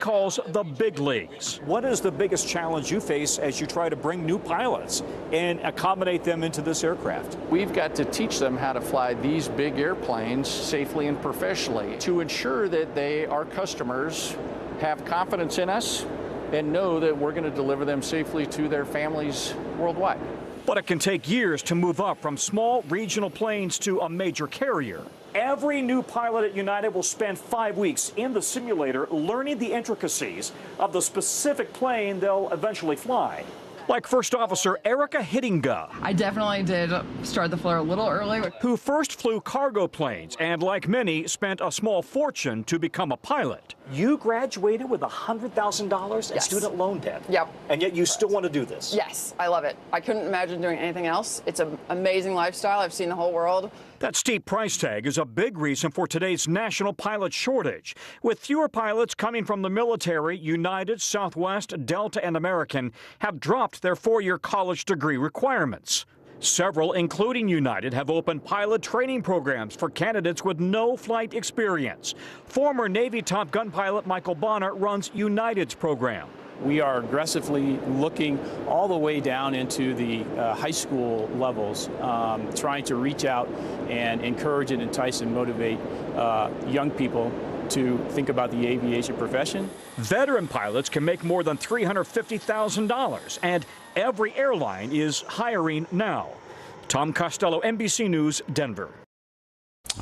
calls the big leagues. What is the biggest challenge you face as you try to bring new pilots and accommodate them into this aircraft? We've got to teach them how to fly these big airplanes safely and professionally to ensure that our customers have confidence in us and know that we're going to deliver them safely to their families worldwide. But it can take years to move up from small regional planes to a major carrier. Every new pilot at United will spend 5 weeks in the simulator learning the intricacies of the specific plane they'll eventually fly. Like First Officer Erica Hittinga. I definitely did start the floor a little early. Who first flew cargo planes and, like many, spent a small fortune to become a pilot. You graduated with $100,000 in student loan debt. Yep. And yet you still want to do this. Yes, I love it. I couldn't imagine doing anything else. It's an amazing lifestyle. I've seen the whole world. That steep price tag is a big reason for today's national pilot shortage. With fewer pilots coming from the military, United, Southwest, Delta, and American have dropped their 4-year college degree requirements. Several, including United, have opened pilot training programs for candidates with no flight experience. Former Navy Top Gun pilot Michael Bonner runs United's program. We are aggressively looking all the way down into the high school levels, trying to reach out and encourage and entice and motivate young people to think about the aviation profession. Veteran pilots can make more than $350,000, and every airline is hiring now. Tom Costello, NBC News, Denver.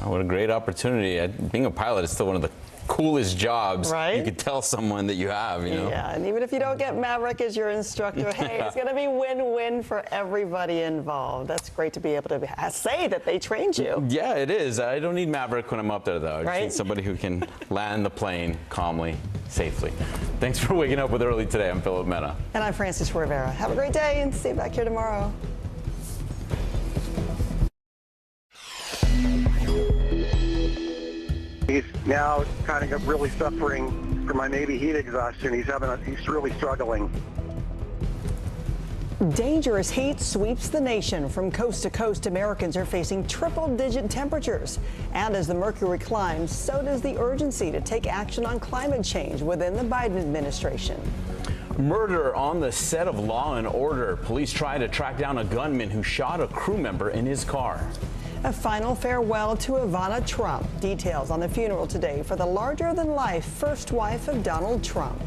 Oh, what a great opportunity. Being a pilot is still one of the coolest jobs you could tell someone that you have, you know? Yeah, and even if you don't get Maverick as your instructor, hey, it's going to be win-win for everybody involved. That's great to be able to say that they trained you. Yeah, it is. I don't need Maverick when I'm up there, though. I just need somebody who can land the plane calmly, safely. Thanks for waking up with Early today. I'm Philip Mena. And I'm Frances Rivera. Have a great day and see you back here tomorrow. He's now kind of really suffering from my Navy heat exhaustion. He's really struggling. Dangerous heat sweeps the nation. From coast to coast, Americans are facing triple-digit temperatures. And as the mercury climbs, so does the urgency to take action on climate change within the Biden administration. Murder on the set of Law and Order. Police try to track down a gunman who shot a crew member in his car. A final farewell to Ivana Trump. Details on the funeral today for the larger-than-life first wife of Donald Trump.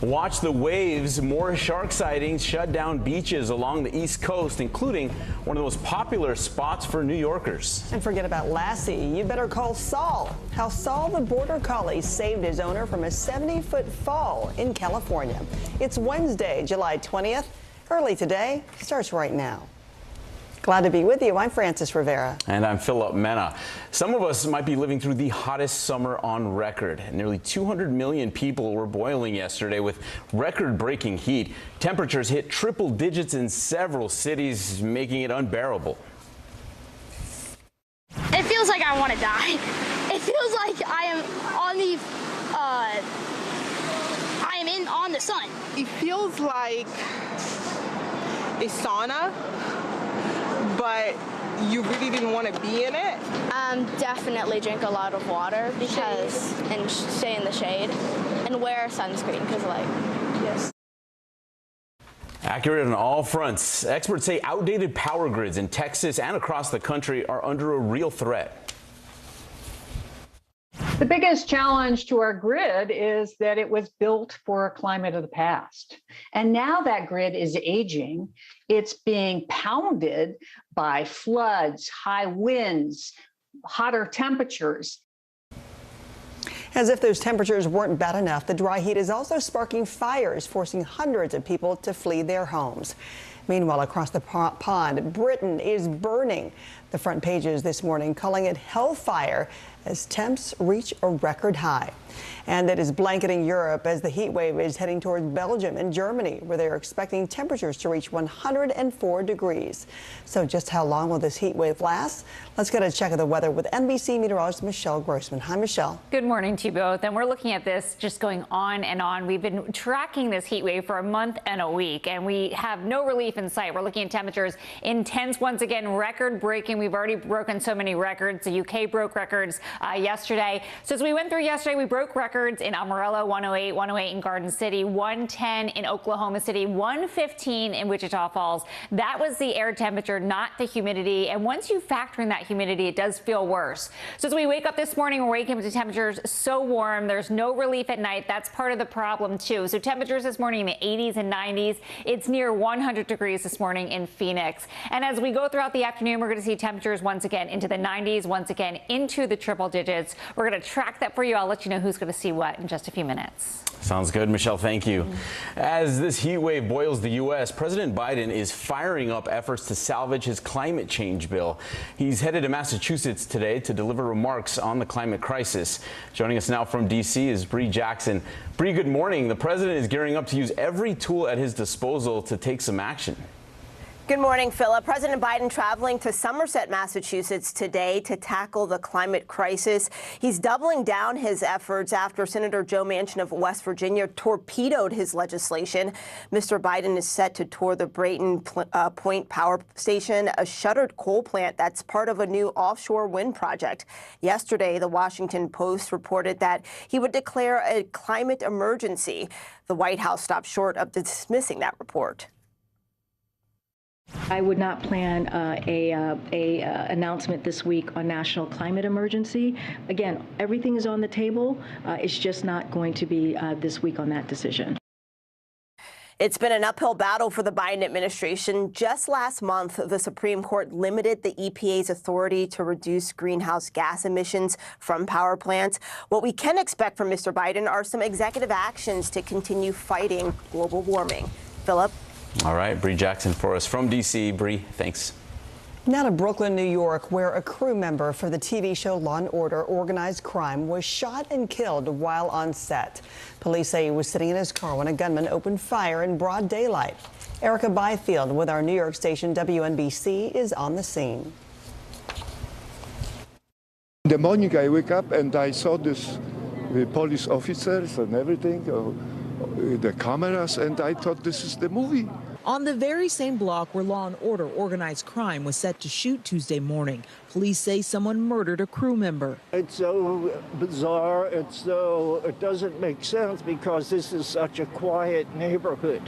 Watch the waves. More shark sightings shut down beaches along the East Coast, including one of the most popular spots for New Yorkers. And forget about Lassie. You better call Saul. How Saul the Border Collie saved his owner from a 70-foot fall in California. It's Wednesday, July 20th. Early today starts right now. Glad to be with you. I'm Frances Rivera. And I'm Philip Mena. Some of us might be living through the hottest summer on record. Nearly 200 million people were boiling yesterday with record-breaking heat. Temperatures hit triple digits in several cities, making it unbearable. It feels like I want to die. It feels like I am on the sun. It feels like a sauna, but you really didn't want to be in it. Definitely drink a lot of water and stay in the shade and wear sunscreen because yes. Accurate on all fronts. Experts say outdated power grids in Texas and across the country are under a real threat. The biggest challenge to our grid is that it was built for a climate of the past. And now that grid is aging. It's being pounded by floods, high winds, hotter temperatures. As if those temperatures weren't bad enough, the dry heat is also sparking fires, forcing hundreds of people to flee their homes. Meanwhile, across the pond, Britain is burning. The front pages this morning calling it hellfire as temps reach a record high. And it is blanketing Europe as the heat wave is heading towards Belgium and Germany, where they are expecting temperatures to reach 104 degrees. So just how long will this heat wave last? Let's get a check of the weather with NBC meteorologist Michelle Grossman. Hi, Michelle. Good morning to you both. And we're looking at this just going on and on. We've been tracking this heat wave for a month and a week, and we have no relief in sight. We're looking at temperatures intense once again, record-breaking mean, we've already broken so many records. The UK broke records yesterday. So as we went through yesterday, we broke records in Amarillo, 108, 108 in Garden City, 110 in Oklahoma City, 115 in Wichita Falls. That was the air temperature, not the humidity. And once you factor in that humidity, it does feel worse. So as we wake up this morning, we're waking up to temperatures so warm. There's no relief at night. That's part of the problem, too. So temperatures this morning in the 80s and 90s. It's near 100 degrees this morning in Phoenix. And as we go throughout the afternoon, we're going to see temperatures once again into the 90s, once again into the triple digits. We're going to track that for you. I'll let you know who's going to see what in just a few minutes. Sounds good, Michelle. Thank you. As this heat wave boils the U.S., President Biden is firing up efforts to salvage his climate change bill. He's headed to Massachusetts today to deliver remarks on the climate crisis. Joining us now from D.C. is Bree Jackson. Bree, good morning. The president is gearing up to use every tool at his disposal to take some action. Good morning, Philip. President Biden traveling to Somerset, Massachusetts today to tackle the climate crisis. He's doubling down his efforts after Senator Joe Manchin of West Virginia torpedoed his legislation. Mr. Biden is set to tour the Brayton Point Power Station, a shuttered coal plant that's part of a new offshore wind project. Yesterday, the Washington Post reported that he would declare a climate emergency. The White House stopped short of dismissing that report. I would not plan a announcement this week on national climate emergency. Again, everything is on the table. It's just not going to be this week on that decision. It's been an uphill battle for the Biden administration. Just last month, the Supreme Court limited the EPA's authority to reduce greenhouse gas emissions from power plants. What we can expect from Mr. Biden are some executive actions to continue fighting global warming. Philip? All right, Bree Jackson for us from D.C. Bree, thanks. Now to Brooklyn, New York, where a crew member for the TV show Law & Order Organized Crime was shot and killed while on set. Police say he was sitting in his car when a gunman opened fire in broad daylight. Erica Byfield with our New York station WNBC is on the scene. In the morning I wake up and I saw this police officers and everything, the cameras, and I thought this is the movie. On the very same block where Law & Order Organized Crime was set to shoot Tuesday morning, police say someone murdered a crew member. It's so bizarre, it doesn't make sense because this is such a quiet neighborhood.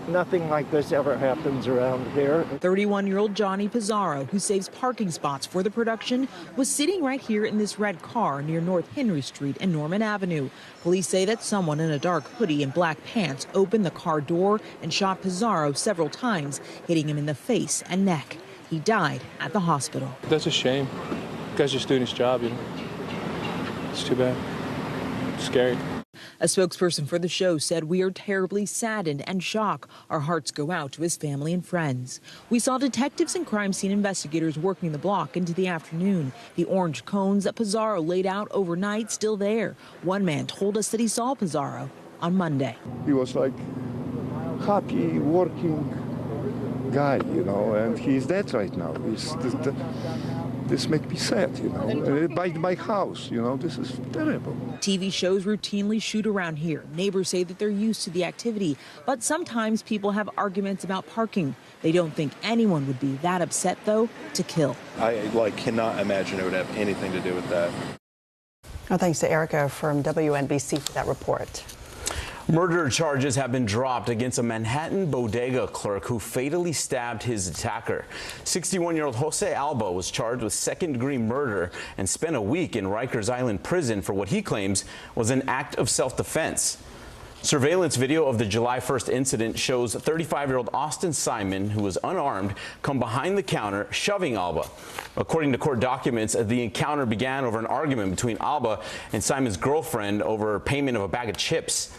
Nothing like this ever happens around here. 31-year-old Johnny Pizarro, who saves parking spots for the production, was sitting right here in this red car near North Henry Street and Norman Avenue. Police say that someone in a dark hoodie and black pants opened the car door and shot Pizarro several times, hitting him in the face and neck. He died at the hospital. That's a shame. The guy's just doing his job, you know. It's too bad. It's scary. A spokesperson for the show said, "We are terribly saddened and shocked. Our hearts go out to his family and friends." We saw detectives and crime scene investigators working the block into the afternoon. The orange cones that Pizarro laid out overnight still there. One man told us that he saw Pizarro on Monday. He was like happy, working guy, you know, and he's dead right now. This makes me sad, you know. By my house, you know, this is terrible. TV shows routinely shoot around here. Neighbors say that they're used to the activity, but sometimes people have arguments about parking. They don't think anyone would be that upset, though, to kill. I cannot imagine it would have anything to do with that. Well, thanks to Erica from WNBC for that report. Murder charges have been dropped against a Manhattan bodega clerk who fatally stabbed his attacker. 61-year-old Jose Alba was charged with second-degree murder and spent a week in Rikers Island prison for what he claims was an act of self-defense. Surveillance video of the July 1st incident shows 35-year-old Austin Simon, who was unarmed, come behind the counter, shoving Alba. According to court documents, the encounter began over an argument between Alba and Simon's girlfriend over payment of a bag of chips.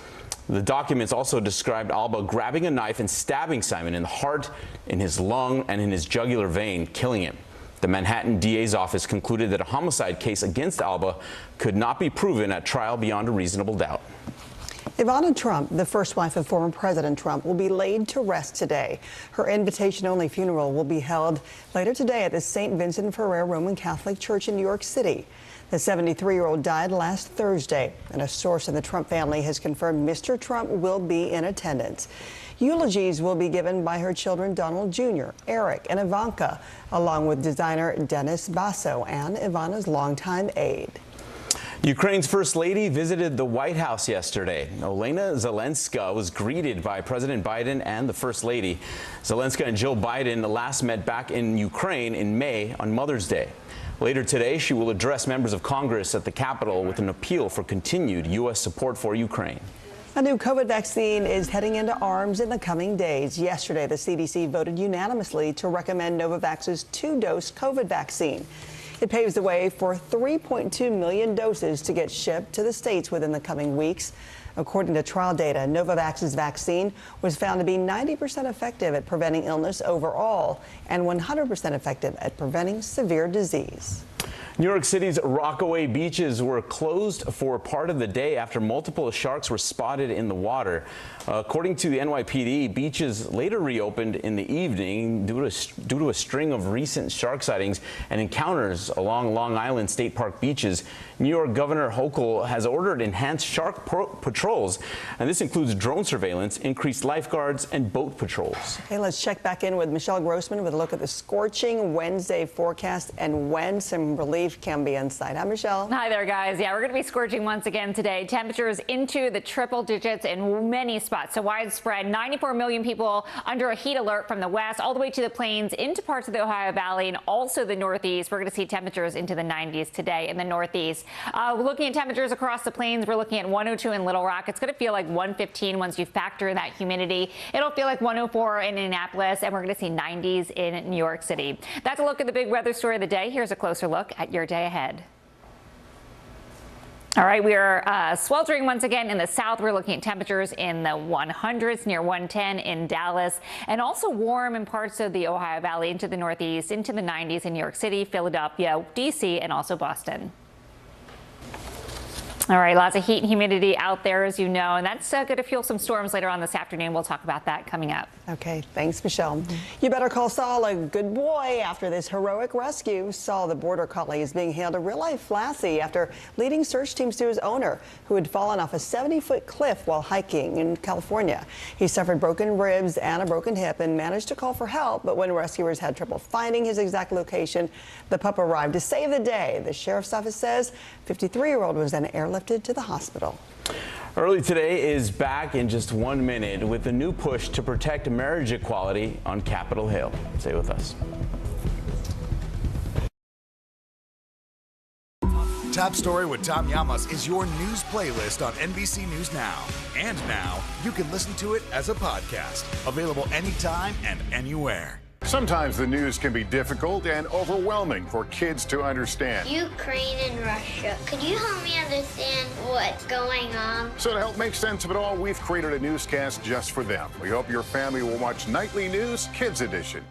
The documents also described Alba grabbing a knife and stabbing Simon in the heart, in his lung, and in his jugular vein, killing him. The Manhattan DA's office concluded that a homicide case against Alba could not be proven at trial beyond a reasonable doubt. Ivana Trump, the first wife of former President Trump, will be laid to rest today. Her invitation-only funeral will be held later today at the St. Vincent Ferrer Roman Catholic Church in New York City. The 73-year-old died last Thursday, and a source in the Trump family has confirmed Mr. Trump will be in attendance. Eulogies will be given by her children Donald Jr., Eric, and Ivanka, along with designer Denis Basso and Ivana's longtime aide. Ukraine's First Lady visited the White House yesterday. Olena Zelenska was greeted by President Biden and the First Lady. Zelenska and Joe Biden last met back in Ukraine in May on Mother's Day. Later today, she will address members of Congress at the Capitol with an appeal for continued U.S. support for Ukraine. A new COVID vaccine is heading into arms in the coming days. Yesterday, the CDC voted unanimously to recommend Novavax's 2-dose COVID vaccine. It paves the way for 3.2 million doses to get shipped to the states within the coming weeks. According to trial data, Novavax's vaccine was found to be 90% effective at preventing illness overall and 100% effective at preventing severe disease. New York City's Rockaway beaches were closed for part of the day after multiple sharks were spotted in the water. According to the NYPD, beaches later reopened in the evening due to a string of recent shark sightings and encounters along Long Island State Park beaches. New York Governor Hochul has ordered enhanced shark patrols, and this includes drone surveillance, increased lifeguards, and boat patrols. Okay, let's check back in with Michelle Grossman with a look at the scorching Wednesday forecast and when some relief can be in sight. Hi, Michelle. Hi there, guys. Yeah, we're going to be scorching once again today. Temperatures into the triple digits in many spots. So widespread, 94 million people under a heat alert from the west all the way to the plains into parts of the Ohio Valley and also the Northeast. We're going to see temperatures into the 90s today in the Northeast. We're looking at temperatures across the plains. We're looking at 102 in Little Rock. It's going to feel like 115 once you factor in that humidity. It'll feel like 104 in Indianapolis, and we're going to see 90s in New York City. That's a look at the big weather story of the day. Here's a closer look at your day ahead. All right, we are sweltering once again in the south. We're looking at temperatures in the 100s, near 110 in Dallas, and also warm in parts of the Ohio Valley into the Northeast, into the 90s in New York City, Philadelphia, D.C., and also Boston. All right, lots of heat and humidity out there, as you know, and that's going to fuel some storms later on this afternoon. We'll talk about that coming up. Okay, thanks, Michelle. You better call Saul a good boy after this heroic rescue. Saul, the border collie, is being hailed a real-life Lassie after leading search teams to his owner, who had fallen off a 70-foot cliff while hiking in California. He suffered broken ribs and a broken hip and managed to call for help, but when rescuers had trouble finding his exact location, the pup arrived to save the day. The sheriff's office says 53-year-old was then airlifted to the hospital. Early Today is back in just 1 minute with a new push to protect marriage equality on Capitol Hill. Stay with us. Top Story with Tom Llamas is your news playlist on NBC News Now. And now you can listen to it as a podcast, available anytime and anywhere. Sometimes the news can be difficult and overwhelming for kids to understand. Ukraine and Russia. Could you help me understand what's going on? So to help make sense of it all, we've created a newscast just for them. We hope your family will watch Nightly News Kids Edition.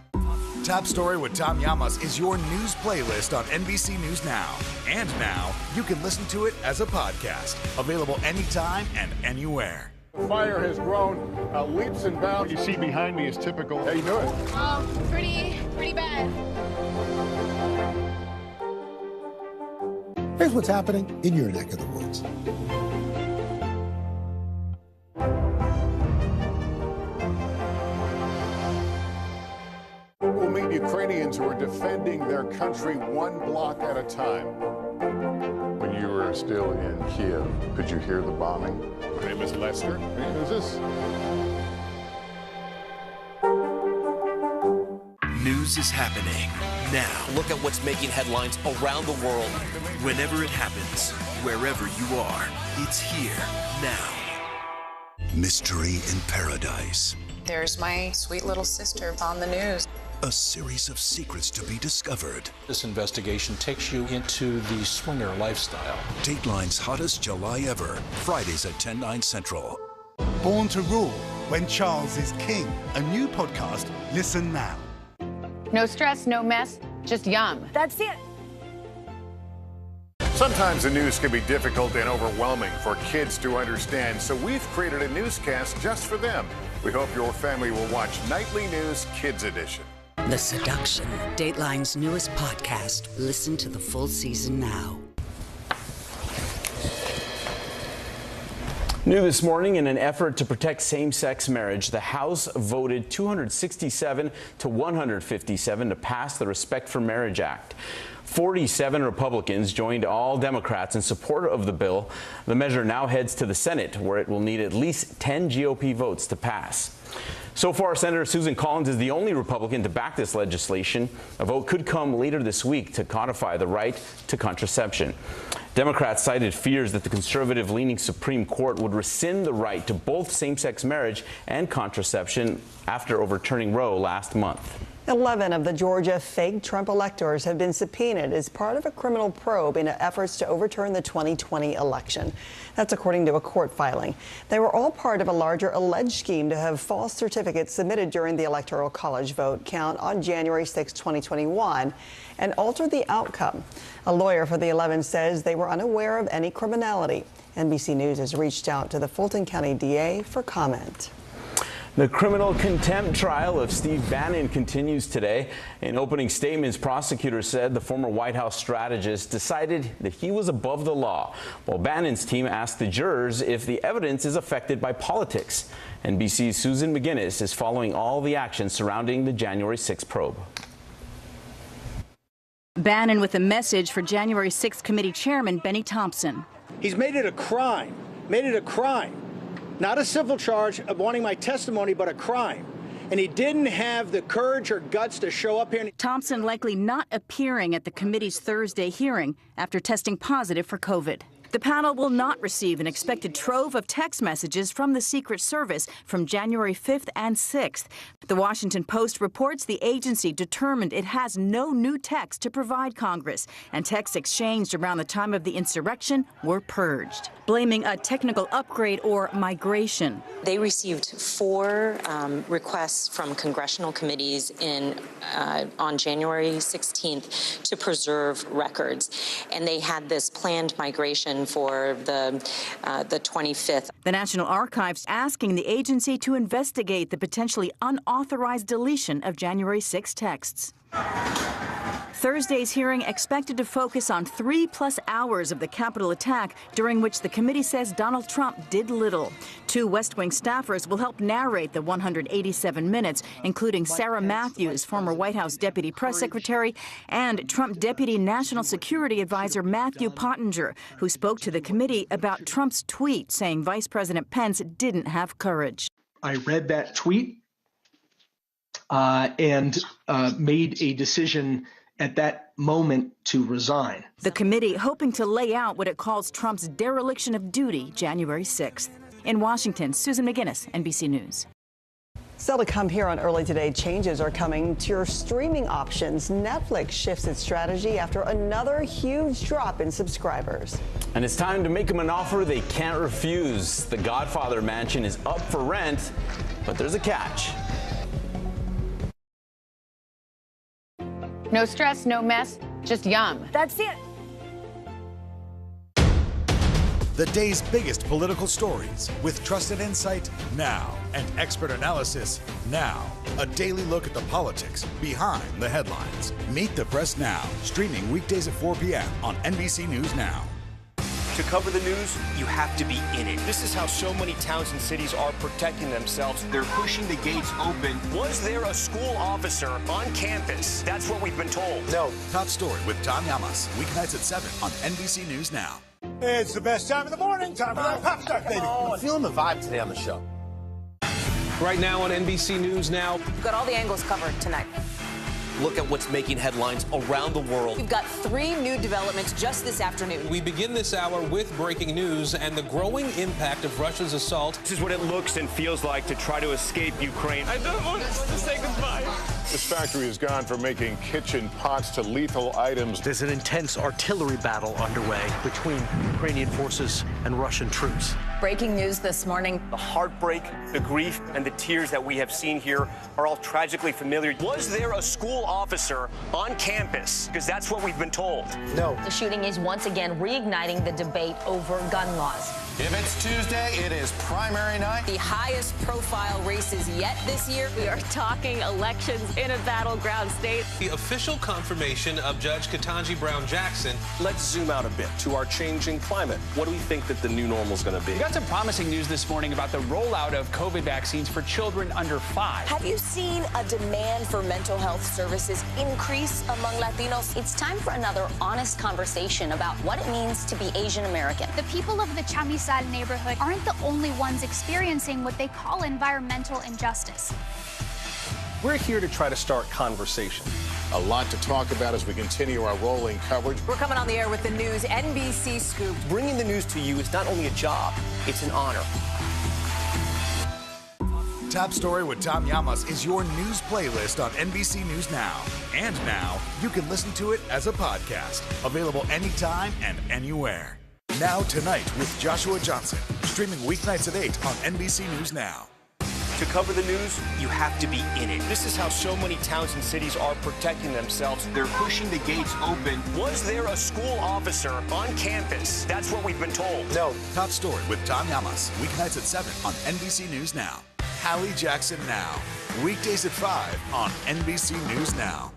Top Story with Tom Llamas is your news playlist on NBC News Now. And now you can listen to it as a podcast, available anytime and anywhere. Fire has grown leaps and bounds. What you see behind me is typical. How you doing? Pretty bad. Here's what's happening in your neck of the woods. We'll meet Ukrainians who are defending their country one block at a time. When you were still in Kiev, could you hear the bombing? My name is Lester. Who's this? News is happening now. Look at what's making headlines around the world. Whenever it happens, wherever you are, it's here now. Mystery in Paradise. There's my sweet little sister on the news. A series of secrets to be discovered. This investigation takes you into the swinger lifestyle. Dateline's hottest July ever. Fridays at 10/9 Central. Born to Rule, When Charles is King. A new podcast. Listen now. No stress, no mess, just yum. That's it. Sometimes the news can be difficult and overwhelming for kids to understand, so we've created a newscast just for them. We hope your family will watch Nightly News Kids Edition. The Seduction, Dateline's newest podcast. Listen to the full season now. New this morning, in an effort to protect same-sex marriage, the House voted 267 to 157 to pass the Respect for Marriage Act. 47 Republicans joined all Democrats in support of the bill. The measure now heads to the Senate, where it will need at least 10 GOP votes to pass. So far, Senator Susan Collins is the only Republican to back this legislation. A vote could come later this week to codify the right to contraception. Democrats cited fears that the conservative-leaning Supreme Court would rescind the right to both same-sex marriage and contraception after overturning Roe last month. 11 of the Georgia fake Trump electors have been subpoenaed as part of a criminal probe in efforts to overturn the 2020 election. That's according to a court filing. They were all part of a larger alleged scheme to have false certificates submitted during the Electoral College vote count on January 6, 2021, and alter the outcome. A lawyer for the 11 says they were unaware of any criminality. NBC News has reached out to the Fulton County DA for comment. The criminal contempt trial of Steve Bannon continues today. In opening statements, prosecutors said the former White House strategist decided that he was above the law, while Bannon's team asked the jurors if the evidence is affected by politics. NBC's Susan McGinnis is following all the action surrounding the January 6 probe. Bannon with a message for January 6 committee chairman Benny Thompson. He's made it a crime, not a civil charge of wanting my testimony, but a crime. And he didn't have the courage or guts to show up here. Thompson likely not appearing at the committee's Thursday hearing after testing positive for COVID. The panel will not receive an expected trove of text messages from the Secret Service from January 5th and 6th. The Washington Post reports the agency determined it has no new text to provide Congress, and texts exchanged around the time of the insurrection were purged, blaming a technical upgrade or migration. They received 4 requests from congressional committees on January 16th to preserve records, and they had this planned migration for the 25th. The National Archives asking the agency to investigate the potentially unauthorized deletion of January 6 texts. Thursday's hearing expected to focus on 3+ hours of the Capitol attack, during which the committee says Donald Trump did little. 2 West Wing staffers will help narrate the 187 minutes, including Sarah Matthews, former White House deputy press secretary, and Trump deputy national security advisor Matthew Pottinger, who spoke to the committee about Trump's tweet saying Vice President Pence didn't have courage. I read that tweet and made a decision at that moment to resign. The committee hoping to lay out what it calls Trump's dereliction of duty January 6th. In Washington, Susan McGinnis, NBC News. Still to come here on Early Today, changes are coming to your streaming options. Netflix shifts its strategy after another huge drop in subscribers. And it's time to make them an offer they can't refuse. The Godfather mansion is up for rent, but there's a catch. No stress, no mess, just yum. That's it. The day's biggest political stories with trusted insight now and expert analysis now. A daily look at the politics behind the headlines. Meet the Press Now, streaming weekdays at 4 p.m. on NBC News Now. To cover the news, you have to be in it. This is how so many towns and cities are protecting themselves. They're pushing the gates open. Was there a school officer on campus? That's what we've been told. No. Top story with Tom Yamas, weeknights at 7 on NBC News Now. It's the best time of the morning. Time for that pop start, baby. I'm feeling the vibe today on the show. Right now on NBC News Now. We've got all the angles covered tonight. Look at what's making headlines around the world. We've got 3 new developments just this afternoon. We begin this hour with breaking news and the growing impact of Russia's assault. This is what it looks and feels like to try to escape Ukraine. I don't want to say goodbye. This factory has gone from making kitchen pots to lethal items. There's an intense artillery battle underway between Ukrainian forces and Russian troops. Breaking news this morning. The heartbreak, the grief, and the tears that we have seen here are all tragically familiar. Was there a school officer on campus? Because that's what we've been told. No. The shooting is once again reigniting the debate over gun laws. If it's Tuesday, it is primary night. The highest profile races yet this year. We are talking elections in a battleground state. The official confirmation of Judge Ketanji Brown Jackson. Let's zoom out a bit to our changing climate. What do we think that the new normal is going to be? We got some promising news this morning about the rollout of COVID vaccines for children under 5. Have you seen a demand for mental health services increase among Latinos? It's time for another honest conversation about what it means to be Asian American. The people of the Chamizal neighborhood aren't the only ones experiencing what they call environmental injustice. We're here to try to start conversation. A lot to talk about as we continue our rolling coverage. We're coming on the air with the news NBC Scoop. Bringing the news to you is not only a job, it's an honor. Top Story with Tom Llamas is your news playlist on NBC News Now. And now, you can listen to it as a podcast. Available anytime and anywhere. Now Tonight with Joshua Johnson. Streaming weeknights at 8 on NBC News Now. To cover the news, you have to be in it. This is how so many towns and cities are protecting themselves. They're pushing the gates open. Was there a school officer on campus? That's what we've been told. No. Top Story with Tom Llamas. Weeknights at 7 on NBC News Now. Hallie Jackson Now. Weekdays at 5 on NBC News Now.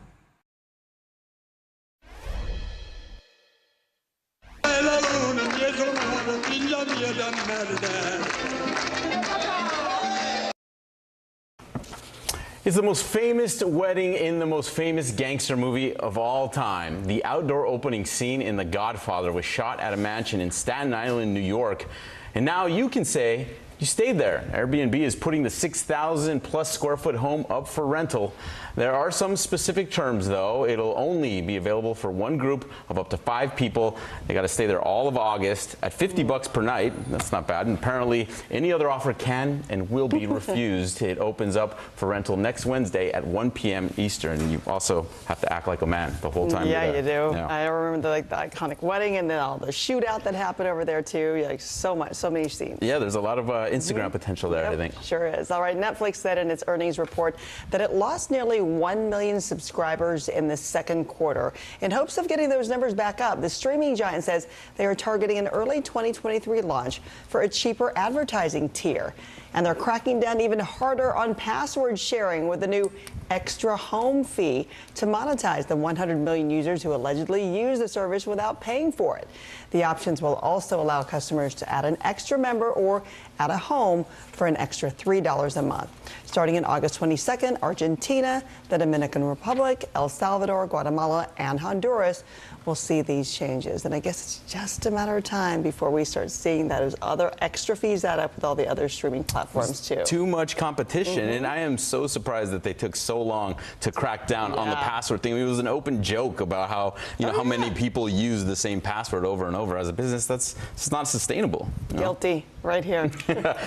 It's the most famous wedding in the most famous gangster movie of all time. The outdoor opening scene in The Godfather was shot at a mansion in Staten Island, New York. And now you can say you stayed there. Airbnb is putting the 6,000 plus square foot home up for rental. There are some specific terms, though. It'll only be available for one group of up to 5 people. They got to stay there all of August at $50 per night. That's not bad. And apparently, any other offer can and will be refused. It opens up for rental next Wednesday at 1 p.m. Eastern. You also have to act like a man the whole time. Yeah, you do. Yeah. I remember the iconic wedding and then all the shootout that happened over there too. Like so many scenes. Yeah, there's a lot of Instagram potential there, Yep, I think. Sure is. All right, Netflix said in its earnings report that it lost nearly 1 million subscribers in the second quarter. In hopes of getting those numbers back up, the streaming giant says they are targeting an early 2023 launch for a cheaper advertising tier. And they're cracking down even harder on password sharing with the new extra home fee to monetize the 100 million users who allegedly use the service without paying for it. The options will also allow customers to add an extra member or add a home for an extra $3 a month. Starting in August 22nd, Argentina, the Dominican Republic, El Salvador, Guatemala, and Honduras will see these changes. And I guess it's just a matter of time before we start seeing those other extra fees add up with all the other streaming platforms too. Too much competition, and I am so surprised that they took so long to crack down on the password thing. It was an open joke about how how many people use the same password over and over. As a business, it's not sustainable. Guilty, right here.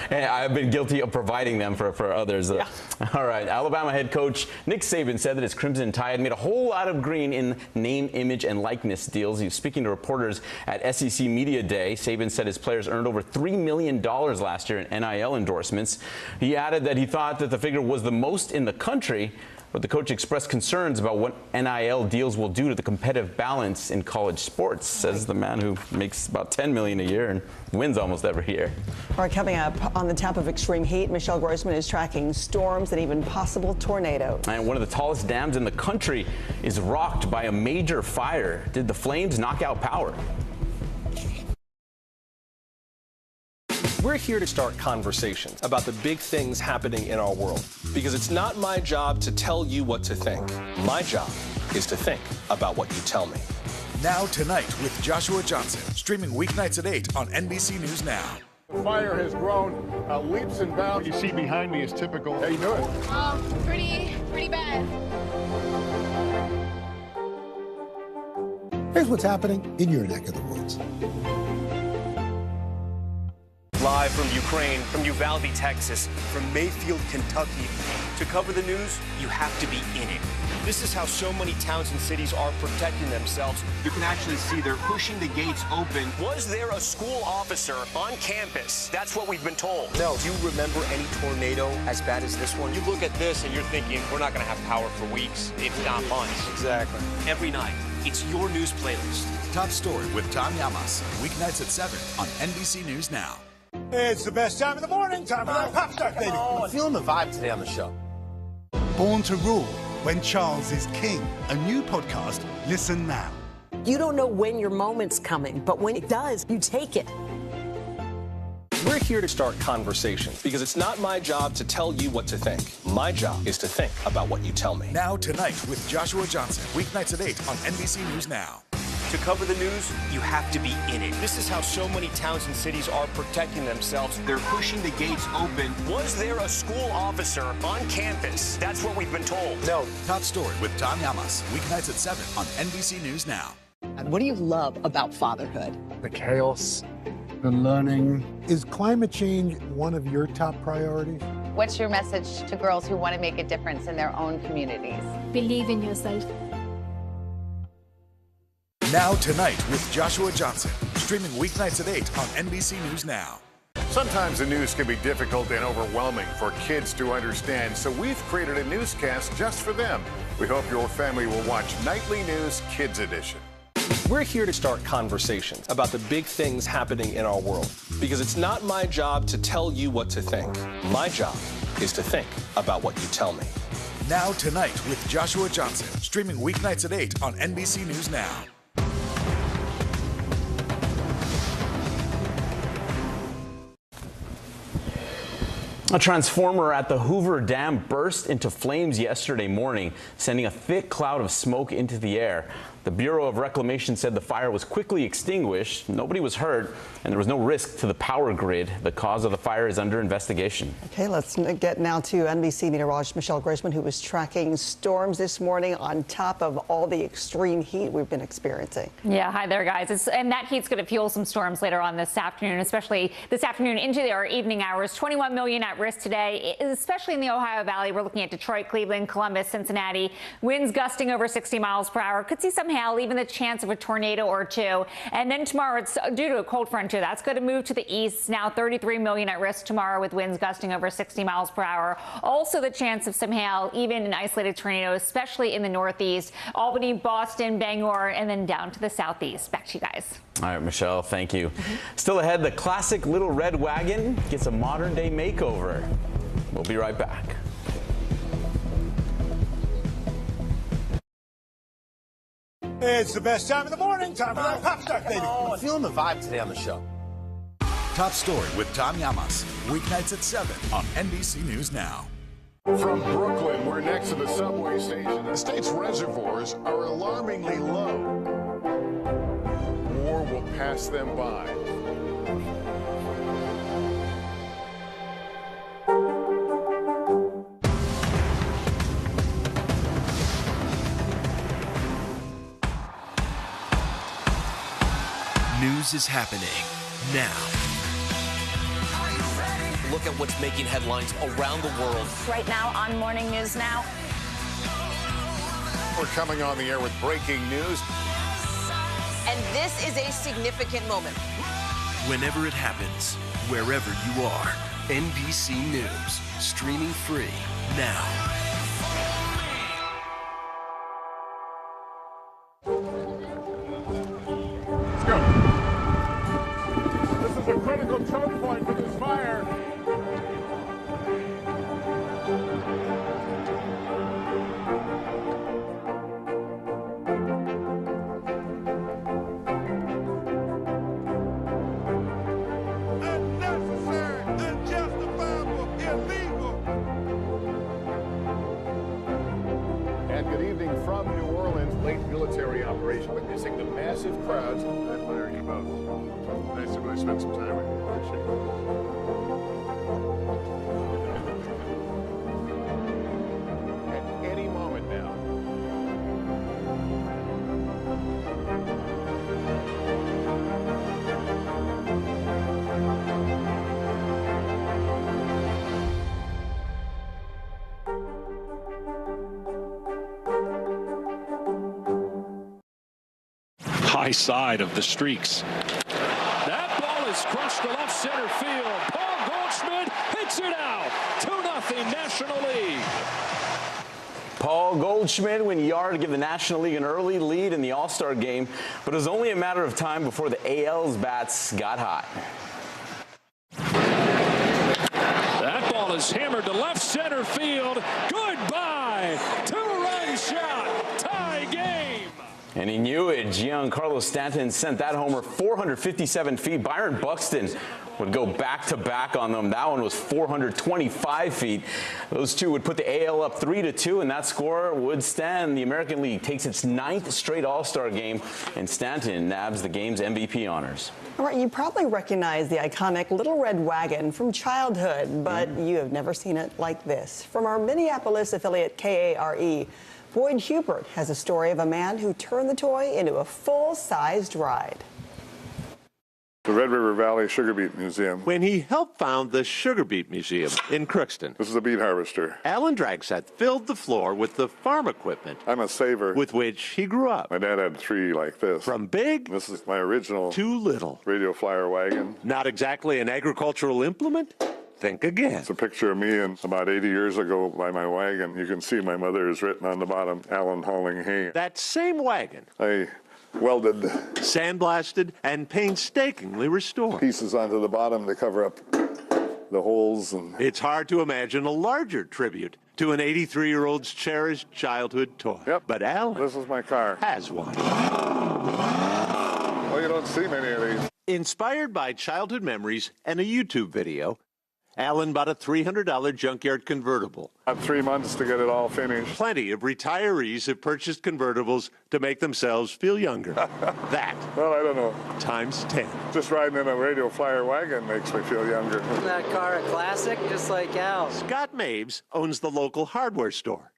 Hey, I've been guilty of providing them for others. All right, Alabama head coach Nick Saban said that his Crimson Tide made a whole lot of green in name, image, and likeness deals. He was speaking to reporters at SEC Media Day. Saban said his players earned over $3 million last year in NIL endorsements. He added that he thought that the figure was the most in the country, but the coach expressed concerns about what NIL deals will do to the competitive balance in college sports, says the man who makes about $10 million a year and wins almost every year. All right, coming up, on the top of extreme heat, Michelle Grossman is tracking storms and even possible tornadoes. And one of the tallest dams in the country is rocked by a major fire. Did the flames knock out power? We're here to start conversations about the big things happening in our world, because it's not my job to tell you what to think. My job is to think about what you tell me. Now Tonight with Joshua Johnson. Streaming weeknights at 8 on NBC News Now. The fire has grown leaps and bounds. You see behind me is typical. How you doing? Pretty bad. Here's what's happening in your neck of the woods. Live from Ukraine, from Uvalde, Texas, from Mayfield, Kentucky. To cover the news, you have to be in it. This is how so many towns and cities are protecting themselves. You can actually see they're pushing the gates open. Was there a school officer on campus? That's what we've been told. No. Do you remember any tornado as bad as this one? You look at this and you're thinking, we're not going to have power for weeks, if not months. Exactly. Every night, It's your news playlist. Top Story with Tom Llamas, weeknights at 7 on NBC News Now. It's the best time of the morning. Time for that pop star, baby. I'm feeling the vibe today on the show. Born to Rule, When Charles is King. A new podcast. Listen now. You don't know when your moment's coming, but when it does, you take it. We're here to start conversations because it's not my job to tell you what to think. My job is to think about what you tell me. Now Tonight with Joshua Johnson, weeknights at 8 on NBC News Now. To cover the news, you have to be in it. This is how so many towns and cities are protecting themselves. They're pushing the gates open. Was there a school officer on campus? That's what we've been told. No. Top Story with Tom Llamas, weeknights at 7 on NBC News Now. What do you love about fatherhood? The chaos, the learning. Is climate change one of your top priorities? What's your message to girls who want to make a difference in their own communities? Believe in yourself. Now Tonight with Joshua Johnson, streaming weeknights at 8 on NBC News Now. Sometimes the news can be difficult and overwhelming for kids to understand, so we've created a newscast just for them. We hope your family will watch Nightly News Kids Edition. We're here to start conversations about the big things happening in our world because it's not my job to tell you what to think. My job is to think about what you tell me. Now Tonight with Joshua Johnson, streaming weeknights at 8 on NBC News Now. A transformer at the Hoover Dam burst into flames yesterday morning, sending a thick cloud of smoke into the air. The Bureau of Reclamation said the fire was quickly extinguished, nobody was hurt, and there was no risk to the power grid. The cause of the fire is under investigation. Okay, let's get now to NBC meteorologist Michelle Grossman, who was tracking storms this morning on top of all the extreme heat we've been experiencing. Yeah, hi there, guys. And that heat's going to fuel some storms later on this afternoon, especially this afternoon into our evening hours. 21 million at risk today, especially in the Ohio Valley. We're looking at Detroit, Cleveland, Columbus, Cincinnati. Winds gusting over 60 miles per hour. Could see some hail, even the chance of a tornado or two. And then tomorrow, it's due to a cold front, too. That's going to move to the east. Now 33 million at risk tomorrow with winds gusting over 60 miles per hour. Also the chance of some hail, even an isolated tornado, especially in the northeast. Albany, Boston, Bangor, and then down to the southeast. Back to you guys. All right, Michelle, thank you. Still ahead, the classic little red wagon gets a modern-day makeover. We'll be right back. It's the best time of the morning. Time for that pop star, baby. I'm feeling the vibe today on the show. Top Story with Tom Llamas, weeknights at 7 on NBC News Now. From Brooklyn, we're next to the subway station. The state's reservoirs are alarmingly low. War will pass them by. News is happening now. Look at what's making headlines around the world. Right now on Morning News Now. We're coming on the air with breaking news. And this is a significant moment. Whenever it happens, wherever you are, NBC News, streaming free now. Let's go. This is a critical choke point for this fire. Unnecessary, unjustifiable, illegal. And good evening from New Orleans. Late military operation witnessing the massive crowds. I admire you both. Nice to really spend some time with you. Appreciate it. At any moment now. High side of the streaks. That ball is crushed to left center field. Paul Goldschmidt hits it out. 2-0 National League. Paul Goldschmidt went yard to give the National League an early lead in the All-Star game, but it was only a matter of time before the AL's bats got hot. That ball is hammered to left center field. Goodbye. Two-run shot. Tie game. And he knew it. Giancarlo Stanton sent that homer 457 feet. Byron Buxton would go back-to-back on them. That one was 425 feet. Those two would put the AL up 3-2, and that score would stand. The American League takes its 9th straight All-Star game, and Stanton nabs the game's MVP honors. All right, you probably recognize the iconic Little Red Wagon from childhood, but you have never seen it like this. From our Minneapolis affiliate KARE, Boyd Hubert has a story of a man who turned the toy into a full-sized ride. The Red River Valley Sugar Beet Museum. When he helped found the Sugar Beet Museum in Crookston. This is a beet harvester. Alan Dragseth filled the floor with the farm equipment. I'm a saver. With which he grew up. My dad had 3 like this. From big. This is my original. To little. Radio flyer wagon. Not exactly an agricultural implement? Think again. It's a picture of me and about 80 years ago by my wagon. You can see my mother is written on the bottom, Alan hauling hay. That same wagon. I welded, sandblasted, and painstakingly restored. Pieces onto the bottom to cover up the holes. And it's hard to imagine a larger tribute to an 83-year-old's cherished childhood toy. Yep. But Alan, this is my car, has one. Well, you don't see many of these. Inspired by childhood memories and a YouTube video, Alan bought a $300 junkyard convertible. About 3 months to get it all finished. Plenty of retirees have purchased convertibles to make themselves feel younger. That, well, I don't know, times 10. Just riding in a radio flyer wagon makes me feel younger. Isn't that car a classic, just like Al? Scott Mabes owns the local hardware store.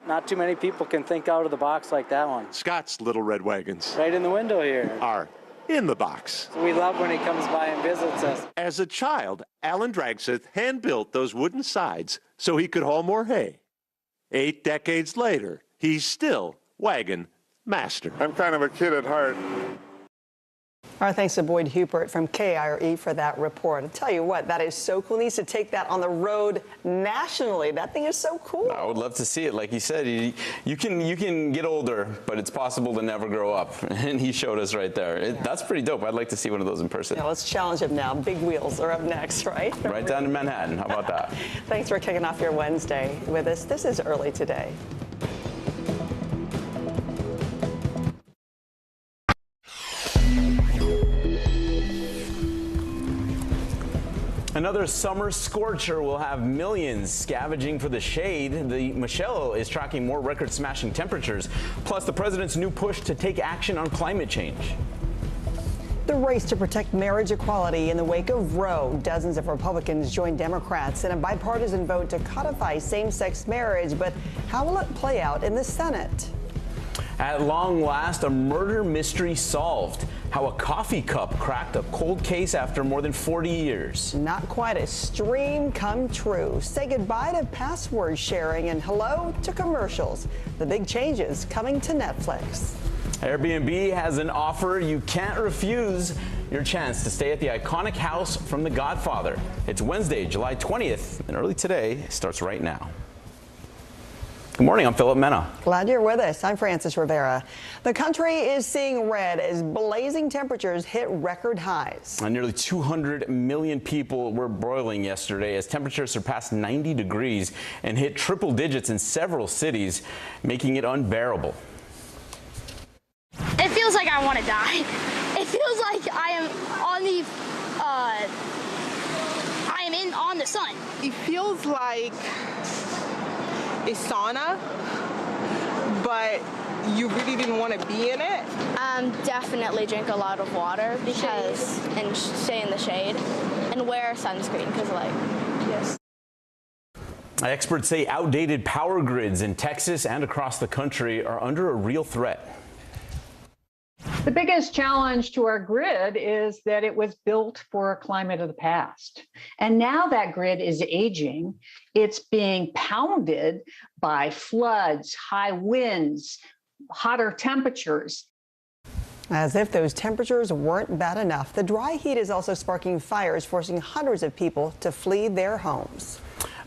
Not too many people can think out of the box like that one. Scott's Little Red Wagons. Right in the window here. Are in the box. We love when he comes by and visits us. As a child, Alan Dragseth hand-built those wooden sides so he could haul more hay. 8 decades later, he's still wagon master. I'm kind of a kid at heart. Our thanks to Boyd Hubert from KIRE for that report. I'll tell you what, that is so cool. He needs to take that on the road nationally. That thing is so cool. I would love to see it. Like you said, you can get older, but it's possible to never grow up. And he showed us right there. That's pretty dope. I'd like to see one of those in person. Yeah, let's challenge him now. Big wheels are up next, right? Right down in Manhattan. How about that? Thanks for kicking off your Wednesday with us. This is Early Today. Another summer scorcher will have millions scavenging for the shade. The Michelle is tracking more record-smashing temperatures, plus the president's new push to take action on climate change. The race to protect marriage equality in the wake of Roe. Dozens of Republicans joined Democrats in a bipartisan vote to codify same-sex marriage. But how will it play out in the Senate? At long last, a murder mystery solved. How a coffee cup cracked a cold case after more than 40 years. Not quite a dream come true. Say goodbye to password sharing and hello to commercials. The big changes coming to Netflix. Airbnb has an offer you can't refuse. Your chance to stay at the iconic house from The Godfather. It's Wednesday, July 20th, and Early Today starts right now. Good morning, I'm Philip Mena. Glad you're with us. I'm Francis Rivera. The country is seeing red as blazing temperatures hit record highs. And nearly 200 million people were broiling yesterday as temperatures surpassed 90 degrees and hit triple digits in several cities, making it unbearable. It feels like I want to die. It feels like I am on the sun. It feels like a sauna, but you really didn't want to be in it. Definitely drink a lot of water and stay in the shade and wear sunscreen because yes. Experts say outdated power grids in Texas and across the country are under a real threat. The biggest challenge to our grid is that it was built for a climate of the past. And now that grid is aging. It's being pounded by floods, high winds, hotter temperatures. As if those temperatures weren't bad enough, the dry heat is also sparking fires, forcing hundreds of people to flee their homes.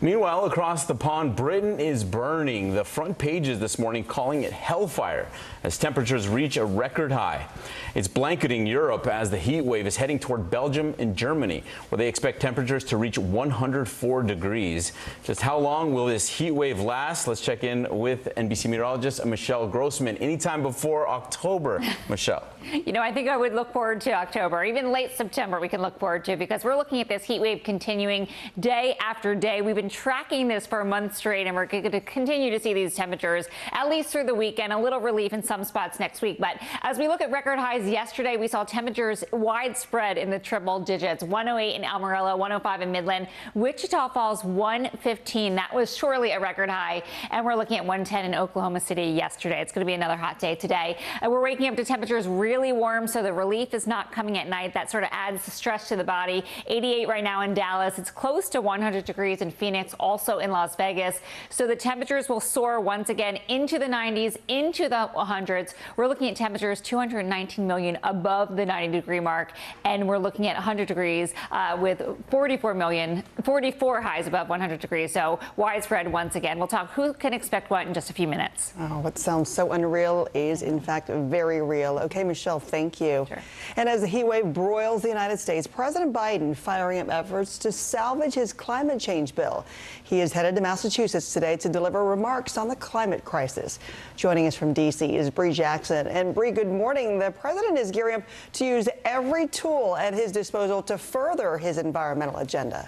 Meanwhile, across the pond, Britain is burning. The front pages this morning calling it hellfire as temperatures reach a record high. It's blanketing Europe as the heat wave is heading toward Belgium and Germany, where they expect temperatures to reach 104 degrees. Just how long will this heat wave last? Let's check in with NBC meteorologist Michelle Grossman. Anytime before October, Michelle. You know, I think I would look forward to October, even late September we can look forward to, because we're looking at this heat wave continuing day after day. We've been tracking this for a month straight, and we're going to continue to see these temperatures at least through the weekend. A little relief in some spots next week. But as we look at record highs yesterday, we saw temperatures widespread in the triple digits. 108 in Amarillo, 105 in Midland, Wichita Falls 115. That was surely a record high. And we're looking at 110 in Oklahoma City yesterday. It's going to be another hot day today. We're waking up to temperatures really warm, so the relief is not coming at night. That sort of adds stress to the body. 88 right now in Dallas. It's close to 100 degrees in Phoenix, also in Las Vegas. So the temperatures will soar once again into the 90s, into the 100s. We're looking at temperatures 219 million above the 90-degree mark, and we're looking at 100 degrees with 44 highs above 100 degrees. So widespread once again. We'll talk who can expect what in just a few minutes. Oh, what sounds so unreal is in fact very real. Okay, Michelle, thank you. Sure. And as the heat wave broils the United States, President Biden firing up efforts to salvage his climate change bill. He is headed to Massachusetts today to deliver remarks on the climate crisis. Joining us from D.C. is Bree Jackson. And Bree, good morning. The president is gearing up to use every tool at his disposal to further his environmental agenda.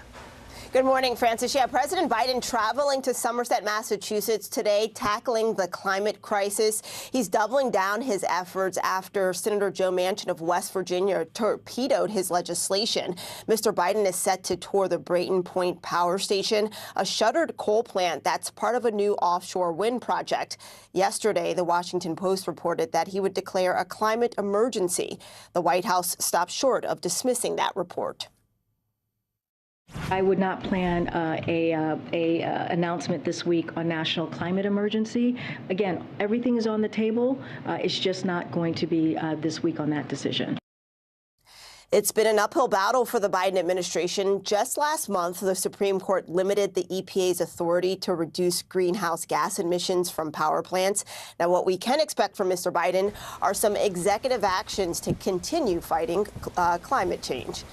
Good morning, Francis. Yeah, President Biden traveling to Somerset, Massachusetts today, tackling the climate crisis. He's doubling down his efforts after Senator Joe Manchin of West Virginia torpedoed his legislation. Mr. Biden is set to tour the Brayton Point Power Station, a shuttered coal plant that's part of a new offshore wind project. Yesterday, the Washington Post reported that he would declare a climate emergency. The White House stopped short of dismissing that report. I would not plan a announcement this week on national climate emergency. Again, everything is on the table. It's just not going to be this week on that decision. It's been an uphill battle for the Biden administration. Just last month, the Supreme Court limited the EPA's authority to reduce greenhouse gas emissions from power plants. Now, what we can expect from Mr. Biden are some executive actions to continue fighting climate change.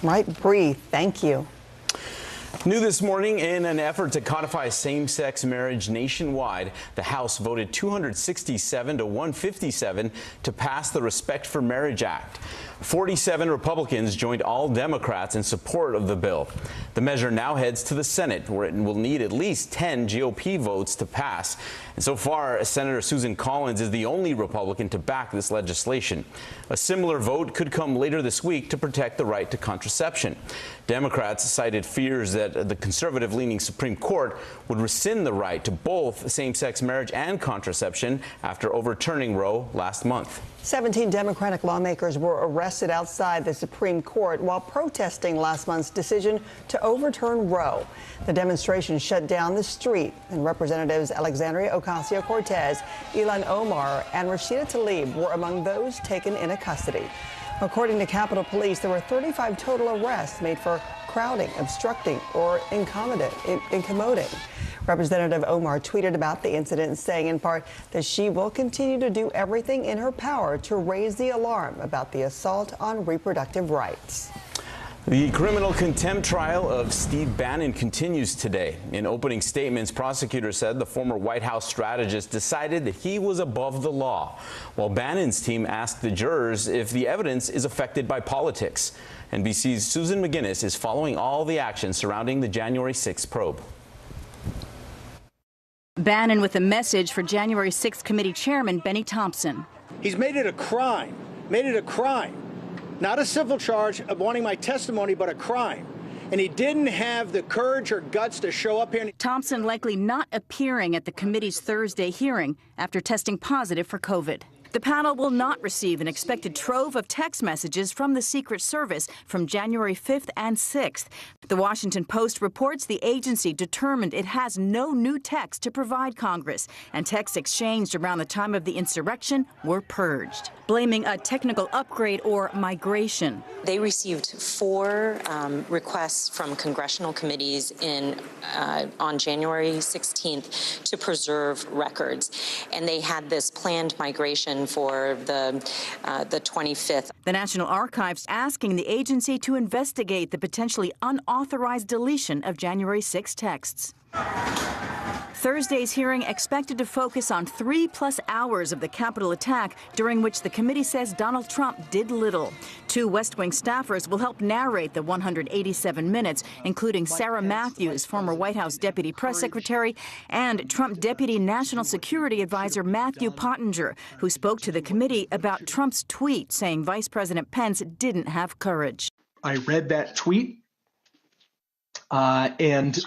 Right, Bree, thank you. New this morning, in an effort to codify same-sex marriage nationwide, the House voted 267 to 157 to pass the Respect for Marriage Act. 47 Republicans joined all Democrats in support of the bill. The measure now heads to the Senate, where it will need at least 10 GOP votes to pass. And so far, Senator Susan Collins is the only Republican to back this legislation. A similar vote could come later this week to protect the right to contraception. Democrats cited fears that the conservative-leaning Supreme Court would rescind the right to both same-sex marriage and contraception after overturning Roe last month. 17 Democratic lawmakers were arrested outside the Supreme Court while protesting last month's decision to overturn Roe. The demonstration shut down the street, and Representatives Alexandria Ocasio-Cortez, Ilhan Omar, and Rashida Tlaib were among those taken into custody. According to Capitol Police, there were 35 total arrests made for crowding, obstructing, or incommoding. Representative Omar tweeted about the incident, saying in part that she will continue to do everything in her power to raise the alarm about the assault on reproductive rights. The criminal contempt trial of Steve Bannon continues today. In opening statements, prosecutors said the former White House strategist decided that he was above the law, while Bannon's team asked the jurors if the evidence is affected by politics. NBC's Susan McGinnis is following all the action surrounding the January 6th probe. Bannon with a message for January 6th committee chairman Benny Thompson. He's made it a crime, not a civil charge of wanting my testimony, but a crime. And he didn't have the courage or guts to show up here. Thompson likely not appearing at the committee's Thursday hearing after testing positive for COVID. The panel will not receive an expected trove of text messages from the Secret Service from January 5th and 6th. The Washington Post reports the agency determined it has no new text to provide Congress, and texts exchanged around the time of the insurrection were purged, blaming a technical upgrade or migration. They received 4 requests from congressional committees on January 16th to preserve records, and they had this planned migration for the 25th. The National Archives asking the agency to investigate the potentially unauthorized deletion of January 6 texts. Thursday's hearing expected to focus on 3+ hours of the Capitol attack, during which the committee says Donald Trump did little. 2 West Wing staffers will help narrate the 187 minutes, including Sarah Matthews, former White House Deputy Press Secretary, and Trump Deputy National Security Advisor Matthew Pottinger, who spoke to the committee about Trump's tweet saying Vice President Pence didn't have courage. I read that tweet and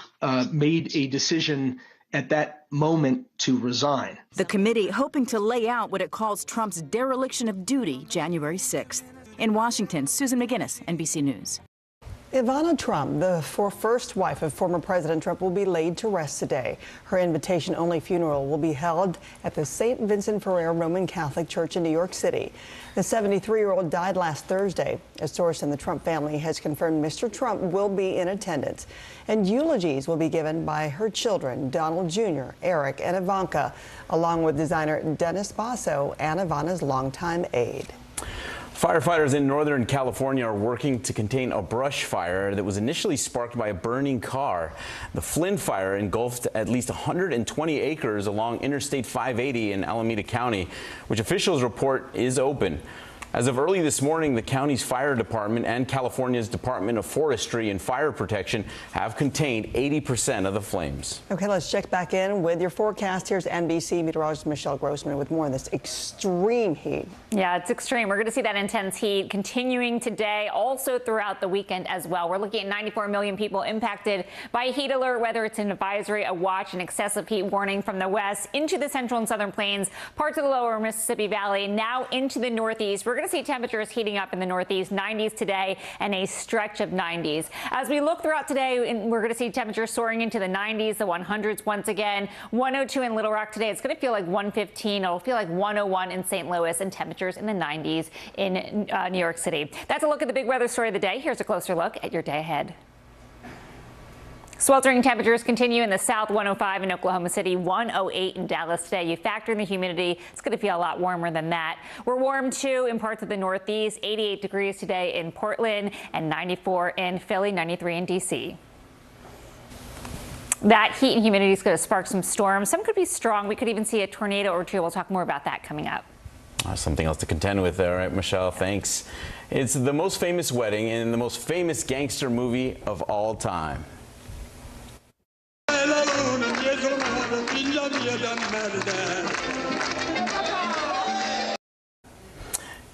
made a decision at that moment to resign. The committee hoping to lay out what it calls Trump's dereliction of duty January 6th. In Washington, Susan McGinnis, NBC News. Ivana Trump, the first wife of former President Trump, will be laid to rest today. Her invitation-only funeral will be held at the St. Vincent Ferrer Roman Catholic Church in New York City. The 73-year-old died last Thursday. A source in the Trump family has confirmed Mr. Trump will be in attendance. And eulogies will be given by her children, Donald Jr., Eric, and Ivanka, along with designer Dennis Basso and Ivana's longtime aide. Firefighters in Northern California are working to contain a brush fire that was initially sparked by a burning car. The Flynn fire engulfed at least 120 acres along Interstate 580 in Alameda County, which officials report is open. As of early this morning, the county's fire department and California's Department of Forestry and Fire Protection have contained 80% of the flames. Okay, let's check back in with your forecast. Here's NBC meteorologist Michelle Grossman with more on this extreme heat. Yeah, it's extreme. We're going to see that intense heat continuing today, also throughout the weekend as well. We're looking at 94 million people impacted by a heat alert, whether it's an advisory, a watch, an excessive heat warning from the west into the central and southern plains, parts of the lower Mississippi Valley, now into the northeast. We're going to see temperatures heating up in the northeast, 90s today and a stretch of 90s. As we look throughout today, we're going to see temperatures soaring into the 90s, the 100s once again. 102 in Little Rock today. It's going to feel like 115. It'll feel like 101 in St. Louis, and temperatures in the 90s in New York City. That's a look at the big weather story of the day. Here's a closer look at your day ahead. Sweltering temperatures continue in the south, 105 in Oklahoma City, 108 in Dallas today. You factor in the humidity, it's going to feel a lot warmer than that. We're warm, too, in parts of the northeast, 88 degrees today in Portland and 94 in Philly, 93 in D.C. That heat and humidity is going to spark some storms. Some could be strong. We could even see a tornado or two. We'll talk more about that coming up. Something else to contend with there, right, Michelle? Thanks. It's the most famous wedding in the most famous gangster movie of all time.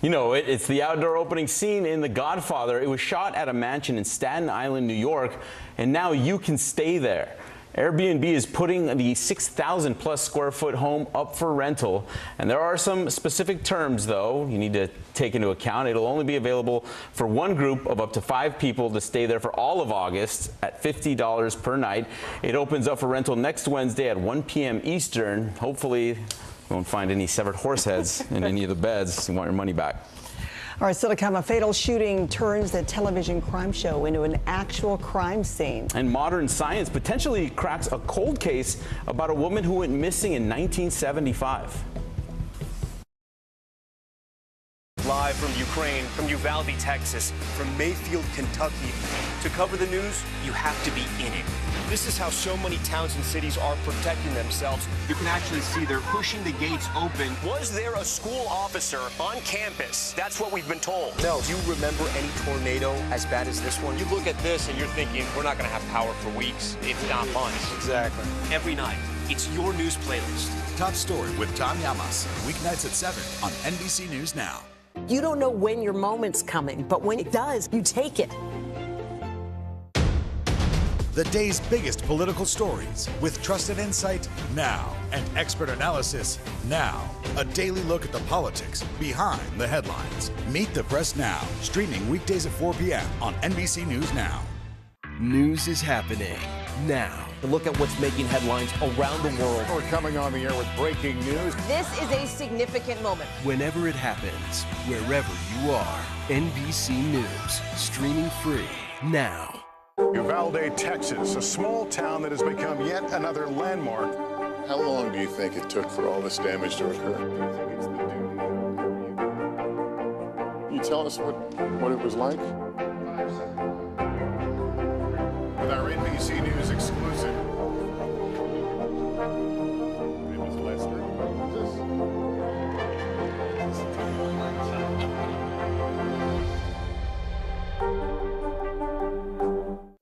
You know, it's the outdoor opening scene in The Godfather. It was shot at a mansion in Staten Island, New York, and now you can stay there. Airbnb is putting the 6,000+ square foot home up for rental, and there are some specific terms, though, you need to take into account. It'll only be available for one group of up to 5 people to stay there for all of August at $50 per night. It opens up for rental next Wednesday at 1 p.m. Eastern. Hopefully, you won't find any severed horse heads in any of the beds. You want your money back. All right, still to come, a fatal shooting turns the television crime show into an actual crime scene. And modern science potentially cracks a cold case about a woman who went missing in 1975. Live from Ukraine, from Uvalde, Texas, from Mayfield, Kentucky. To cover the news, you have to be in it. This is how so many towns and cities are protecting themselves. You can actually see they're pushing the gates open. Was there a school officer on campus? That's what we've been told. No. Do you remember any tornado as bad as this one? You look at this and you're thinking, we're not going to have power for weeks, if not months. Exactly. Every night, it's your news playlist. Top Story with Tom Llamas, weeknights at 7 on NBC News Now. You don't know when your moment's coming, but when it does, you take it. the day's biggest political stories with trusted insight now and expert analysis now. A daily look at the politics behind the headlines. Meet the Press Now, streaming weekdays at 4 p.m. on NBC News Now. News is happening now. To look at what's making headlines around the world. We're coming on the air with breaking news. This is a significant moment. Whenever it happens, wherever you are, NBC News, streaming free now. Uvalde, Texas, a small town that has become yet another landmark. How long do you think it took for all this damage to occur? Can you tell us what it was like? With our NBC News exclusive. It was Lester. What is this?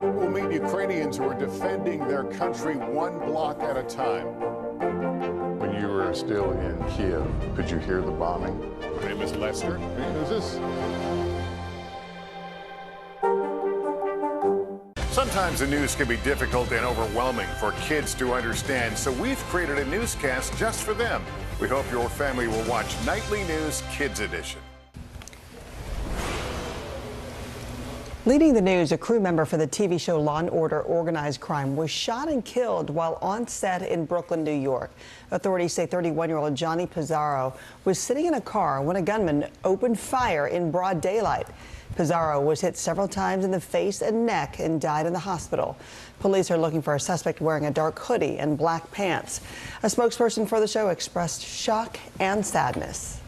We'll meet Ukrainians who are defending their country one block at a time. When you were still in Kiev, could you hear the bombing? My name is Lester. Who's this? Sometimes the news can be difficult and overwhelming for kids to understand, so we've created a newscast just for them. We hope your family will watch Nightly News Kids Edition. Leading the news, a crew member for the TV show Law & Order Organized Crime was shot and killed while on set in Brooklyn, New York. Authorities say 31-year-old Johnny Pizarro was sitting in a car when a gunman opened fire in broad daylight. Pizarro was hit several times in the face and neck and died in the hospital. Police are looking for a suspect wearing a dark hoodie and black pants. A spokesperson for the show expressed shock and sadness.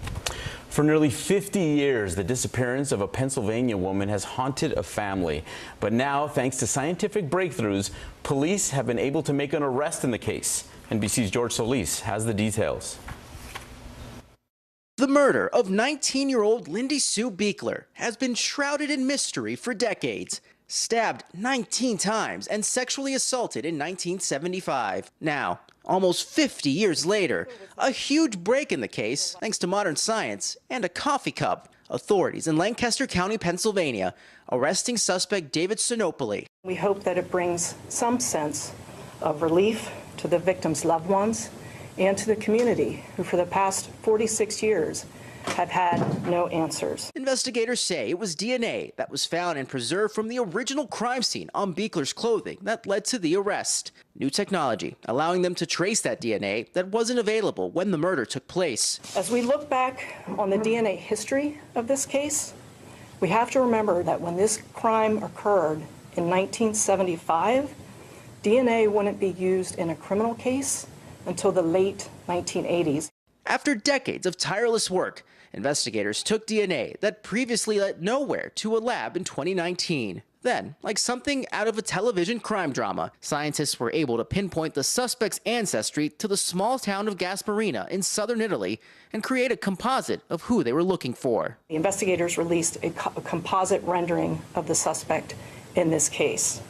For nearly 50 years, the disappearance of a Pennsylvania woman has haunted a family. But now, thanks to scientific breakthroughs, police have been able to make an arrest in the case. NBC's George Solis has the details. The murder of 19-year-old Lindy Sue Beekler has been shrouded in mystery for decades. Stabbed 19 times and sexually assaulted in 1975. Now, almost 50 years later, a huge break in the case thanks to modern science and a coffee cup. Authorities in Lancaster County, Pennsylvania, arresting suspect David Sinopoli. We hope that it brings some sense of relief to the victims' loved ones and to the community, who for the past 46 years have had no answers. Investigators say it was DNA that was found and preserved from the original crime scene on Beekler's clothing that led to the arrest. New technology allowing them to trace that DNA that wasn't available when the murder took place. As we look back on the DNA history of this case, we have to remember that when this crime occurred in 1975, DNA wouldn't be used in a criminal case until the late 1980s. After decades of tireless work, investigators took DNA that previously led nowhere to a lab in 2019. Then, like something out of a television crime drama, scientists were able to pinpoint the suspect's ancestry to the small town of Gasparina in southern Italy and create a composite of who they were looking for. The investigators released a composite rendering of the suspect in this case.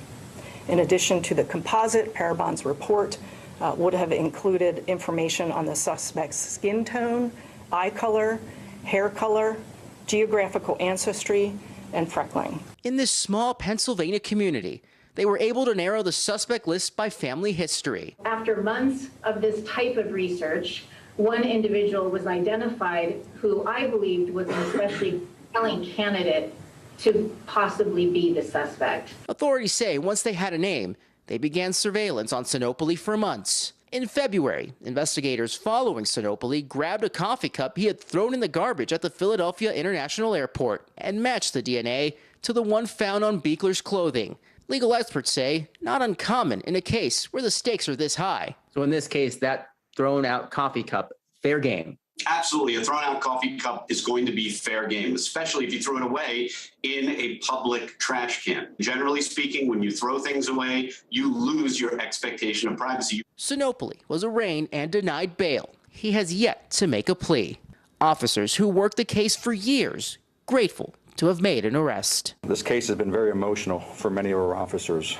In addition to the composite, Parabon's report would have included information on the suspect's skin tone, eye color, hair color, geographical ancestry, and freckling. In this small Pennsylvania community, they were able to narrow the suspect list by family history. After months of this type of research, one individual was identified who I believed was an especially compelling candidate to possibly be the suspect. Authorities say once they had a name, they began surveillance on Sinopoli for months. In February, investigators following Sinopoli grabbed a coffee cup he had thrown in the garbage at the Philadelphia International Airport and matched the DNA to the one found on Beekler's clothing. Legal experts say not uncommon in a case where the stakes are this high. So in this case, that thrown out coffee cup, fair game. Absolutely. A thrown out coffee cup is going to be fair game, especially if you throw it away in a public trash can. Generally speaking, when you throw things away, you lose your expectation of privacy. Sinopoli was arraigned and denied bail. He has yet to make a plea. Officers who worked the case for years, grateful to have made an arrest. This case has been very emotional for many of our officers.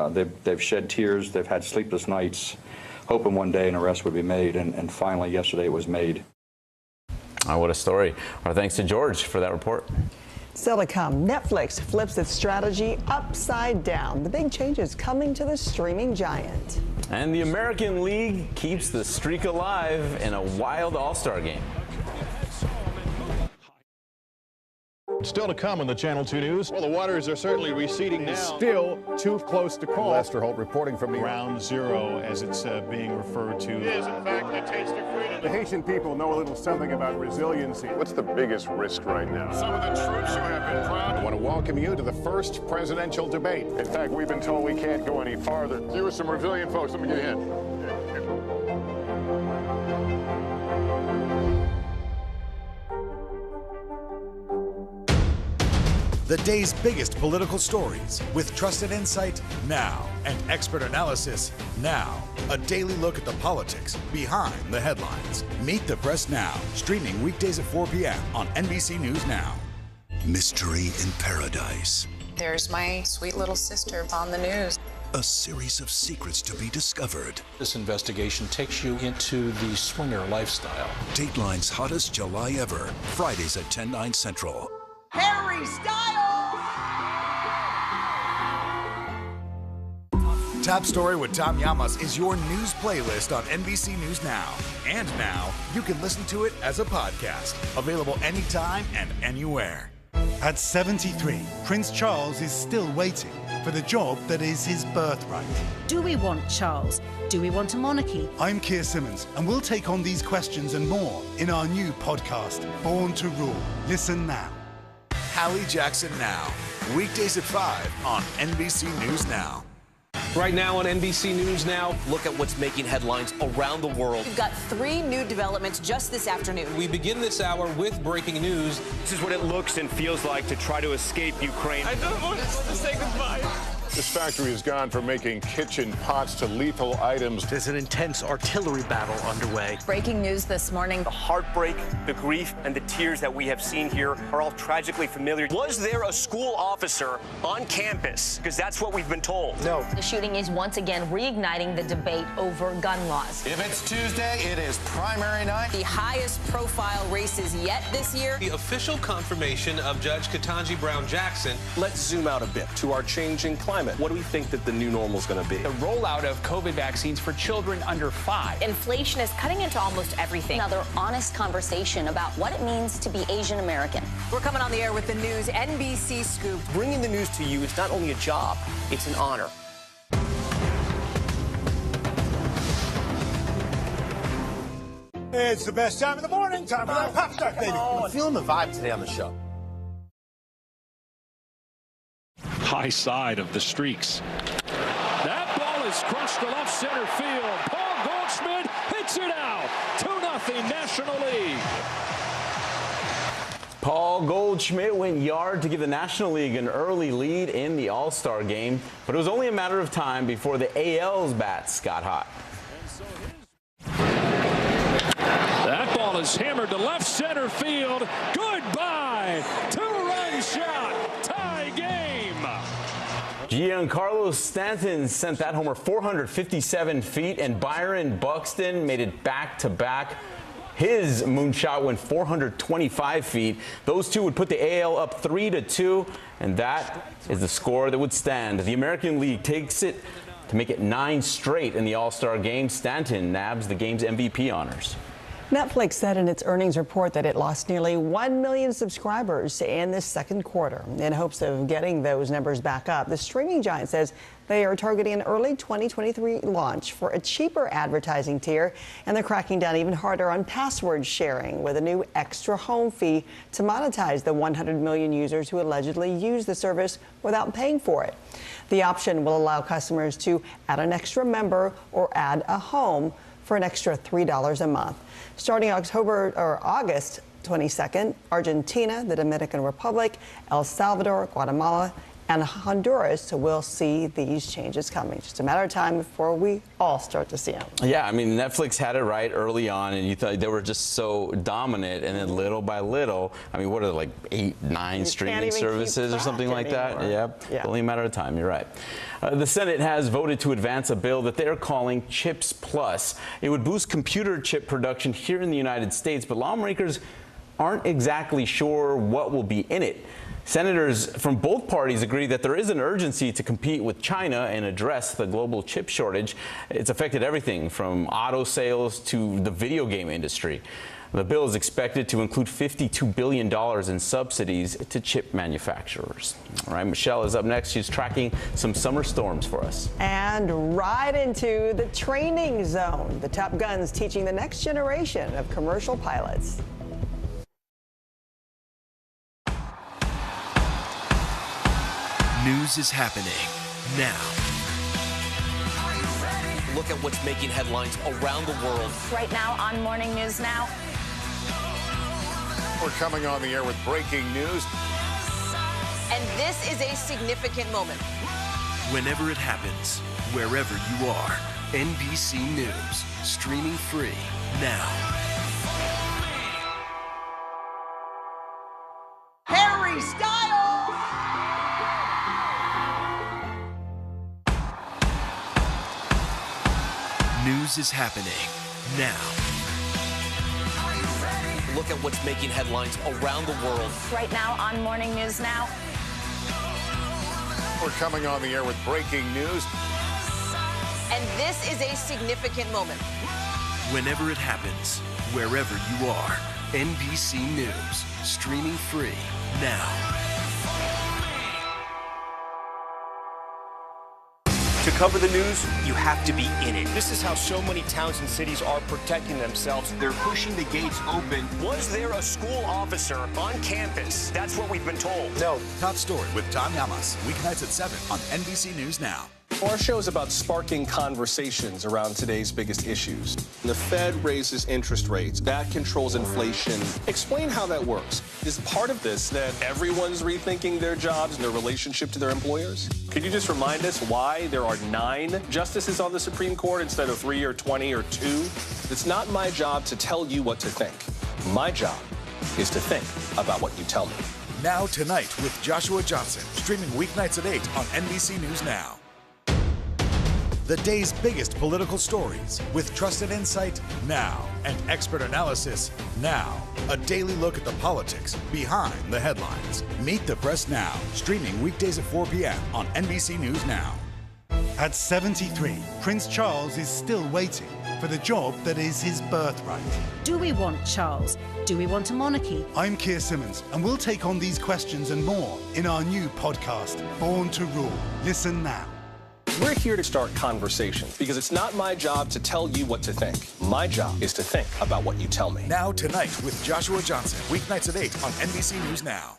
They've shed tears, they've had sleepless nights, hoping one day an arrest would be made, and finally yesterday it was made. Oh, what a story. Our thanks to George for that report. Still to come, Netflix flips its strategy upside down. The big changes coming to the streaming giant. And the American League keeps the streak alive in a wild All-Star game. Still to come on the Channel 2 News. Well, the waters are certainly receding now. Still too close to call. Lester Holt reporting from Ground Zero, as it's being referred to. It is, in fact, the taste of freedom. The Haitian people know a little something about resiliency. What's the biggest risk right now? Some of the troops who have been proud. I want to welcome you to the first presidential debate. In fact, we've been told we can't go any farther. You with some resilient folks, let me get a hint. The day's biggest political stories with trusted insight now and expert analysis now. A daily look at the politics behind the headlines. Meet the Press Now, streaming weekdays at 4 p.m. on NBC News Now. Mystery in Paradise. There's my sweet little sister on the news. A series of secrets to be discovered. This investigation takes you into the swinger lifestyle. Dateline's hottest July ever. Fridays at 10/9 Central. Harry Styles! Top Story with Tom Llamas is your news playlist on NBC News Now. And now, you can listen to it as a podcast. Available anytime and anywhere. At 73, Prince Charles is still waiting for the job that is his birthright. Do we want Charles? Do we want a monarchy? I'm Keir Simmons, and we'll take on these questions and more in our new podcast, Born to Rule. Listen now. Hallie Jackson Now. Weekdays at 5 on NBC News Now. Right now on NBC News Now, look at what's making headlines around the world. We've got 3 new developments just this afternoon. We begin this hour with breaking news. This is what it looks and feels like to try to escape Ukraine. I don't want to say goodbye. This factory has gone from making kitchen pots to lethal items. There's an intense artillery battle underway. Breaking news this morning. The heartbreak, the grief, and the tears that we have seen here are all tragically familiar. Was there a school officer on campus? Because that's what we've been told. No. The shooting is once again reigniting the debate over gun laws. If it's Tuesday, it is primary night. The highest profile races yet this year. The official confirmation of Judge Ketanji Brown Jackson. Let's zoom out a bit to our changing climate. What do we think that the new normal is going to be? The rollout of COVID vaccines for children under 5. Inflation is cutting into almost everything. Another honest conversation about what it means to be Asian American. We're coming on the air with the news NBC Scoop. Bringing the news to you is not only a job, it's an honor. It's the best time of the morning. Time for that pop start, baby. I'm feeling the vibe today on the show. High side of the Streaks. That ball is crushed to left center field. Paul Goldschmidt hits it out. 2-0 National League. Paul Goldschmidt went yard to give the National League an early lead in the All-Star game, but it was only a matter of time before the AL's bats got hot. That ball is hammered to left center field. Goodbye. 2-run shot. Tie game. Giancarlo Stanton sent that homer 457 feet, and Byron Buxton made it back-to-back. His moonshot went 425 feet. Those two would put the AL up 3-2, and that is the score that would stand. The American League takes it to make it 9 straight in the All-Star game. Stanton nabs the game's MVP honors. Netflix said in its earnings report that it lost nearly 1 million subscribers in the second quarter. In hopes of getting those numbers back up, the streaming giant says they are targeting an early 2023 launch for a cheaper advertising tier, and they're cracking down even harder on password sharing with a new extra home fee to monetize the 100 million users who allegedly use the service without paying for it. The option will allow customers to add an extra member or add a home for an extra $3 a month. Starting August 22nd, Argentina, the Dominican Republic, El Salvador, Guatemala, and Honduras will see these changes coming. Just a matter of time before we all start to see them. Yeah, I mean, Netflix had it right early on, and you thought they were just so dominant, and then little by little, I mean, what are there, like 8, 9 streaming services or something like that? Yeah, only a matter of time, you're right. The Senate has voted to advance a bill that they're calling Chips Plus. It would boost computer chip production here in the United States, but lawmakers aren't exactly sure what will be in it. Senators from both parties agree that there is an urgency to compete with China and address the global chip shortage. It's affected everything from auto sales to the video game industry. The bill is expected to include $52 billion in subsidies to chip manufacturers. All right, Michelle is up next. She's tracking some summer storms for us. And right into the training zone. The Top Guns teaching the next generation of commercial pilots. News is happening now. Look at what's making headlines around the world. Right now on Morning News Now. We're coming on the air with breaking news. And this is a significant moment. Whenever it happens, wherever you are, NBC News, streaming free now. Harry Styles! News is happening now. Look at what's making headlines around the world. Right now on Morning News Now. We're coming on the air with breaking news. And this is a significant moment. Whenever it happens, wherever you are, NBC News, streaming free now. To cover the news, you have to be in it. This is how so many towns and cities are protecting themselves. They're pushing the gates open. Was there a school officer on campus? That's what we've been told. No. Top story with Tom Yamas, weeknights at 7 on NBC News Now. Our show is about sparking conversations around today's biggest issues. The Fed raises interest rates. That controls inflation. Explain how that works. Is part of this that everyone's rethinking their jobs and their relationship to their employers? Could you just remind us why there are 9 justices on the Supreme Court instead of 3 or 20 or 2? It's not my job to tell you what to think. My job is to think about what you tell me. Now Tonight with Joshua Johnson, streaming weeknights at 8 on NBC News Now. The day's biggest political stories with trusted insight now and expert analysis now. A daily look at the politics behind the headlines. Meet the Press Now, streaming weekdays at 4 p.m. on NBC News Now. At 73, Prince Charles is still waiting for the job that is his birthright. Do we want Charles? Do we want a monarchy? I'm Keir Simmons, and we'll take on these questions and more in our new podcast, Born to Rule. Listen now. We're here to start conversations because it's not my job to tell you what to think. My job is to think about what you tell me. Now Tonight with Joshua Johnson, weeknights at 8 on NBC News Now.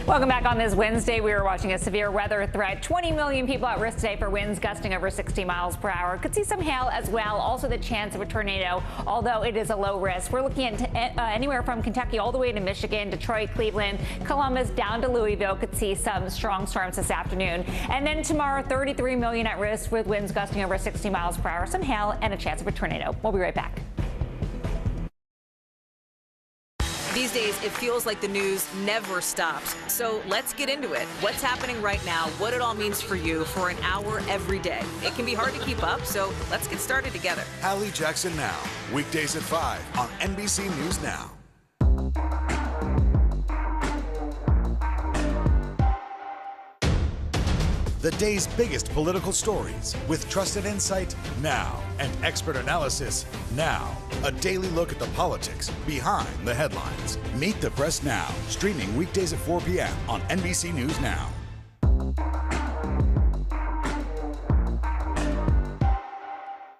Welcome back on this Wednesday. We are watching a severe weather threat. 20 million people at risk today for winds gusting over 60 miles per hour. Could see some hail as well. Also the chance of a tornado, although it is a low risk. We're looking at anywhere from Kentucky all the way to Michigan, Detroit, Cleveland, Columbus, down to Louisville. Could see some strong storms this afternoon. And then tomorrow, 33 million at risk with winds gusting over 60 miles per hour, some hail, and a chance of a tornado. We'll be right back. These days, it feels like the news never stops. So let's get into it. What's happening right now, what it all means for you for an hour every day. It can be hard to keep up, so let's get started together. Hallie Jackson Now, weekdays at 5 on NBC News Now. The day's biggest political stories with trusted insight now and expert analysis now. A daily look at the politics behind the headlines. Meet the Press Now, streaming weekdays at 4 p.m. on NBC News Now.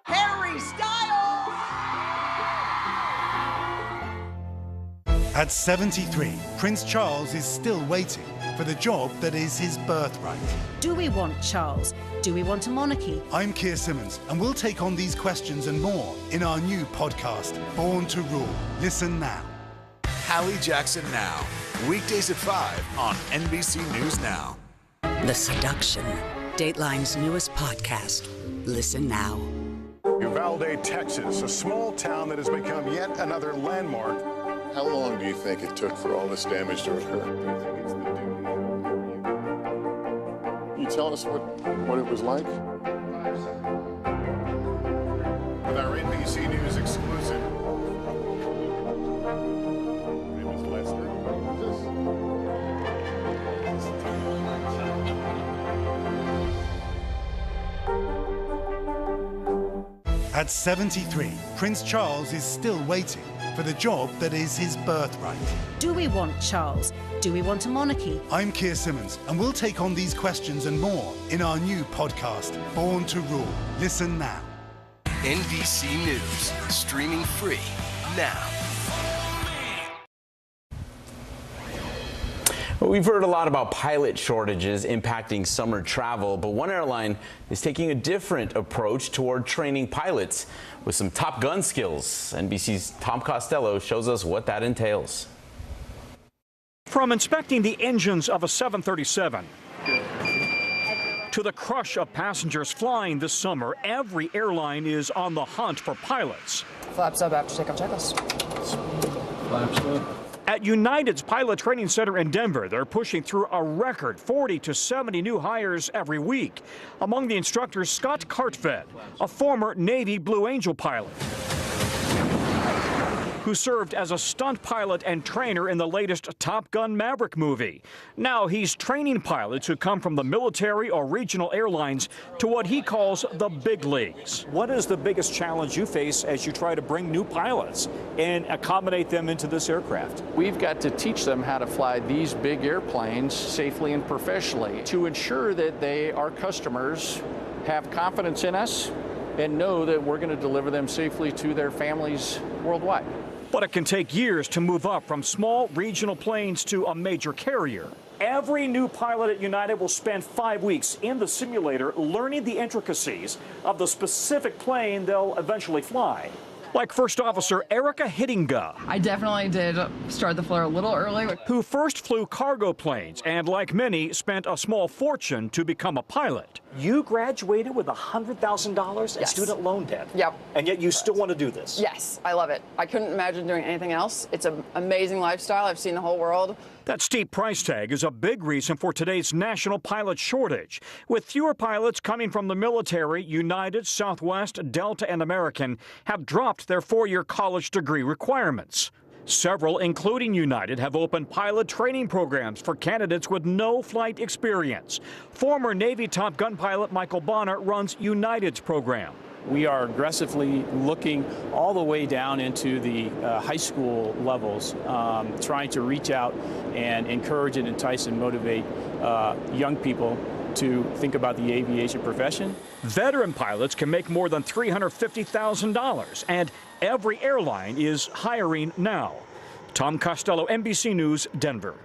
Harry Styles! At 73, Prince Charles is still waiting for the job that is his birthright. Do we want Charles? Do we want a monarchy? I'm Keir Simmons, and we'll take on these questions and more in our new podcast, Born to Rule. Listen now. Hallie Jackson Now, weekdays at 5 on NBC News Now. The Seduction, Dateline's newest podcast. Listen now. Uvalde, Texas, a small town that has become yet another landmark. How long do you think it took for all this damage to occur? Can you tell us what it was like? With our NBC News exclusive. It was less than At 73, Prince Charles is still waiting for the job that is his birthright. Do we want Charles? Do we want a monarchy? I'm Keir Simmons, and we'll take on these questions and more in our new podcast, Born to Rule. Listen now. NBC News, streaming free now. We've heard a lot about pilot shortages impacting summer travel, but one airline is taking a different approach toward training pilots with some Top Gun skills. NBC's Tom Costello shows us what that entails. From inspecting the engines of a 737 to the crush of passengers flying this summer, every airline is on the hunt for pilots. Flaps up after takeoff checklist. Flaps up. At United's Pilot Training Center in Denver, they're pushing through a record 40 to 70 new hires every week. Among the instructors, Scott Cartfed, a former Navy Blue Angel pilot, who served as a stunt pilot and trainer in the latest Top Gun Maverick movie. Now he's training pilots who come from the military or regional airlines to what he calls the big leagues. What is the biggest challenge you face as you try to bring new pilots and accommodate them into this aircraft? We've got to teach them how to fly these big airplanes safely and professionally to ensure that our customers have confidence in us and know that we're going to deliver them safely to their families worldwide. But it can take years to move up from small regional planes to a major carrier. Every new pilot at United will spend 5 weeks in the simulator learning the intricacies of the specific plane they'll eventually fly. Like First Officer Erica Hittinga. I definitely did start the floor a little early. Who first flew cargo planes and, like many, spent a small fortune to become a pilot. You graduated with $100,000 in student loan debt. Yep. And yet you still want to do this. Yes, I love it. I couldn't imagine doing anything else. It's an amazing lifestyle. I've seen the whole world. That steep price tag is a big reason for today's national pilot shortage. With fewer pilots coming from the military, United, Southwest, Delta, and American have dropped their 4-year college degree requirements. Several, including United, have opened pilot training programs for candidates with no flight experience. Former Navy Top Gun pilot Michael Bonner runs United's program. We are aggressively looking all the way down into the high school levels, trying to reach out and encourage and entice and motivate young people to think about the aviation profession. Veteran pilots can make more than $350,000, and every airline is hiring now. Tom Costello, NBC News, Denver.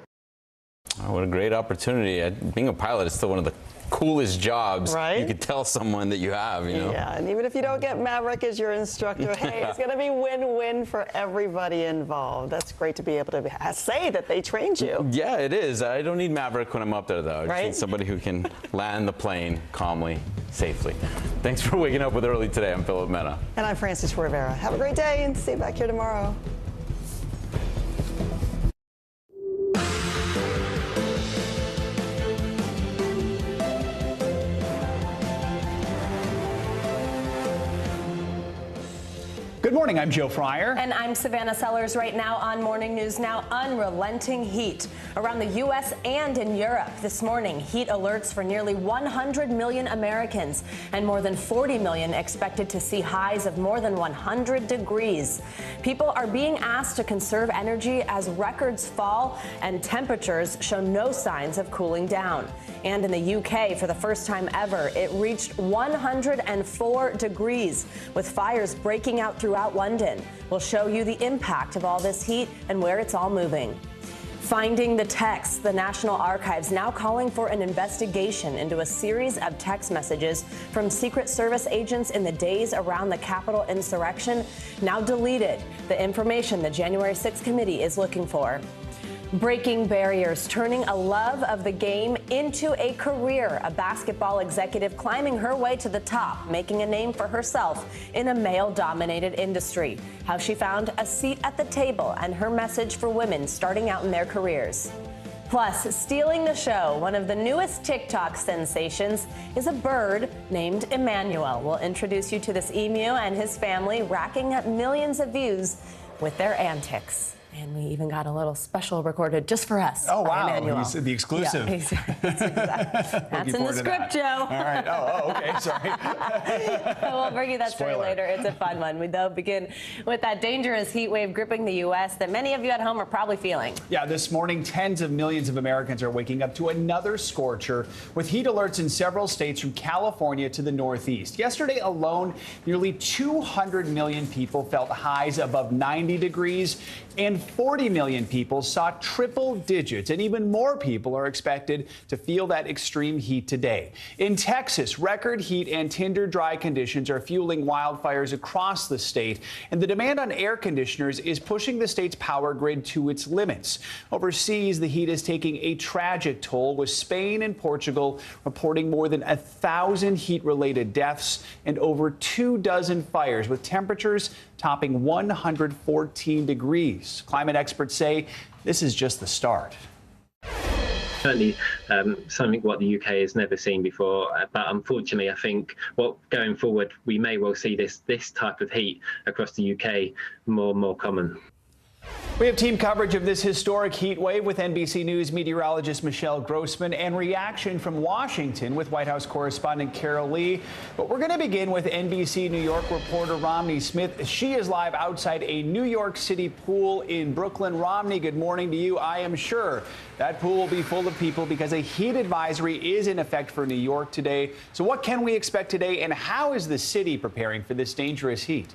Oh, what a great opportunity. Being a pilot is still one of the coolest jobs you could tell someone that you have, you know. Yeah, and even if you don't get Maverick as your instructor, hey, it's going to be win-win for everybody involved. That's great to be able to say that they trained you. Yeah, it is. I don't need Maverick when I'm up there, though. I just need somebody who can land the plane calmly, safely. Thanks for waking up with Early today. I'm Philip Mena. And I'm Frances Rivera. Have a great day and see you back here tomorrow. Good morning, I'm Joe Fryer. And I'm Savannah Sellers. Right now on Morning News Now, unrelenting heat around the U.S. and in Europe. This morning, heat alerts for nearly 100 million Americans and more than 40 million expected to see highs of more than 100 degrees. People are being asked to conserve energy as records fall and temperatures show no signs of cooling down. And in the UK, for the first time ever, it reached 104 degrees, with fires breaking out throughout London. We'll show you the impact of all this heat and where it's all moving. Finding the texts, the National Archives now calling for an investigation into a series of text messages from Secret Service agents in the days around the Capitol insurrection, now deleted. The information the January 6th committee is looking for. Breaking barriers, turning a love of the game into a career. A basketball executive climbing her way to the top, making a name for herself in a male-dominated industry. How she found a seat at the table and her message for women starting out in their careers. Plus, stealing the show, one of the newest TikTok sensations is a bird named Emmanuel. We'll introduce you to this emu and his family, racking up millions of views with their antics. And we even got a little special recorded just for us. Oh, wow. Emmanuel. You said the exclusive. Yeah, that's in the script, Joe. All right. Oh, okay. Sorry. We'll bring you that story later. It's a fun one. We, though, begin with that dangerous heat wave gripping the U.S. that many of you at home are probably feeling. Yeah, this morning, tens of millions of Americans are waking up to another scorcher with heat alerts in several states from California to the Northeast. Yesterday alone, nearly 200 million people felt highs above 90 degrees, and 40 million people saw triple digits, and even more people are expected to feel that extreme heat today. In Texas, record heat and tinder dry conditions are fueling wildfires across the state, and the demand on air conditioners is pushing the state's power grid to its limits. Overseas, the heat is taking a tragic toll, with Spain and Portugal reporting more than 1,000 heat-related deaths and over 24 fires, with temperatures topping 114 degrees. Climate experts say this is just the start. Certainly something what the UK has never seen before, but unfortunately I think going forward we may well see this type of heat across the UK more and more common. We have team coverage of this historic heat wave with NBC News meteorologist Michelle Grossman and reaction from Washington with White House correspondent Carol Lee. But we're going to begin with NBC New York reporter Romney Smith. She is live outside a New York City pool in Brooklyn. Romney, good morning to you. I am sure that pool will be full of people because a heat advisory is in effect for New York today. So what can we expect today, and how is the city preparing for this dangerous heat?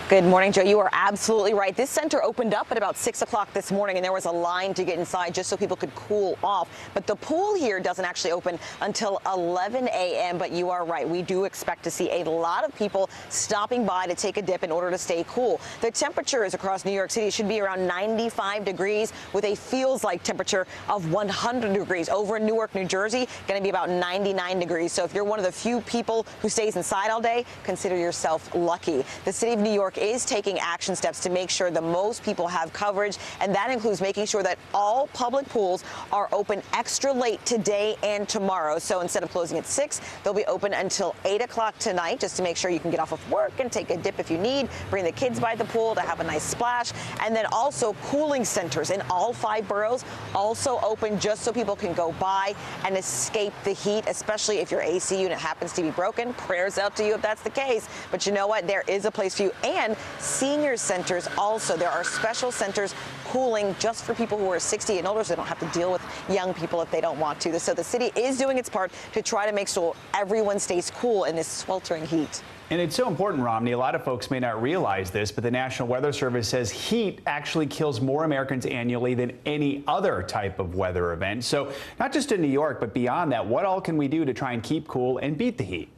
Good morning, Joe. You are absolutely right. This center opened up at about 6 o'clock this morning, and there was a line to get inside just so people could cool off. But the pool here doesn't actually open until 11 a.m. But you are right. We do expect to see a lot of people stopping by to take a dip in order to stay cool. The temperatures across New York City should be around 95 degrees with a feels-like temperature of 100 degrees. Over in Newark, New Jersey, going to be about 99 degrees. So if you're one of the few people who stays inside all day, consider yourself lucky. The city of New York is taking action steps to make sure the most people have coverage, and that includes making sure that all public pools are open extra late today and tomorrow. So instead of closing at 6, they'll be open until 8 o'clock tonight, just to make sure you can get off of work and take a dip if you need, bring the kids by the pool to have a nice splash. And then also cooling centers in all 5 boroughs also open just so people can go by and escape the heat, especially if your AC unit happens to be broken. Prayers out to you if that's the case. But you know what? There is a place for you. And senior centers also. There are special centers cooling just for people who are 60 and older, so they don't have to deal with young people if they don't want to. So the city is doing its part to try to make sure everyone stays cool in this sweltering heat. And it's so important, Romney. A lot of folks may not realize this, but the National Weather Service says heat actually kills more Americans annually than any other type of weather event. So not just in New York, but beyond that, what all can we do to try and keep cool and beat the heat?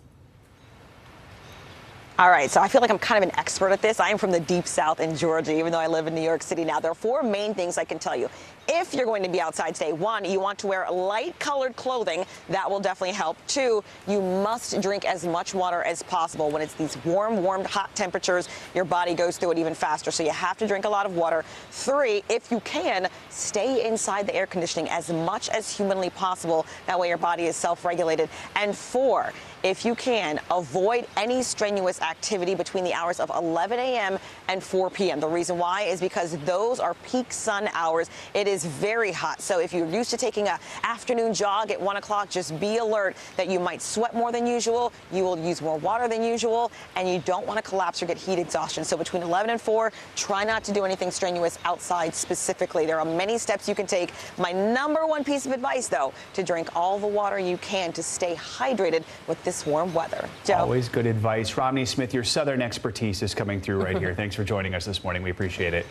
All right, so I feel like I'm kind of an expert at this. I am from the deep south in Georgia, even though I live in New York City now. There are 4 main things I can tell you. If you're going to be outside today, 1, you want to wear light-colored clothing. That will definitely help. 2, you must drink as much water as possible. When it's these warm, hot temperatures, your body goes through it even faster, so you have to drink a lot of water. 3, if you can, stay inside the air conditioning as much as humanly possible. That way your body is self-regulated. And 4, if you can, avoid any strenuous activity between the hours of 11 a.m. and 4 p.m. The reason why is because those are peak sun hours. It is very hot. So if you're used to taking an afternoon jog at 1 o'clock, just be alert that you might sweat more than usual, you will use more water than usual, and you don't want to collapse or get heat exhaustion. So between 11 and 4, try not to do anything strenuous outside specifically. There are many steps you can take. My #1 piece of advice, though, to drink all the water you can to stay hydrated with this warm weather. Joe? Always good advice. Romney Smith, your Southern expertise is coming through right here. Thanks for joining us this morning. We appreciate it.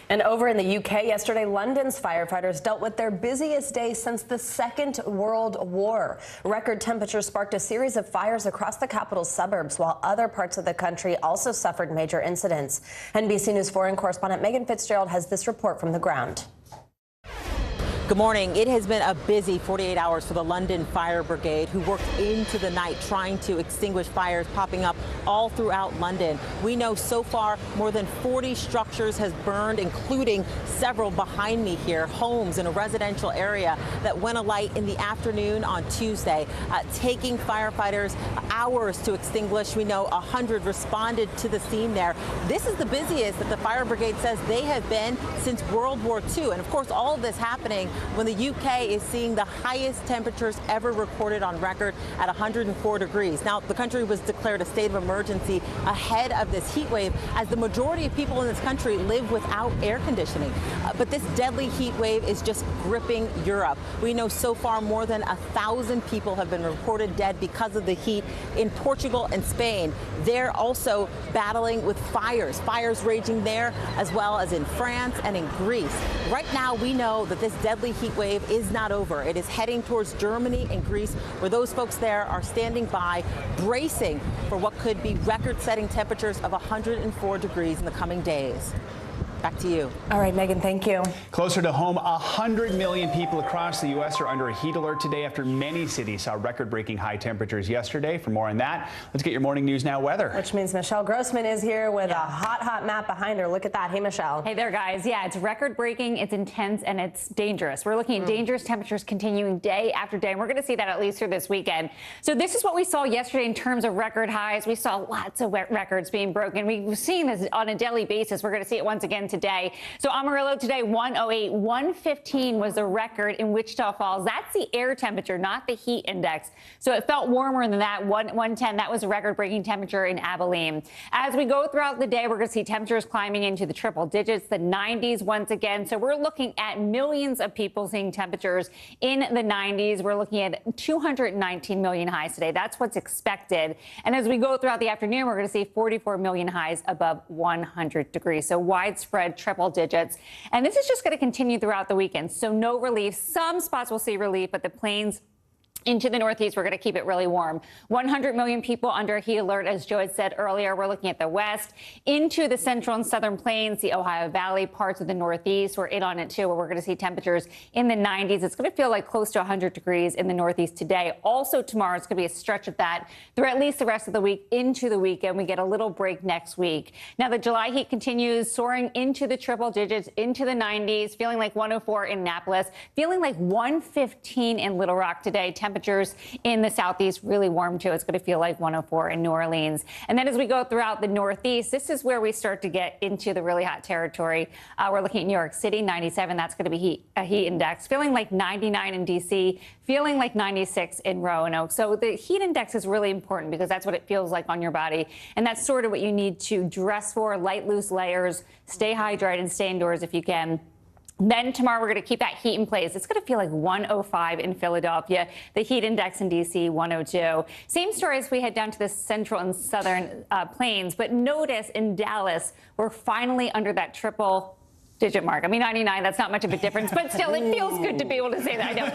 And over in the UK yesterday, London's firefighters dealt with their busiest day since the Second World War. Record temperatures sparked a series of fires across the capital's suburbs, while other parts of the country also suffered major incidents. NBC News foreign correspondent Megan Fitzgerald has this report from the ground. Good morning. It has been a busy 48 hours for the London Fire Brigade, who worked into the night trying to extinguish fires popping up all throughout London. We know so far more than 40 structures has burned, including several behind me here, homes in a residential area that went alight in the afternoon on Tuesday, taking firefighters hours to extinguish. We know 100 responded to the scene there. This is the busiest that the fire brigade says they have been since World War II. And of course, all of this happening when the UK is seeing the highest temperatures ever recorded on record at 104 degrees. Now, the country was declared a state of emergency ahead of this heat wave, as the majority of people in this country live without air conditioning. But this deadly heat wave is just gripping Europe. We know so far more than 1,000 people have been reported dead because of the heat in Portugal and Spain. They're also battling with fires raging there, as well as in France and in Greece. Right now, we know that this deadly heat wave is not over. It is heading towards Germany and Greece, where those folks there are standing by, bracing for what could be record-setting temperatures of 104 degrees in the coming days. Back to you. All right, Megan, thank you. Closer to home, 100 million people across the U.S. are under a heat alert today after many cities saw record-breaking high temperatures yesterday. For more on that, let's get your Morning News Now weather. Which means Michelle Grossman is here with a hot map behind her. Look at that. Hey, Michelle. Hey there, guys. Yeah, it's record-breaking, it's intense, and it's dangerous. We're looking at dangerous temperatures continuing day after day, and we're going to see that at least through this weekend. So this is what we saw yesterday in terms of record highs. We saw lots of records being broken. We've seen this on a daily basis. We're going to see it once again today. So Amarillo today, 108, 115 was the record in Wichita Falls. That's the air temperature, not the heat index. So it felt warmer than that. 110, that was a record-breaking temperature in Abilene. As we go throughout the day, we're going to see temperatures climbing into the triple digits, the 90s once again. So we're looking at millions of people seeing temperatures in the 90s. We're looking at 219 million highs today. That's what's expected. And as we go throughout the afternoon, we're going to see 44 million highs above 100 degrees. So widespread triple digits. And this is just going to continue throughout the weekend. So no relief. Some spots will see relief, but the plains into the Northeast, we're going to keep it really warm. 100 million people under a heat alert, as Joe had said earlier. We're looking at the west, into the central and southern plains, the Ohio Valley, parts of the Northeast. We're in on it, too, where we're going to see temperatures in the 90s. It's going to feel like close to 100 degrees in the Northeast today. Also tomorrow, it's going to be a stretch of that through at least the rest of the week into the weekend. We get a little break next week. Now, the July heat continues soaring into the triple digits, into the 90s, feeling like 104 in Annapolis, feeling like 115 in Little Rock today. Temperatures in the Southeast really warm, too. It's going to feel like 104 in New Orleans. And then as we go throughout the Northeast, this is where we start to get into the really hot territory. We're looking at New York City, 97. That's going to be a heat index. Feeling like 99 in D.C., feeling like 96 in Roanoke. So the heat index is really important because that's what it feels like on your body. And that's sort of what you need to dress for, light, loose layers, stay hydrated, stay indoors if you can. Then tomorrow, we're going to keep that heat in place. It's going to feel like 105 in Philadelphia. The heat index in D.C., 102. Same story as we head down to the central and southern plains. But notice in Dallas, we're finally under that triple digit mark. I mean, 99, that's not much of a difference, but still, it feels good to be able to say that. I know.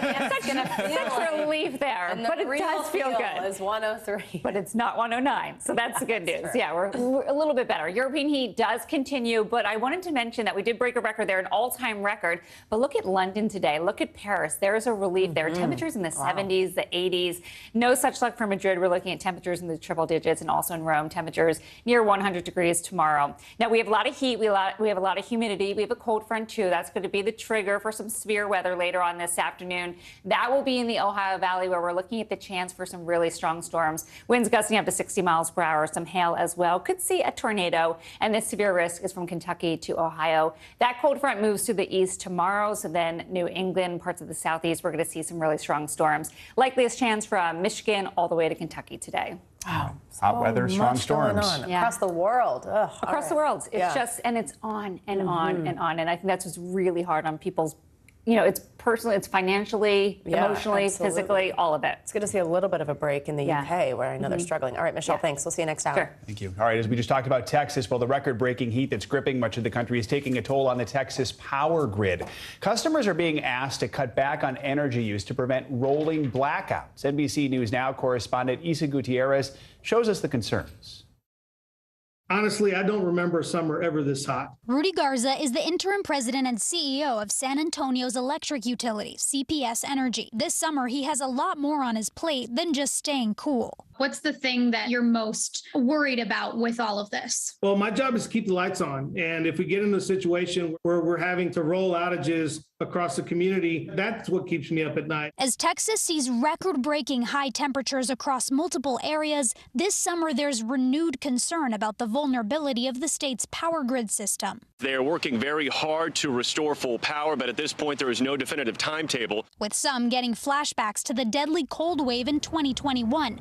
Such relief there. But it does feel good. Is 103. But it's not 109. So that's the good news. True. Yeah, we're a little bit better. European heat does continue, but I wanted to mention that we did break a record there, an all-time record. But look at London today. Look at Paris. There's a relief there. Temperatures in the 70s, the 80s. No such luck for Madrid. We're looking at temperatures in the triple digits, and also in Rome, temperatures near 100 degrees tomorrow. Now, we have a lot of heat. We have a lot of humidity. We have a cold front, too. That's going to be the trigger for some severe weather later on this afternoon. That will be in the Ohio Valley, where we're looking at the chance for some really strong storms. Winds gusting up to 60 miles per hour, some hail as well. Could see a tornado, and this severe risk is from Kentucky to Ohio. That cold front moves to the east tomorrow, so then New England, parts of the southeast, we're going to see some really strong storms. Likeliest chance from Michigan all the way to Kentucky today. Wow. Hot weather, strong storms. Across the world. Ugh, across the world. It's just, and it's on and on and on. And I think that's just really hard on people's, it's personally, it's financially, emotionally, physically, all of it. It's good to see a little bit of a break in the UK, where I know they're struggling. All right, Michelle, thanks. We'll see you next hour. Sure. Thank you. All right, as we just talked about Texas, well, the record-breaking heat that's gripping much of the country is taking a toll on the Texas power grid. Customers are being asked to cut back on energy use to prevent rolling blackouts. NBC News Now correspondent Isa Gutierrez shows us the concerns. Honestly, I don't remember a summer ever this hot. Rudy Garza is the interim president and CEO of San Antonio's electric utility, CPS Energy. This summer, he has a lot more on his plate than just staying cool. What's the thing that you're most worried about with all of this? Well, my job is to keep the lights on. And if we get in a situation where we're having to roll outages across the community, that's what keeps me up at night. As Texas sees record-breaking high temperatures across multiple areas, this summer there's renewed concern about the vulnerability of the state's power grid system. They're working very hard to restore full power, but at this point there is no definitive timetable. With some getting flashbacks to the deadly cold wave in 2021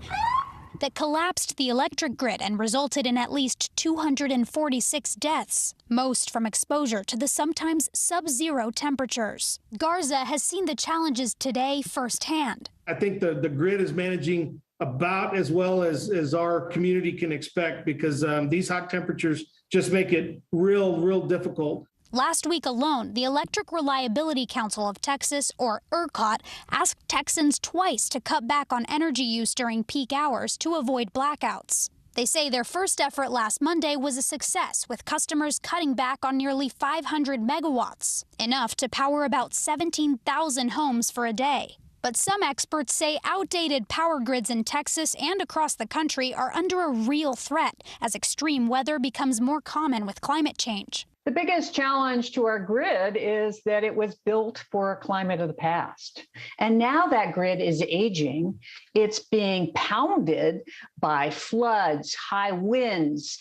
that collapsed the electric grid and resulted in at least 246 deaths, most from exposure to the sometimes sub-zero temperatures. Garza has seen the challenges today firsthand. I think the grid is managing about as well as our community can expect, because these hot temperatures just make it real difficult. Last week alone, the Electric Reliability Council of Texas, or ERCOT, asked Texans twice to cut back on energy use during peak hours to avoid blackouts. They say their first effort last Monday was a success, with customers cutting back on nearly 500 megawatts, enough to power about 17,000 homes for a day. But some experts say outdated power grids in Texas and across the country are under a real threat as extreme weather becomes more common with climate change. The biggest challenge to our grid is that it was built for a climate of the past. And now that grid is aging. It's being pounded by floods, high winds,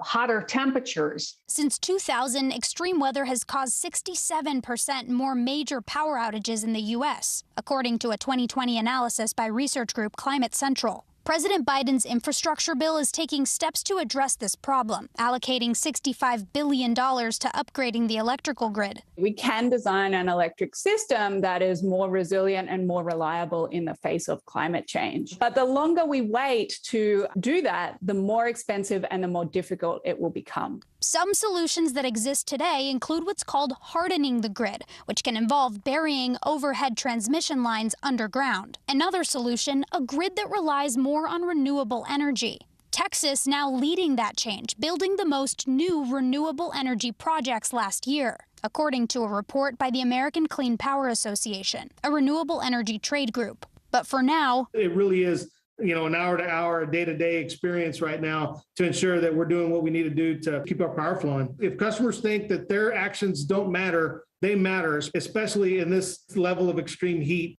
hotter temperatures. Since 2000, extreme weather has caused 67% more major power outages in the U.S., according to a 2020 analysis by research group Climate Central. President Biden's infrastructure bill is taking steps to address this problem, allocating $65 billion to upgrading the electrical grid. We can design an electric system that is more resilient and more reliable in the face of climate change. But the longer we wait to do that, the more expensive and the more difficult it will become. Some solutions that exist today include what's called hardening the grid, which can involve burying overhead transmission lines underground. Another solution, a grid that relies more on renewable energy. Texas now leading that change, building the most new renewable energy projects last year, according to a report by the American Clean Power Association, a renewable energy trade group. But for now, it really is an hour-to-hour, day-to-day experience right now to ensure that we're doing what we need to do to keep our power flowing. If customers think that their actions don't matter, they matter, especially in this level of extreme heat.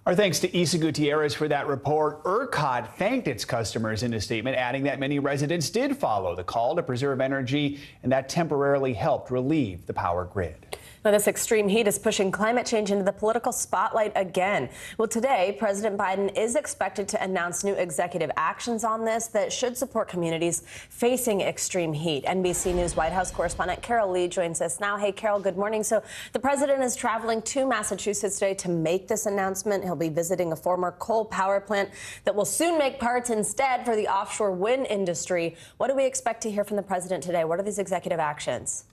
Our thanks to Isa Gutierrez for that report. ERCOT thanked its customers in a statement, adding that many residents did follow the call to preserve energy, and that temporarily helped relieve the power grid. Now, this extreme heat is pushing climate change into the political spotlight again. Well, today, President Biden is expected to announce new executive actions on this that should support communities facing extreme heat. NBC News White House correspondent Carol Lee joins us now. Hey, Carol, good morning. So the president is traveling to Massachusetts today to make this announcement. He'll be visiting a former coal power plant that will soon make parts instead for the offshore wind industry. What do we expect to hear from the president today? What are these executive actions?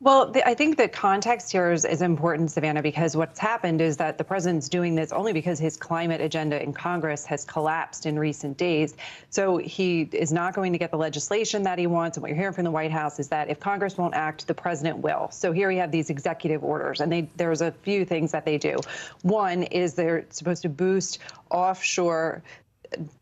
Well, I think the context here is important, Savannah, because what's happened is that the president's doing this only because his climate agenda in Congress has collapsed in recent days. So he is not going to get the legislation that he wants. And what you're hearing from the White House is that if Congress won't act, the president will. So here we have these executive orders, and there's a few things that they do. One is they're supposed to boost offshore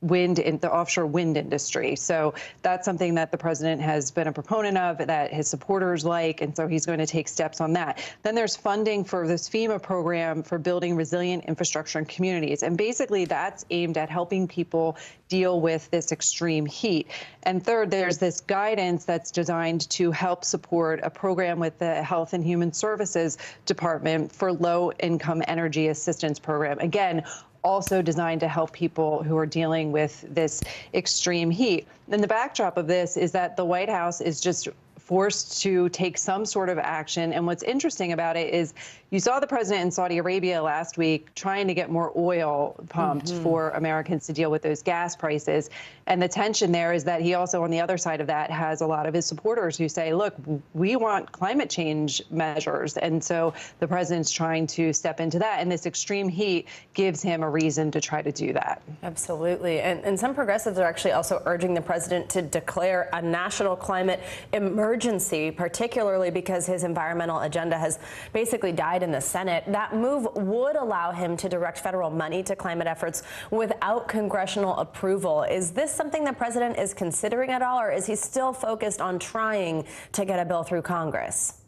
wind in the offshore wind industry. So that's something that the president has been a proponent of, that his supporters like, and so he's going to take steps on that. Then there's funding for this FEMA program for building resilient infrastructure in communities. And basically that's aimed at helping people deal with this extreme heat. And third, there's this guidance that's designed to help support a program with the Health and Human Services Department for low-income energy assistance program. Again, also designed to help people who are dealing with this extreme heat. And the backdrop of this is that the White House is just forced to take some sort of action. And what's interesting about it is you saw the president in Saudi Arabia last week trying to get more oil pumped for Americans to deal with those gas prices. And the tension there is that he also, on the other side of that, has a lot of his supporters who say, look, we want climate change measures. And so the president's trying to step into that. And this extreme heat gives him a reason to try to do that. Absolutely. And some progressives are actually also urging the president to declare a national climate emergency, particularly because his environmental agenda has basically died died in the Senate. That move would allow him to direct federal money to climate efforts without congressional approval. Is this something the president is considering at all, or is he still focused on trying to get a bill through Congress?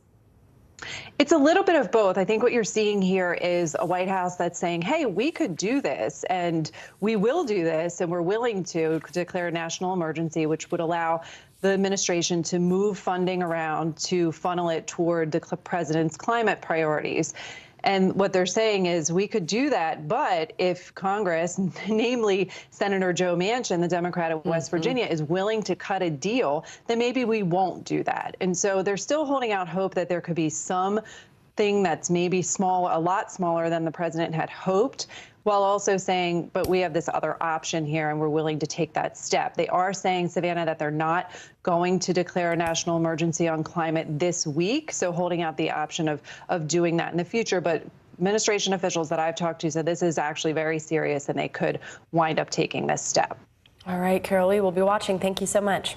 It's a little bit of both. I think what you're seeing here is a White House that's saying, hey, we could do this and we will do this, and we're willing to declare a national emergency, which would allow the administration to move funding around to funnel it toward the president's climate priorities. And what they're saying is we could do that, but if Congress, namely Senator Joe Manchin, the Democrat of West Virginia, is willing to cut a deal, then maybe we won't do that. And so they're still holding out hope that there could be some thing that's maybe small, a lot smaller than the president had hoped, while also saying, but we have this other option here and we're willing to take that step. They are saying, Savannah, that they're not going to declare a national emergency on climate this week, so holding out the option of doing that in the future. But administration officials that I've talked to said this is actually very serious and they could wind up taking this step. All right, Carol Lee, we'll be watching. Thank you so much.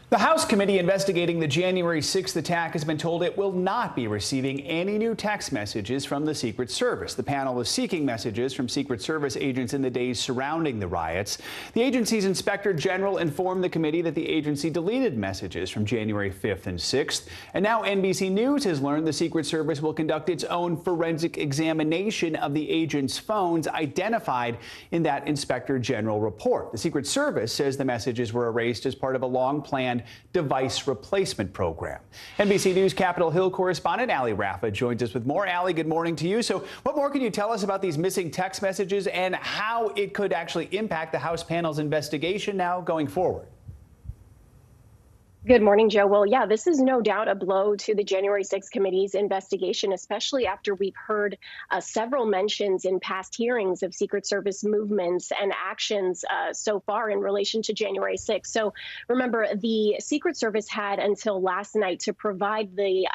The House committee investigating the January 6th attack has been told it will not be receiving any new text messages from the Secret Service. The panel is seeking messages from Secret Service agents in the days surrounding the riots. The agency's inspector general informed the committee that the agency deleted messages from January 5th and 6th. And now NBC News has learned the Secret Service will conduct its own forensic examination of the agents' phones identified in that inspector general report. The Secret Service says the messages were erased as part of a long-planned device replacement program. NBC News Capitol Hill correspondent Ali Rafa joins us with more. Ali, good morning to you. So what more can you tell us about these missing text messages and how it could actually impact the House panel's investigation now going forward? Good morning, Joe. Well, yeah, this is no doubt a blow to the January 6th committee's investigation, especially after we've heard several mentions in past hearings of Secret Service movements and actions so far in relation to January 6th. So remember, the Secret Service had until last night to provide the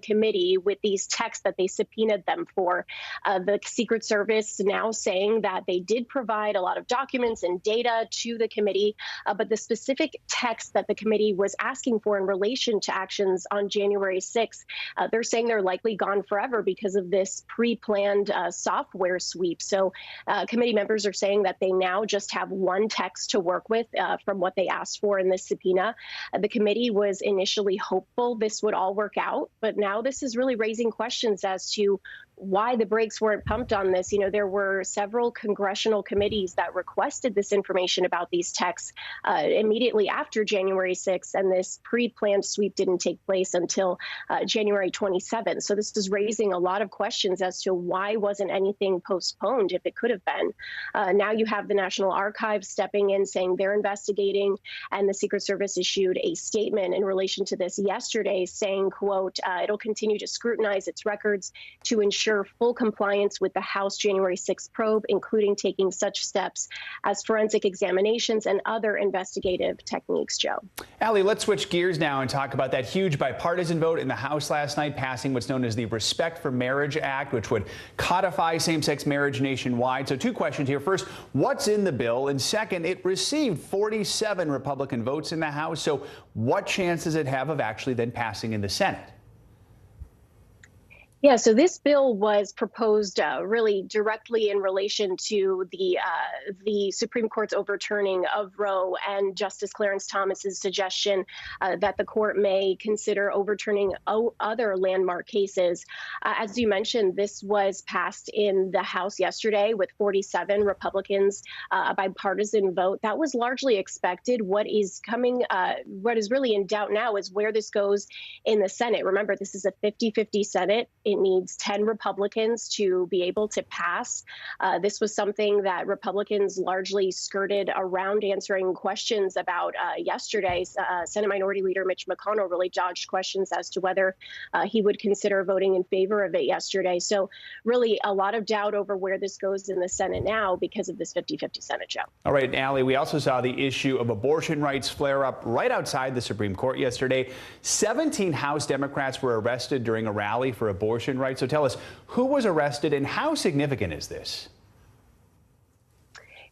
committee with these texts that they subpoenaed them for. The Secret Service now saying that they did provide a lot of documents and data to the committee, but the specific text that the committee was asking for in relation to actions on January 6th, they're saying they're likely gone forever because of this pre-planned software sweep. So committee members are saying that they now just have one text to work with from what they asked for in this subpoena. The committee was initially hopeful this would all work out, but now this is really raising questions as to why the brakes weren't pumped on this. You know, there were several congressional committees that requested this information about these texts immediately after January 6th, and this pre-planned sweep didn't take place until January 27th. So this is raising a lot of questions as to why wasn't anything postponed if it could have been. Now you have the National Archives stepping in saying they're investigating, and the Secret Service issued a statement in relation to this yesterday saying, quote, it'll continue to scrutinize its records to ensure full compliance with the House January 6th probe, including taking such steps as forensic examinations and other investigative techniques, Joe. Ali, let's switch gears now and talk about that huge bipartisan vote in the House last night, passing what's known as the Respect for Marriage Act, which would codify same-sex marriage nationwide. So two questions here. First, what's in the bill? And second, it received 47 Republican votes in the House. So what chance does it have of actually then passing in the Senate? Yeah, so this bill was proposed really directly in relation to the Supreme Court's overturning of Roe and Justice Clarence Thomas's suggestion that the court may consider overturning other landmark cases. As you mentioned, this was passed in the House yesterday with 47 Republicans, a bipartisan vote. That was largely expected. What is really in doubt now is where this goes in the Senate. Remember, this is a 50-50 Senate. It needs 10 Republicans to be able to pass. This was something that Republicans largely skirted around answering questions about yesterday. Senate Minority Leader Mitch McConnell really dodged questions as to whether he would consider voting in favor of it yesterday. So really a lot of doubt over where this goes in the Senate now because of this 50-50 Senate, Joe. All right, Ali, we also saw the issue of abortion rights flare up right outside the Supreme Court yesterday. 17 House Democrats were arrested during a rally for abortion rights. So tell us, who was arrested and how significant is this?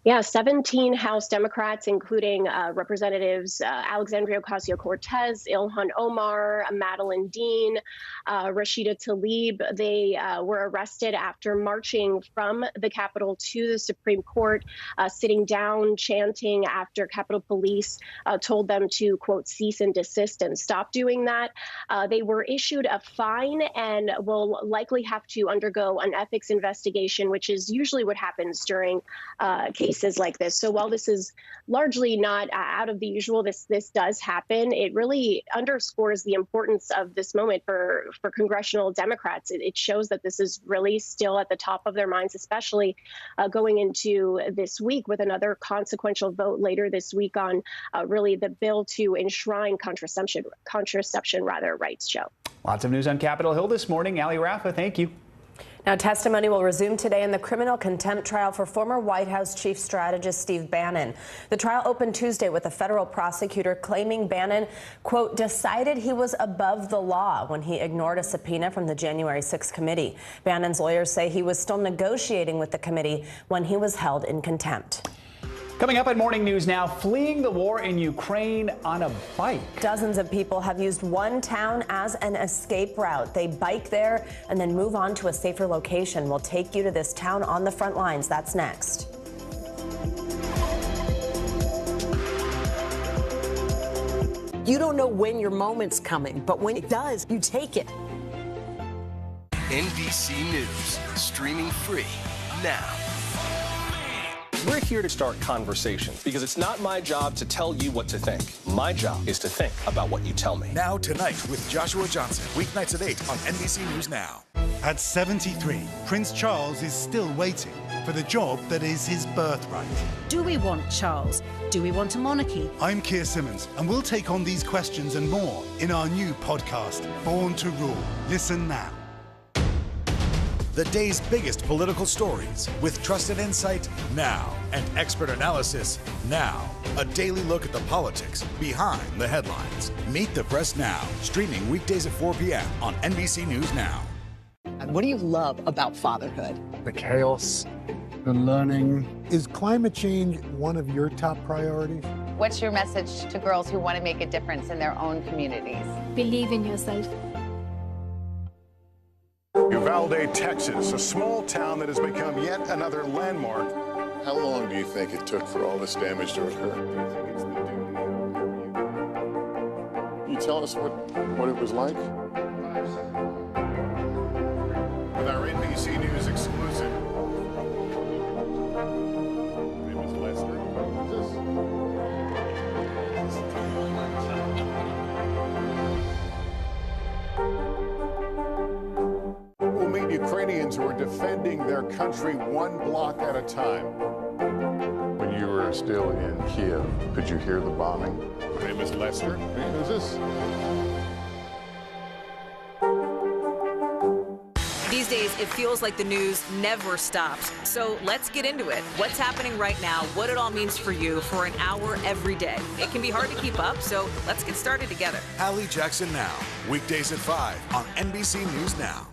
Yeah, 17 House Democrats, including Representatives Alexandria Ocasio-Cortez, Ilhan Omar, Madeline Dean, Rashida Tlaib, they were arrested after marching from the Capitol to the Supreme Court, sitting down, chanting after Capitol Police told them to, quote, cease and desist and stop doing that. They were issued a fine and will likely have to undergo an ethics investigation, which is usually what happens during cases like this. So while this is largely not out of the usual, this does happen. It really underscores the importance of this moment for congressional Democrats. It shows that this is really still at the top of their minds, especially going into this week with another consequential vote later this week on really the bill to enshrine contraception rights. Joe. Lots of news on Capitol Hill this morning. Ali Rafa, thank you. Now, testimony will resume today in the criminal contempt trial for former White House Chief Strategist Steve Bannon. The trial opened Tuesday with a federal prosecutor claiming Bannon, quote, decided he was above the law when he ignored a subpoena from the January 6th committee. Bannon's lawyers say he was still negotiating with the committee when he was held in contempt. Coming up at Morning News Now, fleeing the war in Ukraine on a bike. Dozens of people have used one town as an escape route. They bike there and then move on to a safer location. We'll take you to this town on the front lines. That's next. You don't know when your moment's coming, but when it does, you take it. NBC News, streaming free now. We're here to start conversations because it's not my job to tell you what to think. My job is to think about what you tell me. Now Tonight with Joshua Johnson, weeknights at 8 on NBC News Now. At 73, Prince Charles is still waiting for the job that is his birthright. Do we want Charles? Do we want a monarchy? I'm Keir Simmons, and we'll take on these questions and more in our new podcast, Born to Rule. Listen now. The day's biggest political stories with trusted insight now and expert analysis now. A daily look at the politics behind the headlines. Meet the Press Now, streaming weekdays at 4 p.m. on NBC News Now. And what do you love about fatherhood? The chaos, the learning. Is climate change one of your top priorities? What's your message to girls who want to make a difference in their own communities? Believe in yourself. Uvalde, Texas, a small town that has become yet another landmark. How long do you think it took for all this damage to occur? Can you tell us what it was like? With our NBC News exclusive. Ukrainians who are defending their country one block at a time. When you were still in Kiev, could you hear the bombing? My name is Lester. Who's this? These days, it feels like the news never stops. So let's get into it. What's happening right now, what it all means for you for an hour every day. It can be hard to keep up, so let's get started together. Hallie Jackson Now, weekdays at 5 on NBC News Now.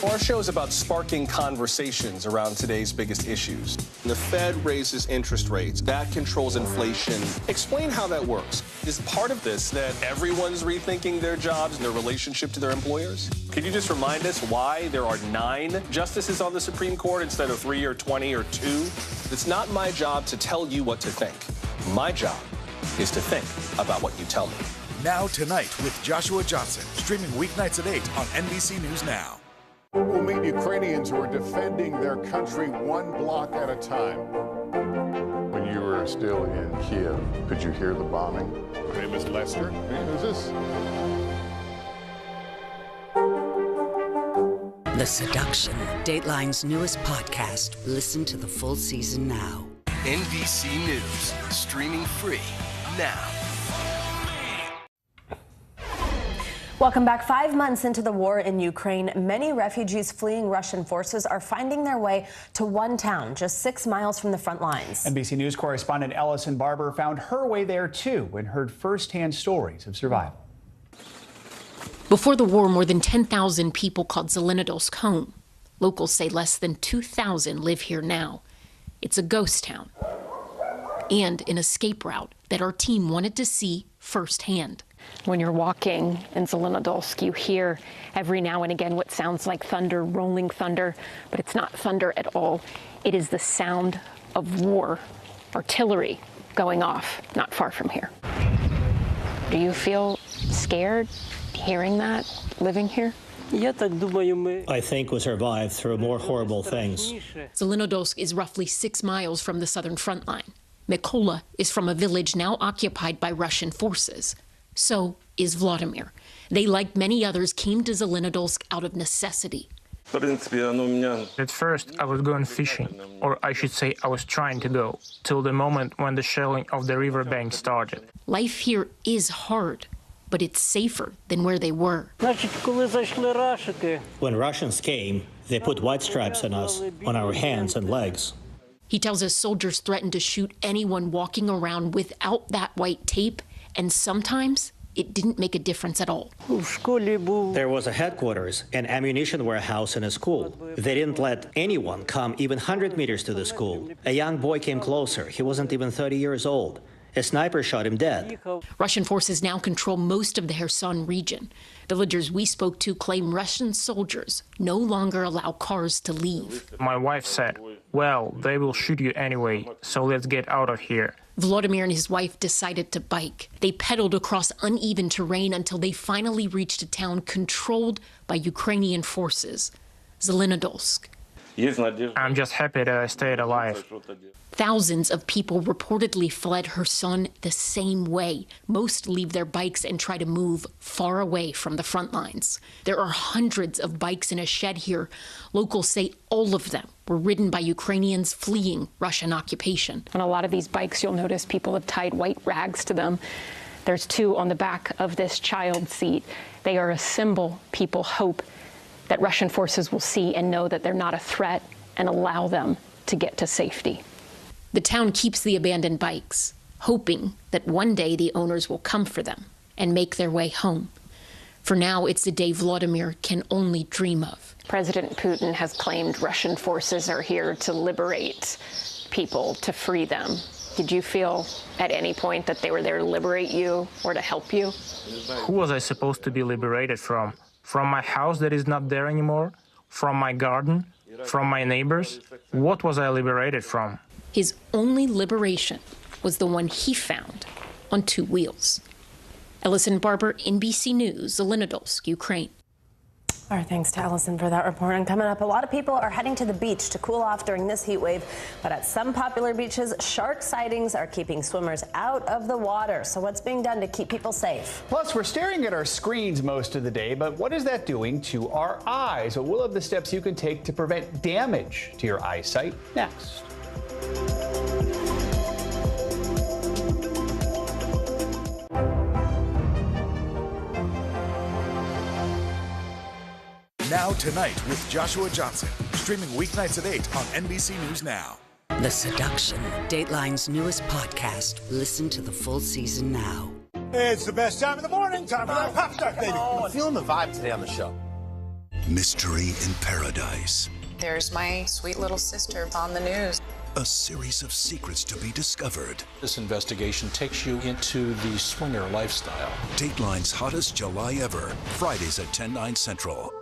Our show is about sparking conversations around today's biggest issues. The Fed raises interest rates. That controls inflation. Explain how that works. Is part of this that everyone's rethinking their jobs and their relationship to their employers? Can you just remind us why there are 9 justices on the Supreme Court instead of 3 or 20 or 2? It's not my job to tell you what to think. My job is to think about what you tell me. Now Tonight with Joshua Johnson, streaming weeknights at 8 on NBC News Now. We'll meet Ukrainians who are defending their country one block at a time. When you were still in Kiev, could you hear the bombing? My name is Lester. Who's this? The Seduction, Dateline's newest podcast. Listen to the full season now. NBC News, streaming free now. Welcome back. 5 months into the war in Ukraine, many refugees fleeing Russian forces are finding their way to one town just 6 miles from the front lines. NBC News correspondent Ellison Barber found her way there too and heard firsthand stories of survival. Before the war, more than 10,000 people called Zelenodolsk home. Locals say less than 2,000 live here now. It's a ghost town. and an escape route that our team wanted to see firsthand. When you're walking in Zelenodolsk, you hear every now and again what sounds like thunder, rolling thunder, but it's not thunder at all. It is the sound of war, artillery going off not far from here. Do you feel scared hearing that, living here? I think we survived through more horrible things. Zelenodolsk is roughly 6 miles from the southern front line. Mykola is from a village now occupied by Russian forces. So is Vladimir. They, like many others, came to Zelenodolsk out of necessity. At first, I was going fishing, or I should say I was trying to go, till the moment when the shelling of the riverbank started. Life here is hard, but it's safer than where they were. When Russians came, they put white stripes on us, on our hands and legs. He tells us soldiers threatened to shoot anyone walking around without that white tape, and sometimes it didn't make a difference at all. There was a headquarters, an ammunition warehouse, and a school. They didn't let anyone come even 100 meters to the school. A young boy came closer. He wasn't even 30 years old. A sniper shot him dead. Russian forces now control most of the Kherson region. Villagers we spoke to claim Russian soldiers no longer allow cars to leave. My wife said, well, they will shoot you anyway, so let's get out of here. Vladimir and his wife decided to bike. They pedaled across uneven terrain until they finally reached a town controlled by Ukrainian forces, Zelenodolsk. I'm just happy that I stayed alive. Thousands of people reportedly fled Kherson the same way. Most leave their bikes and try to move far away from the front lines. There are hundreds of bikes in a shed here. Locals say all of them were ridden by Ukrainians fleeing Russian occupation. On a lot of these bikes, you'll notice people have tied white rags to them. There's 2 on the back of this child seat. They are a symbol people hope that Russian forces will see and know that they're not a threat and allow them to get to safety. The town keeps the abandoned bikes, hoping that one day the owners will come for them and make their way home. For now, it's a day Vladimir can only dream of. President Putin has claimed Russian forces are here to liberate people, to free them. Did you feel at any point that they were there to liberate you or to help you? Who was I supposed to be liberated from? From my house that is not there anymore? From my garden? From my neighbors? What was I liberated from? His only liberation was the one he found on 2 wheels. Ellison Barber, NBC News, Zelenodolsk, Ukraine. Our thanks to Ellison for that report. And coming up, a lot of people are heading to the beach to cool off during this heat wave. But at some popular beaches, shark sightings are keeping swimmers out of the water. So what's being done to keep people safe? Plus, we're staring at our screens most of the day, but what is that doing to our eyes? Well, we'll have the steps you can take to prevent damage to your eyesight next. Now Tonight with Joshua Johnson, streaming weeknights at 8 on NBC News Now. The Seduction, Dateline's newest podcast. Listen to the full season now. It's the best time of the morning. Time for that pop start, baby. I'm feeling the vibe today on the show. Mystery in Paradise. There's my sweet little sister on the news. A series of secrets to be discovered. This investigation takes you into the swinger lifestyle. Dateline's hottest July ever. Fridays at 10/9 Central.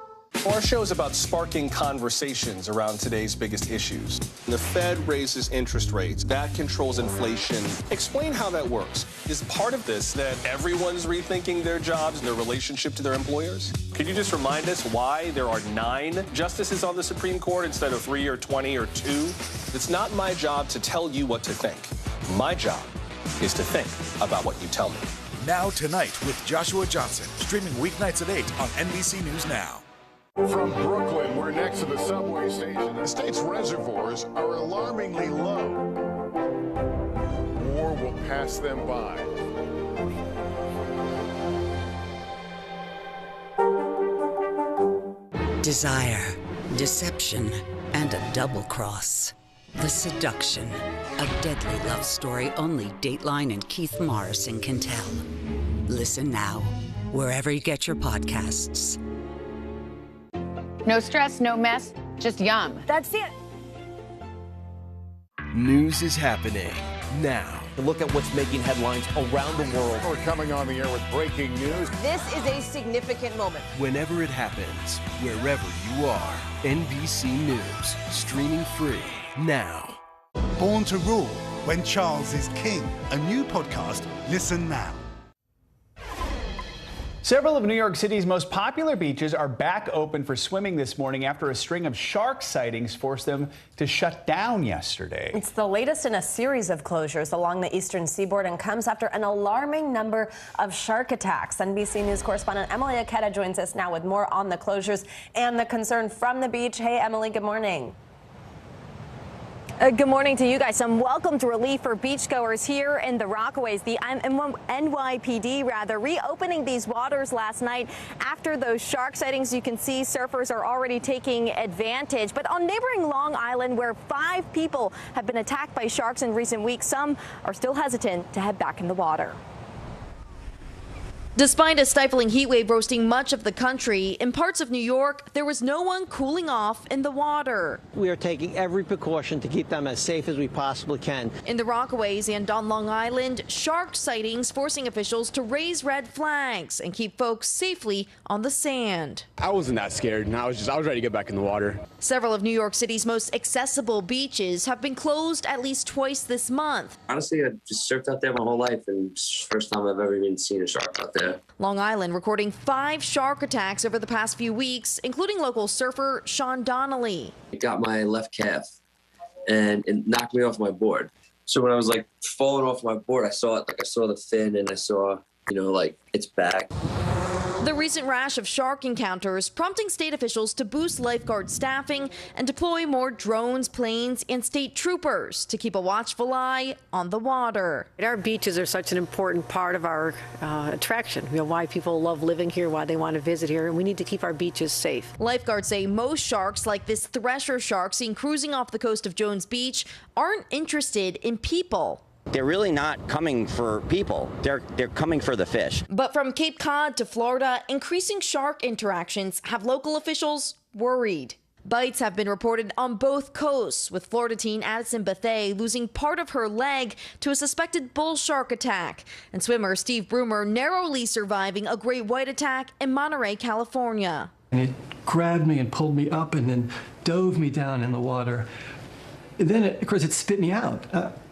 Our show is about sparking conversations around today's biggest issues. The Fed raises interest rates. That controls inflation. Explain how that works. Is part of this that everyone's rethinking their jobs and their relationship to their employers? Could you just remind us why there are 9 justices on the Supreme Court instead of 3 or 20 or 2? It's not my job to tell you what to think. My job is to think about what you tell me. Now Tonight with Joshua Johnson, streaming weeknights at 8 on NBC News Now. From Brooklyn, we're next to the subway station. The state's reservoirs are alarmingly low. War will pass them by. Desire, deception, and a double cross. The Seduction, a deadly love story only Dateline and Keith Morrison can tell. Listen now, wherever you get your podcasts. No stress, no mess, just yum. That's it. News is happening. now. Look at what's making headlines around the world. We're coming on the air with breaking news. This is a significant moment. Whenever it happens, wherever you are, NBC News, streaming free now. Born to Rule, When Charles is King. A new podcast. Listen now. Several of New York City's most popular beaches are back open for swimming this morning after a string of shark sightings forced them to shut down yesterday. It's the latest in a series of closures along the eastern seaboard and comes after an alarming number of shark attacks. NBC News correspondent Emily Aketa joins us now with more on the closures and the concern from the beach. Hey, Emily, good morning. Good morning to you guys. Some welcomed relief for beachgoers here in the Rockaways. The NYPD reopening these waters last night after those shark sightings. You can see surfers are already taking advantage. But on neighboring Long Island, where 5 people have been attacked by sharks in recent weeks, some are still hesitant to head back in the water. Despite a stifling heat wave roasting much of the country, in parts of New York, there was no one cooling off in the water. We are taking every precaution to keep them as safe as we possibly can. In the Rockaways and on Long Island, shark sightings forcing officials to raise red flags and keep folks safely on the sand. I wasn't that scared, and I was ready to get back in the water. Several of New York City's most accessible beaches have been closed at least twice this month. Honestly, I just surfed out there my whole life, and it's the first time I've ever even seen a shark out there. Long Island recording 5 shark attacks over the past few weeks, including local surfer Sean Donnelly. It got my left calf, and it knocked me off my board. So when I was falling off my board, I saw it, I saw the fin, and I saw, its back. The recent rash of shark encounters prompting state officials to boost lifeguard staffing and deploy more drones, planes, and state troopers to keep a watchful eye on the water. Our beaches are such an important part of our attraction. Why people love living here, why they want to visit here, and we need to keep our beaches safe. Lifeguards say most sharks, like this thresher shark seen cruising off the coast of Jones Beach, aren't interested in people. They're really not coming for people. They're coming for the fish. But from Cape Cod to Florida, increasing shark interactions have local officials worried. Bites have been reported on both coasts, with Florida teen Addison Bethay losing part of her leg to a suspected bull shark attack, and swimmer Steve Broomer narrowly surviving a great white attack in Monterey, California. And it grabbed me and pulled me up and then dove me down in the water. Then, of course, it spit me out.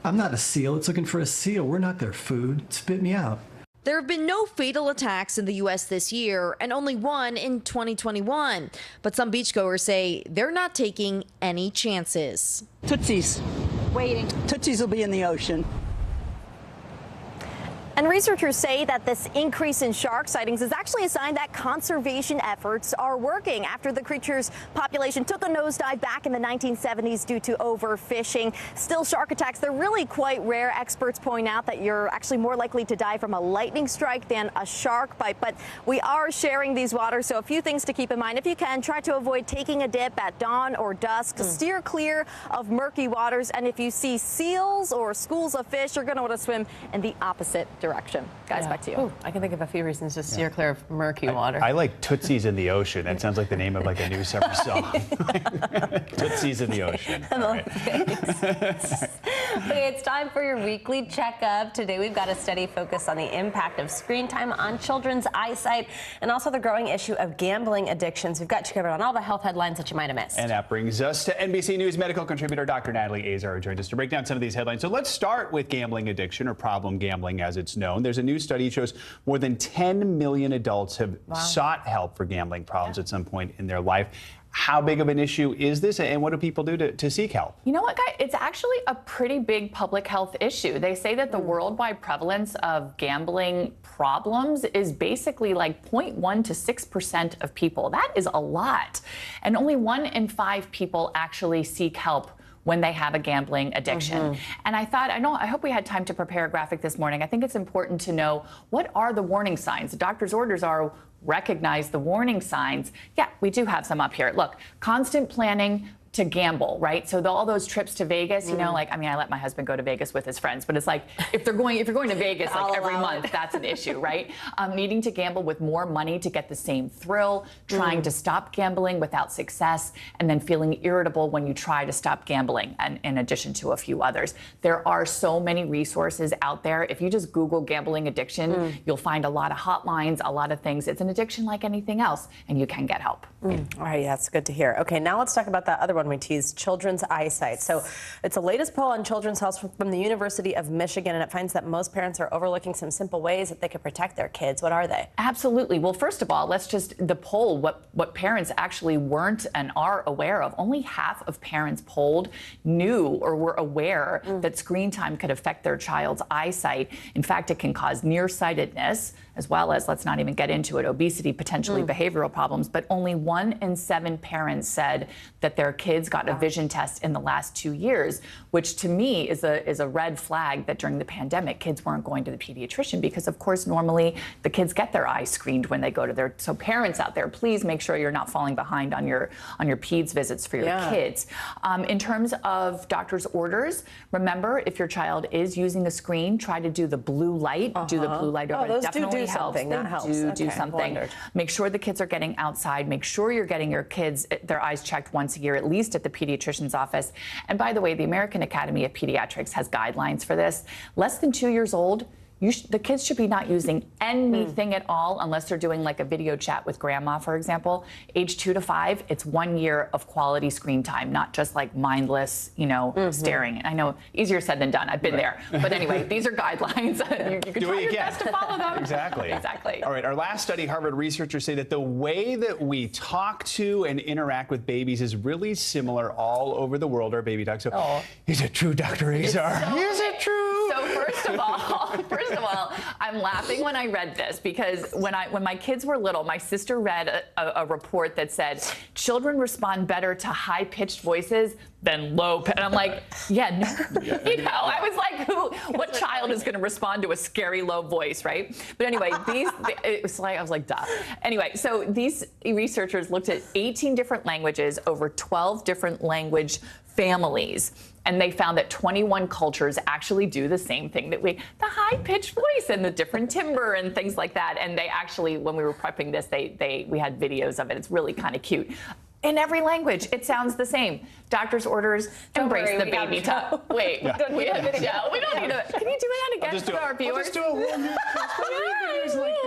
I'm not a seal. It's looking for a seal. We're not their food. It spit me out. There have been no fatal attacks in the U.S. this year and only one in 2021. But some beachgoers say they're not taking any chances. Tootsies. Waiting. Tootsies will be in the ocean. And researchers say that this increase in shark sightings is actually a sign that conservation efforts are working after the creature's population took a nosedive back in the 1970s due to overfishing. Still, shark attacks, they're really quite rare. Experts point out that you're actually more likely to die from a lightning strike than a shark bite. But we are sharing these waters, so a few things to keep in mind. If you can, try to avoid taking a dip at dawn or dusk. Steer clear of murky waters. And if you see seals or schools of fish, you're going to want to swim in the opposite direction. Guys, back to you. Ooh, I can think of a few reasons to steer clear of murky water. I like Tootsies in the Ocean. That sounds like the name of a new summer song. Tootsies in the Ocean. Okay, it's time for your weekly checkup. Today we've got a study focused on the impact of screen time on children's eyesight and also the growing issue of gambling addictions. We've got you covered on all the health headlines that you might have missed. And that brings us to NBC News medical contributor Dr. Natalie Azar, who joins us to break down some of these headlines. So let's start with gambling addiction, or problem gambling as it's known. There's a new study that shows more than 10 million adults have sought help for gambling problems at some point in their life. How big of an issue is this, and what do people do to seek help? You know what, guys? It's actually a pretty big public health issue. They say that the worldwide prevalence of gambling problems is basically like 0.1 to 6% of people. That is a lot. And only 1 in 5 people actually seek help when they have a gambling addiction. And I thought, I hope we had time to prepare a graphic this morning. I think it's important to know, what are the warning signs? The doctor's orders are recognize the warning signs. Yeah, we do have some up here. Look, constant planning to gamble, right? So all those trips to Vegas, you know, like, I mean, I let my husband go to Vegas with his friends, but it's like, if you're going to Vegas like every month, that's an issue, right? Needing to gamble with more money to get the same thrill, trying to stop gambling without success, and then feeling irritable when you try to stop gambling, and in addition to a few others. There are so many resources out there. If you just Google gambling addiction, you'll find a lot of hotlines, a lot of things. It's an addiction like anything else, and you can get help. All right, yeah, that's good to hear. Okay, now let's talk about that other one we teased, children's eyesight. So it's the latest poll on children's health from the University of Michigan, and it finds that most parents are overlooking some simple ways that they could protect their kids. What are they? Absolutely. Well, first of all, the poll, what parents actually weren't and are aware of. Only half of parents polled knew or were aware that screen time could affect their child's eyesight. In fact, it can cause nearsightedness, as well as, let's not even get into it, obesity, potentially behavioral problems. But only 1 in 7 parents said that their kids got a vision test in the last 2 years, which to me is a red flag that during the pandemic, kids weren't going to the pediatrician because, of course, normally the kids get their eyes screened when they go to their. So parents out there, please make sure you're not falling behind on your peds visits for your kids. In terms of doctor's orders, remember, if your child is using a screen, try to do the blue light. Do the blue light over. Those definitely do helps. something. That helps. Do something. Wondered. Make sure the kids are getting outside. Make sure you're getting your kids their eyes checked once a year, at least at the pediatrician's office. And by the way, the American Academy of Pediatrics has guidelines for this. Less than 2 years old, the kids should be not using anything at all unless they're doing like a video chat with grandma, for example. Age 2 to 5, it's 1 year of quality screen time, not just like mindless, staring. I know, easier said than done. I've been there. But anyway, these are guidelines. You can try your best to follow them. Exactly. Exactly. All right, our last study, Harvard researchers say that the way that we talk to and interact with babies is really similar all over the world, our baby talk. So, is it true, Dr. Azar? Is it true? So first of all, I'm laughing when I read this because when my kids were little, my sister read a report that said children respond better to high-pitched voices than low. And I'm like, I was like, what child is going to respond to a scary low voice, right? But anyway, I was like, duh. Anyway, so these researchers looked at 18 different languages over 12 different language families. And they found that 21 cultures actually do the same thing the high-pitched voice and the different timbre and things like that. And they actually, when we were prepping this, we had videos of it. It's really kind of cute. In every language, it sounds the same. Doctor's orders, embrace the baby talk. Wait, we have video. We don't need to. Can you do that again for our viewers? I'll just do a whole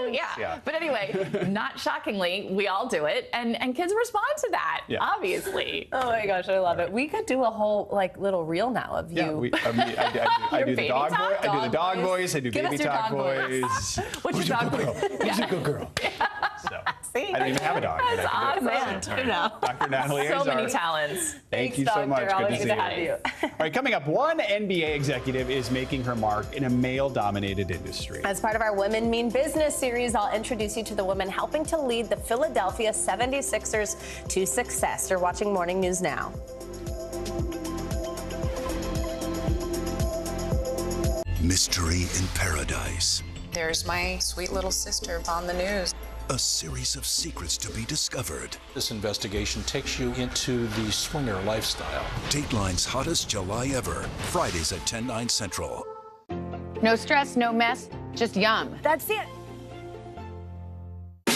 new Yeah. But anyway, not shockingly, we all do it, and kids respond to that, obviously. Oh my gosh, I love it. We could do a whole little reel now of you. I do the dog voice. I do the dog voice. I do Give baby us your talk dog voice. What's your dog voice? Who's a good girl? So, I don't even have a dog. That's awesome. Dr. Natalie So Azar. many talents. Thank you so much. Good to see you. you. All right, coming up, one NBA executive is making her mark in a male-dominated industry. As part of our Women Mean Business series, I'll introduce you to the woman helping to lead the Philadelphia 76ers to success. You're watching Morning News Now. Mystery in Paradise. There's my sweet little sister on the news. A series of secrets to be discovered. This investigation takes you into the swinger lifestyle. Dateline's hottest July ever. Fridays at 10/9 Central. No stress, no mess, just yum. That's it.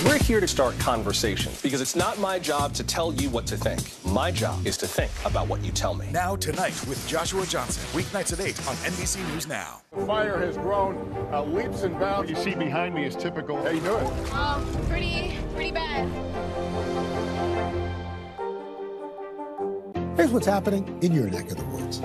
We're here to start conversations because it's not my job to tell you what to think. My job is to think about what you tell me. Now tonight with Joshua Johnson. Weeknights at 8 on NBC News Now. The fire has grown leaps and bounds. What you see behind me is typical. How you doing? Pretty bad. Here's what's happening in your neck of the woods.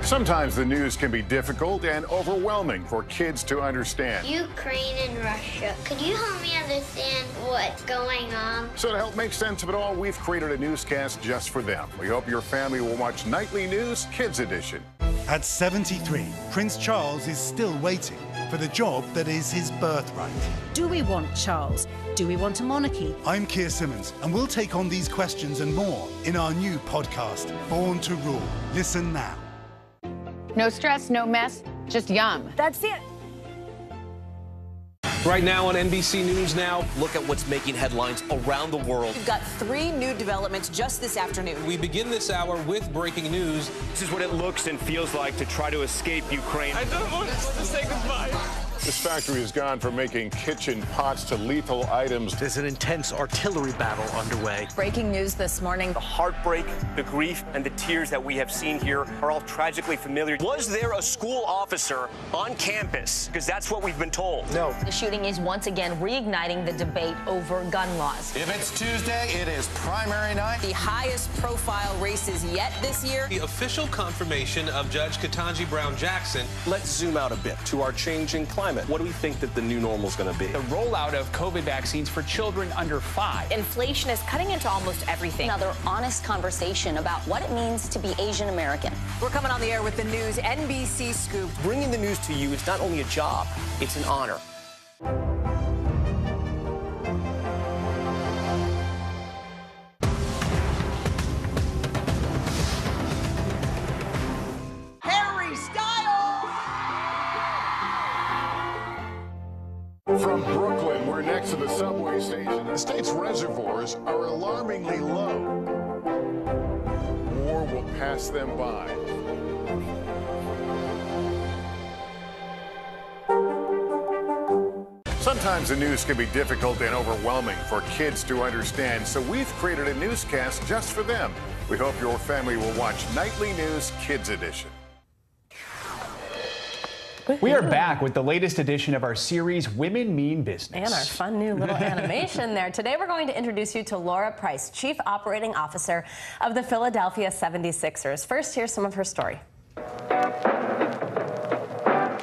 Sometimes the news can be difficult and overwhelming for kids to understand. Ukraine and Russia. Could you help me understand what's going on? So to help make sense of it all, we've created a newscast just for them. We hope your family will watch Nightly News Kids Edition. At 73, Prince Charles is still waiting for the job that is his birthright. Do we want Charles? Do we want a monarchy? I'm Keir Simmons, and we'll take on these questions and more in our new podcast, Born to Rule. Listen now. No stress, no mess, just yum. That's it. Right now on NBC News Now, look at what's making headlines around the world. We've got 3 new developments just this afternoon. We begin this hour with breaking news. This is what it looks and feels like to try to escape Ukraine. I don't want us to say goodbye. This factory has gone from making kitchen pots to lethal items. There's an intense artillery battle underway. Breaking news this morning. The heartbreak, the grief, and the tears that we have seen here are all tragically familiar. Was there a school officer on campus? Because that's what we've been told. No. The shooting is once again reigniting the debate over gun laws. If it's Tuesday, it is primary night. The highest profile races yet this year. The official confirmation of Judge Ketanji Brown Jackson. Let's zoom out a bit to our changing climate. What do we think that the new normal is going to be? The rollout of COVID vaccines for children under 5. Inflation is cutting into almost everything. Another honest conversation about what it means to be Asian American. We're coming on the air with the news NBC Scoop. Bringing the news to you is not only a job, it's an honor. From Brooklyn, we're next to the subway station. The state's reservoirs are alarmingly low. War will pass them by. Sometimes the news can be difficult and overwhelming for kids to understand, so we've created a newscast just for them. We hope your family will watch Nightly News Kids Edition. We are back with the latest edition of our series, Women Mean Business. And our fun new little animation there. Today we're going to introduce you to Laura Price, Chief Operating Officer of the Philadelphia 76ers. First, here's some of her story.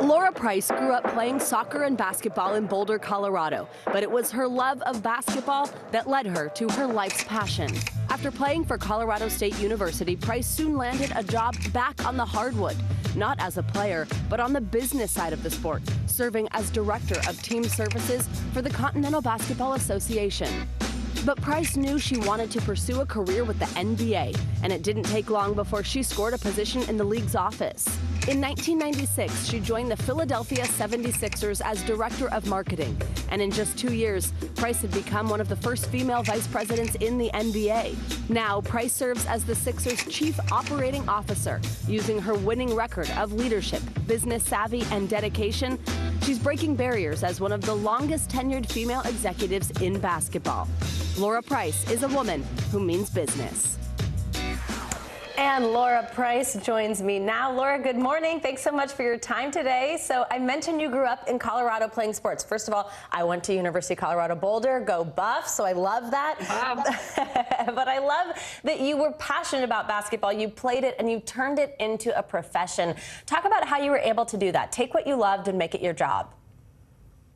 Laura Price grew up playing soccer and basketball in Boulder, Colorado, but it was her love of basketball that led her to her life's passion. After playing for Colorado State University, Price soon landed a job back on the hardwood, not as a player, but on the business side of the sport, serving as Director of Team Services for the Continental Basketball Association. But Price knew she wanted to pursue a career with the NBA, and it didn't take long before she scored a position in the league's office. In 1996, she joined the Philadelphia 76ers as Director of Marketing, and in just 2 years, Price had become one of the first female vice presidents in the NBA. Now, Price serves as the Sixers' Chief Operating Officer. Using her winning record of leadership, business savvy, and dedication, she's breaking barriers as one of the longest tenured female executives in basketball. Laura Price is a woman who means business. And Laura Price joins me now. Laura, good morning. Thanks so much for your time today. So I mentioned you grew up in Colorado playing sports. First of all, I went to University of Colorado Boulder, go Buffs, so I love that. Wow. But I love that you were passionate about basketball. You played it and you turned it into a profession. Talk about how you were able to do that. Take what you loved and make it your job.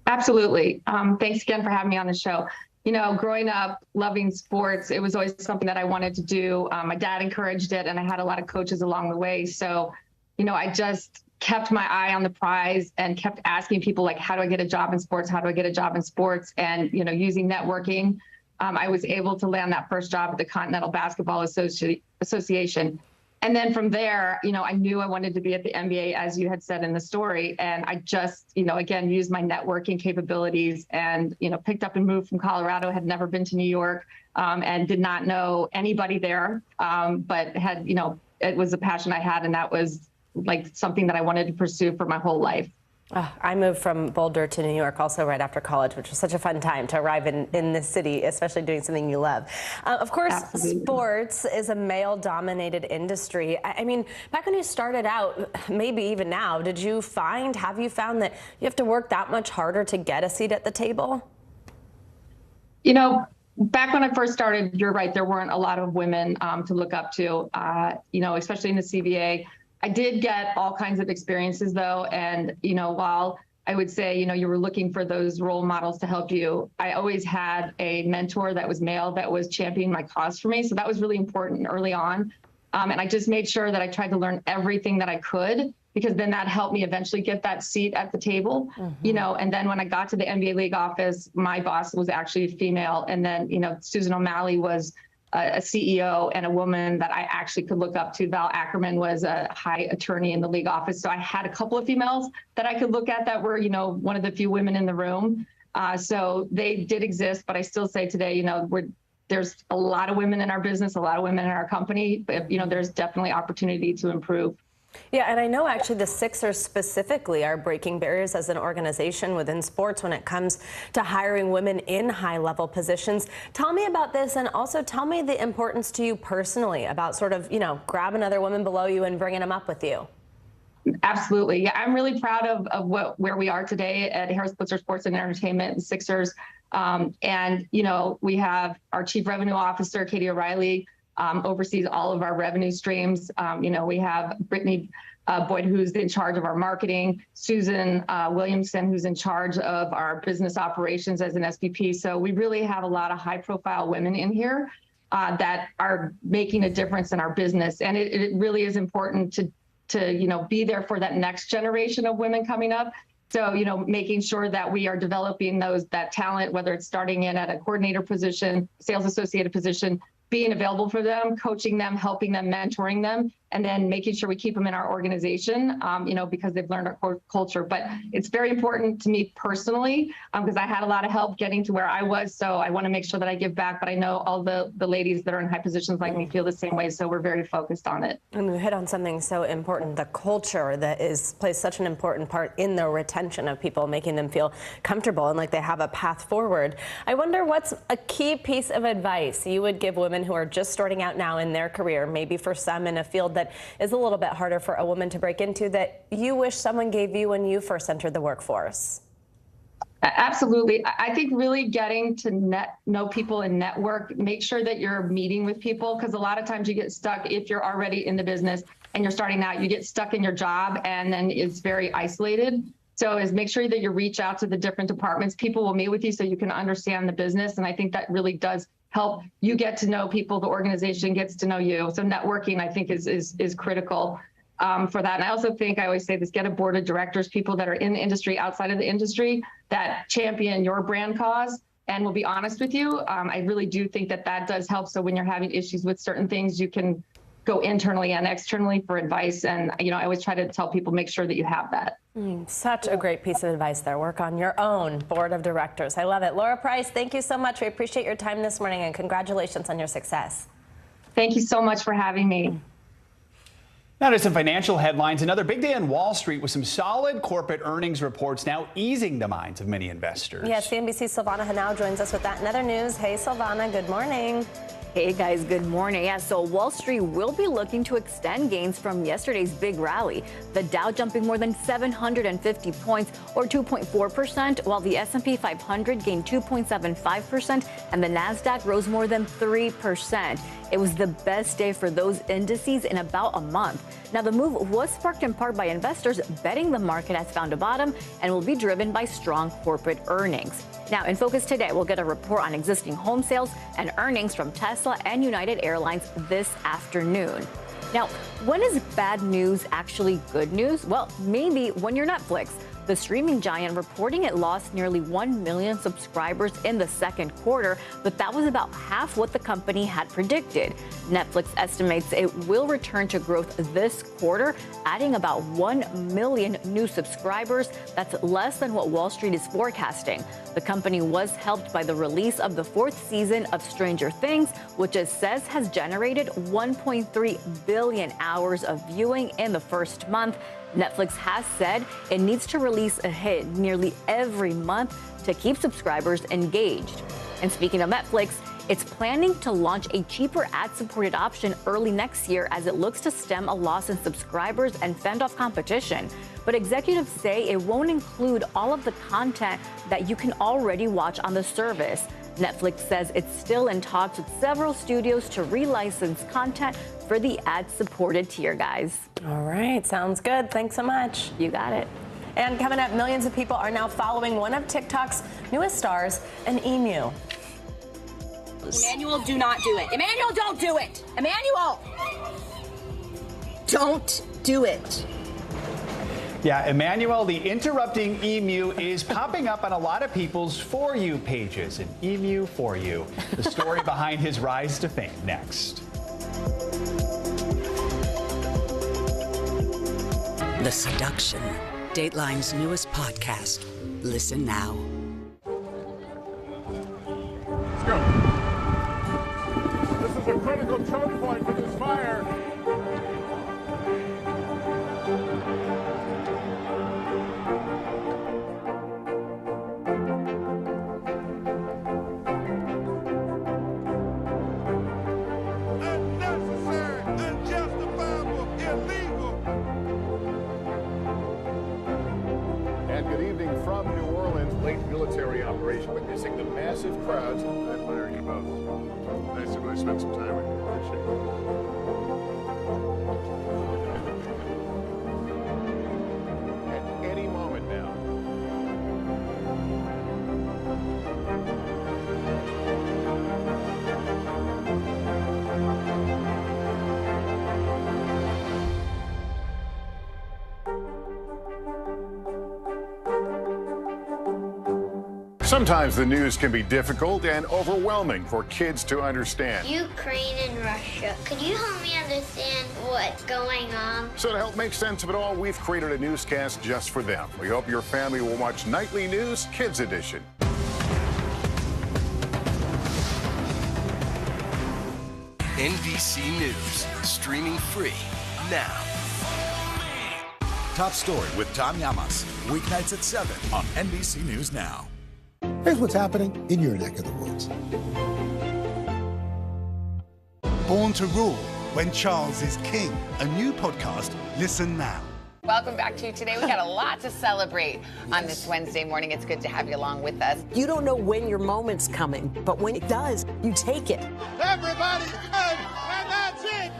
Absolutely. Thanks again for having me on the show. You know, growing up, loving sports, it was always something that I wanted to do. My dad encouraged it, and I had a lot of coaches along the way. So, you know, I just kept my eye on the prize and kept asking people, like, how do I get a job in sports? How do I get a job in sports? And, you know, using networking, I was able to land that first job at the Continental Basketball Association. And then from there, you know, I knew I wanted to be at the NBA, as you had said in the story. And I just, you know, again, used my networking capabilities and, you know, picked up and moved from Colorado, had never been to New York, and did not know anybody there, but had, you know, it was a passion I had. And that was like something that I wanted to pursue for my whole life. I moved from Boulder to New York also right after college, which was such a fun time to arrive in this city, especially doing something you love. Of course, Absolutely. Sports is a male-dominated industry. I mean, back when you started out, maybe even now, have you found that you have to work that much harder to get a seat at the table? You know, back when I first started, you're right, there weren't a lot of women to look up to, you know, especially in the CBA. I did get all kinds of experiences, though. And, you know, while I would say, you know, you were looking for those role models to help you, I always had a mentor that was male that was championing my cause for me. So that was really important early on. And I just made sure that I tried to learn everything that I could, because then that helped me eventually get that seat at the table, you know. And then when I got to the NBA League office, my boss was actually female. And then, you know, Susan O'Malley was a CEO and a woman that I actually could look up to. Val Ackerman was a high attorney in the league office. So I had a couple of females that I could look at that were, one of the few women in the room. So they did exist, but I still say today, there's a lot of women in our business, a lot of women in our company, but, there's definitely opportunity to improve. Yeah, and I know actually the Sixers specifically are breaking barriers as an organization within sports when it comes to hiring women in high-level positions. Tell me about this, and also tell me the importance to you personally about sort of, grabbing other women below you and bringing them up with you. Absolutely. Yeah, I'm really proud of where we are today at Harris Blitzer Sports and Entertainment, the Sixers. And, we have our Chief Revenue Officer, Katie O'Reilly, oversees all of our revenue streams. We have Brittany Boyd, who's in charge of our marketing, Susan Williamson, who's in charge of our business operations as an SVP. So we really have a lot of high-profile women in here that are making a difference in our business. And it really is important to be there for that next generation of women coming up. So, making sure that we are developing that talent, whether it's starting in at a coordinator position, sales associated position, being available for them, coaching them, helping them, mentoring them, and then making sure we keep them in our organization, because they've learned our culture. But it's very important to me personally, because I had a lot of help getting to where I was. So I want to make sure that I give back. But I know all the ladies that are in high positions like me feel the same way. So we're very focused on it. And you hit on something so important, the culture that plays such an important part in the retention of people, making them feel comfortable and like they have a path forward. I wonder what's a key piece of advice you would give women who are just starting out now in their career, maybe for some in a field that is a little bit harder for a woman to break into, that you wish someone gave you when you first entered the workforce? Absolutely. I think really getting to know people and network, make sure that you're meeting with people, because a lot of times you get stuck if you're already in the business and you're starting out, you get stuck in your job and then it's very isolated. So make sure that you reach out to the different departments. People will meet with you so you can understand the business. And I think that really does help you get to know people, the organization gets to know you. So networking, I think, is critical for that. And I also think, I always say this, get a board of directors, people that are in the industry, outside of the industry, that champion your brand cause and will be honest with you. I really do think that does help. So when you're having issues with certain things, you can go internally and externally for advice. And, I always try to tell people, make sure that you have that. Such a great piece of advice there. Work on your own board of directors. I love it. Laura Price, thank you so much. We appreciate your time this morning and congratulations on your success. Thank you so much for having me. Now to some financial headlines. Another big day on Wall Street with some solid corporate earnings reports now easing the minds of many investors. Yes, CNBC's Silvana Hanau joins us with that and other news. Hey, Silvana, good morning. Hey guys, good morning. Yeah, so Wall Street will be looking to extend gains from yesterday's big rally. The Dow jumping more than 750 points or 2.4%, while the S&P 500 gained 2.75% and the Nasdaq rose more than 3%. It was the best day for those indices in about a month. Now, the move was sparked in part by investors betting the market has found a bottom and will be driven by strong corporate earnings. Now, in focus today, we'll get a report on existing home sales and earnings from Tesla and United Airlines this afternoon. Now, when is bad news actually good news? Well, maybe when you're Netflix. The streaming giant reporting it lost nearly 1 million subscribers in the second quarter, but that was about half what the company had predicted. Netflix estimates it will return to growth this quarter, adding about 1 million new subscribers. That's less than what Wall Street is forecasting. The company was helped by the release of the 4th season of Stranger Things, which it says has generated 1.3 billion hours of viewing in the first month. Netflix has said it needs to release a hit nearly every month to keep subscribers engaged. And speaking of Netflix, it's planning to launch a cheaper ad-supported option early next year as it looks to stem a loss in subscribers and fend off competition. But executives say it won't include all of the content that you can already watch on the service. Netflix says it's still in talks with several studios to relicense content for the ad-supported tier, guys. All right, sounds good. Thanks so much. You got it. And coming up, millions of people are now following one of TikTok's newest stars, an emu. Emmanuel, do not do it. Emmanuel, don't do it. Emmanuel, don't do it. Yeah, Emmanuel, the interrupting emu is popping up on a lot of people's For You pages. An emu for you. The story behind his rise to fame next. The Seduction, Dateline's newest podcast. Listen now. Let's go. This is a critical choke point for this fire. Military operation, witnessing the massive crowds. I admire you both. Nice to really spend some time with you. Appreciate it. At any moment now. Sometimes the news can be difficult and overwhelming for kids to understand. Ukraine and Russia. Could you help me understand what's going on? So to help make sense of it all, we've created a newscast just for them. We hope your family will watch Nightly News Kids Edition. NBC News, streaming free now. Top Story with Tom Llamas, weeknights at 7 on NBC News Now. Here's what's happening in your neck of the woods. Born to Rule, When Charles is King. A new podcast. Listen now. Welcome back to Today. We got a lot to celebrate on this Wednesday morning. It's good to have you along with us. You don't know when your moment's coming, but when it does, you take it. Everybody's good, and that's it.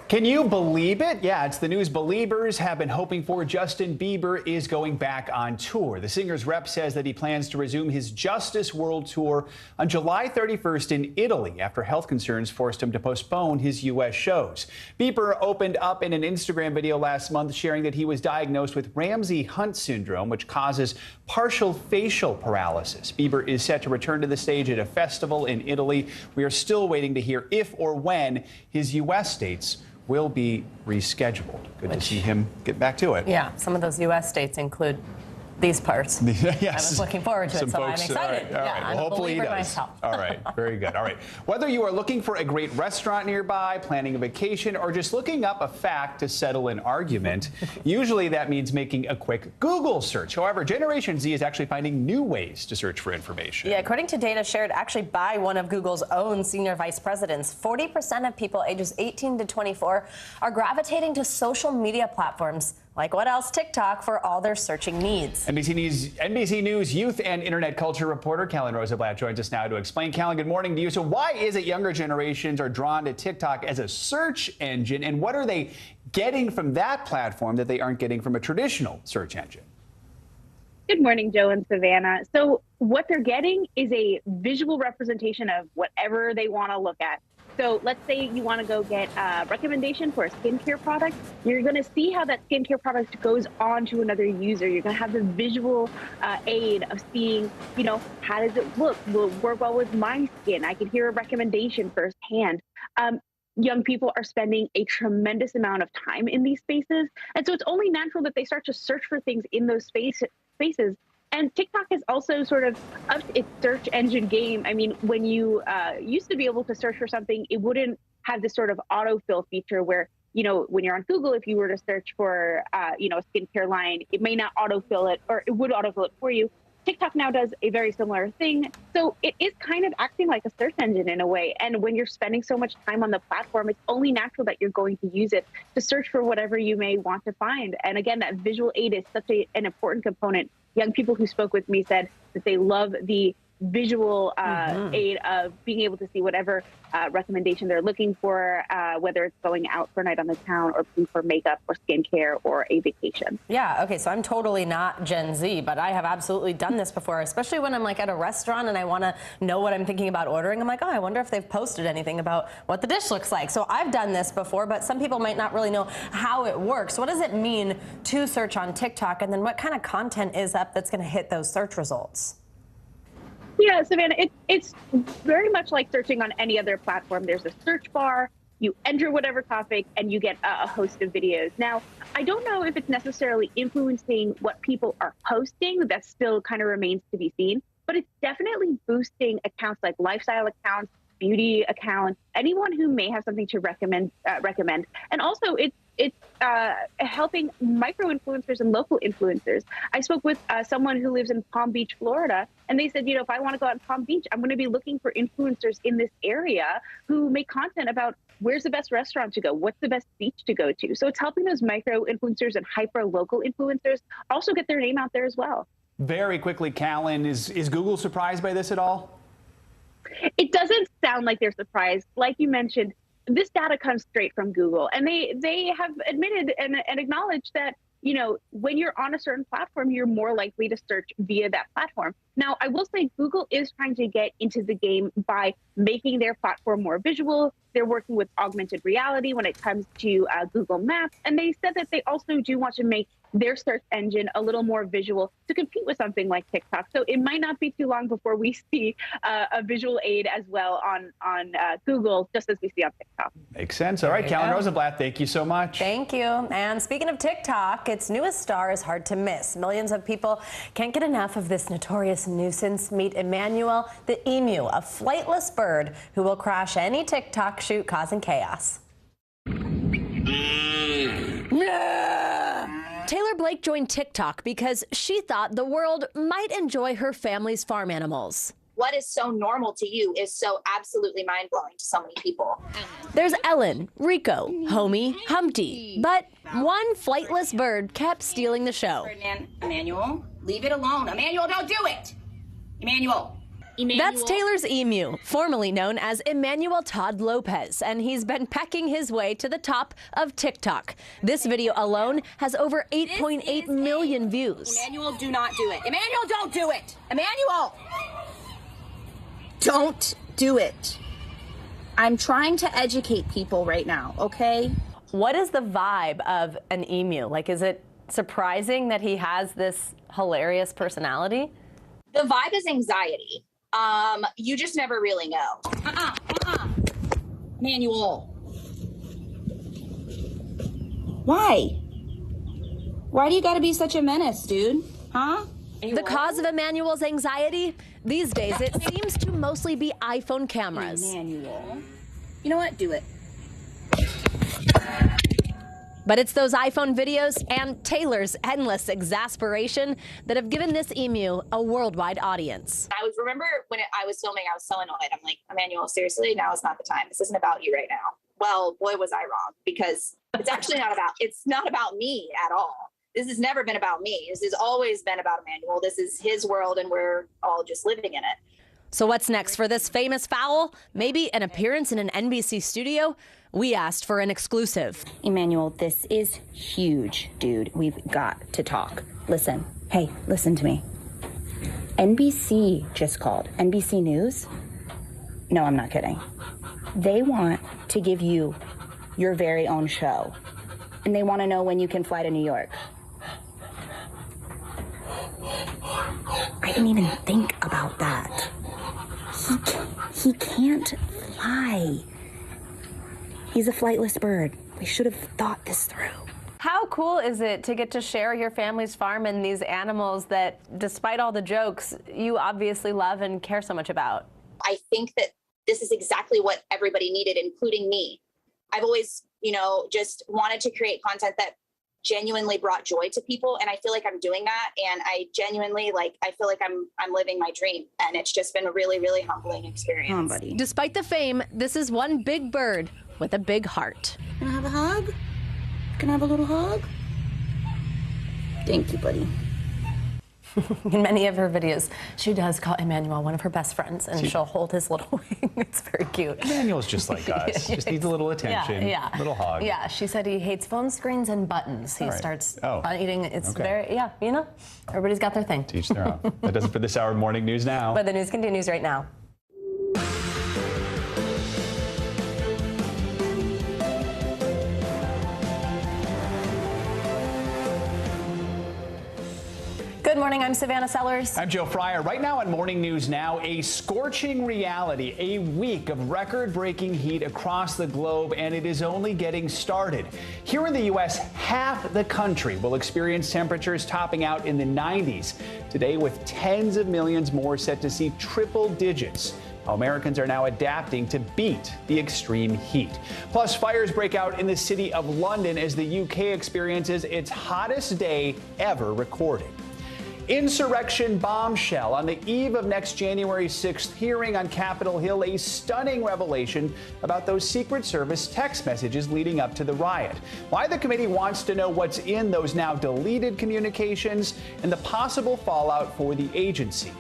Can you believe it? Yeah, it's the news believers have been hoping for. Justin Bieber is going back on tour. The singer's rep says that he plans to resume his Justice World Tour on July 31st in Italy after health concerns forced him to postpone his U.S. shows. Bieber opened up in an Instagram video last month sharing that he was diagnosed with Ramsay-Hunt syndrome, which causes partial facial paralysis. Bieber is set to return to the stage at a festival in Italy. We are still waiting to hear if or when his U.S. dates will be rescheduled. Good to see him get back to it. Yeah, some of those U.S. states include these parts. Yes. I was looking forward to it, so I'm excited. All right. Yeah, I'm Well, a hopefully he believer does. myself. All right, very good. All right. Whether you are looking for a great restaurant nearby, planning a vacation, or just looking up a fact to settle an argument, usually that means making a quick Google search. However, Generation Z is actually finding new ways to search for information. Yeah, according to data shared actually by one of Google's own senior vice presidents, 40% of people ages 18 to 24 are gravitating to social media platforms like what else? TikTok for all their searching needs. NBC News youth and internet culture reporter Callan Rosenblatt joins us now to explain. Callan, good morning to you. So why is it younger generations are drawn to TikTok as a search engine, and what are they getting from that platform that they aren't getting from a traditional search engine? Good morning, Joe and Savannah. So what they're getting is a visual representation of whatever they want to look at. So let's say you want to go get a recommendation for a skincare product. You're going to see how that skincare product goes on to another user. You're going to have the visual aid of seeing, how does it look? Will it work well with my skin? I can hear a recommendation firsthand. Young people are spending a tremendous amount of time in these spaces. And so it's only natural that they start to search for things in those spaces. And TikTok has also sort of upped its search engine game. I mean, when you used to be able to search for something, it wouldn't have this sort of autofill feature where, when you're on Google, if you were to search for, a skincare line, it may not autofill it, or it would autofill it for you. TikTok now does a very similar thing. So it is kind of acting like a search engine in a way. And when you're spending so much time on the platform, it's only natural that you're going to use it to search for whatever you may want to find. And again, that visual aid is such an important component. Young people who spoke with me said that they love the visual aid of being able to see whatever recommendation they're looking for, whether it's going out for a night on the town or looking for makeup or skincare or a vacation. Yeah, okay, so I'm totally not Gen Z, but I have absolutely done this before, especially when I'm like at a restaurant and I want to know what I'm thinking about ordering. I'm like, oh, I wonder if they've posted anything about what the dish looks like. So I've done this before, but some people might not really know how it works. What does it mean to search on TikTok, and then what kind of content is up that's going to hit those search results? Yeah, Savannah, it's very much like searching on any other platform. There's a search bar, you enter whatever topic, and you get a host of videos. Now, I don't know if it's necessarily influencing what people are posting. That still kind of remains to be seen, but it's definitely boosting accounts like lifestyle accounts, beauty accounts, anyone who may have something to recommend. And also, it's helping micro-influencers and local influencers. I spoke with someone who lives in Palm Beach, Florida, and they said, if I want to go out in Palm Beach, I'm going to be looking for influencers in this area who make content about where's the best restaurant to go, what's the best beach to go to. So it's helping those micro-influencers and hyper-local influencers also get their name out there as well. Very quickly, Callan, is Google surprised by this at all? It doesn't sound like they're surprised. Like you mentioned, this data comes straight from Google, and they have admitted and acknowledged that, when you're on a certain platform, you're more likely to search via that platform. Now, I will say Google is trying to get into the game by making their platform more visual. They're working with augmented reality when it comes to Google Maps, and they said that they also do want to make their search engine a little more visual to compete with something like TikTok. So it might not be too long before we see a visual aid as well on Google, just as we see on TikTok. Makes sense. All right, Callan Rosenblatt, thank you so much. Thank you. And speaking of TikTok, its newest star is hard to miss. Millions of people can't get enough of this notorious nuisance. Meet Emmanuel the emu, a flightless bird who will crash any TikTok shoot, causing chaos. Taylor Blake joined TikTok because she thought the world might enjoy her family's farm animals. What is so normal to you is so absolutely mind-blowing to so many people. There's Ellen, Rico, Homie, Humpty, but one flightless bird kept stealing the show. Ferdinand, Emmanuel, leave it alone. Emmanuel, don't do it! Emmanuel. That's Taylor's emu, formerly known as Emmanuel Todd Lopez, and he's been pecking his way to the top of TikTok. This video alone has over 8.8 million views. Emmanuel, do not do it. Emmanuel, don't do it! Emmanuel! Don't do it. I'm trying to educate people right now, okay? What is the vibe of an emu? Like, is it surprising that he has this hilarious personality? The vibe is anxiety. You just never really know. Emmanuel. Why? Why do you gotta be such a menace, dude? Huh? The cause of Emmanuel's anxiety? These days, it seems to mostly be iPhone cameras. Emmanuel. You know what? Do it. But it's those iPhone videos and Taylor's endless exasperation that have given this emu a worldwide audience. I remember when I was filming, I was so annoyed. I'm like, Emmanuel, seriously, now is not the time. This isn't about you right now. Well, boy, was I wrong, because it's actually it's not about me at all. This has never been about me. This has always been about Emmanuel. This is his world, and we're all just living in it. So what's next for this famous fowl? Maybe an appearance in an NBC studio? We asked for an exclusive. Emmanuel, this is huge, dude. We've got to talk. Listen. Hey, listen to me. NBC just called. NBC News? No, I'm not kidding. They want to give you your very own show. And they want to know when you can fly to New York. I didn't even think about that. He can't fly. He's a flightless bird. We should have thought this through. How cool is it to get to share your family's farm and these animals that, despite all the jokes, you obviously love and care so much about? I think that this is exactly what everybody needed, including me. I've always, just wanted to create content that genuinely brought joy to people, and I feel like I'm doing that, and I genuinely I feel like I'm living my dream, and it's just been a really, really humbling experience. Come on, buddy. Despite the fame, this is one big bird with a big heart. Can I have a hug? Can I have a little hug? Thank you, buddy. In many of her videos, she does call Emmanuel one of her best friends, and she'll hold his little wing. It's very cute. Emmanuel's just like us. Just needs a little attention, little hug. Yeah, she said he hates phone screens and buttons. He starts eating. It's very, everybody's got their thing. To each their own. That does it for this hour of Morning News Now. But the news continues right now. Good morning, I'm Savannah Sellers. I'm Joe Fryer. Right now on Morning News Now, a scorching reality, a week of record-breaking heat across the globe, and it is only getting started. Here in the U.S., half the country will experience temperatures topping out in the 90s. Today, with tens of millions more set to see triple digits. How Americans are now adapting to beat the extreme heat. Plus, fires break out in the city of London as the UK experiences its hottest day ever recorded. Insurrection bombshell on the eve of next January 6th hearing on Capitol Hill, a stunning revelation about those Secret Service text messages leading up to the riot. Why the committee wants to know what's in those now deleted communications and the possible fallout for the agency.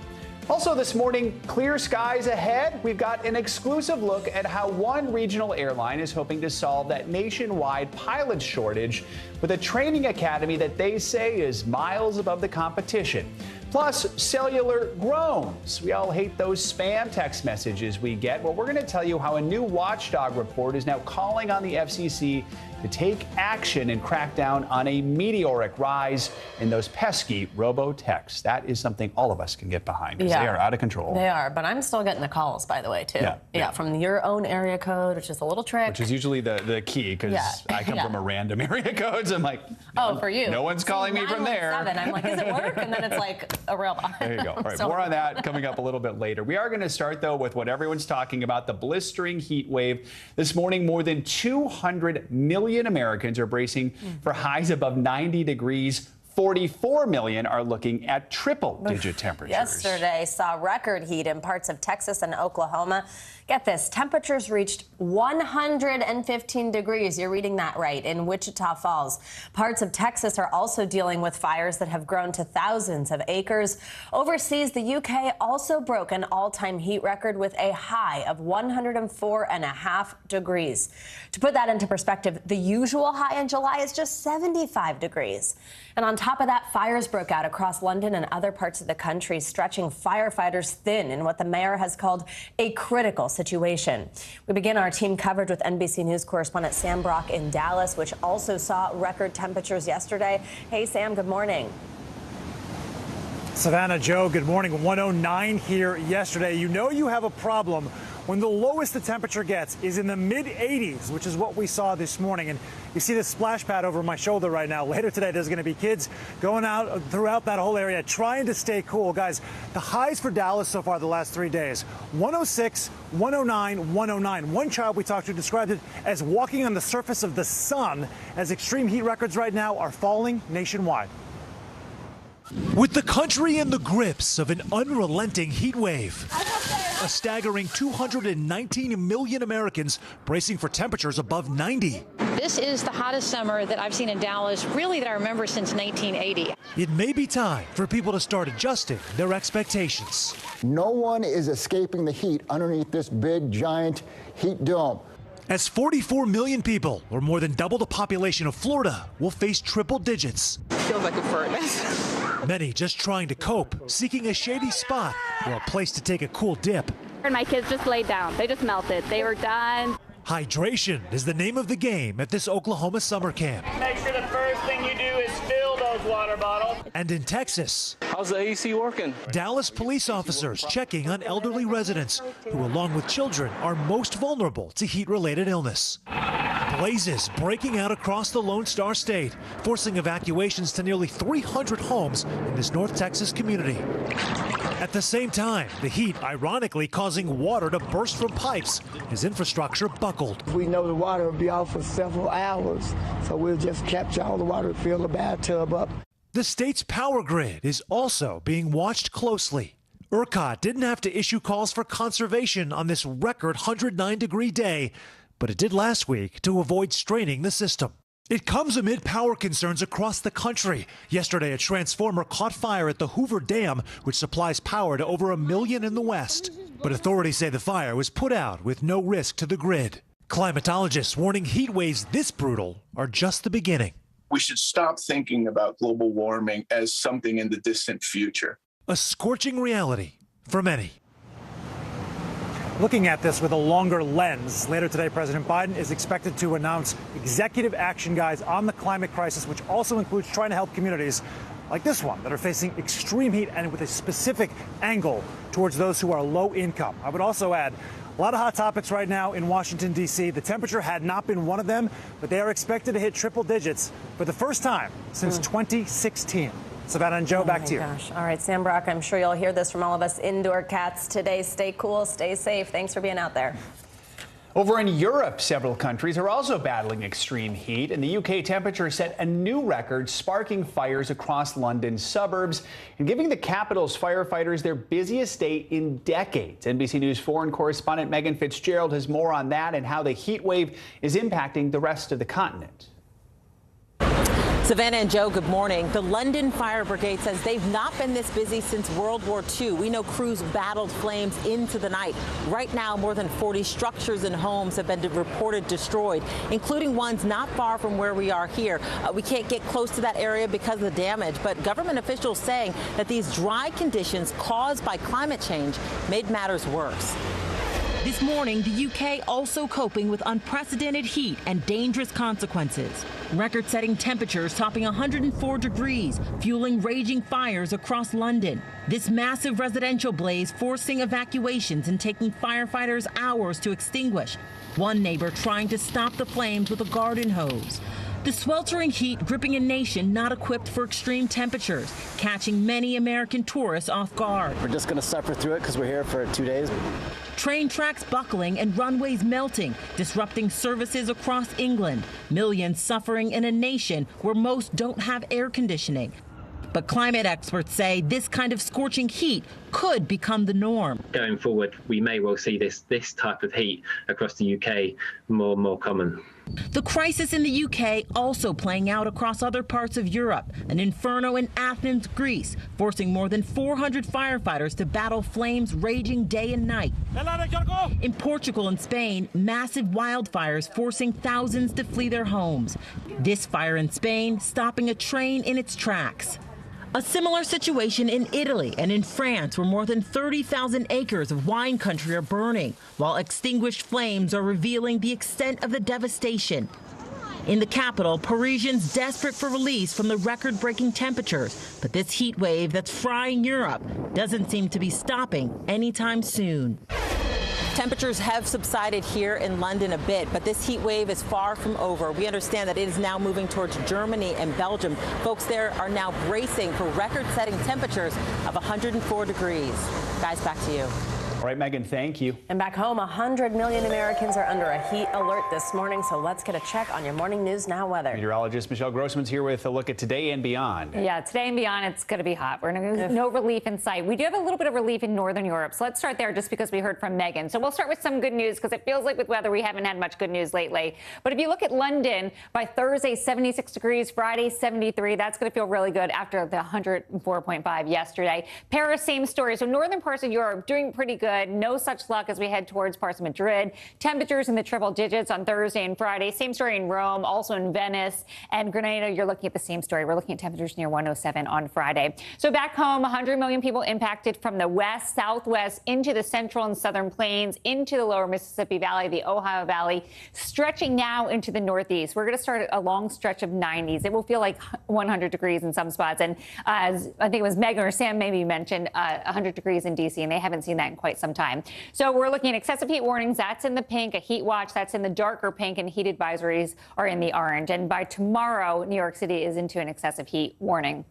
Also this morning, clear skies ahead. We've got an exclusive look at how one regional airline is hoping to solve that nationwide pilot shortage with a training academy that they say is miles above the competition. Plus, cellular groans. We all hate those spam text messages we get. Well, we're going to tell you how a new watchdog report is now calling on the FCC to take action and crack down on a meteoric rise in those pesky robo-texts. That is something all of us can get behind because they are out of control. They are, but I'm still getting the calls, by the way, too. Yeah, from your own area code, which is a little trick. Which is usually the key, because I come from a random area code, so I'm like, for you. No one's calling me from there. I'm like, is it work? And then it's like a real. There you go. All right, more on that coming up a little bit later. We are going to start, though, with what everyone's talking about, the blistering heat wave. This morning, more than 200 million Americans are bracing for highs above 90 degrees. 44 million are looking at triple-digit temperatures. Yesterday saw record heat in parts of Texas and Oklahoma. Get this, temperatures reached 115 degrees. You're reading that right, in Wichita Falls. Parts of Texas are also dealing with fires that have grown to thousands of acres. Overseas, the UK also broke an all-time heat record with a high of 104.5 degrees. To put that into perspective, the usual high in July is just 75 degrees. And on top of that, fires broke out across London and other parts of the country, stretching firefighters thin in what the mayor has called a critical situation. We begin our team coverage with NBC News correspondent Sam Brock in Dallas, which also saw record temperatures yesterday. Hey, Sam, good morning. Savannah, Joe, good morning. 109 here yesterday. You know you have a problem when the lowest the temperature gets is in the mid-80s, which is what we saw this morning. And you see this splash pad over my shoulder right now. Later today, there's going to be kids going out throughout that whole area trying to stay cool. Guys, the highs for Dallas so far the last 3 days, 106, 109, 109. One child we talked to described it as walking on the surface of the sun, as extreme heat records right now are falling nationwide. With the country in the grips of an unrelenting heat wave, a staggering 219 million Americans bracing for temperatures above 90. This is the hottest summer that I've seen in Dallas, really that I remember since 1980. It may be time for people to start adjusting their expectations. No one is escaping the heat underneath this big, giant heat dome. As 44 million people, or more than double the population of Florida, will face triple digits. Feels like a furnace. Many just trying to cope, seeking a shady spot or a place to take a cool dip. And my kids just laid down. They just melted. They were done. Hydration is the name of the game at this Oklahoma summer camp. Make sure the first thing you do is fill those water bottles. And in Texas, how's the AC working? Dallas police officers checking on elderly residents who, along with children, are most vulnerable to heat-related illness. Blazes breaking out across the Lone Star State, forcing evacuations to nearly 300 homes in this North Texas community. At the same time, the heat ironically causing water to burst from pipes as infrastructure buckled. We know the water will be out for several hours, so we'll just capture all the water and fill the bathtub up. The state's power grid is also being watched closely. ERCOT didn't have to issue calls for conservation on this record 109-degree day, but it did last week to avoid straining the system. It comes amid power concerns across the country. Yesterday, a transformer caught fire at the Hoover Dam, which supplies power to over 1 million in the West. But authorities say the fire was put out with no risk to the grid. Climatologists warning heat waves this brutal are just the beginning. We should stop thinking about global warming as something in the distant future. A scorching reality for many. Looking at this with a longer lens, later today, President Biden is expected to announce executive action guides on the climate crisis, which also includes trying to help communities like this one that are facing extreme heat and with a specific angle towards those who are low income. I would also add a lot of hot topics right now in Washington, D.C. The temperature had not been one of them, but they are expected to hit triple digits for the first time since 2016. Savannah and Joe, back to you. Gosh. All right, Sam Brock, I'm sure you'll hear this from all of us indoor cats today. Stay cool, stay safe. Thanks for being out there. Over in Europe, several countries are also battling extreme heat. In the UK, temperature set a new record, sparking fires across London's suburbs and giving the capital's firefighters their busiest day in decades. NBC News foreign correspondent Megan Fitzgerald has more on that and how the heat wave is impacting the rest of the continent. Savannah and Joe, good morning. The London Fire Brigade says they've not been this busy since World War II. We know crews battled flames into the night. Right now, more than 40 structures and homes have been reported destroyed, including ones not far from where we are here. We can't get close to that area because of the damage, but government officials saying that these dry conditions caused by climate change made matters worse. This morning, the UK also coping with unprecedented heat and dangerous consequences. Record-setting temperatures topping 104 degrees, fueling raging fires across London. This massive residential blaze forcing evacuations and taking firefighters hours to extinguish. One neighbor trying to stop the flames with a garden hose. The sweltering heat gripping a nation not equipped for extreme temperatures, catching many American tourists off guard. We're just going to suffer through it because we're here for 2 days. Train tracks buckling and runways melting, disrupting services across England. Millions suffering in a nation where most don't have air conditioning. But climate experts say this kind of scorching heat could become the norm. Going forward, we may well see this type of heat across the UK more and more common. The crisis in the UK also playing out across other parts of Europe. An inferno in Athens, Greece, forcing more than 400 firefighters to battle flames raging day and night. In Portugal and Spain, massive wildfires forcing thousands to flee their homes. This fire in Spain stopping a train in its tracks. A similar situation in Italy and in France, where more than 30,000 acres of wine country are burning, while extinguished flames are revealing the extent of the devastation. In the capital, Parisians desperate for release from the record-breaking temperatures. But this heat wave that's frying Europe doesn't seem to be stopping anytime soon. Temperatures have subsided here in London a bit, but this heat wave is far from over. We understand that it is now moving towards Germany and Belgium. Folks there are now bracing for record-setting temperatures of 104 degrees. Guys, back to you. All right, Megan, thank you. And back home, 100 million Americans are under a heat alert this morning, so let's get a check on your Morning News Now weather. Meteorologist Michelle Grossman's here with a look at today and beyond. Yeah, today and beyond, it's going to be hot. We're going to no relief in sight. We do have a little bit of relief in Northern Europe, so let's start there just because we heard from Megan. So we'll start with some good news because it feels like with weather we haven't had much good news lately. But if you look at London, by Thursday, 76 degrees, Friday, 73. That's going to feel really good after the 104.5 yesterday. Paris, same story. So northern parts of Europe doing pretty good. No such luck as we head towards parts of Madrid. Temperatures in the triple digits on Thursday and Friday. Same story in Rome, also in Venice and Grenada. You're looking at the same story. We're looking at temperatures near 107 on Friday. So back home, 100 million people impacted from the west, southwest into the central and southern plains, into the lower Mississippi Valley, the Ohio Valley, stretching now into the northeast. We're going to start a long stretch of 90s. It will feel like 100 degrees in some spots. And as I think it was Megan or Sam maybe mentioned, 100 degrees in D.C., and they haven't seen that in quite some time. So we're looking at excessive heat warnings. That's in the pink, a heat watch. That's in the darker pink, and heat advisories are in the orange. And by tomorrow, New York City is into an excessive heat warning.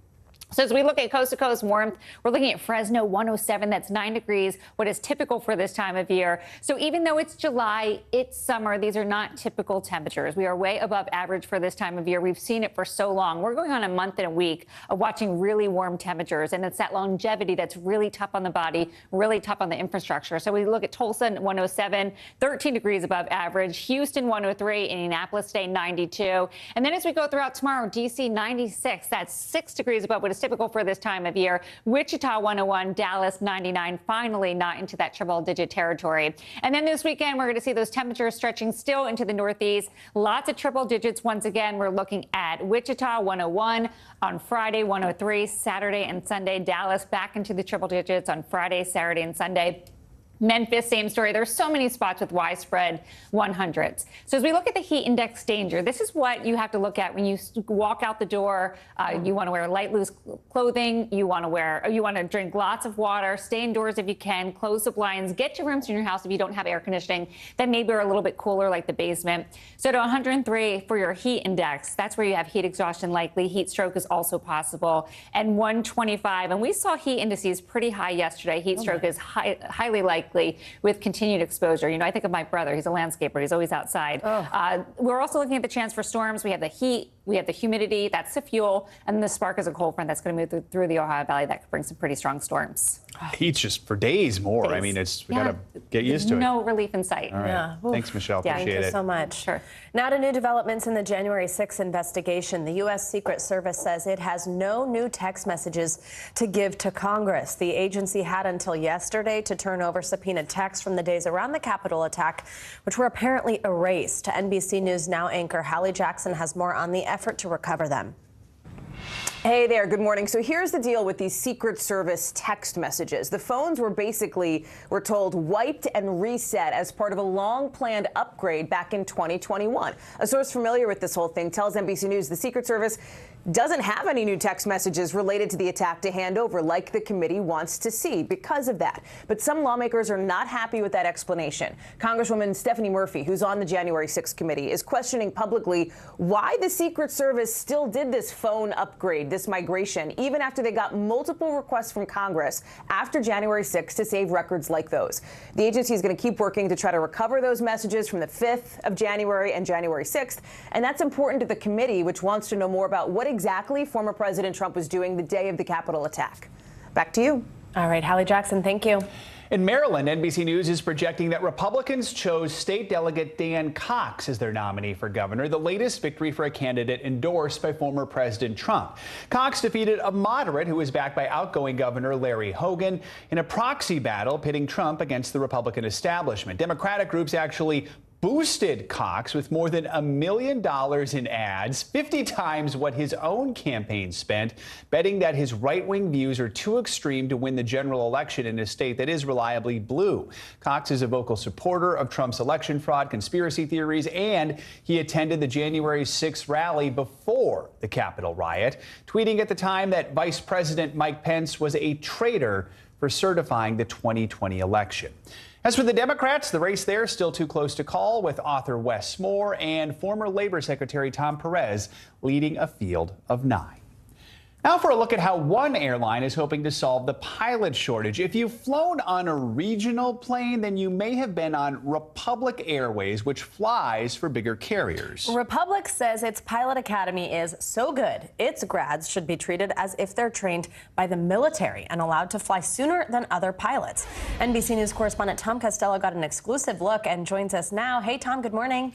So as we look at coast-to-coast warmth, we're looking at Fresno 107. That's 9 degrees, what is typical for this time of year. So even though it's July, it's summer. These are not typical temperatures. We are way above average for this time of year. We've seen it for so long. We're going on a month and a week of watching really warm temperatures, and it's that longevity that's really tough on the body, really tough on the infrastructure. So we look at Tulsa 107, 13 degrees above average. Houston 103, Indianapolis today 92. And then as we go throughout tomorrow, D.C. 96. That's 6 degrees above what is typical for this time of year. Wichita 101, Dallas 99, finally not into that triple-digit territory. And then this weekend, we're going to see those temperatures stretching still into the Northeast. Lots of triple digits. Once again, we're looking at Wichita 101 on Friday, 103, Saturday and Sunday. Dallas back into the triple digits on Friday, Saturday and Sunday. Memphis, same story. There's so many spots with widespread 100s. So as we look at the heat index danger, this is what you have to look at when you walk out the door. You want to wear light, loose clothing. You want to drink lots of water. Stay indoors if you can. Close the blinds. Get to rooms in your house if you don't have air conditioning that maybe are a little bit cooler, like the basement. So to 103 for your heat index, that's where you have heat exhaustion likely. Heat stroke is also possible. And 125. And we saw heat indices pretty high yesterday. Heat stroke is highly likely with continued exposure. You know, I think of my brother. He's a landscaper. He's always outside. We're also looking at the chance for storms. We have the heat. We have the humidity. That's the fuel. And the spark is a cold front that's going to move through the Ohio Valley that could bring some pretty strong storms. Heat's just for days more. I mean, we got to get used to it. No relief in sight. All right. Yeah. Thanks, Michelle. Appreciate it. Thank you so much. Sure. Now to new developments in the January 6th investigation. The U.S. Secret Service says it has no new text messages to give to Congress. The agency had until yesterday to turn over subpoenaed texts from the days around the Capitol attack, which were apparently erased. NBC News Now anchor Hallie Jackson has more on the effort to recover them. Hey there, good morning. So here's the deal with these Secret Service text messages. The phones were basically, we're told, wiped and reset as part of a long-planned upgrade back in 2021. A source familiar with this whole thing tells NBC News the Secret Service doesn't have any new text messages related to the attack to hand over like the committee wants to see because of that. But some lawmakers are not happy with that explanation. Congresswoman Stephanie Murphy, who's on the January 6th committee, is questioning publicly why the Secret Service still did this phone upgrade, this migration, even after they got multiple requests from Congress after January 6th to save records like those. The agency is going to keep working to try to recover those messages from the 5th of January and January 6th. And that's important to the committee, which wants to know more about what exactly former President Trump was doing the day of the Capitol attack. Back to you. All right, Hallie Jackson, thank you. In Maryland, NBC News is projecting that Republicans chose State Delegate Dan Cox as their nominee for governor, the latest victory for a candidate endorsed by former President Trump. Cox defeated a moderate who was backed by outgoing Governor Larry Hogan in a proxy battle pitting Trump against the Republican establishment. Democratic groups actually boosted Cox with more than $1 million in ads, 50 times what his own campaign spent, betting that his right-wing views are too extreme to win the general election in a state that is reliably blue. Cox is a vocal supporter of Trump's election fraud conspiracy theories, and he attended the January 6th rally before the Capitol riot, tweeting at the time that Vice President Mike Pence was a traitor for certifying the 2020 election. As for the Democrats, the race there is still too close to call, with author Wes Moore and former Labor Secretary Tom Perez leading a field of 9. Now for a look at how one airline is hoping to solve the pilot shortage. If you've flown on a regional plane, then you may have been on Republic Airways, which flies for bigger carriers. Republic says its pilot academy is so good, its grads should be treated as if they're trained by the military and allowed to fly sooner than other pilots. NBC News correspondent Tom Costello got an exclusive look and joins us now. Hey, Tom, good morning.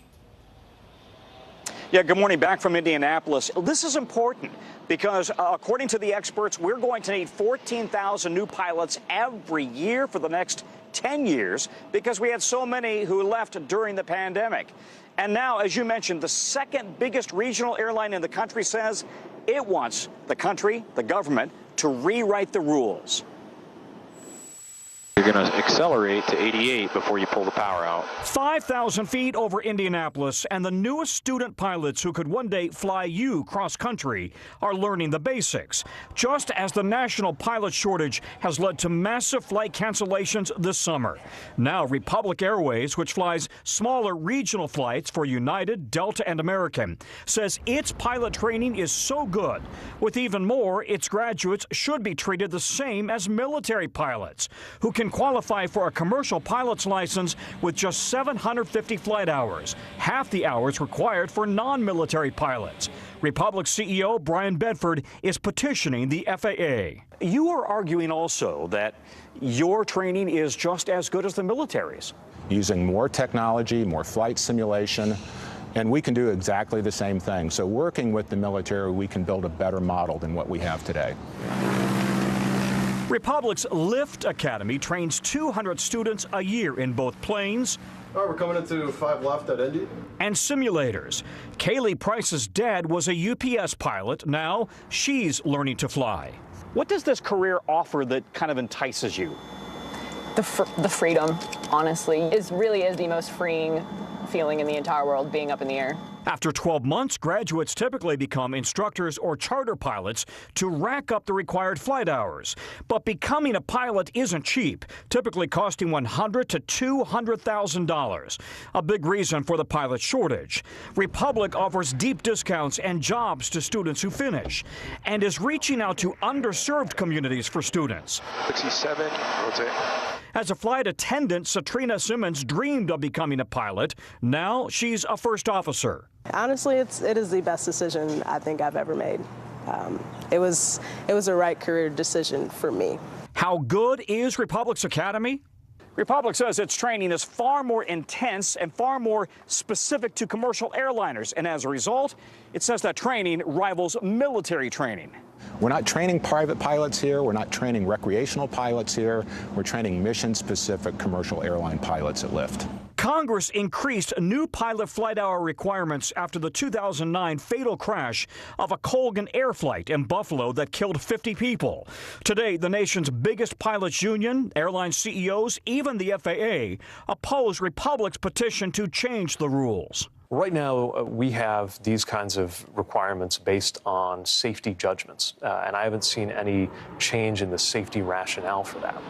Yeah, good morning. Back from Indianapolis. This is important because according to the experts, we're going to need 14,000 new pilots every year for the next 10 years because we had so many who left during the pandemic. And now, as you mentioned, the second biggest regional airline in the country says it wants the country, the government, to rewrite the rules. You're going to accelerate to 88 before you pull the power out. 5,000 feet over Indianapolis, and the newest student pilots who could one day fly you cross-country are learning the basics, just as the national pilot shortage has led to massive flight cancellations this summer. Now, Republic Airways, which flies smaller regional flights for United, Delta, and American, says its pilot training is so good. With even more, its graduates should be treated the same as military pilots, who can qualify for a commercial pilot's license with just 750 flight hours, half the hours required for non-military pilots. Republic CEO Brian Bedford is petitioning the FAA. You are arguing also that your training is just as good as the military's. Using more technology, more flight simulation, and we can do exactly the same thing. So working with the military, we can build a better model than what we have today. Republic's Lift Academy trains 200 students a year in both planes. All right, we're coming into 5 left at Indy. And simulators. Kaylee Price's dad was a UPS pilot. Now she's learning to fly. What does this career offer that kind of entices you? The freedom, honestly, really is the most freeing feeling in the entire world, being up in the air. After 12 months, graduates typically become instructors or charter pilots to rack up the required flight hours. But becoming a pilot isn't cheap, typically costing $100,000 to $200,000. A big reason for the pilot shortage. Republic offers deep discounts and jobs to students who finish, and is reaching out to underserved communities for students. 67, rotate. As a flight attendant, Satrina Simmons dreamed of becoming a pilot. Now she's a first officer. Honestly, it is the best decision I think I've ever made. It was the right career decision for me. How good is Republic's Academy? Republic says its training is far more intense and far more specific to commercial airliners. And as a result, it says that training rivals military training. We're not training private pilots here. We're not training recreational pilots here. We're training mission-specific commercial airline pilots at Lyft. Congress increased new pilot flight hour requirements after the 2009 fatal crash of a Colgan Air flight in Buffalo that killed 50 people. Today, the nation's biggest pilots union, airline CEOs, even the FAA, oppose Republic's petition to change the rules. Right now, we have these kinds of requirements based on safety judgments, and I haven't seen any change in the safety rationale for that.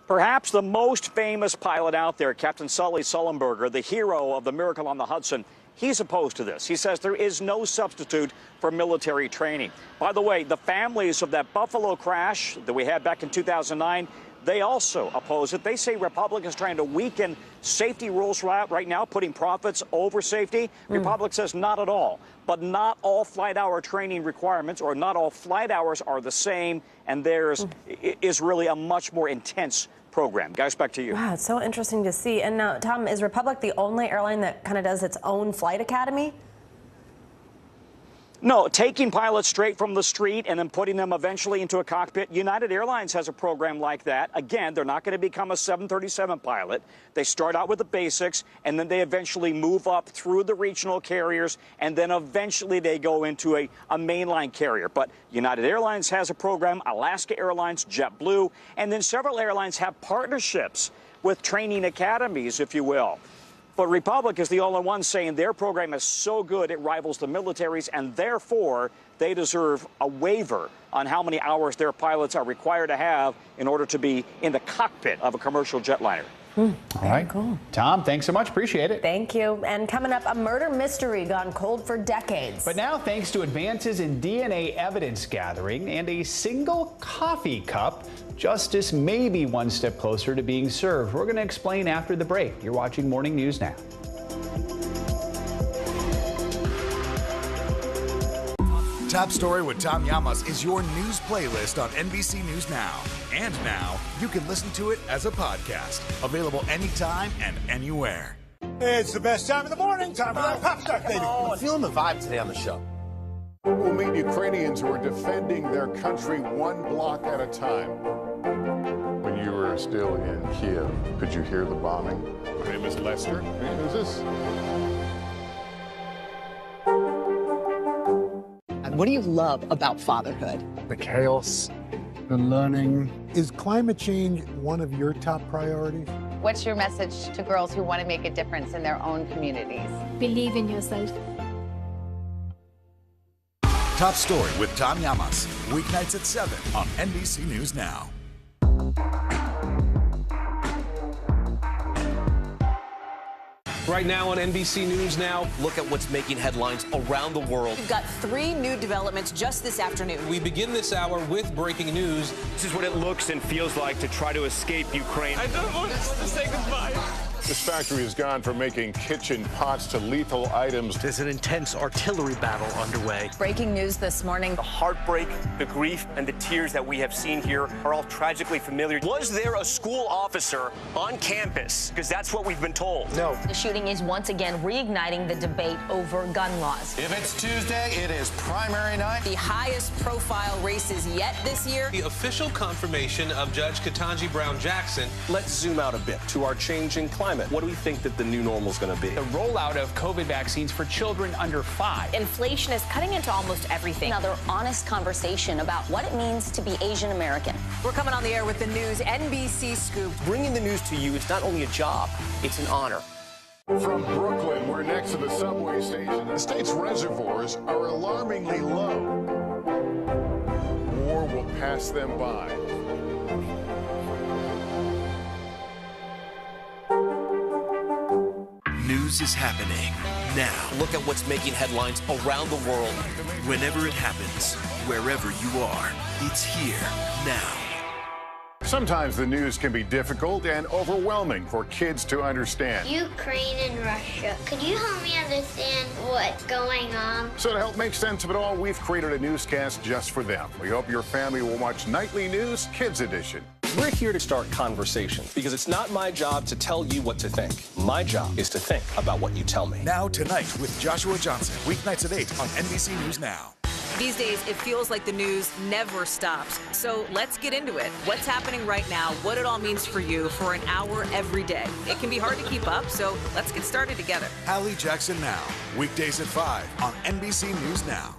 Perhaps the most famous pilot out there, Captain Sully Sullenberger, the hero of the Miracle on the Hudson, he's opposed to this. He says there is no substitute for military training. By the way, the families of that Buffalo crash that we had back in 2009, they also oppose it. They say Republic is trying to weaken safety rules right now, putting profits over safety. Republic says not at all. But not all flight hour training requirements or not all flight hours are the same, and theirs is really a much more intense program. Guys, back to you. Wow, it's so interesting to see. And now, Tom, is Republic the only airline that kind of does its own flight academy? No, taking pilots straight from the street and then putting them eventually into a cockpit. United Airlines has a program like that. Again, they're not going to become a 737 pilot. They start out with the basics, and then they eventually move up through the regional carriers, and then eventually they go into a mainline carrier. But United Airlines has a program, Alaska Airlines, JetBlue, and then several airlines have partnerships with training academies, if you will. But Republic is the only one saying their program is so good it rivals the military's, and therefore they deserve a waiver on how many hours their pilots are required to have in order to be in the cockpit of a commercial jetliner. All right. Cool. Tom, thanks so much. Appreciate it. Thank you. And coming up, a murder mystery gone cold for decades. But now, thanks to advances in DNA evidence gathering and a single coffee cup, justice may be one step closer to being served. We're going to explain after the break. You're watching Morning News Now. Top Story with Tom Llamas is your news playlist on NBC News Now. And now, you can listen to it as a podcast. Available anytime and anywhere. It's the best time of the morning. Time for that pop start, baby. I'm feeling the vibe today on the show. We'll meet Ukrainians who are defending their country one block at a time. When you were still in Kiev, could you hear the bombing? My name is Lester. Who's this? What do you love about fatherhood? The chaos, and learning. Is climate change one of your top priorities? What's your message to girls who want to make a difference in their own communities? Believe in yourself. Top Story with Tom Llamas, weeknights at 7 on NBC News Now. Right now on NBC News Now, look at what's making headlines around the world. We've got 3 new developments just this afternoon. We begin this hour with breaking news. This is what it looks and feels like to try to escape Ukraine. I don't want us to say goodbye. This factory has gone from making kitchen pots to lethal items. There's an intense artillery battle underway. Breaking news this morning. The heartbreak, the grief, and the tears that we have seen here are all tragically familiar. Was there a school officer on campus? Because that's what we've been told. No. The shooting is once again reigniting the debate over gun laws. If it's Tuesday, it is primary night. The highest profile races yet this year. The official confirmation of Judge Ketanji Brown Jackson. Let's zoom out a bit to our changing climate. What do we think that the new normal is going to be? The rollout of COVID vaccines for children under 5. Inflation is cutting into almost everything. Another honest conversation about what it means to be Asian American. We're coming on the air with the news NBC Scoop. Bringing the news to you is not only a job, it's an honor. From Brooklyn, we're next to the subway station. The state's reservoirs are alarmingly low. War will pass them by. News is happening now. Look at what's making headlines around the world. Whenever it happens, wherever you are, it's here now. Sometimes the news can be difficult and overwhelming for kids to understand. Ukraine and Russia. Could you help me understand what's going on? So to help make sense of it all, we've created a newscast just for them. We hope your family will watch Nightly News Kids Edition. We're here to start conversations because it's not my job to tell you what to think. My job is to think about what you tell me. Now Tonight with Joshua Johnson, weeknights at 8 on NBC News Now. These days, it feels like the news never stops. So let's get into it. What's happening right now, what it all means for you for an hour every day. It can be hard to keep up, so let's get started together. Hallie Jackson Now, weekdays at 5 on NBC News Now.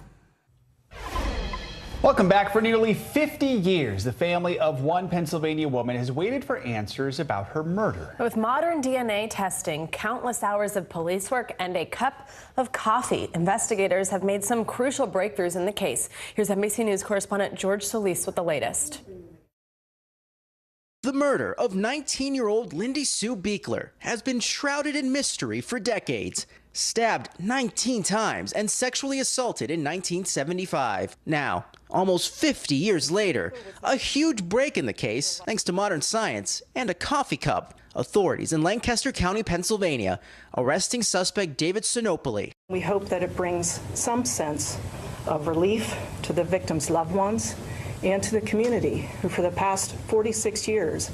Welcome back. For nearly 50 years, the family of one Pennsylvania woman has waited for answers about her murder. With modern DNA testing, countless hours of police work, and a cup of coffee, investigators have made some crucial breakthroughs in the case. Here's NBC News correspondent George Solis with the latest. The murder of 19-year-old Lindy Sue Beekler has been shrouded in mystery for decades. Stabbed 19 times and sexually assaulted in 1975. Now, almost 50 years later, a huge break in the case thanks to modern science and a coffee cup. Authorities in Lancaster County, Pennsylvania, arresting suspect David Sinopoli. We hope that it brings some sense of relief to the victims' loved ones and to the community, who for the past 46 years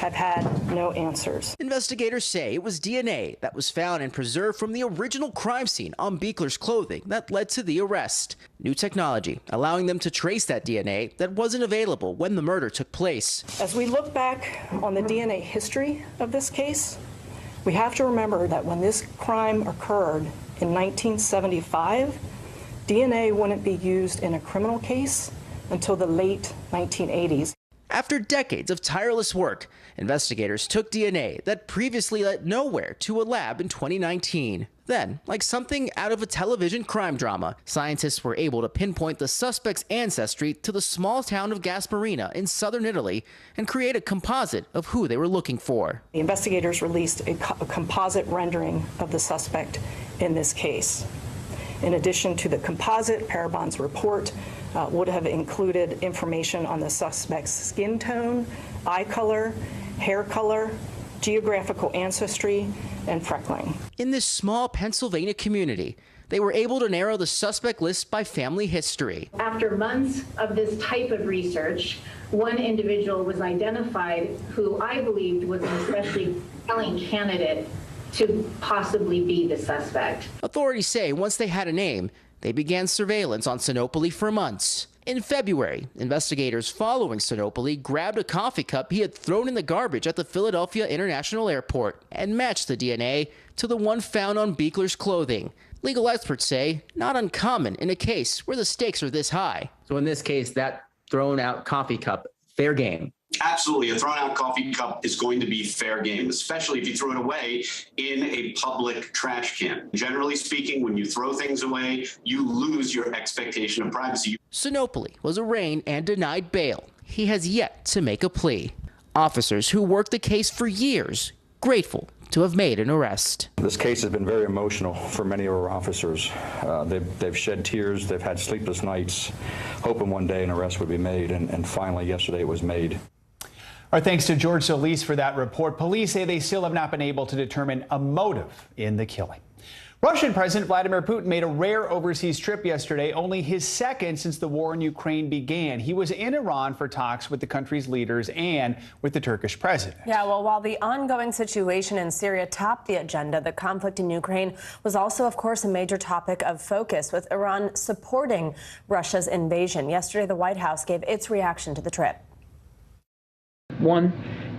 have had no answers. Investigators say it was DNA that was found and preserved from the original crime scene on Beekler's clothing that led to the arrest. New technology allowing them to trace that DNA that wasn't available when the murder took place. As we look back on the DNA history of this case, we have to remember that when this crime occurred in 1975, DNA wouldn't be used in a criminal case until the late 1980s. After decades of tireless work, investigators took DNA that previously led nowhere to a lab in 2019. Then, like something out of a television crime drama, scientists were able to pinpoint the suspect's ancestry to the small town of Gasparina in southern Italy and create a composite of who they were looking for. The investigators released a composite rendering of the suspect in this case. In addition to the composite, Parabon's report would have included information on the suspect's skin tone, eye color, hair color, geographical ancestry, and freckling. In this small Pennsylvania community, they were able to narrow the suspect list by family history. After months of this type of research, one individual was identified who I believed was an especially compelling candidate to possibly be the suspect. Authorities say once they had a name, they began surveillance on Sinopoli for months. In February, investigators following Sinopoli grabbed a coffee cup he had thrown in the garbage at the Philadelphia International Airport and matched the DNA to the one found on Beekler's clothing. Legal experts say not uncommon in a case where the stakes are this high. So in this case, that thrown out coffee cup fair game? Absolutely. A thrown out coffee cup is going to be fair game, especially if you throw it away in a public trash can. Generally speaking, when you throw things away, you lose your expectation of privacy. Sinopoli was arraigned and denied bail. He has yet to make a plea. Officers who worked the case for years, grateful to have made an arrest. This case has been very emotional for many of our officers. They've shed tears, they've had sleepless nights, hoping one day an arrest would be made, and finally yesterday it was made. Our thanks to George Solis for that report. Police say they still have not been able to determine a motive in the killing. Russian President Vladimir Putin made a rare overseas trip yesterday, only his second since the war in Ukraine began. He was in Iran for talks with the country's leaders and with the Turkish president. Yeah, well, while the ongoing situation in Syria topped the agenda, the conflict in Ukraine was also, of course, a major topic of focus, with Iran supporting Russia's invasion. Yesterday, the White House gave its reaction to the trip. One,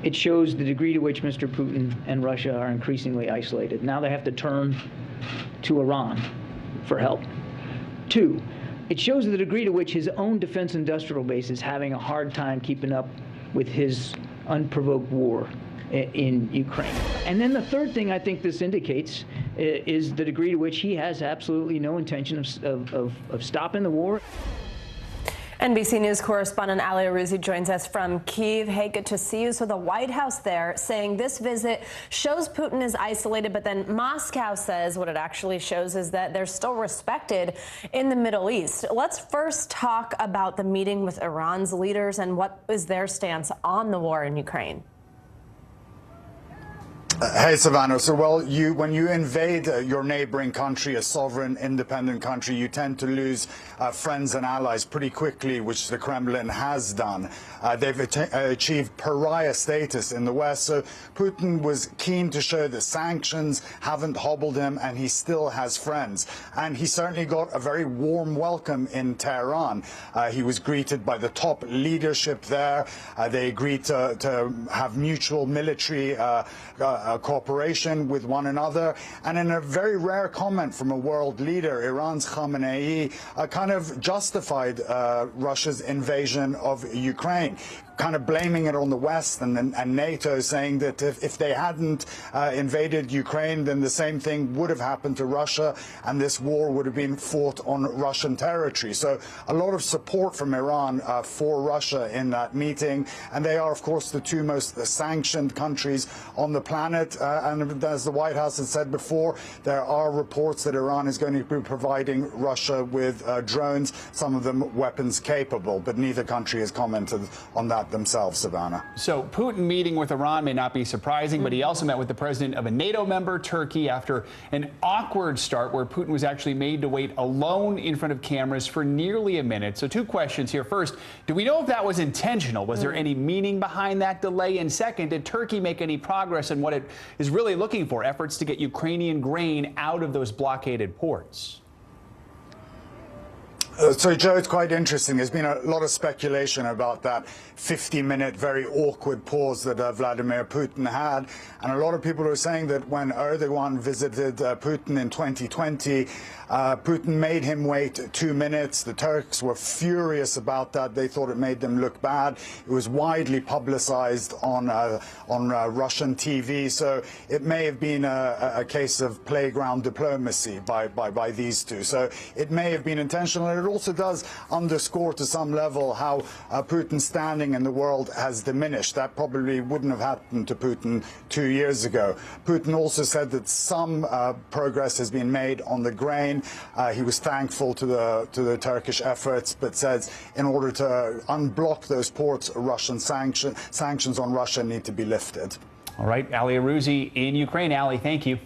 it shows the degree to which Mr. Putin and Russia are increasingly isolated. Now they have to turn to Iran for help. Two, it shows the degree to which his own defense industrial base is having a hard time keeping up with his unprovoked war in Ukraine. And then the third thing I think this indicates is the degree to which he has absolutely no intention of stopping the war. NBC News correspondent Ali Aruzzi joins us from Kyiv. Hey, good to see you. So the White House there saying this visit shows Putin is isolated, but then Moscow says what it actually shows is that they're still respected in the Middle East. Let's first talk about the meeting with Iran's leaders and what is their stance on the war in Ukraine. Hey, Savannah. So, when you invade your neighboring country, a sovereign, independent country, you tend to lose friends and allies pretty quickly, which the Kremlin has done. They've achieved pariah status in the West. So Putin was keen to show that sanctions haven't hobbled him, and he still has friends. And he certainly got a very warm welcome in Tehran. He was greeted by the top leadership there. They agreed to have mutual military cooperation with one another, and in a very rare comment from a world leader, Iran's Khamenei kind of justified Russia's invasion of Ukraine, kind of blaming it on the West and NATO, saying that if they hadn't invaded Ukraine, then the same thing would have happened to Russia, and this war would have been fought on Russian territory. So a lot of support from Iran for Russia in that meeting, and they are, of course, the two most sanctioned countries on the planet. And as the White House has said before, there are reports that Iran is going to be providing Russia with drones, some of them weapons capable, but neither country has commented on that themselves, Savannah. So Putin meeting with Iran may not be surprising, but he also met with the president of a NATO member, Turkey, after an awkward start where Putin was actually made to wait alone in front of cameras for nearly a minute. So two questions here. First, do we know if that was intentional? Was there any meaning behind that delay? And second, did Turkey make any progress in what it is really looking for, efforts to get Ukrainian grain out of those blockaded ports? So, Joe, it's quite interesting. There's been a lot of speculation about that 50-minute, very awkward pause that Vladimir Putin had. And a lot of people are saying that when Erdogan visited Putin in 2020, Putin made him wait 2 minutes. The Turks were furious about that. They thought it made them look bad. It was widely publicized on Russian TV. So it may have been a case of playground diplomacy by these two. So it may have been intentional. And it also does underscore to some level how Putin's standing in the world has diminished. That probably wouldn't have happened to Putin 2 years ago. Putin also said that some progress has been made on the grain. He was thankful to the Turkish efforts, but says in order to unblock those ports, Russian sanctions on Russia need to be lifted. All right, Ali Aruzzi in Ukraine. Ali, thank you.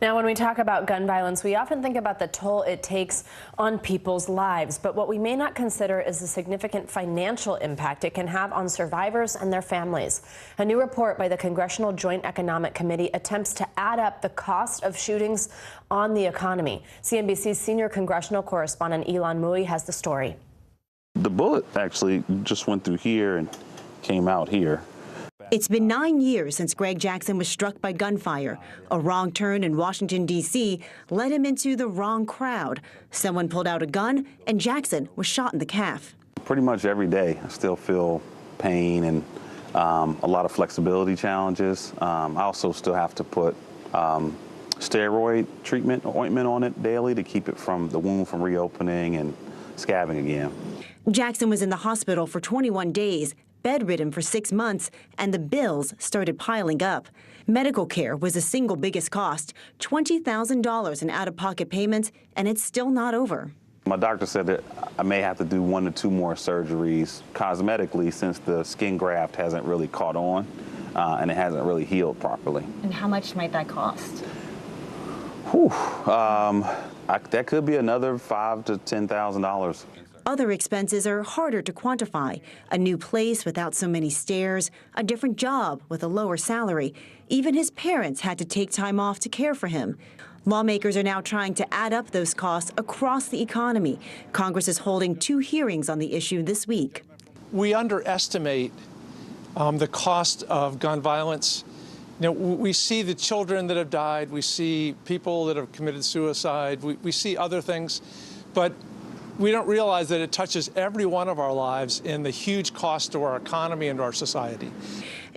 Now, when we talk about gun violence, we often think about the toll it takes on people's lives. But what we may not consider is the significant financial impact it can have on survivors and their families. A new report by the Congressional Joint Economic Committee attempts to add up the cost of shootings on the economy. CNBC's senior congressional correspondent Ilan Mui has the story. The bullet actually just went through here and came out here. It's been 9 years since Greg Jackson was struck by gunfire. A wrong turn in Washington, D.C. led him into the wrong crowd. Someone pulled out a gun, and Jackson was shot in the calf. Pretty much every day, I still feel pain and a lot of flexibility challenges. I also still have to put steroid treatment ointment on it daily to keep it from the wound from reopening and scabbing again. Jackson was in the hospital for 21 days, bedridden for 6 months, and the bills started piling up. Medical care was the single biggest cost, $20,000 in out-of-pocket payments, and it's still not over. My doctor said that I may have to do 1 to 2 more surgeries cosmetically since the skin graft hasn't really caught on and it hasn't really healed properly. And how much might that cost? That could be another $5,000 to $10,000. Other expenses are harder to quantify. A new place without so many stairs, a different job with a lower salary. Even his parents had to take time off to care for him. Lawmakers are now trying to add up those costs across the economy. Congress is holding 2 hearings on the issue this week. We underestimate the cost of gun violence. You know, we see the children that have died. We see people that have committed suicide. We see other things, but we don't realize that it touches every one of our lives in the huge cost to our economy and our society.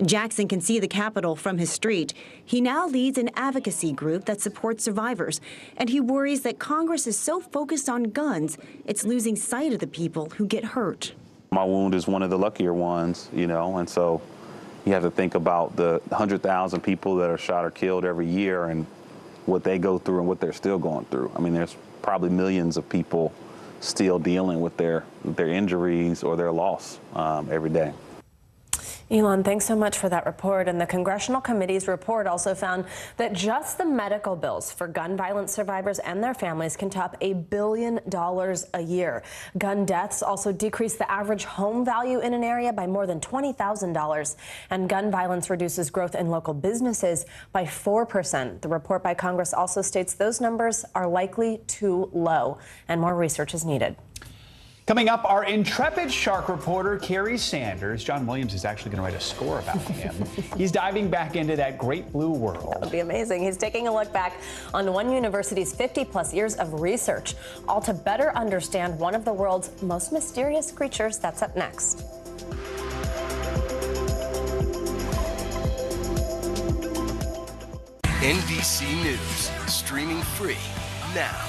Jackson can see the Capitol from his street. He now leads an advocacy group that supports survivors, and he worries that Congress is so focused on guns, it's losing sight of the people who get hurt. My wound is one of the luckier ones, you know, and so you have to think about the 100,000 people that are shot or killed every year and what they go through and what they're still going through. I mean, there's probably millions of people still dealing with their injuries or their loss every day. Elon, thanks so much for that report. And the Congressional Committee's report also found that just the medical bills for gun violence survivors and their families can top $1 billion a year. Gun deaths also decrease the average home value in an area by more than $20,000. And gun violence reduces growth in local businesses by 4%. The report by Congress also states those numbers are likely too low and more research is needed. Coming up, our intrepid shark reporter, Kerry Sanders. John Williams is actually going to write a score about him. He's diving back into that great blue world. That would be amazing. He's taking a look back on one university's 50-plus years of research, all to better understand one of the world's most mysterious creatures. That's up next. NBC News, streaming free now.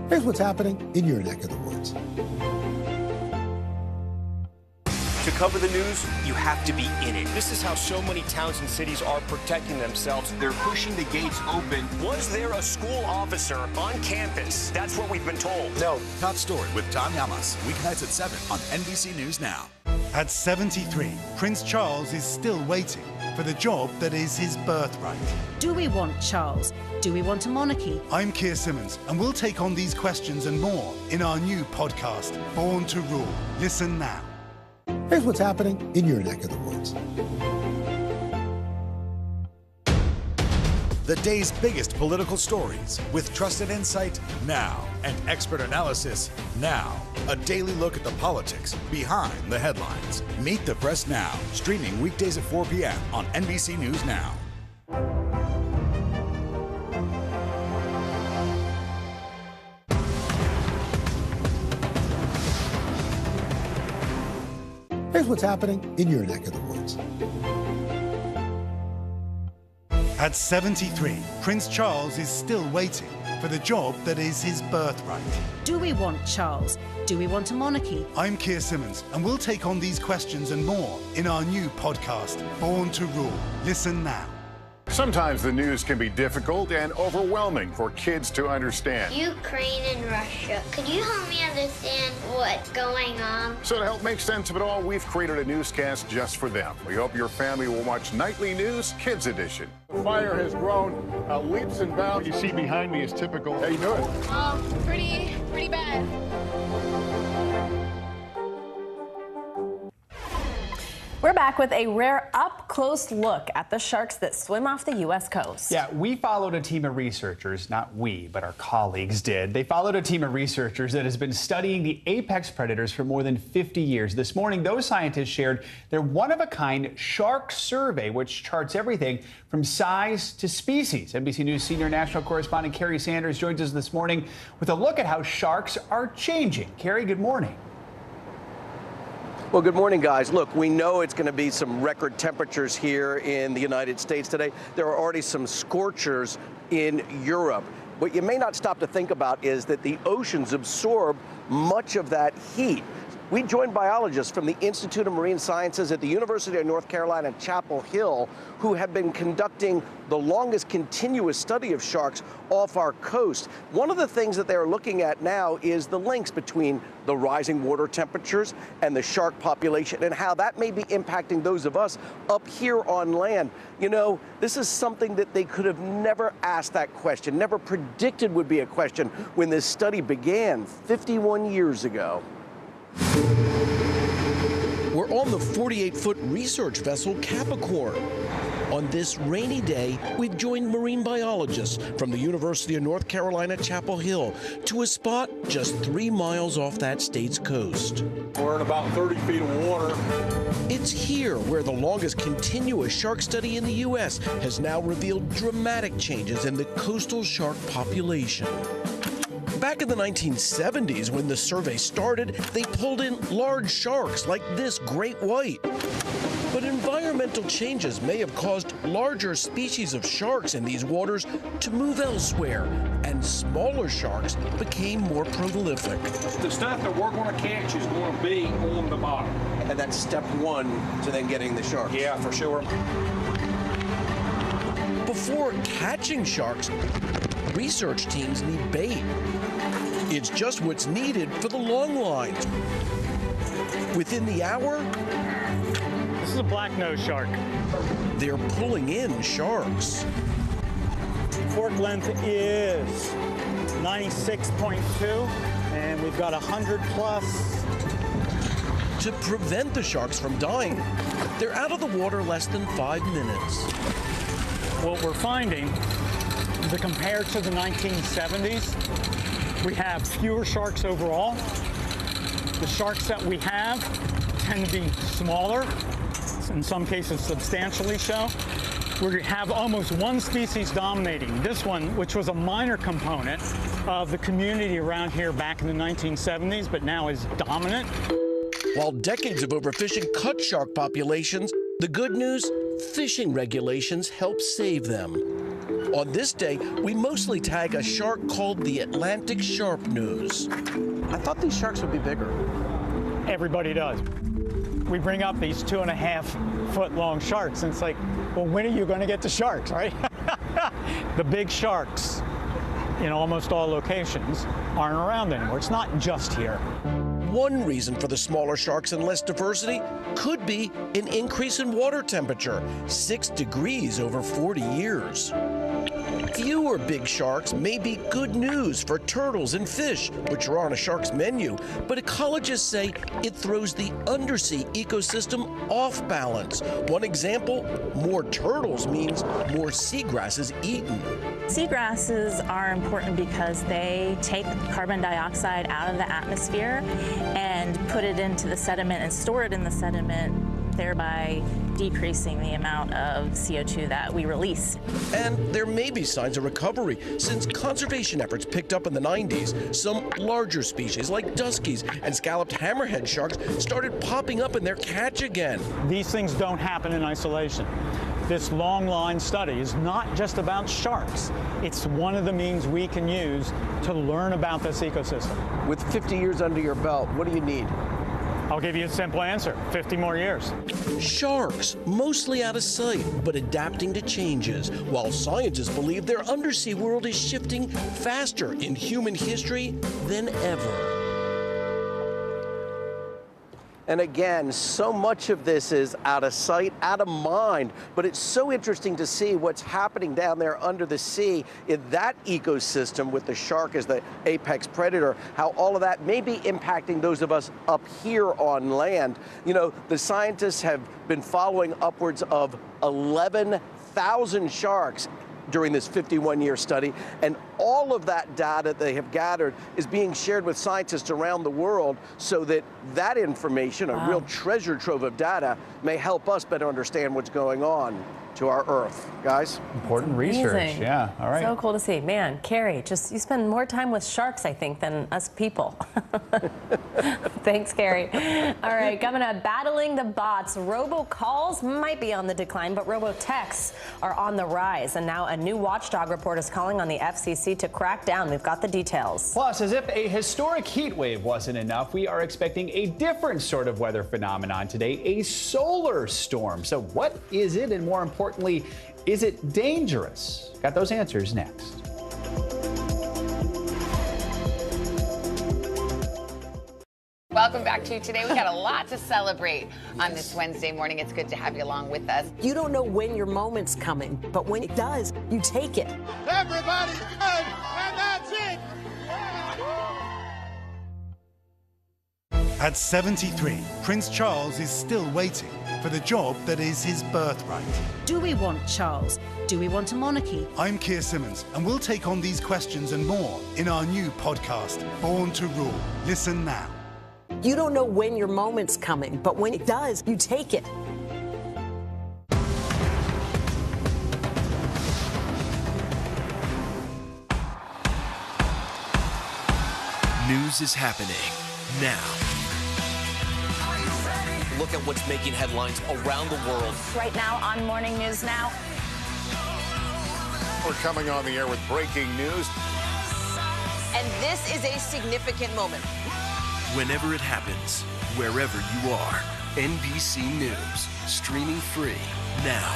Here's what's happening in your neck of the woods. To cover the news, you have to be in it. This is how so many towns and cities are protecting themselves. They're pushing the gates open. Was there a school officer on campus? That's what we've been told. No. Top story with Tom Yamas. Weeknights at 7 on NBC News Now. At 73, Prince Charles is still waiting for the job that is his birthright. Do we want Charles? Do we want a monarchy? I'm Keir Simmons, and we'll take on these questions and more in our new podcast, Born to Rule. Listen now. Here's what's happening in your neck of the woods. The day's biggest political stories with trusted insight now and expert analysis now. A daily look at the politics behind the headlines. Meet the Press Now, streaming weekdays at 4 p.m. on NBC News Now. Here's what's happening in your neck of the woods. At 73, Prince Charles is still waiting for the job that is his birthright. Do we want Charles? Do we want a monarchy? I'm Keir Simmons, and we'll take on these questions and more in our new podcast, Born to Rule. Listen now. Sometimes the news can be difficult and overwhelming for kids to understand. Ukraine and Russia. Could you help me understand what's going on? So to help make sense of it all, we've created a newscast just for them. We hope your family will watch Nightly News Kids Edition. The fire has grown leaps and bounds. You see behind me is typical. How you doing? Pretty bad. We're back with a rare up-close look at the sharks that swim off the U.S. coast. Yeah, we followed a team of researchers, not we, but our colleagues did. They followed a team of researchers that has been studying the apex predators for more than 50 years. This morning, those scientists shared their one-of-a-kind shark survey, which charts everything from size to species. NBC News senior national correspondent Carrie Sanders joins us this morning with a look at how sharks are changing. Carrie, good morning. Well, good morning, guys. Look, we know it's going to be some record temperatures here in the United States today. There are already some scorchers in Europe. What you may not stop to think about is that the oceans absorb much of that heat. We joined biologists from the Institute of Marine Sciences at the University of North Carolina, Chapel Hill, who have been conducting the longest continuous study of sharks off our coast. One of the things that they're looking at now is the links between the rising water temperatures and the shark population and how that may be impacting those of us up here on land. You know, this is something that they could have never asked that question, never predicted would be a question when this study began 51 years ago. We're on the 48-foot research vessel Capricorn. On this rainy day, we've joined marine biologists from the University of North Carolina, Chapel Hill, to a spot just 3 miles off that state's coast. We're in about 30 feet of water. It's here where the longest continuous shark study in the U.S. has now revealed dramatic changes in the coastal shark population. Back in the 1970s, when the survey started, they pulled in large sharks like this great white. But environmental changes may have caused larger species of sharks in these waters to move elsewhere, and smaller sharks became more prolific. The stuff that we're going to catch is going to be on the bottom. And that's step one to then getting the sharks. Yeah, for sure. Before catching sharks, research teams need bait. It's just what's needed for the long lines. Within the hour, this is a black-nosed shark. They're pulling in sharks. Fork length is 96.2, and we've got 100 plus. To prevent the sharks from dying, they're out of the water less than 5 minutes. What we're finding is that compared to the 1970s, we have fewer sharks overall. The sharks that we have tend to be smaller, in some cases substantially so. We have almost one species dominating. This one, which was a minor component of the community around here back in the 1970s, but now is dominant. While decades of overfishing cut shark populations, the good news, fishing regulations help save them. On this day, we mostly tag a shark called the Atlantic sharpnose. I thought these sharks would be bigger. Everybody does. We bring up these 2.5 foot long sharks, and it's like, well, when are you going to get the sharks, right? The big sharks in almost all locations aren't around anymore. It's not just here. One reason for the smaller sharks and less diversity could be an increase in water temperature, 6 degrees over 40 years. Fewer big sharks may be good news for turtles and fish, which are on a shark's menu, but ecologists say it throws the undersea ecosystem off balance. One example, more turtles means more seagrass is eaten. Seagrasses are important because they take carbon dioxide out of the atmosphere and put it into the sediment and store it in the sediment, thereby decreasing the amount of CO2 that we release. And there may be signs of recovery since conservation efforts picked up in the 90s. Some larger species like duskies and scalloped hammerhead sharks started popping up in their catch again. These things don't happen in isolation. This long line study is not just about sharks. It's one of the means we can use to learn about this ecosystem. With 50 years under your belt, what do you need? I'll give you a simple answer, 50 more years. Sharks, mostly out of sight, but adapting to changes, while scientists believe their undersea world is shifting faster in human history than ever. And again, so much of this is out of sight, out of mind, but it's so interesting to see what's happening down there under the sea in that ecosystem with the shark as the apex predator, how all of that may be impacting those of us up here on land. You know, the scientists have been following upwards of 11,000 sharks during this 51-year study, and all of that data they have gathered is being shared with scientists around the world so that that information, a real treasure trove of data, may help us better understand what's going on to our Earth. Guys? Important research. Amazing. Yeah, all right. So cool to see. Man, Carrie, you spend more time with sharks, I think, than us people. Thanks, Carrie. All right, coming up, battling the bots. Robocalls might be on the decline, but robo-texts are on the rise. And now a new watchdog report is calling on the FCC to crack down. We've got the details. Plus, as if a historic heat wave wasn't enough, we are expecting a different sort of weather phenomenon today, a solar storm. So what is it, and more importantly, is it dangerous? Got those answers next. Welcome back to Today. We got a lot to celebrate on this Wednesday morning. It's good to have you along with us. You don't know when your moment's coming, but when it does, you take it. Everybody's good, and that's it. At 73, Prince Charles is still waiting for the job that is his birthright. Do we want Charles? Do we want a monarchy? I'm Keir Simmons, and we'll take on these questions and more in our new podcast, Born to Rule. Listen now. You don't know when your moment's coming, but when it does, you take it. News is happening now. Look at what's making headlines around the world. Right now on Morning News Now. We're coming on the air with breaking news. And this is a significant moment. Whenever it happens, wherever you are, NBC News, streaming free now.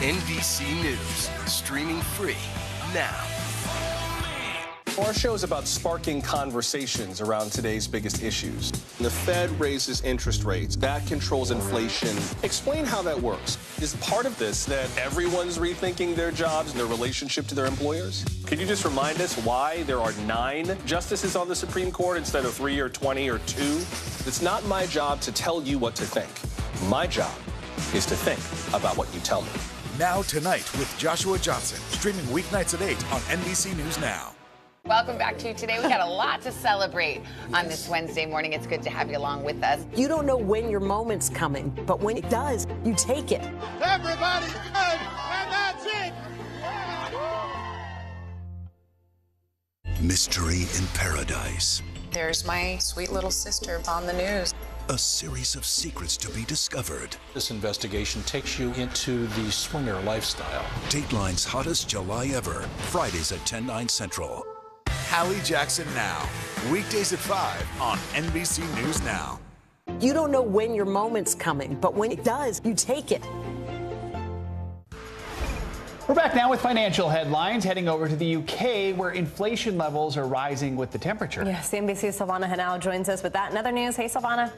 NBC News, streaming free now. Our show is about sparking conversations around today's biggest issues. The Fed raises interest rates. That controls inflation. Explain how that works. Is part of this that everyone's rethinking their jobs and their relationship to their employers? Could you just remind us why there are 9 justices on the Supreme Court instead of 3 or 20 or 2? It's not my job to tell you what to think. My job is to think about what you tell me. Now Tonight with Joshua Johnson, streaming weeknights at 8 on NBC News Now. Welcome back to Today. We got a lot to celebrate on this Wednesday morning. It's good to have you along with us. You don't know when your moment's coming, but when it does, you take it. Everybody's good, and that's it. Mystery in Paradise. There's my sweet little sister on the news. A series of secrets to be discovered. This investigation takes you into the swinger lifestyle. Dateline's hottest July ever. Fridays at 10/9 Central. Hallie Jackson Now. Weekdays at 5 on NBC News Now. You don't know when your moment's coming, but when it does, you take it. We're back now with financial headlines, heading over to the UK, where inflation levels are rising with the temperature. Yes, NBC's Silvana Henao joins us with that and other news. Hey, Silvana.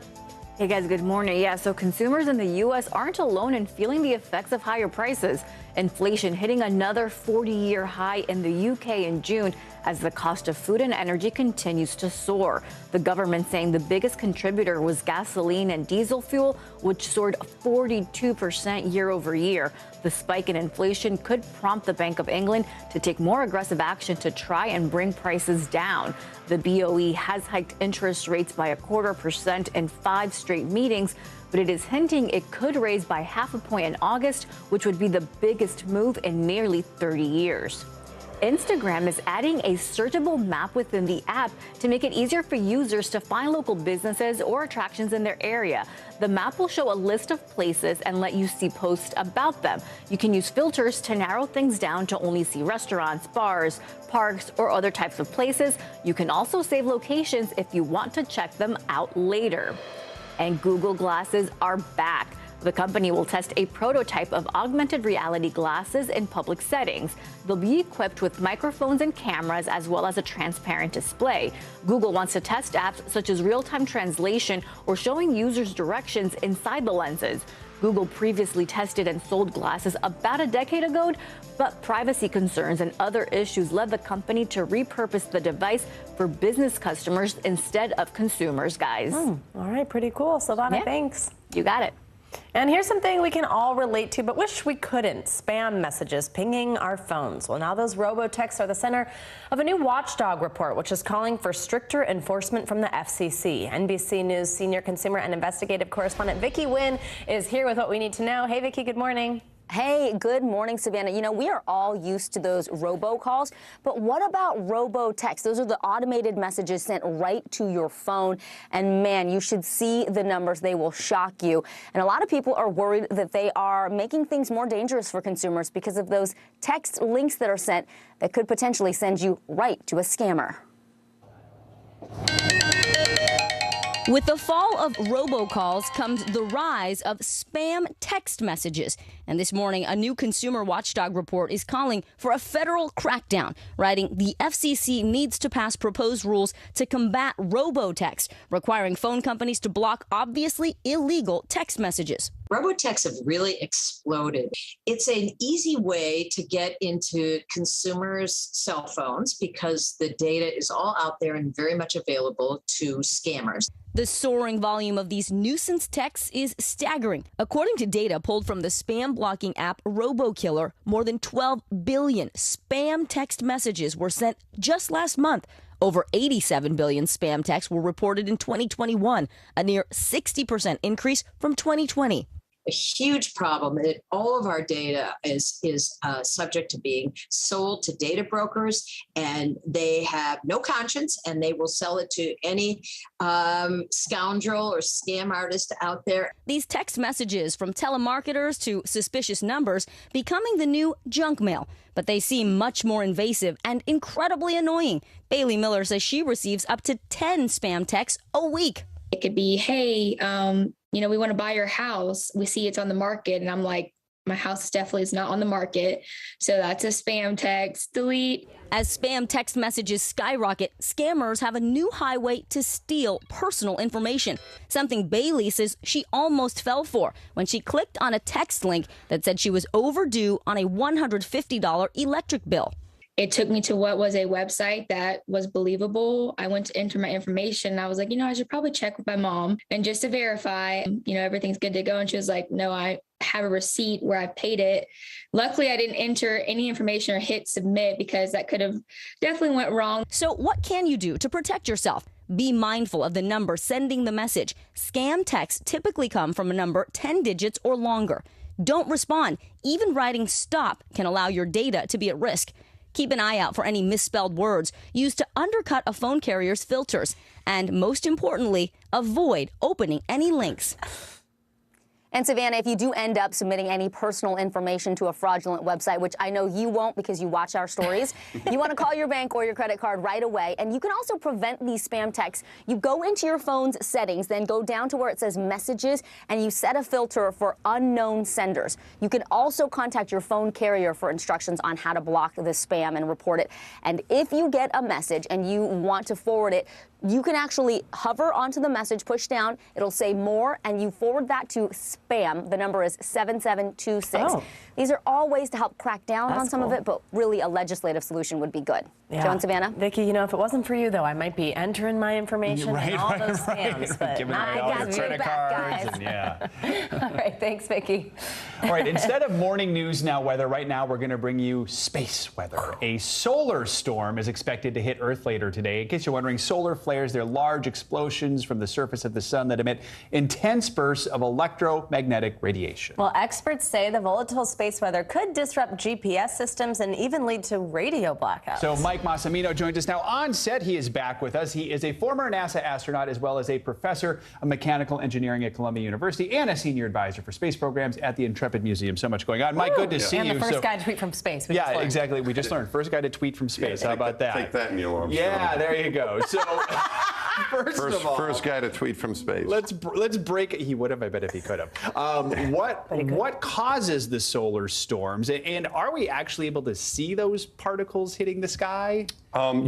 Hey guys, good morning. Yeah, so consumers in the U.S. aren't alone in feeling the effects of higher prices. Inflation hitting another 40-year high in the UK in June as the cost of food and energy continues to soar. The government saying the biggest contributor was gasoline and diesel fuel, which soared 42% year over year. The spike in inflation could prompt the Bank of England to take more aggressive action to try and bring prices down. The BOE has hiked interest rates by 0.25% in 5 straight meetings, but it is hinting it could raise by 0.5 point in August, which would be the biggest move in nearly 30 years. Instagram is adding a searchable map within the app to make it easier for users to find local businesses or attractions in their area. The map will show a list of places and let you see posts about them. You can use filters to narrow things down to only see restaurants, bars, parks, or other types of places. You can also save locations if you want to check them out later. And Google Glasses are back. The company will test a prototype of augmented reality glasses in public settings. They'll be equipped with microphones and cameras, as well as a transparent display. Google wants to test apps such as real-time translation or showing users directions inside the lenses. Google previously tested and sold glasses about a decade ago, but privacy concerns and other issues led the company to repurpose the device for business customers instead of consumers, guys. All right, pretty cool. Silvana, thanks. You got it. And here's something we can all relate to, but wish we couldn't. Spam messages pinging our phones. Well, now those robo-texts are the center of a new watchdog report, which is calling for stricter enforcement from the FCC. NBC News senior consumer and investigative correspondent Vicki Nguyen is here with what we need to know. Hey, Vicki, good morning. Hey, good morning, Savannah. You know, we are all used to those robocalls, but what about robo-text? Those are the automated messages sent right to your phone. And man, you should see the numbers. They will shock you. And a lot of people are worried that they are making things more dangerous for consumers because of those text links that are sent that could potentially send you right to a scammer. With the fall of robocalls comes the rise of spam text messages. And this morning, a new consumer watchdog report is calling for a federal crackdown, writing the FCC needs to pass proposed rules to combat robotext, requiring phone companies to block obviously illegal text messages. Robotexts have really exploded. It's an easy way to get into consumers' cell phones because the data is all out there and very much available to scammers. The soaring volume of these nuisance texts is staggering. According to data pulled from the spam blocking app RoboKiller, more than 12 billion spam text messages were sent just last month. Over 87 billion spam texts were reported in 2021, a near 60% increase from 2020. A huge problem that all of our data is subject to being sold to data brokers, and they have no conscience, and they will sell it to any scoundrel or scam artist out there. These text messages from telemarketers to suspicious numbers becoming the new junk mail, but they seem much more invasive and incredibly annoying. Bailey Miller says she receives up to 10 spam texts a week. It could be, hey, we want to buy your house. We see it's on the market. And I'm like, my house definitely is not on the market. So that's a spam text. Delete. As spam text messages skyrocket, scammers have a new highway to steal personal information, something Bailey says she almost fell for when she clicked on a text link that said she was overdue on a $150 electric bill. It took me to what was a website that was believable. I went to enter my information. And I was like, I should probably check with my mom and just to verify, everything's good to go. And she was like, no, I have a receipt where I paid it. Luckily, I didn't enter any information or hit submit because that could have definitely went wrong. So what can you do to protect yourself? Be mindful of the number sending the message. Scam texts typically come from a number 10 digits or longer. Don't respond. Even writing stop can allow your data to be at risk. Keep an eye out for any misspelled words used to undercut a phone carrier's filters. And most importantly, avoid opening any links. And Savannah, if you do end up submitting any personal information to a fraudulent website, which I know you won't because you watch our stories, you want to call your bank or your credit card right away. And you can also prevent these spam texts. You go into your phone's settings, then go down to where it says messages, and you set a filter for unknown senders. You can also contact your phone carrier for instructions on how to block the spam and report it. And if you get a message and you want to forward it, you can actually hover onto the message, push down, it'll say more, and you forward that to spam. The number is 7726. These are all ways to help crack down on some of it, but really a legislative solution would be good. Yeah. Joe and Savannah? Vicki, if it wasn't for you, though, I might be entering my information and all those scams. But Giving I away all got your you credit back, cards. guys. All right, thanks, Vicki. All right, instead of morning news now weather, right now we're going to bring you space weather. A solar storm is expected to hit Earth later today. In case you're wondering, solar flares, they're large explosions from the surface of the sun that emit intense bursts of electromagnetic radiation. Well, experts say the volatile space weather could disrupt GPS systems and even lead to radio blackouts. So Mike Massimino joins us now on set. He is back with us. He is a former NASA astronaut as well as a professor of mechanical engineering at Columbia University and a senior advisor for space programs at the Intrepid Museum. So much going on. Mike, good to see you. And the first guy to tweet from space. Yeah, exactly. We just learned. First guy to tweet from space. How about that? Take that in your arms. Yeah, there you go. So First guy to tweet from space. Let's break it. He would have, I bet, if he could have. What causes the solar storms, and are we actually able to see those particles hitting the sky? What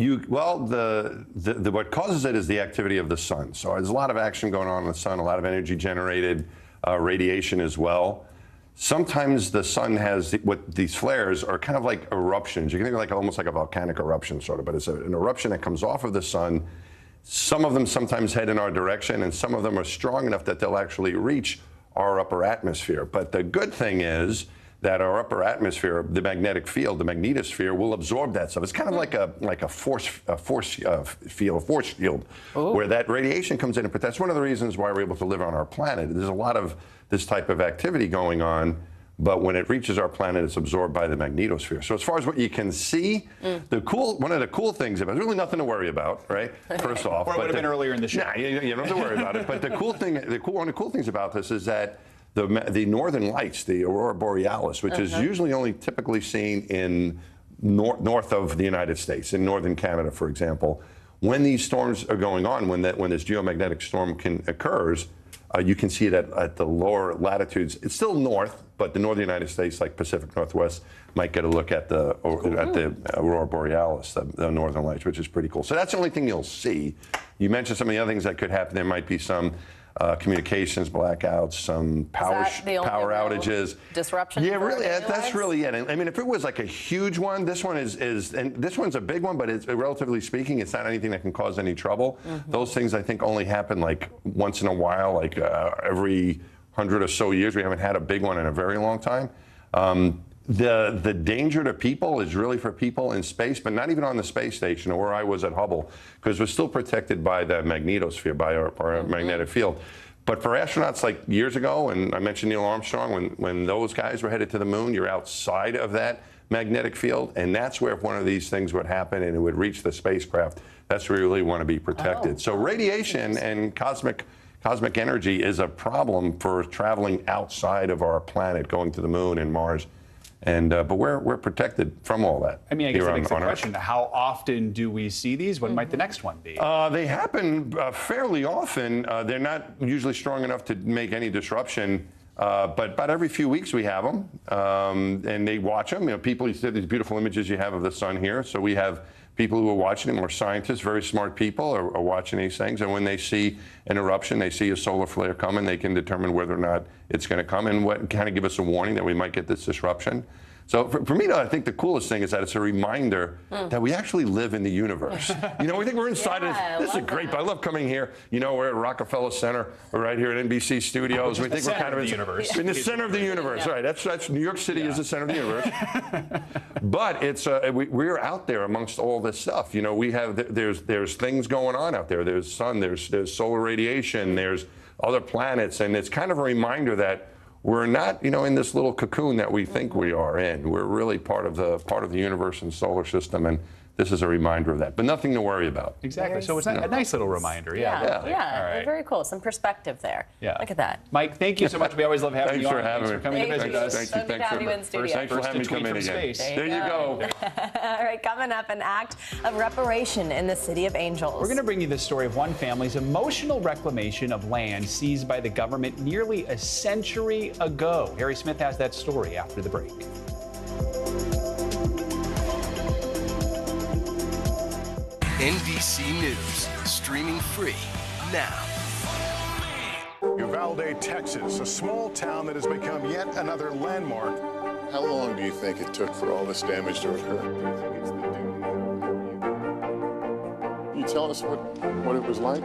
causes it is the activity of the sun. So there's a lot of action going on in the sun, a lot of energy generated, radiation as well. Sometimes the sun has what these flares are kind of like eruptions. You can think of almost like a volcanic eruption, sort of, but it's an eruption that comes off of the sun. Some of them sometimes head in our direction, and some of them are strong enough that they'll actually reach our upper atmosphere. But the good thing is that our upper atmosphere, the magnetic field, the magnetosphere, will absorb that stuff. It's kind of like a force shield, where that radiation comes in. But that's one of the reasons why we're able to live on our planet. There's a lot of this type of activity going on, but when it reaches our planet, it's absorbed by the magnetosphere. So as far as what you can see, one of the cool things about it, there's really nothing to worry about, right? First off, or it would have been earlier in the show. Nah, you don't have to worry about it. But one of the cool things about this is that the northern lights, the aurora borealis, which is usually only typically seen in north of the United States, in northern Canada, for example, when these storms are going on, when this geomagnetic storm occurs, you can see it at the lower latitudes. It's still north, but the northern United States, like Pacific Northwest, might get a look at the aurora borealis, the northern lights, which is pretty cool. So that's the only thing you'll see. You mentioned some of the other things that could happen. There might be some communications blackouts, some power outages, disruption. Yeah, really, that's really it. I mean, if it was like a huge one, this one is, and this one's a big one, but it's relatively speaking, it's not anything that can cause any trouble. Those things I think only happen like once in a while, like every 100 or so years. We haven't had a big one in a very long time. The danger to people is really for people in space, but not even on the space station or where I was at Hubble, because we're still protected by the magnetosphere, by our magnetic field. But for astronauts like years ago, and I mentioned Neil Armstrong, when those guys were headed to the moon, you're outside of that magnetic field, and that's where if one of these things would happen and it would reach the spacecraft, that's where you really want to be protected. So radiation and cosmic energy is a problem for traveling outside of our planet, going to the moon and Mars. But we're protected from all that. I mean, I guess that begs the question, how often do we see these? When might the next one be? They happen fairly often. They're not usually strong enough to make any disruption, but about every few weeks we have them, and they watch them. You know, people, you see these beautiful images you have of the sun here. So we have people who are watching them, or scientists, very smart people, are watching these things. And when they see an eruption, they see a solar flare coming, they can determine whether or not it's going to come and kind of give us a warning that we might get this disruption. So for me, though, I think the coolest thing is that it's a reminder that we actually live in the universe. You know, we think we're inside of this. Is great, but I love coming here. You know, we're at Rockefeller Center. We're right here at NBC Studios. We think we're kind of in the center of the universe. Right, that's New York City is the center of the universe. But it's we're out there amongst all this stuff. You know, we have there's things going on out there. There's sun. There's solar radiation. There's other planets, and it's kind of a reminder that we're not, you know, in this little cocoon that we think we are in. We're really part of the universe and solar system, and this is a reminder of that. But nothing to worry about. Exactly. So it's a nice little reminder. Yeah. All right. Very cool. Some perspective there. Yeah. Look at that. Mike, thank you so much. We always love having you on. Thanks for coming to visit us. Thank you. Thanks for having you in studio. Thanks for having me come in again. There you go. All right, coming up, an act of reparation in the City of Angels. We're going to bring you the story of one family's emotional reclamation of land seized by the government nearly a century ago. Harry Smith has that story after the break. NBC News, streaming free now. Uvalde, Texas, a small town that has become yet another landmark. How long do you think it took for all this damage to occur? Can you tell us what it was like?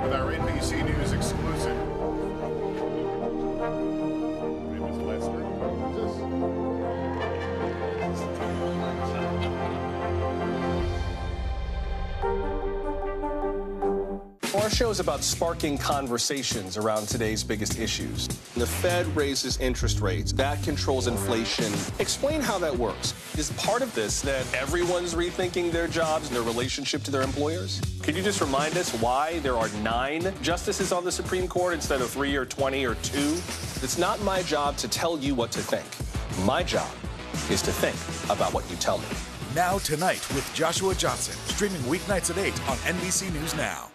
With our NBC News exclusive. My name is Leslie. Our show is about sparking conversations around today's biggest issues. The Fed raises interest rates. That controls inflation. Explain how that works. Is part of this that everyone's rethinking their jobs and their relationship to their employers? Could you just remind us why there are 9 justices on the Supreme Court instead of 3 or 20 or 2? It's not my job to tell you what to think. My job is to think about what you tell me. Now Tonight with Joshua Johnson, streaming weeknights at 8 on NBC News Now.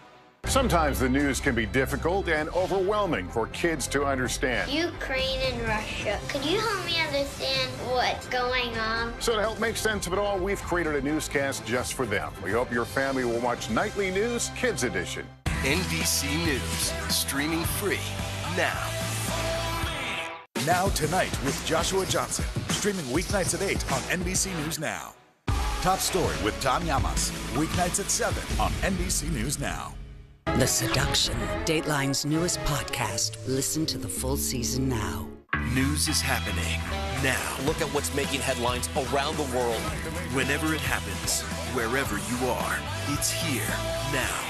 Sometimes the news can be difficult and overwhelming for kids to understand. Ukraine and Russia. Could you help me understand what's going on? So to help make sense of it all, we've created a newscast just for them. We hope your family will watch Nightly News Kids Edition. NBC News, streaming free now. Now Tonight with Joshua Johnson, streaming weeknights at 8 on NBC News Now. Top Story with Tom Llamas, weeknights at 7 on NBC News Now. The Seduction, Dateline's newest podcast. Listen to the full season now. News is happening now. Look at what's making headlines around the world. Whenever it happens, wherever you are, it's here now.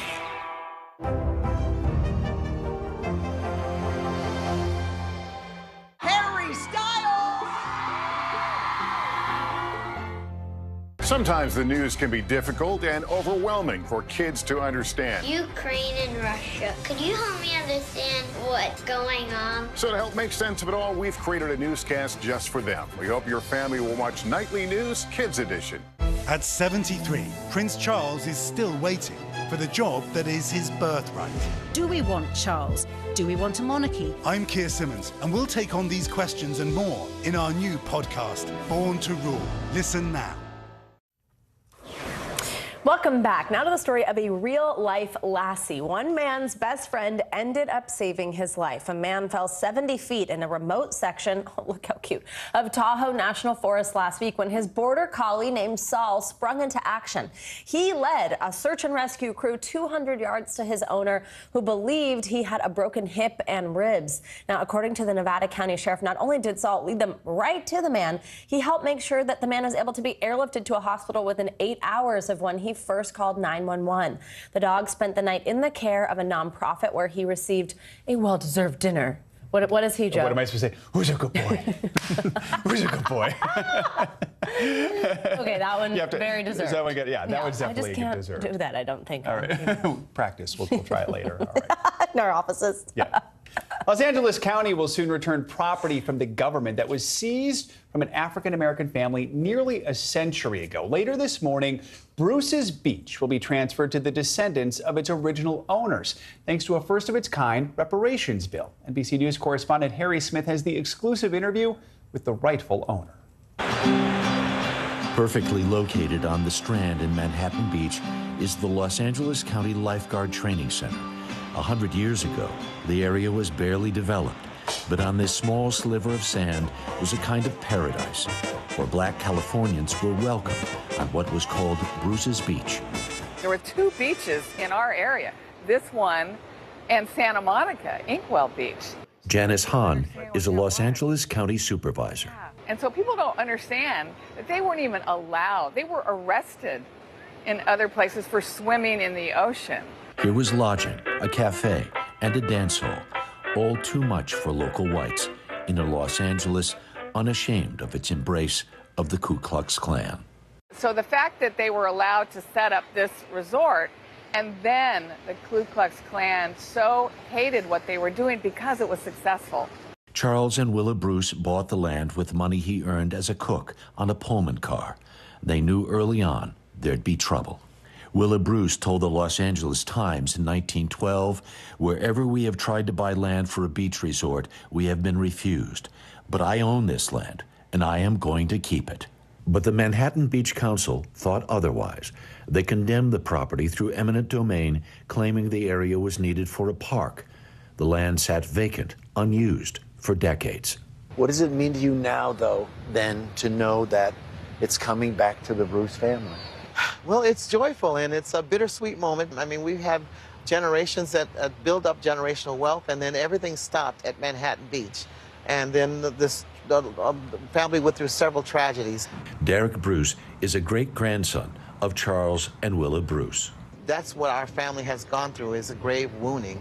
Harry Styles! Sometimes the news can be difficult and overwhelming for kids to understand. Ukraine and Russia. Could you help me understand what's going on? So to help make sense of it all, we've created a newscast just for them. We hope your family will watch Nightly News Kids Edition. At 73, Prince Charles is still waiting for the job that is his birthright. Do we want Charles? Do we want a monarchy? I'm Keir Simmons, and we'll take on these questions and more in our new podcast, Born to Rule. Listen now. Welcome back. Now to the story of a real-life lassie. One man's best friend ended up saving his life. A man fell 70 feet in a remote section, oh, look how cute, of Tahoe National Forest last week when his border collie named Saul sprung into action. He led a search and rescue crew 200 yards to his owner, who believed he had a broken hip and ribs. Now, according to the Nevada County Sheriff, not only did Saul lead them right to the man, he helped make sure that the man was able to be airlifted to a hospital within 8 hours of when he first called 911. The dog spent the night in the care of a nonprofit where he received a well-deserved dinner. What is he, Joe? What am I supposed to say? Who's a good boy? Who's a good boy? Okay, that one very deserved. Is that one good? Yeah, that one's definitely I just can't deserved. do that, I don't think. All right, practice. We'll try it later. All right. In our offices. Yeah. Los Angeles County will soon return property from the government that was seized from an African-American family nearly a century ago. Later this morning, Bruce's Beach will be transferred to the descendants of its original owners, thanks to a first-of-its-kind reparations bill. NBC News correspondent Harry Smith has the exclusive interview with the rightful owner. Perfectly located on the Strand in Manhattan Beach is the Los Angeles County Lifeguard Training Center. 100 years ago, the area was barely developed, but on this small sliver of sand was a kind of paradise, where black Californians were welcome on what was called Bruce's Beach. There were two beaches in our area, this one and Santa Monica, Inkwell Beach. Janice Hahn is a Los Angeles County supervisor. And so people don't understand that they weren't even allowed. They were arrested in other places for swimming in the ocean. Here was lodging, a cafe, and a dance hall, all too much for local whites in a Los Angeles unashamed of its embrace of the Ku Klux Klan. So the fact that they were allowed to set up this resort, and then the Ku Klux Klan so hated what they were doing because it was successful. Charles and Willa Bruce bought the land with money he earned as a cook on a Pullman car. They knew early on there'd be trouble. Willa Bruce told the Los Angeles Times in 1912, "Wherever we have tried to buy land for a beach resort, we have been refused. But I own this land, and I am going to keep it." But the Manhattan Beach Council thought otherwise. They condemned the property through eminent domain, claiming the area was needed for a park. The land sat vacant, unused, for decades. What does it mean to you now, though, then, to know that it's coming back to the Bruce family? Well, it's joyful, and it's a bittersweet moment. I mean, we have generations that build up generational wealth, and then everything stopped at Manhattan Beach. And then the family went through several tragedies. Derek Bruce is a great-grandson of Charles and Willa Bruce. That's what our family has gone through, is a grave wounding.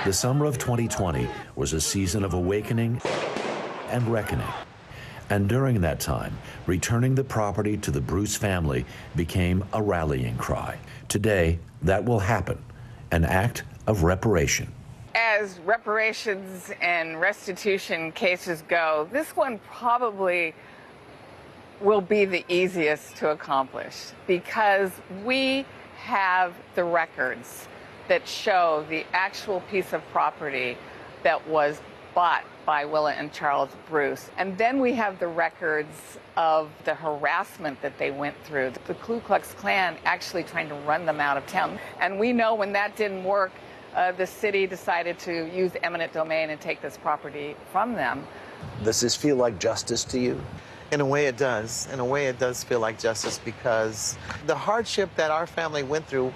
The summer of 2020 was a season of awakening and reckoning. And during that time, returning the property to the Bruce family became a rallying cry. Today, that will happen, an act of reparation. As reparations and restitution cases go, this one probably will be the easiest to accomplish because we have the records that show the actual piece of property that was bought by Willa and Charles Bruce. And then we have the records of the harassment that they went through. The Ku Klux Klan actually trying to run them out of town. And we know when that didn't work, the city decided to use eminent domain and take this property from them. Does this feel like justice to you? In a way it does. In a way it does feel like justice because the hardship that our family went through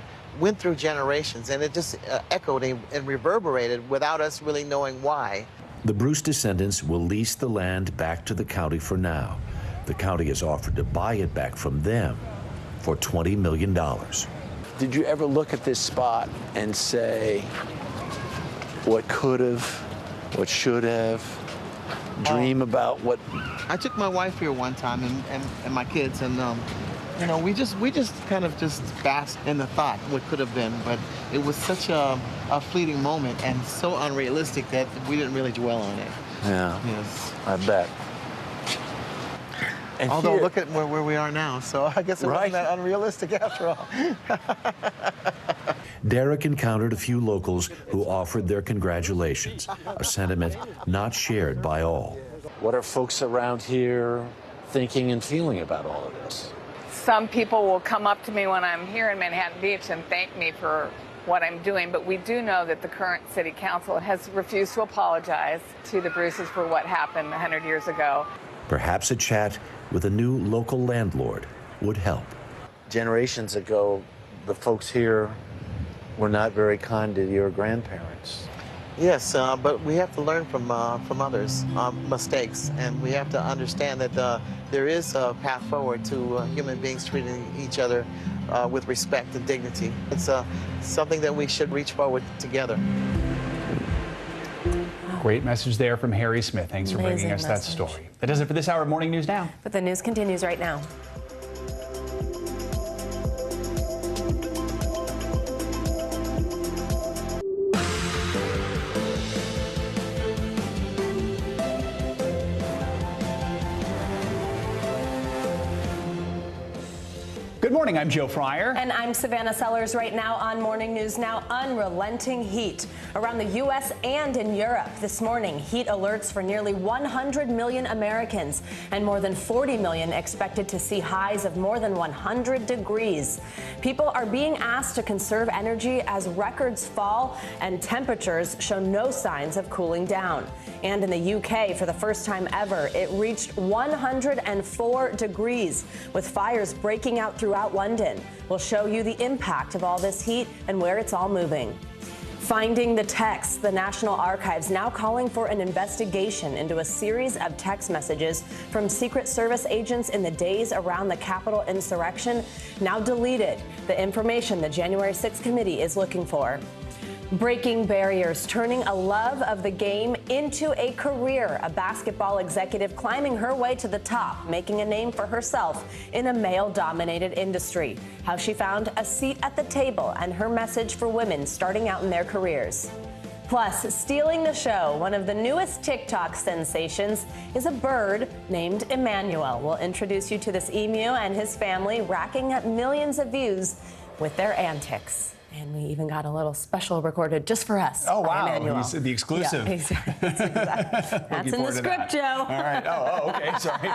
generations, and it just echoed and reverberated without us really knowing why. The Bruce descendants will lease the land back to the county for now. The county has offered to buy it back from them for $20 million. Did you ever look at this spot and say, what could have, what should have, dream about what? I took my wife here one time and my kids, and you know, we just kind of just basked in the thought what could have been, but it was such a fleeting moment and so unrealistic that we didn't really dwell on it. Yeah. Yes. I bet. And although look at where we are now, so I guess it wasn't that unrealistic after all. Derek encountered a few locals who offered their congratulations, a sentiment not shared by all. What are folks around here thinking and feeling about all of this? Some people will come up to me when I'm here in Manhattan Beach and thank me for what I'm doing, but we do know that the current city council has refused to apologize to the Bruces for what happened 100 years ago. Perhaps a chat with a new local landlord would help. Generations ago, the folks here were not very kind to your grandparents. Yes, but we have to learn from others' mistakes, and we have to understand that there is a path forward to human beings treating each other with respect and dignity. It's something that we should reach forward together. Great message there from Harry Smith. Thanks for bringing us that story. That does it for this hour of Morning News Now. But the news continues right now. Good morning, I'm Joe Fryer. And I'm Savannah Sellers. Right now on Morning News Now, unrelenting heat. Around the U.S. and in Europe this morning, heat alerts for nearly 100 million Americans and more than 40 million expected to see highs of more than 100 degrees. People are being asked to conserve energy as records fall and temperatures show no signs of cooling down. And in the UK, for the first time ever, it reached 104 degrees, with fires breaking out throughout London. We'll show you the impact of all this heat and where it's all moving. Finding the texts, the National Archives now calling for an investigation into a series of text messages from Secret Service agents in the days around the Capitol insurrection, now deleted. The information the January 6th committee is looking for. Breaking barriers, turning a love of the game into a career. A basketball executive climbing her way to the top, making a name for herself in a male-dominated industry. How she found a seat at the table and her message for women starting out in their careers. Plus, stealing the show, one of the newest TikTok sensations is a bird named Emmanuel. We'll introduce you to this emu and his family, racking up millions of views with their antics. And we even got a little special recorded just for us. Oh, wow. Emmanuel. The exclusive. Yeah, exactly. That's in the script, Joe. All right. Oh, okay. Sorry.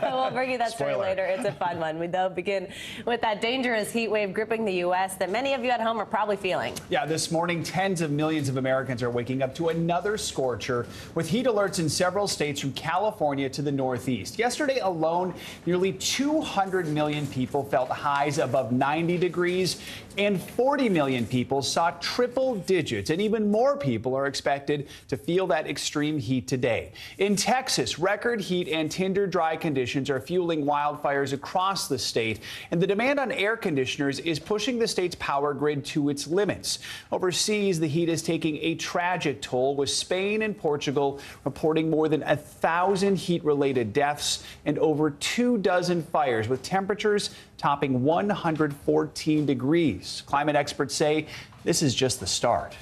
We'll bring you that story Spoiler. later. It's a fun one. We, though, begin with that dangerous heat wave gripping the U.S. that many of you at home are probably feeling. Yeah, this morning, tens of millions of Americans are waking up to another scorcher with heat alerts in several states from California to the Northeast. Yesterday alone, nearly 200 million people felt highs above 90 degrees, and 40 million people saw triple digits, and even more people are expected to feel that extreme heat today. In Texas, record heat and tinder dry conditions are fueling wildfires across the state, and the demand on air conditioners is pushing the state's power grid to its limits. Overseas, the heat is taking a tragic toll, with Spain and Portugal reporting more than 1,000 heat-related deaths and over 24 fires, with temperatures topping 114 degrees. Climate experts say this is just the start.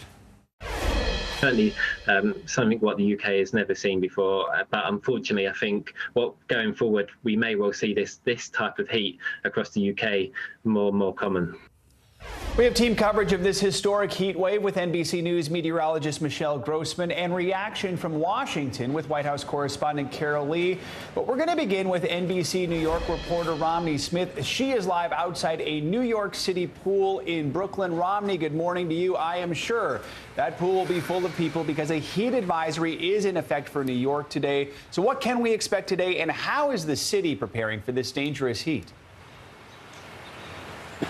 Certainly something what the UK has never seen before, but unfortunately I think going forward we may well see this type of heat across the UK more and more common. We have team coverage of this historic heat wave with NBC News meteorologist Michelle Grossman and reaction from Washington with White House correspondent Carol Lee. But we're going to begin with NBC New York reporter Romney Smith. She is live outside a New York City pool in Brooklyn. Romney, good morning to you. I am sure that pool will be full of people because a heat advisory is in effect for New York today. So what can we expect today, and how is the city preparing for this dangerous heat?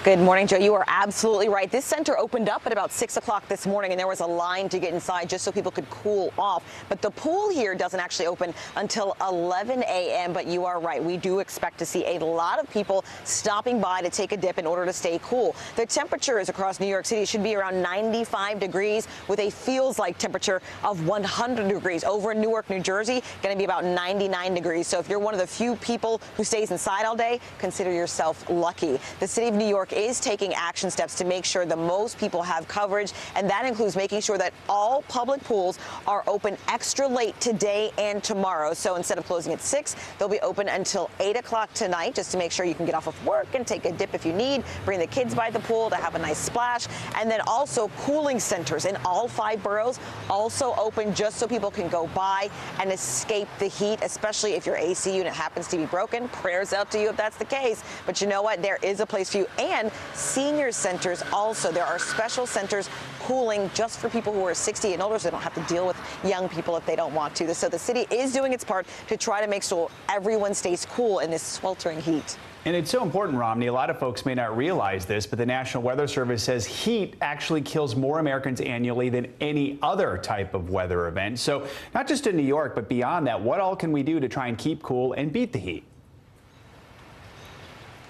Good morning, Joe. You are absolutely right. This center opened up at about 6 o'clock this morning, and there was a line to get inside just so people could cool off. But the pool here doesn't actually open until 11 a.m. But you are right. We do expect to see a lot of people stopping by to take a dip in order to stay cool. The temperatures across New York City should be around 95 degrees with a feels-like temperature of 100 degrees. Over in Newark, New Jersey, going to be about 99 degrees. So if you're one of the few people who stays inside all day, consider yourself lucky. The city of New York is taking action steps to make sure the most people have coverage, and that includes making sure that all public pools are open extra late today and tomorrow. So instead of closing at 6, they'll be open until 8 o'clock tonight, just to make sure you can get off of work and take a dip if you need, bring the kids by the pool to have a nice splash. And then also cooling centers in all 5 boroughs also open just so people can go by and escape the heat, especially if your AC unit happens to be broken. Prayers out to you if that's the case. But you know what? There is a place for you. And senior centers also. There are special centers cooling just for people who are 60 and older, so they don't have to deal with young people if they don't want to. So the city is doing its part to try to make sure everyone stays cool in this sweltering heat. And it's so important, Romney. A lot of folks may not realize this, but the National Weather Service says heat actually kills more Americans annually than any other type of weather event. So not just in New York, but beyond that, what all can we do to try and keep cool and beat the heat?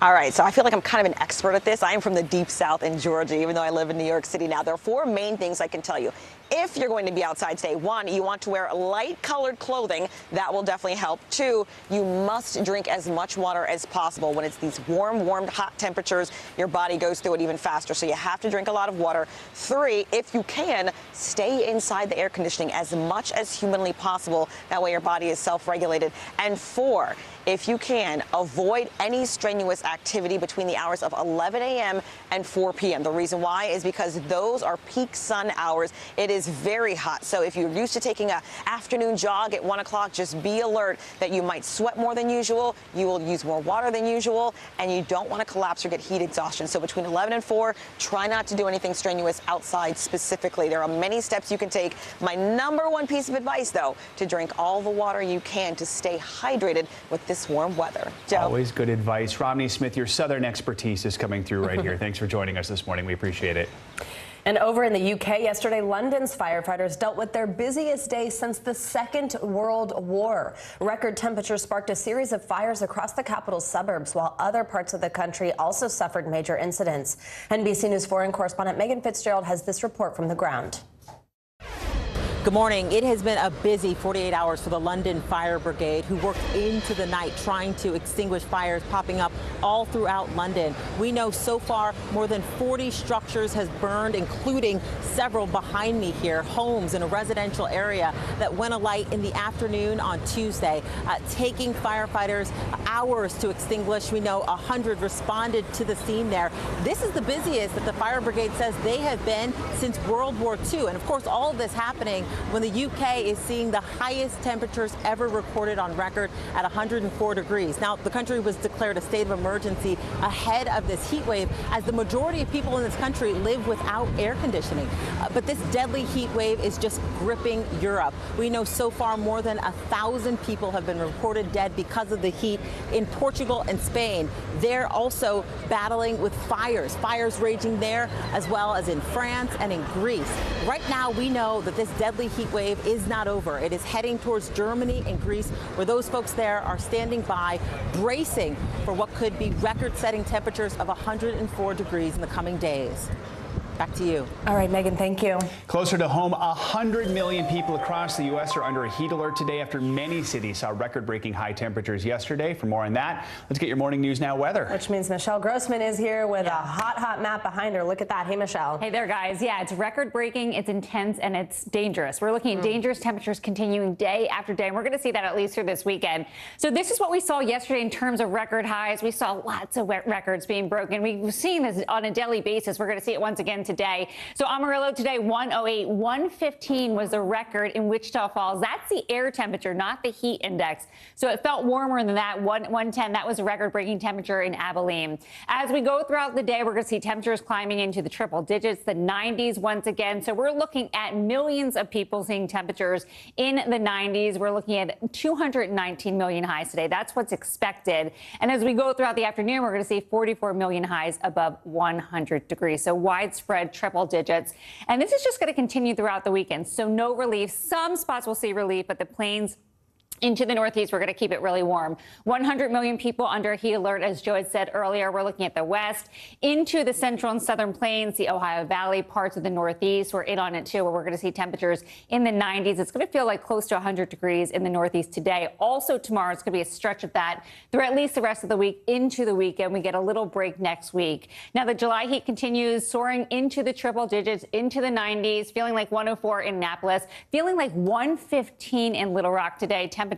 All right, so I feel like I'm kind of an expert at this. I am from the deep south in Georgia, even though I live in New York City now. There are 4 main things I can tell you. If you're going to be outside today, 1, you want to wear light-colored clothing. That will definitely help. 2, you must drink as much water as possible. When it's these warm, hot temperatures, your body goes through it even faster, so you have to drink a lot of water. 3, if you can, stay inside the air conditioning as much as humanly possible. That way your body is self-regulated. And 4, if you can, avoid any strenuous activity between the hours of 11 a.m. and 4 p.m. The reason why is because those are peak sun hours. It is very hot. So if you're used to taking an afternoon jog at 1 o'clock, just be alert that you might sweat more than usual, you will use more water than usual, and you don't want to collapse or get heat exhaustion. So between 11 and 4, try not to do anything strenuous outside specifically. There are many steps you can take. My number 1 piece of advice, though, to drink all the water you can to stay hydrated with this warm weather. Joe? Always good advice. Romney Smith, your Southern expertise is coming through right here. Thanks for joining us this morning. We appreciate it. And over in the UK yesterday, London's firefighters dealt with their busiest day since the Second World War. Record temperatures sparked a series of fires across the capital's suburbs, while other parts of the country also suffered major incidents. NBC News foreign correspondent Megan Fitzgerald has this report from the ground. Good morning. It has been a busy 48 hours for the London Fire Brigade, who worked into the night trying to extinguish fires popping up all throughout London. We know so far more than 40 structures has burned, including several behind me here, homes in a residential area that went alight in the afternoon on Tuesday, taking firefighters hours to extinguish. We know 100 responded to the scene there. This is the busiest that the fire brigade says they have been since World War II. And of course, all of this happening when the UK is seeing the highest temperatures ever recorded on record at 104 degrees. Now, the country was declared a state of emergency ahead of this heat wave, as the majority of people in this country live without air conditioning. But this deadly heat wave is just gripping Europe. We know so far more than 1,000 people have been reported dead because of the heat in Portugal and Spain. They're also battling with fires raging there, as well as in France and in Greece. Right now, we know that this deadly heat wave is not over. It is heading towards Germany and Greece, where those folks there are standing by, bracing for what could be record-setting temperatures of 104 degrees in the coming days. Back to you. All right, Megan, thank you. Closer to home, 100 million people across the U.S. are under a heat alert today after many cities saw record-breaking high temperatures yesterday. For more on that, let's get your Morning News Now weather. Which means Michelle Grossman is here with a hot map behind her. Look at that. Hey, Michelle. Hey there, guys. Yeah, it's record-breaking, it's intense, and it's dangerous. We're looking at dangerous temperatures continuing day after day, and we're going to see that at least through this weekend. So this is what we saw yesterday in terms of record highs. We saw lots of records being broken. We've seen this on a daily basis. We're going to see it once again today. So Amarillo today, 108. 115 was the record in Wichita Falls. That's the air temperature, not the heat index. So it felt warmer than that. 110, that was a record-breaking temperature in Abilene. As we go throughout the day, we're going to see temperatures climbing into the triple digits, the 90s once again. So we're looking at millions of people seeing temperatures in the 90s. We're looking at 219 million highs today. That's what's expected. And as we go throughout the afternoon, we're going to see 44 million highs above 100 degrees. So widespread triple digits. And this is just going to continue throughout the weekend. So no relief. Some spots will see relief, but the plains into the Northeast, we're going to keep it really warm. 100 million people under a heat alert, as Joe had said earlier. We're looking at the west, into the central and southern plains, the Ohio Valley, parts of the Northeast. We're in on it, too, where we're going to see temperatures in the 90s. It's going to feel like close to 100 degrees in the Northeast today. Also tomorrow, it's going to be a stretch of that through at least the rest of the week into the weekend. We get a little break next week. Now, the July heat continues soaring into the triple digits, into the 90s, feeling like 104 in Annapolis, feeling like 115 in Little Rock today. Temperatures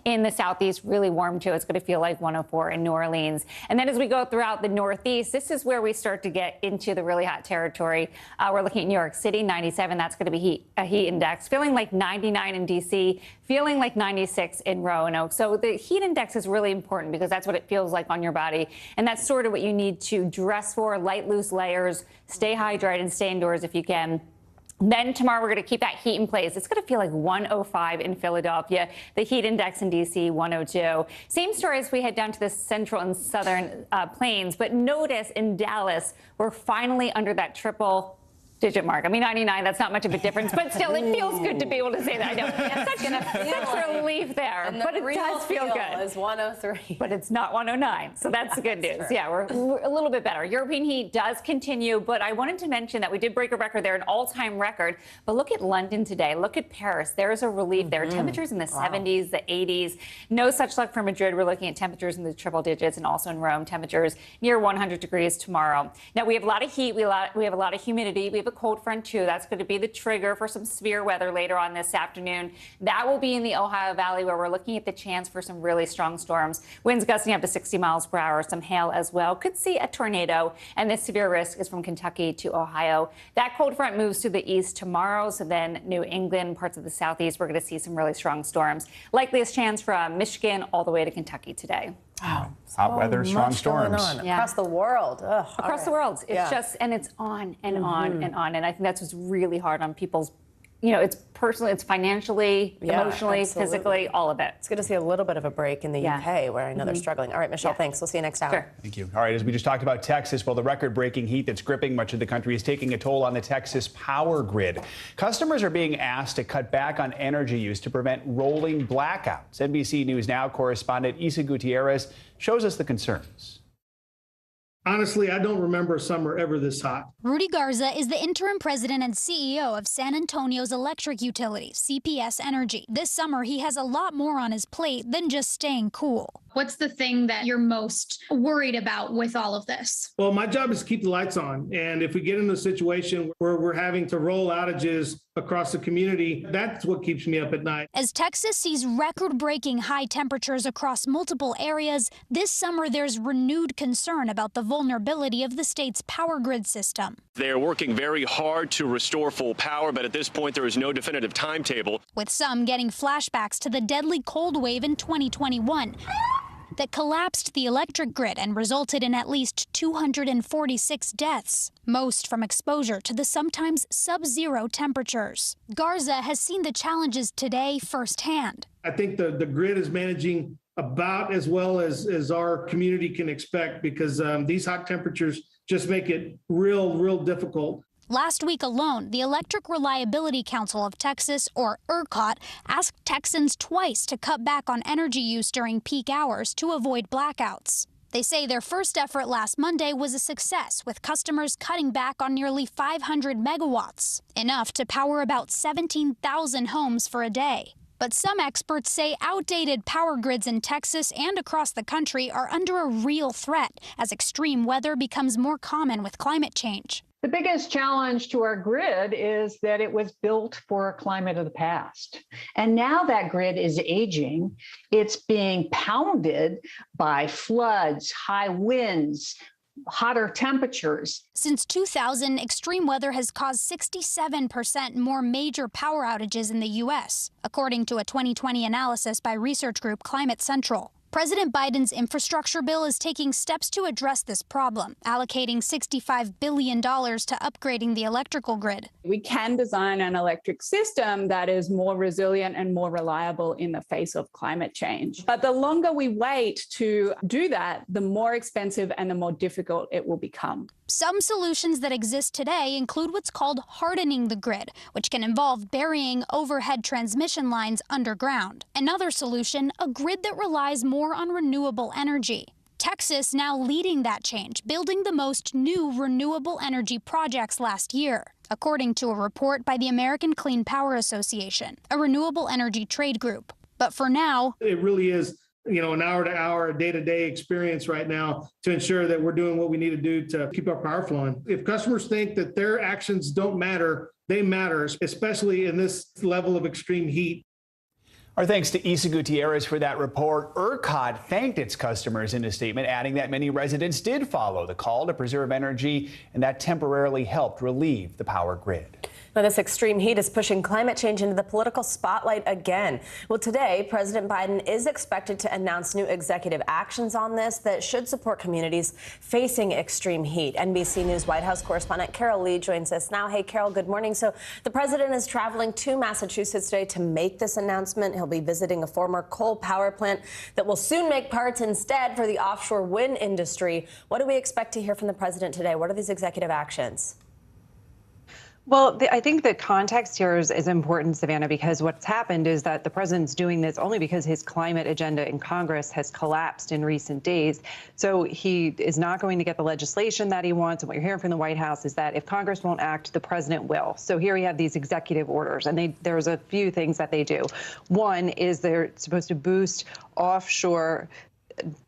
in the southeast really warm, too. It's going to feel like 104 in New Orleans. And then as we go throughout the northeast, this is where we start to get into the really hot territory. We're looking at New York City, 97. That's going to be a heat index. Feeling like 99 in D.C., feeling like 96 in Roanoke. So the heat index is really important because that's what it feels like on your body. And that's sort of what you need to dress for, light, loose layers, stay hydrated, stay indoors if you can. Then tomorrow, we're going to keep that heat in place. It's going to feel like 105 in Philadelphia. The heat index in D.C., 102. Same story as we head down to the central and southern plains. But notice in Dallas, we're finally under that triple digit mark. I mean, 99, that's not much of a difference, but still, it feels good to be able to say that. I know. Such relief there, but it does feel good. Is 103. But it's not 109, so that's the good news. Yeah, we're a little bit better. European heat does continue, but I wanted to mention that we did break a record there, an all-time record. But look at London today. Look at Paris. There's a relief there. Temperatures in the 70s, the 80s. No such luck for Madrid. We're looking at temperatures in the triple digits, and also in Rome, temperatures near 100 degrees tomorrow. Now, we have a lot of heat. We have a lot of humidity. We have a cold front, too. That's going to be the trigger for some severe weather later on this afternoon. That will be in the Ohio Valley, where we're looking at the chance for some really strong storms. Winds gusting up to 60 miles per hour, some hail as well. Could see a tornado, and this severe risk is from Kentucky to Ohio. That cold front moves to the east tomorrow, so then New England, parts of the southeast, we're going to see some really strong storms. Likeliest chance from Michigan all the way to Kentucky today. Wow. Hot weather, strong storms. Across the world. Ugh, across the world. It's just, and it's on and on and on. And I think that's what's really hard on people's, it's personally, it's financially, emotionally, physically, all of it. It's good to see a little bit of a break in the UK, where I know they're struggling. All right, Michelle, thanks. We'll see you next hour. Sure. Thank you. All right, as we just talked about Texas, well, the record-breaking heat that's gripping much of the country is taking a toll on the Texas power grid. Customers are being asked to cut back on energy use to prevent rolling blackouts. NBC News Now correspondent Isa Gutierrez shows us the concerns. Honestly, I don't remember a summer ever this hot. Rudy Garza is the interim president and CEO of San Antonio's electric utility, CPS Energy. This summer, he has a lot more on his plate than just staying cool. What's the thing that you're most worried about with all of this? Well, my job is to keep the lights on. And if we get in a situation where we're having to roll outages across the community, that's what keeps me up at night. As Texas sees record-breaking high temperatures across multiple areas, this summer there's renewed concern about the vulnerability of the state's power grid system. They're working very hard to restore full power, but at this point there is no definitive timetable. With some getting flashbacks to the deadly cold wave in 2021. That collapsed the electric grid and resulted in at least 246 deaths, most from exposure to the sometimes sub-zero temperatures. Garza has seen the challenges today firsthand. I think the grid is managing about as well as our community can expect, because these hot temperatures just make it real difficult. Last week alone, the Electric Reliability Council of Texas, or ERCOT, asked Texans twice to cut back on energy use during peak hours to avoid blackouts. They say their first effort last Monday was a success, with customers cutting back on nearly 500 megawatts, enough to power about 17,000 homes for a day. But some experts say outdated power grids in Texas and across the country are under a real threat as extreme weather becomes more common with climate change. The biggest challenge to our grid is that it was built for a climate of the past. And now that grid is aging. It's being pounded by floods, high winds, hotter temperatures. Since 2000, extreme weather has caused 67% more major power outages in the U.S., according to a 2020 analysis by research group Climate Central. President Biden's infrastructure bill is taking steps to address this problem, allocating $65 billion to upgrading the electrical grid. We can design an electric system that is more resilient and more reliable in the face of climate change. But the longer we wait to do that, the more expensive and the more difficult it will become. Some solutions that exist today include what's called hardening the grid, which can involve burying overhead transmission lines underground. Another solution, a grid that relies more on renewable energy. Texas now leading that change, building the most new renewable energy projects last year, according to a report by the American Clean Power Association, a renewable energy trade group. But for now, it really is an hour-to-hour, day-to-day experience right now to ensure that we're doing what we need to do to keep our power flowing. If customers think that their actions don't matter, they matter, especially in this level of extreme heat. Our thanks to Isa Gutierrez for that report. ERCOT thanked its customers in a statement, adding that many residents did follow the call to preserve energy, and that temporarily helped relieve the power grid. Now, this extreme heat is pushing climate change into the political spotlight again. Well, today, President Biden is expected to announce new executive actions on this that should support communities facing extreme heat. NBC News White House correspondent Carol Lee joins us now. Hey, Carol, good morning. So the president is traveling to Massachusetts today to make this announcement. He'll be visiting a former coal power plant that will soon make parts instead for the offshore wind industry. What do we expect to hear from the president today? What are these executive actions? Well, I think the context here is important, Savannah, because what's happened is that the president's doing this only because his climate agenda in Congress has collapsed in recent days. So he is not going to get the legislation that he wants. And what you're hearing from the White House is that if Congress won't act, the president will. So here we have these executive orders, and there's a few things that they do. One is they're supposed to boost offshore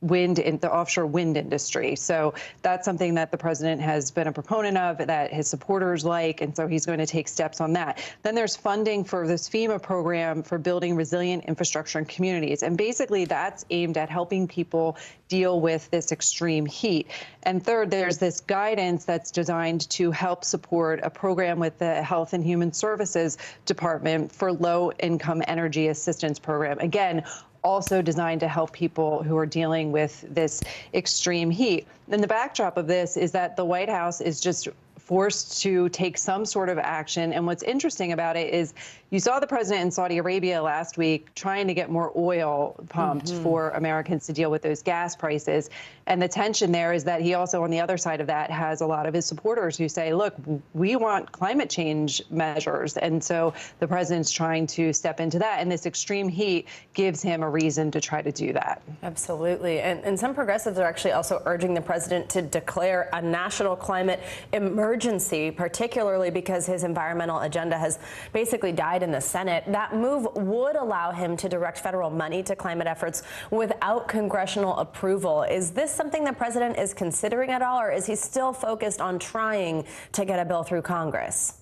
wind in the offshore wind industry. So that's something that the president has been a proponent of, that his supporters like, and so he's going to take steps on that. Then there's funding for this FEMA program for building resilient infrastructure in communities. And basically that's aimed at helping people deal with this extreme heat. And third, there's this guidance that's designed to help support a program with the Health and Human Services Department for low-income energy assistance program. Again, also designed to help people who are dealing with this extreme heat. And the backdrop of this is that the White House is just forced to take some sort of action. And what's interesting about it is you saw the president in Saudi Arabia last week trying to get more oil pumped for Americans to deal with those gas prices. And the tension there is that he also, on the other side of that, has a lot of his supporters who say, look, we want climate change measures. And so the president's trying to step into that. And this extreme heat gives him a reason to try to do that. Absolutely. And some progressives are actually also urging the president to declare a national climate emergency, particularly because his environmental agenda has basically died in the Senate. That move would allow him to direct federal money to climate efforts without congressional approval. Is this something the president is considering at all, or is he still focused on trying to get a bill through Congress?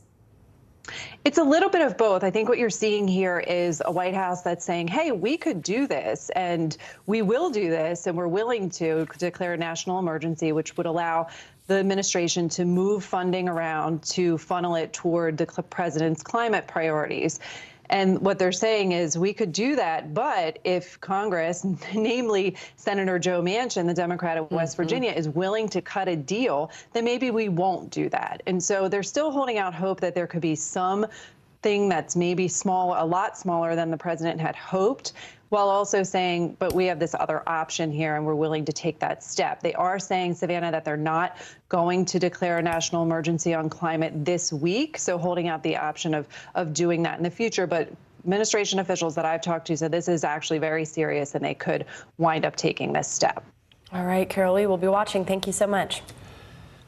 It's a little bit of both. I think what you're seeing here is a White House that's saying, hey, we could do this and we will do this, and we're willing to declare a national emergency, which would allow the administration to move funding around to funnel it toward the president's climate priorities. And what they're saying is we could do that, but if Congress, namely Senator Joe Manchin, the Democrat of West Virginia, is willing to cut a deal, then maybe we won't do that. And so they're still holding out hope that there could be something that's maybe small, a lot smaller than the president had hoped, while also saying, but we have this other option here and we're willing to take that step. They are saying, Savannah, that they're not going to declare a national emergency on climate this week, so holding out the option of doing that in the future. But administration officials that I've talked to said this is actually very serious and they could wind up taking this step. All right, Carol Lee, we'll be watching. Thank you so much.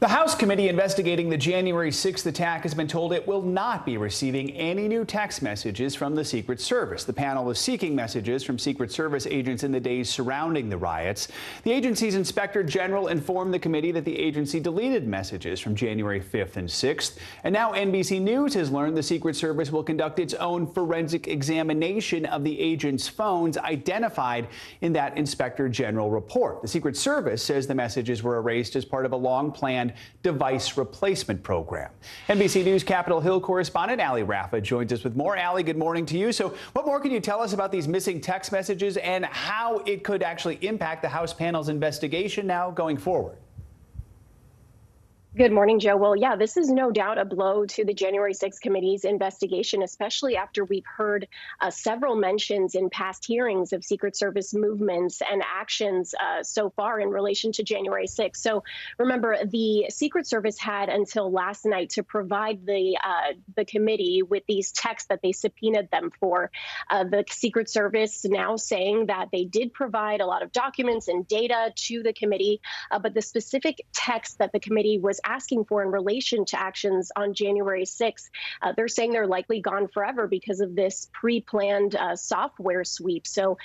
The House committee investigating the January 6th attack has been told it will not be receiving any new text messages from the Secret Service. The panel is seeking messages from Secret Service agents in the days surrounding the riots. The agency's inspector general informed the committee that the agency deleted messages from January 5th and 6th. And now NBC News has learned the Secret Service will conduct its own forensic examination of the agents' phones identified in that inspector general report. The Secret Service says the messages were erased as part of a long-planned device replacement program. NBC News Capitol Hill correspondent Ali Rafa joins us with more. Ali, good morning to you. So what more can you tell us about these missing text messages and how it could actually impact the House panel's investigation now going forward? Good morning, Joe. Well, yeah, this is no doubt a blow to the January 6th committee's investigation, especially after we've heard several mentions in past hearings of Secret Service movements and actions so far in relation to January 6th. So remember, the Secret Service had until last night to provide the committee with these texts that they subpoenaed them for. The Secret Service now saying that they did provide a lot of documents and data to the committee, but the specific text that the committee was asking for in relation to actions on January 6th, they're saying they're likely gone forever because of this pre-planned software sweep. So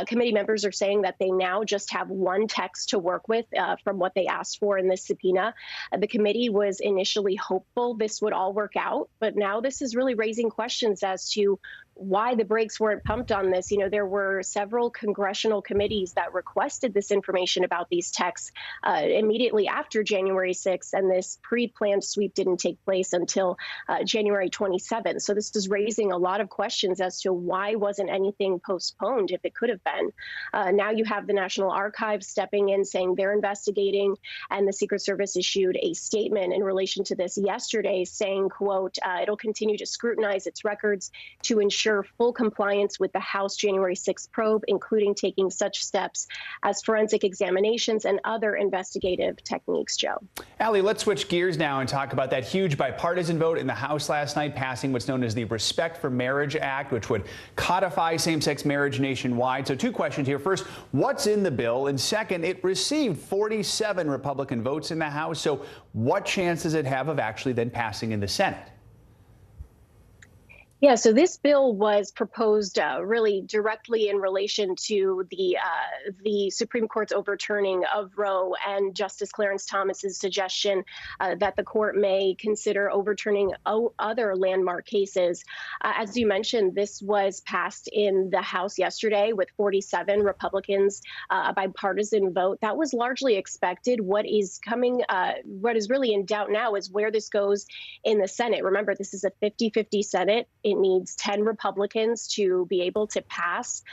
committee members are saying that they now just have one text to work with from what they asked for in this subpoena. The committee was initially hopeful this would all work out, but now this is really raising questions as to why the brakes weren't pumped on this. You know, there were several congressional committees that requested this information about these texts immediately after January 6th, and this pre-planned sweep didn't take place until January 27th. So this is raising a lot of questions as to why wasn't anything postponed if it could have been. Now you have the National Archives stepping in, saying they're investigating, and the Secret Service issued a statement in relation to this yesterday saying, quote, it'll continue to scrutinize its records to ensure full compliance with the House January 6th probe, including taking such steps as forensic examinations and other investigative techniques, Joe. Ali, let's switch gears now and talk about that huge bipartisan vote in the House last night, passing what's known as the Respect for Marriage Act, which would codify same-sex marriage nationwide. So two questions here. First, what's in the bill? And second, it received 47 Republican votes in the House. So what chance does it have of actually then passing in the Senate? Yeah, so this bill was proposed really directly in relation to the Supreme Court's overturning of Roe and Justice Clarence Thomas's suggestion that the court may consider overturning other landmark cases. As you mentioned, this was passed in the House yesterday with 47 Republicans, a bipartisan vote. That was largely expected. What is really in doubt now is where this goes in the Senate. Remember, this is a 50-50 Senate. It needs 10 Republicans to be able to pass.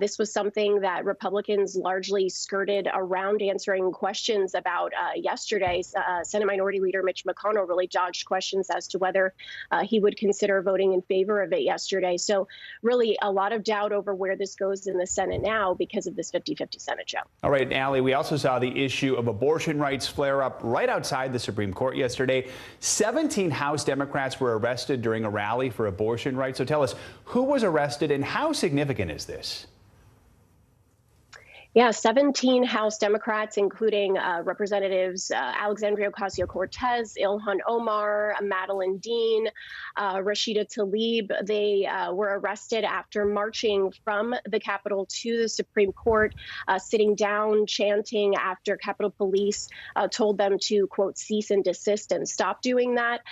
This was something that Republicans largely skirted around answering questions about yesterday. Senate Minority Leader Mitch McConnell really dodged questions as to whether he would consider voting in favor of it yesterday. So really a lot of doubt over where this goes in the Senate now because of this 50-50 Senate, Joe. All right, Ali, we also saw the issue of abortion rights flare up right outside the Supreme Court yesterday. 17 House Democrats were arrested during a rally for abortion rights. So tell us, who was arrested and how significant is this? Yeah, 17 House Democrats, including Representatives Alexandria Ocasio-Cortez, Ilhan Omar, Madeline Dean, Rashida Tlaib. They were arrested after marching from the Capitol to the Supreme Court, sitting down, chanting after Capitol Police told them to, quote, cease and desist and stop doing that.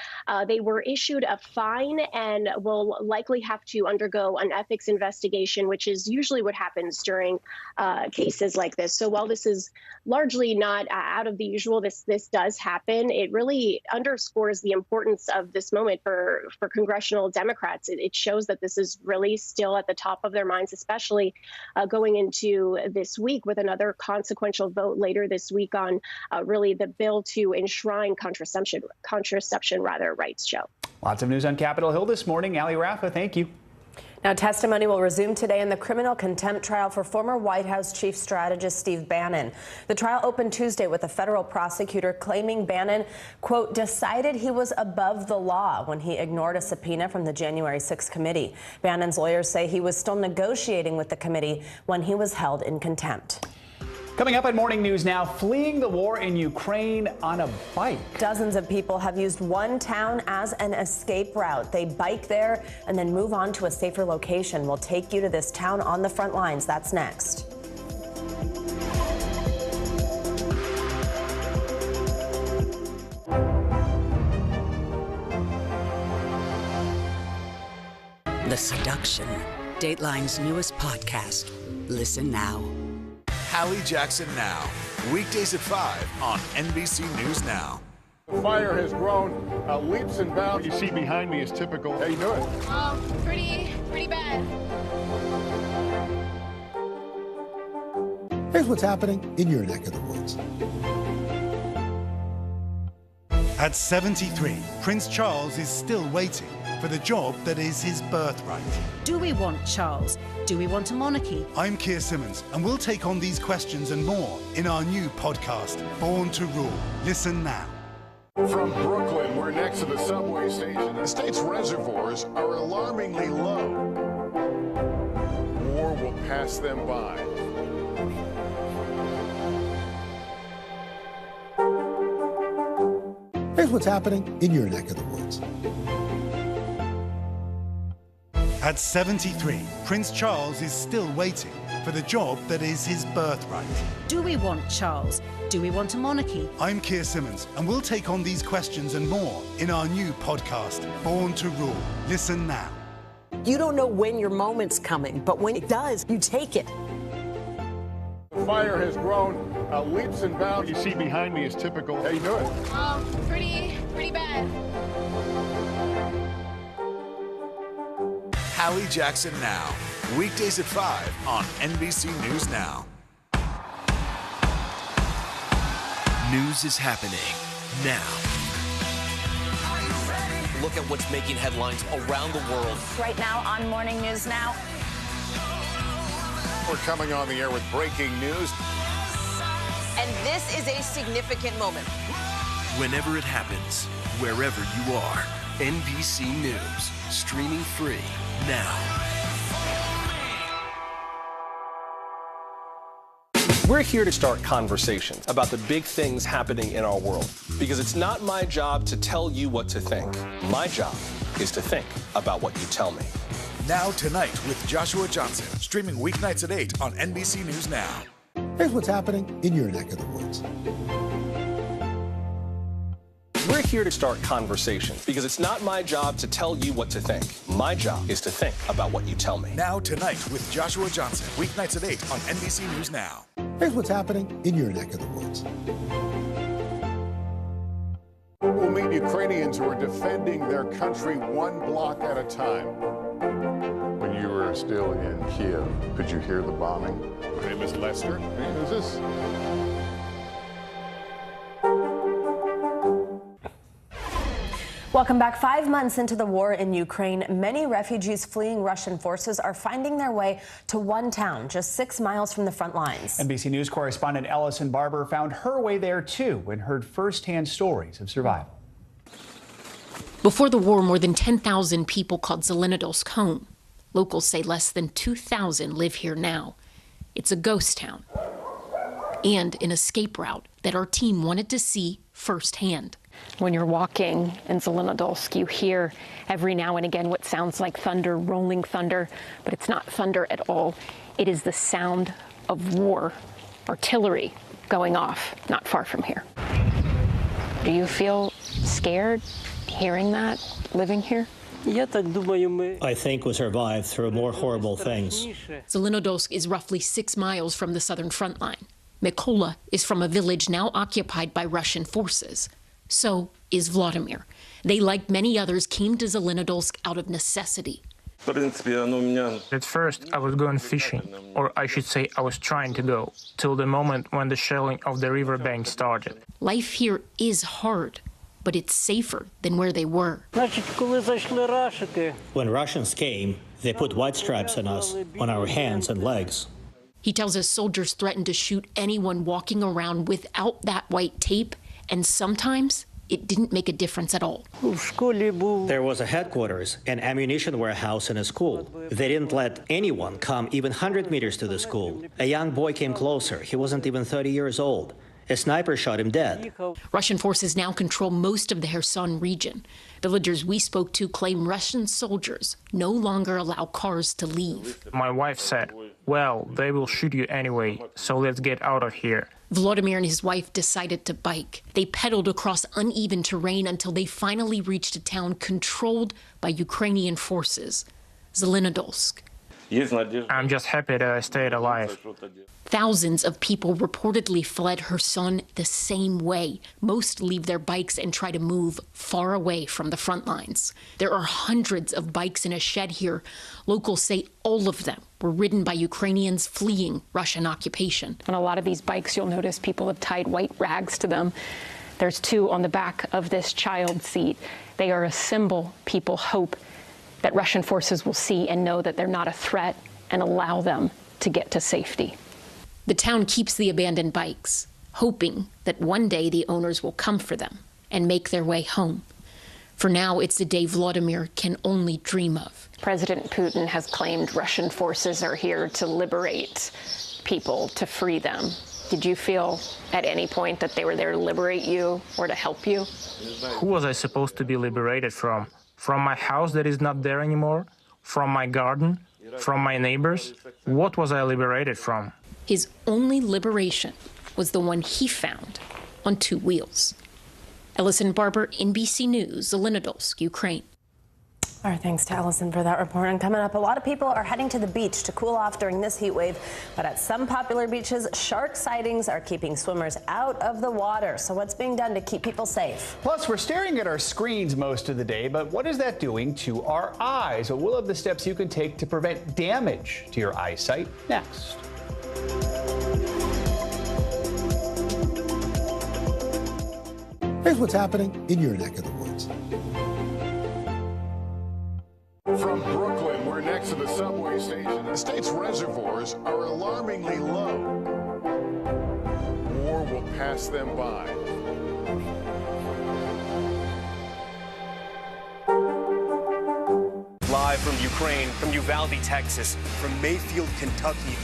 They were issued a fine and will likely have to undergo an ethics investigation, which is usually what happens during cases like this. So while this is largely not out of the usual, this does happen. It really underscores the importance of this moment for congressional Democrats. It shows that this is really still at the top of their minds, especially going into this week with another consequential vote later this week on really the bill to enshrine contraception rights, Joe. Lots of news on Capitol Hill this morning. Ali Rafa, thank you. Now, testimony will resume today in the criminal contempt trial for former White House chief strategist Steve Bannon. The trial opened Tuesday with a federal prosecutor claiming Bannon, quote, decided he was above the law when he ignored a subpoena from the January 6th committee. Bannon's lawyers say he was still negotiating with the committee when he was held in contempt. Coming up at Morning News Now, fleeing the war in Ukraine on a bike. Dozens of people have used one town as an escape route. They bike there and then move on to a safer location. We'll take you to this town on the front lines. That's next. The Seduction, Dateline's newest podcast. Listen now. Hallie Jackson Now, weekdays at 5 on NBC News Now. The fire has grown leaps and bounds. You see behind me is typical. How you doing? Pretty bad. Here's what's happening in your neck of the woods. At 73, Prince Charles is still waiting for the job that is his birthright. Do we want Charles? Do we want a monarchy? I'm Keir Simmons, and we'll take on these questions and more in our new podcast, Born to Rule. Listen now. From Brooklyn, we're next to the subway station. The state's reservoirs are alarmingly low. War will pass them by. Here's what's happening in your neck of the woods. At 73, Prince Charles is still waiting for the job that is his birthright. Do we want Charles? Do we want a monarchy? I'm Keir Simmons, and we'll take on these questions and more in our new podcast, Born to Rule. Listen now. You don't know when your moment's coming, but when it does, you take it. The fire has grown leaps and bounds. You see behind me is typical. How you doing? Pretty bad. Hallie Jackson Now, weekdays at 5 on NBC News Now. News is happening now. Look at what's making headlines around the world. Right now on Morning News Now. We're coming on the air with breaking news. And this is a significant moment. Whenever it happens, wherever you are, NBC News, streaming free now. We're here to start conversations about the big things happening in our world, because it's not my job to tell you what to think. My job is to think about what you tell me. Now Tonight with Joshua Johnson, streaming weeknights at 8 on NBC News Now. Here's what's happening in your neck of the woods. We're here to start conversations, because it's not my job to tell you what to think. My job is to think about what you tell me. Now Tonight with Joshua Johnson, weeknights at 8 on NBC News Now. Here's what's happening in your neck of the woods. We'll meet Ukrainians who are defending their country one block at a time. When you were still in Kiev, could you hear the bombing? My name is Lester. Who's this? Welcome back. 5 months into the war in Ukraine, many refugees fleeing Russian forces are finding their way to one town just 6 miles from the front lines. NBC News correspondent Ellison Barber found her way there too and heard firsthand stories of survival. Before the war, more than 10,000 people called Zelenodolsk home. Locals say less than 2,000 live here now. It's a ghost town and an escape route that our team wanted to see firsthand. When you're walking in Zelenodolsk, you hear every now and again what sounds like thunder, rolling thunder, but it's not thunder at all. It is the sound of war, artillery going off not far from here. Do you feel scared hearing that, living here? I think we survived through more horrible things. Zelenodolsk is roughly 6 miles from the southern front line. Mykola is from a village now occupied by Russian forces. So is Vladimir. They, like many others, came to Zelenodolsk out of necessity. At first, I was going fishing, or I should say I was trying to go, till the moment when the shelling of the riverbank started. Life here is hard, but it's safer than where they were. When Russians came, they put white stripes on us, on our hands and legs. He tells us soldiers threatened to shoot anyone walking around without that white tape, and sometimes it didn't make a difference at all. There was a headquarters, an ammunition warehouse, and a school. They didn't let anyone come even 100 meters to the school. A young boy came closer. He wasn't even 30 years old. A sniper shot him dead. Russian forces now control most of the Kherson region. Villagers we spoke to claim Russian soldiers no longer allow cars to leave. My wife said, well, they will shoot you anyway, so let's get out of here. Vladimir and his wife decided to bike. They pedaled across uneven terrain until they finally reached a town controlled by Ukrainian forces, Zelenodolsk. I'm just happy that I stayed alive. Thousands of people reportedly fled Kherson the same way. Most leave their bikes and try to move far away from the front lines. There are hundreds of bikes in a shed here. Locals say all of them were ridden by Ukrainians fleeing Russian occupation. On a lot of these bikes, you'll notice people have tied white rags to them. There's two on the back of this child seat. They are a symbol people hope that Russian forces will see and know that they're not a threat and allow them to get to safety. The town keeps the abandoned bikes, hoping that one day the owners will come for them and make their way home. For now, it's a day Vladimir can only dream of. President Putin has claimed Russian forces are here to liberate people, to free them. Did you feel at any point that they were there to liberate you or to help you? Who was I supposed to be liberated from? From my house that is not there anymore? From my garden? From my neighbors? What was I liberated from? His only liberation was the one he found on two wheels. Ellison Barber, NBC News, Zelenodolsk, Ukraine. Our thanks to Ellison for that report. And coming up, a lot of people are heading to the beach to cool off during this heat wave. But at some popular beaches, shark sightings are keeping swimmers out of the water. So what's being done to keep people safe? Plus, we're staring at our screens most of the day, but what is that doing to our eyes? Well, we'll have the steps you can take to prevent damage to your eyesight next. Here's what's happening in your neck of the woods. From Brooklyn, we're next to the subway station. The state's reservoirs are alarmingly low. War will pass them by. Live from Ukraine, from Uvalde, Texas, from Mayfield, Kentucky.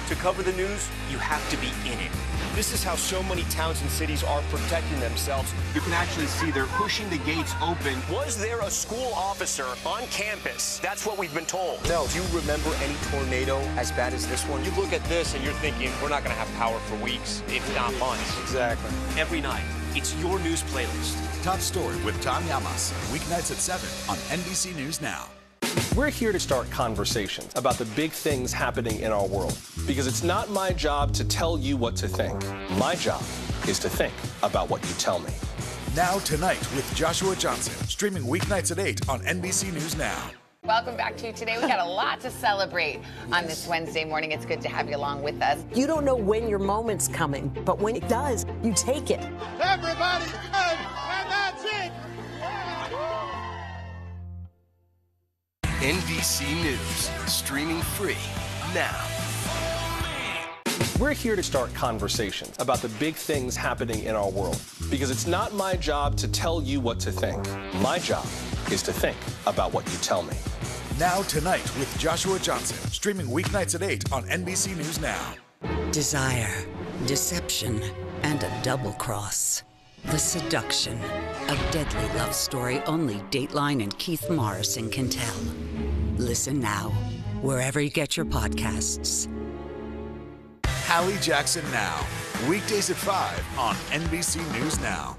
To cover the news, you have to be in it. This is how so many towns and cities are protecting themselves. You can actually see they're pushing the gates open. Was there a school officer on campus? That's what we've been told. No. Do you remember any tornado as bad as this one? You look at this and you're thinking, we're not going to have power for weeks, if not months. Exactly. Every night, it's your news playlist. Top Story with Tom Yamas. Weeknights at 7 on NBC News Now. We're here to start conversations about the big things happening in our world, because it's not my job to tell you what to think. My job is to think about what you tell me. Now Tonight with Joshua Johnson, streaming weeknights at 8 on NBC News Now. Welcome back to Today. We got a lot to celebrate on this Wednesday morning. It's good to have you along with us. You don't know when your moment's coming, but when it does, you take it. Everybody good, and that's it. NBC News, streaming free now. We're here to start conversations about the big things happening in our world, because it's not my job to tell you what to think. My job is to think about what you tell me. Now Tonight with Joshua Johnson, streaming weeknights at 8 on NBC News Now. Desire, deception, and a double cross. The Seduction, a deadly love story only Dateline and Keith Morrison can tell. Listen now, wherever you get your podcasts. Hallie Jackson Now, weekdays at 5 on NBC News Now.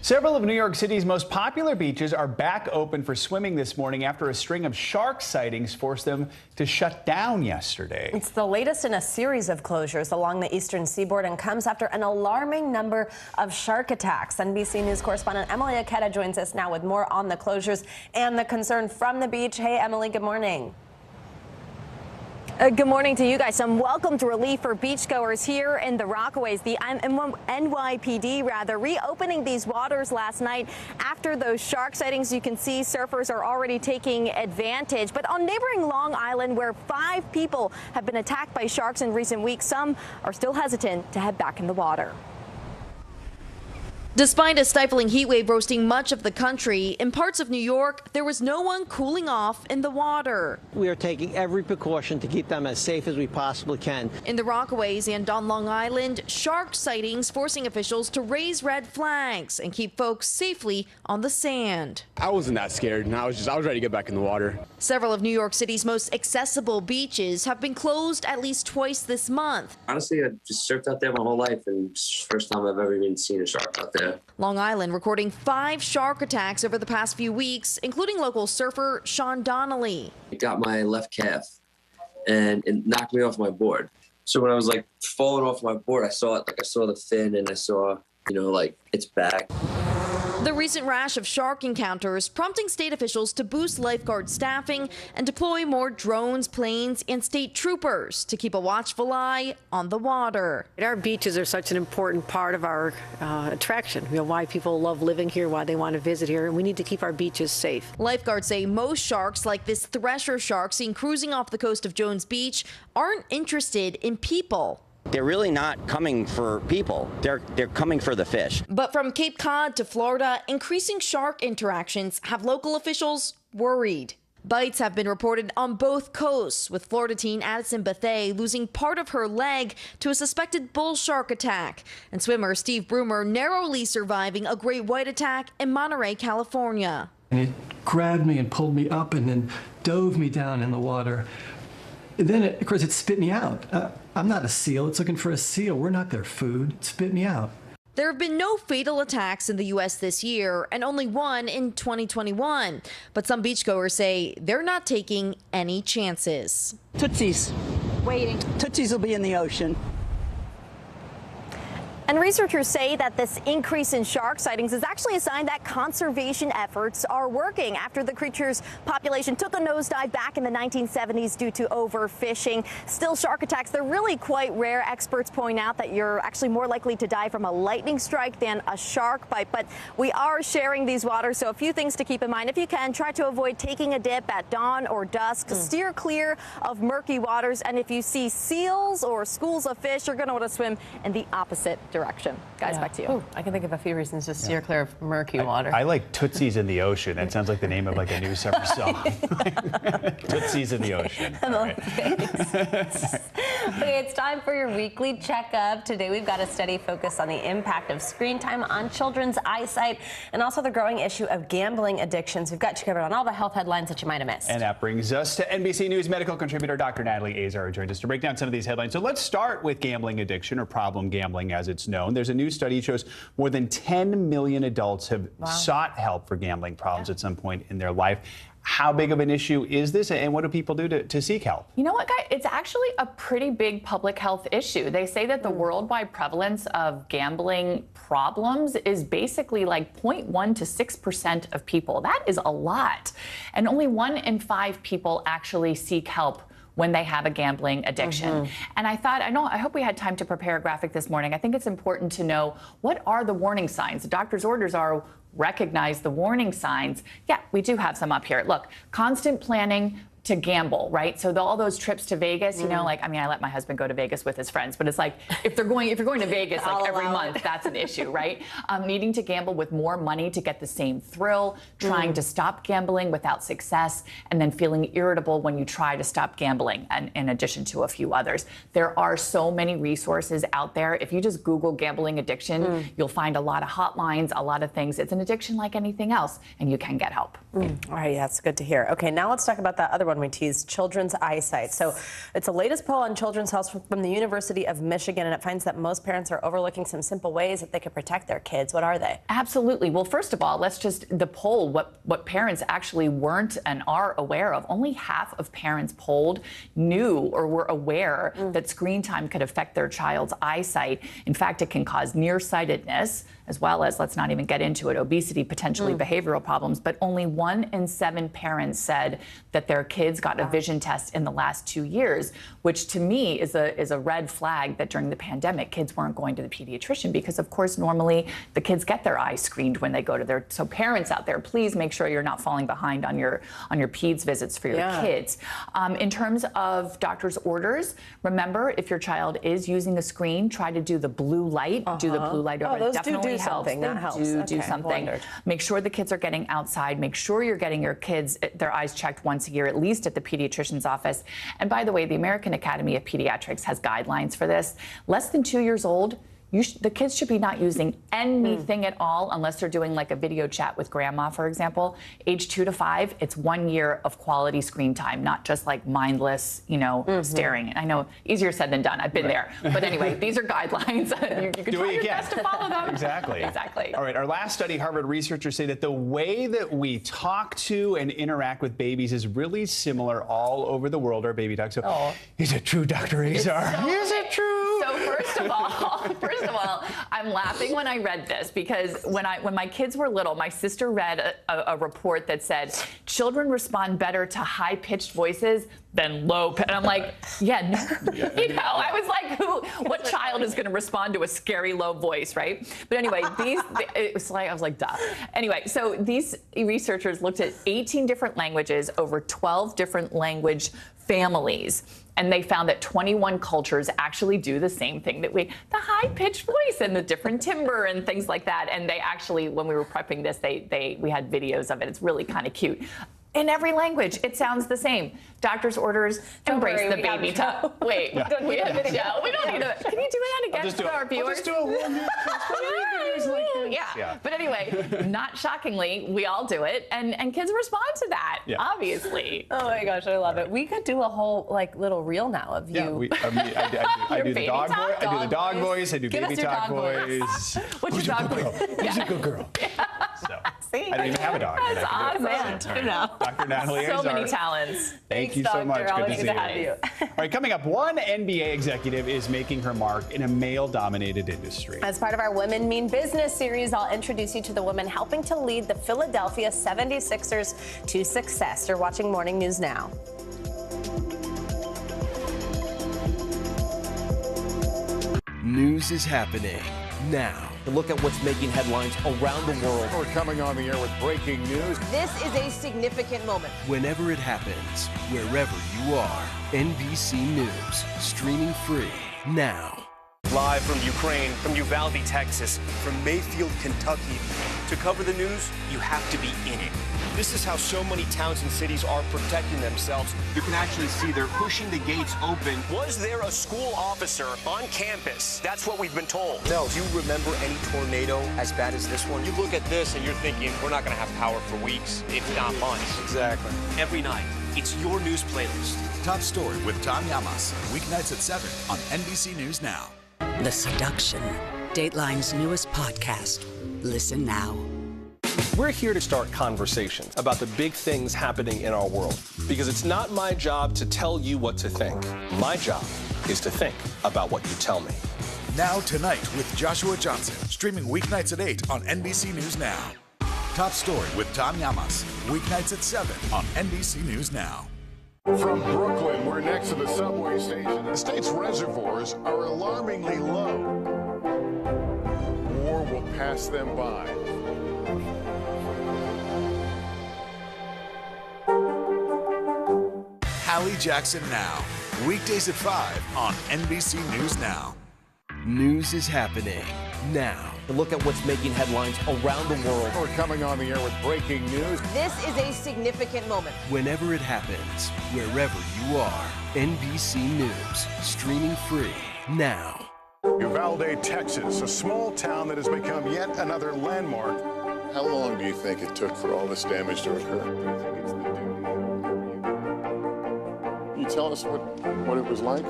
Several of New York City's most popular beaches are back open for swimming this morning after a string of shark sightings forced them to shut down yesterday. It's the latest in a series of closures along the eastern seaboard and comes after an alarming number of shark attacks. NBC News correspondent Emily Aketa joins us now with more on the closures and the concern from the beach. Hey, Emily, good morning. Good morning to you guys. Some welcomed relief for beachgoers here in the Rockaways. The NYPD reopening these waters last night after those shark sightings. You can see surfers are already taking advantage. But on neighboring Long Island, where 5 people have been attacked by sharks in recent weeks, some are still hesitant to head back in the water. Despite a stifling heat wave roasting much of the country, in parts of New York, there was no one cooling off in the water. We are taking every precaution to keep them as safe as we possibly can. In the Rockaways and on Long Island, shark sightings forcing officials to raise red flags and keep folks safely on the sand. I wasn't that scared, and I was ready to get back in the water. Several of New York City's most accessible beaches have been closed at least twice this month. Honestly, I just surfed out there my whole life, and it's the first time I've ever even seen a shark out there. Long Island recording 5 shark attacks over the past few weeks, including local surfer Sean Donnelly. It got my left calf, and it knocked me off my board. So when I was like falling off my board, I saw it, like I saw the fin, and I saw, like its back. The recent rash of shark encounters prompting state officials to boost lifeguard staffing and deploy more drones, planes, and state troopers to keep a watchful eye on the water. Our beaches are such an important part of our attraction. Why people love living here, why they want to visit here, and we need to keep our beaches safe. Lifeguards say most sharks, like this thresher shark seen cruising off the coast of Jones Beach, aren't interested in people. They're really not coming for people. They're coming for the fish. But from Cape Cod to Florida, increasing shark interactions have local officials worried. Bites have been reported on both coasts, with Florida teen Addison Bethay losing part of her leg to a suspected bull shark attack, and swimmer Steve Broomer narrowly surviving a great white attack in Monterey, California. And it grabbed me and pulled me up and then dove me down in the water. And then, of course, it spit me out. I'm not a seal. It's looking for a seal. We're not their food. It spit me out. There have been no fatal attacks in the U.S. this year, and only one in 2021. But some beachgoers say they're not taking any chances. Tootsies. Waiting. Tootsies will be in the ocean. And researchers say that this increase in shark sightings is actually a sign that conservation efforts are working after the creature's population took a nosedive back in the 1970s due to overfishing. Still, shark attacks, they're really quite rare. Experts point out that you're actually more likely to die from a lightning strike than a shark bite. But we are sharing these waters, so a few things to keep in mind. If you can, try to avoid taking a dip at dawn or dusk. Steer clear of murky waters. And if you see seals or schools of fish, you're going to want to swim in the opposite direction. Guys, back to you. Ooh, I can think of a few reasons to steer clear of murky water. I like Tootsies in the Ocean. That sounds like the name of like a new summer song. Tootsies in the Ocean. Okay, it's time for your weekly checkup. Today we've got a study focused on the impact of screen time on children's eyesight and also the growing issue of gambling addictions. We've got you covered on all the health headlines that you might have missed. And that brings us to NBC News medical contributor Dr. Natalie Azar, who joins us to break down some of these headlines. So let's start with gambling addiction, or problem gambling as it's known. There's a new study that shows more than 10 million adults have sought help for gambling problems at some point in their life. How big of an issue is this, and what do people do to seek help? You know what, guys? It's actually a pretty big public health issue. They say that the worldwide prevalence of gambling problems is basically like 0.1 to 6% of people. That is a lot. And only 1 in 5 people actually seek help when they have a gambling addiction. And I thought, I hope we had time to prepare a graphic this morning. I think it's important to know, what are the warning signs? The doctor's orders are recognize the warning signs. Yeah, we do have some up here. Look, constant planning to gamble, right? So all those trips to Vegas, you know, like, I mean, I let my husband go to Vegas with his friends, but it's like, if you're going to Vegas like every month, that's an issue, right? Needing to gamble with more money to get the same thrill, trying to stop gambling without success, and then feeling irritable when you try to stop gambling, and in addition to a few others. There are so many resources out there. If you just Google gambling addiction, you'll find a lot of hotlines, a lot of things. It's an addiction like anything else, and you can get help. All right, yeah, that's good to hear. Okay, now let's talk about that other one we teased, children's eyesight. So it's the latest poll on children's health from the University of Michigan, and it finds that most parents are overlooking some simple ways that they could protect their kids. What are they? Absolutely. Well, first of all, the poll, what parents actually weren't and are aware of. Only half of parents polled knew or were aware that screen time could affect their child's eyesight. In fact, it can cause nearsightedness, as well as, let's not even get into it, obesity, potentially behavioral problems. But only 1 in 7 parents said that their kids kids got a vision test in the last 2 years, which to me is a red flag that during the pandemic, kids weren't going to the pediatrician because, of course, normally the kids get their eyes screened when they go to their. So parents out there, please make sure you're not falling behind on your peds visits for your kids. In terms of doctor's orders, remember if your child is using the screen, try to do the blue light. Do the blue light over. Those It definitely do helps. something. That helps. Do something. Wondered. Make sure the kids are getting outside. Make sure you're getting your kids their eyes checked once a year, at least at the pediatrician's office. And by the way, the American Academy of Pediatrics has guidelines for this. Less than 2 years old, the kids should be not using anything at all unless they're doing like a video chat with grandma, for example. Age 2 to 5, it's 1 year of quality screen time, not just like mindless, staring. I know, easier said than done. I've been there. But anyway, these are guidelines. you can try your best to follow them. Exactly. Exactly. All right, our last study, Harvard researchers say that the way that we talk to and interact with babies is really similar all over the world, our baby talk. So, is it true, Dr. Azar? Is it true? So first of all, I'm laughing when I read this because when my kids were little, my sister read a report that said children respond better to high-pitched voices than low. And I'm like, I was like, what child is going to respond to a scary low voice, right? But anyway, I was like, duh. Anyway, so these researchers looked at 18 different languages over 12 different language families. And they found that 21 cultures actually do the same thing the high-pitched voice and the different timbre and things like that. And they actually, when we were prepping this, we had videos of it. It's really kind of cute. In every language, it sounds the same. Doctor's orders, embrace the baby talk. Wait, we have video. We don't need to. Can you do that again for our viewers? I'll just do a whole news Yeah. But anyway, not shockingly, we all do it, and kids respond to that, obviously. Oh my gosh, I love it. We could do a whole little reel now of you. I do the dog voice. I do the dog voice. I do baby talk voice. What's your dog voice? Who's a good girl? See, I don't even have a dog. That's awesome. Dr. Natalie Azar. So many talents. Thank you so much. Good to see you. you. All right, coming up, one NBA executive is making her mark in a male-dominated industry. As part of our Women Mean Business series, I'll introduce you to the woman helping to lead the Philadelphia 76ers to success. You're watching Morning News Now. News is happening now. Look at what's making headlines around the world. We're coming on the air with breaking news. This is a significant moment. Whenever it happens, wherever you are, NBC News, streaming free now. Live from Ukraine, from Uvalde, Texas, from Mayfield, Kentucky. To cover the news, you have to be in it. This is how so many towns and cities are protecting themselves. You can actually see they're pushing the gates open. Was there a school officer on campus? That's what we've been told. No. Do you remember any tornado as bad as this one? You look at this and you're thinking, we're not going to have power for weeks, if not months. Exactly. Every night, it's your news playlist. Top Story with Tom Llamas, weeknights at 7 on NBC News Now. The Seduction, Dateline's newest podcast. Listen now. We're here to start conversations about the big things happening in our world, because it's not my job to tell you what to think. My job is to think about what you tell me. Now Tonight with Joshua Johnson, streaming weeknights at 8 on NBC News Now. Top Story with Tom Llamas, weeknights at 7 on NBC News Now. From Brooklyn, we're next to the subway station. The state's reservoirs are alarmingly low. War will pass them by. Hallie Jackson Now, weekdays at 5 on NBC News Now. News is happening now. Look at what's making headlines around the world. We're coming on the air with breaking news. This is a significant moment. Whenever it happens, wherever you are, NBC News, streaming free now. Uvalde, Texas, a small town that has become yet another landmark. How long do you think it took for all this damage to occur? Can you tell us what it was like?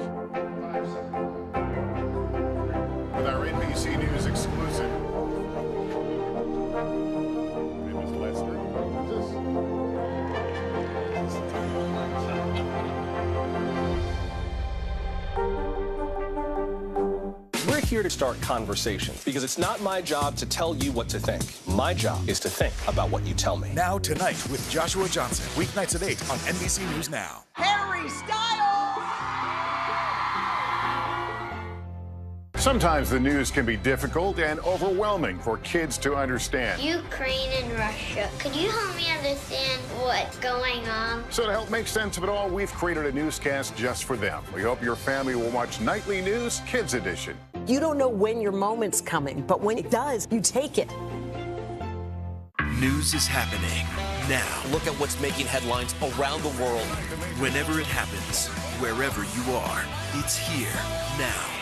With our NBC News exclusive. Ms. Lester, We're here to start conversations because it's not my job to tell you what to think. My job is to think about what you tell me. Now Tonight with Joshua Johnson. Weeknights at 8 on NBC News Now. Harry Styles! Sometimes the news can be difficult and overwhelming for kids to understand. Ukraine and Russia. Could you help me understand what's going on? So to help make sense of it all, we've created a newscast just for them. We hope your family will watch Nightly News Kids Edition. You don't know when your moment's coming, but when it does, you take it. News is happening now. Look at what's making headlines around the world. Whenever it happens, wherever you are, it's here now.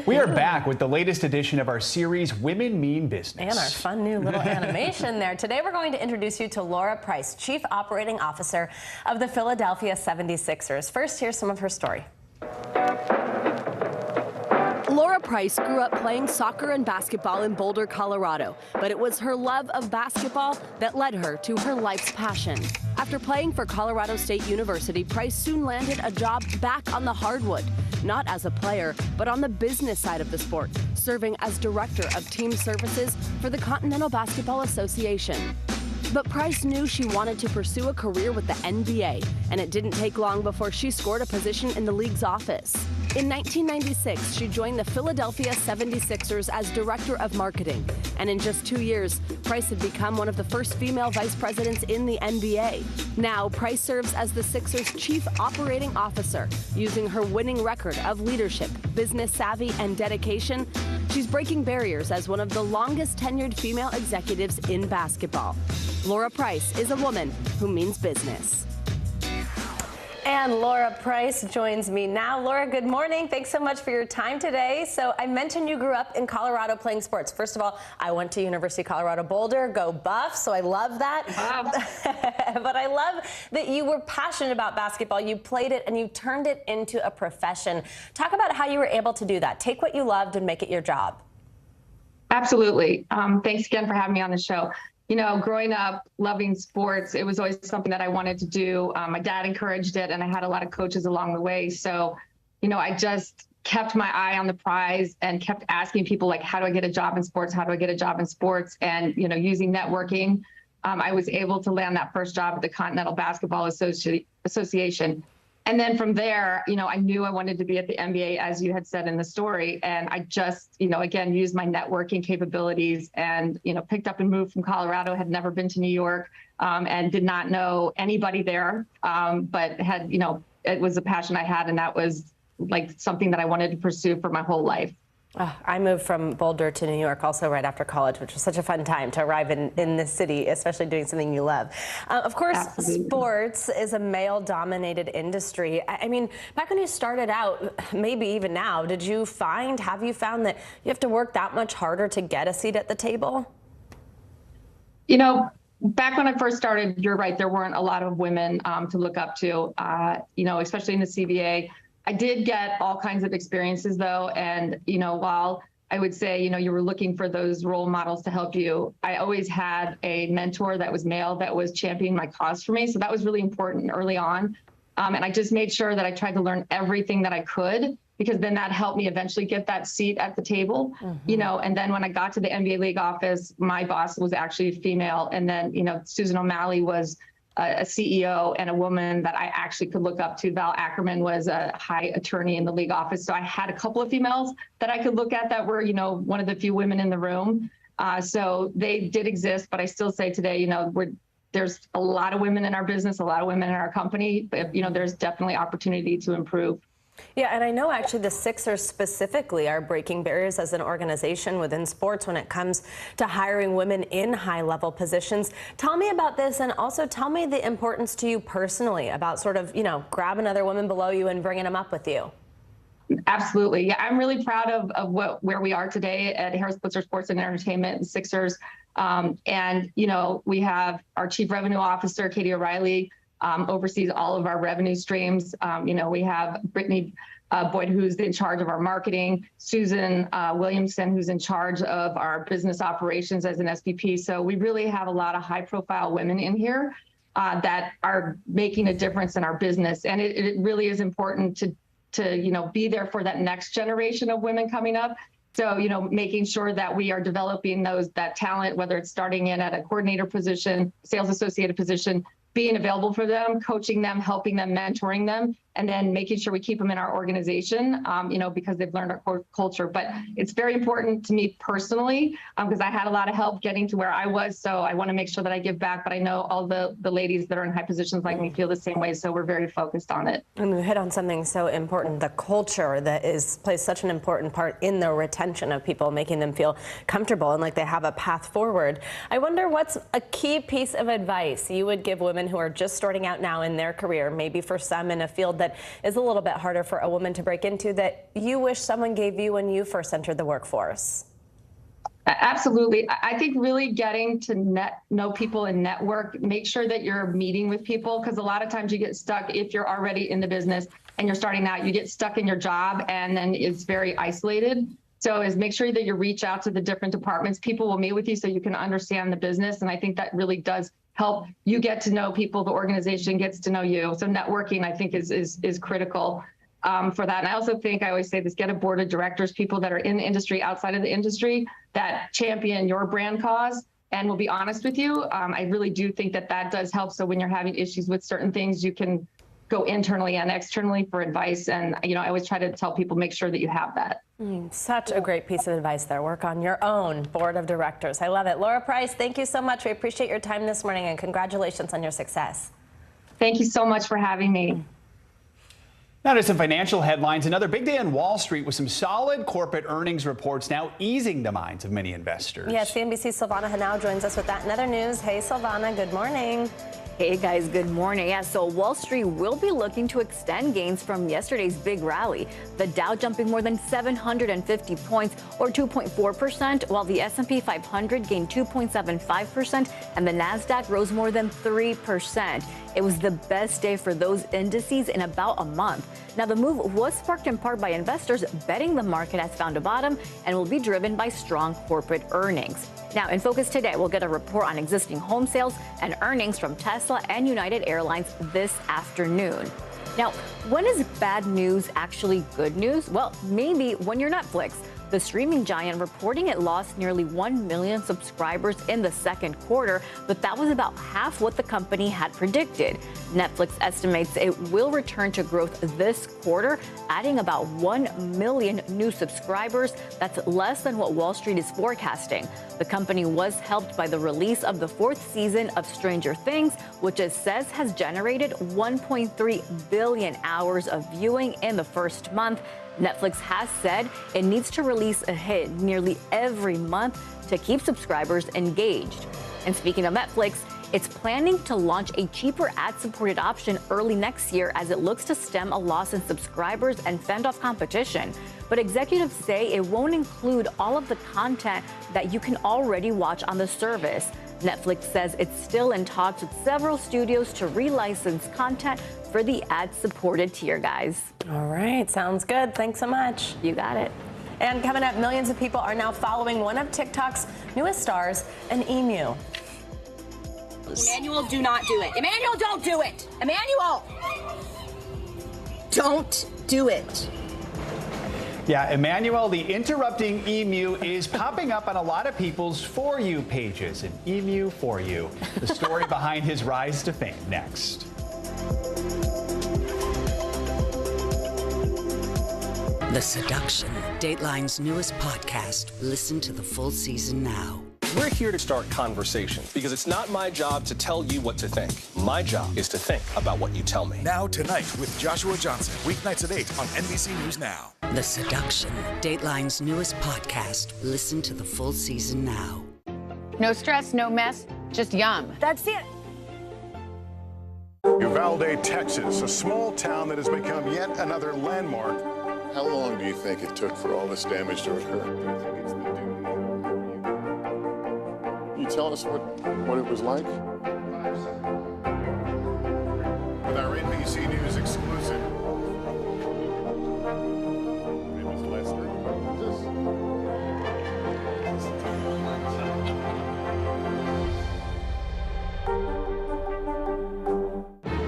We are back with the latest edition of our series, Women Mean Business. And our fun new little animation there. Today we're going to introduce you to Laura Price, Chief Operating Officer of the Philadelphia 76ers. First, here's some of her story. Laura Price grew up playing soccer and basketball in Boulder, Colorado, but it was her love of basketball that led her to her life's passion. After playing for Colorado State University, Price soon landed a job back on the hardwood, not as a player, but on the business side of the sport, serving as Director of Team Services for the Continental Basketball Association. But Price knew she wanted to pursue a career with the NBA, and it didn't take long before she scored a position in the league's office. In 1996, she joined the Philadelphia 76ers as Director of Marketing, and in just 2 years, Price had become one of the first female vice presidents in the NBA. Now, Price serves as the Sixers' Chief Operating Officer. Using her winning record of leadership, business savvy, and dedication, she's breaking barriers as one of the longest tenured female executives in basketball. Laura Price is a woman who means business. And Laura Price joins me now. Laura, good morning. Thanks so much for your time today. So I mentioned you grew up in Colorado playing sports. First of all, I went to University of Colorado Boulder, go Buffs, so I love that. Wow. But I love that you were passionate about basketball. You played it and you turned it into a profession. Talk about how you were able to do that. Take what you loved and make it your job. Absolutely. Thanks again for having me on the show. You know, growing up, loving sports, it was always something that I wanted to do. My dad encouraged it, and I had a lot of coaches along the way. So, you know, I just kept my eye on the prize and kept asking people, like, how do I get a job in sports? How do I get a job in sports? And, you know, using networking, I was able to land that first job at the Continental Basketball Association. And then from there, you know, I knew I wanted to be at the NBA, as you had said in the story. And I just, you know, again, used my networking capabilities and, you know, picked up and moved from Colorado, had never been to New York, and did not know anybody there, but had, you know, it was a passion I had. And that was like something that I wanted to pursue for my whole life. I moved from Boulder to New York also right after college, which was such a fun time to arrive in the city, especially doing something you love. Of course, Absolutely. Sports is a male-dominated industry. I mean, back when you started out, maybe even now, have you found that you have to work that much harder to get a seat at the table? You know, back when I first started, you're right, there weren't a lot of women to look up to, you know, especially in the CBA. I did get all kinds of experiences, though, and, you know, while I would say, you know, you were looking for those role models to help you, I always had a mentor that was male that was championing my cause for me. So that was really important early on. And I just made sure that I tried to learn everything that I could, because then that helped me eventually get that seat at the table, you know. And then when I got to the NBA League office, my boss was actually female. And then, you know, Susan O'Malley was a CEO and a woman that I actually could look up to. Val Ackerman was a high attorney in the league office. So I had a couple of females that I could look at that were, you know, one of the few women in the room. So they did exist, but I still say today, you know, there's a lot of women in our business, a lot of women in our company, but, you know, there's definitely opportunity to improve. Yeah, and I know actually the Sixers specifically are breaking barriers as an organization within sports when it comes to hiring women in high-level positions. Tell me about this, and also tell me the importance to you personally about sort of, you know, grab another woman below you and bringing them up with you. Absolutely. Yeah, I'm really proud of where we are today at Harris Blitzer Sports and Entertainment, the Sixers. And, you know, we have our Chief Revenue Officer, Katie O'Reilly, oversees all of our revenue streams. You know, we have Brittany Boyd, who's in charge of our marketing, Susan Williamson, who's in charge of our business operations as an SVP. So we really have a lot of high-profile women in here that are making a difference in our business. And it really is important be there for that next generation of women coming up. So, making sure that we are developing that talent, whether it's starting in at a coordinator position, sales associated position, being available for them, coaching them, helping them, mentoring them, and then making sure we keep them in our organization, because they've learned our culture. But it's very important to me personally, because I had a lot of help getting to where I was. So I want to make sure that I give back. But I know all the ladies that are in high positions like me feel the same way. So we're very focused on it. And you hit on something so important, the culture that plays such an important part in the retention of people, making them feel comfortable and like they have a path forward. I wonder what's a key piece of advice you would give women who are just starting out now in their career, maybe for some in a field that is a little bit harder for a woman to break into, that you wish someone gave you when you first entered the workforce? Absolutely. I think really getting to know people and network, make sure that you're meeting with people, because a lot of times you get stuck if you're already in the business and you're starting out, you get stuck in your job and then it's very isolated. So make sure that you reach out to the different departments. People will meet with you so you can understand the business. And I think that really does help you get to know people, the organization gets to know you. So networking, I think, is critical for that. And I also think, I always say this, get a board of directors, people that are in the industry, outside of the industry, that champion your brand cause and will be honest with you. I really do think that does help. So when you're having issues with certain things, you can go internally and externally for advice. And, I always try to tell people, make sure that you have that. Such a great piece of advice there. Work on your own board of directors. I love it. Laura Price, thank you so much. We appreciate your time this morning and congratulations on your success. Thank you so much for having me. Now to some financial headlines. Another big day on Wall Street with some solid corporate earnings reports now easing the minds of many investors. Yes, CNBC's Silvana Henao joins us with that and other news. Hey, Silvana, good morning. Hey guys, good morning. Yeah, so Wall Street will be looking to extend gains from yesterday's big rally. The Dow jumping more than 750 points or 2.4%, while the S&P 500 gained 2.75% and the Nasdaq rose more than 3%. It was the best day for those indices in about a month. Now, the move was sparked in part by investors betting the market has found a bottom and will be driven by strong corporate earnings. Now, in focus today, we'll get a report on existing home sales and earnings from Tesla and United Airlines this afternoon. Now, when is bad news actually good news? Well, maybe when you're Netflix. The streaming giant reporting it lost nearly 1 million subscribers in the second quarter, but that was about half what the company had predicted. Netflix estimates it will return to growth this quarter, adding about 1 million new subscribers. That's less than what Wall Street is forecasting. The company was helped by the release of the fourth season of Stranger Things, which it says has generated 1.3 billion hours of viewing in the first month. Netflix has said it needs to release a hit nearly every month to keep subscribers engaged. And speaking of Netflix, it's planning to launch a cheaper ad-supported option early next year as it looks to stem a loss in subscribers and fend off competition. But executives say it won't include all of the content that you can already watch on the service. Netflix says it's still in talks with several studios to relicense content for the ad-supported tier, guys. All right, sounds good. Thanks so much. You got it. And coming up, millions of people are now following one of TikTok's newest stars, an emu. Emmanuel, do not do it. Emmanuel, don't do it. Emmanuel, don't do it. Yeah, Emmanuel, the interrupting emu, is popping up on a lot of people's For You pages. An emu for you. The story behind his rise to fame next. The Seduction, Dateline's newest podcast. Listen to the full season now. We're here to start conversations because it's not my job to tell you what to think. My job is to think about what you tell me. Now Tonight with Joshua Johnson. Weeknights at 8 on NBC News Now. The Seduction, Dateline's newest podcast. Listen to the full season now. No stress, no mess, just yum. That's it. Uvalde, Texas, a small town that has become yet another landmark. How long do you think it took for all this damage to occur? Can you tell us what it was like? With our NBC News exclusive. My name is Lester.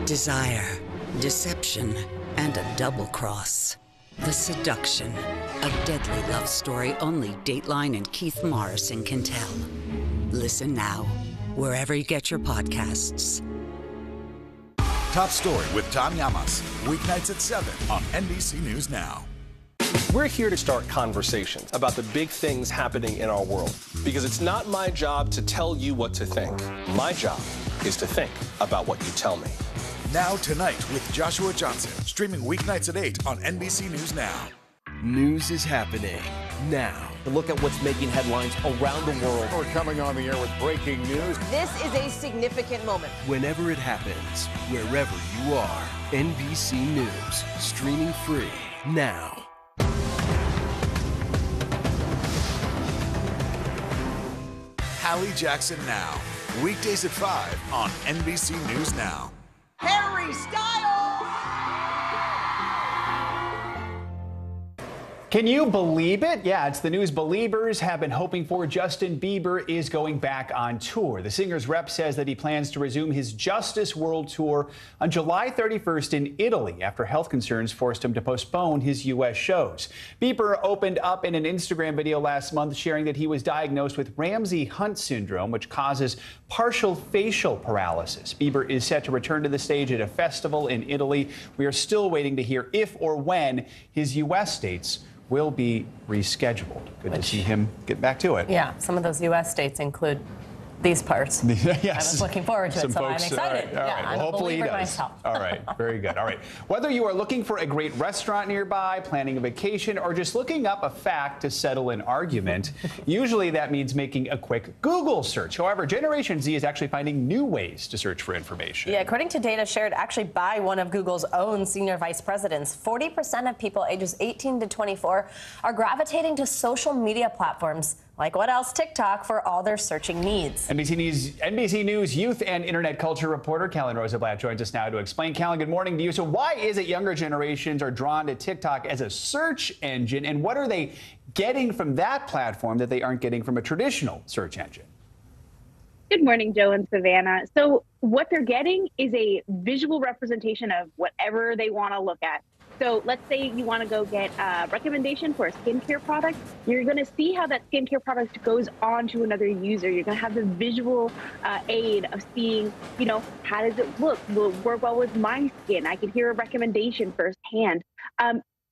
Desire, deception, and a double cross. The Seduction, a deadly love story only Dateline and Keith Morrison can tell. Listen now, wherever you get your podcasts. Top Story with Tom Llamas, weeknights at 7 on NBC News Now. We're here to start conversations about the big things happening in our world, because it's not my job to tell you what to think. My job is to think about what you tell me. Now Tonight with Joshua Johnson, streaming weeknights at 8 on NBC News Now. News is happening now. To look at what's making headlines around the world. We're coming on the air with breaking news. This is a significant moment. Whenever it happens, wherever you are, NBC News, streaming free now. Hallie Jackson Now, weekdays at 5 on NBC News Now. Harry Styles! Can you believe it? Yeah, it's the news believers have been hoping for. Justin Bieber is going back on tour. The singer's rep says that he plans to resume his Justice World Tour on July 31st in Italy after health concerns forced him to postpone his U.S. shows. Bieber opened up in an Instagram video last month sharing that he was diagnosed with Ramsay-Hunt syndrome, which causes partial facial paralysis. Bieber is set to return to the stage at a festival in Italy. We are still waiting to hear if or when his U.S. dates will be rescheduled. Good to see him get back to it. Yeah, some of those U.S. states include these parts. Yes. I was looking forward to it, so folks, I'm excited. All right. Yeah, I'm Well, a hopefully he believer does. myself. All right, very good. All right. Whether you are looking for a great restaurant nearby, planning a vacation, or just looking up a fact to settle an argument, usually that means making a quick Google search. However, Generation Z is actually finding new ways to search for information. Yeah, according to data shared actually by one of Google's own senior vice presidents, 40% of people ages 18 to 24 are gravitating to social media platforms like what else? TikTok for all their searching needs. NBC News youth and internet culture reporter Callan Rosenblatt joins us now to explain. Callan, good morning to you. So why is it younger generations are drawn to TikTok as a search engine, and what are they getting from that platform that they aren't getting from a traditional search engine? Good morning, Joe and Savannah. So what they're getting is a visual representation of whatever they want to look at. So let's say you want to go get a recommendation for a skincare product. You're going to see how that skincare product goes on to another user. You're going to have the visual aid of seeing, how does it look? Will it work well with my skin? I can hear a recommendation firsthand.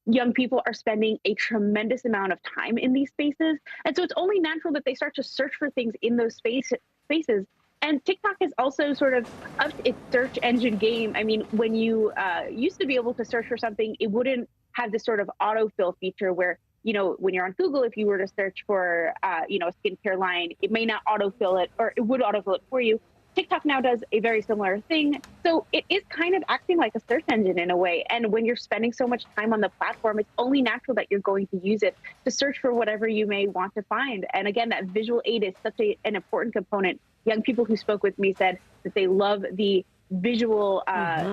Young people are spending a tremendous amount of time in these spaces. And so it's only natural that they start to search for things in those spaces. And TikTok has also sort of upped its search engine game. I mean, when you used to be able to search for something, it wouldn't have this sort of autofill feature where, when you're on Google, if you were to search for, a skincare line, it may not autofill it, or it would autofill it for you. TikTok now does a very similar thing. So it is kind of acting like a search engine in a way. And when you're spending so much time on the platform, it's only natural that you're going to use it to search for whatever you may want to find. And again, that visual aid is such an important component. Young people who spoke with me said that they love the visual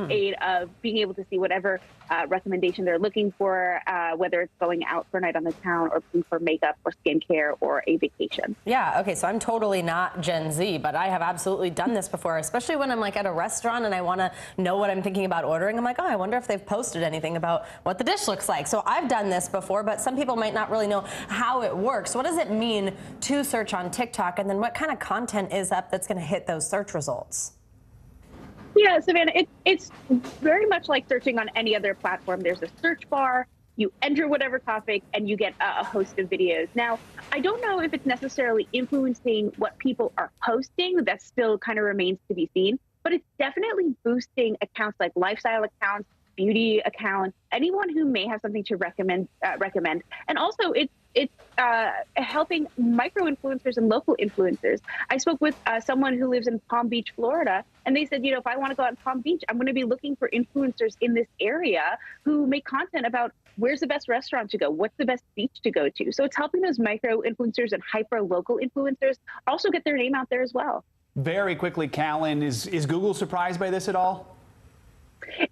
aid of being able to see whatever recommendation they're looking for, whether it's going out for a night on the town or looking for makeup or skincare or a vacation. Yeah, okay, so I'm totally not Gen Z, but I have absolutely done this before, especially when I'm like at a restaurant and I want to know what I'm thinking about ordering. I'm like, I wonder if they've posted anything about what the dish looks like. So I've done this before, but some people might not really know how it works. What does it mean to search on TikTok, and then what kind of content is up that's going to hit those search results? Yeah, Savannah, it's very much like searching on any other platform. There's a search bar, you enter whatever topic, and you get a host of videos. Now, I don't know if it's necessarily influencing what people are posting. That still kind of remains to be seen. But it's definitely boosting accounts like lifestyle accounts, beauty accounts, anyone who may have something to recommend. And also, it's helping micro-influencers and local influencers. I spoke with someone who lives in Palm Beach, Florida, and they said, if I want to go out in Palm Beach, I'm going to be looking for influencers in this area who make content about where's the best restaurant to go, what's the best beach to go to. So it's helping those micro-influencers and hyper-local influencers also get their name out there as well. Very quickly, Callan, is Google surprised by this at all?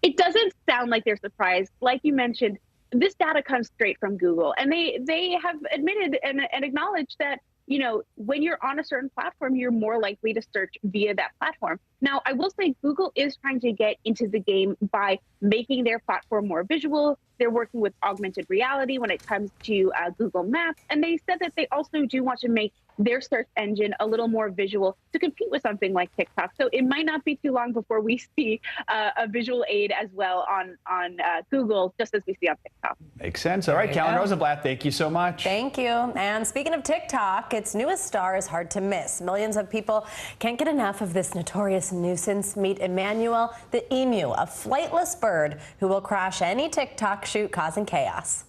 It doesn't sound like they're surprised. Like you mentioned, this data comes straight from Google, and they have admitted and acknowledged that you know, when you're on a certain platform, you're more likely to search via that platform. Now, I will say Google is trying to get into the game by making their platform more visual. They're working with augmented reality when it comes to Google Maps. And they said that they also do want to make their search engine a little more visual to compete with something like TikTok. So it might not be too long before we see a visual aid as well on Google, just as we see on TikTok. Makes sense. All right, Callan Rosenblatt, thank you so much. Thank you. And speaking of TikTok, its newest star is hard to miss. Millions of people can't get enough of this notorious nuisance. Meet Emmanuel the emu, a flightless bird who will crash any TikTok shoot causing chaos.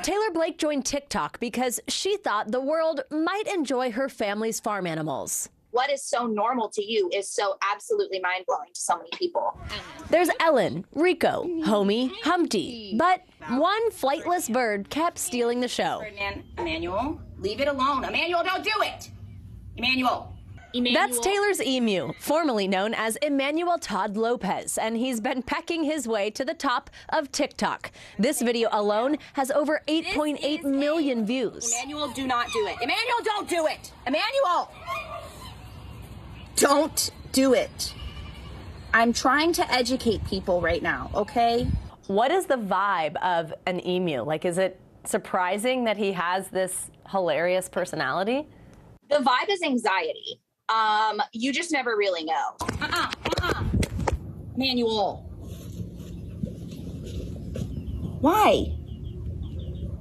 Taylor Blake joined TikTok because she thought the world might enjoy her family's farm animals. What is so normal to you is so absolutely mind-blowing to so many people. There's Ellen, Rico, Homie, Humpty, but one flightless bird kept stealing the show. Ferdinand, Emmanuel, leave it alone. Emmanuel, don't do it! Emmanuel. That's Taylor's emu, formerly known as Emmanuel Todd Lopez, and he's been pecking his way to the top of TikTok. This video alone has over 8.8 million views. Emmanuel, do not do it. Emmanuel, don't do it! Emmanuel! Don't do it. I'm trying to educate people right now, okay? What is the vibe of an emu? Like, is it surprising that he has this hilarious personality? The vibe is anxiety. You just never really know. Emmanuel. Why?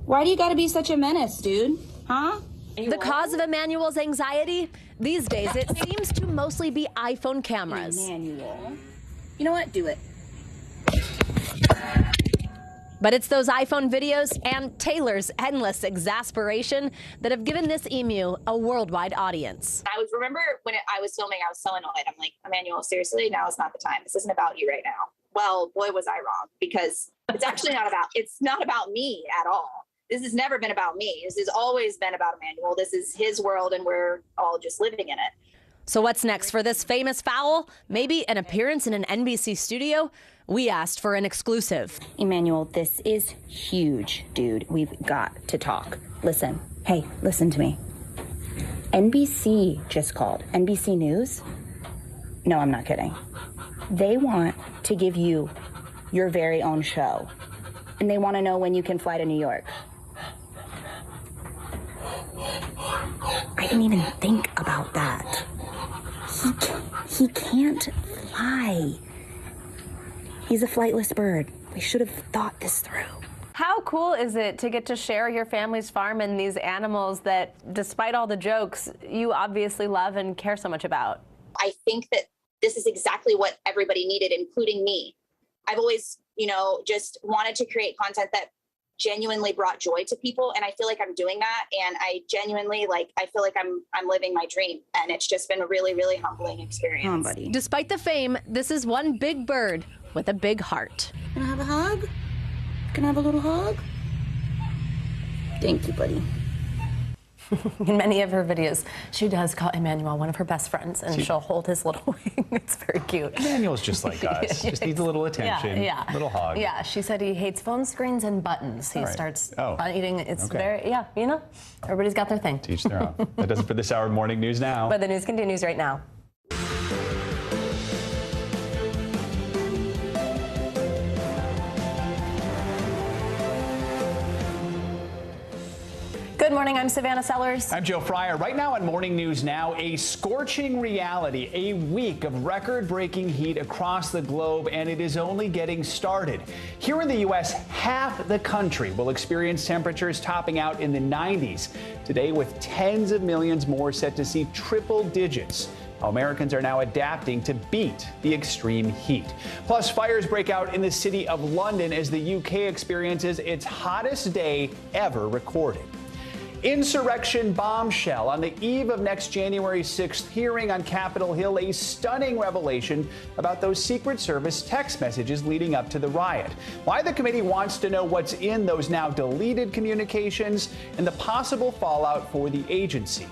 Why do you gotta be such a menace, dude? Huh? The cause of Emmanuel's anxiety? These days, it seems to mostly be iPhone cameras. Emmanuel. You know what? Do it. But it's those iPhone videos and Taylor's endless exasperation that have given this emu a worldwide audience. I remember when I was filming, I was so annoyed. I'm like, Emmanuel, seriously, now is not the time. This isn't about you right now. Well, boy, was I wrong, because it's actually it's not about me at all. This has never been about me. This has always been about Emmanuel. This is his world, and we're all just living in it. So what's next for this famous fowl? Maybe an appearance in an NBC studio? We asked for an exclusive. Emmanuel, this is huge, dude. We've got to talk. Listen. Hey, listen to me. NBC just called. NBC News? No, I'm not kidding. They want to give you your very own show. And they want to know when you can fly to New York. I didn't even think about that. He can't fly. He's a flightless bird. We should have thought this through. How cool is it to get to share your family's farm and these animals that, despite all the jokes, you obviously love and care so much about? I think that this is exactly what everybody needed, including me. I've always, just wanted to create content that genuinely brought joy to people, and I feel like I'm doing that, and I genuinely I feel like I'm living my dream, and it's just been a really, really humbling experience. Come on, buddy. Despite the fame, this is one big bird with a big heart. Can I have a hug? Can I have a little hug? Thank you, buddy. In many of her videos, she does call Emmanuel one of her best friends, and she'll hold his little wing. It's very cute. Emmanuel's just like us. Just needs a little attention, little hug. Yeah, she said he hates phone screens and buttons. He starts eating. It's very, everybody's got their thing. To each their own. That does it for this hour of Morning News Now. But the news continues right now. Good morning, I'm Savannah Sellers. I'm Joe Fryer. Right now on Morning News Now, a scorching reality, a week of record-breaking heat across the globe, and it is only getting started. Here in the U.S., half the country will experience temperatures topping out in the 90s. Today, with tens of millions more set to see triple digits. How Americans are now adapting to beat the extreme heat. Plus, fires break out in the city of London as the UK experiences its hottest day ever recorded. Insurrection bombshell on the eve of next January 6th hearing on Capitol Hill, a stunning revelation about those Secret Service text messages leading up to the riot. Why the committee wants to know what's in those now deleted communications and the possible fallout for the agency.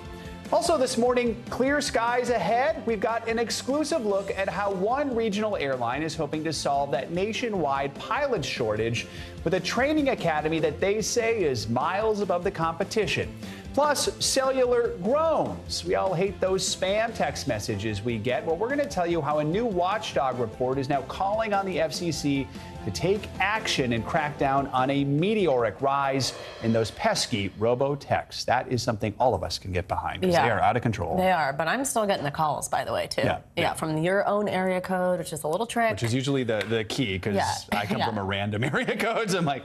Also this morning, clear skies ahead. We've got an exclusive look at how one regional airline is hoping to solve that nationwide pilot shortage with a training academy that they say is miles above the competition. Plus, cellular groans. We all hate those spam text messages we get. Well, we're going to tell you how a new watchdog report is now calling on the FCC to take action and crack down on a meteoric rise in those pesky robo-texts. That is something all of us can get behind because they are out of control. They are, but I'm still getting the calls, by the way, too. Yeah, from your own area code, which is a little trick. Which is usually the key, because I come from a random area code, so I'm like,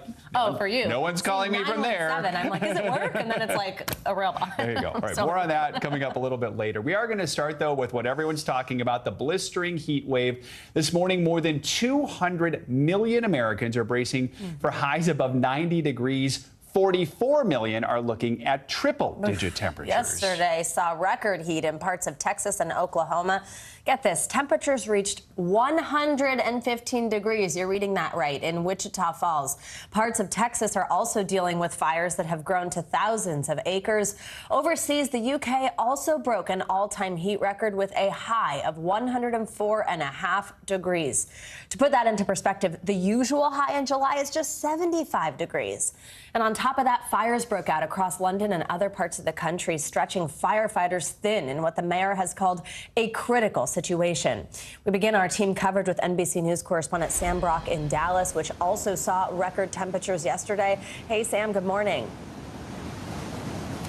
for you. No one's calling me from there. I'm like, is it work? And then it's like a real. There you go. All right, more on that coming up a little bit later. We are going to start, though, with what everyone's talking about, the blistering heat wave. This morning, more than 200 million Americans are bracing for highs above 90 degrees. 44 million are looking at triple-digit temperatures. Yesterday saw record heat in parts of Texas and Oklahoma. Get this, temperatures reached 115 degrees. You're reading that right, in Wichita Falls. Parts of Texas are also dealing with fires that have grown to thousands of acres. Overseas, the UK also broke an all-time heat record with a high of 104.5 degrees. To put that into perspective, the usual high in July is just 75 degrees. And on top of that, fires broke out across London and other parts of the country, stretching firefighters thin in what the mayor has called a critical situation. We begin our team coverage with NBC News correspondent Sam Brock in Dallas, which also saw record temperatures yesterday. Hey, Sam, good morning.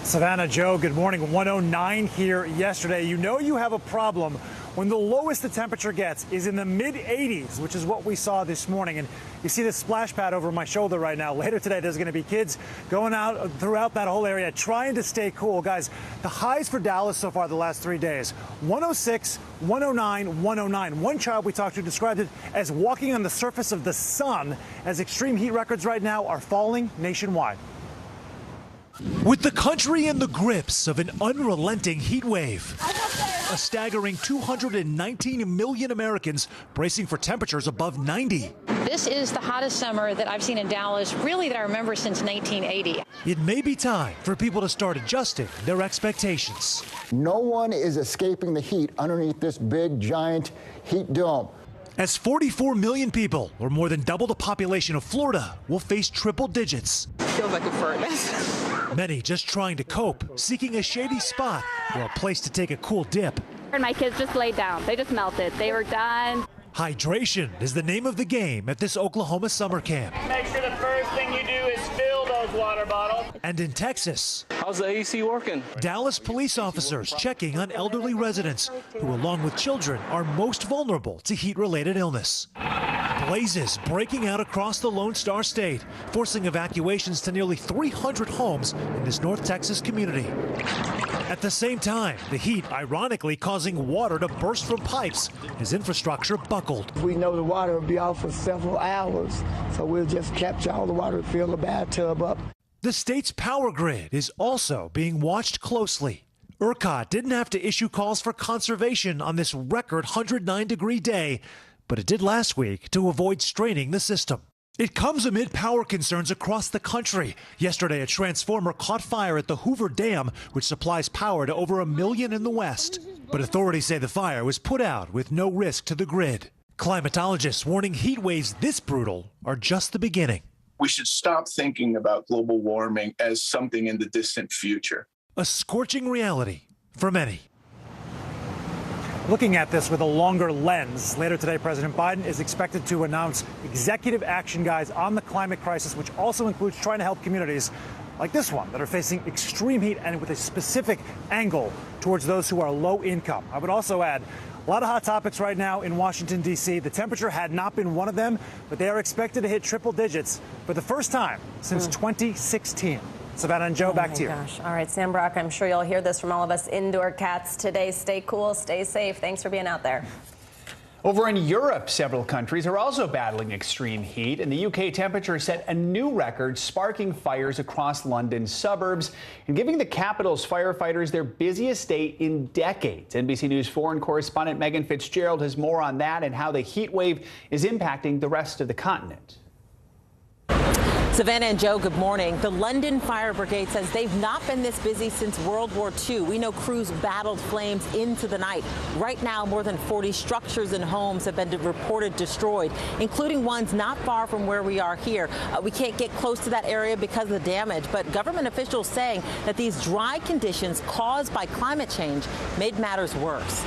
Savannah, Joe, good morning. 109 here yesterday. You know you have a problem when the lowest the temperature gets is in the mid-80s, which is what we saw this morning. And you see this splash pad over my shoulder right now. Later today, there's going to be kids going out throughout that whole area trying to stay cool. Guys, the highs for Dallas so far the last 3 days, 106, 109, 109. One child we talked to described it as walking on the surface of the sun, as extreme heat records right now are falling nationwide. With the country in the grips of an unrelenting heat wave, a staggering 219 million Americans bracing for temperatures above 90. This is the hottest summer that I've seen in Dallas, really that I remember since 1980. It may be time for people to start adjusting their expectations. No one is escaping the heat underneath this big, giant heat dome. As 44 million people, or more than double the population of Florida, will face triple digits. Feels like a furnace. Many just trying to cope, seeking a shady spot or a place to take a cool dip. And my kids just laid down. They just melted. They were done. Hydration is the name of the game at this Oklahoma summer camp. Make sure the first thing you do is fill those water bottles. And in Texas, how's the AC working? Dallas police officers checking on elderly residents who, along with children, are most vulnerable to heat-related illness. Blazes breaking out across the Lone Star State, forcing evacuations to nearly 300 homes in this North Texas community. At the same time, the heat ironically causing water to burst from pipes as infrastructure buckled. We know the water will be off for several hours, so we'll just capture all the water and fill the bathtub up. The state's power grid is also being watched closely. ERCOT didn't have to issue calls for conservation on this record 109-degree day, but it did last week to avoid straining the system. It comes amid power concerns across the country. Yesterday, a transformer caught fire at the Hoover Dam, which supplies power to over 1 million in the West. But authorities say the fire was put out with no risk to the grid. Climatologists warning heat waves this brutal are just the beginning. We should stop thinking about global warming as something in the distant future. A scorching reality for many. Looking at this with a longer lens, later today, President Biden is expected to announce executive action guides on the climate crisis, which also includes trying to help communities like this one that are facing extreme heat and with a specific angle towards those who are low income. I would also add, a lot of hot topics right now in Washington, D.C. The temperature had not been one of them, but they are expected to hit triple digits for the first time since 2016. Savannah and Joe, back to you. Gosh. All right, Sam Brock, I'm sure you'll hear this from all of us indoor cats today. Stay cool, stay safe. Thanks for being out there. Over in Europe, several countries are also battling extreme heat. In the UK, temperature set a new record, sparking fires across London's suburbs and giving the capital's firefighters their busiest day in decades. NBC News foreign correspondent Megan Fitzgerald has more on that and how the heat wave is impacting the rest of the continent. Savannah and Joe, good morning. The London Fire Brigade says they've not been this busy since World War II. We know crews battled flames into the night. Right now, more than 40 structures and homes have been reported destroyed, including ones not far from where we are here. We can't get close to that area because of the damage, but government officials saying that these dry conditions caused by climate change made matters worse.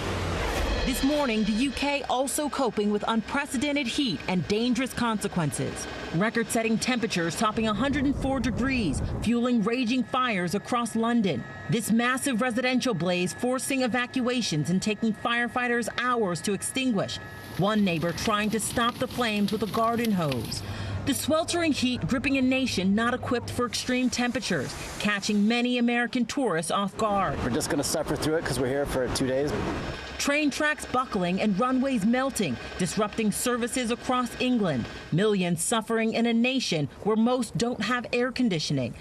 This morning, the UK also coping with unprecedented heat and dangerous consequences. Record-setting temperatures topping 104 degrees, fueling raging fires across London. This massive residential blaze forcing evacuations and taking firefighters hours to extinguish. One neighbor trying to stop the flames with a garden hose. The sweltering heat gripping a nation not equipped for extreme temperatures, catching many American tourists off guard. We're just going to suffer through it because we're here for 2 days. Train tracks buckling and runways melting, disrupting services across England. Millions suffering in a nation where most don't have air conditioning.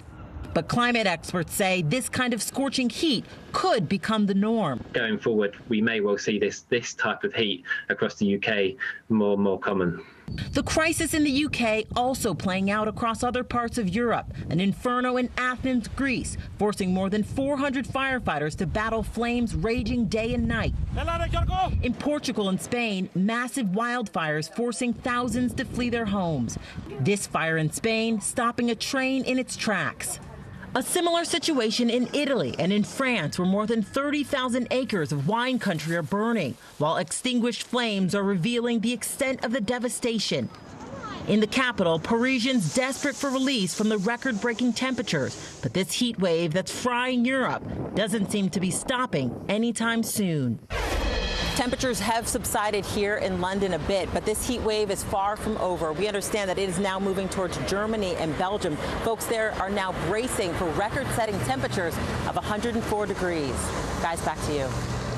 But climate experts say this kind of scorching heat could become the norm. Going forward, we may well see this type of heat across the UK more and more common. The crisis in the UK also playing out across other parts of Europe. An inferno in Athens, Greece, forcing more than 400 firefighters to battle flames raging day and night. In Portugal and Spain, massive wildfires forcing thousands to flee their homes. This fire in Spain stopping a train in its tracks. A similar situation in Italy and in France, where more than 30,000 acres of wine country are burning, while extinguished flames are revealing the extent of the devastation. In the capital, Parisians desperate for release from the record-breaking temperatures, but this heat wave that's frying Europe doesn't seem to be stopping anytime soon. Temperatures have subsided here in London a bit, but this heat wave is far from over. We understand that it is now moving towards Germany and Belgium. Folks there are now bracing for record-setting temperatures of 104 degrees. Guys, back to you.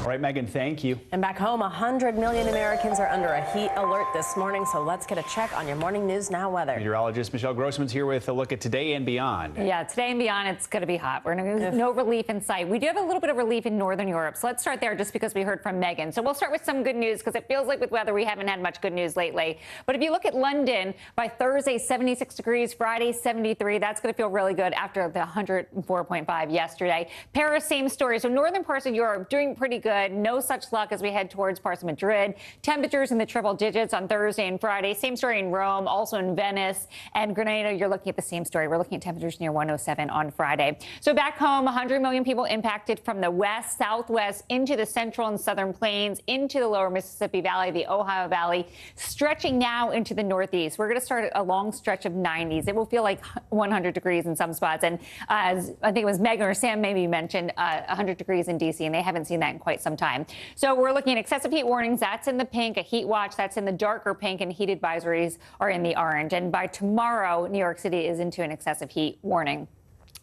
All right, Megan, thank you. And back home, 100 million Americans are under a heat alert this morning, so let's get a check on your Morning News Now weather. Meteorologist Michelle Grossman's here with a look at today and beyond. Yeah, today and beyond, it's going to be hot. We're going to no relief in sight. We do have a little bit of relief in northern Europe, so let's start there just because we heard from Megan. So we'll start with some good news because it feels like with weather we haven't had much good news lately. But if you look at London, by Thursday, 76 degrees, Friday, 73. That's going to feel really good after the 104.5 yesterday. Paris, same story. So northern parts of Europe doing pretty good. No such luck as we head towards parts of Madrid. Temperatures in the triple digits on Thursday and Friday. Same story in Rome, also in Venice and Grenada. You're looking at the same story. We're looking at temperatures near 107 on Friday. So back home, 100 million people impacted from the west, southwest into the central and southern plains, into the lower Mississippi Valley, the Ohio Valley, stretching now into the northeast. We're going to start a long stretch of 90s. It will feel like 100 degrees in some spots. And as I think it was Megan or Sam maybe mentioned, 100 degrees in D.C., and they haven't seen that in quite some time. So we're looking at excessive heat warnings. That's in the pink, a heat watch. That's in the darker pink, and heat advisories are in the orange. And by tomorrow, New York City is into an excessive heat warning.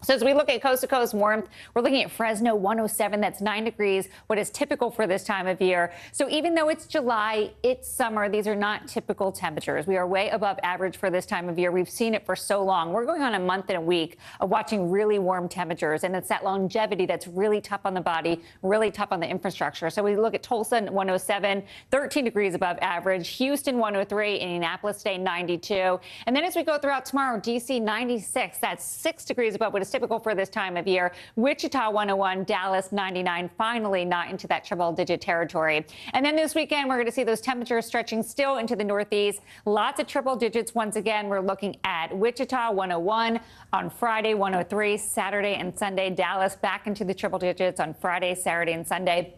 So as we look at coast-to-coast warmth, we're looking at Fresno 107. That's 9 degrees, what is typical for this time of year. So even though it's July, it's summer. These are not typical temperatures. We are way above average for this time of year. We've seen it for so long. We're going on a month and a week of watching really warm temperatures, and it's that longevity that's really tough on the body, really tough on the infrastructure. So we look at Tulsa 107, 13 degrees above average. Houston 103, Indianapolis today 92. And then as we go throughout tomorrow, D.C. 96. That's 6 degrees above what is typical for this time of year. Wichita 101, Dallas 99, finally not into that triple-digit territory. And then this weekend, we're going to see those temperatures stretching still into the northeast. Lots of triple digits once again. We're looking at Wichita 101 on Friday, 103, Saturday and Sunday. Dallas back into the triple digits on Friday, Saturday and Sunday.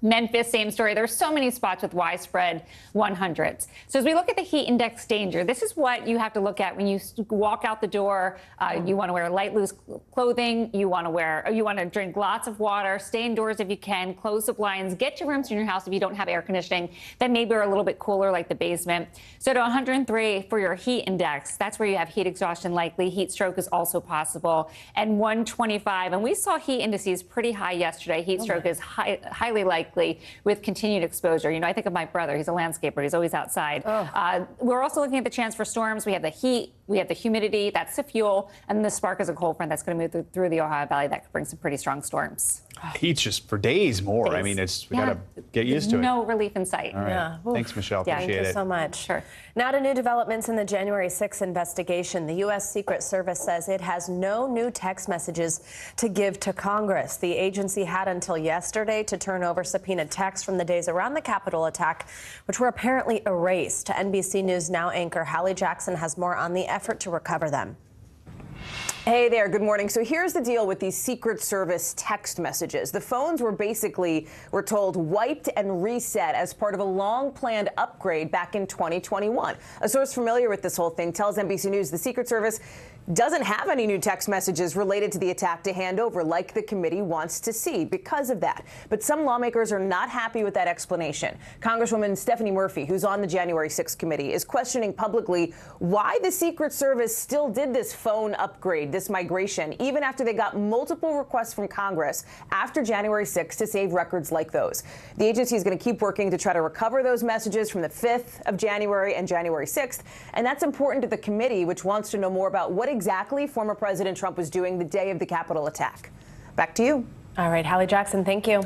Memphis, same story. There's so many spots with widespread 100s. So as we look at the heat index danger, this is what you have to look at when you walk out the door. You want to wear light, loose clothing. You want to drink lots of water. Stay indoors if you can. Close the blinds. Get your rooms in your house if you don't have air conditioning that maybe are a little bit cooler, like the basement. So to 103 for your heat index, that's where you have heat exhaustion likely. Heat stroke is also possible. And 125. And we saw heat indices pretty high yesterday. Heat stroke is highly likely with continued exposure. You know, I think of my brother. He's a landscaper. He's always outside. We're also looking at the chance for storms. We have the heat. We have the humidity. That's the fuel. And the spark is a cold front that's going to move through the Ohio Valley. That could bring some pretty strong storms. Heat's just for days more. I mean, we got to get used to it. No relief in sight. All right. Yeah. Thanks, Michelle. Yeah, Appreciate thank you it. so much. Sure. Now to new developments in the January 6th investigation. The U.S. Secret Service says it has no new text messages to give to Congress. The agency had until yesterday to turn over subpoenaed texts from the days around the Capitol attack, which were apparently erased. NBC News Now anchor Hallie Jackson has more on the effort to recover them. Hey there, good morning. So here's the deal with these Secret Service text messages. The phones were basically, we're told, wiped and reset as part of a long-planned upgrade back in 2021. A source familiar with this whole thing tells NBC News the Secret Service doesn't have any new text messages related to the attack to hand over like the committee wants to see because of that. But some lawmakers are not happy with that explanation. Congresswoman Stephanie Murphy, who's on the January 6th committee, is questioning publicly why the Secret Service still did this phone upgrade, this migration, even after they got multiple requests from Congress after January 6th to save records like those. The agency is going to keep working to try to recover those messages from the 5th of January and January 6th. And that's important to the committee, which wants to know more about what exactly former President Trump was doing the day of the Capitol attack. Back to you. All right, Hallie Jackson, thank you.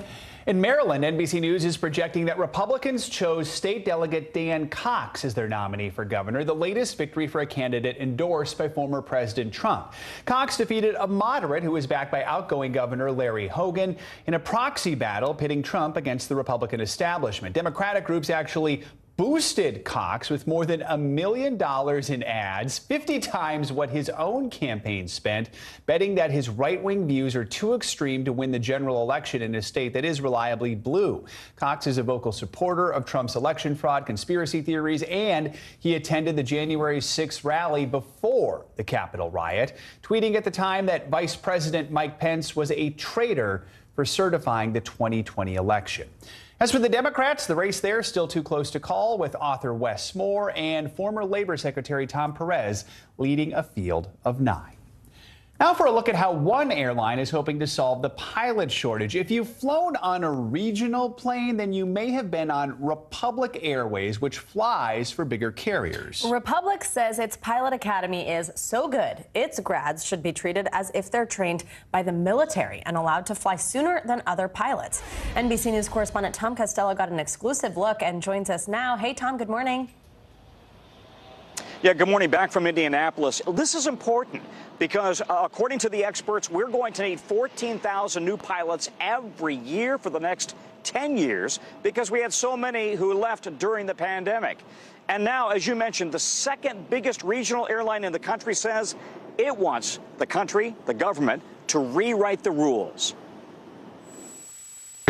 In Maryland, NBC News is projecting that Republicans chose State Delegate Dan Cox as their nominee for governor, the latest victory for a candidate endorsed by former President Trump. Cox defeated a moderate who was backed by outgoing Governor Larry Hogan in a proxy battle pitting Trump against the Republican establishment. Democratic groups actually boosted Cox with more than $1 million in ads, 50 times what his own campaign spent, betting that his right-wing views are too extreme to win the general election in a state that is reliably blue. Cox is a vocal supporter of Trump's election fraud conspiracy theories, and he attended the January 6th rally before the Capitol riot, tweeting at the time that Vice President Mike Pence was a traitor for certifying the 2020 election. As for the Democrats, the race there is still too close to call, with author Wes Moore and former Labor Secretary Tom Perez leading a field of 9. Now for a look at how one airline is hoping to solve the pilot shortage. If you've flown on a regional plane, then you may have been on Republic Airways, which flies for bigger carriers. Republic says its pilot academy is so good, its grads should be treated as if they're trained by the military and allowed to fly sooner than other pilots. NBC News correspondent Tom Costello got an exclusive look and joins us now. Hey, Tom, good morning. Yeah, good morning. Back from Indianapolis. This is important because according to the experts, we're going to need 14,000 new pilots every year for the next 10 years because we had so many who left during the pandemic. And now, as you mentioned, the second biggest regional airline in the country says it wants the country, the government, to rewrite the rules.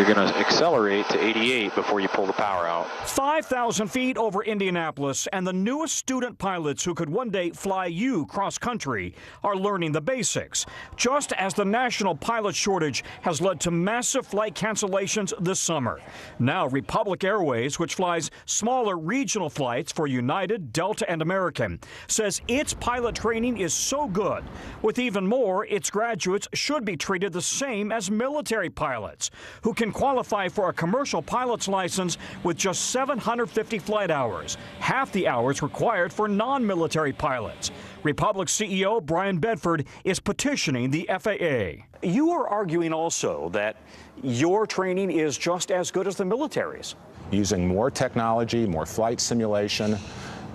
You're going to accelerate to 88 before you pull the power out. 5,000 feet over Indianapolis, and the newest student pilots who could one day fly you cross-country are learning the basics, just as the national pilot shortage has led to massive flight cancellations this summer. Now, Republic Airways, which flies smaller regional flights for United, Delta, and American, says its pilot training is so good. With even more, its graduates should be treated the same as military pilots, who can qualify for a commercial pilot's license with just 750 flight hours, half the hours required for non-military pilots. Republic CEO Brian Bedford is petitioning the FAA. You are arguing also that your training is just as good as the military's. Using more technology, more flight simulation,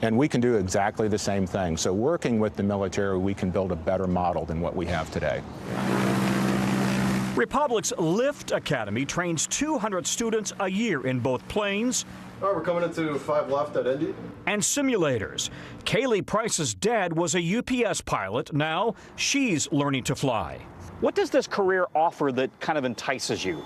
and we can do exactly the same thing. So working with the military, we can build a better model than what we have today. Republic's Lift Academy trains 200 students a year in both planes. All right, we're coming into 5 left at Indy. And simulators. Kaylee Price's dad was a UPS pilot. Now she's learning to fly. What does this career offer that kind of entices you?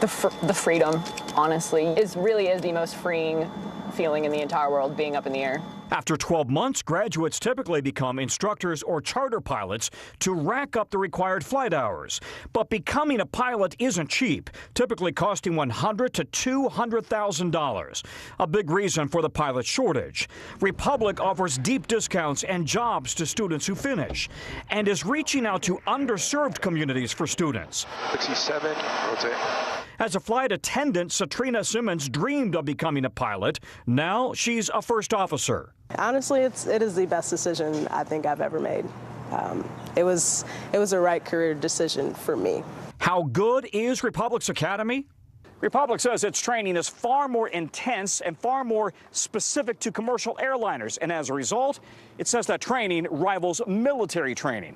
The freedom, honestly. It really is the most freeing feeling in the entire world, being up in the air. After 12 months, graduates typically become instructors or charter pilots to rack up the required flight hours. But becoming a pilot isn't cheap, typically costing $100,000 to $200,000. A big reason for the pilot shortage. Republic offers deep discounts and jobs to students who finish, and is reaching out to underserved communities for students. 67, rotate. As a flight attendant, Satrina Simmons dreamed of becoming a pilot. Now she's a first officer. Honestly, it is the best decision I think I've ever made. It was a right career decision for me. How good is Republic's Academy? Republic says its training is far more intense and far more specific to commercial airliners. And as a result, it says that training rivals military training.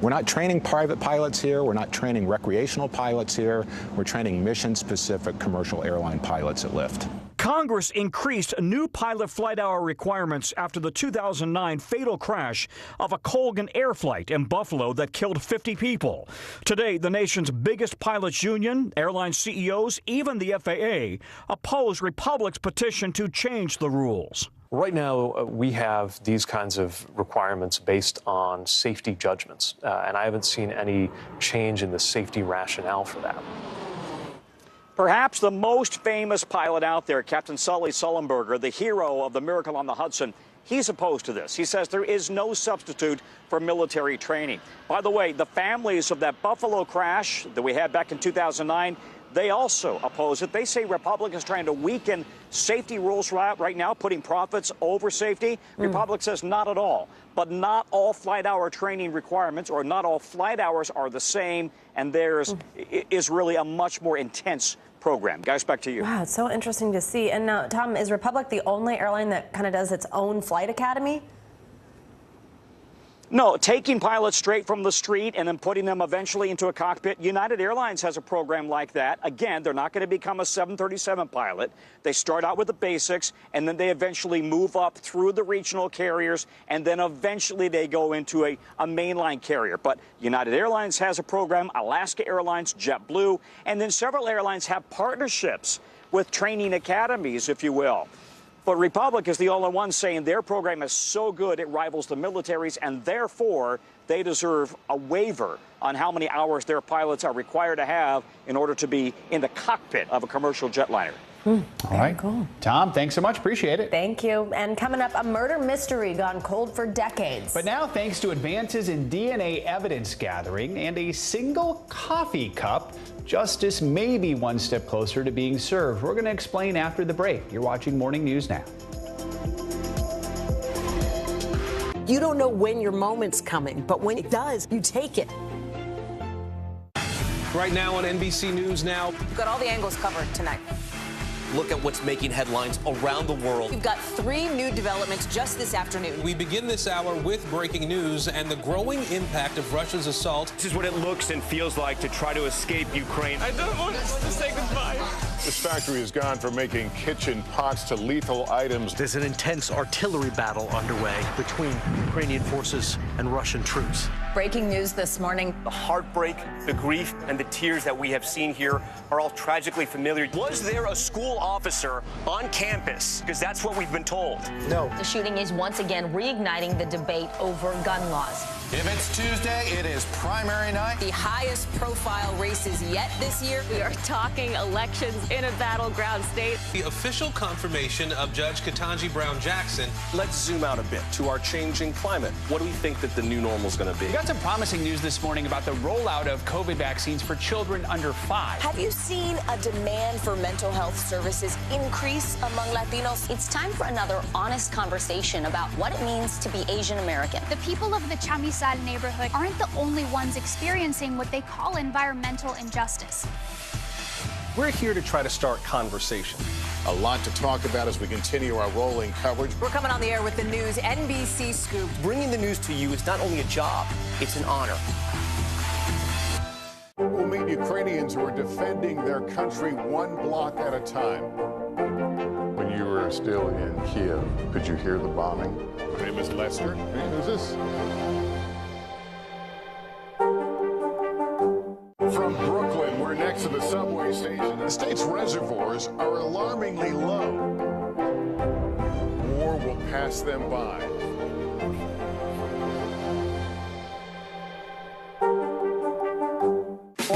We're not training private pilots here. We're not training recreational pilots here. We're training mission-specific commercial airline pilots at Lyft. Congress increased new pilot flight hour requirements after the 2009 fatal crash of a Colgan Air flight in Buffalo that killed 50 people. Today, the nation's biggest pilots union, airline CEOs, even the FAA, oppose Republic's petition to change the rules. Right now, we have these kinds of requirements based on safety judgments, and I haven't seen any change in the safety rationale for that. Perhaps the most famous pilot out there, Captain Sully Sullenberger, the hero of the Miracle on the Hudson, he's opposed to this. He says there is no substitute for military training. By the way, the families of that Buffalo crash that we had back in 2009, they also oppose it. They say Republic is trying to weaken safety rules right now, putting profits over safety. Republic says not at all. But not all flight hour training requirements or not all flight hours are the same, and theirs is really a much more intense program. Guys, back to you. Wow, it's so interesting to see. And now, Tom, is Republic the only airline that kind of does its own flight academy? No, taking pilots straight from the street and then putting them eventually into a cockpit. United Airlines has a program like that. Again, they're not going to become a 737 pilot. They start out with the basics, and then they eventually move up through the regional carriers, and then eventually they go into a mainline carrier. But United Airlines has a program, Alaska Airlines, JetBlue, and then several airlines have partnerships with training academies, if you will. But Republic is the only one saying their program is so good it rivals the military's, and therefore they deserve a waiver on how many hours their pilots are required to have in order to be in the cockpit of a commercial jetliner. All right. Cool. Tom, thanks so much. Appreciate it. Thank you. And coming up, a murder mystery gone cold for decades. But now, thanks to advances in DNA evidence gathering and a single coffee cup, justice may be one step closer to being served. We're going to explain after the break. You're watching Morning News Now. You don't know when your moment's coming, but when it does, you take it. Right now on NBC News Now. We've got all the angles covered tonight. Look at what's making headlines around the world. We've got 3 new developments just this afternoon. We begin this hour with breaking news and the growing impact of Russia's assault. This is what it looks and feels like to try to escape Ukraine. I don't want to say goodbye. This factory has gone from making kitchen pots to lethal items. There's an intense artillery battle underway between Ukrainian forces and Russian troops. Breaking news this morning. The heartbreak, the grief, and the tears that we have seen here are all tragically familiar. Was there a school officer on campus? Because that's what we've been told. No. The shooting is once again reigniting the debate over gun laws. If it's Tuesday, it is primary night. The highest profile races yet this year. We are talking elections in a battleground state. The official confirmation of Judge Ketanji Brown Jackson. Let's zoom out a bit to our changing climate. What do we think that the new normal is going to be? We got some promising news this morning about the rollout of COVID vaccines for children under 5. Have you seen a demand for mental health services increase among Latinos? It's time for another honest conversation about what it means to be Asian American. The people of the Chamizal neighborhood aren't the only ones experiencing what they call environmental injustice. We're here to try to start conversation. A lot to talk about as we continue our rolling coverage. We're coming on the air with the news NBC Scoop. Bringing the news to you is not only a job, it's an honor. We'll meet Ukrainians who are defending their country one block at a time. When you were still in Kiev, could you hear the bombing? My name is Lester. Who's this? From Brooklyn, we're next to the subway station. The state's reservoirs are alarmingly low. War will pass them by.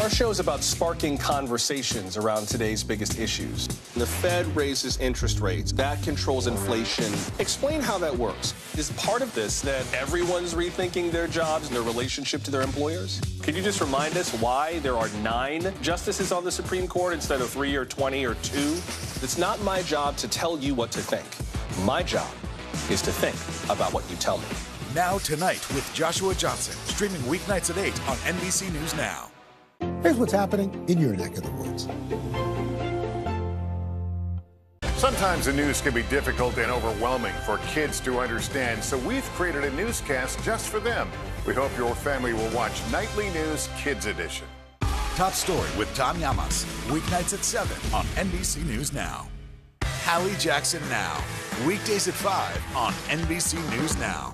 Our show is about sparking conversations around today's biggest issues. The Fed raises interest rates. That controls inflation. Explain how that works. Is part of this that everyone's rethinking their jobs and their relationship to their employers? Could you just remind us why there are 9 justices on the Supreme Court instead of 3 or 20 or 2? It's not my job to tell you what to think. My job is to think about what you tell me. Now Tonight with Joshua Johnson, streaming weeknights at 8 on NBC News Now. Here's what's happening in your neck of the woods. Sometimes the news can be difficult and overwhelming for kids to understand, so we've created a newscast just for them. We hope your family will watch Nightly News Kids Edition. Top Story with Tom Llamas, weeknights at 7 on NBC News Now. Hallie Jackson Now, weekdays at 5 on NBC News Now.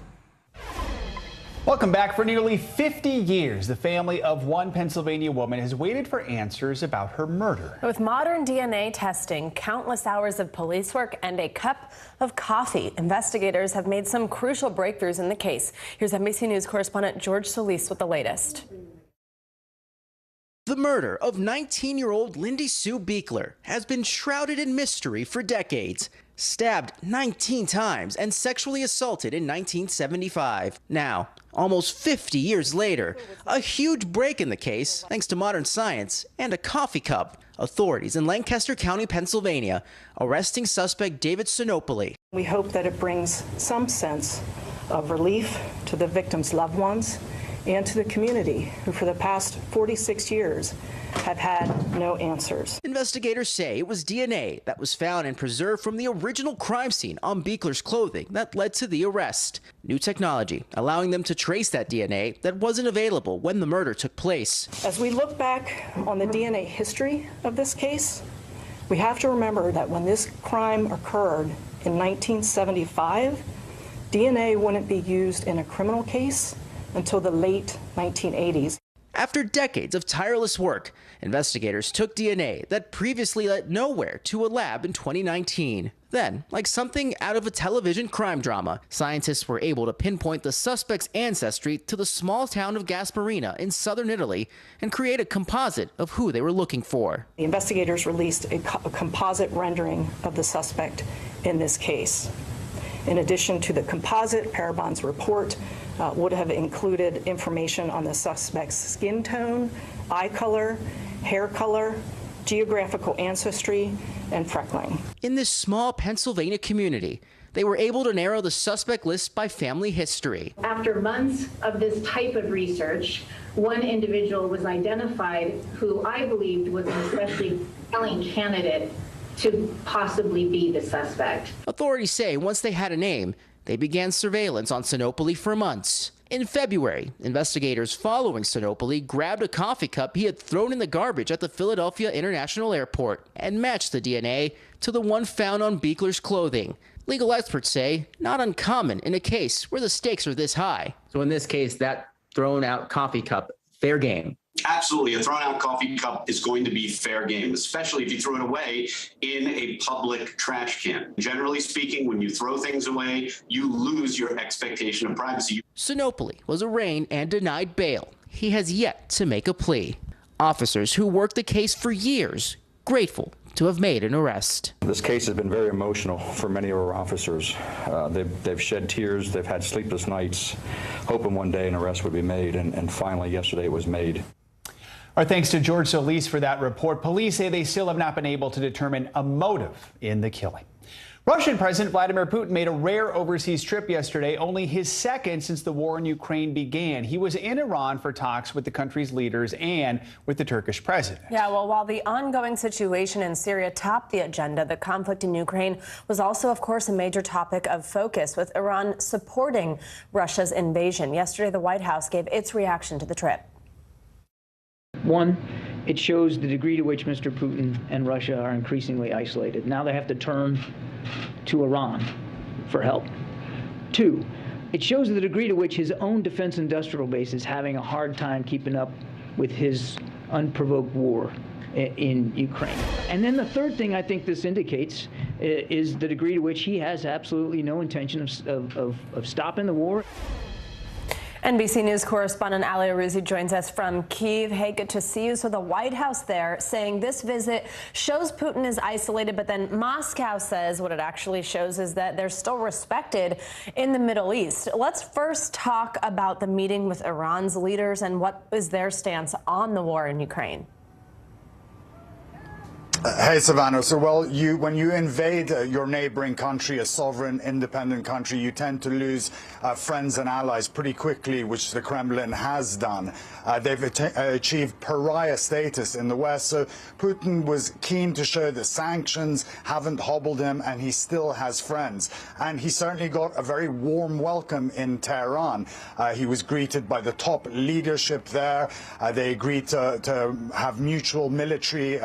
Welcome back. For nearly 50 years, the family of one Pennsylvania woman has waited for answers about her murder. With modern DNA testing, countless hours of police work, and a cup of coffee, investigators have made some crucial breakthroughs in the case. Here's NBC News correspondent George Solis with the latest. The murder of 19-year-old Lindy Sue Beekler has been shrouded in mystery for decades. Stabbed 19 times and sexually assaulted in 1975. Now, almost 50 years later, a huge break in the case thanks to modern science and a coffee cup. Authorities in Lancaster County, Pennsylvania, arresting suspect David Sinopoli. We hope that it brings some sense of relief to the victims' loved ones and to the community, who for the past 46 years have had no answers. Investigators say it was DNA that was found and preserved from the original crime scene on Beekler's clothing that led to the arrest. New technology allowing them to trace that DNA that wasn't available when the murder took place. As we look back on the DNA history of this case, we have to remember that when this crime occurred in 1975, DNA wouldn't be used in a criminal case until the late 1980s. After decades of tireless work, investigators took DNA that previously led nowhere to a lab in 2019. Then, like something out of a television crime drama, scientists were able to pinpoint the suspect's ancestry to the small town of Gasparina in southern Italy and create a composite of who they were looking for. The investigators released a composite rendering of the suspect in this case. In addition to the composite, Parabon's report would have included information on the suspect's skin tone, eye color, hair color, geographical ancestry, and freckling. In this small Pennsylvania community, they were able to narrow the suspect list by family history. After months of this type of research, one individual was identified who I believed was an especially compelling candidate to possibly be the suspect. Authorities say once they had a name, they began surveillance on Sinopoli for months. In February, investigators following Sinopoli grabbed a coffee cup he had thrown in the garbage at the Philadelphia International Airport and matched the DNA to the one found on Beekler's clothing. Legal experts say not uncommon in a case where the stakes are this high. So in this case, that thrown out coffee cup, fair game. Absolutely. A thrown out coffee cup is going to be fair game, especially if you throw it away in a public trash can. Generally speaking, when you throw things away, you lose your expectation of privacy. Sinopoli was arraigned and denied bail. He has yet to make a plea. Officers who worked the case for years, grateful to have made an arrest. This case has been very emotional for many of our officers. They've shed tears, they've had sleepless nights, hoping one day an arrest would be made, and finally yesterday it was made. Our thanks to George Solis for that report. Police say they still have not been able to determine a motive in the killing. Russian President Vladimir Putin made a rare overseas trip yesterday, only his second since the war in Ukraine began. He was in Iran for talks with the country's leaders and with the Turkish president. Yeah, well, while the ongoing situation in Syria topped the agenda, the conflict in Ukraine was also, of course, a major topic of focus, with Iran supporting Russia's invasion. Yesterday, the White House gave its reaction to the trip. One, it shows the degree to which Mr. Putin and Russia are increasingly isolated. Now they have to turn to Iran for help. Two, it shows the degree to which his own defense industrial base is having a hard time keeping up with his unprovoked war in Ukraine. And then the third thing I think this indicates is the degree to which he has absolutely no intention of stopping the war. NBC News correspondent Ali Arouzi joins us from Kyiv. Hey, good to see you. So the White House there saying this visit shows Putin is isolated, but then Moscow says what it actually shows is that they're still respected in the Middle East. Let's first talk about the meeting with Iran's leaders and what is their stance on the war in Ukraine. Hey, Savannah. So, well, when you invade your neighboring country, a sovereign, independent country, you tend to lose friends and allies pretty quickly, which the Kremlin has done. They've achieved pariah status in the West. So Putin was keen to show that sanctions haven't hobbled him, and he still has friends. And he certainly got a very warm welcome in Tehran. He was greeted by the top leadership there. They agreed to have mutual military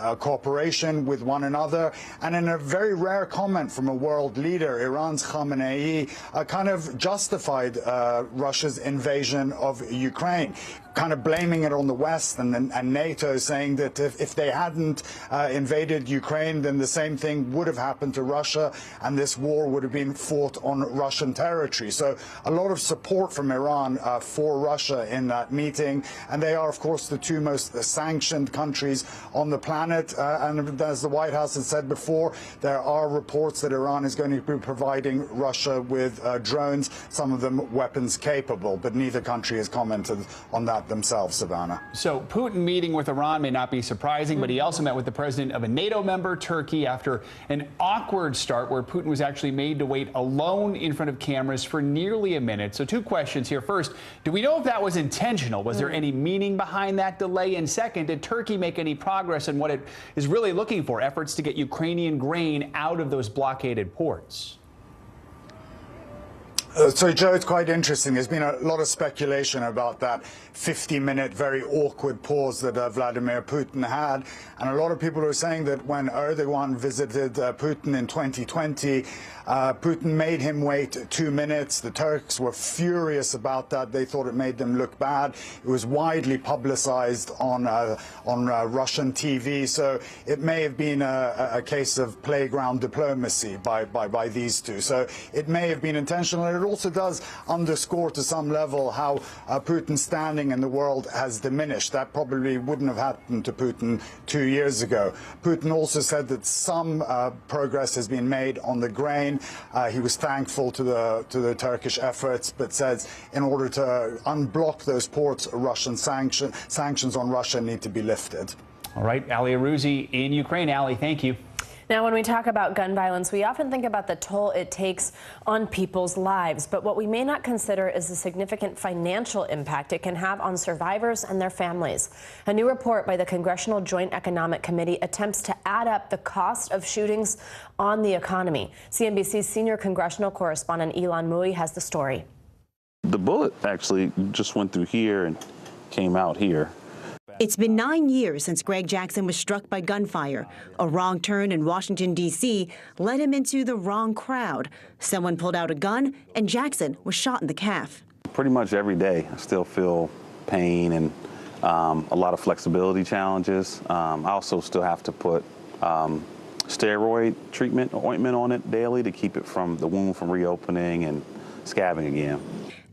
cooperation with one another, and in a very rare comment from a world leader, Iran's Khamenei kind of justified Russia's invasion of Ukraine, kind of blaming it on the West and NATO, saying that if they hadn't invaded Ukraine, then the same thing would have happened to Russia, and this war would have been fought on Russian territory. So a lot of support from Iran for Russia in that meeting, and they are, of course, the two most sanctioned countries on the planet. And as the White House has said before, there are reports that Iran is going to be providing Russia with drones, some of them weapons capable, but neither country has commented on that themselves, Savannah. So Putin meeting with Iran may not be surprising, but he also met with the president of a NATO member, Turkey, after an awkward start where Putin was actually made to wait alone in front of cameras for nearly a minute. So two questions here. First, do we know if that was intentional? Was there any meaning behind that delay? And second, did Turkey make any progress in what it is really looking for, efforts to get Ukrainian grain out of those blockaded ports? So, Joe, it's quite interesting. There's been a lot of speculation about that 50-minute, very awkward pause that Vladimir Putin had. And a lot of people are saying that when Erdogan visited Putin in 2020, Putin made him wait 2 minutes. The Turks were furious about that. They thought it made them look bad. It was widely publicized on Russian TV. So it may have been a case of playground diplomacy by these two. So it may have been intentional. And it also does underscore to some level how Putin's standing in the world has diminished. That probably wouldn't have happened to Putin 2 years ago. Putin also said that some progress has been made on the grain. He was thankful to the Turkish efforts, but says in order to unblock those ports, Russian sanctions on Russia need to be lifted. All right, Ali Arouzi in Ukraine. Ali, thank you. Now, when we talk about gun violence, we often think about the toll it takes on people's lives. But what we may not consider is the significant financial impact it can have on survivors and their families. A new report by the Congressional Joint Economic Committee attempts to add up the cost of shootings on the economy. CNBC's senior congressional correspondent Ilan Mui has the story. The bullet actually just went through here and came out here. It's been 9 years since Greg Jackson was struck by gunfire. A wrong turn in Washington, D.C. led him into the wrong crowd. Someone pulled out a gun, and Jackson was shot in the calf. Pretty much every day, I still feel pain and a lot of flexibility challenges. I also still have to put steroid treatment, ointment on it daily to keep it from the wound from reopening and scabbing again.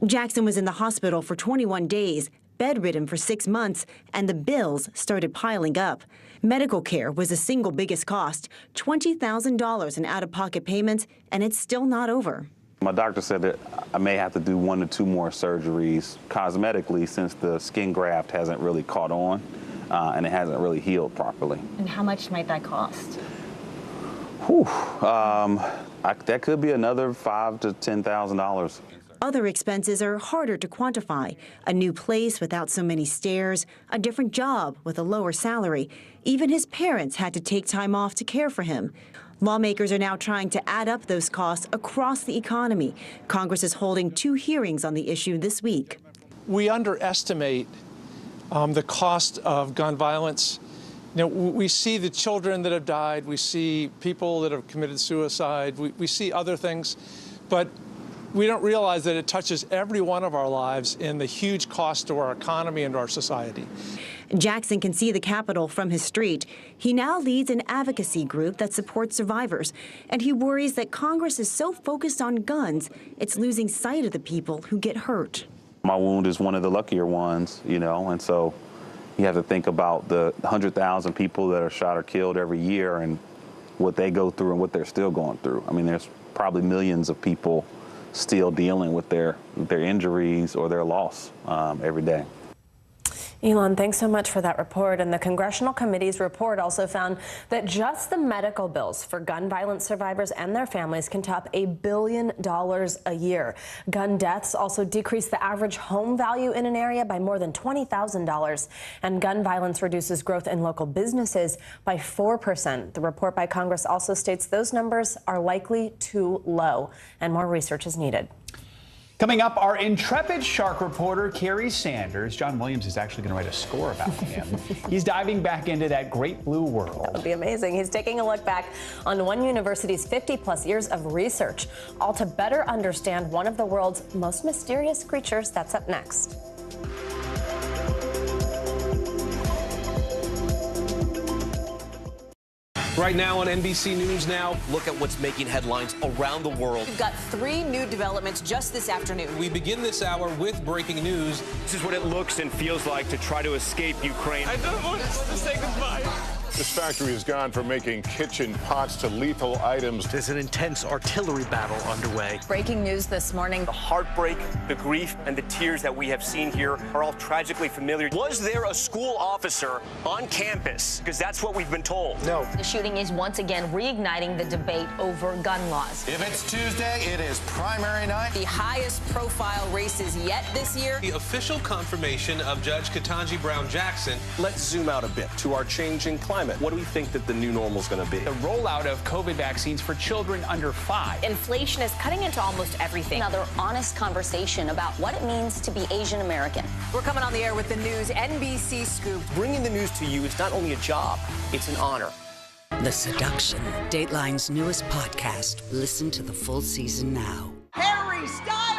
Jackson was in the hospital for 21 days. Bedridden for 6 months, and the bills started piling up. Medical care was the single biggest cost, $20,000 in out-of-pocket payments, and it's still not over. My doctor said that I may have to do 1 to 2 more surgeries cosmetically since the skin graft hasn't really caught on and it hasn't really healed properly. And how much might that cost? Whew, that could be another $5,000 to $10,000. Other expenses are harder to quantify. A new place without so many stairs, a different job with a lower salary. Even his parents had to take time off to care for him. Lawmakers are now trying to add up those costs across the economy. Congress is holding 2 hearings on the issue this week. We underestimate the cost of gun violence. You know, we see the children that have died. We see people that have committed suicide. We see other things. But we don't realize that it touches every one of our lives in the huge cost to our economy and our society. Jackson can see the Capitol from his street. He now leads an advocacy group that supports survivors, and he worries that Congress is so focused on guns, it's losing sight of the people who get hurt. My wound is one of the luckier ones, you know, and so you have to think about the 100,000 people that are shot or killed every year and what they go through and what they're still going through. I mean, there's probably millions of people still dealing with their injuries or their loss every day. Elon, thanks so much for that report. And the Congressional Committee's report also found that just the medical bills for gun violence survivors and their families can top $1 billion a year. Gun deaths also decrease the average home value in an area by more than $20,000. And gun violence reduces growth in local businesses by 4%. The report by Congress also states those numbers are likely too low and more research is needed. Coming up, our intrepid shark reporter, Kerry Sanders. John Williams is actually going to write a score about him. He's diving back into that great blue world. That would be amazing. He's taking a look back on one university's 50-plus years of research, all to better understand one of the world's most mysterious creatures. That's up next. Right now on NBC News Now, look at what's making headlines around the world. We've got 3 new developments just this afternoon. We begin this hour with breaking news. This is what it looks and feels like to try to escape Ukraine. I don't want to say goodbye. This factory has gone from making kitchen pots to lethal items. There's an intense artillery battle underway. Breaking news this morning. The heartbreak, the grief, and the tears that we have seen here are all tragically familiar. Was there a school officer on campus? Because that's what we've been told. No. The shooting is once again reigniting the debate over gun laws. If it's Tuesday, it is primary night. The highest profile races yet this year. The official confirmation of Judge Ketanji Brown Jackson. Let's zoom out a bit to our changing climate. What do we think that the new normal is going to be? The rollout of COVID vaccines for children under 5. Inflation is cutting into almost everything. Another honest conversation about what it means to be Asian American. We're coming on the air with the news NBC Scoop. Bringing the news to you is not only a job, it's an honor. The Seduction, Dateline's newest podcast. Listen to the full season now. Harry Styles!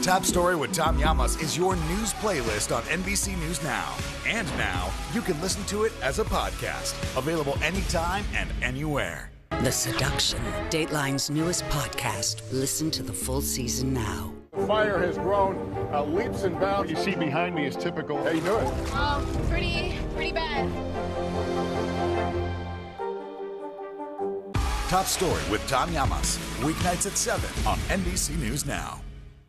Top Story with Tom Llamas is your news playlist on NBC News Now. And now, you can listen to it as a podcast. Available anytime and anywhere. The Seduction, Dateline's newest podcast. Listen to the full season now. The fire has grown leaps and bounds. What you see behind me is typical. How you doing? Pretty bad. Top Story with Tom Llamas. Weeknights at 7 on NBC News Now.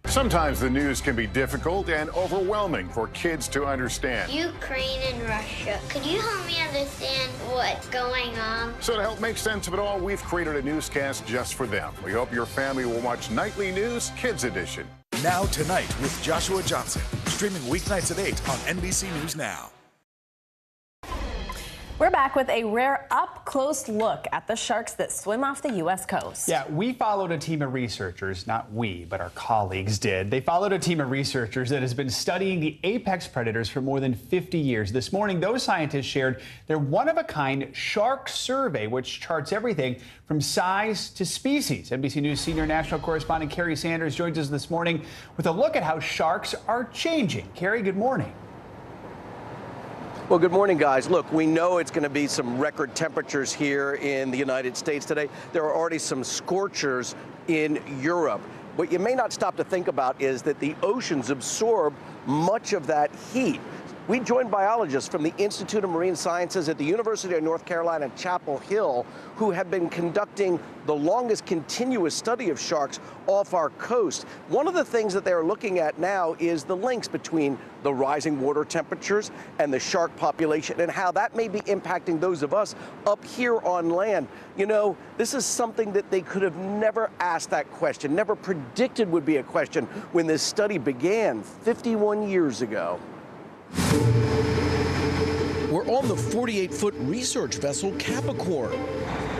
Sometimes the news can be difficult and overwhelming for kids to understand. Ukraine and Russia. Could you help me understand what's going on? So to help make sense of it all, we've created a newscast just for them. We hope your family will watch Nightly News Kids Edition. Now Tonight with Joshua Johnson. Streaming weeknights at 8 on NBC News Now. We're back with a rare up-close look at the sharks that swim off the U.S. coast. Yeah, we followed a team of researchers, not we, but our colleagues did. They followed a team of researchers that has been studying the apex predators for more than 50 years. This morning, those scientists shared their one-of-a-kind shark survey, which charts everything from size to species. NBC News senior national correspondent Kerry Sanders joins us this morning with a look at how sharks are changing. Kerry, good morning. Well, good morning, guys. Look, we know it's going to be some record temperatures here in the United States today. There are already some scorchers in Europe. What you may not stop to think about is that the oceans absorb much of that heat. We joined biologists from the Institute of Marine Sciences at the University of North Carolina, Chapel Hill, who have been conducting the longest continuous study of sharks off our coast. One of the things that they're looking at now is the links between the rising water temperatures and the shark population and how that may be impacting those of us up here on land. You know, this is something that they could have never asked that question, never predicted would be a question when this study began 51 years ago. We're on the 48-foot research vessel Capricorn.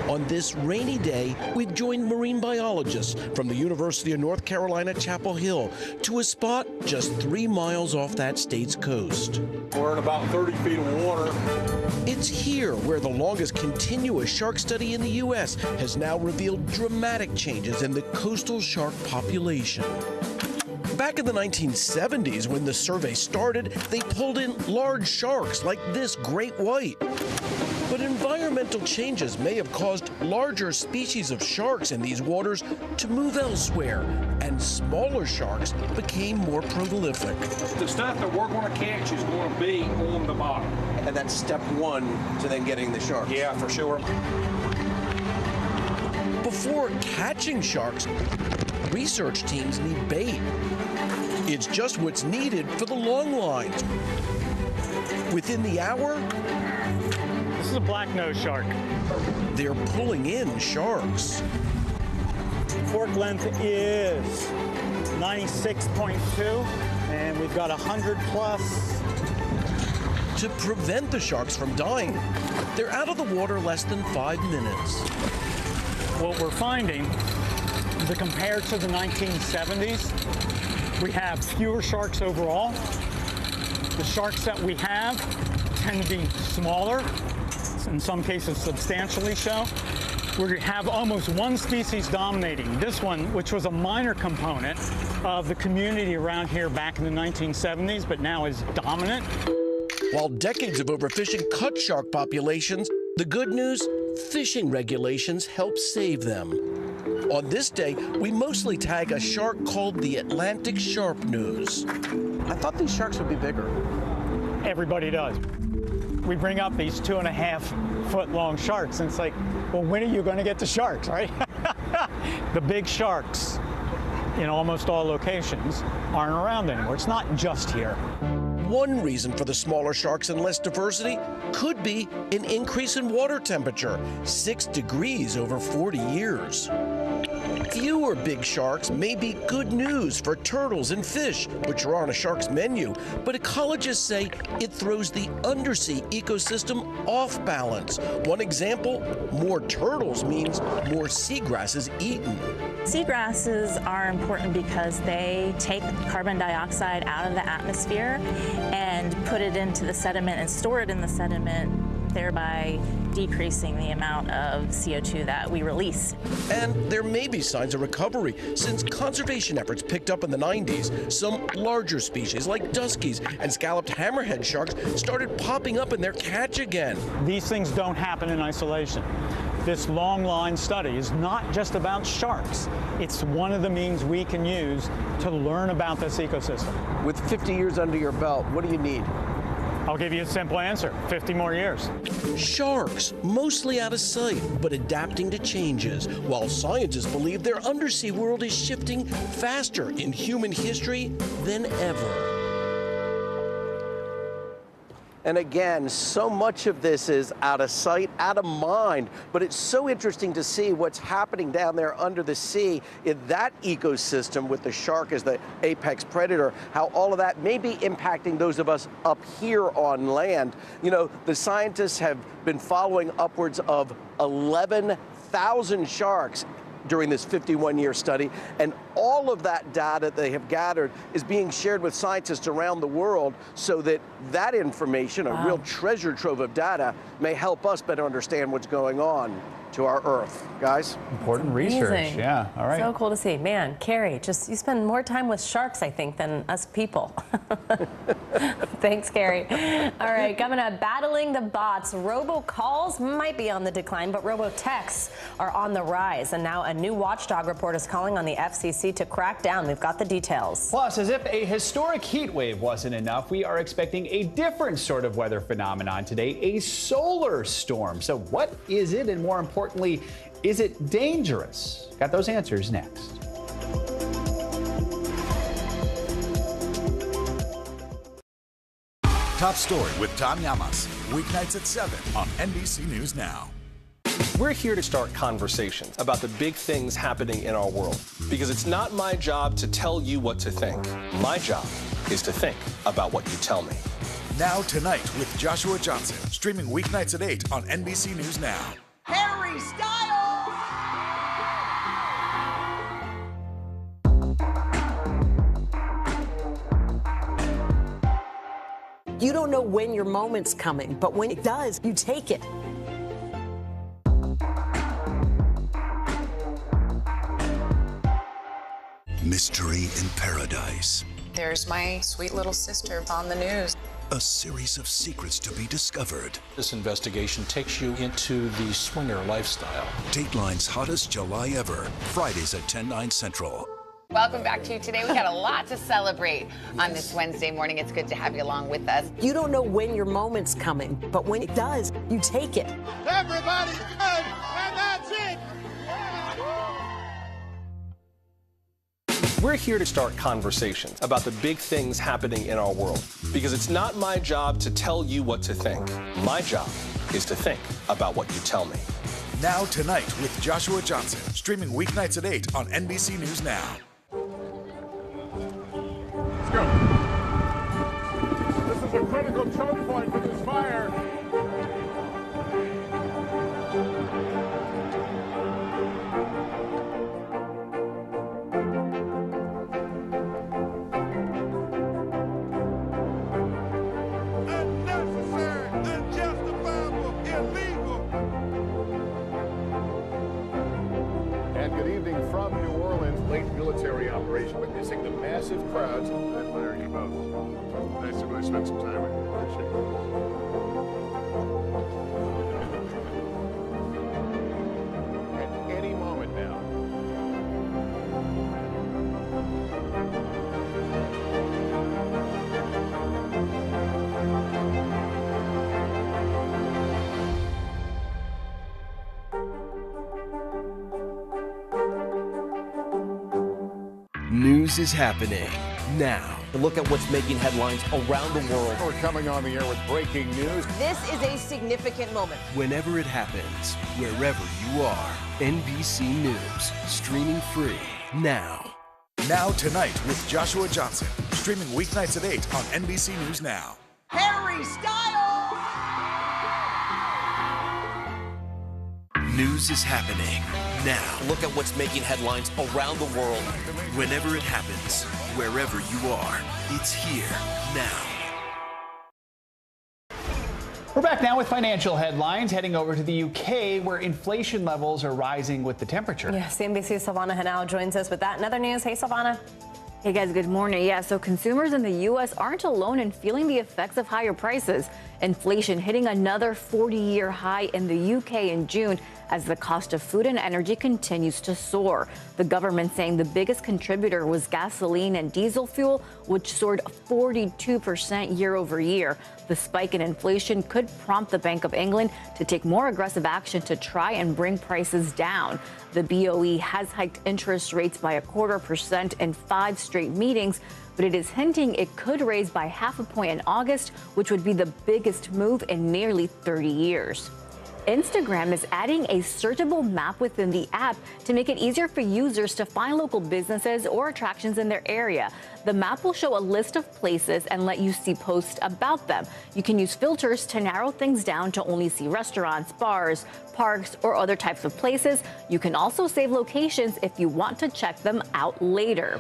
On this rainy day, we've joined marine biologists from the University of North Carolina, Chapel Hill, to a spot just 3 miles off that state's coast. We're in about 30 feet of water. It's here where the longest continuous shark study in the U.S. has now revealed dramatic changes in the coastal shark population. Back in the 1970s, when the survey started, they pulled in large sharks like this great white. But environmental changes may have caused larger species of sharks in these waters to move elsewhere, and smaller sharks became more prolific. The stuff that we're going to catch is going to be on the bottom. And that's step one to then getting the sharks. Yeah, for sure. Before catching sharks, research teams need bait. It's just what's needed for the long lines. Within the hour, this is a black-nosed shark. They're pulling in sharks. Fork length is 96.2, and we've got 100 plus. To prevent the sharks from dying, they're out of the water less than 5 minutes. What we're finding is that compared to the 1970s, we have fewer sharks overall. The sharks that we have tend to be smaller, in some cases substantially so. We have almost one species dominating. This one, which was a minor component of the community around here back in the 1970s, but now is dominant. While decades of overfishing cut shark populations, the good news, fishing regulations help save them. On this day, we mostly tag a shark called the Atlantic sharp nose. I thought these sharks would be bigger. Everybody does. We bring up these 2.5-foot long sharks, and it's like, well, when are you going to get the sharks, right? The big sharks in almost all locations aren't around anymore. It's not just here. One reason for the smaller sharks and less diversity could be an increase in water temperature, 6 degrees over 40 years. Fewer big sharks may be good news for turtles and fish, which are on a shark's menu, but ecologists say it throws the undersea ecosystem off balance. One example, more turtles means more seagrass is eaten. Seagrasses are important because they take carbon dioxide out of the atmosphere and put it into the sediment and store it in the sediment, thereby decreasing the amount of CO2 that we release. And there may be signs of recovery since conservation efforts picked up in the 90s. Some larger species like duskies and scalloped hammerhead sharks started popping up in their catch again. These things don't happen in isolation. This long line study is not just about sharks. It's one of the means we can use to learn about this ecosystem. With 50 years under your belt, what do you need? I'll give you a simple answer, 50 more years. Sharks, mostly out of sight, but adapting to changes, while scientists believe their undersea world is shifting faster in human history than ever. And again, so much of this is out of sight, out of mind, but it's so interesting to see what's happening down there under the sea in that ecosystem with the shark as the apex predator, how all of that may be impacting those of us up here on land. You know, the scientists have been following upwards of 11,000 sharks during this 51-year study, and all of that data they have gathered is being shared with scientists around the world so that that information, a real treasure trove of data, may help us better understand what's going on to our Earth. Guys? Important research. Amazing. Yeah, all right. So cool to see. Man, Carrie, just you spend more time with sharks, I think, than us people. Thanks, Carrie. All right, coming up, battling the bots. Robocalls might be on the decline, but robo-texts are on the rise. And now a new watchdog report is calling on the FCC to crack down. We've got the details. Plus, as if a historic heat wave wasn't enough, we are expecting a different sort of weather phenomenon today, a solar storm. So what is it, and more importantly, is it dangerous? Got those answers next. Top Story with Tom Llamas, weeknights at 7 on NBC News Now. We're here to start conversations about the big things happening in our world, because it's not my job to tell you what to think. My job is to think about what you tell me. Now Tonight with Joshua Johnson, streaming weeknights at 8 on NBC News Now. Harry Styles! You don't know when your moment's coming, but when it does, you take it. Mystery in Paradise. There's my sweet little sister on the news. A series of secrets to be discovered. This investigation takes you into the swinger lifestyle. Dateline's hottest July ever. Fridays at 10/9 Central. Welcome back to Today. We got a lot to celebrate on this Wednesday morning. It's good to have you along with us. You don't know when your moment's coming, but when it does, you take it. Everybody's good, and that's it! We're here to start conversations about the big things happening in our world, because it's not my job to tell you what to think. My job is to think about what you tell me. Now Tonight with Joshua Johnson, streaming weeknights at 8 on NBC News Now. Let's go. This is a critical choke point for this fire. Unnecessary, unjustifiable, illegal. And good evening from New Orleans. Late military operation witnessing the massive crowds. I admire you both. Nice to really spend some time with you. Appreciate it. At any moment now. News is happening now. Look at what's making headlines around the world. We're coming on the air with breaking news. This is a significant moment. Whenever it happens, wherever you are, NBC News, streaming free now. Now Tonight with Joshua Johnson, streaming weeknights at 8 on NBC News Now. Harry Styles! News is happening now. Look at what's making headlines around the world. Whenever it happens, wherever you are, it's here now. We're back now with financial headlines, heading over to the UK, where inflation levels are rising with the temperature. Yes, CNBC's Silvana Henao joins us with that and other news. Hey, Silvana. Hey guys, good morning. Yeah, so consumers in the U.S. aren't alone in feeling the effects of higher prices. Inflation hitting another 40-year high in the U.K. in June as the cost of food and energy continues to soar. The government saying the biggest contributor was gasoline and diesel fuel, which soared 42% year over year. The spike in inflation could prompt the Bank of England to take more aggressive action to try and bring prices down. The BOE has hiked interest rates by 0.25% in 5 straight meetings, but it is hinting it could raise by 0.5 point in August, which would be the biggest move in nearly 30 years. Instagram is adding a searchable map within the app to make it easier for users to find local businesses or attractions in their area. The map will show a list of places and let you see posts about them. You can use filters to narrow things down to only see restaurants, bars, parks, or other types of places. You can also save locations if you want to check them out later.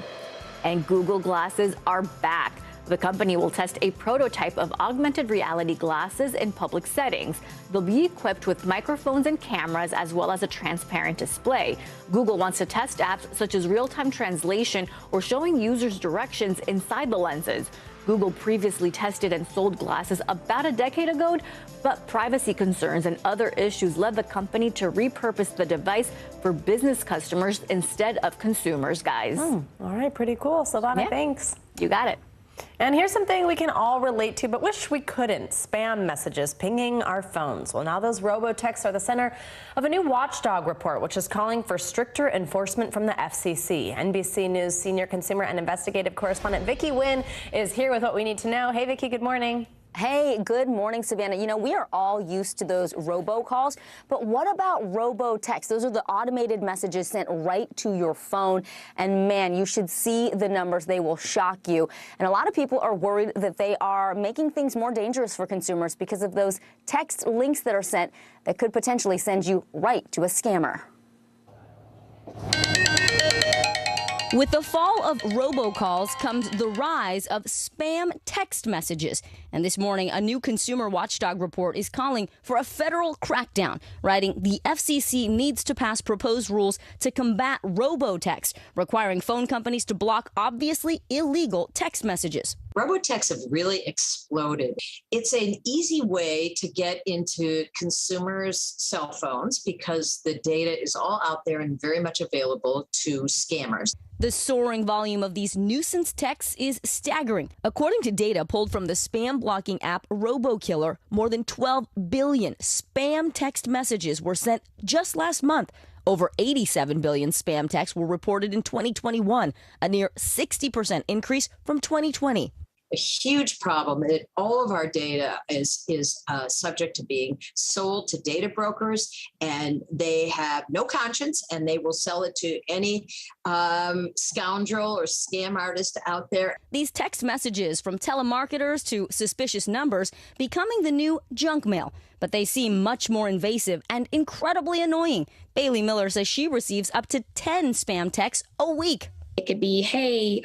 And Google Glasses are back. The company will test a prototype of augmented reality glasses in public settings. They'll be equipped with microphones and cameras as well as a transparent display. Google wants to test apps such as real-time translation or showing users directions inside the lenses. Google previously tested and sold glasses about a decade ago, but privacy concerns and other issues led the company to repurpose the device for business customers instead of consumers, guys. All right, pretty cool. Silvana, thanks. You got it. And here's something we can all relate to, but wish we couldn't. Spam messages pinging our phones. Well, now those robo-texts are the center of a new watchdog report, which is calling for stricter enforcement from the FCC. NBC News senior consumer and investigative correspondent Vicki Nguyen is here with what we need to know. Hey, Vicki, good morning. Hey, good morning, Savannah. You know, we are all used to those robocalls, but what about robo-text? Those are the automated messages sent right to your phone. And man, you should see the numbers. They will shock you. And a lot of people are worried that they are making things more dangerous for consumers because of those text links that are sent that could potentially send you right to a scammer. With the fall of robocalls comes the rise of spam text messages. And this morning, a new consumer watchdog report is calling for a federal crackdown, writing the FCC needs to pass proposed rules to combat robo-text, requiring phone companies to block obviously illegal text messages. Robo-texts have really exploded. It's an easy way to get into consumers' cell phones because the data is all out there and very much available to scammers. The soaring volume of these nuisance texts is staggering. According to data pulled from the spam blocking app RoboKiller, more than 12 billion spam text messages were sent just last month, Over 87 billion spam texts were reported in 2021, a near 60% increase from 2020. A huge problem that all of our data is subject to being sold to data brokers, and they have no conscience, and they will sell it to any scoundrel or scam artist out there. These text messages from telemarketers to suspicious numbers becoming the new junk mail, but they seem much more invasive and incredibly annoying. Bailey Miller says she receives up to 10 spam texts a week. It could be, hey,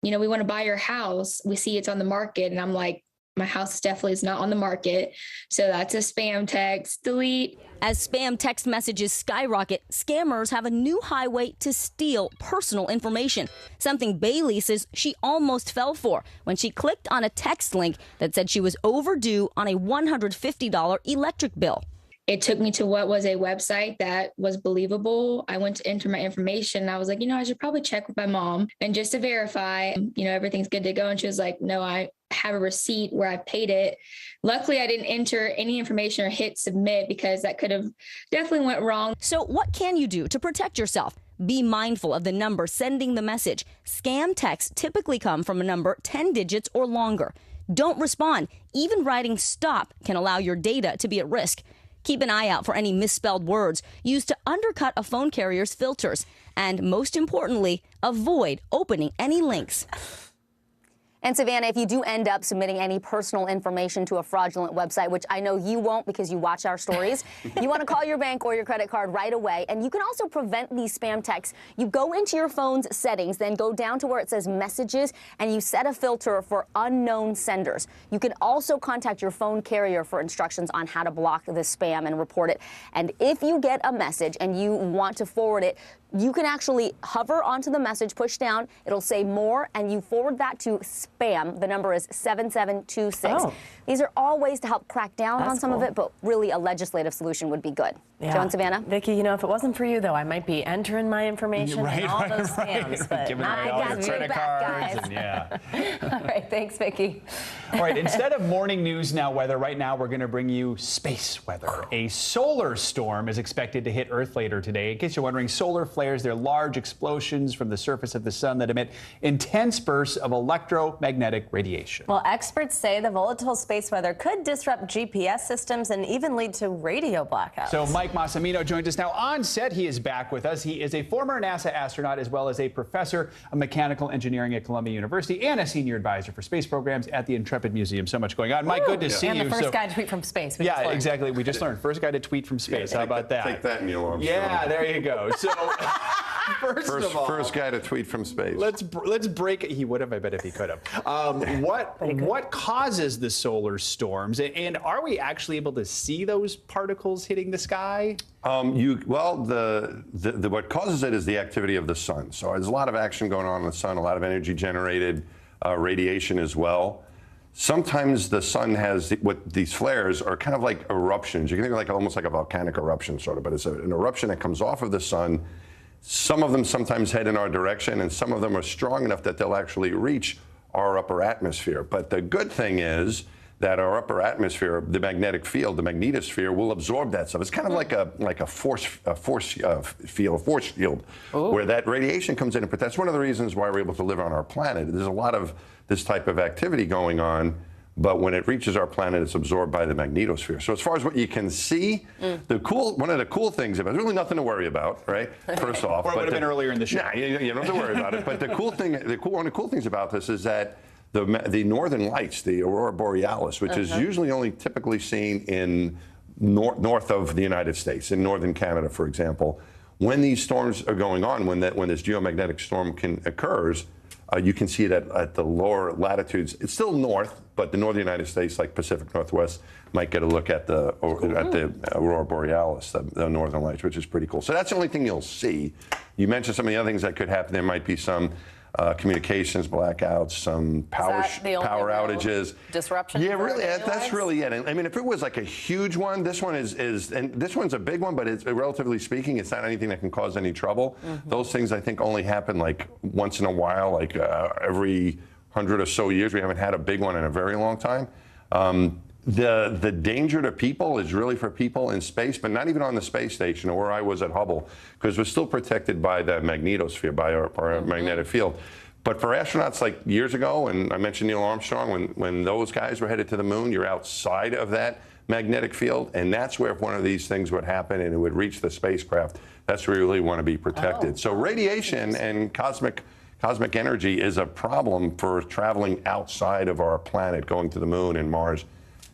we want to buy your house. We see it's on the market. And I'm like, my house definitely is not on the market. So that's a spam text. Delete. As spam text messages skyrocket, scammers have a new highway to steal personal information, something Bailey says she almost fell for when she clicked on a text link that said she was overdue on a $150 electric bill. It took me to what was a website that was believable. I went to enter my information and I was like, I should probably check with my mom and just to verify, everything's good to go. And she was like, no, I have a receipt where I paid it. Luckily, I didn't enter any information or hit submit because that could have definitely went wrong. So what can you do to protect yourself? Be mindful of the number sending the message. Scam texts typically come from a number 10 digits or longer. Don't respond. Even writing stop can allow your data to be at risk. Keep an eye out for any misspelled words used to undercut a phone carrier's filters. And most importantly, avoid opening any links. And Savannah, if you do end up submitting any personal information to a fraudulent website, which I know you won't because you watch our stories, you want to call your bank or your credit card right away. And you can also prevent these spam texts. You go into your phone's settings, then go down to where it says messages, and you set a filter for unknown senders. You can also contact your phone carrier for instructions on how to block the spam and report it. And if you get a message and you want to forward it, you can actually hover onto the message, push down, it'll say more, and you forward that to spam. The number is 7726. Oh. These are all ways to help crack down That's on some of it, but really a legislative solution would be good. Yeah. Joe and Savannah? Vicki, if it wasn't for you, though, I might be entering my information in all those scams. But Giving I away all got your you credit back, cards. guys. And yeah. All right, thanks, Vicki. All right, instead of morning news now weather, right now we're going to bring you space weather. A solar storm is expected to hit Earth later today. In case you're wondering, solar flares, they're large explosions from the surface of the sun that emit intense bursts of electromagnetic radiation. Well, experts say the volatile space weather could disrupt GPS systems and even lead to radio blackouts. So Mike Massimino joins us now on set. He is back with us. He is a former NASA astronaut as well as a professor of mechanical engineering at Columbia University and a senior advisor for space programs at the Intrepid Museum. So much going on. Mike, good to see you. And the first guy to tweet from space. Yeah, exactly. We just learned. First guy to tweet from space. How about that? Take that, Neil Armstrong. Yeah, there you go. So first guy to tweet from space. Let's break it. He would have, I bet, if he could have. What causes the solar storms, and are we actually able to see those particles hitting the sky? What causes it is the activity of the sun. So there's a lot of action going on in the sun, a lot of energy generated, radiation as well. Sometimes the sun has what these flares are kind of like eruptions. You can think of almost like a volcanic eruption, sort of, but it's an eruption that comes off of the sun. Some of them sometimes head in our direction, and some of them are strong enough that they'll actually reach our upper atmosphere. But the good thing is that our upper atmosphere, the magnetic field, the magnetosphere, will absorb that stuff. It's kind of like a force field, where that radiation comes in. But that's one of the reasons why we're able to live on our planet. There's a lot of this type of activity going on, but when it reaches our planet, it's absorbed by the magnetosphere. So as far as what you can see, one of the cool things, there's really nothing to worry about, right? First off, or it would have been earlier in the show. Nah, you don't have to worry about it. But one of the cool things about this is that the northern lights, the aurora borealis, which is usually only typically seen in north of the United States, in northern Canada, for example, when these storms are going on, when this geomagnetic storm occurs, you can see that at the lower latitudes. It's still north, but the northern United States, like Pacific Northwest, might get a look at the aurora borealis, the northern lights, which is pretty cool. So that's the only thing you'll see. You mentioned some of the other things that could happen. There might be some communications blackouts, some power outages, disruption. Yeah, really, that's really it. I mean, if it was like a huge one, this one is, and this one's a big one, but it's relatively speaking, it's not anything that can cause any trouble. Those things I think only happen like once in a while, like every 100 or so years. We haven't had a big one in a very long time. The danger to people is really for people in space, but not even on the space station or where I was at Hubble, because we're still protected by the magnetosphere, by our magnetic field. But for astronauts like years ago, and I mentioned Neil Armstrong, when those guys were headed to the moon, you're outside of that magnetic field, and that's where if one of these things would happen and it would reach the spacecraft, that's where you really want to be protected. So radiation and cosmic energy is a problem for traveling outside of our planet, going to the moon and Mars.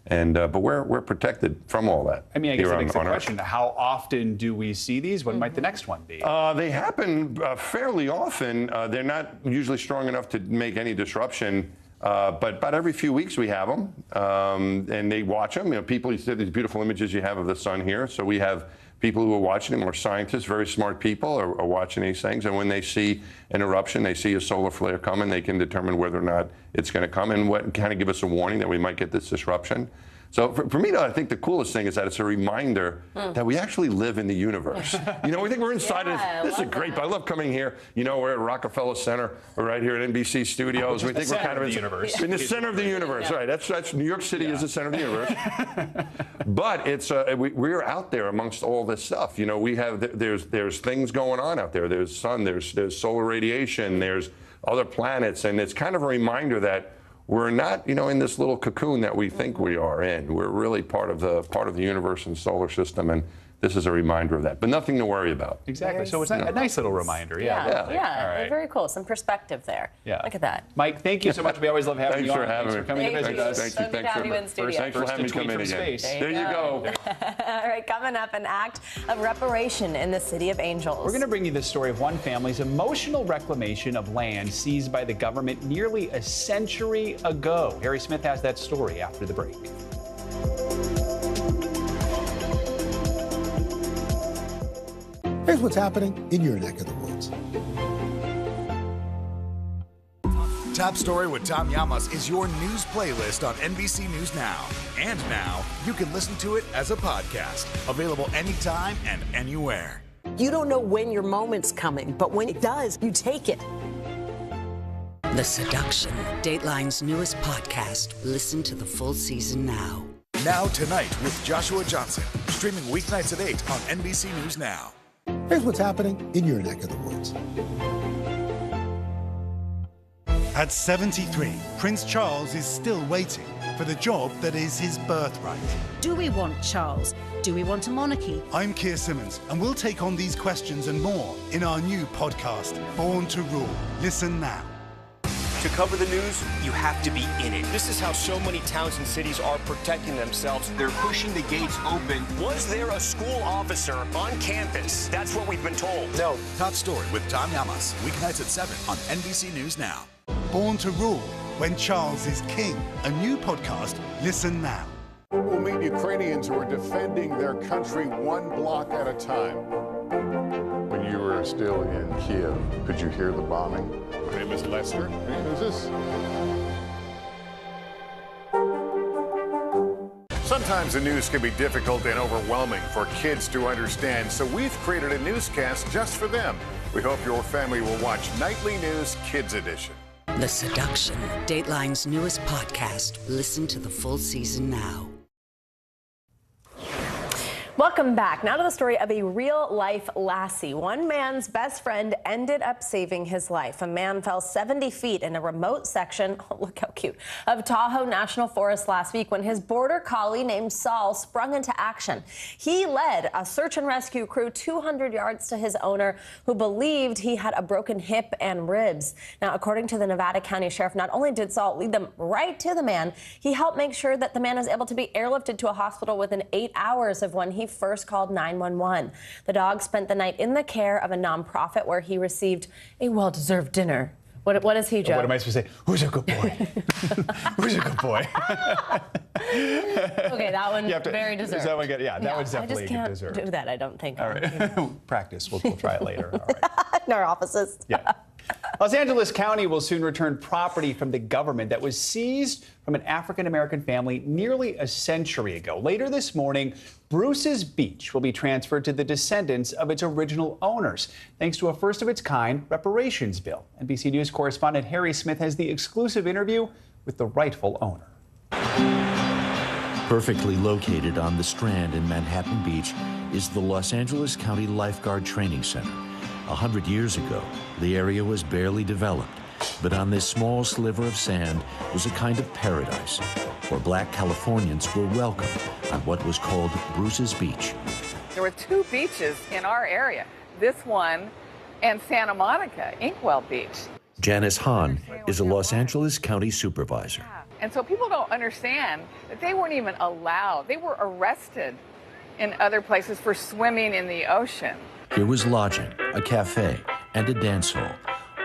And but we're protected from all that. I mean, I guess that begs the question, how often do we see these? When might the next one be? They happen fairly often. They're not usually strong enough to make any disruption, but about every few weeks we have them, and they watch them. You know, people, you see these beautiful images you have of the sun here. So we have people who are watching them, or scientists, very smart people, are watching these things. And when they see an eruption, they see a solar flare coming, they can determine whether or not it's going to come and what kind of give us a warning that we might get this disruption. So for me, though, I think the coolest thing is that it's a reminder that we actually live in the universe. You know, we think we're inside of this. This is great, but I love coming here. You know, we're at Rockefeller Center. We're right here at NBC Studios. We think we're kind of in the center of the universe. Right. That's New York City is the center of the universe. But it's we're out there amongst all this stuff. You know, we have there's things going on out there. There's sun. There's solar radiation. There's other planets, and it's kind of a reminder that we're not, you know, in this little cocoon that we think we are in. We're really part of the universe and solar system, and this is a reminder of that. But nothing to worry about. Exactly. So it's a nice little reminder. Yeah. All right. Very cool. Some perspective there. Yeah. Look at that. Mike, thank you so much. We always love having you on. Thanks for coming to visit us. Thank you. Thanks for in studio. Thanks for having me come in again. There you go. All right, coming up, an act of reparation in the City of Angels. We're going to bring you the story of one family's emotional reclamation of land seized by the government nearly a century ago. Harry Smith has that story after the break. Here's what's happening in your neck of the woods. Top Story with Tom Llamas is your news playlist on NBC News Now. And now, you can listen to it as a podcast. Available anytime and anywhere. You don't know when your moment's coming, but when it does, you take it. The Seduction, Dateline's newest podcast. Listen to the full season now. Now Tonight with Joshua Johnson. Streaming weeknights at 8 on NBC News Now. Here's what's happening in your neck of the woods. At 73, Prince Charles is still waiting for the job that is his birthright. Do we want Charles? Do we want a monarchy? I'm Keir Simmons, and we'll take on these questions and more in our new podcast, Born to Rule. Listen now. To cover the news, you have to be in it. This is how so many towns and cities are protecting themselves. They're pushing the gates open. Was there a school officer on campus? That's what we've been told. No. Top Story with Tom Llamas. Weeknights at 7 on NBC News Now. Born to Rule, when Charles is king. A new podcast. Listen now. We'll meet Ukrainians who are defending their country one block at a time. When you were still in Kiev, could you hear the bombing? My name is Lester. Who's this? Sometimes the news can be difficult and overwhelming for kids to understand, so we've created a newscast just for them. We hope your family will watch Nightly News Kids Edition. The Seduction, Dateline's newest podcast. Listen to the full season now. Welcome back. Now to the story of a real-life lassie. One man's best friend ended up saving his life. A man fell 70 feet in a remote section, oh, look how cute, of Tahoe National Forest last week when his border collie named Saul sprung into action. He led a search and rescue crew 200 yards to his owner, who believed he had a broken hip and ribs. Now, according to the Nevada County Sheriff, not only did Saul lead them right to the man, he helped make sure that the man was able to be airlifted to a hospital within 8 hours of when he first called 911. The dog spent the night in the care of a nonprofit where he received a well-deserved dinner. What is he, Joe? What am I supposed to say? Who's a good boy? Who's a good boy? Okay, that one very deserved. Is that one good? Yeah, that one's definitely I just can't deserved. do that, I don't think. All right. Practice. We'll try it later. All right. In our offices. Yeah. Los Angeles County will soon return property from the government that was seized from an African-American family nearly a century ago. Later this morning, Bruce's Beach will be transferred to the descendants of its original owners, thanks to a first-of-its-kind reparations bill. NBC News correspondent Harry Smith has the exclusive interview with the rightful owner. Perfectly located on the Strand in Manhattan Beach is the Los Angeles County Lifeguard Training Center. 100 years ago, the area was barely developed, but on this small sliver of sand was a kind of paradise, where black Californians were welcome on what was called Bruce's Beach. There were 2 beaches in our area, this one and Santa Monica, Inkwell Beach. Janice Hahn is a Los Angeles County supervisor. And so people don't understand that they weren't even allowed. They were arrested in other places for swimming in the ocean. Here was lodging, a cafe, and a dance hall,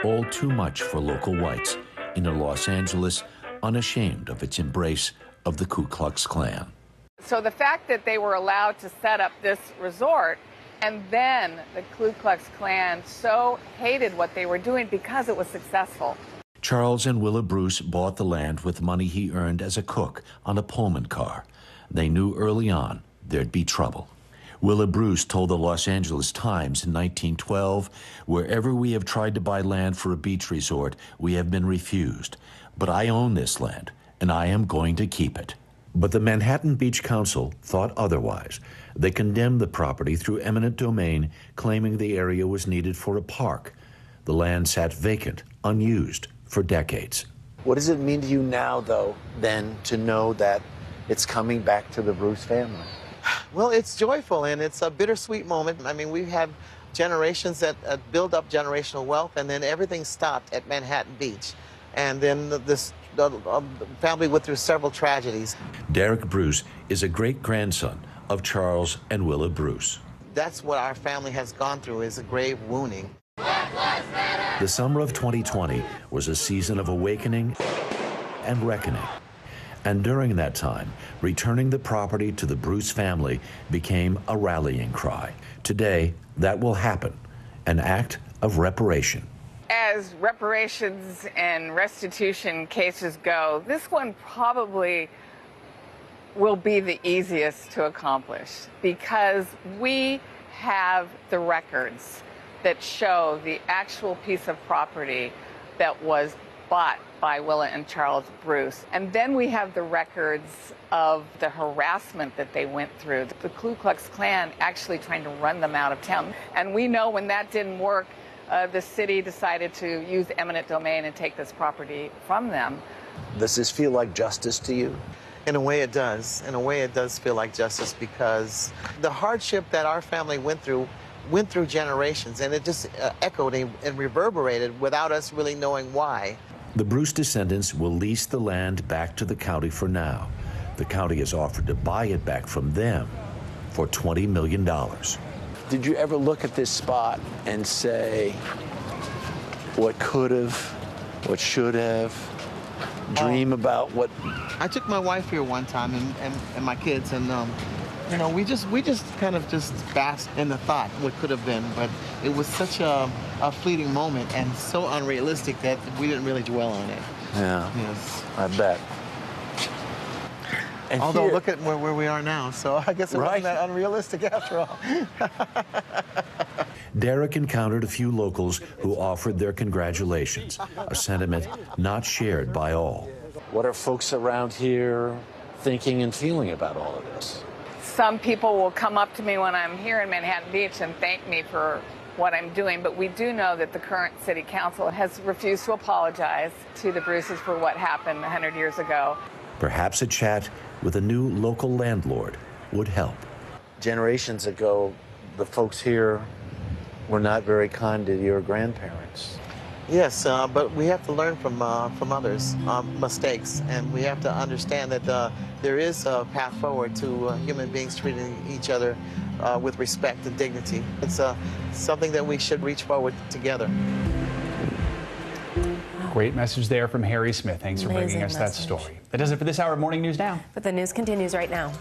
all too much for local whites in a Los Angeles unashamed of its embrace of the Ku Klux Klan. So the fact that they were allowed to set up this resort, and then the Ku Klux Klan so hated what they were doing because it was successful. Charles and Willa Bruce bought the land with money he earned as a cook on a Pullman car. They knew early on there'd be trouble. Willa Bruce told the Los Angeles Times in 1912, "Wherever we have tried to buy land for a beach resort, we have been refused. But I own this land, and I am going to keep it." But the Manhattan Beach Council thought otherwise. They condemned the property through eminent domain, claiming the area was needed for a park. The land sat vacant, unused, for decades. What does it mean to you now, though, then, to know that it's coming back to the Bruce family? Well, it's joyful, and it's a bittersweet moment. I mean, we've had generations that build up generational wealth, and then everything stopped at Manhattan Beach. And then the family went through several tragedies. Derek Bruce is a great-grandson of Charles and Willa Bruce. That's what our family has gone through, is a grave wounding. The summer of 2020 was a season of awakening and reckoning. And during that time, returning the property to the Bruce family became a rallying cry. Today, that will happen, an act of reparation. As reparations and restitution cases go, this one probably will be the easiest to accomplish because we have the records that show the actual piece of property that was bought by Willa and Charles Bruce. And then we have the records of the harassment that they went through. The Ku Klux Klan actually trying to run them out of town. And we know when that didn't work, the city decided to use eminent domain and take this property from them. Does this feel like justice to you? In a way it does. In a way it does feel like justice because the hardship that our family went through generations, and it just echoed and reverberated without us really knowing why. The Bruce descendants will lease the land back to the county for now. The county has offered to buy it back from them for $20 million. Did you ever look at this spot and say, what could have, what should have, dream about what? I took my wife here one time and my kids, and you know, we just kind of just basked in the thought what could have been, but it was such a fleeting moment and so unrealistic that we didn't really dwell on it. Yeah, yes, I bet. And although here, look at where we are now, so I guess it wasn't that unrealistic after all. Derek encountered a few locals who offered their congratulations, a sentiment not shared by all. What are folks around here thinking and feeling about all of this? Some people will come up to me when I'm here in Manhattan Beach and thank me for what I'm doing, but we do know that the current city council has refused to apologize to the Bruces for what happened 100 years ago. Perhaps a chat with a new local landlord would help. Generations ago, the folks here were not very kind to your grandparents. Yes, but we have to learn from others' mistakes, and we have to understand that there is a path forward to human beings treating each other with respect and dignity. It's something that we should reach forward together. Great message there from Harry Smith. Thanks for bringing us that story. That does it for this hour of Morning News Now. But the news continues right now.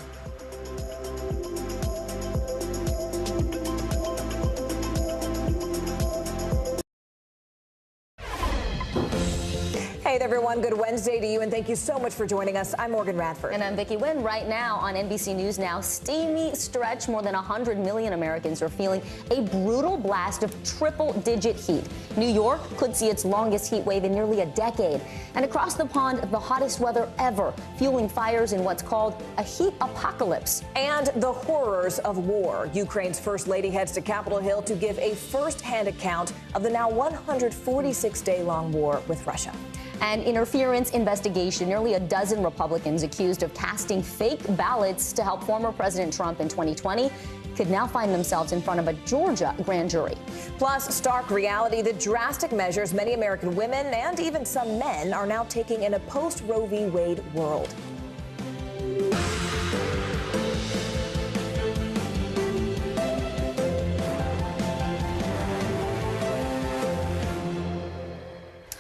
Hey there, everyone. everyone. Good Wednesday to you, and thank you so much for joining us. I'm Morgan Radford. And I'm Vicki Wynn. Right now on NBC News Now, steamy stretch. More than 100 million Americans are feeling a brutal blast of triple-digit heat. New York could see its longest heat wave in nearly a decade. And across the pond, the hottest weather ever, fueling fires in what's called a heat apocalypse. And the horrors of war. Ukraine's First Lady heads to Capitol Hill to give a first-hand account of the now 146-day-long war with Russia. An interference investigation. Nearly a dozen Republicans accused of casting fake ballots to help former President Trump in 2020 could now find themselves in front of a Georgia grand jury. Plus, stark reality, the drastic measures many American women and even some men are now taking in a post-Roe v. Wade world.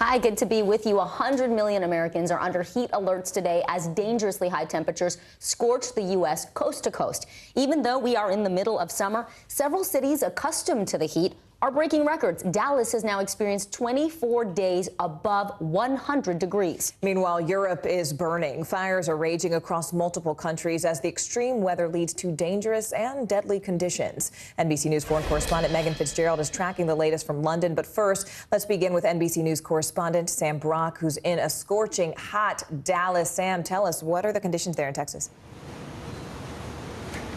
Hi, good to be with you. 100 million Americans are under heat alerts today as dangerously high temperatures scorch the U.S. coast to coast. Even though we are in the middle of summer, several cities accustomed to the heat are breaking records. Dallas has now experienced 24 days above 100 degrees. Meanwhile, Europe is burning. Fires are raging across multiple countries as the extreme weather leads to dangerous and deadly conditions. NBC News foreign correspondent Megan Fitzgerald is tracking the latest from London. But first, let's begin with NBC News correspondent Sam Brock, who's in a scorching hot Dallas. Sam, tell us, what are the conditions there in Texas?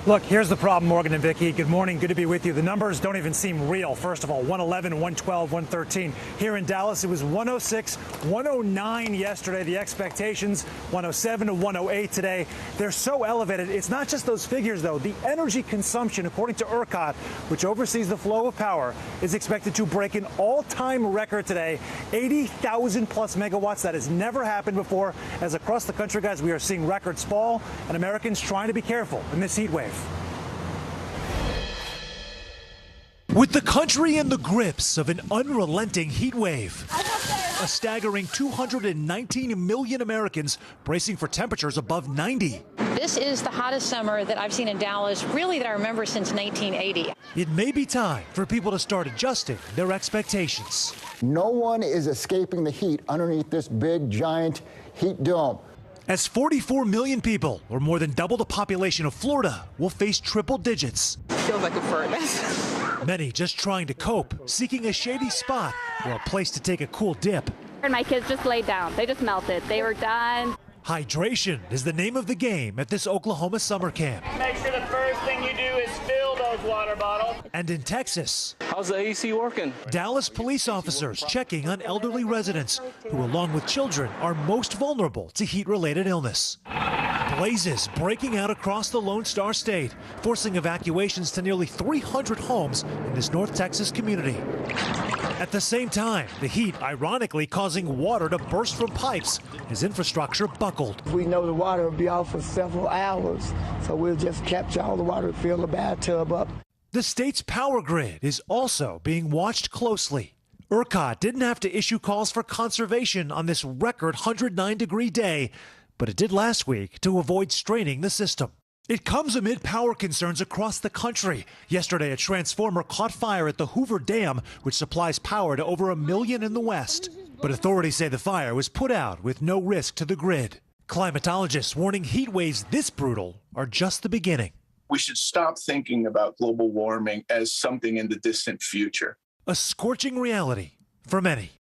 Look, here's the problem, Morgan and Vicki. Good morning. Good to be with you. The numbers don't even seem real. First of all, 111, 112, 113. Here in Dallas, it was 106, 109 yesterday. The expectations, 107 to 108 today. They're so elevated. It's not just those figures, though. The energy consumption, according to ERCOT, which oversees the flow of power, is expected to break an all-time record today. 80,000 plus megawatts. That has never happened before. As across the country, guys, we are seeing records fall, and Americans trying to be careful in this heat wave. With the country in the grips of an unrelenting heat wave, a staggering 219 million Americans bracing for temperatures above 90. This is the hottest summer that I've seen in Dallas, really that I remember since 1980. It may be time for people to start adjusting their expectations. No one is escaping the heat underneath this big, giant heat dome. As 44 million people, or more than double the population of Florida, will face triple digits. Feels like a furnace. Many just trying to cope, seeking a shady spot or a place to take a cool dip. And my kids just laid down. They just melted. They were done. Hydration is the name of the game at this Oklahoma summer camp. Make sure the first thing you do is fill those water bottles. And in Texas, how's the AC working? Dallas police officers checking on elderly residents who, along with children, are most vulnerable to heat-related illness. Blazes breaking out across the Lone Star State, forcing evacuations to nearly 300 homes in this North Texas community. At the same time, the heat ironically causing water to burst from pipes as infrastructure buckled. We know the water will be out for several hours, so we'll just capture all the water, fill the bathtub up. The state's power grid is also being watched closely. ERCOT didn't have to issue calls for conservation on this record 109-degree day, but it did last week to avoid straining the system. It comes amid power concerns across the country. Yesterday, a transformer caught fire at the Hoover Dam, which supplies power to over 1 million in the West. But authorities say the fire was put out with no risk to the grid. Climatologists warning heat waves this brutal are just the beginning. We should stop thinking about global warming as something in the distant future. A scorching reality for many.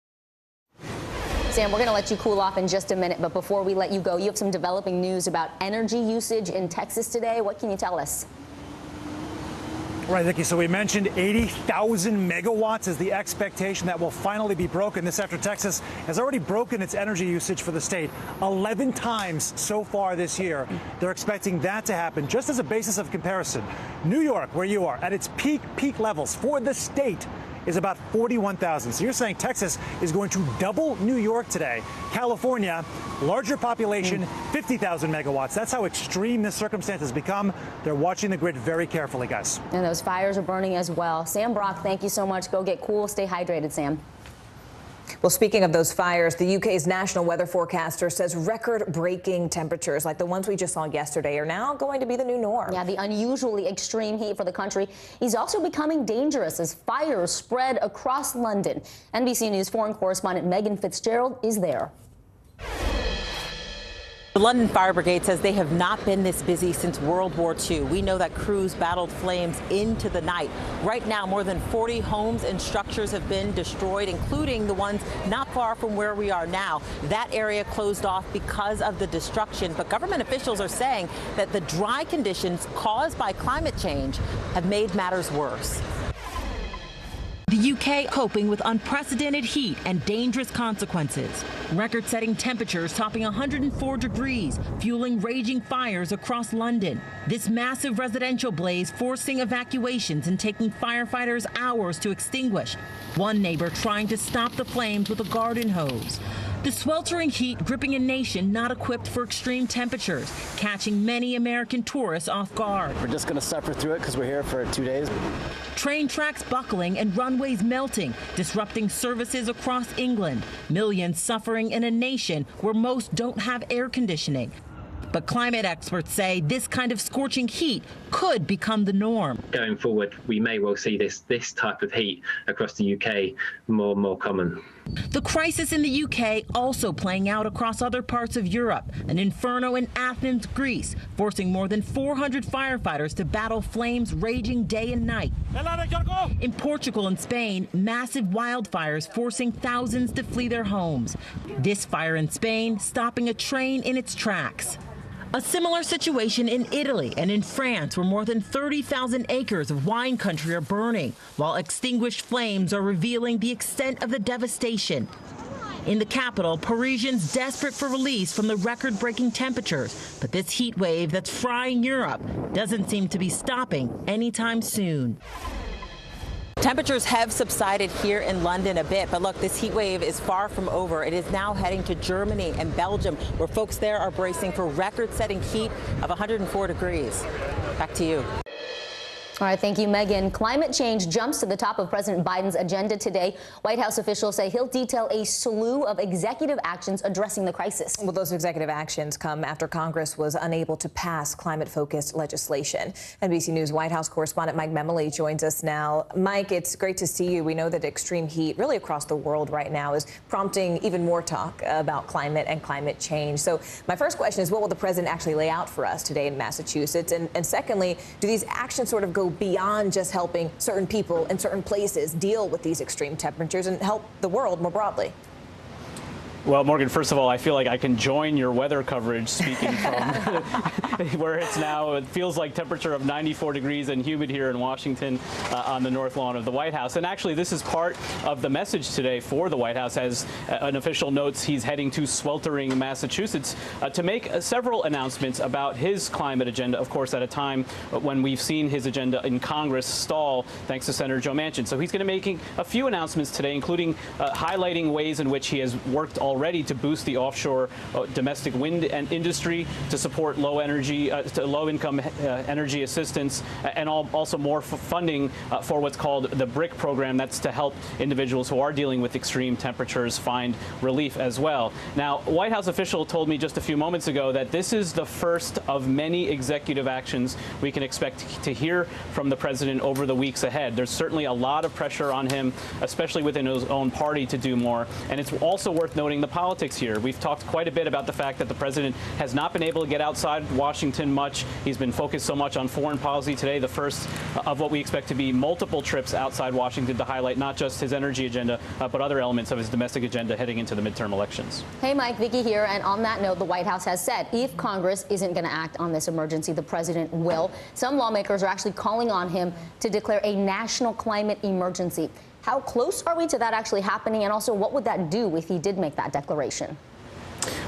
Sam, we're going to let you cool off in just a minute, but before we let you go, you have some developing news about energy usage in Texas today. What can you tell us? Right, Vicki, so we mentioned 80,000 megawatts is the expectation that will finally be broken. This after Texas has already broken its energy usage for the state 11 times so far this year. They're expecting that to happen. Just as a basis of comparison, New York, where you are, at its peak levels for the state, is about 41,000. So you're saying Texas is going to double New York today. California, larger population, 50,000 megawatts. That's how extreme this circumstance has become. They're watching the grid very carefully, guys. And those fires are burning as well. Sam Brock, thank you so much. Go get cool. Stay hydrated, Sam. Well, speaking of those fires, the UK's national weather forecaster says record-breaking temperatures like the ones we just saw yesterday are now going to be the new norm. Yeah, the unusually extreme heat for the country is also becoming dangerous as fires spread across London. NBC News foreign correspondent Megan Fitzgerald is there. The London Fire Brigade says they have not been this busy since World War II. We know that crews battled flames into the night. Right now, more than 40 homes and structures have been destroyed, including the ones not far from where we are now. That area closed off because of the destruction, but government officials are saying that the dry conditions caused by climate change have made matters worse. The UK coping with unprecedented heat and dangerous consequences. Record-setting temperatures topping 104 degrees, fueling raging fires across London. This massive residential blaze forcing evacuations and taking firefighters hours to extinguish. One neighbor trying to stop the flames with a garden hose. The sweltering heat gripping a nation not equipped for extreme temperatures, catching many American tourists off guard. We're just going to suffer through it because we're here for 2 days. Train tracks buckling and runways melting, disrupting services across England. Millions suffering in a nation where most don't have air conditioning. But climate experts say this kind of scorching heat could become the norm. Going forward, we may well see this type of heat across the UK more and more common. The crisis in the UK also playing out across other parts of Europe. An inferno in Athens, Greece, forcing more than 400 firefighters to battle flames raging day and night. In Portugal and Spain, massive wildfires forcing thousands to flee their homes. This fire in Spain stopping a train in its tracks. A similar situation in Italy and in France, where more than 30,000 acres of wine country are burning, while extinguished flames are revealing the extent of the devastation. In the capital, Parisians desperate for release from the record-breaking temperatures. But this heat wave that's frying Europe doesn't seem to be stopping anytime soon. Temperatures have subsided here in London a bit, but look, this heat wave is far from over. It is now heading to Germany and Belgium, where folks there are bracing for record-setting heat of 104 degrees. Back to you. All right, thank you, Megan. Climate change jumps to the top of President Biden's agenda today. White House officials say he'll detail a slew of executive actions addressing the crisis. Well, those executive actions come after Congress was unable to pass climate-focused legislation. NBC News White House correspondent Mike Memoli joins us now. Mike, it's great to see you. We know that extreme heat really across the world right now is prompting even more talk about climate and climate change. So my first question is, what will the president actually lay out for us today in Massachusetts? And secondly, do these actions sort of go beyond just helping certain people in certain places deal with these extreme temperatures and help the world more broadly? Well, Morgan, first of all, I feel like I can join your weather coverage speaking from where it's now. It feels like temperature of 94 degrees and humid here in Washington on the north lawn of the White House. And actually, this is part of the message today for the White House, as an official notes he's heading to sweltering Massachusetts to make several announcements about his climate agenda, of course, at a time when we've seen his agenda in Congress stall thanks to Senator Joe Manchin. So he's going to be making a few announcements today, including highlighting ways in which he has worked already to boost the offshore domestic wind industry, to support low-income energy assistance, and also more funding for what's called the BRIC program. That's to help individuals who are dealing with extreme temperatures find relief as well. Now, White House official told me just a few moments ago that this is the first of many executive actions we can expect to hear from the president over the weeks ahead. There's certainly a lot of pressure on him, especially within his own party, to do more. And it's also worth noting the politics here. We've talked quite a bit about the fact that the president has not been able to get outside Washington much. He's been focused so much on foreign policy today, the first of what we expect to be multiple trips outside Washington to highlight not just his energy agenda, but other elements of his domestic agenda heading into the midterm elections. Hey, Mike, Vicki here. And on that note, the White House has said if Congress isn't going to act on this emergency, the president will. Some lawmakers are actually calling on him to declare a national climate emergency. How close are we to that actually happening? And also, what would that do if he did make that declaration?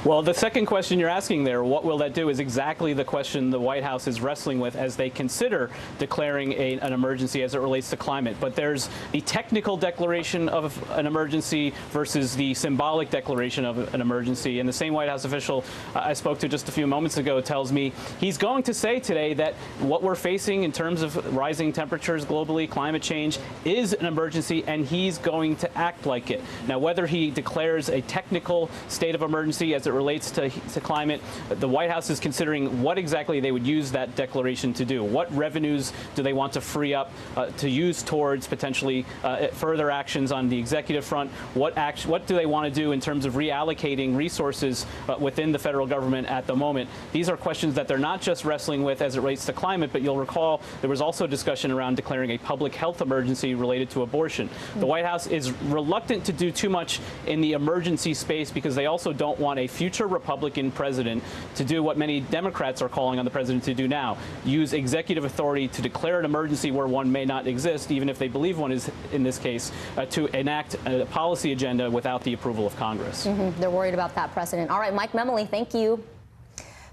Well, the second question you're asking there, what will that do, is exactly the question the White House is wrestling with as they consider declaring an emergency as it relates to climate. But there's the technical declaration of an emergency versus the symbolic declaration of an emergency. And the same White House official I spoke to just a few moments ago tells me he's going to say today that what we're facing in terms of rising temperatures globally, climate change, is an emergency, and he's going to act like it. Now, whether he declares a technical state of emergency as it it relates to climate. The White House is considering what exactly they would use that declaration to do. What revenues do they want to free up to use towards potentially further actions on the executive front? What do they want to do in terms of reallocating resources within the federal government at the moment? These are questions that they're not just wrestling with as it relates to climate, but you'll recall there was also discussion around declaring a public health emergency related to abortion. The White House is reluctant to do too much in the emergency space because they also don't want a future Republican president to do what many Democrats are calling on the president to do now, use executive authority to declare an emergency where one may not exist, even if they believe one is in this case, to enact a policy agenda without the approval of Congress. They're worried about that precedent. All right, Mike Memoli, thank you.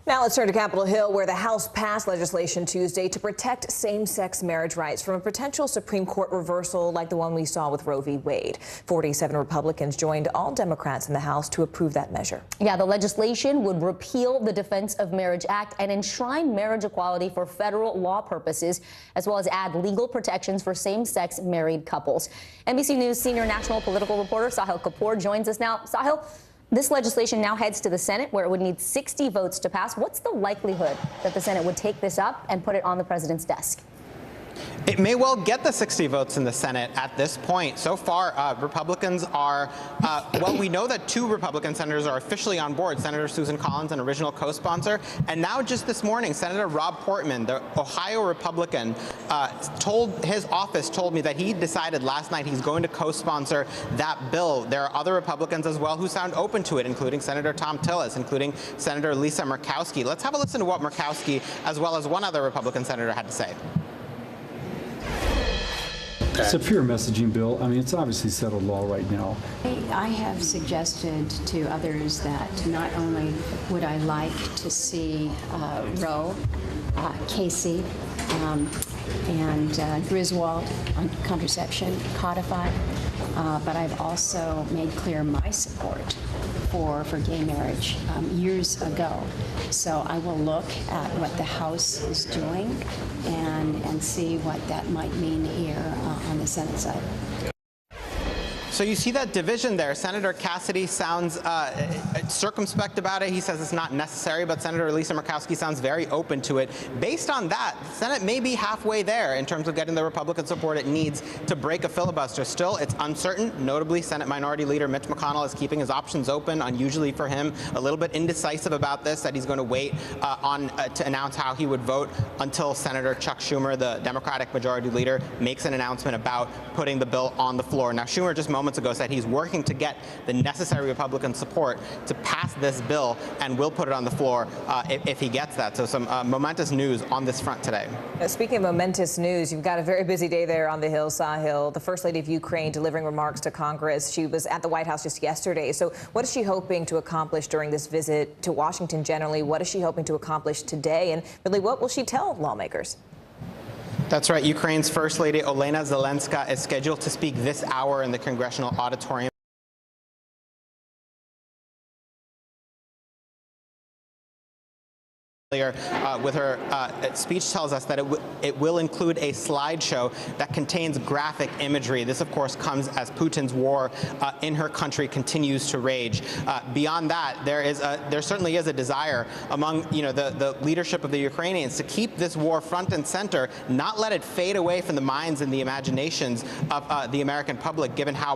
Now let's turn to Capitol Hill, where the House passed legislation Tuesday to protect same-sex marriage rights from a potential Supreme Court reversal like the one we saw with Roe v. Wade. 47 Republicans joined all Democrats in the House to approve that measure. Yeah, the legislation would repeal the Defense of Marriage Act and enshrine marriage equality for federal law purposes, as well as add legal protections for same-sex married couples. NBC News senior national political reporter Sahil Kapoor joins us now. Sahil, this legislation now heads to the Senate, where it would need 60 votes to pass. What's the likelihood that the Senate would take this up and put it on the president's desk? It may well get the 60 votes in the Senate at this point. So far, Republicans are, well, we know that 2 Republican senators are officially on board, Senator Susan Collins, an original co-sponsor, and now just this morning, Senator Rob Portman, the Ohio Republican, his office told me that he decided last night he's going to co-sponsor that bill. There are other Republicans as well who sound open to it, including Senator Tom Tillis, including Senator Lisa Murkowski. Let's have a listen to what Murkowski, as well as one other Republican senator, had to say. It's a pure messaging bill. I mean, it's obviously settled law right now. I have suggested to others that not only would I like to see Roe, Casey, and Griswold on contraception codified, but I've also made clear my support for gay marriage years ago. So I will look at what the House is doing and see what that might mean here on the Senate side. So you see that division there. Senator Cassidy sounds circumspect about it. He says it's not necessary, but Senator Lisa Murkowski sounds very open to it. Based on that, the Senate may be halfway there in terms of getting the Republican support it needs to break a filibuster. Still, it's uncertain. Notably, Senate Minority Leader Mitch McConnell is keeping his options open, unusually for him, a little bit indecisive about this, that he's going to wait to announce how he would vote until Senator Chuck Schumer, the Democratic Majority Leader, makes an announcement about putting the bill on the floor. Now, Schumer just moments ago said he's working to get the necessary Republican support to pass this bill and will put it on the floor if he gets that. So some momentous news on this front today. Speaking of momentous news, you've got a very busy day there on the Hill, Sahil. The First Lady of Ukraine delivering remarks to Congress. She was at the White House just yesterday. So what is she hoping to accomplish during this visit to Washington generally? What is she hoping to accomplish today? And really, what will she tell lawmakers? That's right. Ukraine's First Lady Olena Zelenska is scheduled to speak this hour in the congressional auditorium. With her speech tells us that it will include a slideshow that contains graphic imagery. This, of course, comes as Putin's war in her country continues to rage. Beyond that, there certainly is a desire among the leadership of the Ukrainians to keep this war front and center, not let it fade away from the minds and the imaginations of the American public, given how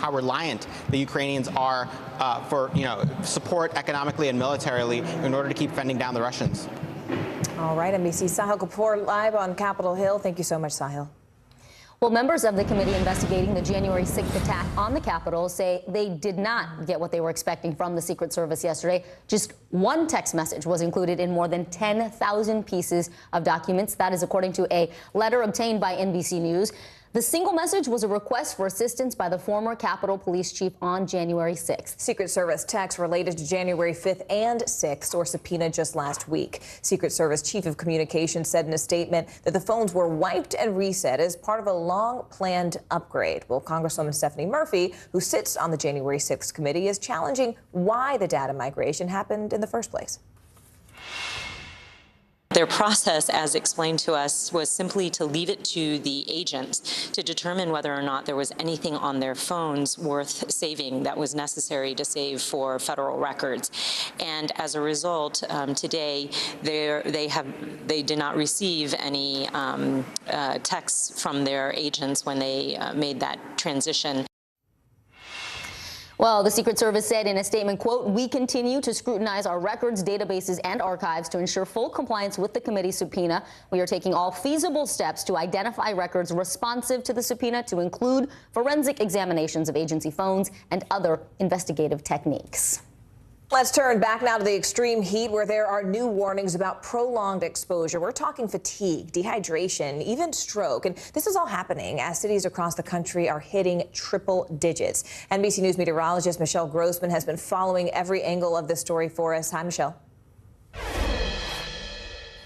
reliant the Ukrainians are for support economically and militarily in order to keep fending down the Russians. All right, NBC Sahil Kapoor live on Capitol Hill. Thank you so much, Sahil. Well, members of the committee investigating the January 6th attack on the Capitol say they did not get what they were expecting from the Secret Service yesterday. Just one text message was included in more than 10,000 pieces of documents. That is according to a letter obtained by NBC News. The single message was a request for assistance by the former Capitol Police Chief on January 6th. Secret Service texts related to January 5th and 6th were subpoenaed just last week. Secret Service Chief of Communications said in a statement that the phones were wiped and reset as part of a long-planned upgrade. Well, Congresswoman Stephanie Murphy, who sits on the January 6th committee, is challenging why the data migration happened in the first place. There Their process, as explained to us, was simply to leave it to the agents to determine whether or not there was anything on their phones worth saving that was necessary to save for federal records. And as a result, today they did not receive any texts from their agents when they made that transition. Well, the Secret Service said in a statement, quote, "We continue to scrutinize our records, databases, and archives to ensure full compliance with the committee's subpoena. We are taking all feasible steps to identify records responsive to the subpoena, to include forensic examinations of agency phones and other investigative techniques." Let's turn back now to the extreme heat, where there are new warnings about prolonged exposure. We're talking fatigue, dehydration, even stroke. And this is all happening as cities across the country are hitting triple digits. NBC News meteorologist Michelle Grossman has been following every angle of this story for us. Hi, Michelle.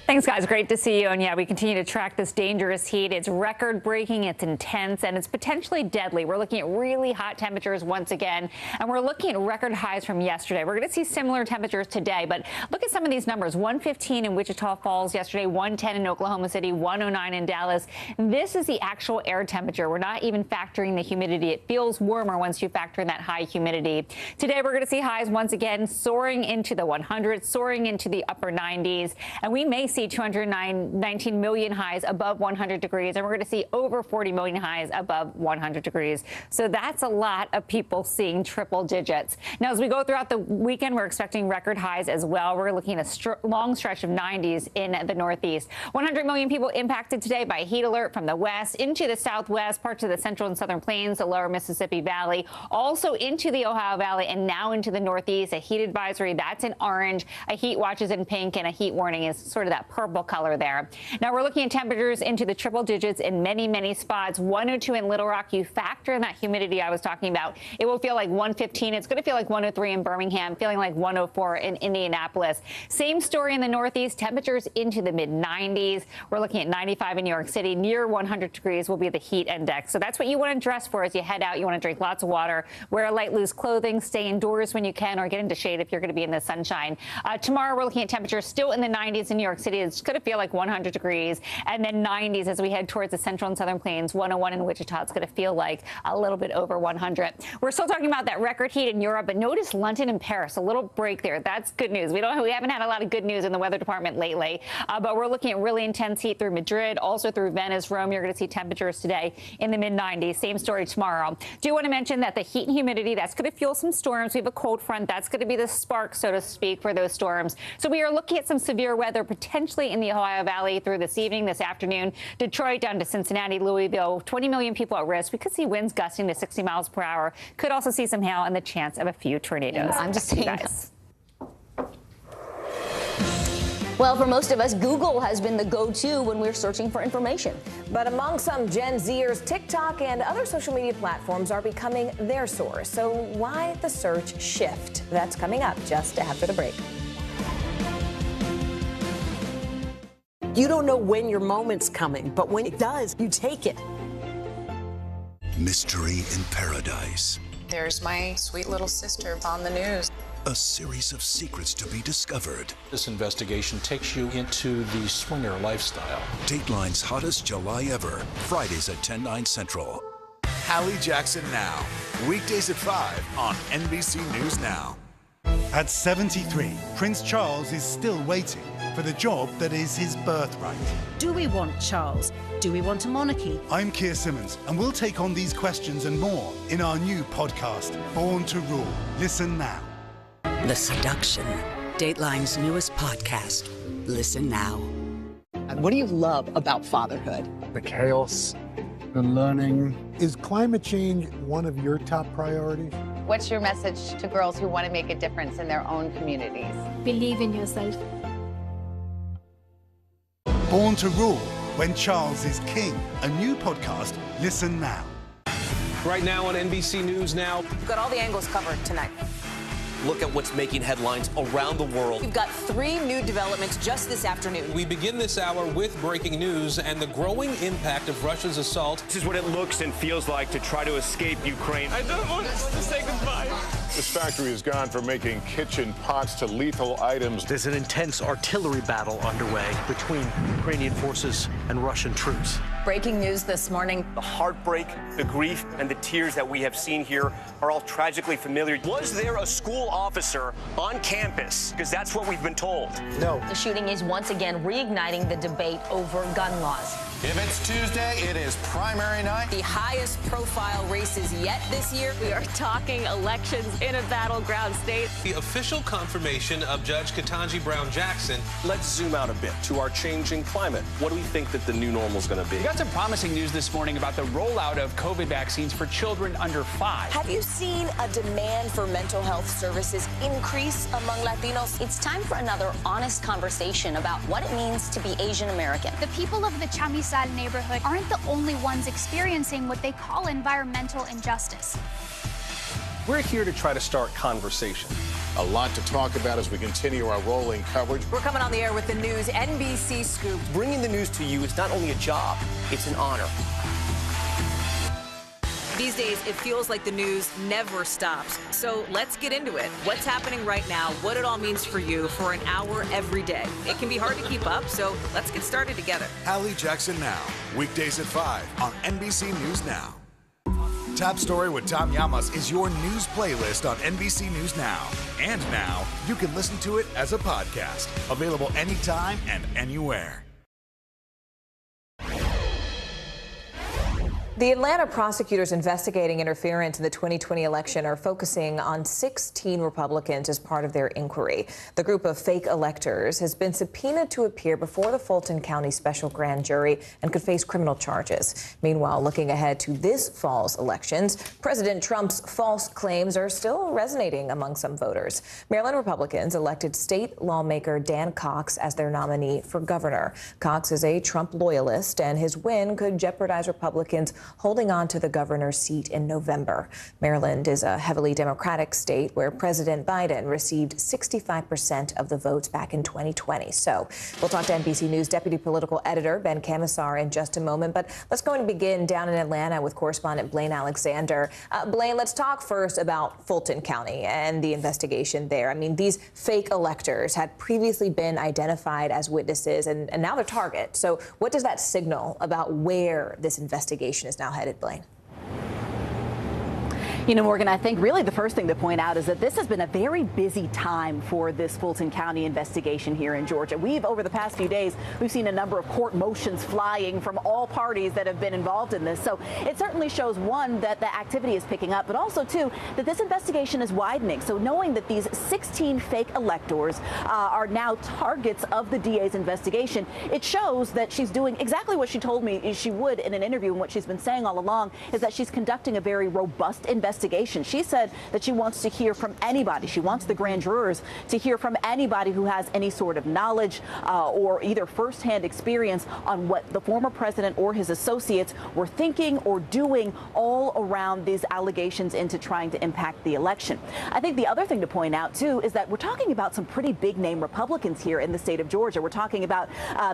Thanks, guys. Great to see you. And yeah, we continue to track this dangerous heat. It's record-breaking, it's intense, and it's potentially deadly. We're looking at really hot temperatures once again, and we're looking at record highs from yesterday. We're going to see similar temperatures today, but look at some of these numbers. 115 in Wichita Falls yesterday, 110 in Oklahoma City, 109 in Dallas. This is the actual air temperature. We're not even factoring the humidity. It feels warmer once you factor in that high humidity. Today, we're going to see highs once again soaring into the 100s, soaring into the upper 90s, and we may see 219 million highs above 100 degrees, and we're going to see over 40 million highs above 100 degrees. So that's a lot of people seeing triple digits. Now, as we go throughout the weekend, we're expecting record highs as well. We're looking at a long stretch of 90s in the Northeast. 100 million people impacted today by a heat alert from the west into the southwest, parts of the central and southern plains, the lower Mississippi Valley, also into the Ohio Valley, and now into the Northeast. A heat advisory, that's in orange. A heat watch is in pink, and a heat warning is sort of that purple color there. Now we're looking at temperatures into the triple digits in many, many spots. 102 in Little Rock. You factor in that humidity I was talking about, it will feel like 115. It's going to feel like 103 in Birmingham, feeling like 104 in Indianapolis. Same story in the Northeast. Temperatures into the mid-90s. We're looking at 95 in New York City. Near 100 degrees will be the heat index. So that's what you want to dress for as you head out. You want to drink lots of water, wear light, loose clothing, stay indoors when you can, or get into shade if you're going to be in the sunshine. Tomorrow, we're looking at temperatures still in the 90s in New York City. It's going to feel like 100 degrees, and then 90s as we head towards the central and southern plains. 101 in Wichita. It's going to feel like a little bit over 100. We're still talking about that record heat in Europe, but notice London and Paris, a little break there. That's good news. We haven't had a lot of good news in the weather department lately, but we're looking at really intense heat through Madrid, also through Venice, Rome. You're going to see temperatures today in the mid-90s. Same story tomorrow. Do want to mention that the heat and humidity, that's going to fuel some storms. We have a cold front. That's going to be the spark, so to speak, for those storms. So we are looking at some severe weather potentially in the Ohio Valley through this evening, this afternoon. Detroit down to Cincinnati, Louisville, 20 million people at risk. We could see winds gusting to 60 miles per hour. Could also see some hail and the chance of a few tornadoes. I'm just saying. Guys. Well, for most of us, Google has been the go-to when we're searching for information. But among some Gen Zers, TikTok and other social media platforms are becoming their source. So why the search shift? That's coming up just after the break. You don't know when your moment's coming, but when it does, you take it. Mystery in Paradise. There's my sweet little sister on the news. A series of secrets to be discovered. This investigation takes you into the swinger lifestyle. Dateline's hottest July ever. Fridays at 10/9 Central. Hallie Jackson Now. Weekdays at 5 on NBC News Now. At 73, Prince Charles is still waiting for the job that is his birthright. Do we want Charles? Do we want a monarchy? I'm Keir Simmons, and we'll take on these questions and more in our new podcast, Born to Rule. Listen now. The Seduction, Dateline's newest podcast. Listen now. And what do you love about fatherhood? The chaos, the learning. Is climate change one of your top priorities? What's your message to girls who want to make a difference in their own communities? Believe in yourself. Born to Rule, when Charles is king. A new podcast, listen now. Right now on NBC News Now. We've got all the angles covered tonight. Look at what's making headlines around the world. We've got 3 new developments just this afternoon. We begin this hour with breaking news and the growing impact of Russia's assault. This is what it looks and feels like to try to escape Ukraine. I don't want to say goodbye. This factory has gone from making kitchen pots to lethal items. There's an intense artillery battle underway between Ukrainian forces and Russian troops. Breaking news this morning. The heartbreak, the grief, and the tears that we have seen here are all tragically familiar. Was there a school officer on campus? Because that's what we've been told. No. The shooting is once again reigniting the debate over gun laws. If it's Tuesday, it is primary night. The highest profile races yet this year. We are talking elections in a battleground state. The official confirmation of Judge Ketanji Brown Jackson. Let's zoom out a bit to our changing climate. What do we think that the new normal is going to be? We got some promising news this morning about the rollout of COVID vaccines for children under 5. Have you seen a demand for mental health services increase among Latinos? It's time for another honest conversation about what it means to be Asian American. The people of the Chamizal neighborhood aren't the only ones experiencing what they call environmental injustice. We're here to try to start conversation. A lot to talk about as we continue our rolling coverage. We're coming on the air with the news NBC Scoop. Bringing the news to you is not only a job, it's an honor. These days, it feels like the news never stops. So let's get into it. What's happening right now, what it all means for you for an hour every day. It can be hard to keep up, so let's get started together. Hallie Jackson Now, weekdays at 5 on NBC News Now. Top Story with Tom Llamas is your news playlist on NBC News Now. And now, you can listen to it as a podcast. Available anytime and anywhere. The Atlanta prosecutors investigating interference in the 2020 election are focusing on 16 Republicans as part of their inquiry. The group of fake electors has been subpoenaed to appear before the Fulton County Special Grand Jury and could face criminal charges. Meanwhile, looking ahead to this fall's elections, President Trump's false claims are still resonating among some voters. Maryland Republicans elected state lawmaker Dan Cox as their nominee for governor. Cox is a Trump loyalist, and his win could jeopardize Republicans holding on to the governor's seat in November. Maryland is a heavily Democratic state where President Biden received 65% of the votes back in 2020. So we'll talk to NBC News Deputy Political Editor Ben Camisar in just a moment. But let's go and begin down in Atlanta with correspondent Blaine Alexander. Blaine, let's talk first about Fulton County and the investigation there. I mean, these fake electors had previously been identified as witnesses and now they're targets. So what does that signal about where this investigation is now headed, Blaine? You know, Morgan, I think really the first thing to point out is that this has been a very busy time for this Fulton County investigation here in Georgia. Over the past few days, we've seen a number of court motions flying from all parties that have been involved in this. So it certainly shows, one, that the activity is picking up, but also, two, that this investigation is widening. So knowing that these 16 fake electors are now targets of the DA's investigation, it shows that she's doing exactly what she told me she would in an interview, and what she's been saying all along is that she's conducting a very robust investigation. She said that she wants to hear from anybody. She wants the grand jurors to hear from anybody who has any sort of knowledge or either firsthand experience on what the former president or his associates were thinking or doing all around these allegations into trying to impact the election. I think the other thing to point out, too, is that we're talking about some pretty big name Republicans here in the state of Georgia. We're talking about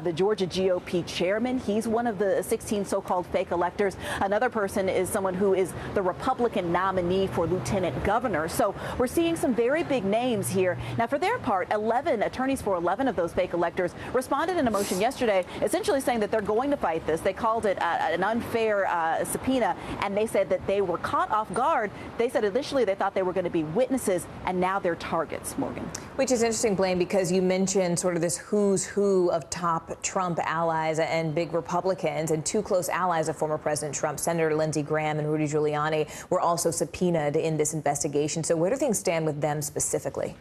the Georgia GOP chairman. He's one of the 16 so-called fake electors. Another person is someone who is the Republican nominee for lieutenant governor. So we're seeing some very big names here. Now, for their part, 11 attorneys for 11 of those fake electors responded in a motion yesterday, essentially saying that they're going to fight this. They called it an unfair subpoena, and they said that they were caught off guard. They said initially they thought they were going to be witnesses, and now they're targets, Morgan. Which is interesting, Blaine, because you mentioned sort of this who's who of top Trump allies and big Republicans, and two close allies of former President Trump, Senator Lindsey Graham and Rudy Giuliani, were also subpoenaed in this investigation. So where do things stand with them specifically?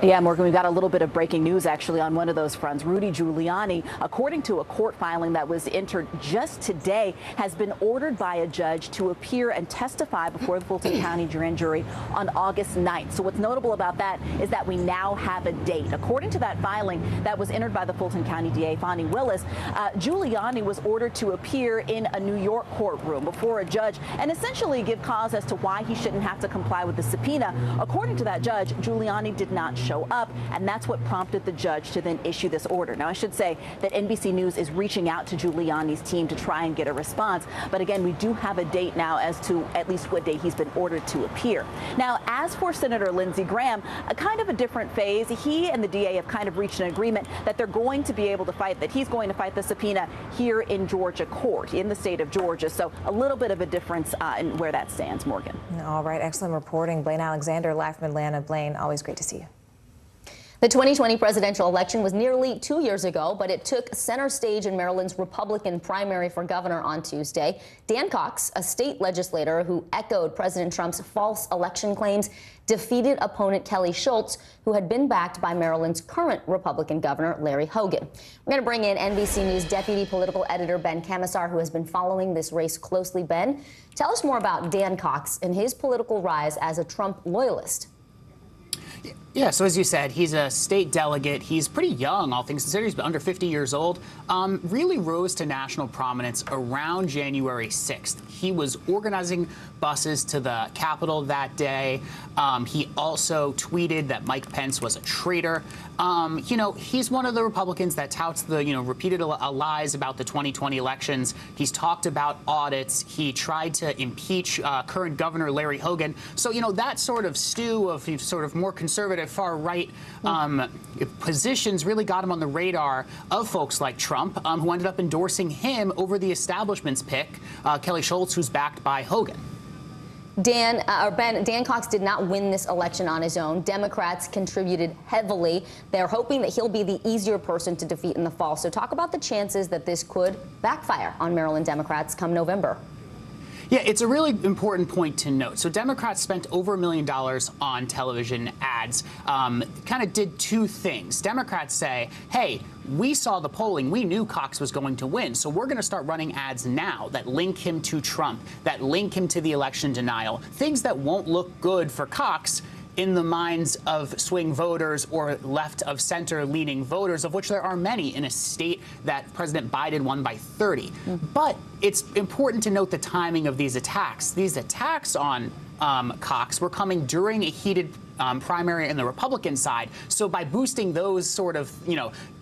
Yeah, Morgan, we've got a little bit of breaking news actually on one of those fronts. Rudy Giuliani, according to a court filing that was entered just today, has been ordered by a judge to appear and testify before the Fulton County grand jury on August 9th. So what's notable about that is that we now have a date. According to that filing that was entered by the Fulton County DA, Fonnie Willis, Giuliani was ordered to appear in a New York courtroom before a judge and essentially give cause as to why he shouldn't have to comply with the subpoena. According to that judge, Giuliani did not show show up, and that's what prompted the judge to then issue this order. Now, I should say that NBC News is reaching out to Giuliani's team to try and get a response, but again, we do have a date now as to at least what day he's been ordered to appear. Now, as for Senator Lindsey Graham, a kind of a different phase. He and the DA have kind of reached an agreement that they're going to be able to fight, that he's going to fight the subpoena here in Georgia court, in the state of Georgia. So a little bit of a difference in where that stands, Morgan. All right, excellent reporting. Blaine Alexander, live from Atlanta. Blaine, always great to see you. The 2020 presidential election was nearly 2 years ago, but it took center stage in Maryland's Republican primary for governor on Tuesday. Dan Cox, a state legislator who echoed President Trump's false election claims, defeated opponent Kelly Schultz, who had been backed by Maryland's current Republican governor, Larry Hogan. We're going to bring in NBC News deputy political editor Ben Camisar, who has been following this race closely. Ben, tell us more about Dan Cox and his political rise as a Trump loyalist. Yeah, so as you said, he's a state delegate. He's pretty young, all things considered. He's under 50 years old. Really rose to national prominence around January 6th. He was organizing buses to the Capitol that day. He also tweeted that Mike Pence was a traitor. He's one of the Republicans that touts the, repeated lies about the 2020 elections. He's talked about audits. He tried to impeach current Governor Larry Hogan. So, that sort of stew of sort of more conservative, far-right positions really got him on the radar of folks like Trump, who ended up endorsing him over the establishment's pick, Kelly Schultz, who's backed by Hogan. Dan Cox did not win this election on his own. Democrats contributed heavily. They're hoping that he'll be the easier person to defeat in the fall. So talk about the chances that this could backfire on Maryland Democrats come November. Yeah, it's a really important point to note. So Democrats spent over $1 million on television ads. Kind of did two things. Democrats say, hey, we saw the polling. We knew Cox was going to win. So we're going to start running ads now that link him to Trump, that link him to the election denial, things that won't look good for Cox in the minds of swing voters or left of center leaning voters, of which there are many in a state that President Biden won by 30. But it's important to note the timing of these attacks. These attacks on Cox were coming during a heated primary in the Republican side. So by boosting those sort of,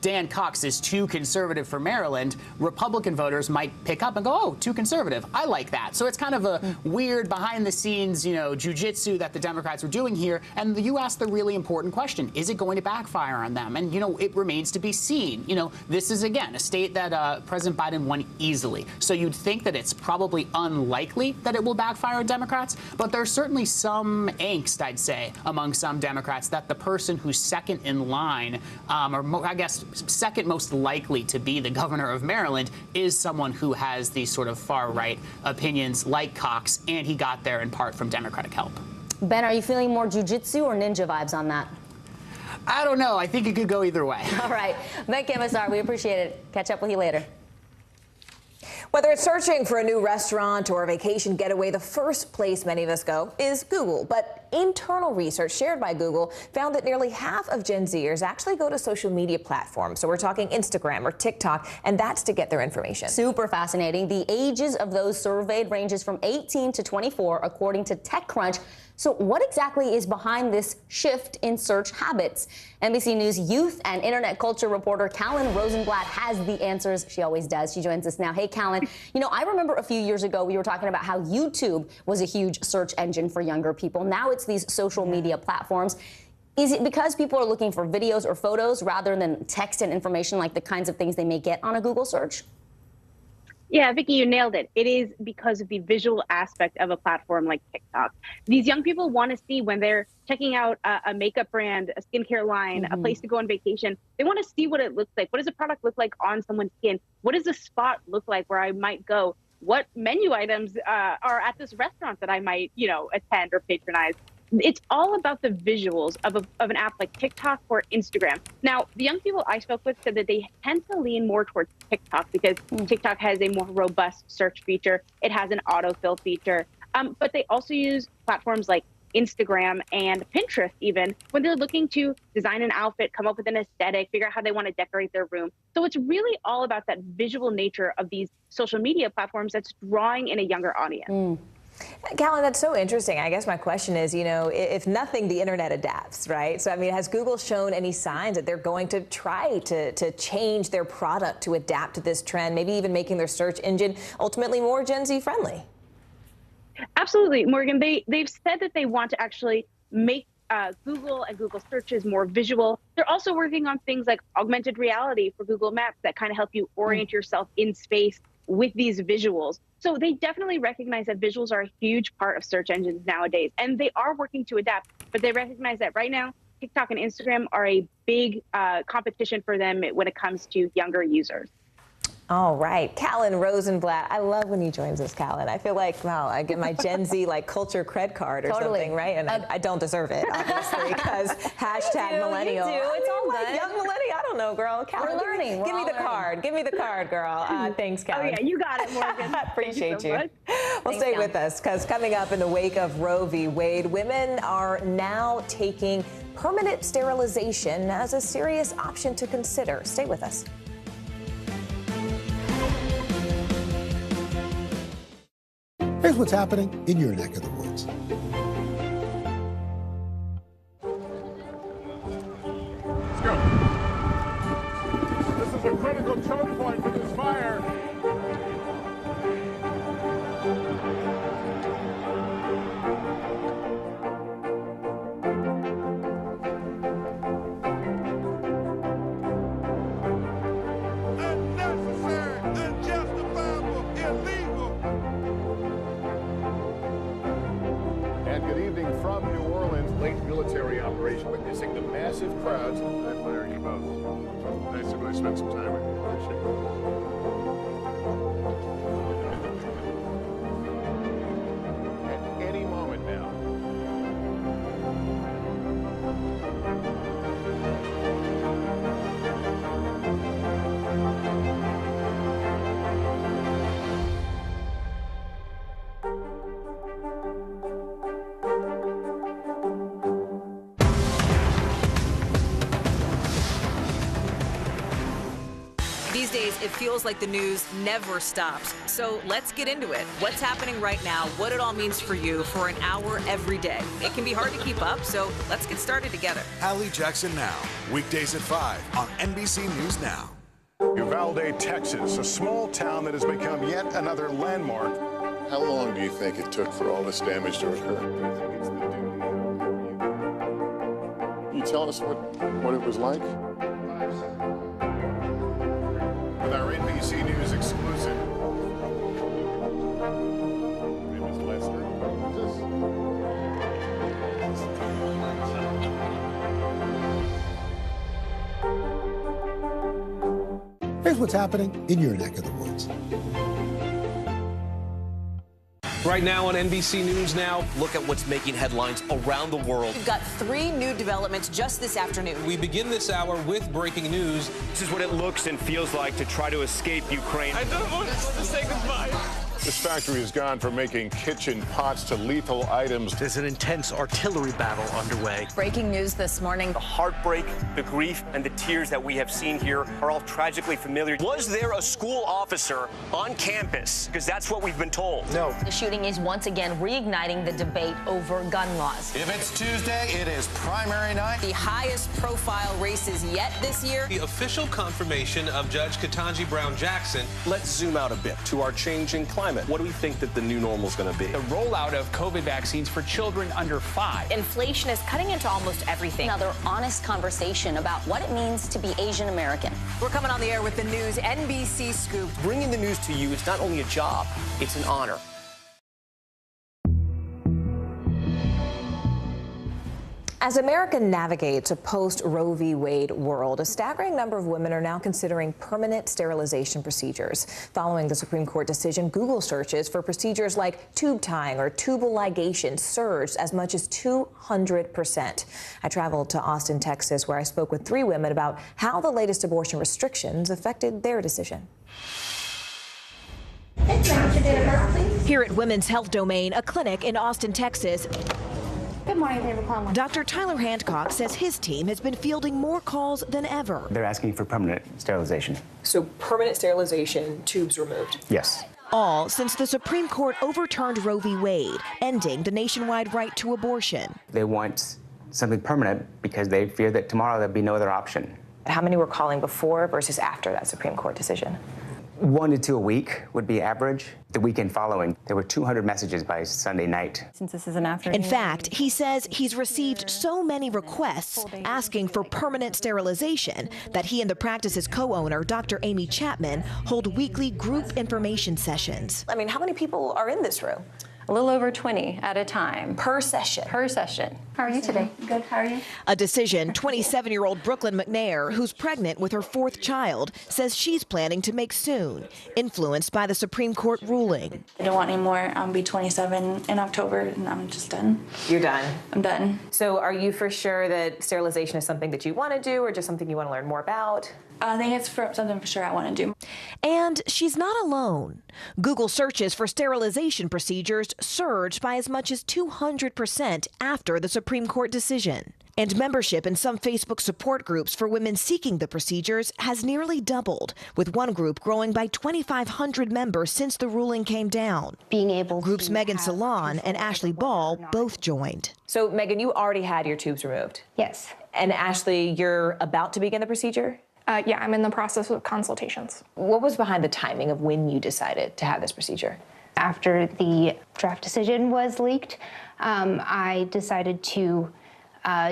Dan Cox is too conservative for Maryland, Republican voters might pick up and go, oh, too conservative. I like that. So it's kind of a weird behind the scenes, jujitsu that the Democrats were doing here. And you asked the really important question, is it going to backfire on them? And, it remains to be seen. This is, again, a state that President Biden won easily. So you'd think that it's probably unlikely that it will backfire on Democrats. But there's certainly some angst, I'd say, among some Democrats that the person who's second in line, second most likely to be the governor of Maryland, is someone who has these sort of far-right opinions like Cox, and he got there in part from Democratic help. Ben, are you feeling more jujitsu or ninja vibes on that? I don't know. I think it could go either way. All right. Ben Camisar, we appreciate it. Catch up with you later. Whether it's searching for a new restaurant or a vacation getaway, the first place many of us go is Google. But internal research shared by Google found that nearly half of Gen Zers actually go to social media platforms. So we're talking Instagram or TikTok, and that's to get their information. Super fascinating. The ages of those surveyed ranges from 18 to 24, according to TechCrunch. So what exactly is behind this shift in search habits? NBC News youth and internet culture reporter Callan Rosenblatt has the answers. She always does. She joins us now. Hey, Callan. I remember a few years ago we were talking about how YouTube was a huge search engine for younger people. Now it's these social media platforms. Is it because people are looking for videos or photos rather than text and information like the kinds of things they may get on a Google search? Yeah, Vicki, you nailed it. It is because of the visual aspect of a platform like TikTok. These young people want to see when they're checking out a makeup brand, a skincare line, a place to go on vacation. They want to see what it looks like. What does a product look like on someone's skin? What does a spot look like where I might go? What menu items are at this restaurant that I might, attend or patronize? It's all about the visuals of an app like TikTok or Instagram. Now, the young people I spoke with said that they tend to lean more towards TikTok because TikTok has a more robust search feature. It has an autofill feature. But they also use platforms like Instagram and Pinterest even when they're looking to design an outfit, come up with an aesthetic, figure out how they want to decorate their room. So it's really all about that visual nature of these social media platforms that's drawing in a younger audience. Callan, that's so interesting. I guess my question is, you know, if nothing, the internet adapts, right? So, I mean, has Google shown any signs that they're going to try to change their product to adapt to this trend, maybe even making their search engine ultimately more Gen Z friendly? Absolutely, Morgan. They've said that they want to actually make Google and Google searches more visual. They're also working on things like augmented reality for Google Maps that kind of help you orient yourself in space with these visuals. So they definitely recognize that visuals are a huge part of search engines nowadays, and they are working to adapt, but they recognize that right now, TikTok and Instagram are a big competition for them when it comes to younger users. All right, Callan Rosenblatt. I love when you joins us, Callan. I feel like, wow, I get my Gen Z like culture cred card or something, right? And I don't deserve it, obviously, because hashtag millennial. You do. It's all good. Young millennial. I don't know, girl. Callan, We're learning. Give me the card. Give me the card, girl. Thanks, Callan. Oh yeah, you got it, Morgan. Appreciate you. Well, Stay with us, because coming up in the wake of Roe v. Wade, women are now taking permanent sterilization as a serious option to consider. Stay with us. Here's what's happening in your neck of the woods. Let's go. This is a critical choke point for this fire. Unnecessary, unjustifiable, illegal. And good evening from New Orleans. Late military operation witnessing the massive crowds. I admire you both. Nice to really spend some time with you. Appreciate it. At any moment now. These days, it feels like the news never stops. So let's get into it. What's happening right now, what it all means for you for an hour every day. It can be hard to keep up, so let's get started together. Hallie Jackson Now, weekdays at 5 on NBC News Now. Uvalde, Texas, a small town that has become yet another landmark. How long do you think it took for all this damage to occur? You telling us what it was like? With our NBC News exclusive. Ms. Lester, what is this? Here's what's happening in your neck of the woods. Right now on NBC News Now, look at what's making headlines around the world. We've got 3 new developments just this afternoon. We begin this hour with breaking news. This is what it looks and feels like to try to escape Ukraine. I don't want us to say goodbye. This factory has gone from making kitchen pots to lethal items. There's an intense artillery battle underway. Breaking news this morning. The heartbreak, the grief, and the tears that we have seen here are all tragically familiar. Was there a school officer on campus? Because that's what we've been told. No. The shooting is once again reigniting the debate over gun laws. If it's Tuesday, it is primary night. The highest profile races yet this year. The official confirmation of Judge Ketanji Brown Jackson. Let's zoom out a bit to our changing climate. What do we think that the new normal is going to be? The rollout of COVID vaccines for children under 5. Inflation is cutting into almost everything. Another honest conversation about what it means to be Asian American. We're coming on the air with the news NBC Scoop. Bringing the news to you is not only a job, it's an honor. As America navigates a post-Roe v. Wade world, a staggering number of women are now considering permanent sterilization procedures. Following the Supreme Court decision, Google searches for procedures like tube tying or tubal ligation surged as much as 200%. I traveled to Austin, Texas, where I spoke with 3 women about how the latest abortion restrictions affected their decision. Here at Women's Health Domain, a clinic in Austin, Texas. Good morning, thank you for calling. Dr. Tyler Handcock says his team has been fielding more calls than ever. They're asking for permanent sterilization. So permanent sterilization, tubes removed? Yes. All since the Supreme Court overturned Roe v. Wade, ending the nationwide right to abortion. They want something permanent because they fear that tomorrow there'll be no other option. How many were calling before versus after that Supreme Court decision? 1 to 2 a week would be average. The weekend following, there were 200 messages by Sunday night. Since this is an after. In fact, he says he's received so many requests asking for permanent sterilization that he and the practice's co-owner, Dr. Amy Chapman, hold weekly group information sessions. I mean, how many people are in this room? A little over 20 at a time. Per session? Per session. How are you today? Good, how are you? A decision 27-year-old Brooklyn McNair, who's pregnant with her 4th child, says she's planning to make soon, influenced by the Supreme Court ruling. I don't want any more. I'll be 27 in October, and I'm just done. You're done? I'm done. So are you for sure that sterilization is something that you want to do, or just something you want to learn more about? I think it's something for sure I want to do. And she's not alone. Google searches for sterilization procedures surged by as much as 200% after the Supreme Court decision. And membership in some Facebook support groups for women seeking the procedures has nearly doubled, with one group growing by 2,500 members since the ruling came down. Being able Groups Megan Salon and Ashley Ball both joined. So, Megan, you already had your tubes removed? Yes. And Ashley, you're about to begin the procedure? Yeah, I'm in the process of consultations. What was behind the timing of when you decided to have this procedure? After the draft decision was leaked, I decided to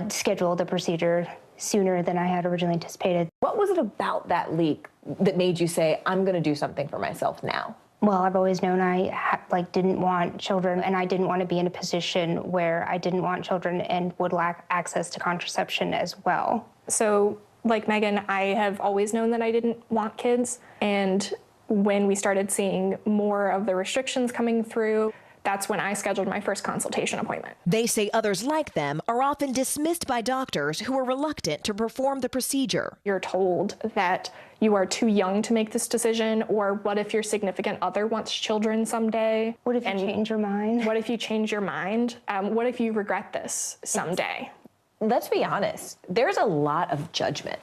schedule the procedure sooner than I had originally anticipated. What was it about that leak that made you say, I'm going to do something for myself now? Well, I've always known I didn't want children, and I didn't want to be in a position where I didn't want children and would lack access to contraception as well. So, like Megan, I have always known that I didn't want kids, and when we started seeing more of the restrictions coming through, that's when I scheduled my first consultation appointment. They say others like them are often dismissed by doctors who are reluctant to perform the procedure. You're told that you are too young to make this decision, or what if your significant other wants children someday? What if you change your mind? What if you change your mind? What if you regret this someday? Let's be honest, there's a lot of judgment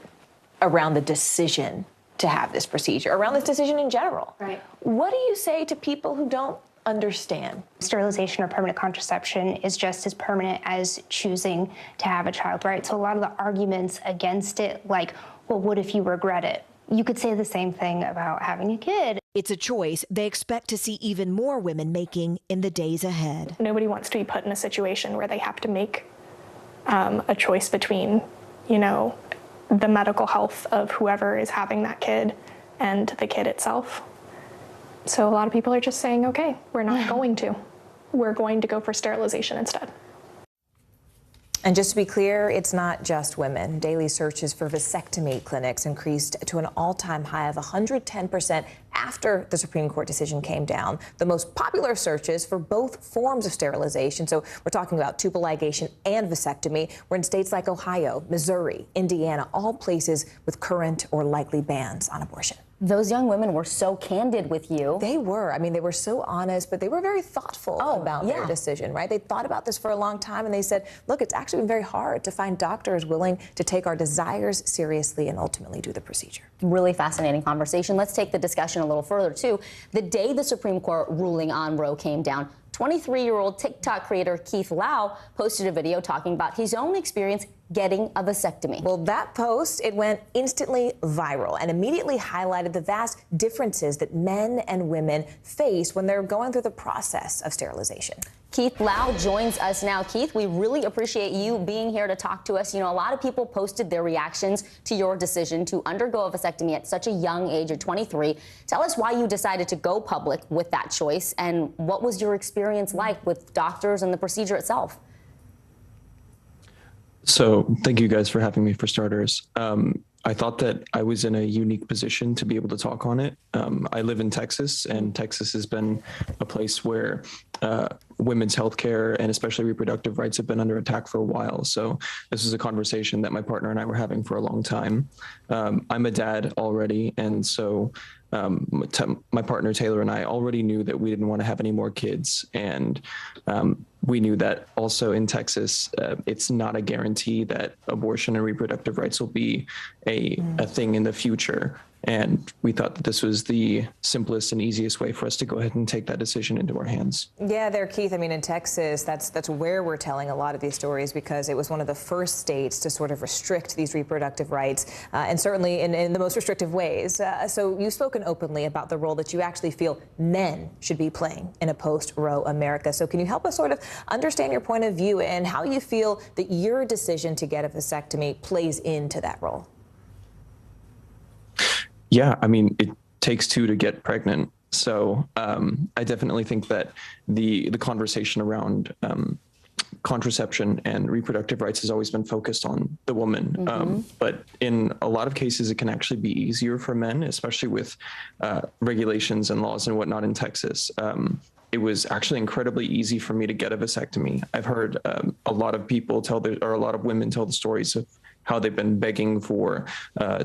around the decision to have this procedure, around this decision in general. Right. What do you say to people who don't understand? Sterilization or permanent contraception is just as permanent as choosing to have a child, right? So a lot of the arguments against it, like, well, what if you regret it? You could say the same thing about having a kid. It's a choice they expect to see even more women making in the days ahead. Nobody wants to be put in a situation where they have to make a choice between, the medical health of whoever is having that kid and the kid itself. So a lot of people are just saying, okay, we're not going to. We're going to go for sterilization instead. And just to be clear, it's not just women. Daily searches for vasectomy clinics increased to an all-time high of 110% after the Supreme Court decision came down. The most popular searches for both forms of sterilization, so we're talking about tubal ligation and vasectomy, were in states like Ohio, Missouri, Indiana, all places with current or likely bans on abortion. Those young women were so candid with you. They were. I mean, they were so honest, but they were very thoughtful about their decision, right? They thought about this for a long time, and they said, look, it's actually been very hard to find doctors willing to take our desires seriously and ultimately do the procedure. Really fascinating conversation. Let's take the discussion a little further, too. The day the Supreme Court ruling on Roe came down, 23-year-old TikTok creator Keith Lau posted a video talking about his own experience getting a vasectomy. Well, that post, it went instantly viral and immediately highlighted the vast differences that men and women face when they're going through the process of sterilization. Keith Lau joins us now. Keith, we really appreciate you being here to talk to us. A lot of people posted their reactions to your decision to undergo a vasectomy at such a young age of 23. Tell us why you decided to go public with that choice, and what was your experience like with doctors and the procedure itself? So thank you guys for having me, for starters. I thought that I was in a unique position to be able to talk on it. I live in Texas, and Texas has been a place where women's health care and especially reproductive rights have been under attack for a while. So this is a conversation that my partner and I were having for a long time. I'm a dad already, and so my partner Taylor and I already knew that we didn't want to have any more kids, and we knew that also in Texas, it's not a guarantee that abortion and reproductive rights will be a thing in the future. And we thought that this was the simplest and easiest way for us to go ahead and take that decision into our hands. Yeah, there, Keith. I mean, in Texas, that's where we're telling a lot of these stories, because it was one of the first states to sort of restrict these reproductive rights, and certainly in the most restrictive ways. So you've spoken openly about the role that you actually feel men should be playing in a post-Roe America. So can you help us sort of understand your point of view and how you feel that your decision to get a vasectomy plays into that role? Yeah, I mean, it takes two to get pregnant. So I definitely think that the conversation around contraception and reproductive rights has always been focused on the woman. But in a lot of cases, it can actually be easier for men, especially with regulations and laws and whatnot in Texas. It was actually incredibly easy for me to get a vasectomy. I've heard a lot of people a lot of women tell the stories of how they've been begging for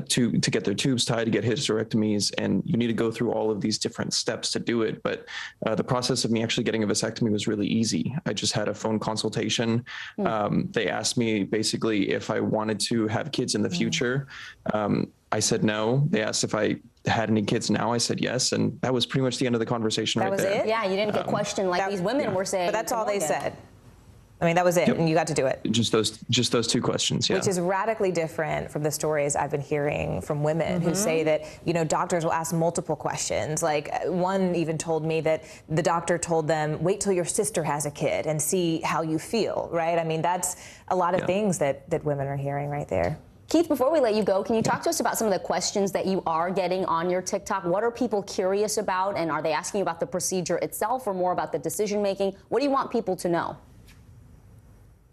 to get their tubes tied, to get hysterectomies, and you need to go through all of these different steps to do it. But the process of me actually getting a vasectomy was really easy. I just had a phone consultation. They asked me basically if I wanted to have kids in the future. I said no. They asked if I had any kids now. I said yes, and that was pretty much the end of the conversation right there. That was it? Yeah, you didn't get questioned like these women were saying. But that's all they said. I mean, that was it, and you got to do it. Just those two questions, yeah. Which is radically different from the stories I've been hearing from women who say that, you know, doctors will ask multiple questions. Like one even told me that the doctor told them, wait till your sister has a kid and see how you feel, right? I mean, that's a lot of things that women are hearing right there. Keith, before we let you go, can you talk to us about some of the questions that you are getting on your TikTok? What are people curious about, and are they asking you about the procedure itself or more about the decision making? What do you want people to know?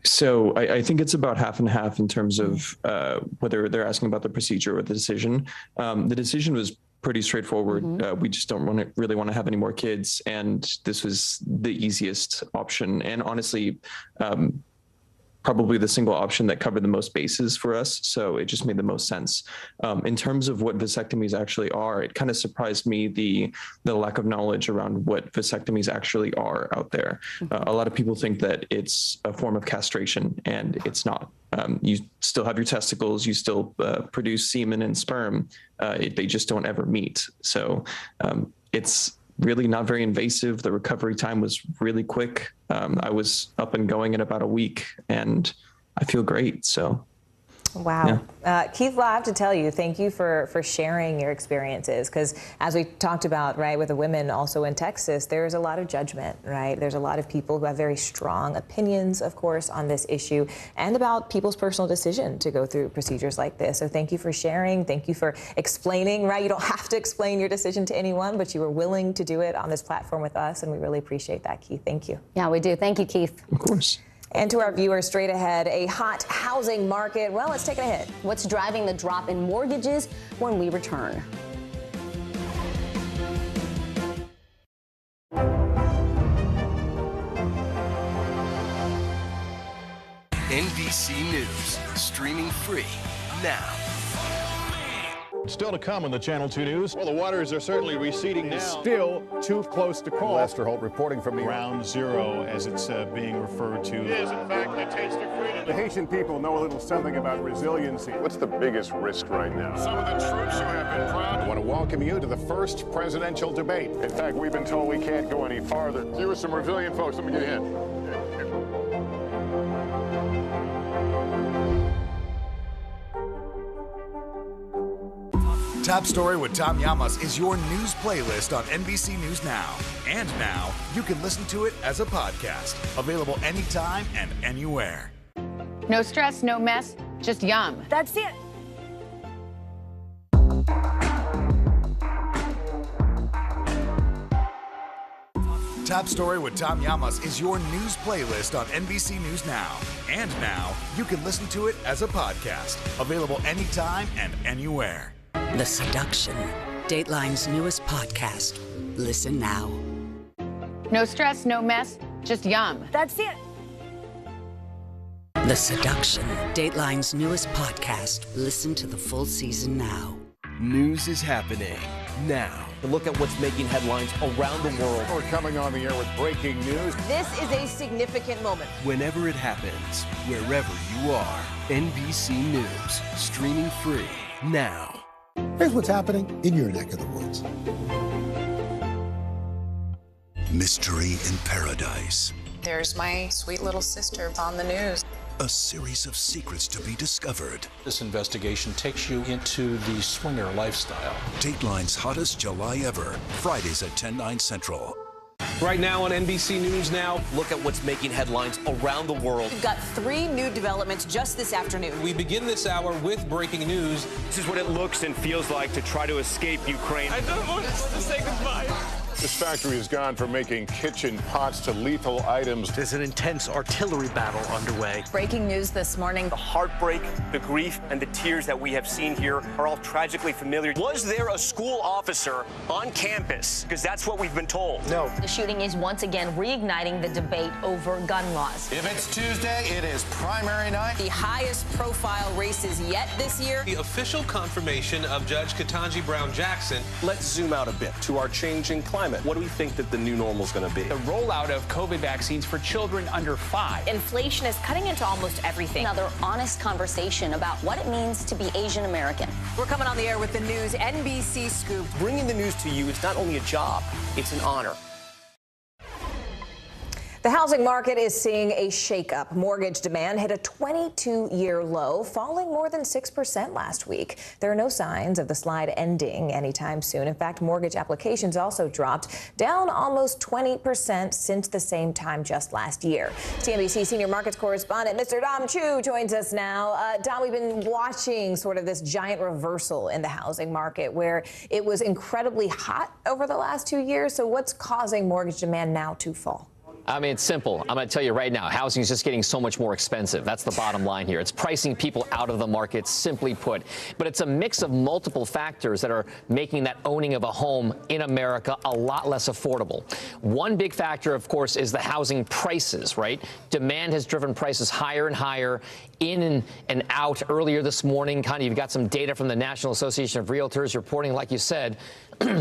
So I think it's about half and half in terms of whether they're asking about the procedure or the decision. The decision was pretty straightforward. We just don't really want to have any more kids, and this was the easiest option. And honestly, probably the single option that covered the most bases for us. So it just made the most sense. In terms of what vasectomies actually are, it kind of surprised me the lack of knowledge around what vasectomies actually are out there. A lot of people think that it's a form of castration, and it's not. You still have your testicles, you still produce semen and sperm. They just don't ever meet. So it's really not very invasive. The recovery time was really quick. I was up and going in about a week, and I feel great. So. Wow. Yeah. Keith, I have to tell you, thank you for sharing your experiences, because as we talked about, right, with the women also in Texas, there's a lot of judgment, right? There's a lot of people who have very strong opinions, of course, on this issue and about people's personal decision to go through procedures like this. So thank you for sharing. Thank you for explaining, right? You don't have to explain your decision to anyone, but you were willing to do it on this platform with us, and we really appreciate that, Keith. Thank you. Yeah, we do. Thank you, Keith. Of course. And to our viewers, straight ahead, a hot housing market. Well, let's take a hit. What's driving the drop in mortgages when we return? NBC News, streaming free now. Still to come on the Channel 2 News. Well, the waters are certainly receding now. Still too close to call. Lester Holt reporting from the Ground Zero, as it's being referred to. It is, in fact, a taste of freedom. The Haitian people know a little something about resiliency. What's the biggest risk right now? Some of the troops who have been proud. I want to welcome you to the first presidential debate. In fact, we've been told we can't go any farther. You with some resilient folks. Let me get a hint. Top Story with Tom Llamas is your news playlist on NBC News Now. And now, you can listen to it as a podcast. Available anytime and anywhere. No stress, no mess, just yum. That's it. Top Story with Tom Llamas is your news playlist on NBC News Now. And now, you can listen to it as a podcast. Available anytime and anywhere. The Seduction, Dateline's newest podcast. Listen now. No stress, no mess, just yum. That's it. The Seduction, Dateline's newest podcast. Listen to the full season now. News is happening now. To look at what's making headlines around the world. We're coming on the air with breaking news. This is a significant moment. Whenever it happens, wherever you are, NBC News, streaming free now. Here's what's happening in your neck of the woods. Mystery in Paradise. There's my sweet little sister on the news. A series of secrets to be discovered. This investigation takes you into the swinger lifestyle. Dateline's hottest July ever. Fridays at 10/9 Central. Right now on NBC News Now, look at what's making headlines around the world. We've got 3 new developments just this afternoon. We begin this hour with breaking news. This is what it looks and feels like to try to escape Ukraine. I don't want to say goodbye. This factory has gone from making kitchen pots to lethal items. There's an intense artillery battle underway. Breaking news this morning. The heartbreak, the grief, and the tears that we have seen here are all tragically familiar. Was there a school officer on campus? Because that's what we've been told. No. The shooting is once again reigniting the debate over gun laws. If it's Tuesday, it is primary night. The highest profile races yet this year. The official confirmation of Judge Ketanji Brown Jackson. Let's zoom out a bit to our changing climate. What do we think that the new normal is going to be? The rollout of COVID vaccines for children under 5. Inflation is cutting into almost everything. Another honest conversation about what it means to be Asian American. We're coming on the air with the news NBC Scoop. Bringing the news to you is not only a job, it's an honor. The housing market is seeing a shakeup. Mortgage demand hit a 22-year low, falling more than 6% last week. There are no signs of the slide ending anytime soon. In fact, mortgage applications also dropped, down almost 20% since the same time just last year. CNBC senior markets correspondent Mr. Dom Chu joins us now. Dom, we've been watching sort of this giant reversal in the housing market where it was incredibly hot over the last 2 years. So what's causing mortgage demand now to fall? I mean, it's simple. I'm going to tell you right now, housing is just getting so much more expensive. That's the bottom line here. It's pricing people out of the market, simply put. But it's a mix of multiple factors that are making that owning of a home in America a lot less affordable. One big factor, of course, is the housing prices, right? Demand has driven prices higher and higher, in and out. Earlier this morning, you've got some data from the National Association of Realtors reporting, like you said,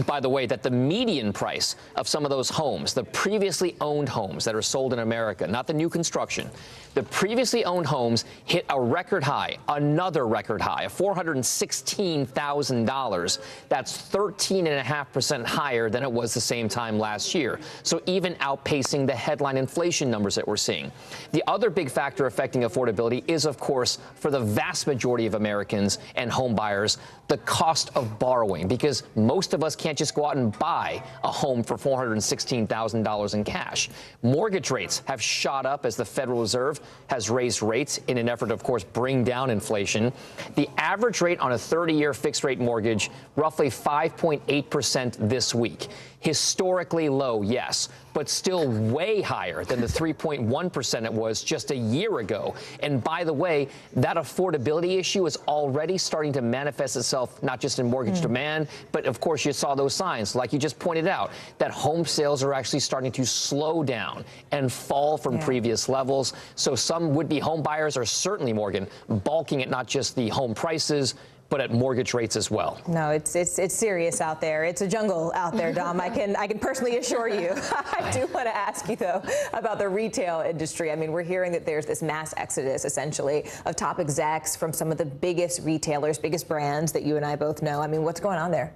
by the way, that the median price of some of those homes, the previously owned homes that are sold in America, not the new construction, the previously owned homes hit a record high, another record high of $416,000. That's 13.5% higher than it was the same time last year. So even outpacing the headline inflation numbers that we're seeing. The other big factor affecting affordability is, of course, for the vast majority of Americans and home buyers, the cost of borrowing, because most of us can't just go out and buy a home for $416,000 in cash. Mortgage rates have shot up as the Federal Reserve has raised rates in an effort to, of course, bring down inflation. The average rate on a 30-year fixed-rate mortgage, roughly 5.8% this week. Historically low, yes, but still way higher than the 3.1% it was just a year ago. And by the way, that affordability issue is already starting to manifest itself not just in mortgage demand, but of course you saw those signs, like you just pointed out, that home sales are actually starting to slow down and fall from previous levels. So some would-be home buyers are certainly, Morgan, balking at not just the home prices, but at mortgage rates as well. No, it's serious out there. It's a jungle out there, Dom. I can personally assure you. I do want to ask you, though, about the retail industry. I mean, we're hearing that there's this mass exodus, essentially, of top execs from some of the biggest retailers, biggest brands that you and I both know. I mean, what's going on there?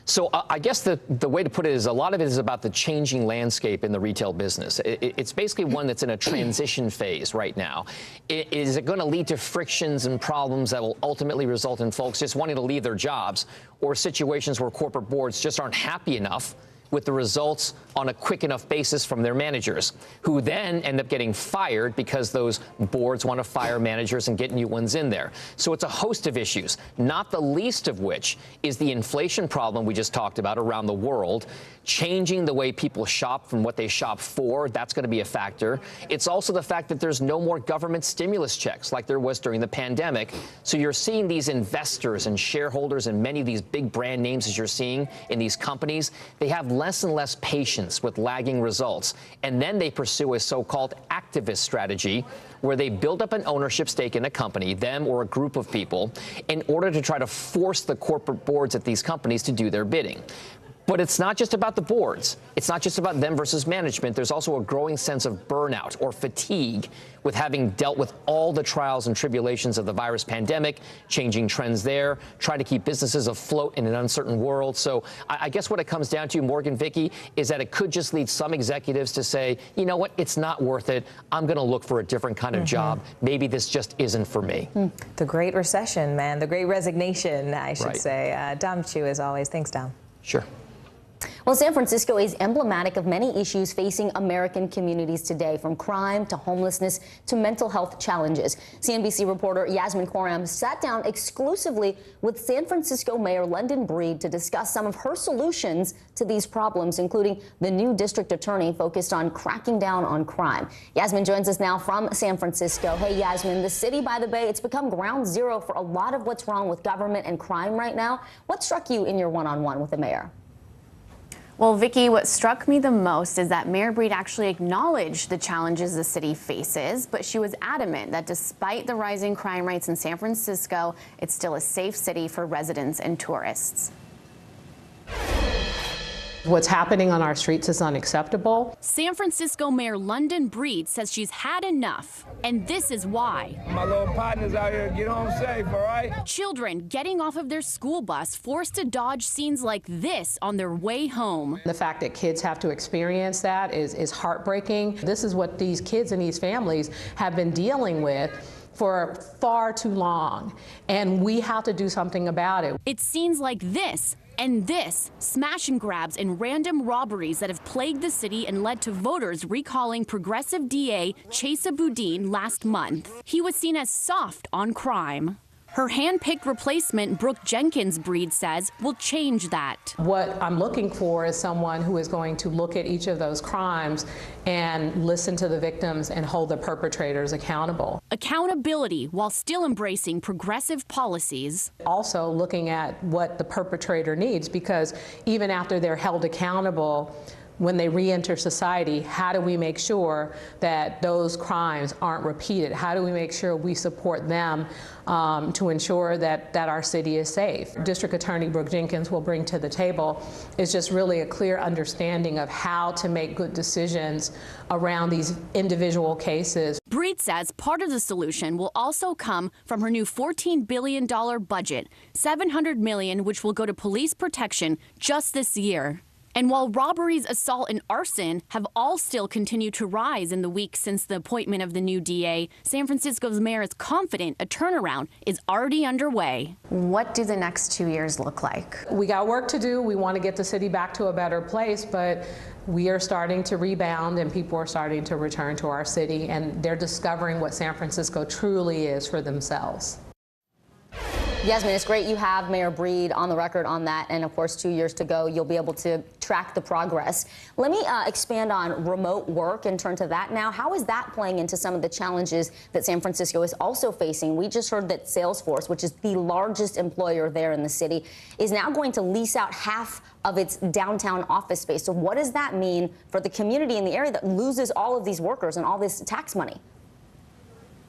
So I guess the way to put it is a lot of it is about the changing landscape in the retail business. It's basically one that's in a transition phase right now. Is it going to lead to frictions and problems that will ultimately result in folks just wanting to leave their jobs, or situations where corporate boards just aren't happy enough with the results on a quick enough basis from their managers, who then end up getting fired because those boards want to fire managers and get new ones in there? So it's a host of issues, not the least of which is the inflation problem we just talked about around the world, changing the way people shop from what they shop for. That's going to be a factor. It's also the fact that there's no more government stimulus checks like there was during the pandemic. So you're seeing these investors and shareholders and many of these big brand names, as you're seeing in these companies, they have less and less patience with lagging results. And then they pursue a so-called activist strategy where they build up an ownership stake in a company, them or a group of people, in order to try to force the corporate boards at these companies to do their bidding. But it's not just about the boards. It's not just about them versus management. There's also a growing sense of burnout or fatigue with having dealt with all the trials and tribulations of the virus pandemic, changing trends there, trying to keep businesses afloat in an uncertain world. So I guess what it comes down to, Morgan, Vicky, is that it could just lead some executives to say, you know what, it's not worth it. I'm going to look for a different kind of job. Maybe this just isn't for me. The Great Recession, man. The Great Resignation, I should say. Dom Chu, as always. Thanks, Dom. Sure. Well, San Francisco is emblematic of many issues facing American communities today, from crime to homelessness to mental health challenges. CNBC reporter Yasmin Khorram sat down exclusively with San Francisco Mayor London Breed to discuss some of her solutions to these problems, including the new district attorney focused on cracking down on crime. Yasmin joins us now from San Francisco. Hey, Yasmin, the city by the Bay, it's become ground zero for a lot of what's wrong with government and crime right now. What struck you in your one-on-one with the mayor? Well, Vicky, what struck me the most is that Mayor Breed actually acknowledged the challenges the city faces, but she was adamant that despite the rising crime rates in San Francisco, it's still a safe city for residents and tourists. What's happening on our streets is unacceptable. San Francisco Mayor London Breed says she's had enough, and this is why. My little partners out here, get home safe, all right? Children getting off of their school bus forced to dodge scenes like this on their way home. The fact that kids have to experience that is heartbreaking. This is what these kids and these families have been dealing with for far too long, and we have to do something about it. It's scenes like this and this, smash and grabs and random robberies that have plagued the city and led to voters recalling progressive DA Chesa Boudin last month. He was seen as soft on crime. Her hand-picked replacement, Brooke Jenkins, Breed says, will change that. What I'm looking for is someone who is going to look at each of those crimes and listen to the victims and hold the perpetrators accountable. Accountability while still embracing progressive policies. Also looking at what the perpetrator needs, because even after they're held accountable, when they re-enter society, how do we make sure that those crimes aren't repeated? How do we make sure we support them to ensure that our city is safe? District Attorney Brooke Jenkins will bring to the table is just really a clear understanding of how to make good decisions around these individual cases. Breed says part of the solution will also come from her new $14 billion budget, $700 million which will go to police protection just this year. And while robberies, assault, and arson have all still continued to rise in the weeks since the appointment of the new DA, San Francisco's mayor is confident a turnaround is already underway. What do the next 2 years look like? We got work to do. We want to get the city back to a better place, but we are starting to rebound and people are starting to return to our city, and they're discovering what San Francisco truly is for themselves. Yasmin, it's great you have Mayor Breed on the record on that, and of course 2 years to go, you'll be able to track the progress. Let me expand on remote work and turn to that now. How is that playing into some of the challenges that San Francisco is also facing? We just heard that Salesforce, which is the largest employer there in the city, is now going to lease out half of its downtown office space. So what does that mean for the community in the area that loses all of these workers and all this tax money?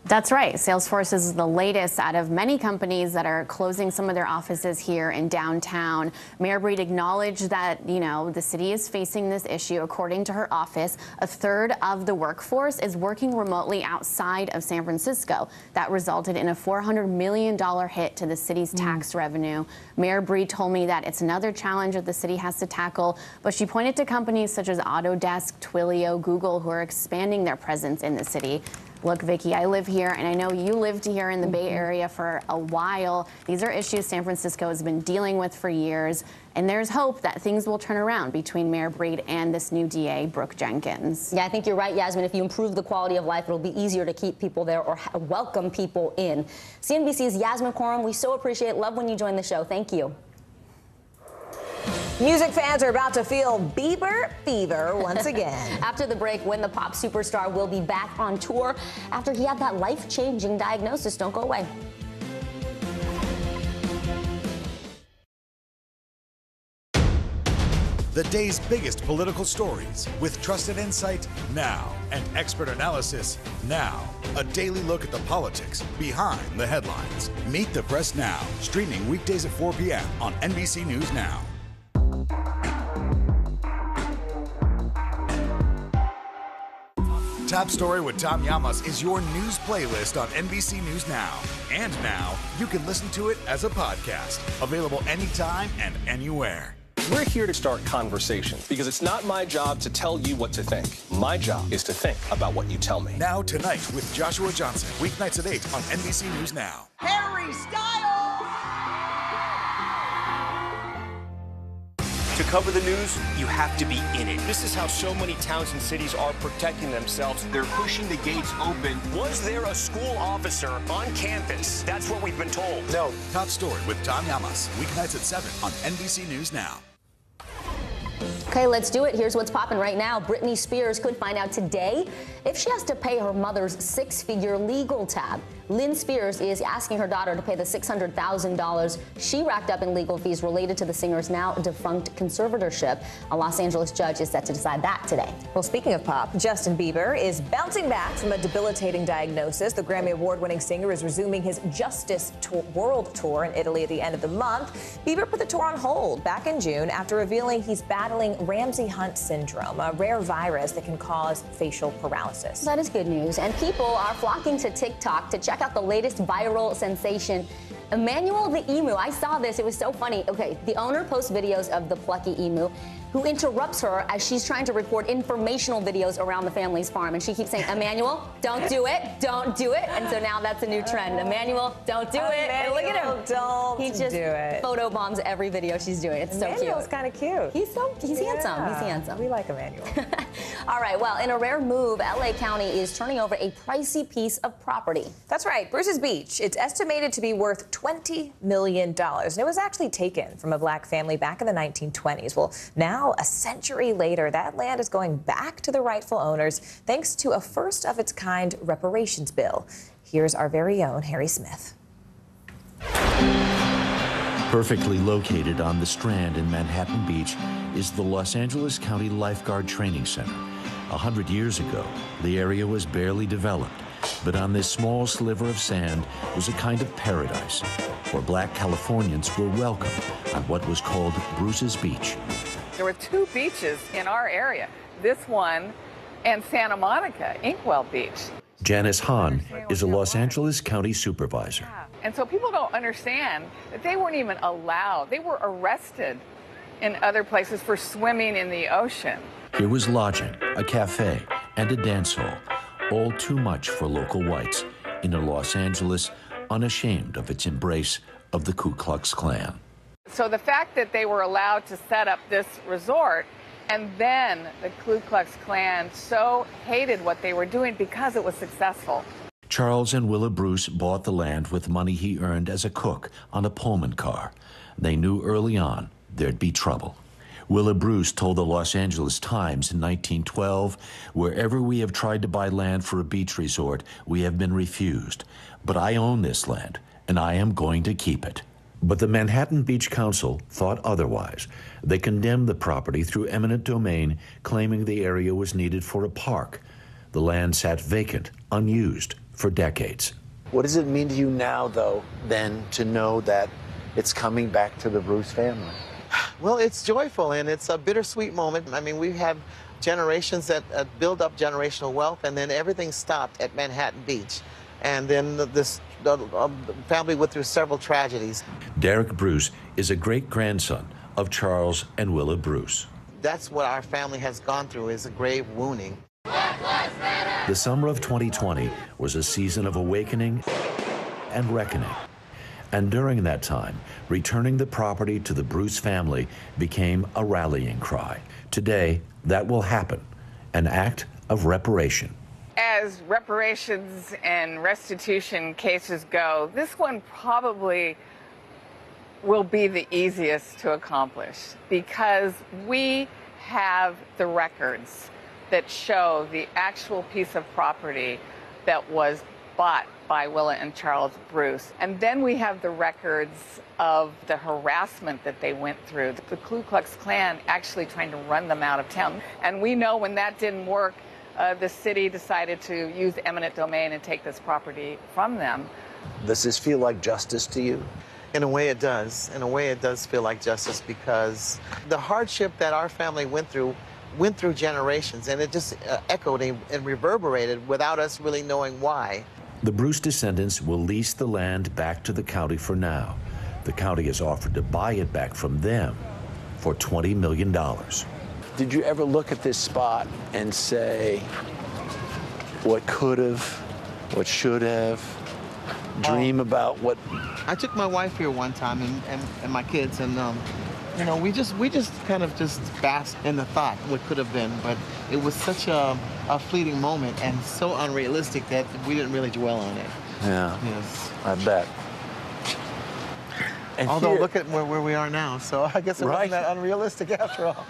That's right. Salesforce is the latest out of many companies that are closing some of their offices here in downtown. Mayor Breed acknowledged that, the city is facing this issue. According to her office, a third of the workforce is working remotely outside of San Francisco. That resulted in a $400 million hit to the city's tax revenue. Mayor Breed told me that it's another challenge that the city has to tackle, but she pointed to companies such as Autodesk, Twilio, Google, who are expanding their presence in the city. Look, Vicky, I live here, and I know you lived here in the Bay Area for a while. These are issues San Francisco has been dealing with for years, and there's hope that things will turn around between Mayor Breed and this new DA, Brooke Jenkins. Yeah, I think you're right, Yasmin. If you improve the quality of life, it'll be easier to keep people there or welcome people in. CNBC's Yasmin Khorram, we so appreciate it. Love when you join the show. Thank you. Music fans are about to feel Bieber fever once again. After the break, when the pop superstar will be back on tour after he had that life-changing diagnosis. Don't go away. The day's biggest political stories with trusted insight now and expert analysis now. A daily look at the politics behind the headlines. Meet the Press Now, streaming weekdays at 4 p.m. on NBC News Now. Top Story with Tom Llamas is your news playlist on NBC News Now. And now, you can listen to it as a podcast. Available anytime and anywhere. We're here to start conversations because it's not my job to tell you what to think. My job is to think about what you tell me. Now Tonight with Joshua Johnson. Weeknights at 8 on NBC News Now. Harry Styles! To cover the news, you have to be in it. This is how so many towns and cities are protecting themselves. They're pushing the gates open. Was there a school officer on campus? That's what we've been told. No. Top Story with Tom Llamas. Weeknights at 7 on NBC News Now. Okay, let's do it. Here's what's popping right now. Britney Spears could find out today if she has to pay her mother's six-figure legal tab. Lynn Spears is asking her daughter to pay the $600,000 she racked up in legal fees related to the singer's now defunct conservatorship. A Los Angeles judge is set to decide that today. Well, speaking of pop, Justin Bieber is bouncing back from a debilitating diagnosis. The Grammy Award-winning singer is resuming his Justice World Tour in Italy at the end of the month. Bieber put the tour on hold back in June after revealing he's battling Ramsay-Hunt syndrome, a rare virus that can cause facial paralysis. That is good news. And people are flocking to TikTok to check out the latest viral sensation, Emmanuel the emu. I saw this. It was so funny. Okay, the owner posts videos of the plucky emu who interrupts her as she's trying to record informational videos around the family's farm. And she keeps saying, Emmanuel, don't do it. Don't do it. And so now that's a new trend. Emmanuel, don't do it. And look at him. Don't he just do it. Photobombs every video she's doing. It's so cute. Emmanuel's kind of cute. He's handsome. He's handsome. We like Emmanuel. All right, well, in a rare move, LA County is turning over a pricey piece of property. That's right, Bruce's Beach. It's estimated to be worth $20 million. And it was actually taken from a black family back in the 1920s. Well, now, a century later, that land is going back to the rightful owners thanks to a first-of-its-kind reparations bill. Here's our very own Harry Smith. Perfectly located on the Strand in Manhattan Beach is the Los Angeles County Lifeguard Training Center. 100 years ago, the area was barely developed, but on this small sliver of sand was a kind of paradise where black Californians were welcomed on what was called Bruce's Beach. There were two beaches in our area, this one and Santa Monica, Inkwell Beach. Janice Hahn is a Los Angeles County supervisor. And so people don't understand that they weren't even allowed. They were arrested in other places for swimming in the ocean. Here was lodging, a cafe, and a dance hall, all too much for local whites in a Los Angeles unashamed of its embrace of the Ku Klux Klan. So the fact that they were allowed to set up this resort, and then the Ku Klux Klan so hated what they were doing because it was successful. Charles and Willa Bruce bought the land with money he earned as a cook on a Pullman car. They knew early on there'd be trouble. Willa Bruce told the Los Angeles Times in 1912, "Wherever we have tried to buy land for a beach resort, we have been refused. But I own this land, and I am going to keep it." But the Manhattan Beach Council thought otherwise. They condemned the property through eminent domain, claiming the area was needed for a park. The land sat vacant, unused, for decades. What does it mean to you now, though, then, to know that it's coming back to the Bruce family? Well, it's joyful, and it's a bittersweet moment. I mean, we have generations that build up generational wealth, and then everything stopped at Manhattan Beach. And then the family went through several tragedies. Derek Bruce is a great-grandson of Charles and Willa Bruce. That's what our family has gone through, is a grave wounding. The summer of 2020 was a season of awakening and reckoning. And during that time, returning the property to the Bruce family became a rallying cry. Today, that will happen, an act of reparation. As reparations and restitution cases go, this one probably will be the easiest to accomplish because we have the records that show the actual piece of property that was bought by Willa and Charles Bruce. And then we have the records of the harassment that they went through. The Ku Klux Klan actually trying to run them out of town. And we know when that didn't work, the city decided to use eminent domain and take this property from them. Does this feel like justice to you? In a way it does. In a way it does feel like justice because the hardship that our family went through went through generations, and it just echoed and reverberated without us really knowing why. The Bruce descendants will lease the land back to the county for now. The county has offered to buy it back from them for $20 million. Did you ever look at this spot and say, what could have, what should have, dream about what? I took my wife here one time and my kids, and you know, we just kind of just basked in the thought what could have been, but it was such a fleeting moment and so unrealistic that we didn't really dwell on it. Yeah, yes, I bet. And although here, look at where we are now, so I guess it wasn't that unrealistic after all.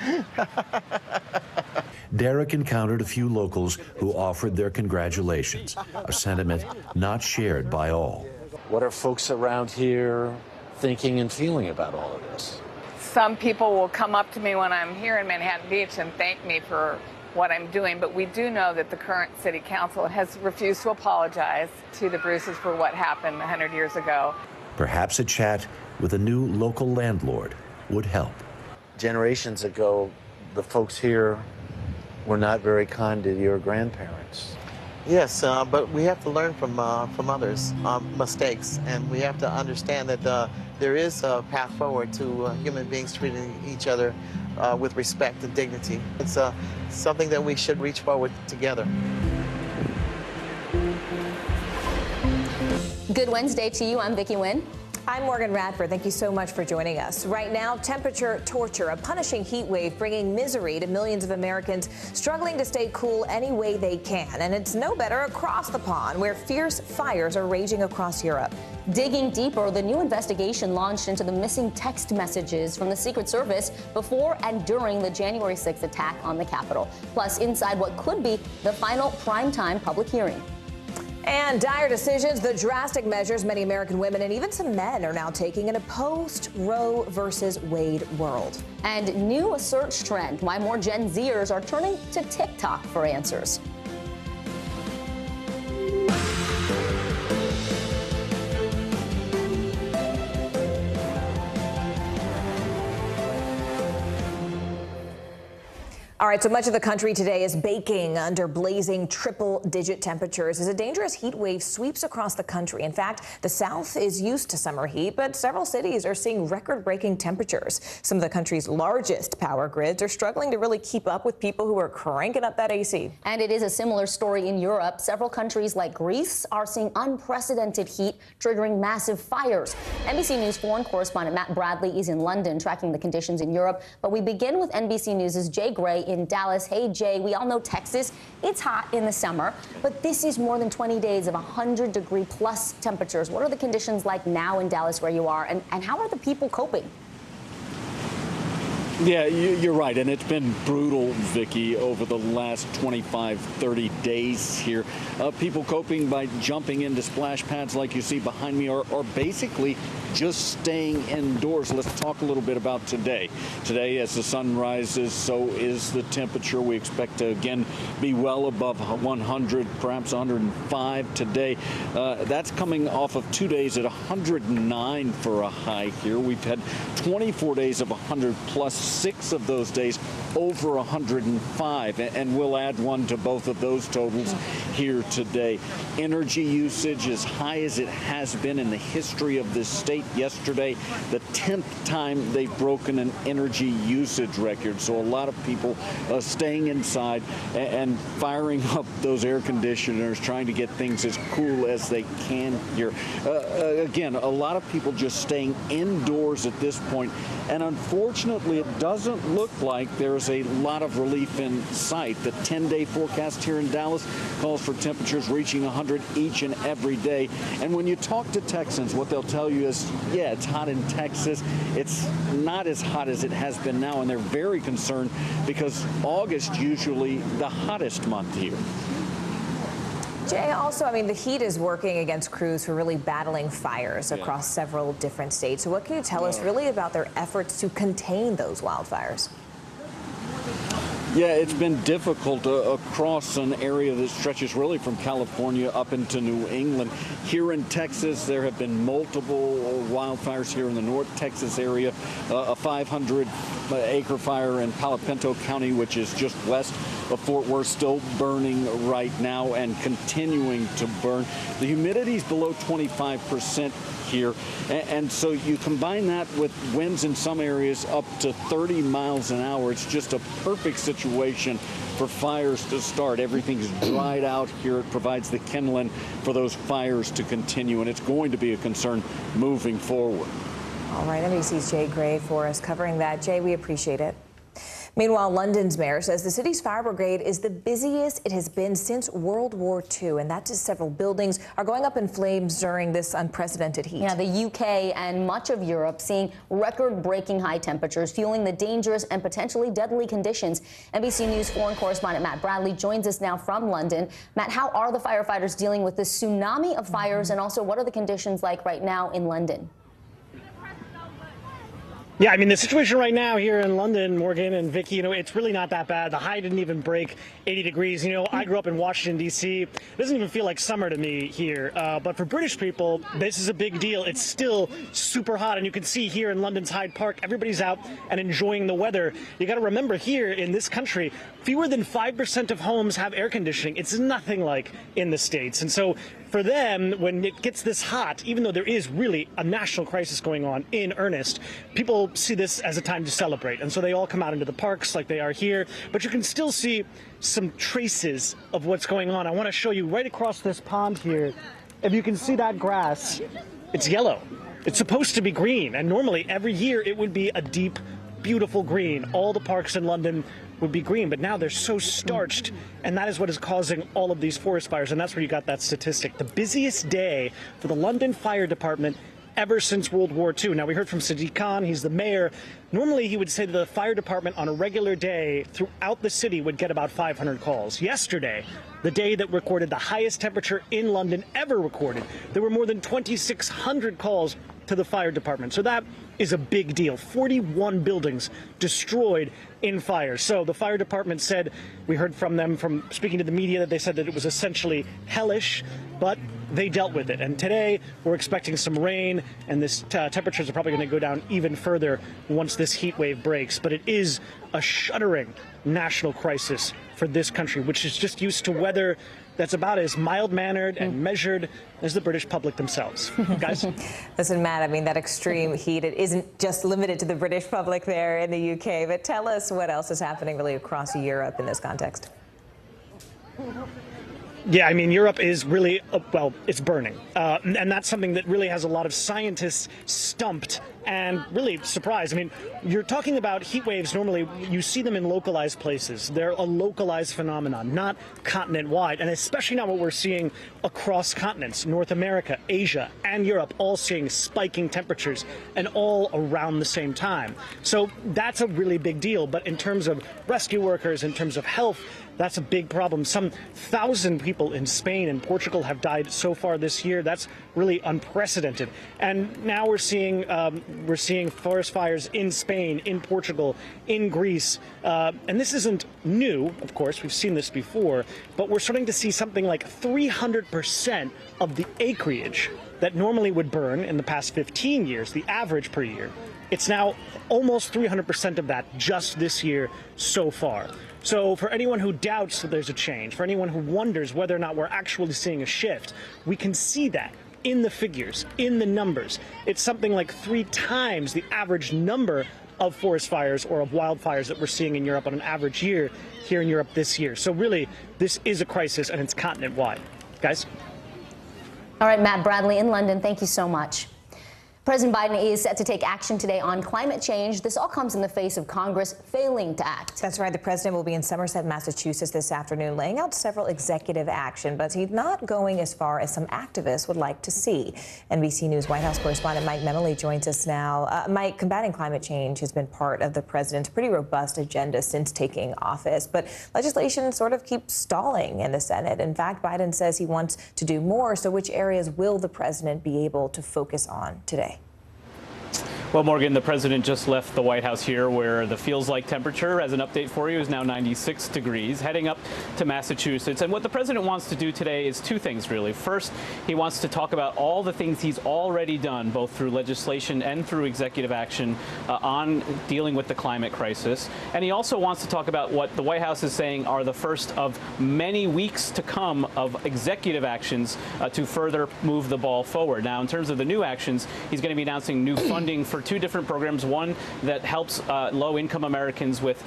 Derek encountered a few locals who offered their congratulations, a sentiment not shared by all. What are folks around here thinking and feeling about all of this? Some people will come up to me when I'm here in Manhattan Beach and thank me for what I'm doing, but we do know that the current city council has refused to apologize to the Bruces for what happened 100 years ago. Perhaps a chat with a new local landlord would help. Generations ago, the folks here were not very kind to your grandparents. Yes, but we have to learn from others' mistakes, and we have to understand that there is a path forward to human beings treating each other with respect and dignity. It's something that we should reach forward together. Good Wednesday to you. I'm Vicki Nguyen. I'm Morgan Radford. Thank you so much for joining us. Right now, temperature torture, a punishing heat wave bringing misery to millions of Americans struggling to stay cool any way they can. And it's no better across the pond, where fierce fires are raging across Europe. Digging deeper, the new investigation launched into the missing text messages from the Secret Service before and during the January 6th attack on the Capitol. Plus, inside what could be the final primetime public hearing. And dire decisions, the drastic measures many American women and even some men are now taking in a post-Roe versus Wade world. And new search trend, why more Gen Zers are turning to TikTok for answers. All right, so much of the country today is baking under blazing triple-digit temperatures as a dangerous heat wave sweeps across the country. In fact, the South is used to summer heat, but several cities are seeing record-breaking temperatures. Some of the country's largest power grids are struggling to really keep up with people who are cranking up that AC. And it is a similar story in Europe. Several countries like Greece are seeing unprecedented heat, triggering massive fires. NBC News foreign correspondent Matt Bradley is in London tracking the conditions in Europe. But we begin with NBC News' Jay Gray in Dallas. Hey, Jay, we all know Texas, it's hot in the summer, but this is more than 20 days of 100-degree-plus temperatures. What are the conditions like now in Dallas where you are, and how are the people coping? Yeah, you're right, and it's been brutal, Vicki, over the last 25, 30 days here. People coping by jumping into splash pads like you see behind me, or basically just staying indoors. Let's talk a little bit about today. Today, as the sun rises, so is the temperature. We expect to, again, be well above 100, perhaps 105 today. That's coming off of 2 days at 109 for a high here. We've had 24 days of 100-plus. 6 of those days over 105, and we'll add one to both of those totals here today. Energy usage as high as it has been in the history of this state. Yesterday, the 10th time they've broken an energy usage record. So a lot of people staying inside and firing up those air conditioners, trying to get things as cool as they can here. Again, a lot of people just staying indoors at this point, and unfortunately, it doesn't look like there's a lot of relief in sight. The 10-day forecast here in Dallas calls for temperatures reaching 100 each and every day. And when you talk to Texans, what they'll tell you is, yeah, it's hot in Texas. It's not as hot as it has been now, and they're very concerned because August usually the hottest month here. Jay, also, I mean, the heat is working against crews who are really battling fires across several different states. So what can you tell us really about their efforts to contain those wildfires? Yeah, it's been difficult across an area that stretches really from California up into New England. Here in Texas, there have been multiple wildfires here in the North Texas area. A 500-acre fire in Palo Pinto County, which is just west of Fort Worth, still burning right now and continuing to burn. The humidity is below 25% here, and so you combine that with winds in some areas up to 30 miles an hour. It's just a perfect situation for fires to start. Everything's dried out here. It provides the kindling for those fires to continue, and it's going to be a concern moving forward. All right, NBC's Jay Gray for us covering that. Jay, we appreciate it. Meanwhile, London's mayor says the city's fire brigade is the busiest it has been since World War II, and that's as several buildings are going up in flames during this unprecedented heat. Yeah, the UK and much of Europe seeing record-breaking high temperatures, fueling the dangerous and potentially deadly conditions. NBC News foreign correspondent Matt Bradley joins us now from London. Matt, how are the firefighters dealing with this tsunami of fires, and also what are the conditions like right now in London? Yeah, I mean, the situation right now here in London, Morgan and Vicky, it's really not that bad. The high didn't even break 80 degrees. I grew up in Washington, D.C. It doesn't even feel like summer to me here. But for British people, this is a big deal. It's still super hot. And you can see here in London's Hyde Park, everybody's out and enjoying the weather. You got to remember here in this country, fewer than 5% of homes have air conditioning. It's nothing like in the States. And so for them, when it gets this hot, even though there is really a national crisis going on in earnest, people see this as a time to celebrate. And so they all come out into the parks like they are here. But you can still see some traces of what's going on. I want to show you right across this pond here. If you can see that grass, it's yellow. It's supposed to be green. And normally every year it would be a deep, beautiful green. All the parks in London would be green, but now they're so starched, and that is what is causing all of these forest fires, and that's where you got that statistic. The busiest day for the London Fire Department ever since World War II. Now, we heard from Sadiq Khan, he's the mayor. Normally, he would say that the fire department on a regular day throughout the city would get about 500 calls. Yesterday, the day that recorded the highest temperature in London ever recorded, there were more than 2,600 calls to the fire department. So that is a big deal. 41 buildings destroyed in fire. So the fire department said, we heard from them from speaking to the media, that they said that it was essentially hellish, but they dealt with it. And today we're expecting some rain, and this temperatures are probably going to go down even further once this heat wave breaks. But it is a shuddering national crisis for this country, which is just used to weather that's about as mild-mannered and measured as the British public themselves. Guys? Listen, Matt, I mean, that extreme heat, it isn't just limited to the British public there in the UK, but tell us what else is happening really across Europe in this context. Yeah, I mean, Europe is really, well, it's burning. And that's something that really has a lot of scientists stumped and really surprised. I mean, you're talking about heat waves. Normally, you see them in localized places. They're a localized phenomenon, not continent-wide. And especially now what we're seeing across continents, North America, Asia, and Europe, all seeing spiking temperatures and all around the same time. So that's a really big deal. But in terms of rescue workers, in terms of health, that's a big problem. Some 1,000 people in Spain and Portugal have died so far this year. That's really unprecedented. And now we're seeing forest fires in Spain, in Portugal, in Greece. And this isn't new, of course. We've seen this before. But we're starting to see something like 300% of the acreage that normally would burn in the past 15 years, the average per year. It's now almost 300% of that just this year so far. So for anyone who doubts that there's a change, for anyone who wonders whether or not we're actually seeing a shift, we can see that in the figures, in the numbers. It's something like 3 times the average number of forest fires or of wildfires that we're seeing in Europe on an average year here in Europe this year. So really, this is a crisis, and it's continent-wide. Guys? All right, Matt Bradley in London, thank you so much. President Biden is set to take action today on climate change. This all comes in the face of Congress failing to act. That's right. The president will be in Somerset, Massachusetts this afternoon, laying out several executive action, but he's not going as far as some activists would like to see. NBC News White House correspondent Mike Memoli joins us now. Mike, combating climate change has been part of the president's pretty robust agenda since taking office, but legislation sort of keeps stalling in the Senate. In fact, Biden says he wants to do more. So which areas will the president be able to focus on today? Well, Morgan, the president just left the White House here, where the feels-like temperature, as an update for you, is now 96 degrees, heading up to Massachusetts. And what the president wants to do today is two things, really. First, he wants to talk about all the things he's already done, both through legislation and through executive action, on dealing with the climate crisis. And he also wants to talk about what the White House is saying are the first of many weeks to come of executive actions to further move the ball forward. Now, in terms of the new actions, he's going to be announcing new funding for two different programs. One that helps low-income Americans with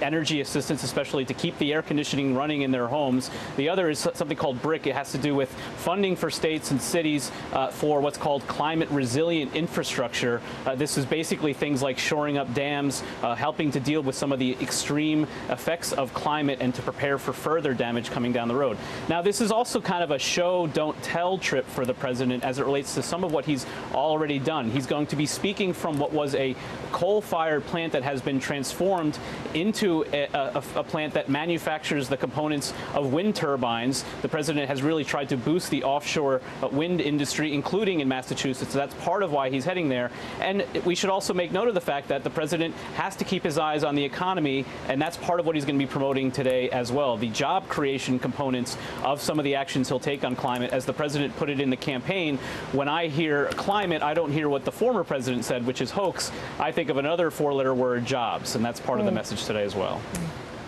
energy assistance, especially to keep the air conditioning running in their homes. The other is something called BRIC. It has to do with funding for states and cities for what's called climate resilient infrastructure. This is basically things like shoring up dams, helping to deal with some of the extreme effects of climate and to prepare for further damage coming down the road. Now, this is also kind of a show, don't tell trip for the president as it relates to some of what he's already done. He's going to be speaking from what was a coal-fired plant that has been transformed into a plant that manufactures the components of wind turbines. The president has really tried to boost the offshore wind industry, including in Massachusetts. So that's part of why he's heading there. And we should also make note of the fact that the president has to keep his eyes on the economy, and that's part of what he's going to be promoting today as well. The job creation components of some of the actions he'll take on climate. As the president put it in the campaign, when I hear climate, I don't hear what the former president said, which is hoax. I think of another four-letter word, jobs, and that's part of the message today as well.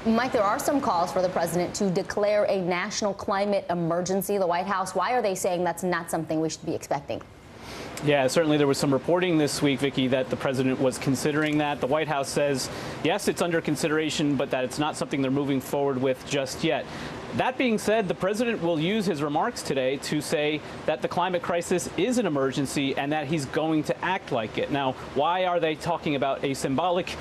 Mike, there are some calls for the president to declare a national climate emergency. The White House, why are they saying that's not something we should be expecting? Yeah, certainly there was some reporting this week, Vicki, that the president was considering that. The White House says, yes, it's under consideration, but that it's not something they're moving forward with just yet. That being said, the president will use his remarks today to say that the climate crisis is an emergency and that he's going to act like it. Now, why are they talking about a symbolic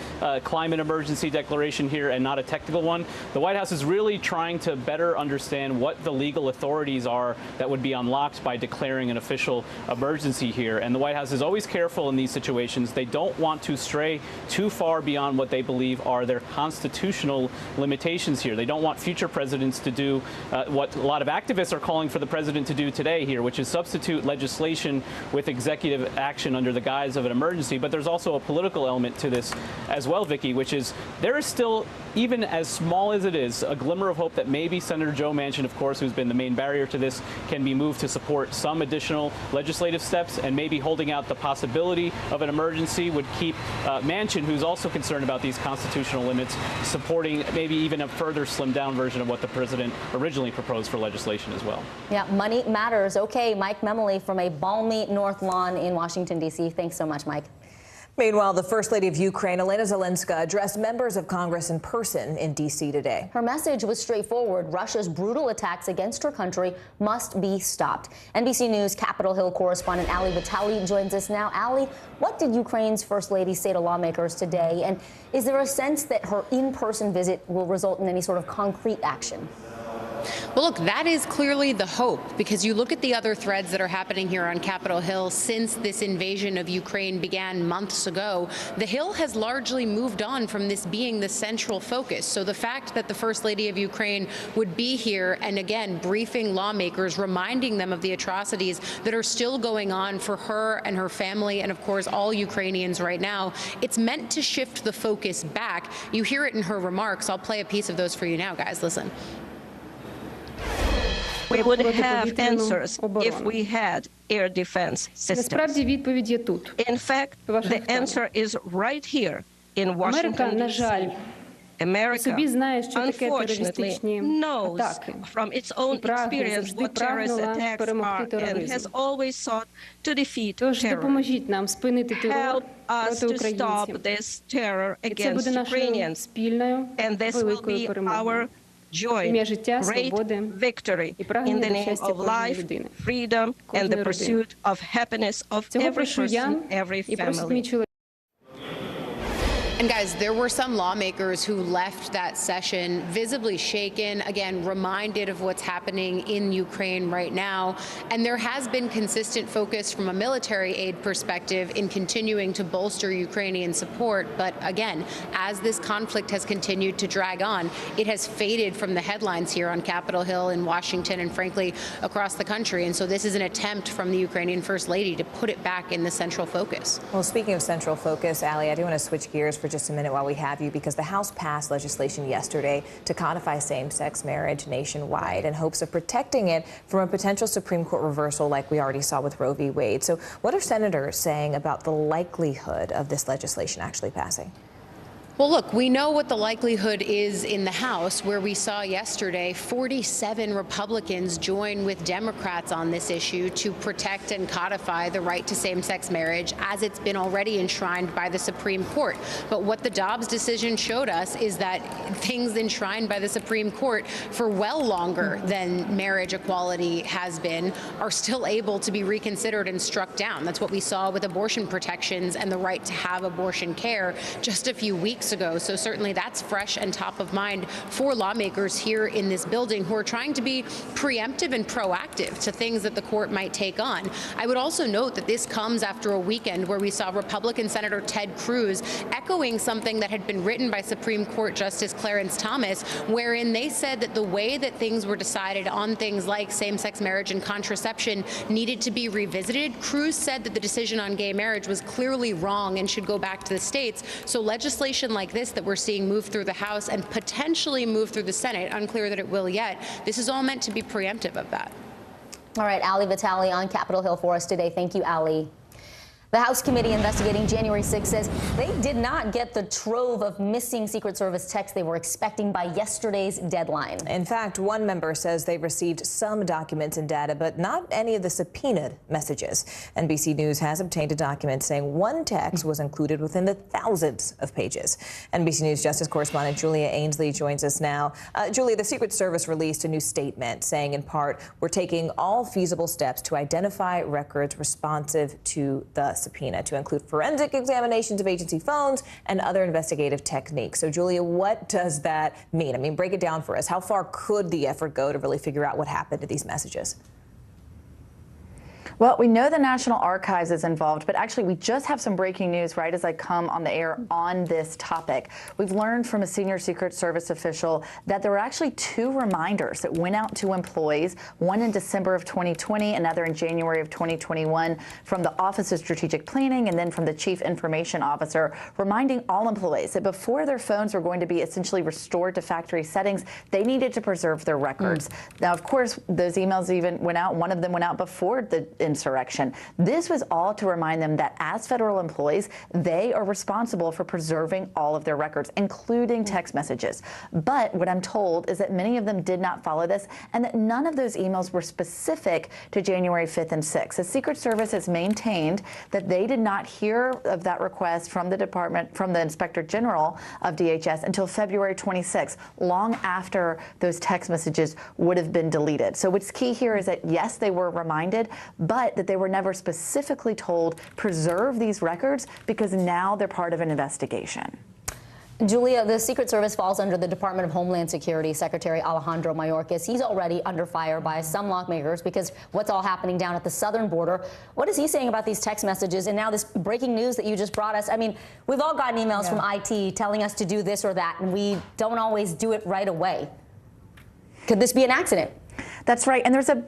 climate emergency declaration here and not a technical one? The White House is really trying to better understand what the legal authorities are that would be unlocked by declaring an official emergency here. And the White House is always careful in these situations. They don't want to stray too far beyond what they believe are their constitutional limitations here. They don't want future presidents to do what a lot of activists are calling for the president to do today here, which is substitute legislation with executive action under the guise of an emergency. But there's also a political element to this as well, Vicki, which is there is still, even as small as it is, a glimmer of hope that maybe Senator Joe Manchin, of course, who's been the main barrier to this, can be moved to support some additional legislative steps, and maybe holding out the possibility of an emergency would keep Manchin, who's also concerned about these constitutional limits, supporting maybe even a further slimmed down version of what the president originally proposed for legislation as well. Yeah, money matters. Okay, Mike Memoli from a balmy North Lawn in Washington, D.C. Thanks so much, Mike. Meanwhile, the First Lady of Ukraine, Elena Zelenska, addressed members of Congress in person in D.C. today. Her message was straightforward. Russia's brutal attacks against her country must be stopped. NBC News Capitol Hill correspondent Ali Vitali joins us now. Ali, what did Ukraine's First Lady say to lawmakers today? And is there a sense that her in-person visit will result in any sort of concrete action? Well, look, that is clearly the hope, because you look at the other threads that are happening here on Capitol Hill since this invasion of Ukraine began months ago. The Hill has largely moved on from this being the central focus. So the fact that the First Lady of Ukraine would be here and, again, briefing lawmakers, reminding them of the atrocities that are still going on for her and her family and, of course, all Ukrainians right now, it's meant to shift the focus back. You hear it in her remarks. I'll play a piece of those for you now, guys. Listen. We would have answers if we had air defense systems. In fact, the answer is right here in Washington, D.C. America, unfortunately, knows from its own experience what terrorist attacks are and has always sought to defeat terror. Help us to stop this terror against Ukrainians, and this will be our joy, great victory in the name of life, freedom, and the pursuit of happiness of every person, every family. And guys, there were some lawmakers who left that session visibly shaken, again, reminded of what's happening in Ukraine right now. And there has been consistent focus from a military aid perspective in continuing to bolster Ukrainian support. But again, as this conflict has continued to drag on, it has faded from the headlines here on Capitol Hill in Washington and frankly across the country. And so this is an attempt from the Ukrainian First Lady to put it back in the central focus. Well, speaking of central focus, Allie, I do want to switch gears for just a minute while we have you, because the House passed legislation yesterday to codify same-sex marriage nationwide in hopes of protecting it from a potential Supreme Court reversal like we already saw with Roe v. Wade. So what are senators saying about the likelihood of this legislation actually passing? Well, look, we know what the likelihood is in the House, where we saw yesterday 47 Republicans join with Democrats on this issue to protect and codify the right to same-sex marriage as it's been already enshrined by the Supreme Court. But what the Dobbs decision showed us is that things enshrined by the Supreme Court for well longer than marriage equality has been are still able to be reconsidered and struck down. That's what we saw with abortion protections and the right to have abortion care just a few weeks ago. So certainly that's fresh and top of mind for lawmakers here in this building who are trying to be preemptive and proactive to things that the court might take on. I would also note that this comes after a weekend where we saw Republican Senator Ted Cruz echoing something that had been written by Supreme Court Justice Clarence Thomas, wherein they said that the way that things were decided on things like same-sex marriage and contraception needed to be revisited. Cruz said that the decision on gay marriage was clearly wrong and should go back to the states. So legislation like this that we're seeing move through the House and potentially move through the Senate, unclear that it will yet, this is all meant to be preemptive of that. All right, Allie Vitale on Capitol Hill for us today. Thank you, Allie. The House committee investigating January 6 says they did not get the trove of missing Secret Service texts they were expecting by yesterday's deadline. In fact, one member says they received some documents and data, but not any of the subpoenaed messages. NBC News has obtained a document saying one text was included within the thousands of pages. NBC News Justice correspondent Julia Ainsley joins us now. Julia, the Secret Service released a new statement saying, in part, we're taking all feasible steps to identify records responsive to the subpoena, to include forensic examinations of agency phones and other investigative techniques. So, Julia, what does that mean? I mean, break it down for us. How far could the effort go to really figure out what happened to these messages? Well, we know the National Archives is involved, but actually we just have some breaking news right as I come on the air on this topic. We've learned from a senior Secret Service official that there were actually two reminders that went out to employees, one in December of 2020, another in January of 2021, from the Office of Strategic Planning and then from the Chief Information Officer, reminding all employees that before their phones were going to be essentially restored to factory settings, they needed to preserve their records. Now, of course, those emails even went out. One of them went out before the insurrection. This was all to remind them that as federal employees, they are responsible for preserving all of their records, including text messages. But what I'm told is that many of them did not follow this and that none of those emails were specific to January 5th and 6th. The Secret Service has maintained that they did not hear of that request from the department, from the Inspector General of DHS until February 26th, long after those text messages would have been deleted. So what's key here is that, yes, they were reminded, but that they were never specifically told, preserve these records because now they're part of an investigation. Julia, the Secret Service falls under the Department of Homeland Security Secretary Alejandro Mayorkas. He's already under fire by some lawmakers because what's all happening down at the southern border. What is he saying about these text messages and now this breaking news that you just brought us? I mean, we've all gotten emails from IT telling us to do this or that, and we don't always do it right away. Could this be an accident? That's right. And there's a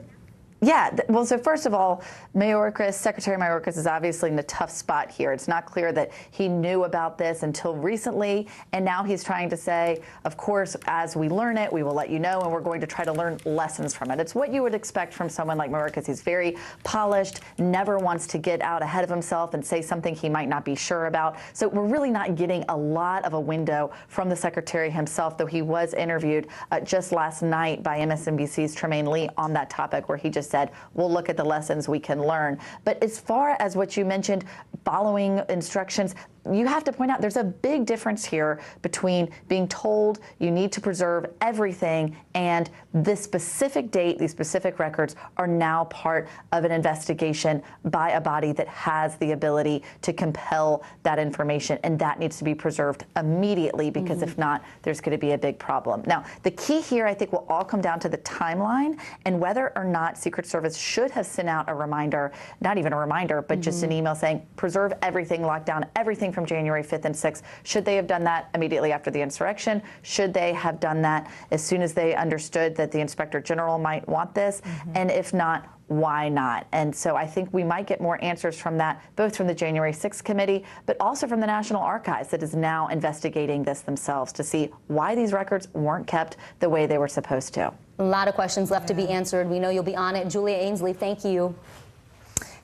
well, so first of all, Secretary Mayorkas is obviously in a tough spot here. It's not clear that he knew about this until recently, and now he's trying to say, of course, as we learn it, we will let you know, and we're going to try to learn lessons from it. It's what you would expect from someone like Mayorkas. He's very polished, never wants to get out ahead of himself and say something he might not be sure about. So we're really not getting a lot of a window from the Secretary himself, though he was interviewed just last night by MSNBC's Tremaine Lee on that topic, where he just said, we'll look at the lessons we can learn. But as far as what you mentioned, following instructions, you have to point out there's a big difference here between being told you need to preserve everything and this specific date, these specific records are now part of an investigation by a body that has the ability to compel that information, and that needs to be preserved immediately, because if not, there's going to be a big problem. Now, the key here, I think, will all come down to the timeline and whether or not Secret Service should have sent out a reminder, not even a reminder, but just an email saying, preserve everything, lock down everything from January 5th and 6th. Should they have done that immediately after the insurrection? Should they have done that as soon as they understood that the Inspector General might want this? And if not, why not? And so I think we might get more answers from that, both from the January 6th committee, but also from the National Archives that is now investigating this themselves to see why these records weren't kept the way they were supposed to. A lot of questions left to be answered. We know you'll be on it. Julia Ainsley, thank you.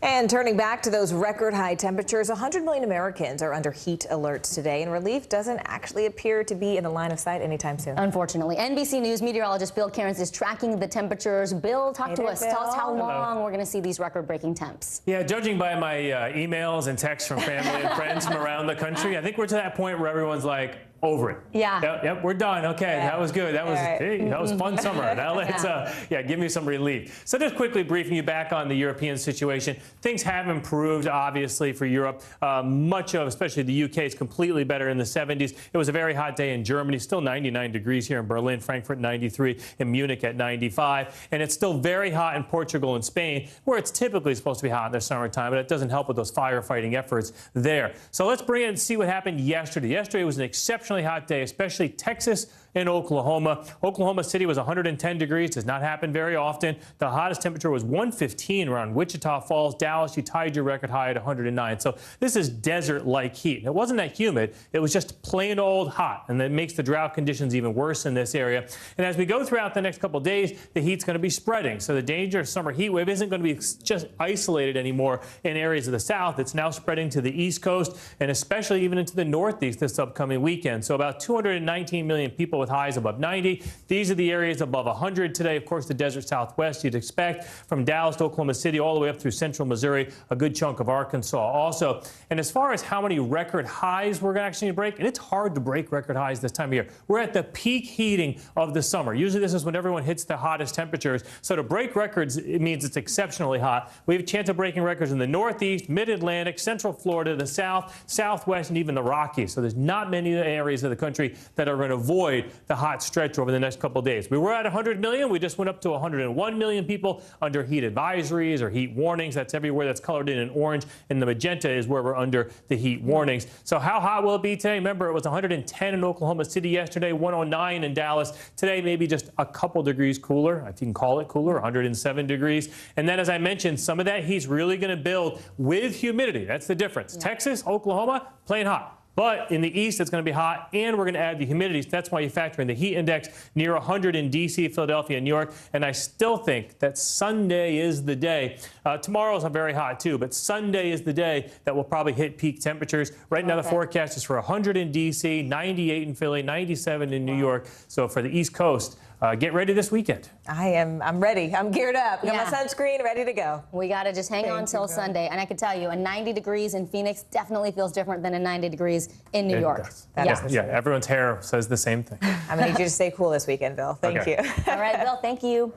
And turning back to those record high temperatures, 100 million Americans are under heat alerts today, and relief doesn't actually appear to be in the line of sight anytime soon. Unfortunately. NBC News meteorologist Bill Cairns is tracking the temperatures. Bill, talk to us. Tell us how long we're going to see these record-breaking temps. Yeah, judging by my emails and texts from family and friends from around the country, I think we're to that point where everyone's like, over it. Yeah. Yep, we're done. Okay, that was good. That was hey, that was fun summer. Now let's give me some relief. So just quickly briefing you back on the European situation. Things have improved, obviously, for Europe. Much of, especially the UK, is completely better in the 70s. It was a very hot day in Germany, still 99 degrees here in Berlin, Frankfurt 93, in Munich at 95. And it's still very hot in Portugal and Spain, where it's typically supposed to be hot in the summertime, but it doesn't help with those firefighting efforts there. So let's bring in and see what happened yesterday. Yesterday was an exceptionally hot day, especially Texas and Oklahoma. Oklahoma City was 110 degrees. Does not happen very often. The hottest temperature was 115 around Wichita Falls. Dallas, you tied your record high at 109. So this is desert-like heat. It wasn't that humid. It was just plain old hot, and that makes the drought conditions even worse in this area. And as we go throughout the next couple of days, the heat's going to be spreading. So the dangerous summer heat wave isn't going to be just isolated anymore in areas of the south. It's now spreading to the East Coast and especially even into the Northeast this upcoming weekend. So about 219 million people with highs above 90. These are the areas above 100 today. Of course, the desert Southwest you'd expect from Dallas to Oklahoma City all the way up through central Missouri, a good chunk of Arkansas also. And as far as how many record highs we're actually going to break, and it's hard to break record highs this time of year. We're at the peak heating of the summer. Usually this is when everyone hits the hottest temperatures. So to break records, it means it's exceptionally hot. We have a chance of breaking records in the Northeast, Mid-Atlantic, Central Florida, the South, Southwest, and even the Rockies. So there's not many areas of the country that are going to avoid the hot stretch over the next couple of days. We were at 100 million. We just went up to 101 million people under heat advisories or heat warnings. That's everywhere that's colored in orange. And the magenta is where we're under the heat warnings. So how hot will it be today? Remember, it was 110 in Oklahoma City yesterday, 109 in Dallas. Today, maybe just a couple degrees cooler, if you can call it cooler, 107 degrees. And then, as I mentioned, some of that heat's really going to build with humidity. That's the difference. Yeah. Texas, Oklahoma, plain hot. But in the east, it's going to be hot, and we're going to add the humidity. So that's why you factor in the heat index near 100 in D.C., Philadelphia, and New York. And I still think that Sunday is the day. Tomorrow's very hot, too, but Sunday is the day that we'll probably hit peak temperatures. Right now, the forecast is for 100 in D.C., 98 in Philly, 97 in New York. So for the East Coast, get ready this weekend. I'm ready. I'm geared up. Got my sunscreen ready to go. We got to just hang on till Sunday. And I can tell you, a 90 degrees in Phoenix definitely feels different than a 90 degrees in New York. Yeah, everyone's hair says the same thing. I'm going to need you to stay cool this weekend, Bill. Thank you. All right, Bill, thank you.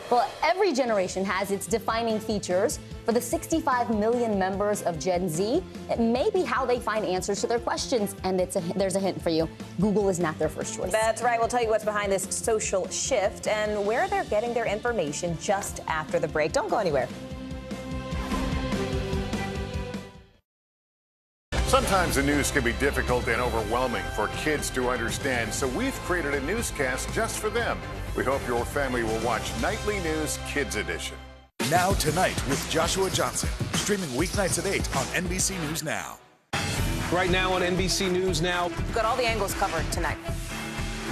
Well, every generation has its defining features. For the 65 million members of Gen Z, it may be how they find answers to their questions. And there's a hint for you. Google is not their first choice. That's right. We'll tell you what's behind this social shift and where they're getting their information just after the break. Don't go anywhere. Sometimes the news can be difficult and overwhelming for kids to understand, so we've created a newscast just for them. We hope your family will watch Nightly News Kids Edition. Now Tonight with Joshua Johnson, streaming weeknights at 8 on NBC News Now. Right now on NBC News Now. We've got all the angles covered tonight.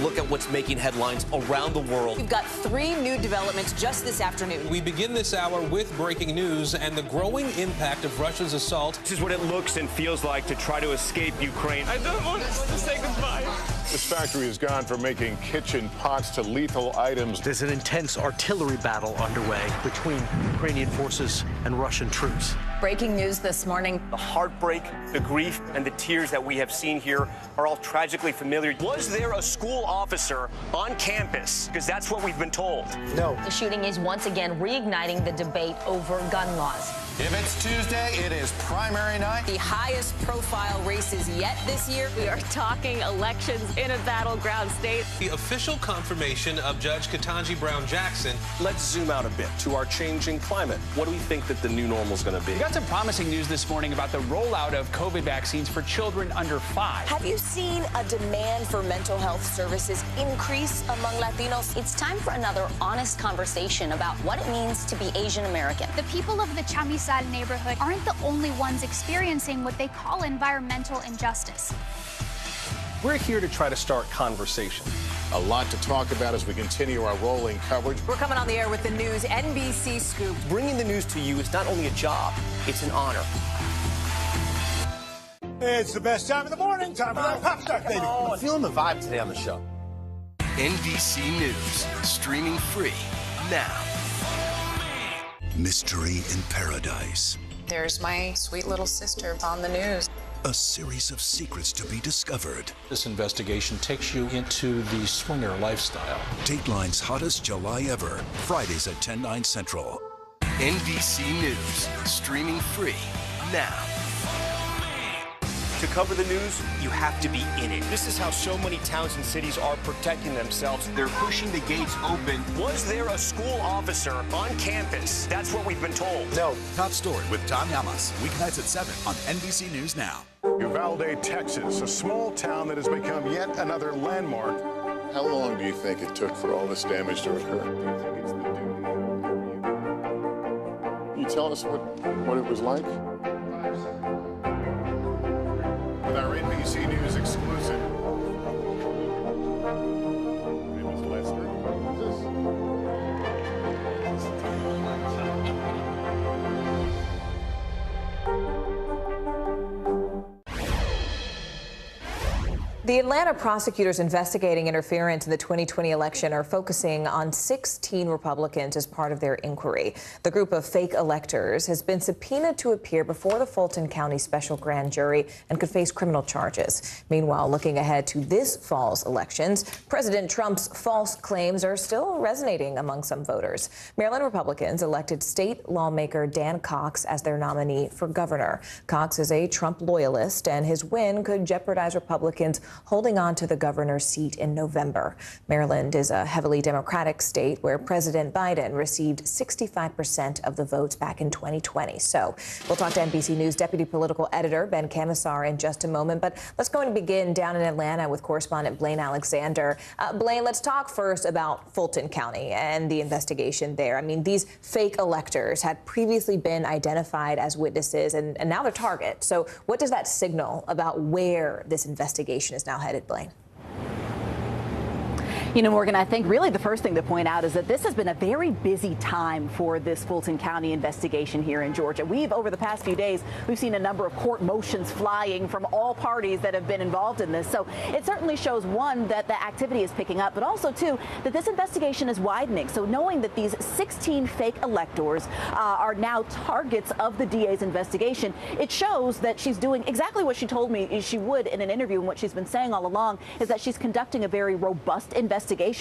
Look at what's making headlines around the world. We've got 3 new developments just this afternoon. We begin this hour with breaking news and the growing impact of Russia's assault. This is what it looks and feels like to try to escape Ukraine. I don't want to say goodbye. This factory has gone from making kitchen pots to lethal items. There's an intense artillery battle underway between Ukrainian forces and Russian troops. Breaking news this morning. The heartbreak, the grief, and the tears that we have seen here are all tragically familiar. Was there a school officer on campus? Because that's what we've been told. No. The shooting is once again reigniting the debate over gun laws. If it's Tuesday, it is primary night. The highest profile races yet this year. We are talking elections in a battleground state. The official confirmation of Judge Ketanji Brown Jackson. Let's zoom out a bit to our changing climate. What do we think that the new normal is going to be? We got some promising news this morning about the rollout of COVID vaccines for children under 5. Have you seen a demand for mental health services increase among Latinos? It's time for another honest conversation about what it means to be Asian American. The people of the Chamizal neighborhood aren't the only ones experiencing what they call environmental injustice. We're here to try to start conversation. A lot to talk about as we continue our rolling coverage. We're coming on the air with the news NBC Scoop. Bringing the news to you is not only a job, it's an honor. It's the best time of the morning. Time for that pop start, baby. I'm feeling the vibe today on the show. NBC News, streaming free now. Mystery in Paradise. There's my sweet little sister on the news. A series of secrets to be discovered. This investigation takes you into the swinger lifestyle. Dateline's hottest July ever. Fridays at 10/9 Central. NBC News, streaming free now. To cover the news, you have to be in it. This is how so many towns and cities are protecting themselves. They're pushing the gates open. Was there a school officer on campus? That's what we've been told. No. Top Story with Tom Llamas. Weeknights at 7 on NBC News Now. Uvalde, Texas, a small town that has become yet another landmark. How long do you think it took for all this damage to occur? Can you tell us what it was like? With our NBC News exclusive. It was Lester. The Atlanta prosecutors investigating interference in the 2020 election are focusing on 16 Republicans as part of their inquiry. The group of fake electors has been subpoenaed to appear before the Fulton County Special Grand Jury and could face criminal charges. Meanwhile, looking ahead to this fall's elections, President Trump's false claims are still resonating among some voters. Maryland Republicans elected state lawmaker Dan Cox as their nominee for governor. Cox is a Trump loyalist, and his win could jeopardize Republicans holding on to the governor's seat in November. Maryland is a heavily Democratic state where President Biden received 65% of the votes back in 2020. So we'll talk to NBC News Deputy Political Editor Ben Camisar in just a moment. But let's go and begin down in Atlanta with correspondent Blaine Alexander. Blaine, let's talk first about Fulton County and the investigation there. I mean, these fake electors had previously been identified as witnesses and now they're targets. So what does that signal about where this investigation is now headed, Blaine? You know, Morgan, I think really the first thing to point out is that this has been a very busy time for this Fulton County investigation here in Georgia. Over the past few days, we've seen a number of court motions flying from all parties that have been involved in this. So it certainly shows, one, that the activity is picking up, but also, two, that this investigation is widening. So knowing that these 16 fake electors are now targets of the DA's investigation, it shows that she's doing exactly what she told me she would in an interview, and what she's been saying all along is that she's conducting a very robust investigation.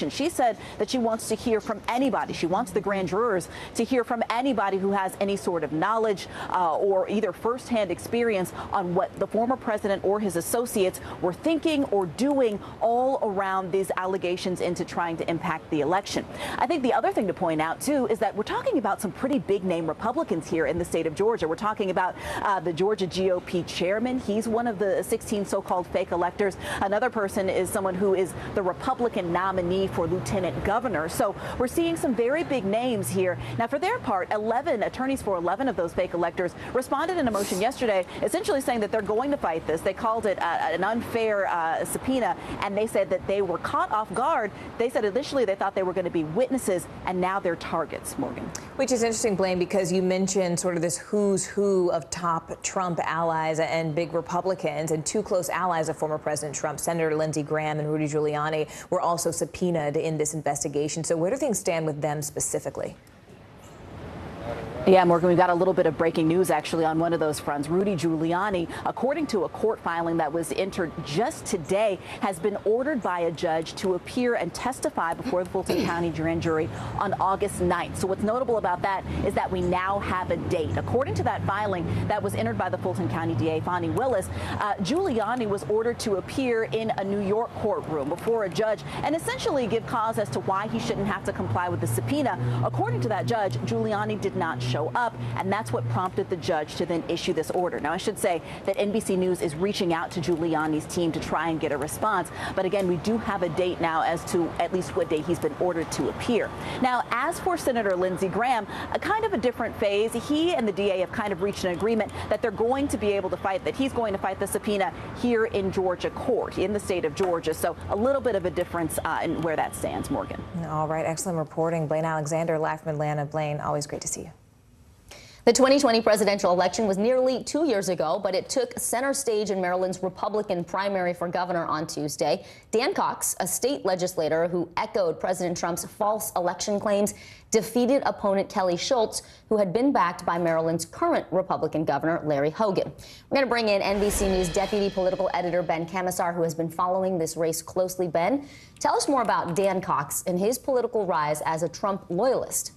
She said that she wants to hear from anybody. She wants the grand jurors to hear from anybody who has any sort of knowledge or either firsthand experience on what the former president or his associates were thinking or doing all around these allegations into trying to impact the election. I think the other thing to point out, too, is that we're talking about some pretty big name Republicans here in the state of Georgia. We're talking about the Georgia GOP chairman. He's one of the 16 so-called fake electors. Another person is someone who is the Republican nominee for lieutenant governor. So we're seeing some very big names here. Now, for their part, 11 attorneys for 11 of those fake electors responded in a motion yesterday, essentially saying that they're going to fight this. They called it an unfair subpoena, and they said that they were caught off guard. They said initially they thought they were going to be witnesses, and now they're targets, Morgan. Which is interesting, Blaine, because you mentioned sort of this who's who of top Trump allies and big Republicans, and two close allies of former President Trump, Senator Lindsey Graham and Rudy Giuliani, were also subpoenaed in this investigation. So where do things stand with them specifically? Yeah, Morgan, we've got a little bit of breaking news actually on one of those fronts. Rudy Giuliani, according to a court filing that was entered just today, has been ordered by a judge to appear and testify before the Fulton County grand jury on August 9th. So what's notable about that is that we now have a date. According to that filing that was entered by the Fulton County DA, Fonnie Willis, Giuliani was ordered to appear in a New York courtroom before a judge and essentially give cause as to why he shouldn't have to comply with the subpoena. According to that judge, Giuliani did not show up, and that's what prompted the judge to then issue this order. Now, I should say that NBC News is reaching out to Giuliani's team to try and get a response. But again, we do have a date now as to at least what day he's been ordered to appear. Now, as for Senator Lindsey Graham, a kind of a different phase. He and the DA have kind of reached an agreement that they're going to be able to fight, that he's going to fight the subpoena here in Georgia court, in the state of Georgia. So a little bit of a difference in where that stands, Morgan. All right, excellent reporting. Blaine Alexander, live from Atlanta. Blaine, always great to see you. The 2020 presidential election was nearly 2 years ago, but it took center stage in Maryland's Republican primary for governor on Tuesday. Dan Cox, a state legislator who echoed President Trump's false election claims, defeated opponent Kelly Schultz, who had been backed by Maryland's current Republican governor, Larry Hogan. We're going to bring in NBC News deputy political editor Ben Camisar, who has been following this race closely. Ben, tell us more about Dan Cox and his political rise as a Trump loyalist.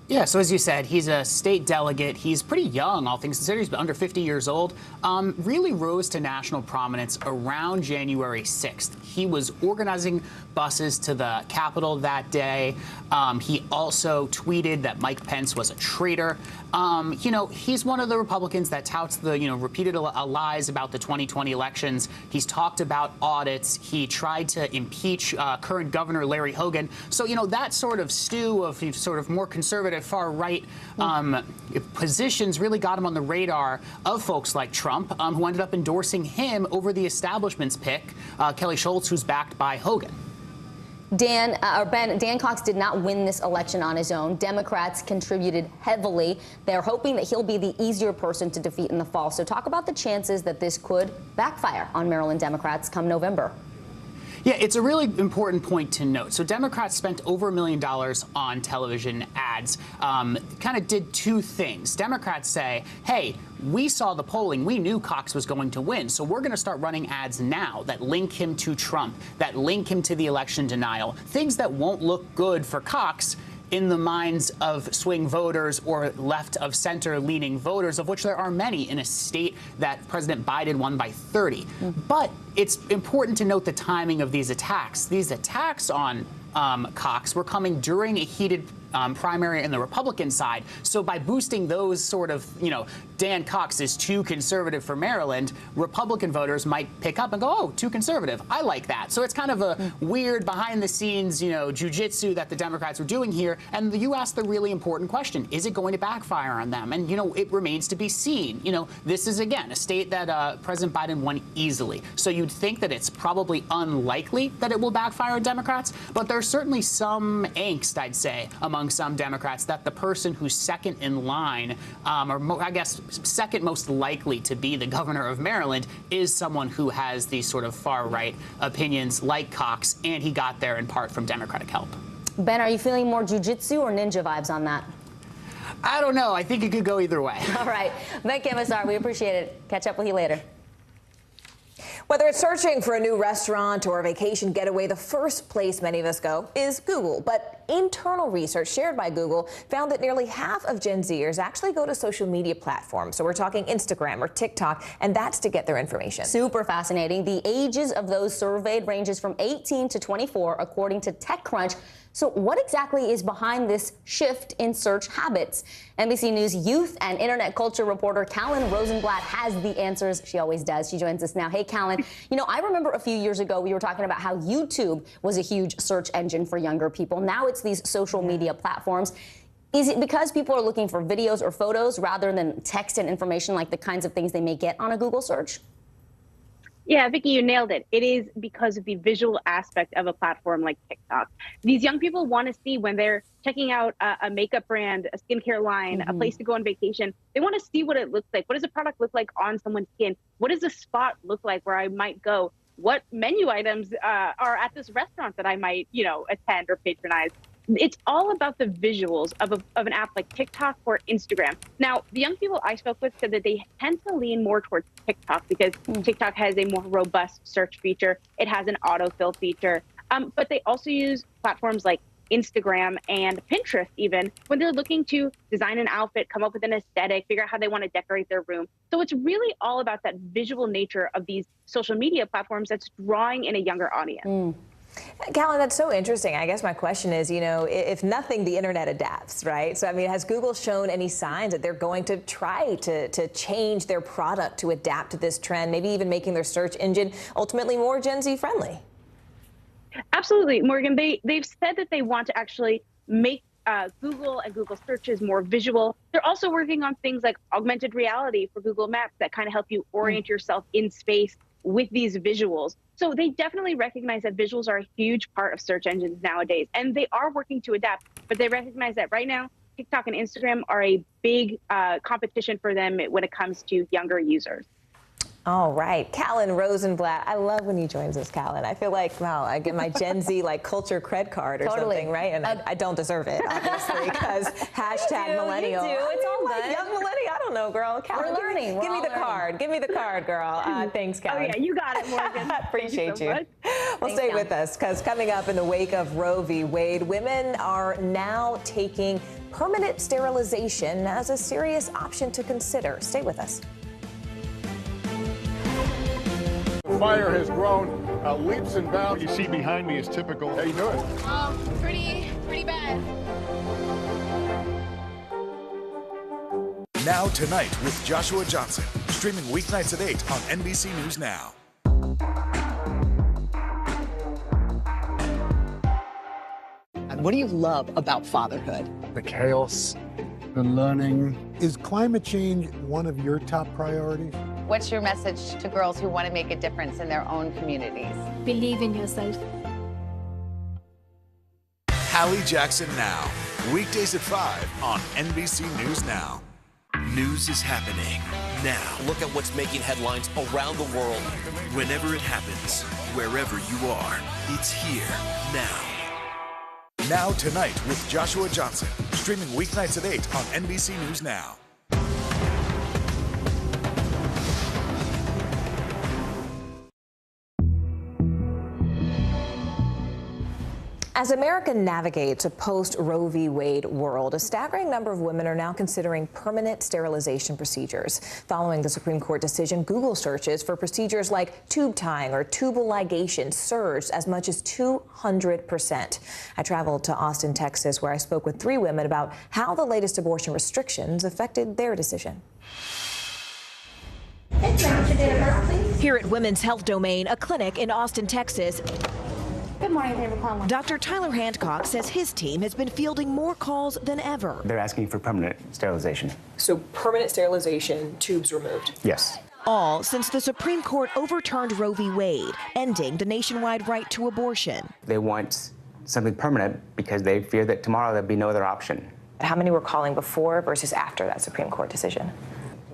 Yeah, so as you said, he's a state delegate. He's pretty young, all things considered. He's under 50 years old. Really rose to national prominence around January 6th. He was organizing buses to the Capitol that day. He also tweeted that Mike Pence was a traitor. He's one of the Republicans that touts the, repeated lies about the 2020 elections. He's talked about audits. He tried to impeach current Governor Larry Hogan. So, that sort of stew of sort of more conservative, far-right positions really got him on the radar of folks like Trump, who ended up endorsing him over the establishment's pick, Kelly Schultz, who's backed by Hogan. Dan Cox did not win this election on his own. Democrats contributed heavily. They're hoping that he'll be the easier person to defeat in the fall. So talk about the chances that this could backfire on Maryland Democrats come November. Yeah, it's a really important point to note. So Democrats spent over $1 million on television ads, kind of did two things. Democrats say, hey, we saw the polling. We knew Cox was going to win. So we're going to start running ads now that link him to Trump, that link him to the election denial, things that won't look good for Cox in the minds of swing voters or left of center leaning voters, of which there are many in a state that President Biden won by 30. But it's important to note the timing of these attacks. These attacks on Cox were coming during a heated primary in the Republican side. So by boosting those sort of, Dan Cox is too conservative for Maryland, Republican voters might pick up and go, oh, too conservative. I like that. So it's kind of a weird behind the scenes, jujitsu that the Democrats are doing here. And you asked the really important question, is it going to backfire on them? And, it remains to be seen. This is, again, a state that President Biden won easily. So you'd think that it's probably unlikely that it will backfire on Democrats. But there's certainly some angst, I'd say, among some Democrats that the person who's second in line, second most likely to be the governor of Maryland, is someone who has these sort of far-right opinions like Cox, and he got there in part from Democratic help. Ben, are you feeling more jujitsu or ninja vibes on that? I don't know. I think it could go either way. All right. Ben Camisar, we appreciate it. Catch up with you later. Whether it's searching for a new restaurant or a vacation getaway, the first place many of us go is Google. But internal research shared by Google found that nearly half of Gen Zers actually go to social media platforms. So we're talking Instagram or TikTok, and that's to get their information. Super fascinating. The ages of those surveyed ranges from 18 to 24, according to TechCrunch. So what exactly is behind this shift in search habits? NBC News youth and internet culture reporter Callan Rosenblatt has the answers. She always does. She joins us now. Hey, Callan, I remember a few years ago we were talking about how YouTube was a huge search engine for younger people. Now it's these social media platforms. Is it because people are looking for videos or photos rather than text and information like the kinds of things they may get on a Google search? Yeah, Vicki, you nailed it. It is because of the visual aspect of a platform like TikTok. These young people want to see when they're checking out a makeup brand, a skincare line, a place to go on vacation. They want to see what it looks like. What does a product look like on someone's skin? What does a spot look like where I might go? What menu items are at this restaurant that I might, attend or patronize? It's all about the visuals of an app like TikTok or Instagram. Now, the young people I spoke with said that they tend to lean more towards TikTok because TikTok has a more robust search feature. It has an autofill feature. But they also use platforms like Instagram and Pinterest even when they're looking to design an outfit, come up with an aesthetic, figure out how they want to decorate their room. So it's really all about that visual nature of these social media platforms that's drawing in a younger audience. Callan, that's so interesting. I guess my question is, you know, if nothing, the internet adapts, right? So, I mean, has Google shown any signs that they're going to try to change their product to adapt to this trend, maybe even making their search engine ultimately more Gen Z friendly? Absolutely, Morgan. They've said that they want to actually make Google and Google searches more visual. They're also working on things like augmented reality for Google Maps that kind of help you orient yourself in space with these visuals. So they definitely recognize that visuals are a huge part of search engines nowadays, and they are working to adapt, but they recognize that right now, TikTok and Instagram are a big competition for them when it comes to younger users. All right, Callan Rosenblatt. I love when he joins us, Callan. I feel like, wow, I get my Gen Z like culture cred card or something, right? And I don't deserve it, obviously, because hashtag millennial. You do. It's all good. Young millennial. I don't know, girl. Callan, We're learning. Give me the card. Give me the card, girl. Thanks, Callan. Oh yeah, you got it, Morgan. Appreciate you. Well, Thanks, stay Callan. with us, because coming up in the wake of Roe v. Wade, women are now taking permanent sterilization as a serious option to consider. Stay with us. The fire has grown leaps and bounds. You see behind me is typical. How you doing? Pretty bad. Now Tonight with Joshua Johnson, streaming weeknights at 8 on NBC News Now. And what do you love about fatherhood? The chaos, the learning. Is climate change one of your top priorities? What's your message to girls who want to make a difference in their own communities? Believe in yourself. Hallie Jackson Now, weekdays at 5 on NBC News Now. News is happening now. Look at what's making headlines around the world. Whenever it happens, wherever you are, it's here now. Now Tonight with Joshua Johnson, streaming weeknights at 8 on NBC News Now. As America navigates a post-Roe v. Wade world, a staggering number of women are now considering permanent sterilization procedures. Following the Supreme Court decision, Google searches for procedures like tube tying or tubal ligation surged as much as 200%. I traveled to Austin, Texas, where I spoke with 3 women about how the latest abortion restrictions affected their decision. Here at Women's Health Domain, a clinic in Austin, Texas, Good morning, thank you for calling. Dr. Tyler Handcock says his team has been fielding more calls than ever. They're asking for permanent sterilization. So permanent sterilization, tubes removed? Yes. All since the Supreme Court overturned Roe v. Wade, ending the nationwide right to abortion. They want something permanent because they fear that tomorrow there'll be no other option. How many were calling before versus after that Supreme Court decision?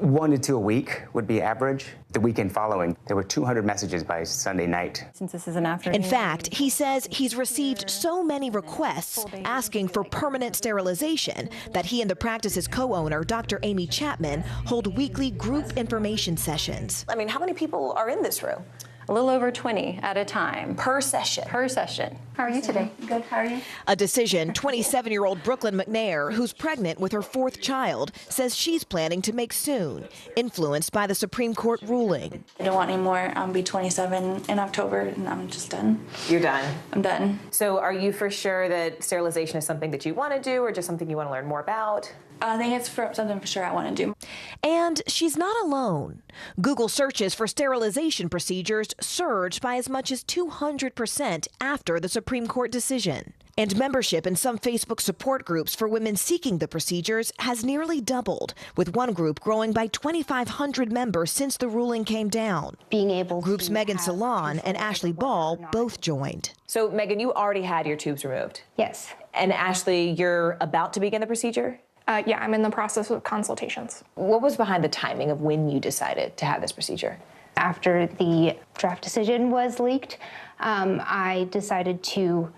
1 to 2 a week would be average. The weekend following, there were 200 messages by Sunday night. Since this is an afternoon. In fact, he says he's received so many requests asking for permanent sterilization that he and the practice's co-owner, Dr. Amy Chapman, hold weekly group information sessions. I mean, how many people are in this room? A little over 20 at a time. Per session? Per session. How are you today? Good, how are you? A decision 27-year-old Brooklyn McNair, who's pregnant with her 4th child, says she's planning to make soon, influenced by the Supreme Court ruling. I don't want any more. I'll be 27 in October, and I'm just done. You're done? I'm done. So are you for sure that sterilization is something that you want to do or just something you want to learn more about? I think it's something for sure I want to do. And she's not alone. Google searches for sterilization procedures surged by as much as 200% after the Supreme Court decision. And membership in some Facebook support groups for women seeking the procedures has nearly doubled, with one group growing by 2,500 members since the ruling came down. Being able Groups Megan Salon and Ashley Ball both joined. So, Megan, you already had your tubes removed? Yes. And Ashley, you're about to begin the procedure? Yeah, I'm in the process of consultations. What was behind the timing of when you decided to have this procedure? After the draft decision was leaked, I decided to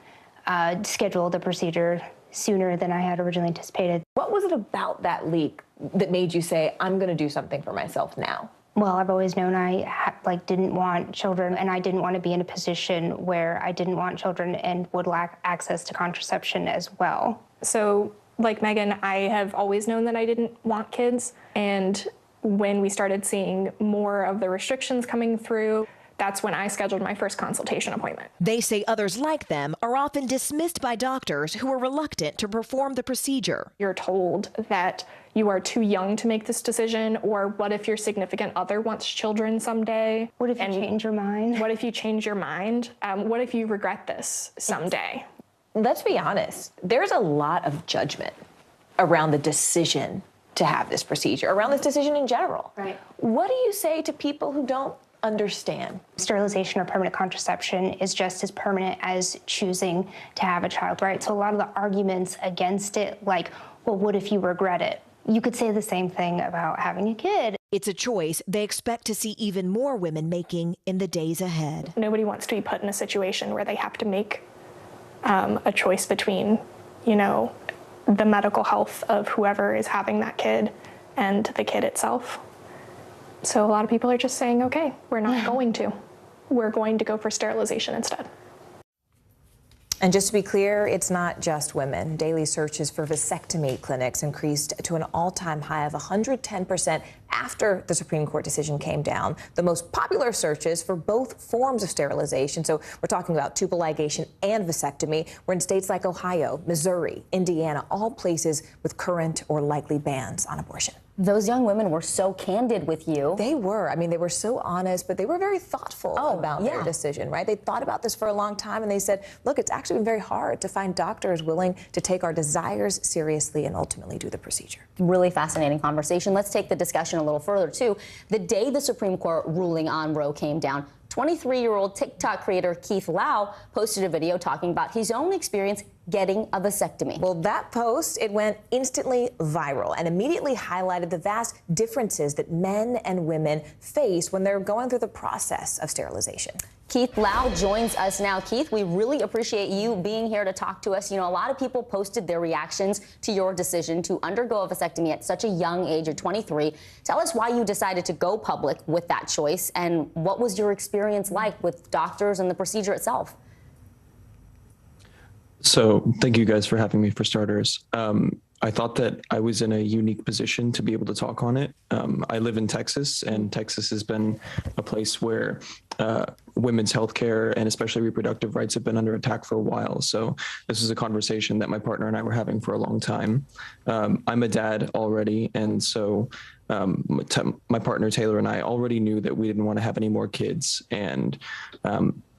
schedule the procedure sooner than I had originally anticipated. What was it about that leak that made you say, I'm going to do something for myself now? Well, I've always known I didn't want children, and I didn't want to be in a position where I didn't want children and would lack access to contraception as well. So, like Megan, I have always known that I didn't want kids, and when we started seeing more of the restrictions coming through, that's when I scheduled my first consultation appointment. They say others like them are often dismissed by doctors who are reluctant to perform the procedure. You're told that you are too young to make this decision, or what if your significant other wants children someday? What if you change your mind? What if you change your mind? What if you regret this someday? Let's be honest, there's a lot of judgment around the decision to have this procedure, around this decision in general. Right. What do you say to people who don't understand? Sterilization or permanent contraception is just as permanent as choosing to have a child, right? So a lot of the arguments against it, like, well, what if you regret it? You could say the same thing about having a kid. It's a choice they expect to see even more women making in the days ahead. Nobody wants to be put in a situation where they have to make a choice between, the medical health of whoever is having that kid and the kid itself. So a lot of people are just saying, okay, we're not going to. We're going to go for sterilization instead. And just to be clear, it's not just women. Daily searches for vasectomy clinics increased to an all-time high of 110% after the Supreme Court decision came down. The most popular searches for both forms of sterilization, so we're talking about tubal ligation and vasectomy, were in states like Ohio, Missouri, Indiana, all places with current or likely bans on abortion. Those young women were so candid with you. They were. I mean, they were so honest, but they were very thoughtful about their decision, right? They thought about this for a long time, and they said, look, it's actually been very hard to find doctors willing to take our desires seriously and ultimately do the procedure. Really fascinating conversation. Let's take the discussion a little further, too. The day the Supreme Court ruling on Roe came down, 23-year-old TikTok creator Keith Lau posted a video talking about his own experience getting a vasectomy. Well, that post, it went instantly viral and immediately highlighted the vast differences that men and women face when they're going through the process of sterilization. Keith Lau joins us now. Keith, we really appreciate you being here to talk to us. A lot of people posted their reactions to your decision to undergo a vasectomy at such a young age of 23. Tell us why you decided to go public with that choice, and what was your experience like with doctors and the procedure itself? So thank you guys for having me, for starters. I thought that I was in a unique position to be able to talk on it. I live in Texas, and Texas has been a place where women's health care and especially reproductive rights have been under attack for a while. So this is a conversation that my partner and I were having for a long time. I'm a dad already, and so my partner Taylor and I already knew that we didn't want to have any more kids, and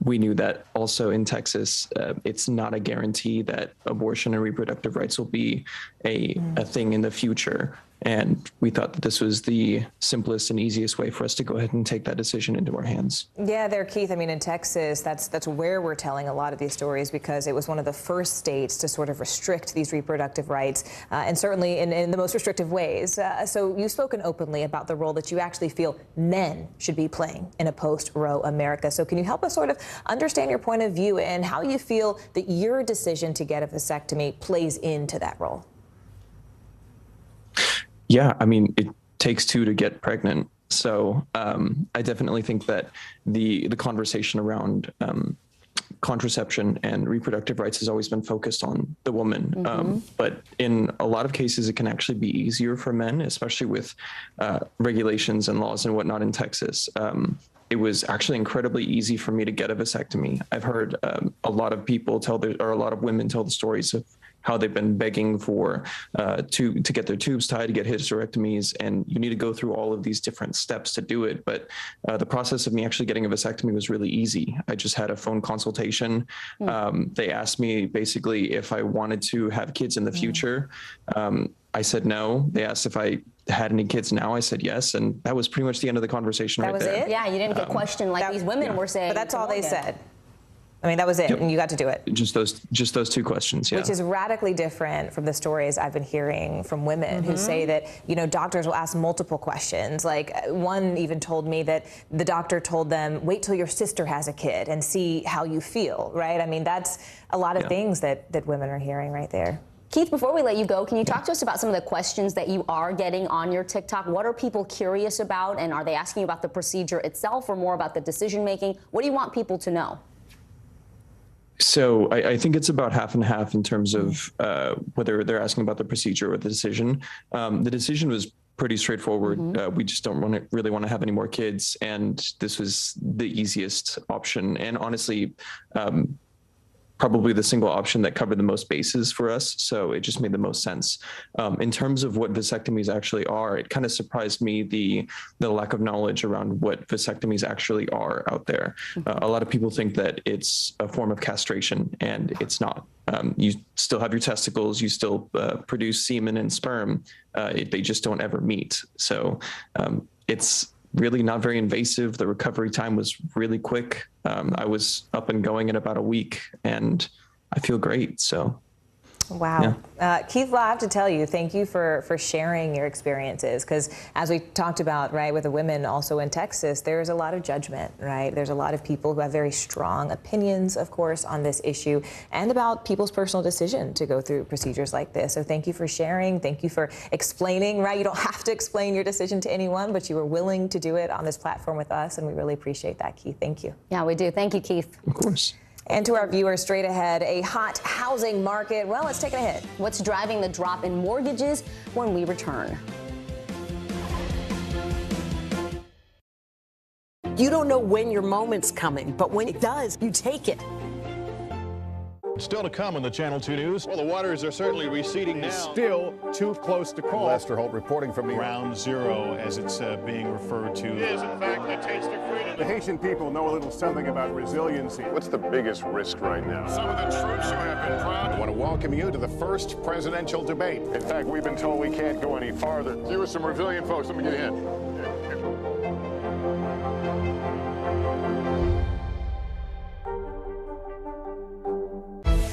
we knew that also in Texas, it's not a guarantee that abortion and reproductive rights will be a thing in the future. And we thought that this was the simplest and easiest way for us to go ahead and take that decision into our hands. Yeah, there, Keith. I mean, in Texas, that's where we're telling a lot of these stories, because it was one of the first states to sort of restrict these reproductive rights, and certainly in the most restrictive ways. So you've spoken openly about the role that you actually feel men should be playing in a post-Roe America. So can you help us sort of understand your point of view and how you feel that your decision to get a vasectomy plays into that role? Yeah, I mean, it takes two to get pregnant. So I definitely think that the conversation around contraception and reproductive rights has always been focused on the woman. But in a lot of cases, it can actually be easier for men, especially with regulations and laws and whatnot in Texas. It was actually incredibly easy for me to get a vasectomy. I've heard a lot of people a lot of women tell the stories of how they've been begging for to get their tubes tied, to get hysterectomies, and you need to go through all of these different steps to do it. But the process of me actually getting a vasectomy was really easy. I just had a phone consultation. They asked me basically if I wanted to have kids in the future. I said no. They asked if I had any kids now. I said yes, and that was pretty much the end of the conversation. That was it? Yeah, you didn't get questioned like these women were saying. But that's all they said. I mean, that was it, and you got to do it. Just those two questions, yeah. Which is radically different from the stories I've been hearing from women who say that, you know, doctors will ask multiple questions. Like, one even told me that the doctor told them, wait till your sister has a kid and see how you feel, right? I mean, that's a lot of things that women are hearing right there. Keith, before we let you go, can you talk to us about some of the questions that you are getting on your TikTok? What are people curious about, and are they asking you about the procedure itself or more about the decision making? What do you want people to know? So I think it's about half and half in terms of whether they're asking about the procedure or the decision. The decision was pretty straightforward. We just don't really want to have any more kids, and this was the easiest option. And honestly, probably the single option that covered the most bases for us. So it just made the most sense. In terms of what vasectomies actually are, it kind of surprised me the lack of knowledge around what vasectomies actually are out there. A lot of people think that it's a form of castration, and it's not. You still have your testicles, you still produce semen and sperm. They just don't ever meet. So it's really not very invasive. The recovery time was really quick. I was up and going in about a week, and I feel great. So, wow. Yeah. Keith, I have to tell you, thank you for sharing your experiences, because as we talked about, right, with the women also in Texas, there's a lot of judgment, right? There's a lot of people who have very strong opinions, of course, on this issue and about people's personal decision to go through procedures like this. So thank you for sharing. Thank you for explaining, right? You don't have to explain your decision to anyone, but you were willing to do it on this platform with us, and we really appreciate that, Keith. Thank you. Yeah, we do. Thank you, Keith. Of course. And to our viewers, straight ahead, a hot housing market. Well, let's take a hit. What's driving the drop in mortgages when we return? You don't know when your moment's coming, but when it does, you take it. Still to come on the Channel 2 News. Well, the waters are certainly receding now. Still too close to call. Lester Holt reporting from Ground Zero, as it's being referred to. It is, in fact, the taste of freedom. The Haitian people know a little something about resiliency. What's the biggest risk right now? Some of the troops who have been proud. I want to welcome you to the first presidential debate. In fact, we've been told we can't go any farther. You with some resilient folks. Let me get a hint.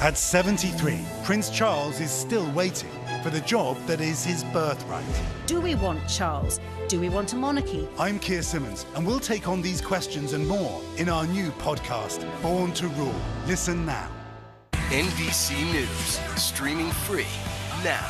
At 73, Prince Charles is still waiting for the job that is his birthright. Do we want Charles? Do we want a monarchy? I'm Keir Simmons, and we'll take on these questions and more in our new podcast, Born to Rule. Listen now. NBC News, streaming free now.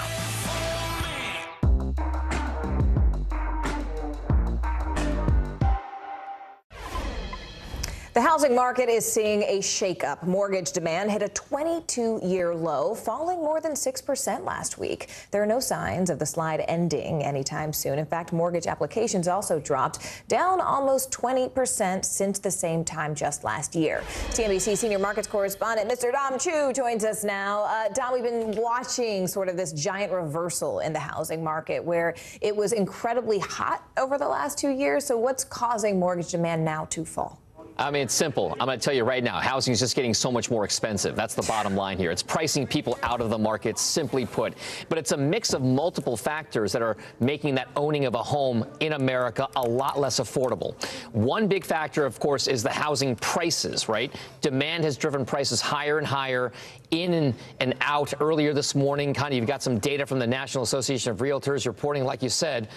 The housing market is seeing a shakeup. Mortgage demand hit a 22-year low, falling more than 6% last week. There are no signs of the slide ending anytime soon. In fact, mortgage applications also dropped, down almost 20% since the same time just last year. CNBC senior markets correspondent Mr. Dom Chu joins us now. Dom, we've been watching sort of this giant reversal in the housing market where it was incredibly hot over the last 2 years. So what's causing mortgage demand now to fall? I mean, it's simple. I'm going to tell you right now, housing is just getting so much more expensive. That's the bottom line here. It's pricing people out of the market, simply put. But it's a mix of multiple factors that are making that owning of a home in America a lot less affordable. One big factor, of course, is the housing prices, right? Demand has driven prices higher and higher, in and out. Earlier this morning, you've got some data from the National Association of Realtors reporting, like you said,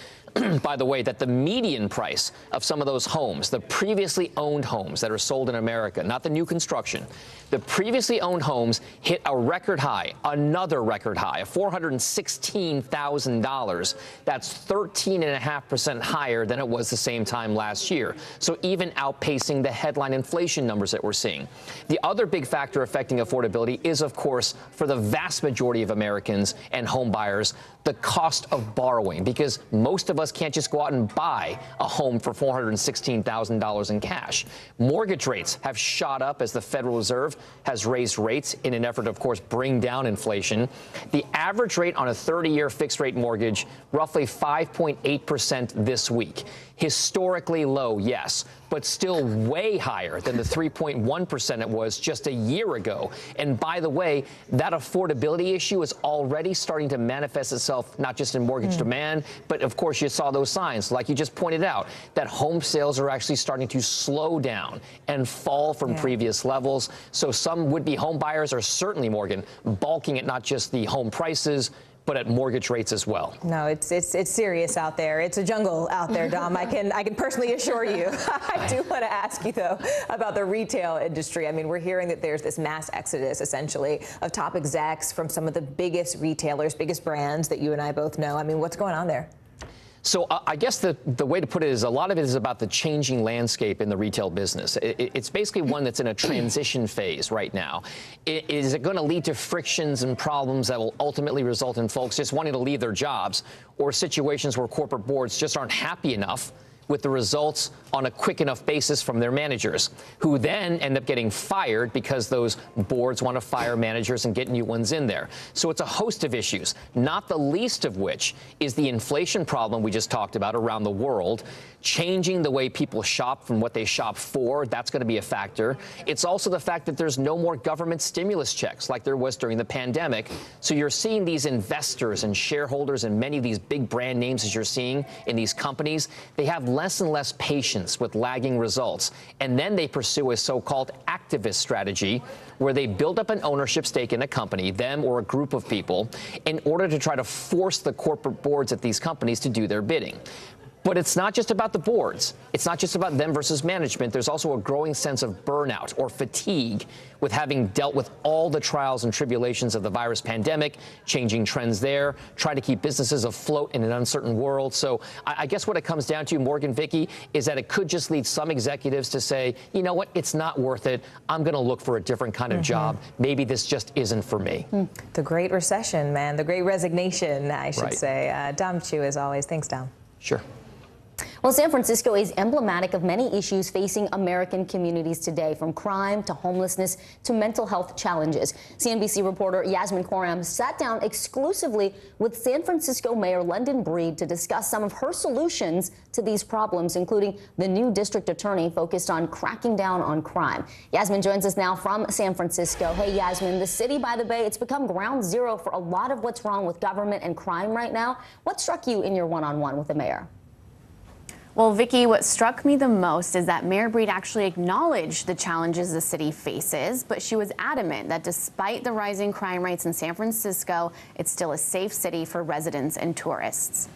by the way, that the median price of some of those homes, the previously owned homes that are sold in America, not the new construction, the previously owned homes hit a record high, another record high of $416,000. That's 13.5% higher than it was the same time last year. So even outpacing the headline inflation numbers that we're seeing. The other big factor affecting affordability is, of course, for the vast majority of Americans and home buyers, the cost of borrowing, because most of us can't just go out and buy a home for $416,000 in cash. Mortgage rates have shot up as the Federal Reserve has raised rates in an effort to, of course, bring down inflation. The average rate on a 30-year fixed-rate mortgage, roughly 5.8% this week. Historically low, yes, but still way higher than the 3.1% it was just a year ago. And by the way, that affordability issue is already starting to manifest itself not just in mortgage demand, but of course you're just saw those signs, like you just pointed out, that home sales are actually starting to slow down and fall from previous levels. So some would-be home buyers are certainly, Morgan, balking at not just the home prices, but at mortgage rates as well. No, it's serious out there. It's a jungle out there, Dom. I can personally assure you. I do want to ask you, though, about the retail industry. I mean, we're hearing that there's this mass exodus, essentially, of top execs from some of the biggest retailers, biggest brands that you and I both know. I mean, what's going on there? So I guess the way to put it is a lot of it is about the changing landscape in the retail business. It's basically one that's in a transition phase right now. Is it going to lead to frictions and problems that will ultimately result in folks just wanting to leave their jobs, or situations where corporate boards just aren't happy enough with the results on a quick enough basis from their managers, who then end up getting fired because those boards want to fire managers and get new ones in there? So it's a host of issues, not the least of which is the inflation problem we just talked about around the world, changing the way people shop from what they shop for. That's going to be a factor. It's also the fact that there's no more government stimulus checks like there was during the pandemic. So you're seeing these investors and shareholders and many of these big brand names, as you're seeing in these companies, they have less and less patience with lagging results. And then they pursue a so-called activist strategy where they build up an ownership stake in a company, them or a group of people, in order to try to force the corporate boards at these companies to do their bidding. But it's not just about the boards. It's not just about them versus management. There's also a growing sense of burnout or fatigue with having dealt with all the trials and tribulations of the virus pandemic, changing trends there, trying to keep businesses afloat in an uncertain world. So I guess what it comes down to, Morgan, Vicky, is that it could just lead some executives to say, you know what, it's not worth it. I'm going to look for a different kind of job. Maybe this just isn't for me. The Great Recession, man. The Great Resignation, I should say. Dom Chu, as always. Thanks, Dom. Sure. Well, San Francisco is emblematic of many issues facing American communities today, from crime to homelessness to mental health challenges. CNBC reporter Yasmin Khorram sat down exclusively with San Francisco Mayor London Breed to discuss some of her solutions to these problems, including the new district attorney focused on cracking down on crime. Yasmin joins us now from San Francisco. Hey, Yasmin, the city by the Bay, it's become ground zero for a lot of what's wrong with government and crime right now. What struck you in your one-on-one with the mayor? Well, Vicky, what struck me the most is that Mayor Breed actually acknowledged the challenges the city faces, but she was adamant that despite the rising crime rates in San Francisco, it's still a safe city for residents and tourists.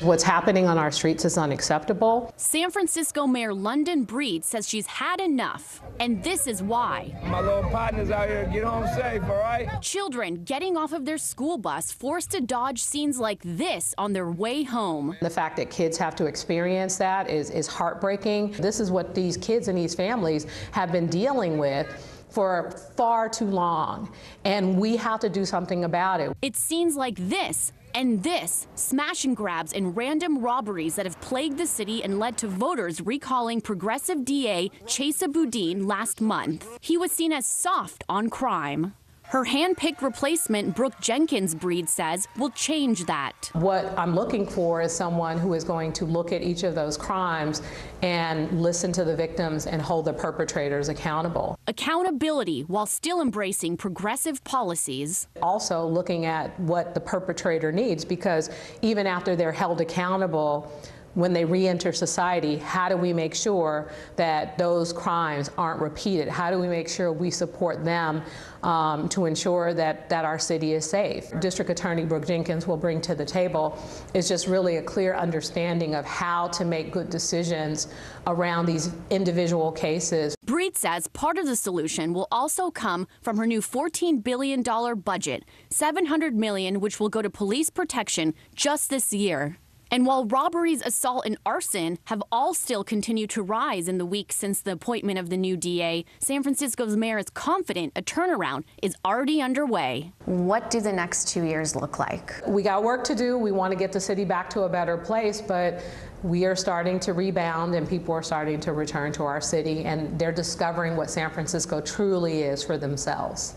What's happening on our streets is unacceptable. San Francisco Mayor London Breed says she's had enough, and this is why. My little partners out here, get home safe, all right? Children getting off of their school bus forced to dodge scenes like this on their way home. The fact that kids have to experience that is heartbreaking. This is what these kids and these families have been dealing with for far too long, and we have to do something about it. It's scenes like this and this, smash and grabs and random robberies that have plagued the city and led to voters recalling progressive DA Chesa Boudin last month. He was seen as soft on crime. Her hand-picked replacement, Brooke Jenkins, Breed says, will change that. What I'm looking for is someone who is going to look at each of those crimes and listen to the victims and hold the perpetrators accountable. Accountability while still embracing progressive policies. Also looking at what the perpetrator needs, because even after they're held accountable, when they re-enter society, how do we make sure that those crimes aren't repeated? How do we make sure we support them to ensure that our city is safe? District Attorney Brooke Jenkins will bring to the table is just really a clear understanding of how to make good decisions around these individual cases. Breed says part of the solution will also come from her new $14 billion budget, $700 million which will go to police protection just this year. And while robberies, assault, and arson have all still continued to rise in the weeks since the appointment of the new DA, San Francisco's mayor is confident a turnaround is already underway. What do the next 2 years look like? We got work to do. We want to get the city back to a better place, but we are starting to rebound and people are starting to return to our city, and they're discovering what San Francisco truly is for themselves.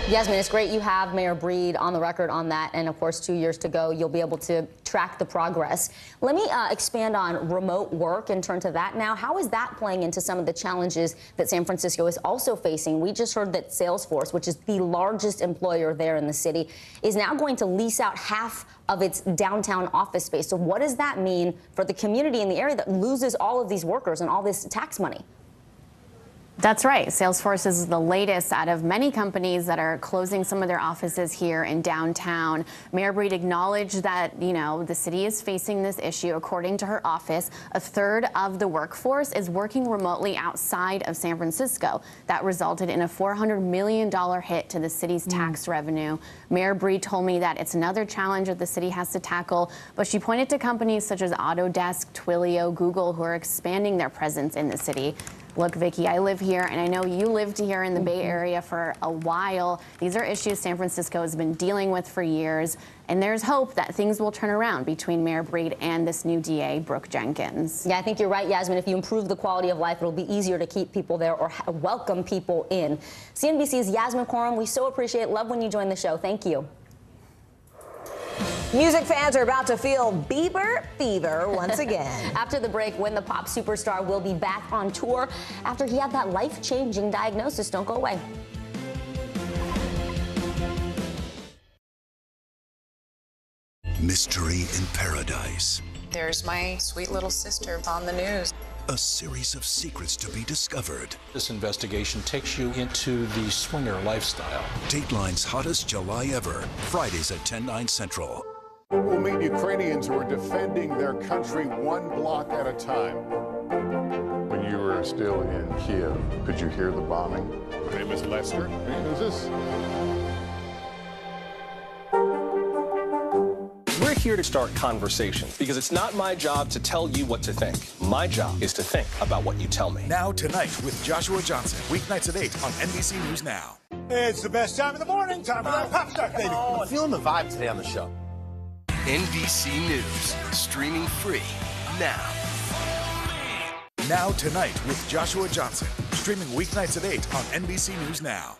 Yasmin, it's great you have Mayor Breed on the record on that, and of course 2 years to go, you'll be able to track the progress. Let me expand on remote work and turn to that now. How is that playing into some of the challenges that San Francisco is also facing? We just heard that Salesforce, which is the largest employer there in the city, is now going to lease out half of its downtown office space. So what does that mean for the community in the area that loses all of these workers and all this tax money? That's right. Salesforce is the latest out of many companies that are closing some of their offices here in downtown. Mayor Breed acknowledged that, the city is facing this issue. According to her office, a third of the workforce is working remotely outside of San Francisco. That resulted in a $400 million hit to the city's tax revenue. Mayor Breed told me that it's another challenge that the city has to tackle, but she pointed to companies such as Autodesk, Twilio, Google, who are expanding their presence in the city. Look, Vicki, I live here, and I know you lived here in the Bay Area for a while. These are issues San Francisco has been dealing with for years, and there's hope that things will turn around between Mayor Breed and this new DA, Brooke Jenkins. Yeah, I think you're right, Yasmin. If you improve the quality of life, it'll be easier to keep people there or welcome people in. CNBC's Yasmin Corum, we so appreciate it. Love when you join the show. Thank you. Music fans are about to feel Bieber fever once again. After the break, when the pop superstar will be back on tour after he had that life-changing diagnosis. Don't go away. Mystery in Paradise. There's my sweet little sister on the news. A series of secrets to be discovered. This investigation takes you into the swinger lifestyle. Dateline's hottest July ever. Fridays at 10/9 Central. We'll meet Ukrainians who are defending their country one block at a time. When you were still in Kiev, could you hear the bombing? My name is Lester. Hey, who's this? We're here to start conversations because it's not my job to tell you what to think. My job is to think about what you tell me. Now tonight with Joshua Johnson, weeknights at 8 on NBC News Now. It's the best time of the morning, time for that pop start, baby. Oh, I'm feeling the vibe today on the show. NBC News, streaming free now. Now tonight with Joshua Johnson, streaming weeknights at 8 on NBC News Now.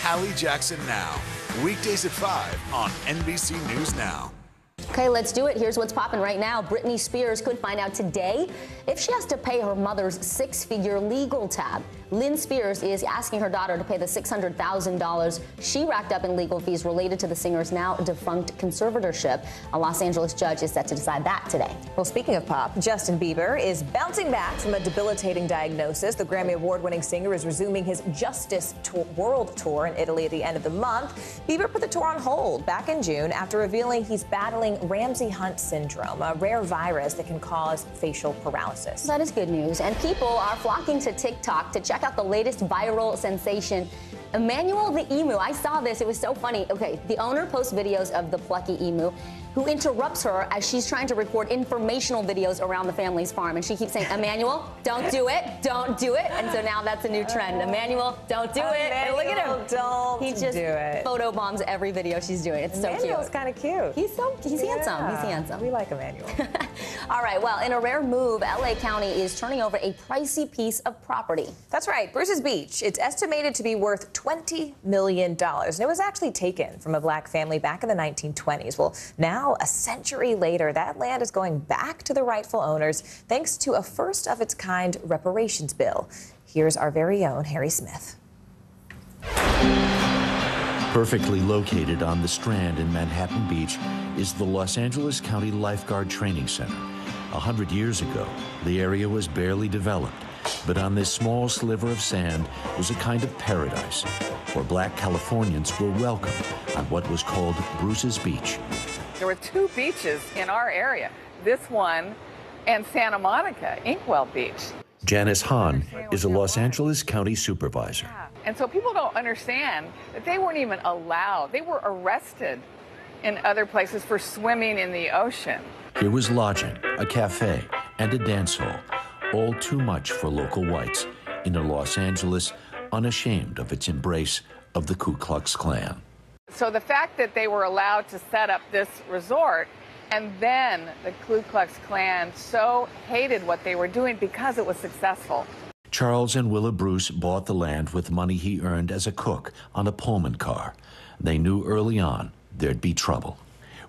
Hallie Jackson Now, weekdays at 5 on NBC News Now. Okay, let's do it. Here's what's popping right now. Britney Spears could find out today if she has to pay her mother's six-figure legal tab. Lynn Spears is asking her daughter to pay the $600,000 she racked up in legal fees related to the singer's now defunct conservatorship. A Los Angeles judge is set to decide that today. Well, speaking of pop, Justin Bieber is bouncing back from a debilitating diagnosis. The Grammy Award-winning singer is resuming his Justice World Tour in Italy at the end of the month. Bieber put the tour on hold back in June after revealing he's battling Ramsay-Hunt syndrome, a rare virus that can cause facial paralysis. That is good news. And people are flocking to TikTok to check out the latest viral sensation, Emmanuel the emu. I saw this. It was so funny. Okay, the owner posts videos of the plucky emu who interrupts her as she's trying to record informational videos around the family's farm. And she keeps saying, Emmanuel, don't do it. Don't do it. And so now that's a new trend. Emmanuel, don't do it. And look at him. Don't he just do it. photobombs every video she's doing. It's so cute. Emmanuel's kind of cute. He's handsome. He's handsome. We like Emmanuel. All right, well, in a rare move, LA County is turning over a pricey piece of property. That's right, Bruce's Beach. It's estimated to be worth $20 million. And it was actually taken from a black family back in the 1920s. Well, now, a century later, that land is going back to the rightful owners thanks to a first-of-its-kind reparations bill. Here's our very own Harry Smith. Perfectly located on the Strand in Manhattan Beach is the Los Angeles County Lifeguard Training Center. 100 years ago, the area was barely developed, but on this small sliver of sand was a kind of paradise where black Californians were welcomed on what was called Bruce's Beach. There were two beaches in our area, this one and Santa Monica, Inkwell Beach. Janice Hahn is a Los Angeles County supervisor. And so people don't understand that they weren't even allowed. They were arrested in other places for swimming in the ocean. Here was lodging, a cafe, and a dance hall, all too much for local whites in a Los Angeles unashamed of its embrace of the Ku Klux Klan. So the fact that they were allowed to set up this resort, and then the Ku Klux Klan so hated what they were doing because it was successful. Charles and Willa Bruce bought the land with money he earned as a cook on a Pullman car. They knew early on there'd be trouble.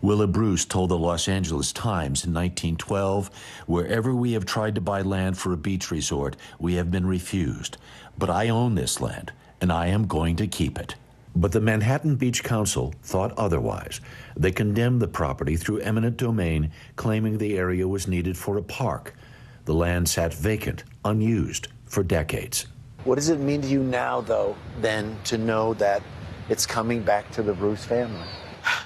Willa Bruce told the Los Angeles Times in 1912, "Wherever we have tried to buy land for a beach resort, we have been refused. But I own this land, and I am going to keep it." But the Manhattan Beach Council thought otherwise. They condemned the property through eminent domain, claiming the area was needed for a park. The land sat vacant, unused, for decades. What does it mean to you now, though, then, to know that it's coming back to the Bruce family?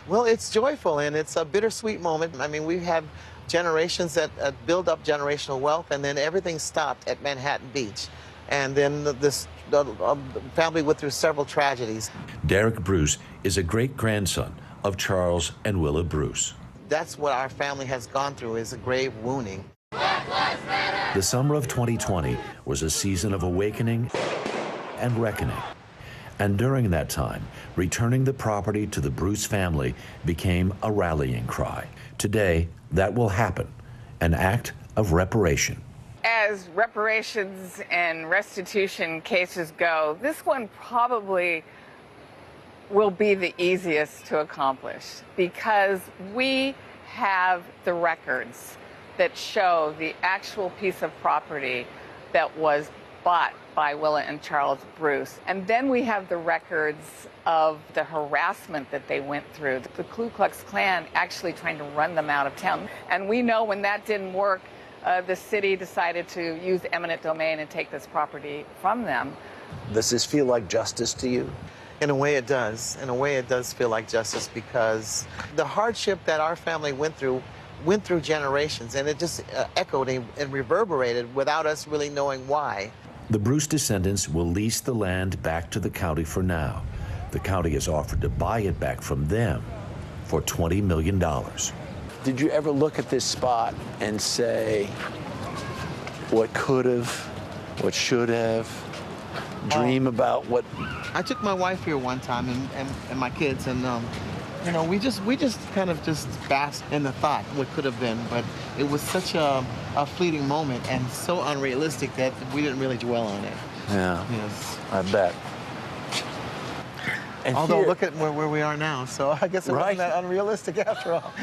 Well, it's joyful, and it's a bittersweet moment. I mean, we have generations that build up generational wealth, and then everything stopped at Manhattan Beach. And then the family went through several tragedies. Derek Bruce is a great-grandson of Charles and Willa Bruce. That's what our family has gone through, is a grave wounding. The summer of 2020 was a season of awakening and reckoning. And during that time, returning the property to the Bruce family became a rallying cry. Today, that will happen, an act of reparation. As reparations and restitution cases go, this one probably will be the easiest to accomplish because we have the records that show the actual piece of property that was bought by Willa and Charles Bruce. And then we have the records of the harassment that they went through. The Ku Klux Klan actually trying to run them out of town. And we know when that didn't work, the city decided to use eminent domain and take this property from them. Does this feel like justice to you? In a way it does. In a way it does feel like justice because the hardship that our family went through generations, and it just echoed and reverberated without us really knowing why. The Bruce descendants will lease the land back to the county for now. The county has offered to buy it back from them for $20 million. Did you ever look at this spot and say, what could have, what should have, dream about what? I took my wife here one time and my kids, and you know, we just kind of just basked in the thought what could have been, but it was such a fleeting moment and so unrealistic that we didn't really dwell on it. Yeah, yes. I bet. And although here, look at where we are now, so I guess it wasn't that unrealistic after all.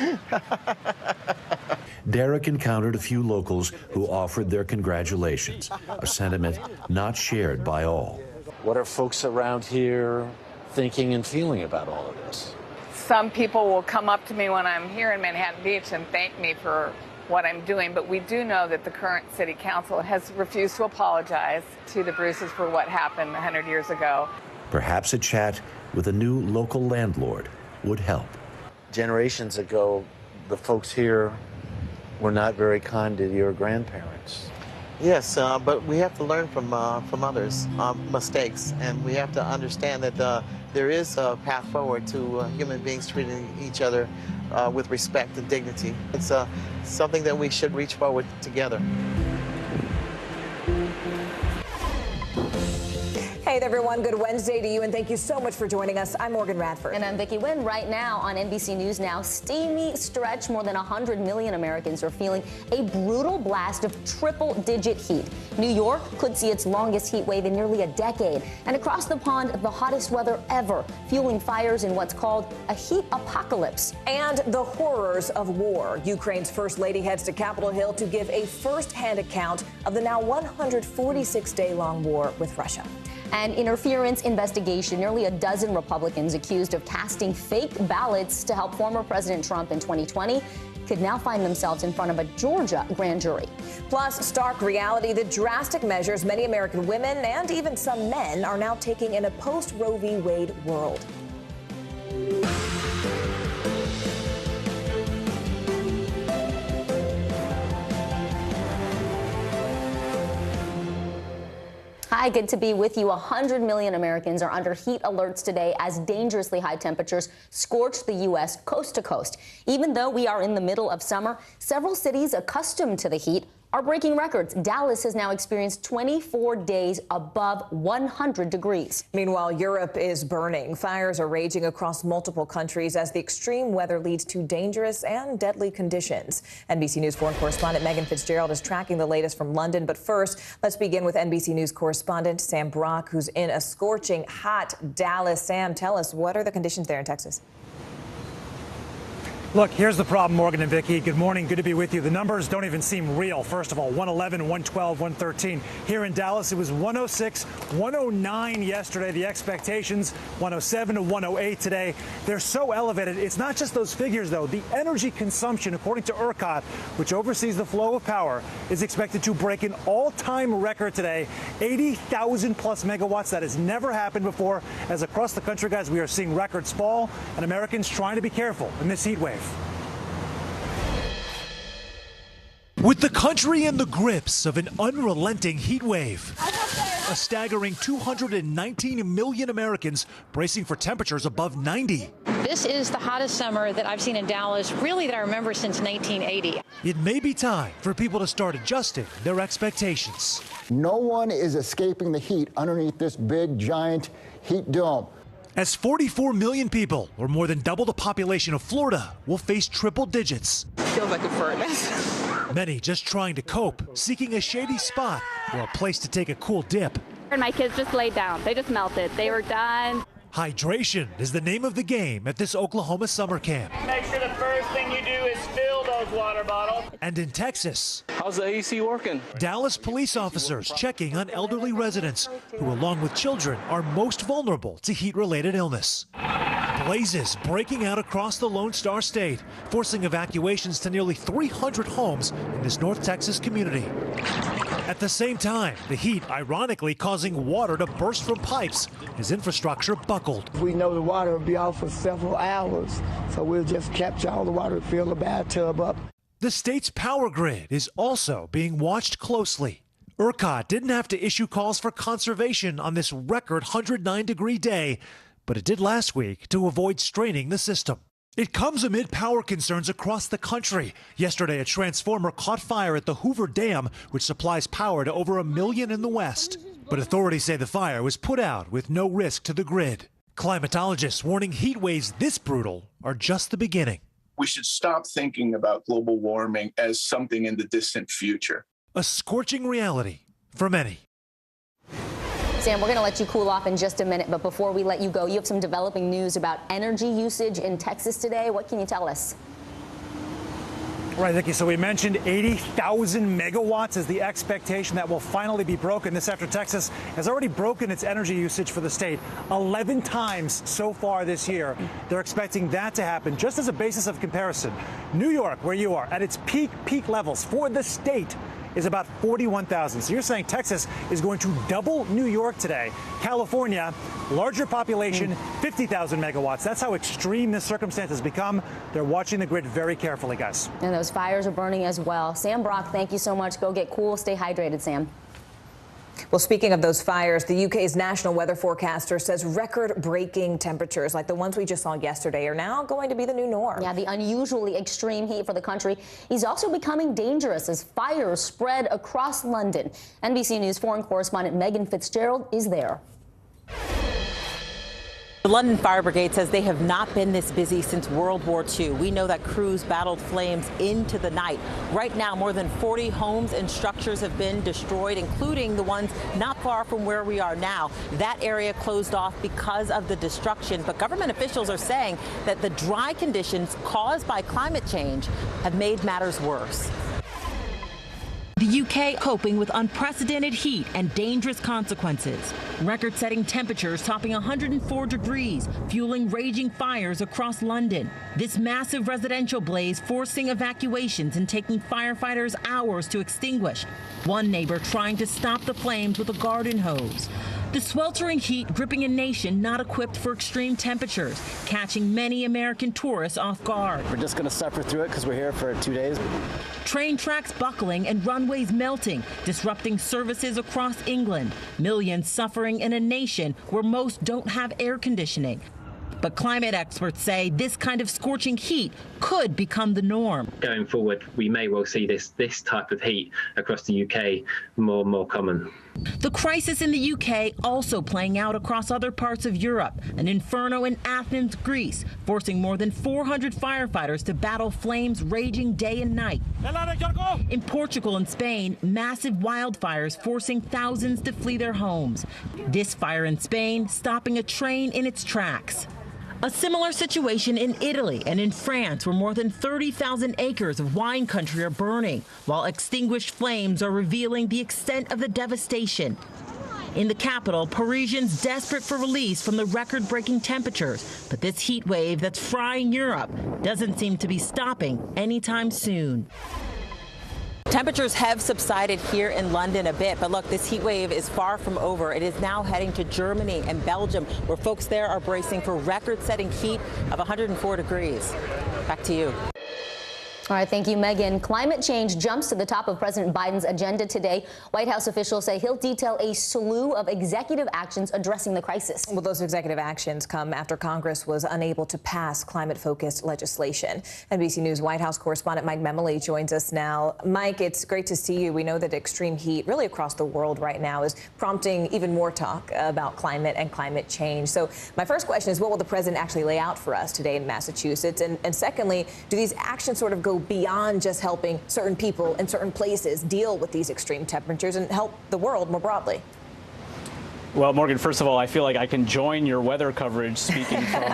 Derek encountered a few locals who offered their congratulations, a sentiment not shared by all. What are folks around here thinking and feeling about all of this? Some people will come up to me when I'm here in Manhattan Beach and thank me for what I'm doing, but we do know that the current city council has refused to apologize to the Bruces for what happened 100 years ago. Perhaps a chat with a new local landlord would help. Generations ago, the folks here were not very kind to your grandparents. Yes, but we have to learn from others' mistakes, and we have to understand that there is a path forward to human beings treating each other with respect and dignity. It's something that we should reach forward together. Hey there, everyone. Good Wednesday to you, and thank you so much for joining us. I'm Morgan Radford. And I'm Vicki Wynn. Right now on NBC News Now, steamy stretch. More than 100 million Americans are feeling a brutal blast of triple-digit heat. New York could see its longest heat wave in nearly a decade. And across the pond, the hottest weather ever, fueling fires in what's called a heat apocalypse. And the horrors of war. Ukraine's First Lady heads to Capitol Hill to give a first-hand account of the now 146-day-long war with Russia. An interference investigation. Nearly a dozen Republicans accused of casting fake ballots to help former President Trump in 2020 could now find themselves in front of a Georgia grand jury. Plus, stark reality, the drastic measures many American women and even some men are now taking in a post-Roe v. Wade world. Hi, good to be with you. 100 million Americans are under heat alerts today as dangerously high temperatures scorch the U.S. coast to coast. Even though we are in the middle of summer, several cities accustomed to the heat are breaking records. Dallas has now experienced 24 days above 100 degrees. Meanwhile, Europe is burning. Fires are raging across multiple countries as the extreme weather leads to dangerous and deadly conditions. NBC News foreign correspondent Megan Fitzgerald is tracking the latest from London. But first, let's begin with NBC News correspondent Sam Brock, who's in a scorching hot Dallas. Sam, tell us, what are the conditions there in Texas? Look, here's the problem, Morgan and Vicky. Good morning. Good to be with you. The numbers don't even seem real. First of all, 111, 112, 113. Here in Dallas, it was 106, 109 yesterday. The expectations, 107 to 108 today. They're so elevated. It's not just those figures, though. The energy consumption, according to ERCOT, which oversees the flow of power, is expected to break an all-time record today. 80,000 plus megawatts. That has never happened before. As across the country, guys, we are seeing records fall, and Americans trying to be careful in this heat wave. With the country in the grips of an unrelenting heat wave, a staggering 219 million Americans bracing for temperatures above 90. This is the hottest summer that I've seen in Dallas, really that I remember since 1980. It may be time for people to start adjusting their expectations. No one is escaping the heat underneath this big, giant heat dome. As 44 million people, or more than double the population of Florida, will face triple digits. Feels like a furnace. Many just trying to cope, seeking a shady spot or a place to take a cool dip. And my kids just laid down. They just melted. They were done. Hydration is the name of the game at this Oklahoma summer camp. Make sure the first thing you do is fill those water bottles. And in Texas, how's the AC working? Dallas police officers checking on elderly residents who, along with children, are most vulnerable to heat-related illness. Blazes breaking out across the Lone Star State, forcing evacuations to nearly 300 homes in this North Texas community. At the same time, the heat ironically causing water to burst from pipes as infrastructure buckled. We know the water will be off for several hours, so we'll just capture all the water, fill the bathtub up. The state's power grid is also being watched closely. ERCOT didn't have to issue calls for conservation on this record 109-degree day, but it did last week to avoid straining the system. It comes amid power concerns across the country. Yesterday, a transformer caught fire at the Hoover Dam, which supplies power to over 1 million in the West. But authorities say the fire was put out with no risk to the grid. Climatologists warning heat waves this brutal are just the beginning. We should stop thinking about global warming as something in the distant future. A scorching reality for many. Sam, we're going to let you cool off in just a minute, but before we let you go, you have some developing news about energy usage in Texas today. What can you tell us? Right, Vicky. So we mentioned 80,000 megawatts is the expectation that will finally be broken. This after Texas has already broken its energy usage for the state 11 times so far this year. They're expecting that to happen. Just as a basis of comparison, New York, where you are, at its peak levels for the state is about 41,000. So you're saying Texas is going to double New York today. California, larger population, 50,000 megawatts. That's how extreme this circumstance has become. They're watching the grid very carefully, guys. And those fires are burning as well. Sam Brock, thank you so much. Go get cool. Stay hydrated, Sam. Well, speaking of those fires, the UK's national weather forecaster says record-breaking temperatures like the ones we just saw yesterday are now going to be the new norm. Yeah, the unusually extreme heat for the country is also becoming dangerous as fires spread across London. NBC News foreign correspondent Megan Fitzgerald is there. The London Fire Brigade says they have not been this busy since World War II. We know that crews battled flames into the night. Right now, more than 40 homes and structures have been destroyed, including the ones not far from where we are now. That area closed off because of the destruction, but government officials are saying that the dry conditions caused by climate change have made matters worse. The UK coping with unprecedented heat and dangerous consequences. Record-setting temperatures topping 104 degrees, fueling raging fires across London. This massive residential blaze forcing evacuations and taking firefighters hours to extinguish. One neighbor trying to stop the flames with a garden hose. The sweltering heat gripping a nation not equipped for extreme temperatures, catching many American tourists off guard. We're just going to suffer through it because we're here for 2 days. Train tracks buckling and runways melting, disrupting services across England. Millions suffering in a nation where most don't have air conditioning. But climate experts say this kind of scorching heat could become the norm. Going forward, we may well see this type of heat across the UK more and more common. The crisis in the UK also playing out across other parts of Europe. An inferno in Athens, Greece, forcing more than 400 firefighters to battle flames raging day and night. In Portugal and Spain, massive wildfires forcing thousands to flee their homes. This fire in Spain stopping a train in its tracks. A similar situation in Italy and in France, where more than 30,000 acres of wine country are burning, while extinguished flames are revealing the extent of the devastation. In the capital, Parisians desperate for release from the record-breaking temperatures. But this heat wave that's frying Europe doesn't seem to be stopping anytime soon. Temperatures have subsided here in London a bit, but look, this heat wave is far from over. It is now heading to Germany and Belgium, where folks there are bracing for record-setting heat of 104 degrees. Back to you. All right, thank you, Megan. Climate change jumps to the top of President Biden's agenda today. White House officials say he'll detail a slew of executive actions addressing the crisis. Well, those executive actions come after Congress was unable to pass climate-focused legislation. NBC News White House correspondent Mike Memoli joins us now. Mike, it's great to see you. We know that extreme heat really across the world right now is prompting even more talk about climate and climate change. So my first question is, what will the president actually lay out for us today in Massachusetts? And secondly, do these actions sort of go beyond just helping certain people in certain places deal with these extreme temperatures and help the world more broadly? Well, Morgan, first of all, I feel like I can join your weather coverage speaking from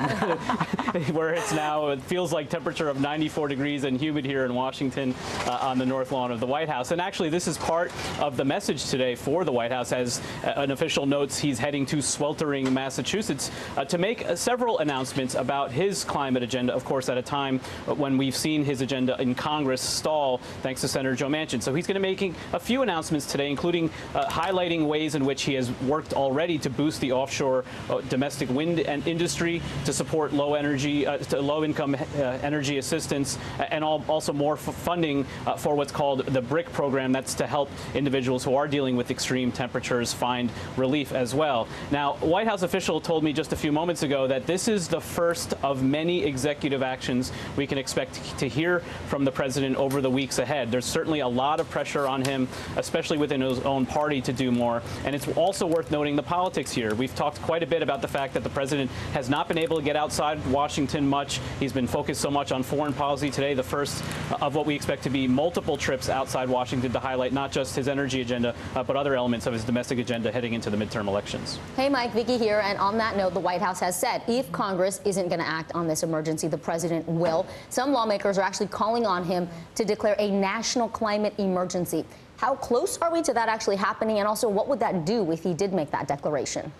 where it's now. It feels like temperature of 94 degrees and humid here in Washington on the north lawn of the White House. And actually, this is part of the message today for the White House. As an official notes, he's heading to sweltering Massachusetts to make several announcements about his climate agenda, of course, at a time when we've seen his agenda in Congress stall thanks to Senator Joe Manchin. So he's going to be making a few announcements today, including highlighting ways in which he has worked already to boost the offshore domestic wind industry, to support low-income energy assistance, and also more funding for what's called the BRIC program. That's to help individuals who are dealing with extreme temperatures find relief as well. Now, a White House official told me just a few moments ago that this is the first of many executive actions we can expect to hear from the president over the weeks ahead. There's certainly a lot of pressure on him, especially within his own party, to do more. And it's also worth noting the politics here. We've talked quite a bit about the fact that the president has not been able to get outside Washington much. He's been focused so much on foreign policy today, the first of what we expect to be multiple trips outside Washington to highlight not just his energy agenda, but other elements of his domestic agenda heading into the midterm elections. Hey, Mike, Vicki here. And on that note, the White House has said if Congress isn't going to act on this emergency, the president will. Some lawmakers are actually calling on him to declare a national climate emergency. How close are we to that actually happening? And also, what would that do if he did make that declaration?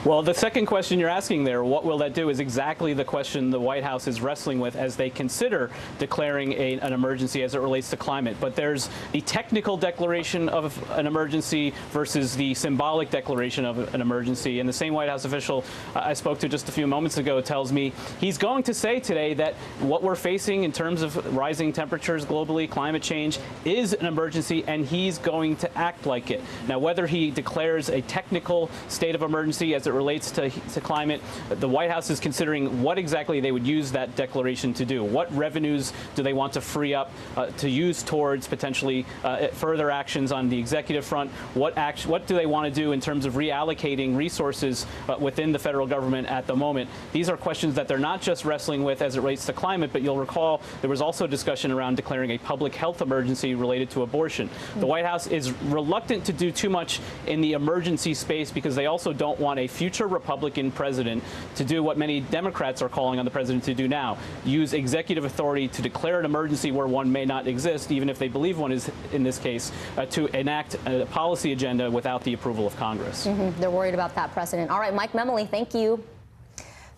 Well, the second question you're asking there, what will that do, is exactly the question the White House is wrestling with as they consider declaring an emergency as it relates to climate. But there's the technical declaration of an emergency versus the symbolic declaration of an emergency. And the same White House official I spoke to just a few moments ago tells me he's going to say today that what we're facing in terms of rising temperatures globally, climate change, is an emergency, and he's going to act like it. Now, whether he declares a technical state of emergency as it relates to climate, the White House is considering what exactly they would use that declaration to do. What revenues do they want to free up to use towards potentially further actions on the executive front? What do they want to do in terms of reallocating resources within the federal government at the moment? These are questions that they're not just wrestling with as it relates to climate, but you'll recall there was also discussion around declaring a public health emergency related to abortion. The White House is reluctant to do too much in the emergency space because they also don't want a future Republican president to do what many Democrats are calling on the president to do now, use executive authority to declare an emergency where one may not exist, even if they believe one is in this case, to enact a policy agenda without the approval of Congress. They're worried about that precedent. All right, Mike Memoli, thank you.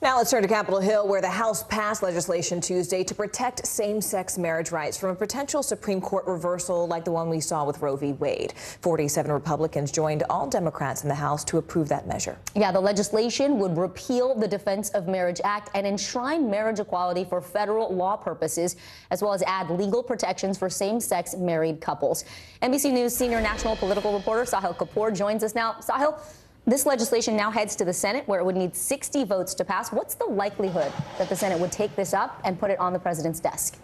Now let's turn to Capitol Hill, where the House passed legislation Tuesday to protect same-sex marriage rights from a potential Supreme Court reversal like the one we saw with Roe v. Wade. 47 Republicans joined all Democrats in the House to approve that measure. Yeah, the legislation would repeal the Defense of Marriage Act and enshrine marriage equality for federal law purposes, as well as add legal protections for same-sex married couples. NBC News senior national political reporter Sahil Kapoor joins us now. Sahil, This legislation now heads to the Senate, where it would need 60 votes to pass. What's the likelihood that the Senate would take this up and put it on the president's desk?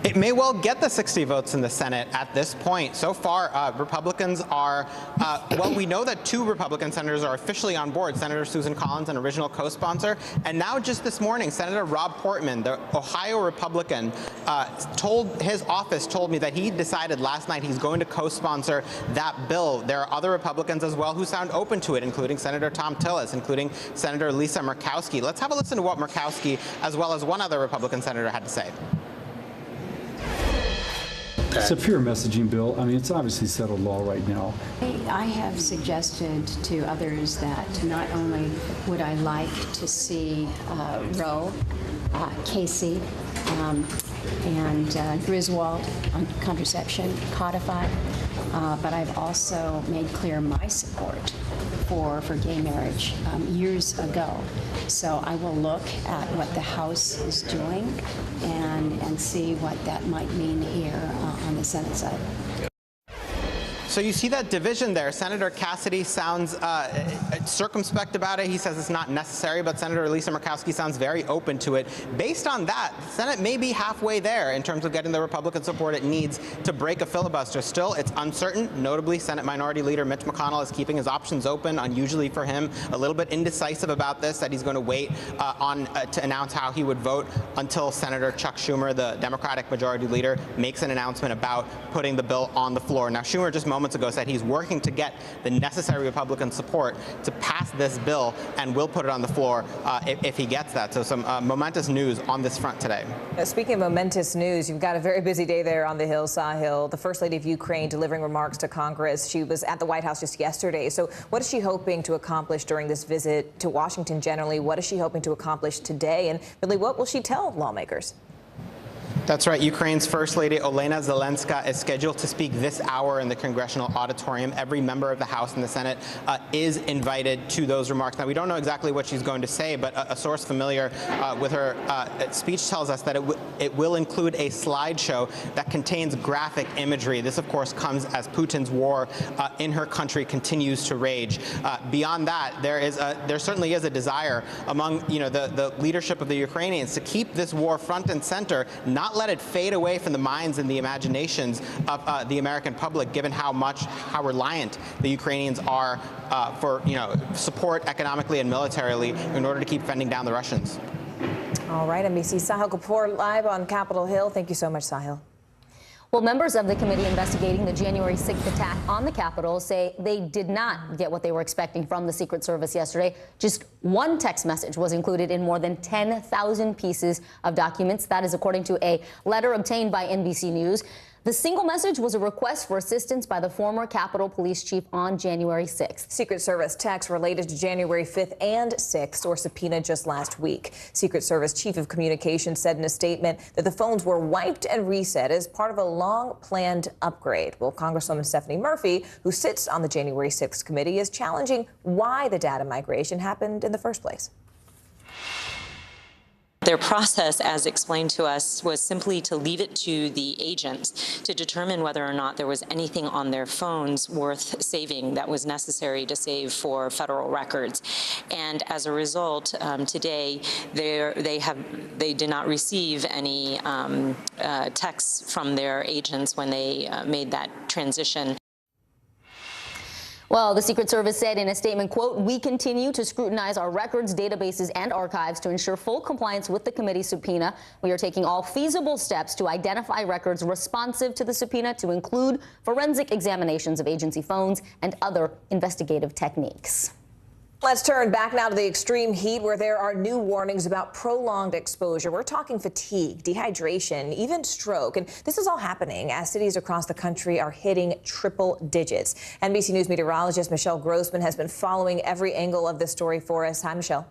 It may well get the 60 votes in the Senate at this point. So far, Republicans are, well, we know that 2 Republican senators are officially on board, Senator Susan Collins, an original co-sponsor, and now just this morning, Senator Rob Portman, the Ohio Republican, his office told me that he decided last night he's going to co-sponsor that bill. There are other Republicans as well who sound open to it, including Senator Tom Tillis, including Senator Lisa Murkowski. Let's have a listen to what Murkowski, as well as one other Republican senator, had to say. It's a pure messaging bill. I mean, it's obviously settled law right now. I have suggested to others that not only would I like to see Roe, Casey, and Griswold on contraception codified, but I've also made clear my support for gay marriage years ago. So I will look at what the House is doing and see what that might mean here on the Senate side. So you see that division there. Senator Cassidy sounds circumspect about it. He says it's not necessary, but Senator Lisa Murkowski sounds very open to it. Based on that, the Senate may be halfway there in terms of getting the Republican support it needs to break a filibuster. Still, it's uncertain. Notably, Senate Minority Leader Mitch McConnell is keeping his options open, unusually for him, a little bit indecisive about this, that he's going to wait to announce how he would vote until Senator Chuck Schumer, the Democratic Majority Leader, makes an announcement about putting the bill on the floor. Now, Schumer just moments ago said he's working to get the necessary Republican support to pass this bill, and will put it on the floor if he gets that. So some momentous news on this front today. Speaking of momentous news, you've got a very busy day there on the Hill, Sahil. The First Lady of Ukraine delivering remarks to Congress. She was at the White House just yesterday. So what is she hoping to accomplish during this visit to Washington generally? What is she hoping to accomplish today? And really, what will she tell lawmakers? That's right. Ukraine's First Lady Olena Zelenska is scheduled to speak this hour in the congressional auditorium. Every member of the House and the Senate is invited to those remarks. Now, we don't know exactly what she's going to say, but a source familiar with her speech tells us that it will include a slideshow that contains graphic imagery. This, of course, comes as Putin's war in her country continues to rage. Beyond that, there certainly is a desire among the leadership of the Ukrainians to keep this war front and center, not let it fade away from the minds and the imaginations of the American public, given how reliant the Ukrainians are for support economically and militarily in order to keep fending down the Russians. All right, NBC Sahil Kapoor live on Capitol Hill. Thank you so much, Sahil. Well, members of the committee investigating the January 6th attack on the Capitol say they did not get what they were expecting from the Secret Service yesterday. Just one text message was included in more than 10,000 pieces of documents. That is according to a letter obtained by NBC News. The single message was a request for assistance by the former Capitol Police Chief on January 6th. Secret Service texts related to January 5th and 6th were subpoenaed just last week. Secret Service Chief of Communications said in a statement that the phones were wiped and reset as part of a long-planned upgrade. Well, Congresswoman Stephanie Murphy, who sits on the January 6th committee, is challenging why the data migration happened in the first place. Their process, as explained to us, was simply to leave it to the agents to determine whether or not there was anything on their phones worth saving that was necessary to save for federal records. And as a result, today they did not receive any texts from their agents when they made that transition. Well, the Secret Service said in a statement, quote, "We continue to scrutinize our records, databases, and archives to ensure full compliance with the committee's subpoena. We are taking all feasible steps to identify records responsive to the subpoena, to include forensic examinations of agency phones and other investigative techniques." Let's turn back now to the extreme heat, where there are new warnings about prolonged exposure. We're talking fatigue, dehydration, even stroke. And this is all happening as cities across the country are hitting triple digits. NBC News meteorologist Michelle Grossman has been following every angle of this story for us. Hi, Michelle.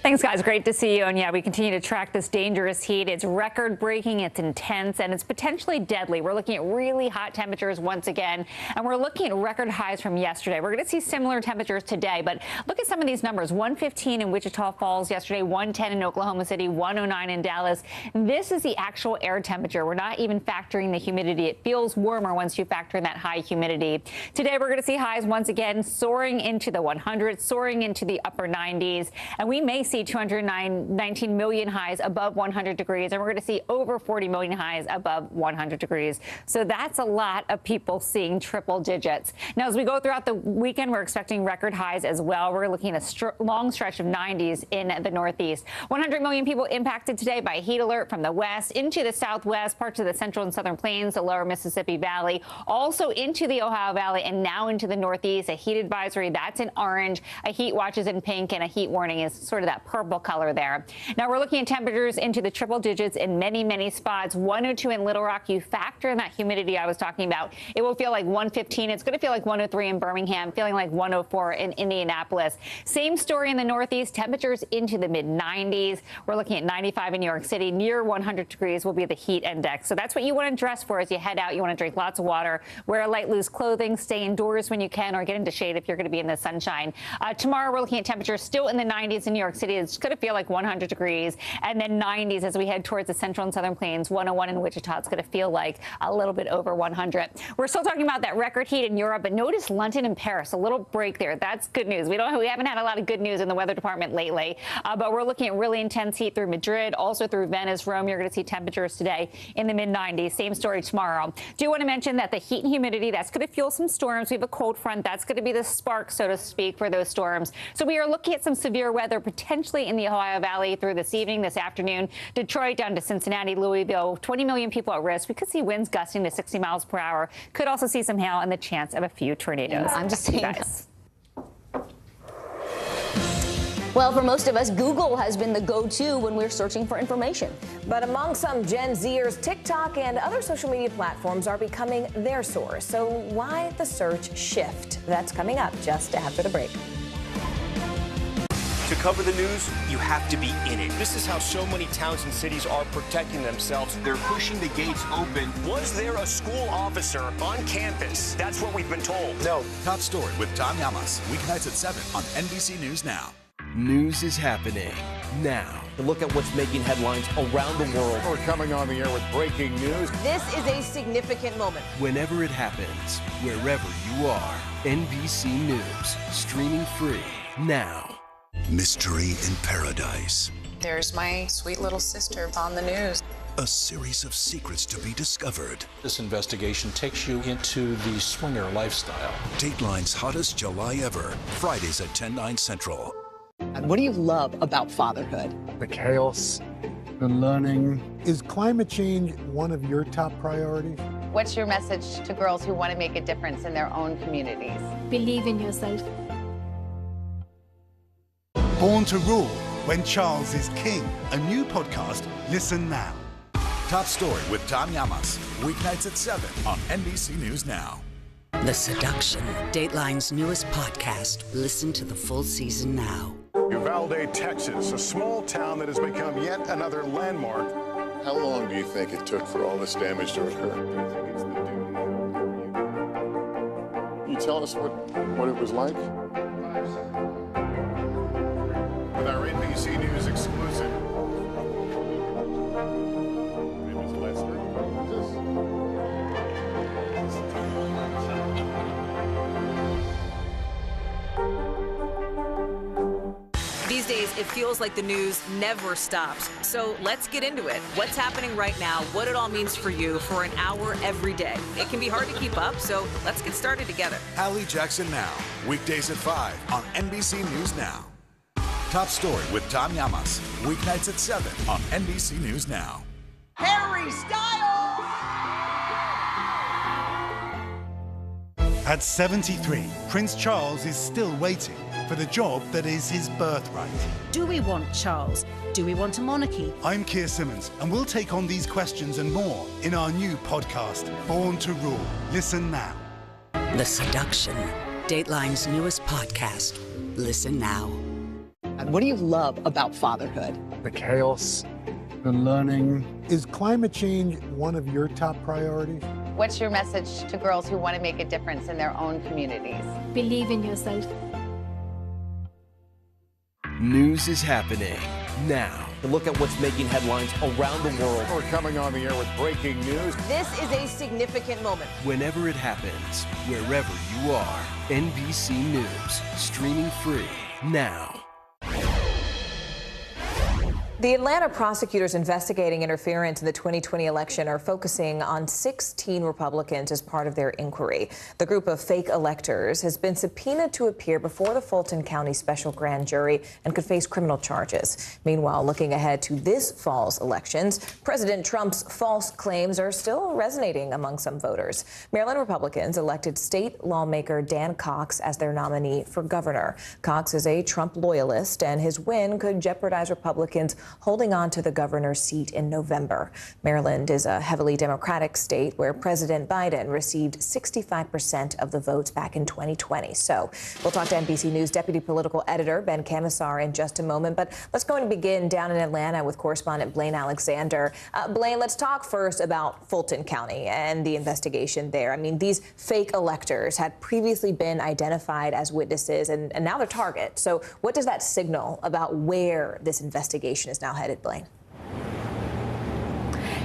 Thanks, guys. Great to see you. And yeah, we continue to track this dangerous heat. It's record-breaking, it's intense, and it's potentially deadly. We're looking at really hot temperatures once again, and we're looking at record highs from yesterday. We're going to see similar temperatures today, but look at some of these numbers. 115 in Wichita Falls yesterday, 110 in Oklahoma City, 109 in Dallas. This is the actual air temperature. We're not even factoring the humidity. It feels warmer once you factor in that high humidity. Today, we're going to see highs once again soaring into the 100s, soaring into the upper 90s, and we may see 219 million highs above 100 degrees, and we're going to see over 40 million highs above 100 degrees. So that's a lot of people seeing triple digits. Now, as we go throughout the weekend, we're expecting record highs as well. We're looking at a long stretch of 90s in the Northeast. 100 million people impacted today by a heat alert from the west into the southwest, parts of the central and southern plains, the lower Mississippi Valley, also into the Ohio Valley, and now into the Northeast. A heat advisory, that's in orange. A heat watch is in pink, and a heat warning is sort of that purple color there. Now we're looking at temperatures into the triple digits in many spots. 102 in Little Rock. You factor in that humidity I was talking about, it will feel like 115. It's going to feel like 103 in Birmingham, feeling like 104 in Indianapolis. Same story in the Northeast. Temperatures into the mid-90s. We're looking at 95 in New York City. Near 100 degrees will be the heat index. So that's what you want to dress for as you head out. You want to drink lots of water, wear light, loose clothing, stay indoors when you can, or get into shade if you're going to be in the sunshine. Tomorrow we're looking at temperatures still in the 90s in New York City. It's going to feel like 100 degrees, and then 90s as we head towards the central and southern plains. 101 in Wichita. It's going to feel like a little bit over 100. We're still talking about that record heat in Europe, but notice London and Paris, a little break there. That's good news. We haven't had a lot of good news in the weather department lately, but we're looking at really intense heat through Madrid, also through Venice, Rome. You're going to see temperatures today in the mid-90s. Same story tomorrow. Do want to mention that the heat and humidity, that's going to fuel some storms. We have a cold front. That's going to be the spark, so to speak, for those storms. So we are looking at some severe weather potentially in the Ohio Valley through this evening, this afternoon. Detroit down to Cincinnati, Louisville, 20 million people at risk. We could see winds gusting to 60 miles per hour. Could also see some hail and the chance of a few tornadoes. I'm just saying. Guys. Well, for most of us, Google has been the go-to when we're searching for information. But among some Gen Zers, TikTok and other social media platforms are becoming their source. So why the search shift? That's coming up just after the break. To cover the news, you have to be in it. This is how so many towns and cities are protecting themselves. They're pushing the gates open. Was there a school officer on campus? That's what we've been told. No. Top Story with Tom Llamas, weeknights at 7 on NBC News Now. News is happening now. Look at what's making headlines around the world. We're coming on the air with breaking news. This is a significant moment. Whenever it happens, wherever you are, NBC News, streaming free now. Mystery in Paradise. There's my sweet little sister on the news. A series of secrets to be discovered. This investigation takes you into the swinger lifestyle. Dateline's hottest July ever. Fridays at 10/9 Central. And what do you love about fatherhood? The chaos, the learning. Is climate change one of your top priorities? What's your message to girls who want to make a difference in their own communities? Believe in yourself. Born to Rule, When Charles is King. A new podcast. Listen now. Top Story with Tom Llamas, weeknights at 7 on NBC News Now. The Seduction, Dateline's newest podcast. Listen to the full season now. Uvalde, Texas, a small town that has become yet another landmark. How long do you think it took for all this damage to occur? You tell us what it was like? With our NBC News exclusive. These days, it feels like the news never stops. So let's get into it. What's happening right now, what it all means for you for an hour every day. It can be hard to keep up, so let's get started together. Hallie Jackson Now, weekdays at 5 on NBC News Now. Top Story with Tom Llamas, weeknights at 7 on NBC News Now. Harry Styles! At 73, Prince Charles is still waiting for the job that is his birthright. Do we want Charles? Do we want a monarchy? I'm Keir Simmons, and we'll take on these questions and more in our new podcast, Born to Rule. Listen now. The Seduction, Dateline's newest podcast. Listen now. And what do you love about fatherhood? The chaos, the learning. Is climate change one of your top priorities? What's your message to girls who want to make a difference in their own communities? Believe in yourself. News is happening now. Look at what's making headlines around the world. We're coming on the air with breaking news. This is a significant moment. Whenever it happens, wherever you are, NBC News, streaming free now. The Atlanta prosecutors investigating interference in the 2020 election are focusing on 16 Republicans as part of their inquiry. The group of fake electors has been subpoenaed to appear before the Fulton County Special Grand Jury and could face criminal charges. Meanwhile, looking ahead to this fall's elections, President Trump's false claims are still resonating among some voters. Maryland Republicans elected state lawmaker Dan Cox as their nominee for governor. Cox is a Trump loyalist, and his win could jeopardize Republicans holding on to the governor's seat in November. Maryland is a heavily Democratic state where President Biden received 65% of the votes back in 2020. So we'll talk to NBC News Deputy Political Editor Ben Camisar in just a moment. But let's go and begin down in Atlanta with correspondent Blaine Alexander. Blaine, let's talk first about Fulton County and the investigation there. I mean, these fake electors had previously been identified as witnesses and now they're targets. So what does that signal about where this investigation is now headed, Blaine?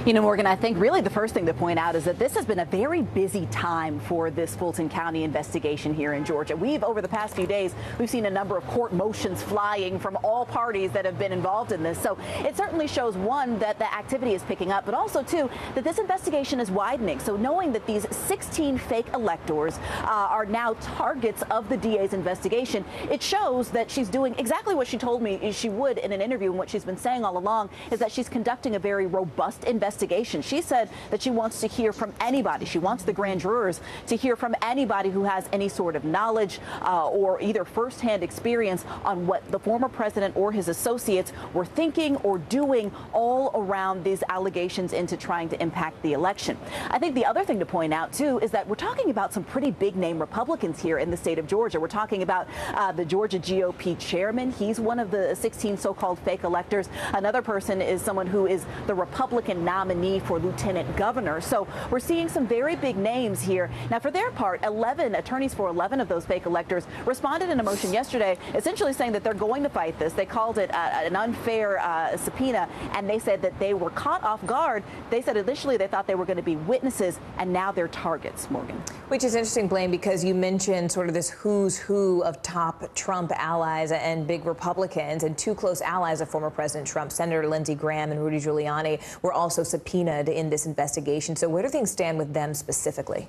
You know, Morgan, I think really the first thing to point out is that this has been a very busy time for this Fulton County investigation here in Georgia. Over the past few days, we've seen a number of court motions flying from all parties that have been involved in this. So it certainly shows, one, that the activity is picking up, but also, two, that this investigation is widening. So knowing that these 16 fake electors are now targets of the DA's investigation, it shows that she's doing exactly what she told me she would in an interview, and what she's been saying all along is that she's conducting a very robust investigation. She said that she wants to hear from anybody. She wants the grand jurors to hear from anybody who has any sort of knowledge or either firsthand experience on what the former president or his associates were thinking or doing all around these allegations into trying to impact the election. I think the other thing to point out, too, is that we're talking about some pretty big name Republicans here in the state of Georgia. We're talking about the Georgia GOP chairman. He's one of the 16 so-called fake electors. Another person is someone who is the Republican nominee for lieutenant governor. So we're seeing some very big names here. Now, for their part, 11 attorneys for 11 of those fake electors responded in a motion yesterday, essentially saying that they're going to fight this. They called it an unfair subpoena, and they said that they were caught off guard. They said initially they thought they were going to be witnesses, and now they're targets, Morgan. Which is interesting, Blaine, because you mentioned sort of this who's who of top Trump allies and big Republicans, and two close allies of former President Trump, Senator Lindsey Graham and Rudy Giuliani, were also subpoenaed in this investigation. So where do things stand with them specifically?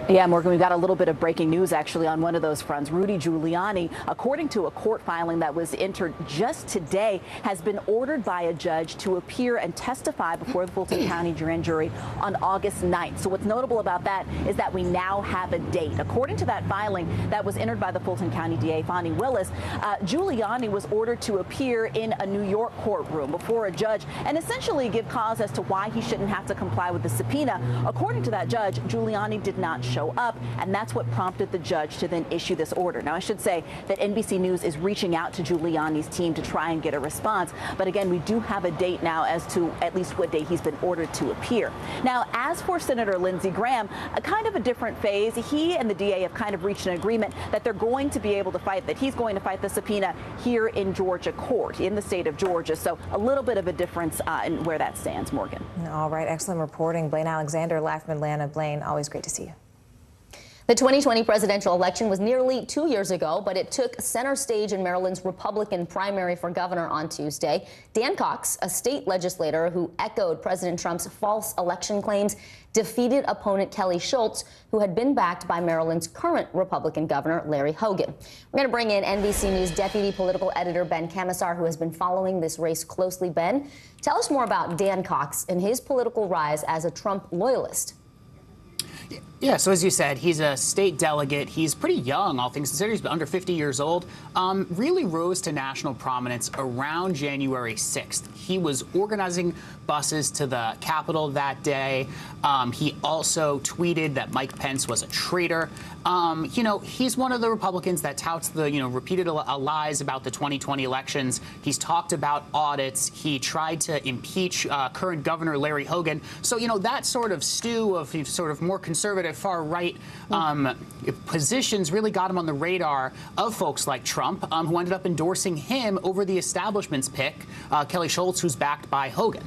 Yeah, Morgan, we've got a little bit of breaking news actually on one of those fronts. Rudy Giuliani, according to a court filing that was entered just today, has been ordered by a judge to appear and testify before the Fulton County Grand Jury on August 9th. So what's notable about that is that we now have a date. According to that filing that was entered by the Fulton County DA, Fonnie Willis, Giuliani was ordered to appear in a New York courtroom before a judge and essentially give cause as to why he shouldn't have to comply with the subpoena. According to that judge, Giuliani did not show up, and that's what prompted the judge to then issue this order. Now, I should say that NBC News is reaching out to Giuliani's team to try and get a response. But again, we do have a date now as to at least what day he's been ordered to appear. Now, as for Senator Lindsey Graham, a kind of a different phase. He and the DA have kind of reached an agreement that they're going to be able to fight, that he's going to fight the subpoena here in Georgia court, in the state of Georgia. So a little bit of a difference in where that stands, Morgan. All right. Excellent reporting. Blaine Alexander, live from Atlanta. Blaine, always great to see you. The 2020 presidential election was nearly 2 years ago, but it took center stage in Maryland's Republican primary for governor on Tuesday. Dan Cox, a state legislator who echoed President Trump's false election claims, defeated opponent Kelly Schultz, who had been backed by Maryland's current Republican governor, Larry Hogan. We're going to bring in NBC News Deputy Political Editor Ben Camisar, who has been following this race closely. Ben, tell us more about Dan Cox and his political rise as a Trump loyalist. Yeah, so as you said, he's a state delegate. He's pretty young, all things considered. He's under 50 years old. Really rose to national prominence around January 6th. He was organizing buses to the Capitol that day. He also tweeted that Mike Pence was a traitor. He's one of the Republicans that touts the, repeated lies about the 2020 elections. He's talked about audits. He tried to impeach current Governor Larry Hogan. So, that sort of stew of sort of more conservative, far-right positions really got him on the radar of folks like Trump, who ended up endorsing him over the establishment's pick, Kelly Schultz, who's backed by Hogan.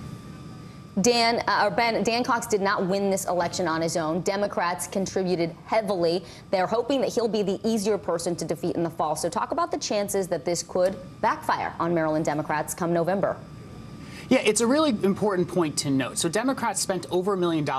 Dan Cox did not win this election on his own. Democrats contributed heavily. They're hoping that he'll be the easier person to defeat in the fall. So talk about the chances that this could backfire on Maryland Democrats come November. Yeah, it's a really important point to note. So Democrats spent over $1 million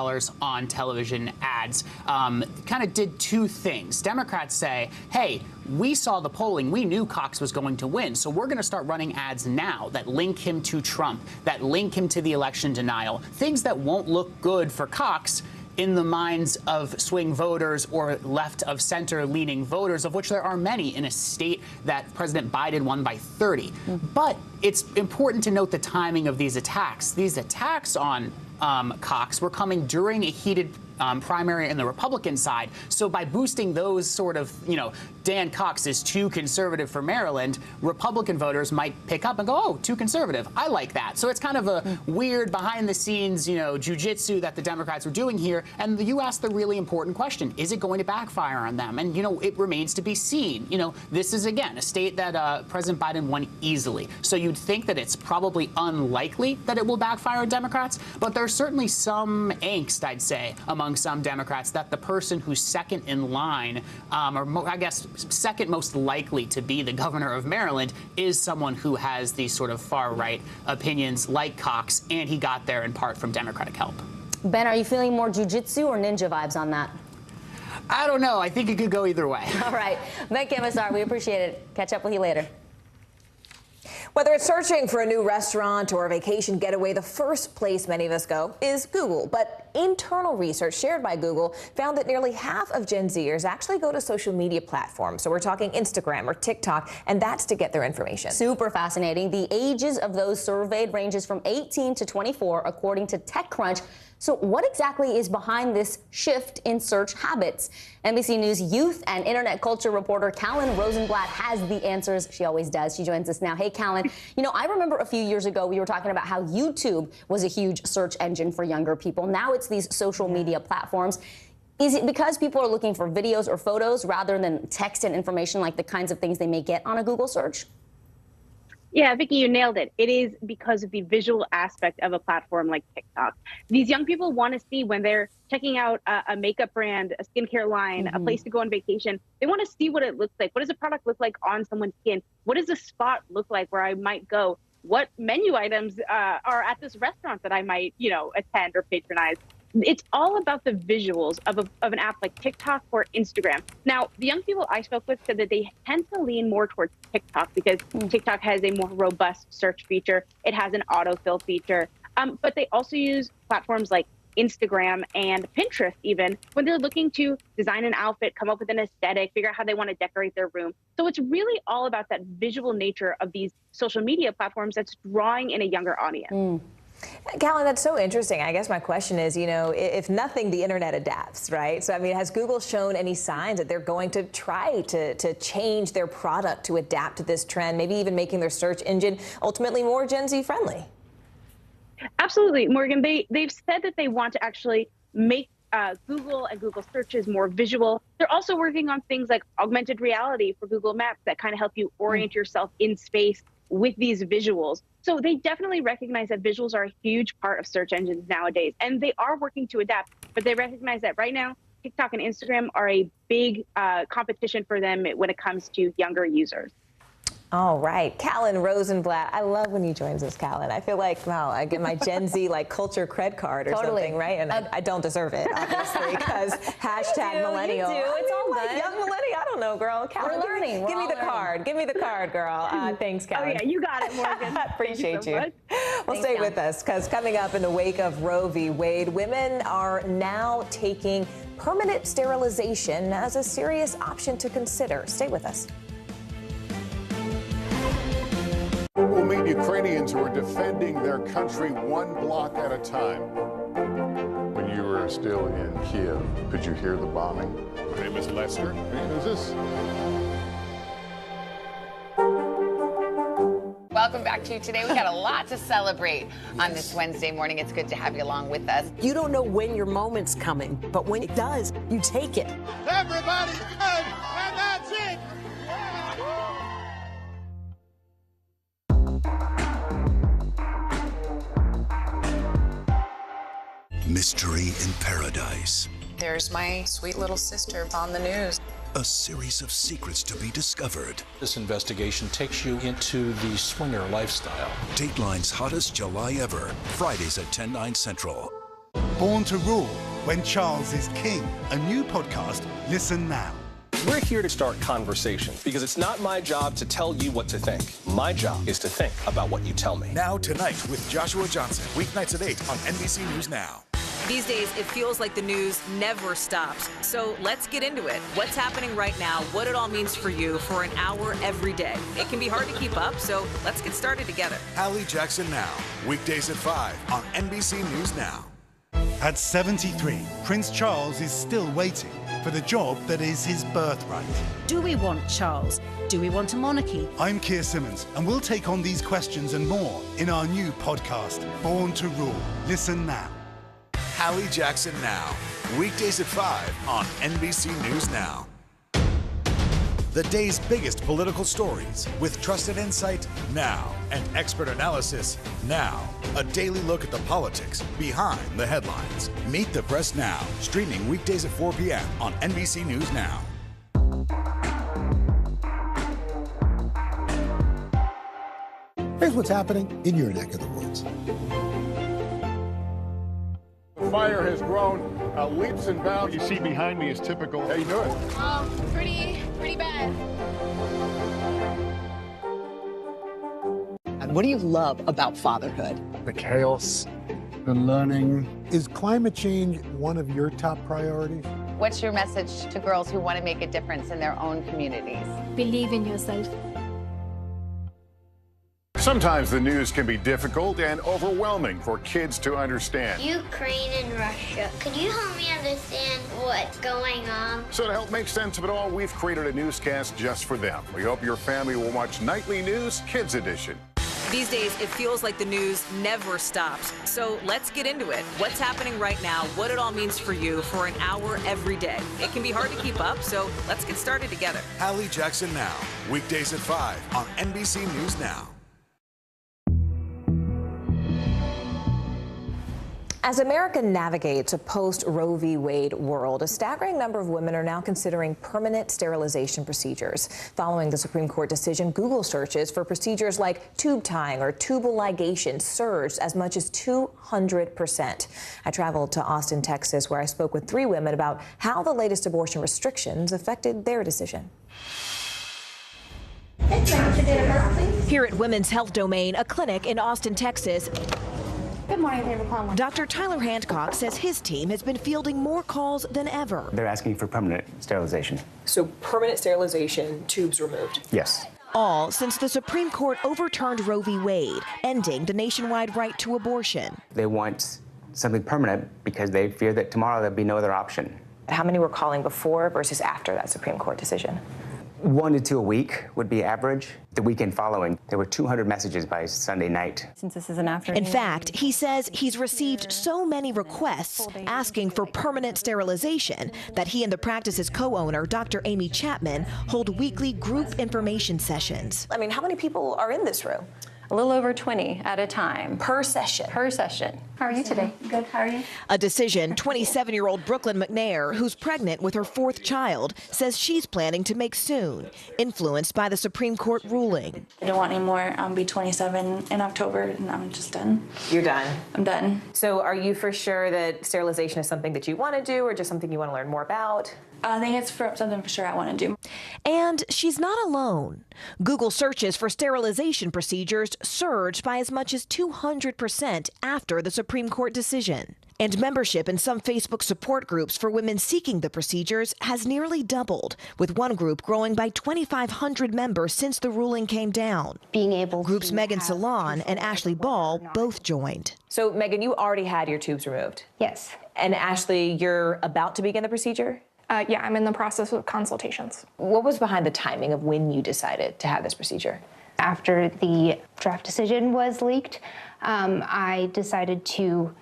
on television ads. Kind of did two things. Democrats say, hey, we saw the polling. We knew Cox was going to win. So we're going to start running ads now that link him to Trump, that link him to the election denial, things that won't look good for Cox in the minds of swing voters or left of center leaning voters, of which there are many in a state that President Biden won by 30. But it's important to note the timing of these attacks. These attacks on Cox were coming during a heated primary in the Republican side. So by boosting those sort of, Dan Cox is too conservative for Maryland, Republican voters might pick up and go, oh, too conservative. I like that. So it's kind of a weird behind the scenes, jujitsu that the Democrats are doing here. And you asked the really important question, is it going to backfire on them? And, it remains to be seen. This is, again, a state that President Biden won easily. So you'd think that it's probably unlikely that it will backfire on Democrats. But there's certainly some angst, I'd say, among some Democrats that the person who's second in line, second most likely to be the governor of Maryland, is someone who has these sort of far-right opinions like Cox, and he got there in part from Democratic help. Ben, are you feeling more jujitsu or ninja vibes on that? I don't know. I think it could go either way. All right. Ben Kemisar, we appreciate it. Catch up with you later. Whether it's searching for a new restaurant or a vacation getaway, the first place many of us go is Google. But internal research shared by Google found that nearly half of Gen Zers actually go to social media platforms. So we're talking Instagram or TikTok, and that's to get their information. Super fascinating. The ages of those surveyed ranges from 18 to 24, according to TechCrunch. So what exactly is behind this shift in search habits? NBC News youth and internet culture reporter Callan Rosenblatt has the answers. She always does. She joins us now. Hey, Callan. I remember a few years ago we were talking about how YouTube was a huge search engine for younger people. Now it's these social media platforms. Is it because people are looking for videos or photos rather than text and information like the kinds of things they may get on a Google search? Yeah, Vicki, you nailed it. It is because of the visual aspect of a platform like TikTok. These young people want to see when they're checking out a makeup brand, a skincare line, a place to go on vacation. They want to see what it looks like. What does a product look like on someone's skin? What does a spot look like where I might go? What menu items are at this restaurant that I might, attend or patronize? It's all about the visuals of an app like TikTok or Instagram. Now, the young people I spoke with said that they tend to lean more towards TikTok because TikTok has a more robust search feature. It has an autofill feature. But they also use platforms like Instagram and Pinterest even when they're looking to design an outfit, come up with an aesthetic, figure out how they want to decorate their room. So it's really all about that visual nature of these social media platforms that's drawing in a younger audience. Callan, that's so interesting. I guess my question is, if nothing, the internet adapts, right? So, has Google shown any signs that they're going to try to change their product to adapt to this trend, maybe even making their search engine ultimately more Gen Z friendly? Absolutely, Morgan. They've said that they want to actually make Google and Google searches more visual. They're also working on things like augmented reality for Google Maps that kind of help you orient yourself in space with these visuals. So they definitely recognize that visuals are a huge part of search engines nowadays, and they are working to adapt, but they recognize that right now, TikTok and Instagram are a big competition for them when it comes to younger users. All right. Callan Rosenblatt. I love when you join us, Callan. I feel like, wow, I get my Gen Z culture cred card or something, right? And I don't deserve it, obviously, because hashtag millennial. You do. It's all good. Young millennial. I don't know, girl. We're learning. Give me the card. Give me the card, girl. Thanks, Callie. Oh, yeah, you got it, Morgan. Appreciate you. Well, Thanks, stay Callie. with us, because coming up in the wake of Roe v. Wade, women are now taking permanent sterilization as a serious option to consider. Stay with us. We'll meet Ukrainians who are defending their country one block at a time. When you were still in Kiev, could you hear the bombing? My name is Lester. Hey, who's this? Welcome back to Today. We got a lot to celebrate on this Wednesday morning. It's good to have you along with us. You don't know when your moment's coming, but when it does, you take it. Everybody's good, and that's it. Mystery in Paradise. There's my sweet little sister on the news. A series of secrets to be discovered. This investigation takes you into the swinger lifestyle. Dateline's hottest July ever. Fridays at 10/9 Central. Born to Rule, When Charles is King. A new podcast. Listen now. We're here to start conversation because it's not my job to tell you what to think. My job is to think about what you tell me. Now Tonight with Joshua Johnson. Weeknights at 8 on NBC News Now. These days, it feels like the news never stops. So let's get into it. What's happening right now, what it all means for you for an hour every day. It can be hard to keep up, so let's get started together. Hallie Jackson Now. Weekdays at 5 on NBC News Now. At 73, Prince Charles is still waiting for the job that is his birthright. Do we want Charles? Do we want a monarchy? I'm Keir Simmons, and we'll take on these questions and more in our new podcast, Born to Rule. Listen now. Hallie Jackson Now. Weekdays at 5 on NBC News Now. The day's biggest political stories with trusted insight now and expert analysis now. A daily look at the politics behind the headlines. Meet the Press Now, streaming weekdays at 4 p.m. on NBC News Now. Here's what's happening in your neck of the woods. The fire has grown leaps and bounds. You see behind me is typical. How you doing? Pretty bad. And what do you love about fatherhood? The chaos, the learning. Is climate change one of your top priorities? What's your message to girls who want to make a difference in their own communities? Believe in yourself. Sometimes the news can be difficult and overwhelming for kids to understand. Ukraine and Russia. Could you help me understand what's going on? So to help make sense of it all, we've created a newscast just for them. We hope your family will watch Nightly News Kids Edition. These days, it feels like the news never stops. So let's get into it. What's happening right now, what it all means for you for an hour every day. It can be hard to keep up, so let's get started together. Hallie Jackson Now. Weekdays at 5 on NBC News Now. As America navigates a post-Roe v. Wade world, a staggering number of women are now considering permanent sterilization procedures. Following the Supreme Court decision, Google searches for procedures like tube tying or tubal ligation surged as much as 200%. I traveled to Austin, Texas, where I spoke with 3 women about how the latest abortion restrictions affected their decision. Here at Women's Health Domain, a clinic in Austin, Texas. Good morning, thank you for calling. Dr. Tyler Handcock says his team has been fielding more calls than ever. They're asking for permanent sterilization. So permanent sterilization, tubes removed? Yes. All since the Supreme Court overturned Roe v. Wade, ending the nationwide right to abortion. They want something permanent because they fear that tomorrow there'll be no other option. How many were calling before versus after that Supreme Court decision? 1 to 2 a week would be average. The weekend following, there were 200 messages by Sunday night. Since this is an afternoon. In fact, he says he's received so many requests asking for permanent sterilization that he and the practice's co-owner, Dr. Amy Chapman, hold weekly group information sessions. I mean, how many people are in this room? A little over 20 at a time. Per session? Per session. How are you today? Good, how are you? A decision 27-year-old Brooklyn McNair, who's pregnant with her 4th child, says she's planning to make soon, influenced by the Supreme Court ruling. I don't want any more. I'll be 27 in October, and I'm just done. You're done? I'm done. So are you for sure that sterilization is something that you want to do or just something you want to learn more about? I think it's something for sure I want to do. And she's not alone. Google searches for sterilization procedures surged by as much as 200% after the Supreme Court decision. And membership in some Facebook support groups for women seeking the procedures has nearly doubled, with one group growing by 2,500 members since the ruling came down. Being able Groups Megan Salon and Ashley Ball both joined. So, Megan, you already had your tubes removed. Yes. And Ashley, you're about to begin the procedure? Yeah, I'm in the process of consultations. What was behind the timing of when you decided to have this procedure? After the draft decision was leaked, I decided to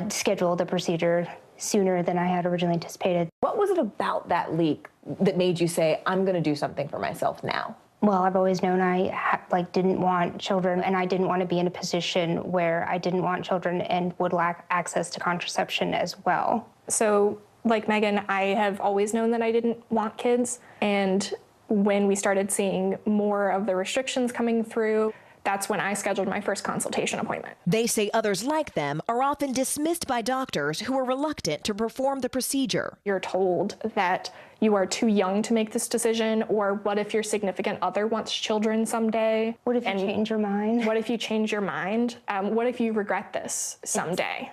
schedule the procedure sooner than I had originally anticipated. What was it about that leak that made you say, I'm going to do something for myself now? Well, I've always known I didn't want children, and I didn't want to be in a position where I didn't want children and would lack access to contraception as well. So, like Megan, I have always known that I didn't want kids, and when we started seeing more of the restrictions coming through, that's when I scheduled my first consultation appointment. They say others like them are often dismissed by doctors who are reluctant to perform the procedure. You're told that you are too young to make this decision, or what if your significant other wants children someday? What if you change your mind? What if you change your mind? What if you regret this someday?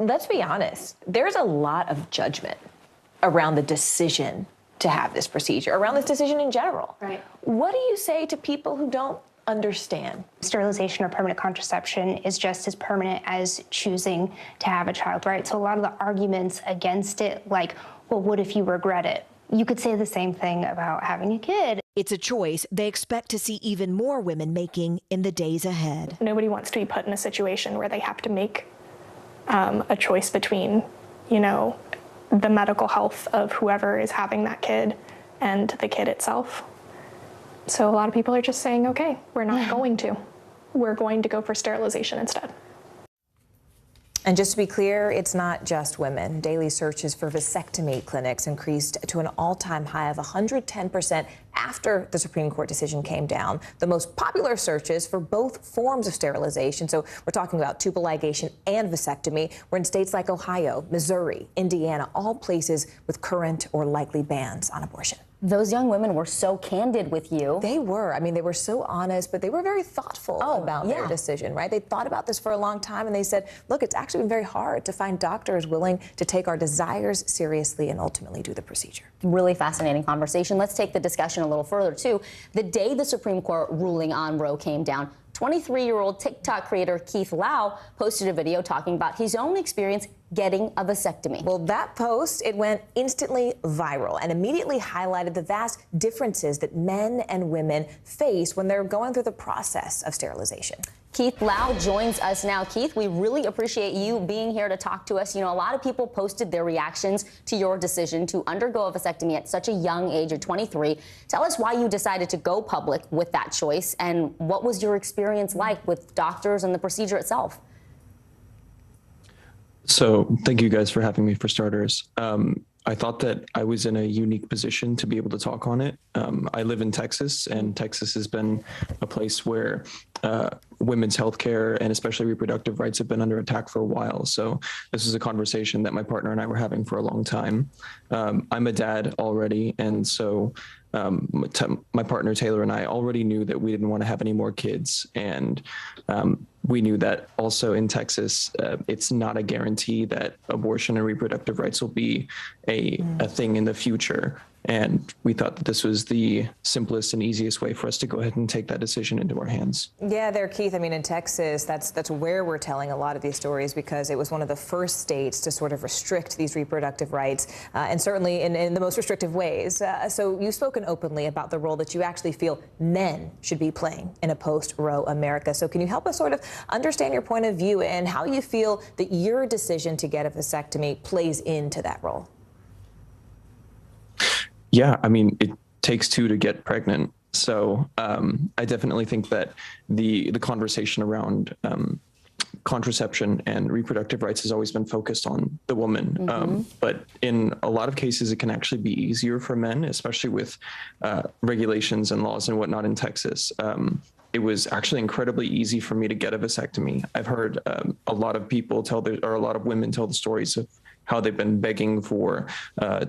Let's be honest, there's a lot of judgment around the decision to have this procedure, around this decision in general. Right. What do you say to people who don't understand? Sterilization or permanent contraception is just as permanent as choosing to have a child, right? So a lot of the arguments against it, like, well, what if you regret it? You could say the same thing about having a kid. It's a choice they expect to see even more women making in the days ahead. Nobody wants to be put in a situation where they have to make a choice between, the medical health of whoever is having that kid and the kid itself. So a lot of people are just saying, okay, we're not going to. We're going to go for sterilization instead. And just to be clear, it's not just women. Daily searches for vasectomy clinics increased to an all-time high of 110% after the Supreme Court decision came down. The most popular searches for both forms of sterilization, so we're talking about tubal ligation and vasectomy, were in states like Ohio, Missouri, Indiana, all places with current or likely bans on abortion. Those young women were so candid with you. They were. I mean, they were so honest, but they were very thoughtful about their decision, right? They thought about this for a long time, and they said, look, it's actually been very hard to find doctors willing to take our desires seriously and ultimately do the procedure. Really fascinating conversation. Let's take the discussion a little further, too. The day the Supreme Court ruling on Roe came down, 23-year-old TikTok creator Keith Lau posted a video talking about his own experience getting a vasectomy. Well, that post, it went instantly viral and immediately highlighted the vast differences that men and women face when they're going through the process of sterilization. Keith Lau joins us now. Keith, we really appreciate you being here to talk to us. A lot of people posted their reactions to your decision to undergo a vasectomy at such a young age of 23. Tell us why you decided to go public with that choice, and what was your experience like with doctors and the procedure itself? So thank you guys for having me, for starters. I thought that I was in a unique position to be able to talk on it. I live in Texas, and Texas has been a place where women's health care and especially reproductive rights have been under attack for a while. So this is a conversation that my partner and I were having for a long time. I'm a dad already, and so my partner Taylor and I already knew that we didn't want to have any more kids, and we knew that also in Texas, it's not a guarantee that abortion and reproductive rights will be a thing in the future. And we thought that this was the simplest and easiest way for us to go ahead and take that decision into our hands. Yeah, there, Keith. I mean, in Texas, that's where we're telling a lot of these stories, because it was one of the first states to sort of restrict these reproductive rights, and certainly in the most restrictive ways. So you've spoken openly about the role that you actually feel men should be playing in a post-Roe America. So can you help us sort of understand your point of view and how you feel that your decision to get a vasectomy plays into that role? Yeah, I mean, it takes two to get pregnant. So I definitely think that the conversation around contraception and reproductive rights has always been focused on the woman. But in a lot of cases, it can actually be easier for men, especially with regulations and laws and whatnot in Texas. It was actually incredibly easy for me to get a vasectomy. I've heard a lot of people a lot of women tell the stories of how they've been begging for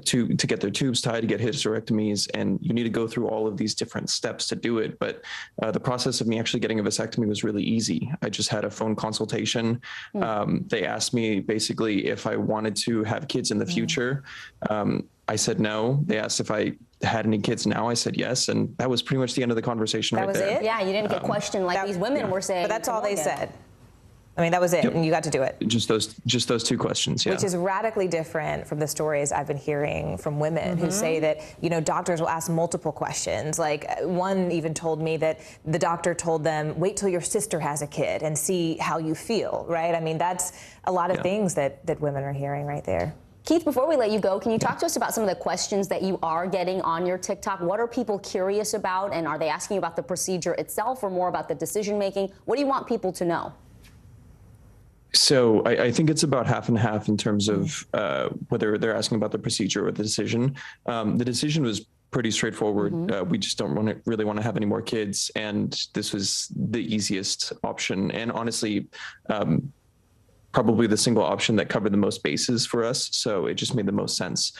to get their tubes tied, to get hysterectomies, and you need to go through all of these different steps to do it. But the process of me actually getting a vasectomy was really easy. I just had a phone consultation. They asked me basically if I wanted to have kids in the future. I said no. They asked if I had any kids now. I said yes, and that was pretty much the end of the conversation right there. That was it? Yeah, you didn't get questioned like these women were saying. But that's all they said. I mean, that was it, and you got to do it. Just those two questions, yeah. Which is radically different from the stories I've been hearing from women who say that, you know, doctors will ask multiple questions. Like one even told me that the doctor told them, wait till your sister has a kid and see how you feel, right? I mean, that's a lot of things that women are hearing right there. Keith, before we let you go, can you talk to us about some of the questions that you are getting on your TikTok? What are people curious about, and are they asking you about the procedure itself or more about the decision making? What do you want people to know? So I think it's about half and half in terms of whether they're asking about the procedure or the decision. The decision was pretty straightforward. We just don't really want to have any more kids, and this was the easiest option. And honestly, probably the single option that covered the most bases for us. So it just made the most sense.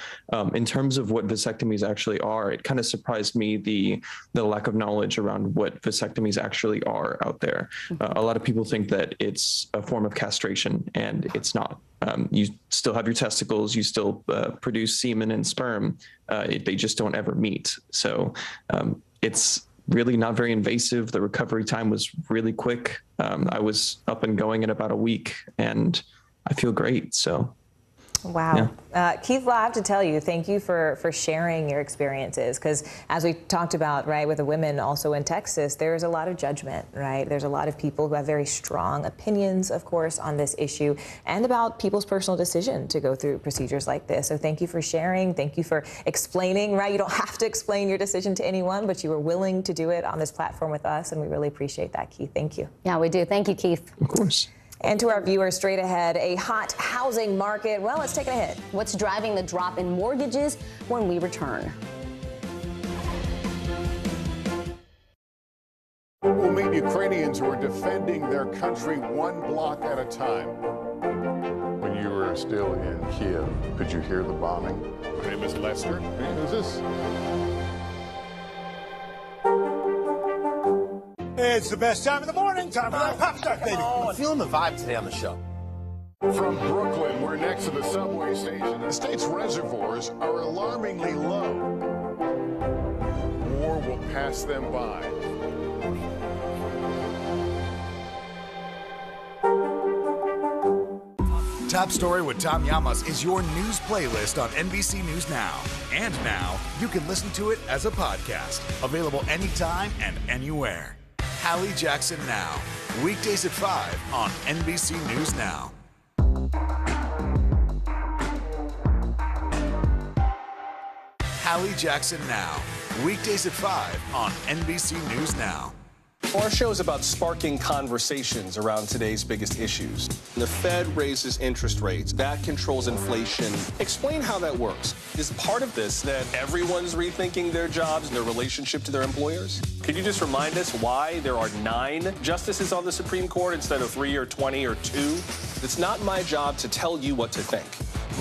In terms of what vasectomies actually are, it kind of surprised me the lack of knowledge around what vasectomies actually are out there. A lot of people think that it's a form of castration, and it's not. You still have your testicles, you still produce semen and sperm. They just don't ever meet. So it's really not very invasive. The recovery time was really quick. I was up and going in about a week, and I feel great. So, wow. Yeah. Keith, I have to tell you, thank you for sharing your experiences, because as we talked about, right, with the women also in Texas, there's a lot of judgment, right? There's a lot of people who have very strong opinions, of course, on this issue and about people's personal decision to go through procedures like this. So thank you for sharing. Thank you for explaining, right? You don't have to explain your decision to anyone, but you were willing to do it on this platform with us, and we really appreciate that, Keith. Thank you. Yeah, we do. Thank you, Keith. Of course. And to our viewers, straight ahead, a hot housing market. Well, let's take a hit. What's driving the drop in mortgages when we return? We'll meet Ukrainians who are defending their country one block at a time. When you were still in Kiev, could you hear the bombing? My name is Lester. Hey, who's this? It's the best time of the morning, time for that pop start, baby. I'm feeling the vibe today on the show. From Brooklyn, we're next to the subway station. The state's reservoirs are alarmingly low. War will pass them by. Top Story with Tom Llamas is your news playlist on NBC News Now. And now, you can listen to it as a podcast. Available anytime and anywhere. Hallie Jackson Now. Weekdays at 5 on NBC News Now. Hallie Jackson Now. Weekdays at 5 on NBC News Now. Our show is about sparking conversations around today's biggest issues. The Fed raises interest rates. That controls inflation. Explain how that works. Is part of this that everyone's rethinking their jobs and their relationship to their employers? Could you just remind us why there are 9 justices on the Supreme Court instead of 3 or 20 or 2? It's not my job to tell you what to think.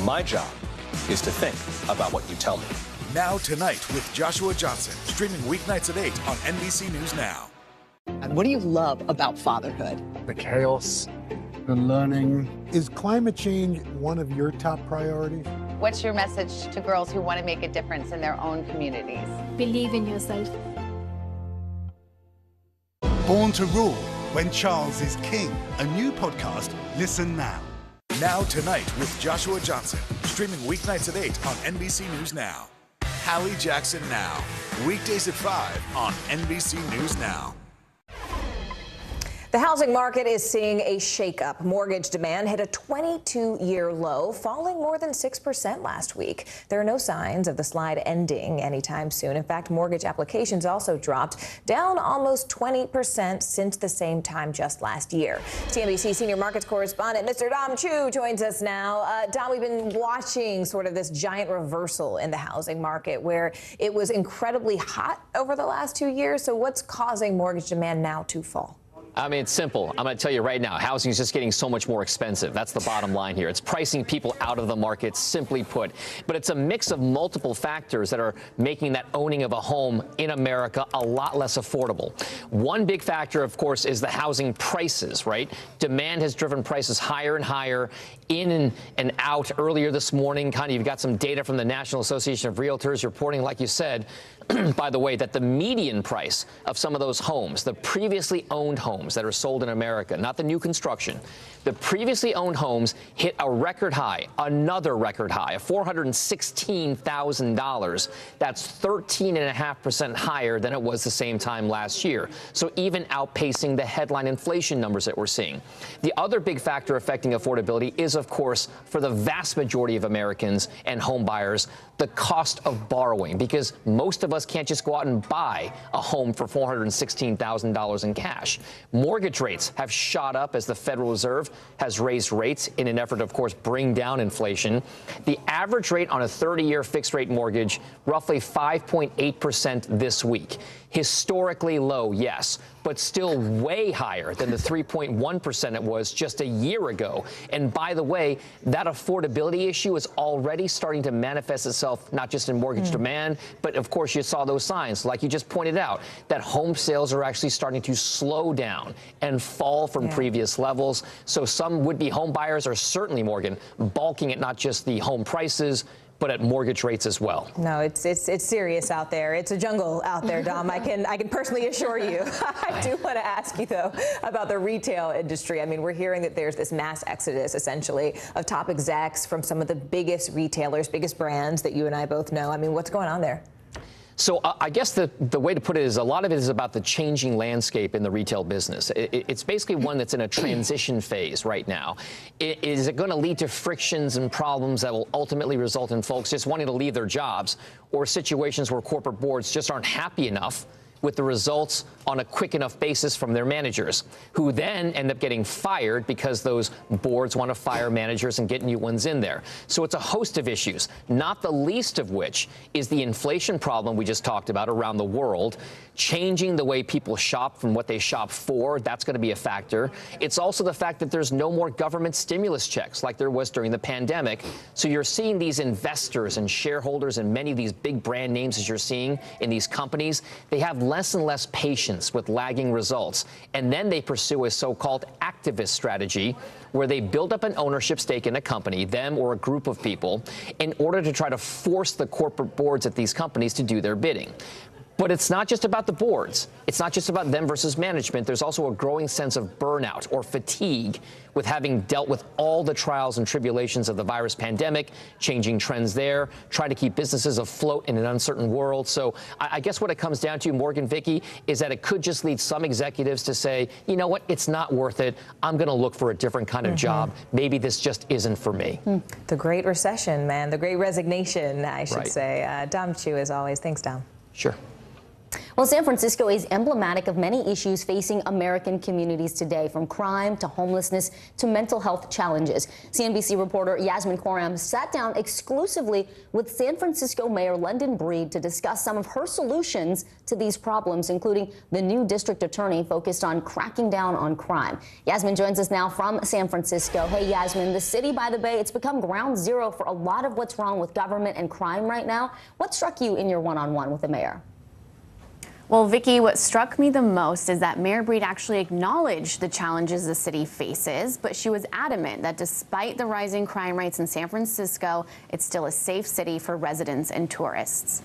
My job is to think about what you tell me. Now Tonight with Joshua Johnson. Streaming weeknights at 8 on NBC News Now. And what do you love about fatherhood? The chaos, the learning. Is climate change one of your top priorities? What's your message to girls who want to make a difference in their own communities? Believe in yourself. Born to Rule, When Charles is King. A new podcast. Listen now. Now Tonight with Joshua Johnson. Streaming weeknights at 8 on NBC News Now. Hallie Jackson Now. Weekdays at 5 on NBC News Now. The housing market is seeing a shakeup. Mortgage demand hit a 22-year low, falling more than 6% last week. There are no signs of the slide ending anytime soon. In fact, mortgage applications also dropped, down almost 20% since the same time just last year. CNBC senior markets correspondent Mr. Dom Chu joins us now. Dom, we've been watching sort of this giant reversal in the housing market where it was incredibly hot over the last 2 years. So what's causing mortgage demand now to fall? I mean, it's simple. I'm going to tell you right now, housing is just getting so much more expensive. That's the bottom line here. It's pricing people out of the market, simply put. But it's a mix of multiple factors that are making that owning of a home in America a lot less affordable. One big factor, of course, is the housing prices, right? Demand has driven prices higher and higher, in and out. Earlier this morning, Connie, you've got some data from the National Association of Realtors reporting, like you said, by the way, that the median price of some of those homes, the previously owned homes that are sold in America, not the new construction, the previously owned homes hit a record high, another record high of $416,000. That's 13.5% higher than it was the same time last year. So even outpacing the headline inflation numbers that we're seeing. The other big factor affecting affordability is, of course, for the vast majority of Americans and home buyers, the cost of borrowing, because most of us can't just go out and buy a home for $416,000 in cash. Mortgage rates have shot up as the Federal Reserve has raised rates in an effort to, of course, bring down inflation. The average rate on a 30-year fixed-rate mortgage, roughly 5.8% this week. Historically low, yes, but still way higher than the 3.1% it was just a year ago. And by the way, that affordability issue is already starting to manifest itself not just in mortgage demand, but of course you saw those signs, like you just pointed out, that home sales are actually starting to slow down and fall from previous levels. So some would-be home buyers are certainly, Morgan, balking at not just the home prices, but at mortgage rates as well. No, it's serious out there. It's a jungle out there, Dom. I can personally assure you. I do want to ask you, though, about the retail industry. I mean, we're hearing that there's this mass exodus, essentially, of top execs from some of the biggest retailers, biggest brands that you and I both know. I mean, what's going on there? So I guess the way to put it is a lot of it is about the changing landscape in the retail business. It's basically one that's in a transition phase right now. Is it going to lead to frictions and problems that will ultimately result in folks just wanting to leave their jobs, or situations where corporate boards just aren't happy enough with the results on a quick enough basis from their managers, who then end up getting fired because those boards want to fire managers and get new ones in there? So it's a host of issues, not the least of which is the inflation problem we just talked about around the world, changing the way people shop from what they shop for. That's going to be a factor. It's also the fact that there's no more government stimulus checks like there was during the pandemic. So you're seeing these investors and shareholders and many of these big brand names, as you're seeing in these companies, they have less and less patience with lagging results. And then they pursue a so-called activist strategy where they build up an ownership stake in a company, them or a group of people, in order to try to force the corporate boards at these companies to do their bidding. But it's not just about the boards. It's not just about them versus management. There's also a growing sense of burnout or fatigue with having dealt with all the trials and tribulations of the virus pandemic, changing trends there, trying to keep businesses afloat in an uncertain world. So I guess what it comes down to, Morgan, Vicky, is that it could just lead some executives to say, you know what, it's not worth it. I'm going to look for a different kind of job. Maybe this just isn't for me. The Great Recession, man. The Great Resignation, I should say. Dom Chu, as always. Thanks, Dom. Sure. Well, San Francisco is emblematic of many issues facing American communities today, from crime to homelessness to mental health challenges. CNBC reporter Yasmin Khorram sat down exclusively with San Francisco Mayor London Breed to discuss some of her solutions to these problems, including the new district attorney focused on cracking down on crime. Yasmin joins us now from San Francisco. Hey, Yasmin, the city by the Bay, it's become ground zero for a lot of what's wrong with government and crime right now. What struck you in your one-on-one with the mayor? Well, Vicky, what struck me the most is that Mayor Breed actually acknowledged the challenges the city faces, but she was adamant that despite the rising crime rates in San Francisco, it's still a safe city for residents and tourists.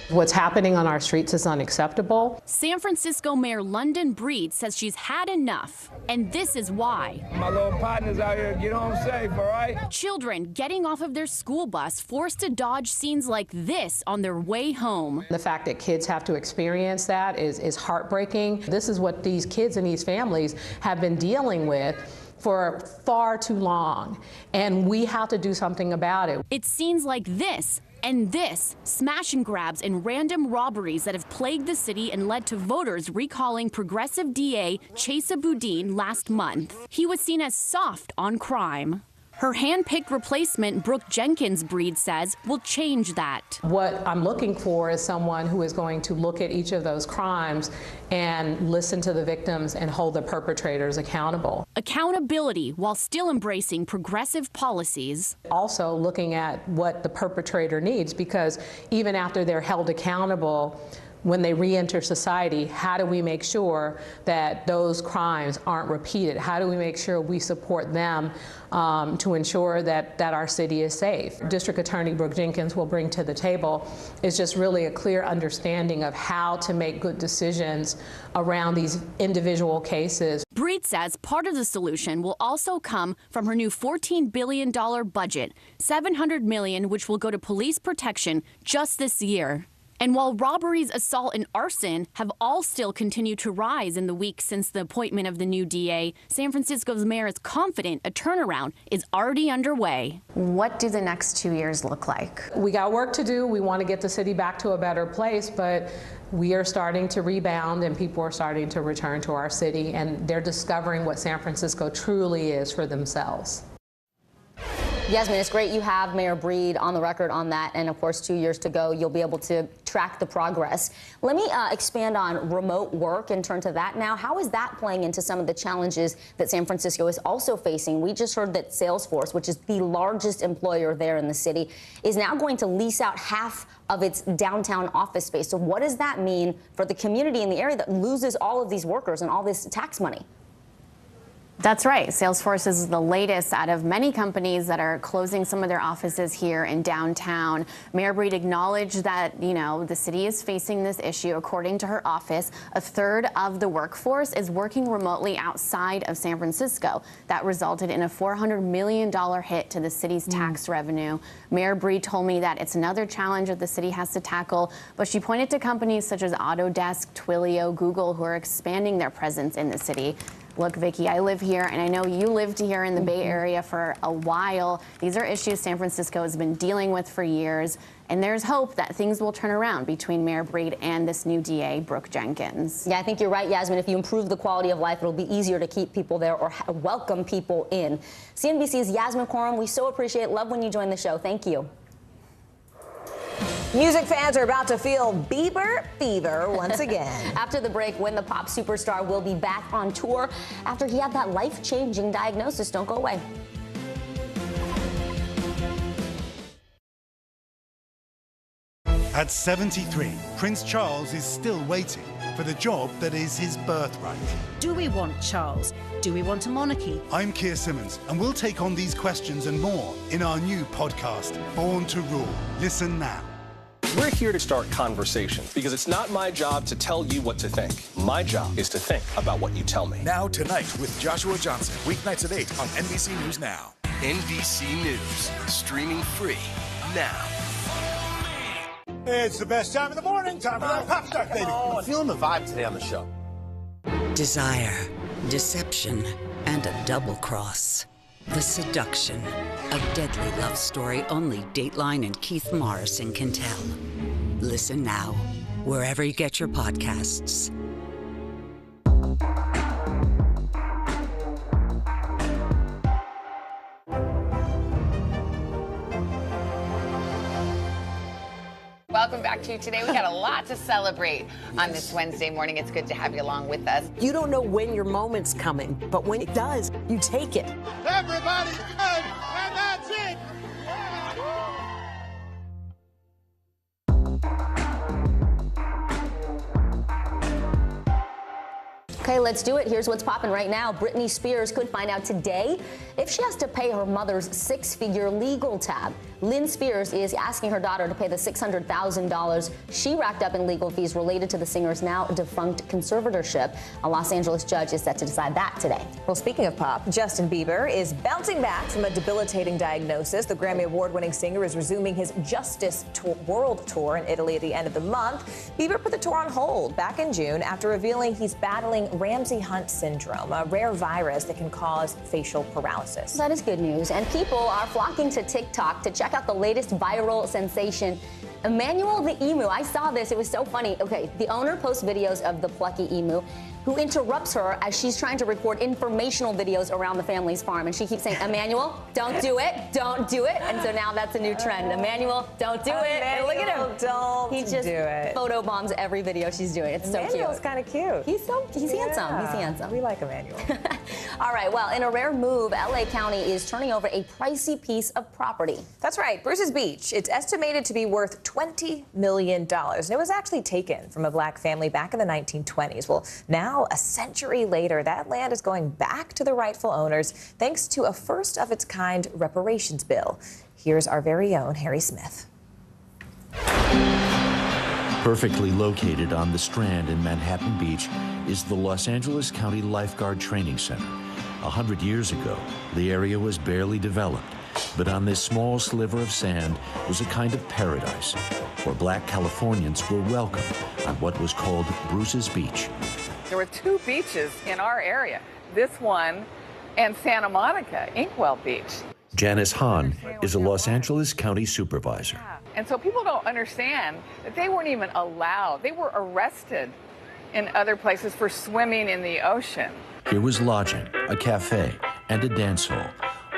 What's happening on our streets is unacceptable. San Francisco Mayor London Breed says she's had enough, and this is why. My little partners out here, get home safe, all right? Children getting off of their school bus forced to dodge scenes like this on their way home. The fact that kids have to experience that is heartbreaking. This is what these kids and these families have been dealing with for far too long, and we have to do something about it. It's scenes like this and this, smash and grabs and random robberies that have plagued the city and led to voters recalling progressive DA Chesa Boudin last month. He was seen as soft on crime. Her hand-picked replacement, Brooke Jenkins, Breed says, will change that. What I'm looking for is someone who is going to look at each of those crimes and listen to the victims and hold the perpetrators accountable. Accountability while still embracing progressive policies. Also looking at what the perpetrator needs, because even after they're held accountable, when they re-enter society, how do we make sure that those crimes aren't repeated? How do we make sure we support them to ensure that our city is safe? District Attorney Brooke Jenkins will bring to the table is just really a clear understanding of how to make good decisions around these individual cases. Breed says part of the solution will also come from her new $14 billion budget, $700 million which will go to police protection just this year. And while robberies, assault, and arson have all still continued to rise in the weeks since the appointment of the new DA, San Francisco's mayor is confident a turnaround is already underway. What do the next 2 years look like? We got work to do. We want to get the city back to a better place, but we are starting to rebound and people are starting to return to our city, and they're discovering what San Francisco truly is for themselves. Yasmin, it's great you have Mayor Breed on the record on that, and of course 2 years to go. You'll be able to track the progress. Let me expand on remote work and turn to that now. How is that playing into some of the challenges that San Francisco is also facing? We just heard that Salesforce, which is the largest employer there in the city, is now going to lease out half of its downtown office space. So what does that mean for the community in the area that loses all of these workers and all this tax money? That's right. Salesforce is the latest out of many companies that are closing some of their offices here in downtown. Mayor Breed acknowledged that, the city is facing this issue. According to her office, a third of the workforce is working remotely outside of San Francisco. That resulted in a $400 million hit to the city's tax revenue. Mayor Breed told me that it's another challenge that the city has to tackle, but she pointed to companies such as Autodesk, Twilio, Google, who are expanding their presence in the city. Look, Vicki, I live here, and I know you lived here in the Bay Area for a while. These are issues San Francisco has been dealing with for years, and there's hope that things will turn around between Mayor Breed and this new DA, Brooke Jenkins. Yeah, I think you're right, Yasmin. If you improve the quality of life, it'll be easier to keep people there or welcome people in. CNBC's Yasmin Quorum, we so appreciate it. Love when you join the show. Thank you. Music fans are about to feel Bieber fever once again. After the break, when the pop superstar will be back on tour after he had that life-changing diagnosis. Don't go away. At 73, Prince Charles is still waiting for the job that is his birthright. Do we want Charles? Do we want a monarchy? I'm Keir Simmons, and we'll take on these questions and more in our new podcast, Born to Rule. Listen now. We're here to start conversations because it's not my job to tell you what to think. My job is to think about what you tell me. Now Tonight with Joshua Johnson, weeknights at 8 on NBC News Now. NBC News, streaming free now. It's the best time of the morning. Time for that pop start, baby. Oh, I'm feeling the vibe today on the show. Desire, deception, and a double cross. The seduction, a deadly love story only Dateline and Keith Morrison can tell. Listen now, wherever you get your podcasts. Welcome back to Today. We got a lot to celebrate on this Wednesday morning. It's good to have you along with us. You don't know when your moment's coming, but when it does, you take it. Everybody's good, and that's it. Okay, let's do it. Here's what's popping right now. Britney Spears could find out today if she has to pay her mother's six-figure legal tab. Lynn Spears is asking her daughter to pay the $600,000 she racked up in legal fees related to the singer's now defunct conservatorship. A Los Angeles judge is set to decide that today. Well, speaking of pop, Justin Bieber is bouncing back from a debilitating diagnosis. The Grammy Award-winning singer is resuming his Justice World Tour in Italy at the end of the month. Bieber put the tour on hold back in June after revealing he's battling Ramsay-Hunt syndrome, a rare virus that can cause facial paralysis. That is good news. And people are flocking to TikTok to check out the latest viral sensation. Emmanuel the emu. I saw this. It was so funny. Okay, the owner posts videos of the plucky emu who interrupts her as she's trying to record informational videos around the family's farm. And she keeps saying, Emmanuel, don't do it. Don't do it. And so now that's a new trend. Emmanuel, don't do it. And look at him. Don't he just do it. photobombs every video she's doing. It's so cute. Emmanuel's kind of cute. He's handsome. He's handsome. We like Emmanuel. All right, well, in a rare move, LA County is turning over a pricey piece of property. That's right, Bruce's Beach. It's estimated to be worth $20 million. And it was actually taken from a black family back in the 1920s. Well, now, a century later, that land is going back to the rightful owners thanks to a first-of-its-kind reparations bill. Here's our very own Harry Smith. Perfectly located on the Strand in Manhattan Beach is the Los Angeles County Lifeguard Training Center. 100 years ago, the area was barely developed, but on this small sliver of sand was a kind of paradise where black Californians were welcome on what was called Bruce's Beach. There were two beaches in our area, this one and Santa Monica, Inkwell Beach. Janice Hahn is a Los Angeles County supervisor. And so people don't understand that they weren't even allowed. They were arrested in other places for swimming in the ocean. Here was lodging, a cafe, and a dance hall,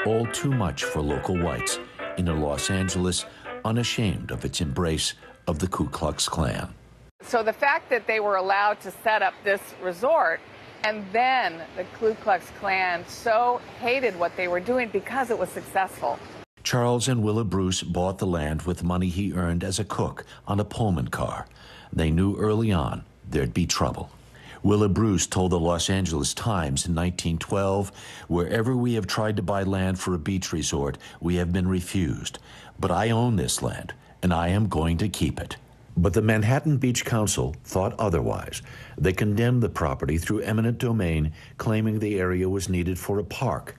all too much for local whites in a Los Angeles unashamed of its embrace of the Ku Klux Klan. So the fact that they were allowed to set up this resort, and then the Ku Klux Klan so hated what they were doing because it was successful. Charles and Willa Bruce bought the land with money he earned as a cook on a Pullman car. They knew early on there'd be trouble. Willa Bruce told the Los Angeles Times in 1912, "Wherever we have tried to buy land for a beach resort, we have been refused. But I own this land, and I am going to keep it." But the Manhattan Beach Council thought otherwise. They condemned the property through eminent domain, claiming the area was needed for a park.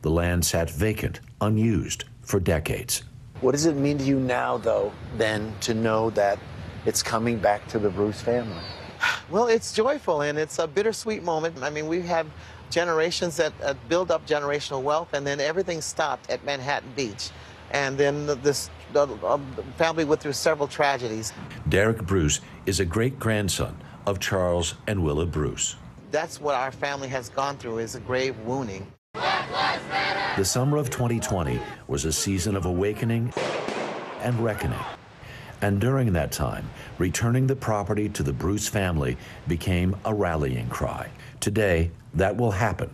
The land sat vacant, unused, for decades. What does it mean to you now, though, then, to know that it's coming back to the Bruce family? Well, it's joyful, and it's a bittersweet moment. I mean, we have generations that build up generational wealth, and then everything stopped at Manhattan Beach. And then the family went through several tragedies. Derek Bruce is a great-grandson of Charles and Willa Bruce. That's what our family has gone through, is a grave wounding. The summer of 2020 was a season of awakening and reckoning. And during that time, returning the property to the Bruce family became a rallying cry. Today, that will happen,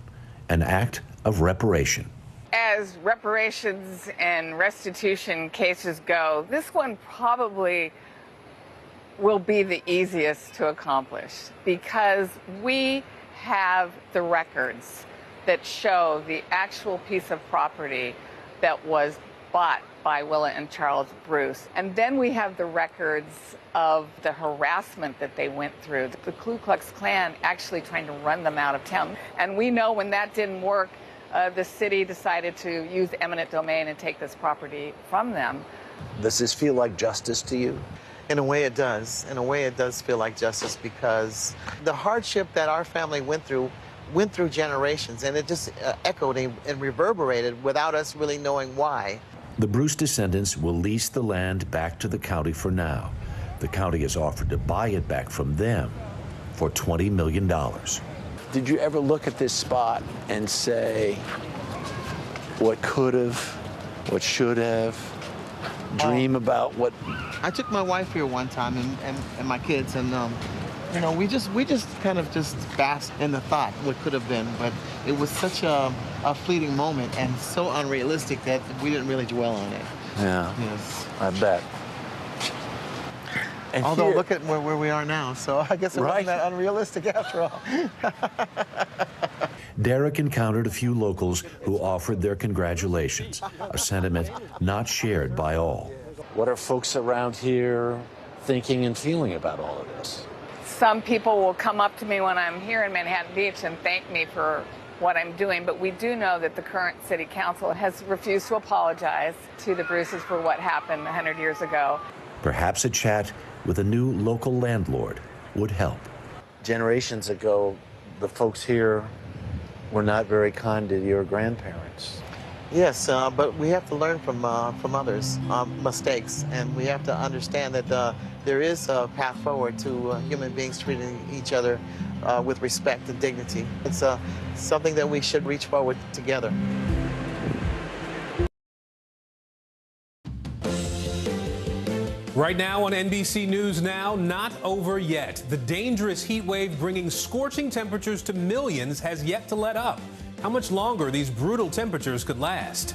an act of reparation. As reparations and restitution cases go, this one probably will be the easiest to accomplish because we have the records that show the actual piece of property that was bought by Willa and Charles Bruce. And then we have the records of the harassment that they went through. The Ku Klux Klan actually trying to run them out of town. And we know when that didn't work, the city decided to use eminent domain and take this property from them. Does this feel like justice to you? In a way it does. In a way it does feel like justice because the hardship that our family went through generations, and it just echoed and reverberated without us really knowing why. The Bruce descendants will lease the land back to the county for now. The county has offered to buy it back from them for $20 million. Did you ever look at this spot and say, what could have, what should have, dream about what? I took my wife here one time and my kids, and you know, we just kind of just basked in the thought what could have been, but it was such a fleeting moment and so unrealistic that we didn't really dwell on it. Yeah, yes, I bet. And although look at where we are now, so I guess it wasn't that unrealistic after all. Derek encountered a few locals who offered their congratulations, a sentiment not shared by all. What are folks around here thinking and feeling about all of this? Some people will come up to me when I'm here in Manhattan Beach and thank me for what I'm doing, but we do know that the current city council has refused to apologize to the Bruces for what happened 100 years ago. Perhaps a chat with a new local landlord would help. Generations ago, the folks here were not very kind to your grandparents. Yes, but we have to learn from others' mistakes, and we have to understand that there is a path forward to human beings treating each other with respect and dignity. It's something that we should reach forward together. Right now on NBC News Now, not over yet. The dangerous heat wave bringing scorching temperatures to millions has yet to let up. How much longer these brutal temperatures could last?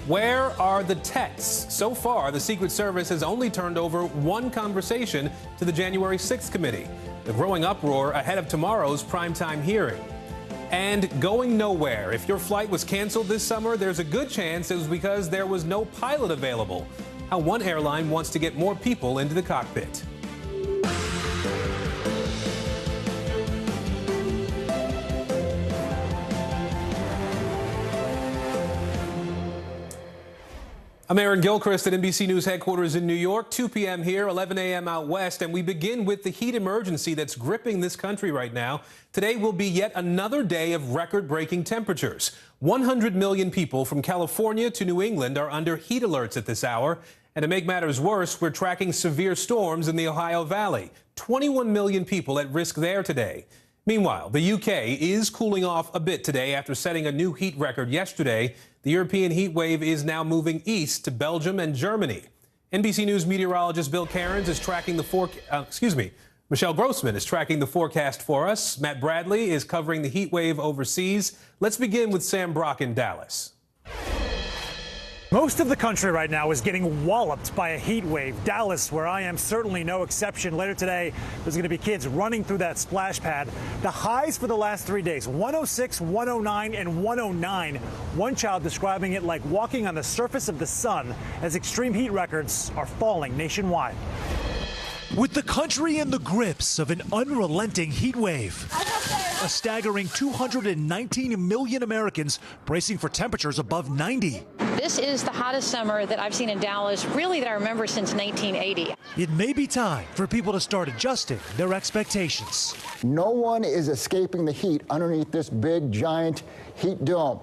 Where are the texts? So far, the Secret Service has only turned over one conversation to the January 6th committee. The growing uproar ahead of tomorrow's primetime hearing. And going nowhere. If your flight was canceled this summer, there's a good chance it was because there was no pilot available. How one airline wants to get more people into the cockpit. I'm Aaron Gilchrist at NBC News headquarters in New York, 2 p.m. here, 11 a.m. out west, and we begin with the heat emergency that's gripping this country right now. Today will be yet another day of record-breaking temperatures. 100 million people from California to New England are under heat alerts at this hour. And to make matters worse, we're tracking severe storms in the Ohio Valley. 21 million people at risk there today. Meanwhile, the UK is cooling off a bit today after setting a new heat record yesterday. The European heat wave is now moving east to Belgium and Germany. NBC News meteorologist Bill Cairns is tracking the Michelle Grossman is tracking the forecast for us. Matt Bradley is covering the heat wave overseas. Let's begin with Sam Brock in Dallas. Most of the country right now is getting walloped by a heat wave. Dallas, where I am, certainly no exception. Later today, there's going to be kids running through that splash pad. The highs for the last 3 days, 106, 109, and 109. One child describing it like walking on the surface of the sun as extreme heat records are falling nationwide. With the country in the grips of an unrelenting heat wave, a staggering 219 million Americans bracing for temperatures above 90. This is the hottest summer that I've seen in Dallas, really that I remember since 1980. It may be time for people to start adjusting their expectations. No one is escaping the heat underneath this big, giant heat dome.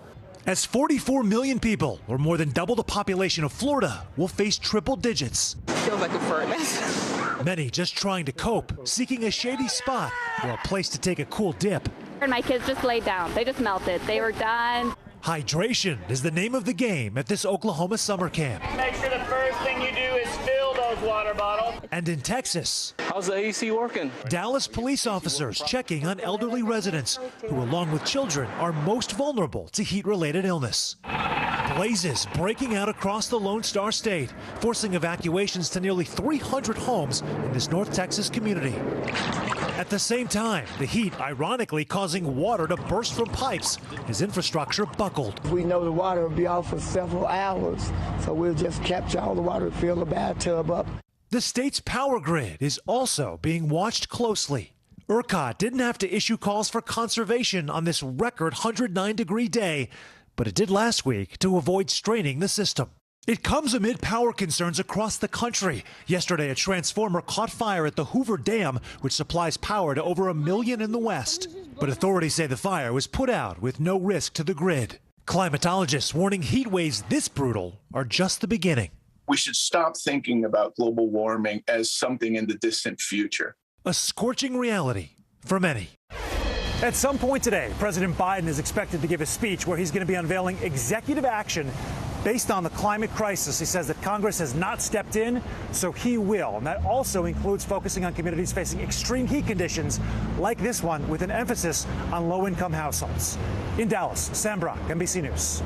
As 44 million people, or more than double the population of Florida, will face triple digits. Feels like a furnace. Many just trying to cope, seeking a shady spot or a place to take a cool dip. And my kids just laid down. They just melted. They were done. Hydration is the name of the game at this Oklahoma summer camp. Make sure the first thing you do is fill those water bottles. And in Texas, how's the AC working? Dallas police officers checking on elderly residents who, along with children, are most vulnerable to heat-related illness. Blazes breaking out across the Lone Star State, forcing evacuations to nearly 300 homes in this North Texas community. At the same time, the heat ironically causing water to burst from pipes as infrastructure buckled. We know the water will be off for several hours, so we'll just capture all the water, fill the bathtub up. The state's power grid is also being watched closely. ERCOT didn't have to issue calls for conservation on this record 109-degree day, but it did last week to avoid straining the system. It comes amid power concerns across the country. Yesterday, a transformer caught fire at the Hoover Dam, which supplies power to over 1 million in the West. But authorities say the fire was put out with no risk to the grid. Climatologists warning heat waves this brutal are just the beginning. We should stop thinking about global warming as something in the distant future. A scorching reality for many. At some point today, President Biden is expected to give a speech where he's going to be unveiling executive action based on the climate crisis. He says that Congress has not stepped in, so he will. And that also includes focusing on communities facing extreme heat conditions like this one, with an emphasis on low-income households. In Dallas, Sam Brock, NBC News.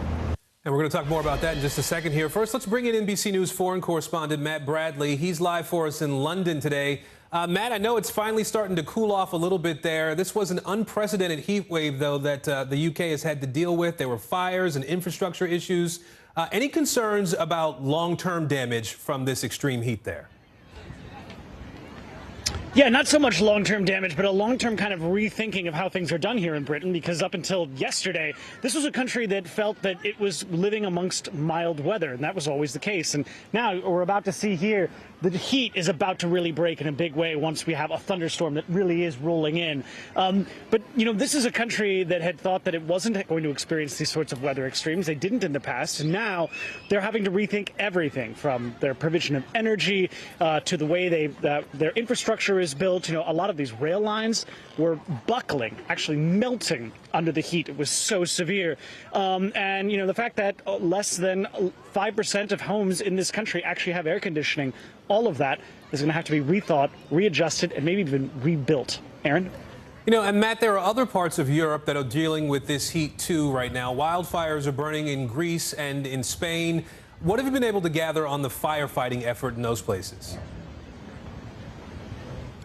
And we're going to talk more about that in just a second here. First, let's bring in NBC News foreign correspondent Matt Bradley. He's live for us in London today. Matt, I know it's finally starting to cool off a little bit there. This was an unprecedented heat wave, though, that the UK has had to deal with. There were fires and infrastructure issues. Any concerns about long-term damage from this extreme heat there? Yeah, not so much long-term damage, but a long-term kind of rethinking of how things are done here in Britain, because up until yesterday, this was a country that felt that it was living amongst mild weather, and that was always the case. And now we're about to see here, the heat is about to really break in a big way once we have a thunderstorm that really is rolling in. But, you know, this is a country that had thought that it wasn't going to experience these sorts of weather extremes. They didn't in the past, and now they're having to rethink everything from their provision of energy to the way their infrastructure is built. You know, a lot of these rail lines were buckling, actually melting under the heat. It was so severe. And, you know, the fact that less than 5% of homes in this country actually have air conditioning, all of that is going to have to be rethought, readjusted, and maybe even rebuilt. Aaron? You know, and Matt, there are other parts of Europe that are dealing with this heat too right now. Wildfires are burning in Greece and in Spain. What have you been able to gather on the firefighting effort in those places?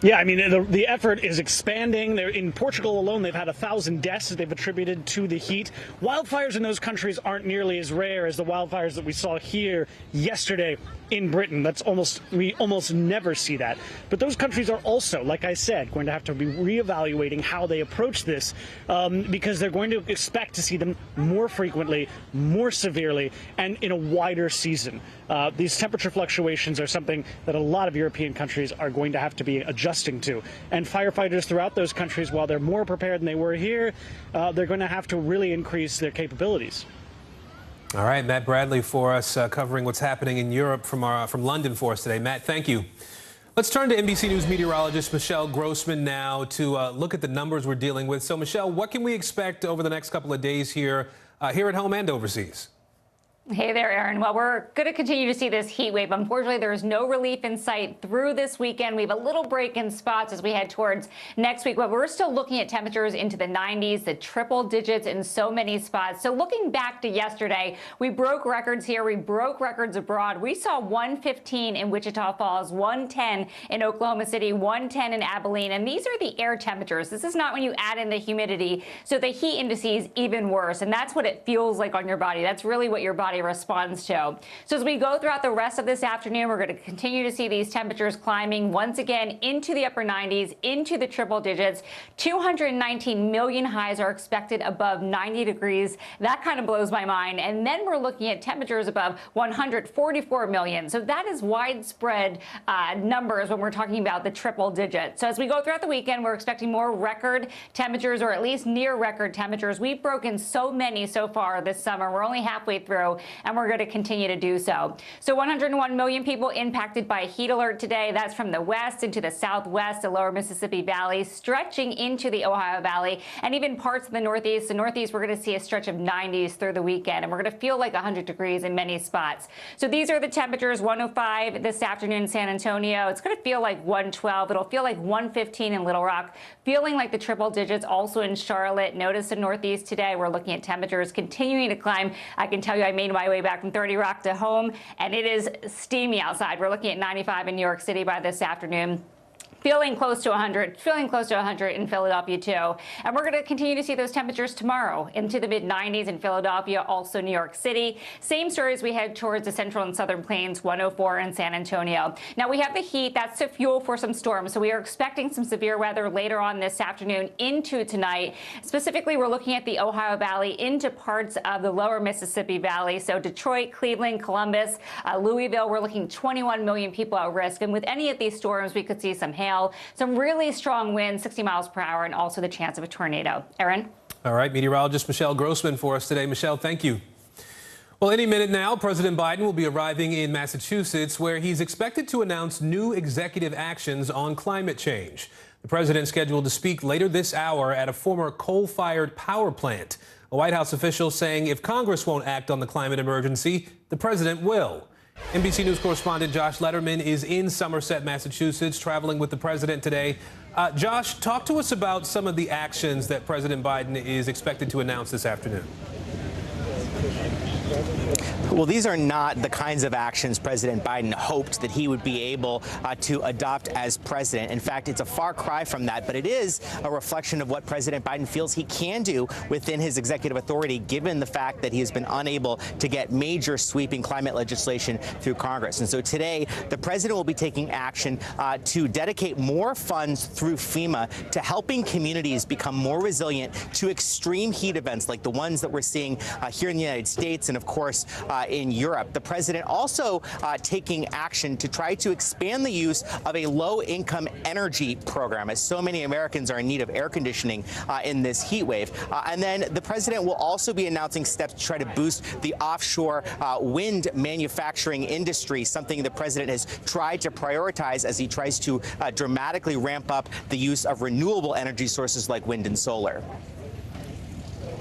Yeah, I mean, the effort is expanding. In Portugal alone, they've had 1,000 deaths that they've attributed to the heat. Wildfires in those countries aren't nearly as rare as the wildfires that we saw here yesterday in Britain. We almost never see that. But those countries are also, like I said, going to have to be reevaluating how they approach this because they're going to expect to see them more frequently, more severely, and in a wider season. These temperature fluctuations are something that a lot of European countries are going to have to be adjusting to. And firefighters throughout those countries, while they're more prepared than they were here, they're going to have to really increase their capabilities. All right, Matt Bradley for us covering what's happening in Europe from London for us today. Matt, thank you. Let's turn to NBC News meteorologist Michelle Grossman now to look at the numbers we're dealing with. So, Michelle, what can we expect over the next couple of days here at home and overseas? Hey there, Aaron. Well, we're going to continue to see this heat wave. Unfortunately, there is no relief in sight through this weekend. We have a little break in spots as we head towards next week, but we're still looking at temperatures into the 90s, the triple digits in so many spots. So looking back to yesterday, we broke records here. We broke records abroad. We saw 115 in Wichita Falls, 110 in Oklahoma City, 110 in Abilene. And these are the air temperatures. This is not when you add in the humidity. So the heat indices even worse. And that's what it feels like on your body. That's really what your body responds to. So as we go throughout the rest of this afternoon, we're going to continue to see these temperatures climbing once again into the upper 90s, into the triple digits. 219 million highs are expected above 90 degrees. That kind of blows my mind. And then we're looking at temperatures above 144 million. So that is widespread numbers when we're talking about the triple digits. So as we go throughout the weekend, we're expecting more record temperatures, or at least near record temperatures. We've broken so many so far this summer. We're only halfway through, and we're going to continue to do so. So 101 million people impacted by a heat alert today. That's from the west into the southwest, the lower Mississippi Valley, stretching into the Ohio Valley, and even parts of the Northeast. The Northeast, we're going to see a stretch of 90s through the weekend, and we're going to feel like 100 degrees in many spots. So these are the temperatures: 105 this afternoon in San Antonio. It's going to feel like 112. It'll feel like 115 in Little Rock, feeling like the triple digits also in Charlotte. Notice the Northeast today, we're looking at temperatures continuing to climb. I can tell you I made my way back from 30 Rock to home, and it is steamy outside. We're looking at 95 in New York City by this afternoon. Feeling close to 100 in Philadelphia, too. And we're going to continue to see those temperatures tomorrow into the mid-90s in Philadelphia, also New York City. Same story as we head towards the central and southern plains, 104 in San Antonio. Now, we have the heat. That's the fuel for some storms. So we are expecting some severe weather later on this afternoon into tonight. Specifically, we're looking at the Ohio Valley into parts of the lower Mississippi Valley. So Detroit, Cleveland, Columbus, Louisville, we're looking 21 million people at risk. And with any of these storms, we could see some hail, some really strong winds, 60 miles per hour, and also the chance of a tornado. Aaron? All right, meteorologist Michelle Grossman for us today. Michelle, thank you. Well, any minute now, President Biden will be arriving in Massachusetts, where he's expected to announce new executive actions on climate change. The president scheduled to speak later this hour at a former coal-fired power plant. A White House official saying if Congress won't act on the climate emergency, the president will. NBC News correspondent Josh Letterman is in Somerset, Massachusetts, traveling with the president today. Josh, talk to us about some of the actions that President Biden is expected to announce this afternoon. Well, these are not the kinds of actions President Biden hoped that he would be able to adopt as president. In fact, it's a far cry from that, but it is a reflection of what President Biden feels he can do within his executive authority, given the fact that he has been unable to get major sweeping climate legislation through Congress. And so today, the president will be taking action to dedicate more funds through FEMA to helping communities become more resilient to extreme heat events like the ones that we're seeing here in the United States and, of course, in Europe. The president also taking action to try to expand the use of a low-income energy program, as so many Americans are in need of air conditioning in this heat wave. And then the president will also be announcing steps to try to boost the offshore wind manufacturing industry, something the president has tried to prioritize as he tries to dramatically ramp up the use of renewable energy sources like wind and solar.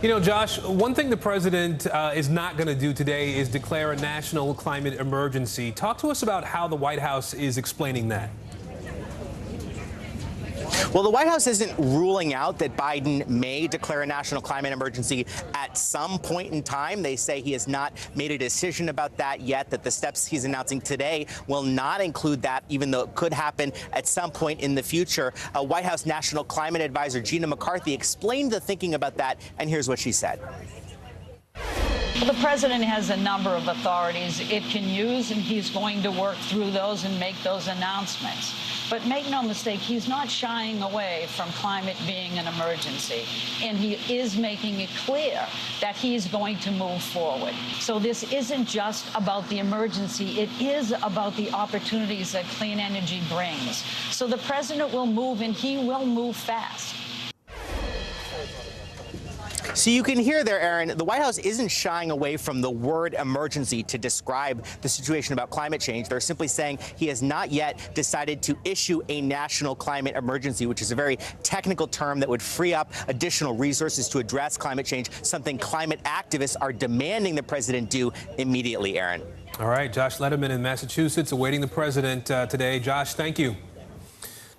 You know, Josh, one thing the president is not going to do today is declare a national climate emergency. Talk to us about how the White House is explaining that. Well, the White House isn't ruling out that Biden may declare a national climate emergency at some point in time. They say he has not made a decision about that yet, that the steps he's announcing today will not include that, even though it could happen at some point in the future. White House National Climate Advisor Gina McCarthy explained the thinking about that, and here's what she said. Well, the president has a number of authorities it can use, and he's going to work through those and make those announcements. But make no mistake, he's not shying away from climate being an emergency. And he is making it clear that he's going to move forward. So this isn't just about the emergency. It is about the opportunities that clean energy brings. So the president will move, and he will move fast. So you can hear there, Aaron, the White House isn't shying away from the word emergency to describe the situation about climate change. They're simply saying he has not yet decided to issue a national climate emergency, which is a very technical term that would free up additional resources to address climate change, something climate activists are demanding the president do immediately, Aaron. All right, Josh Letterman in Massachusetts awaiting the president today. Josh, thank you.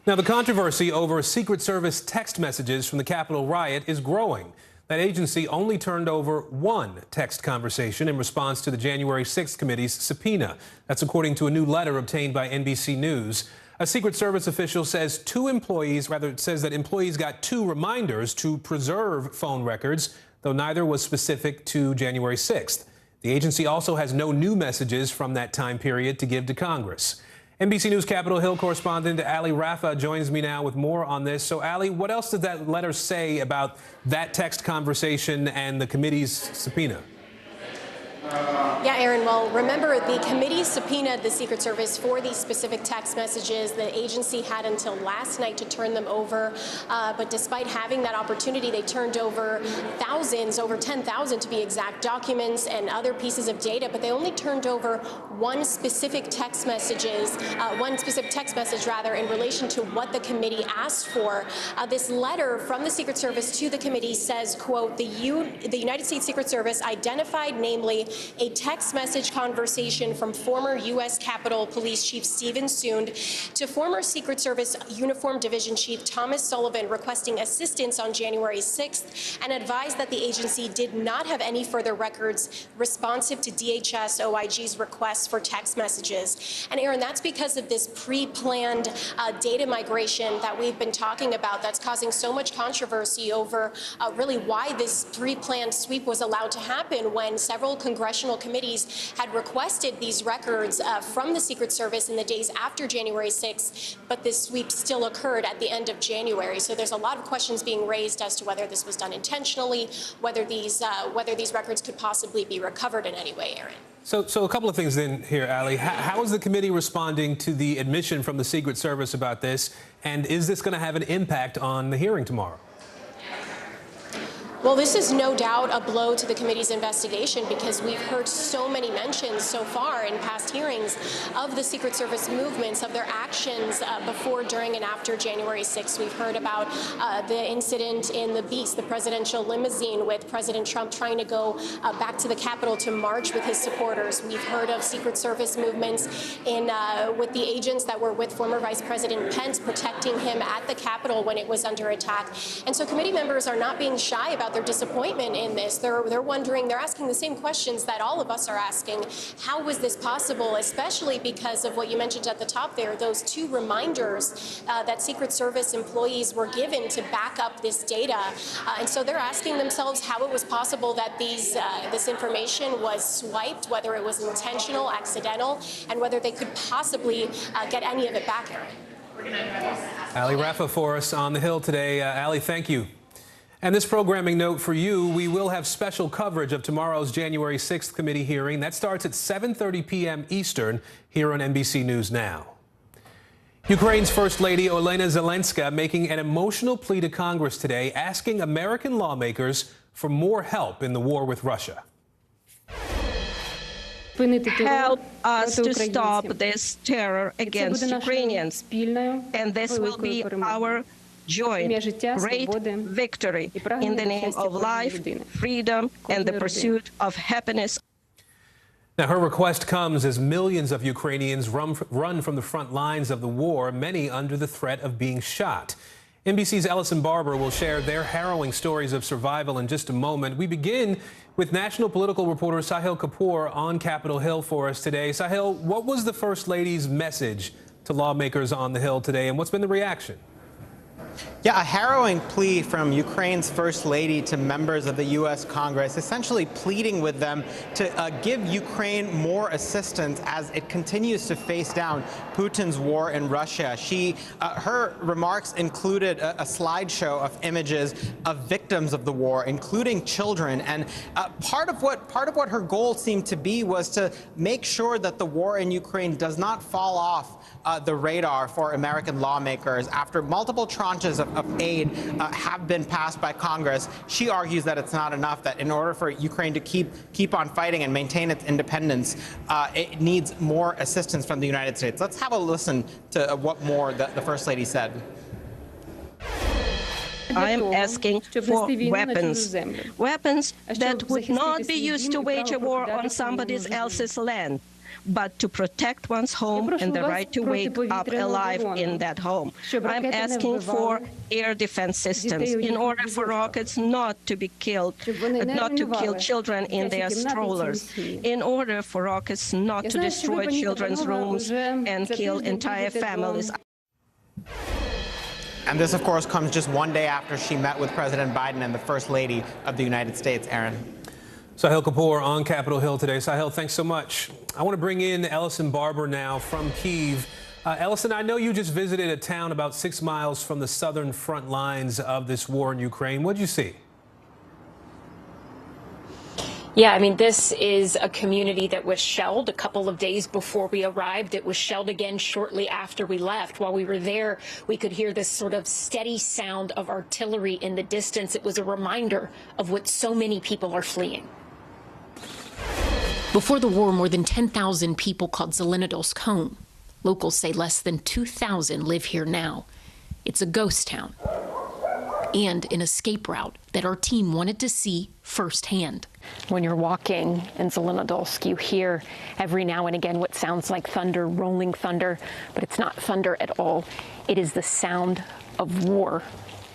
Now, the controversy over Secret Service text messages from the Capitol riot is growing. That agency only turned over one text conversation in response to the January 6th committee's subpoena. That's according to a new letter obtained by NBC News. A Secret Service official says it says that employees got 2 reminders to preserve phone records, though neither was specific to January 6th. The agency also has no new messages from that time period to give to Congress. NBC News Capitol Hill correspondent Ali Rafa joins me now with more on this. So, Ali, what else did that letter say about that text conversation and the committee's subpoena? Yeah, Aaron, well, remember, the committee subpoenaed the Secret Service for these specific text messages. The agency had until last night to turn them over, but despite having that opportunity, they turned over thousands, over 10,000 to be exact, documents and other pieces of data, but they only turned over one specific text message in relation to what the committee asked for. This letter from the Secret Service to the committee says, quote, the United States Secret Service identified, namely, a text message conversation from former U.S. Capitol Police Chief Stephen Sund to former Secret Service Uniform Division Chief Thomas Sullivan requesting assistance on January 6th and advised that the agency did not have any further records responsive to DHS OIG's requests for text messages. And Aaron, that's because of this pre-planned data migration that we've been talking about that's causing so much controversy over really why this pre-planned sweep was allowed to happen when several congressional committees had requested these records from the Secret Service in the days after January 6th, but this sweep still occurred at the end of January. So there's a lot of questions being raised as to whether this was done intentionally, whether these records could possibly be recovered in any way, Aaron. So a couple of things then here, Ali. How is the committee responding to the admission from the Secret Service about this, and is this going to have an impact on the hearing tomorrow? Well, this is no doubt a blow to the committee's investigation because we've heard so many mentions so far in past hearings of the Secret Service movements, of their actions before, during, and after January 6th. We've heard about the incident in the Beast, the presidential limousine with President Trump trying to go back to the Capitol to march with his supporters. We've heard of Secret Service movements with the agents that were with former Vice President Pence protecting him at the Capitol when it was under attack. And so committee members are not being shy about their disappointment in this. They're wondering, they're asking the same questions that all of us are asking. How was this possible, especially because of what you mentioned at the top there, those 2 reminders that Secret Service employees were given to back up this data. And so they're asking themselves how it was possible that this information was swiped, whether it was intentional, accidental, and whether they could possibly get any of it back. Ali Rafa for us on the Hill today. Ali, thank you. And this programming note for you, we will have special coverage of tomorrow's January 6th committee hearing. That starts at 7:30 p.m. Eastern here on NBC News Now. Ukraine's First Lady Olena Zelenska making an emotional plea to Congress today, asking American lawmakers for more help in the war with Russia. Help us to stop this terror against Ukrainians, and this will be our joint great victory in the name of life, freedom, and the pursuit of happiness. Now, her request comes as millions of Ukrainians run from the front lines of the war, many under the threat of being shot. NBC's Ellison Barber will share their harrowing stories of survival in just a moment. We begin with national political reporter Sahil Kapoor on Capitol Hill for us today. Sahil, what was the First Lady's message to lawmakers on the Hill today, and what's been the reaction? Yeah, a harrowing plea from Ukraine's First Lady to members of the U.S. Congress, essentially pleading with them to give Ukraine more assistance as it continues to face down Putin's war in Russia. Her remarks included a slideshow of images of victims of the war, including children. And part of what her goal seemed to be was to make sure that the war in Ukraine does not fall off the radar for American lawmakers. After multiple tranches of aid have been passed by Congress, she argues that it's not enough, that in order for Ukraine to keep on fighting and maintain its independence, it needs more assistance from the United States. Let's have a listen to what more the First Lady said. I am asking for weapons that would not be used to wage a war on somebody else's land, but to protect one's home and the right to wake up alive in that home. I'm asking for air defense systems in order for rockets not to be killed, not to kill children in their strollers, in order for rockets not to destroy children's rooms and kill entire families. And this, of course, comes just one day after she met with President Biden and the First Lady of the United States. Aaron. Sahil Kapoor on Capitol Hill today. Sahil, thanks so much. I want to bring in Ellison Barber now from Kyiv. Ellison, I know you just visited a town about 6 miles from the southern front lines of this war in Ukraine. What did you see? Yeah, I mean, this is a community that was shelled a couple of days before we arrived. It was shelled again shortly after we left. While we were there, we could hear this sort of steady sound of artillery in the distance. It was a reminder of what so many people are fleeing. Before the war, more than 10,000 people called Zelenodolsk home. Locals say less than 2,000 live here now. It's a ghost town and an escape route that our team wanted to see firsthand. When you're walking in Zelenodolsk, you hear every now and again what sounds like thunder, rolling thunder, but it's not thunder at all. It is the sound of war,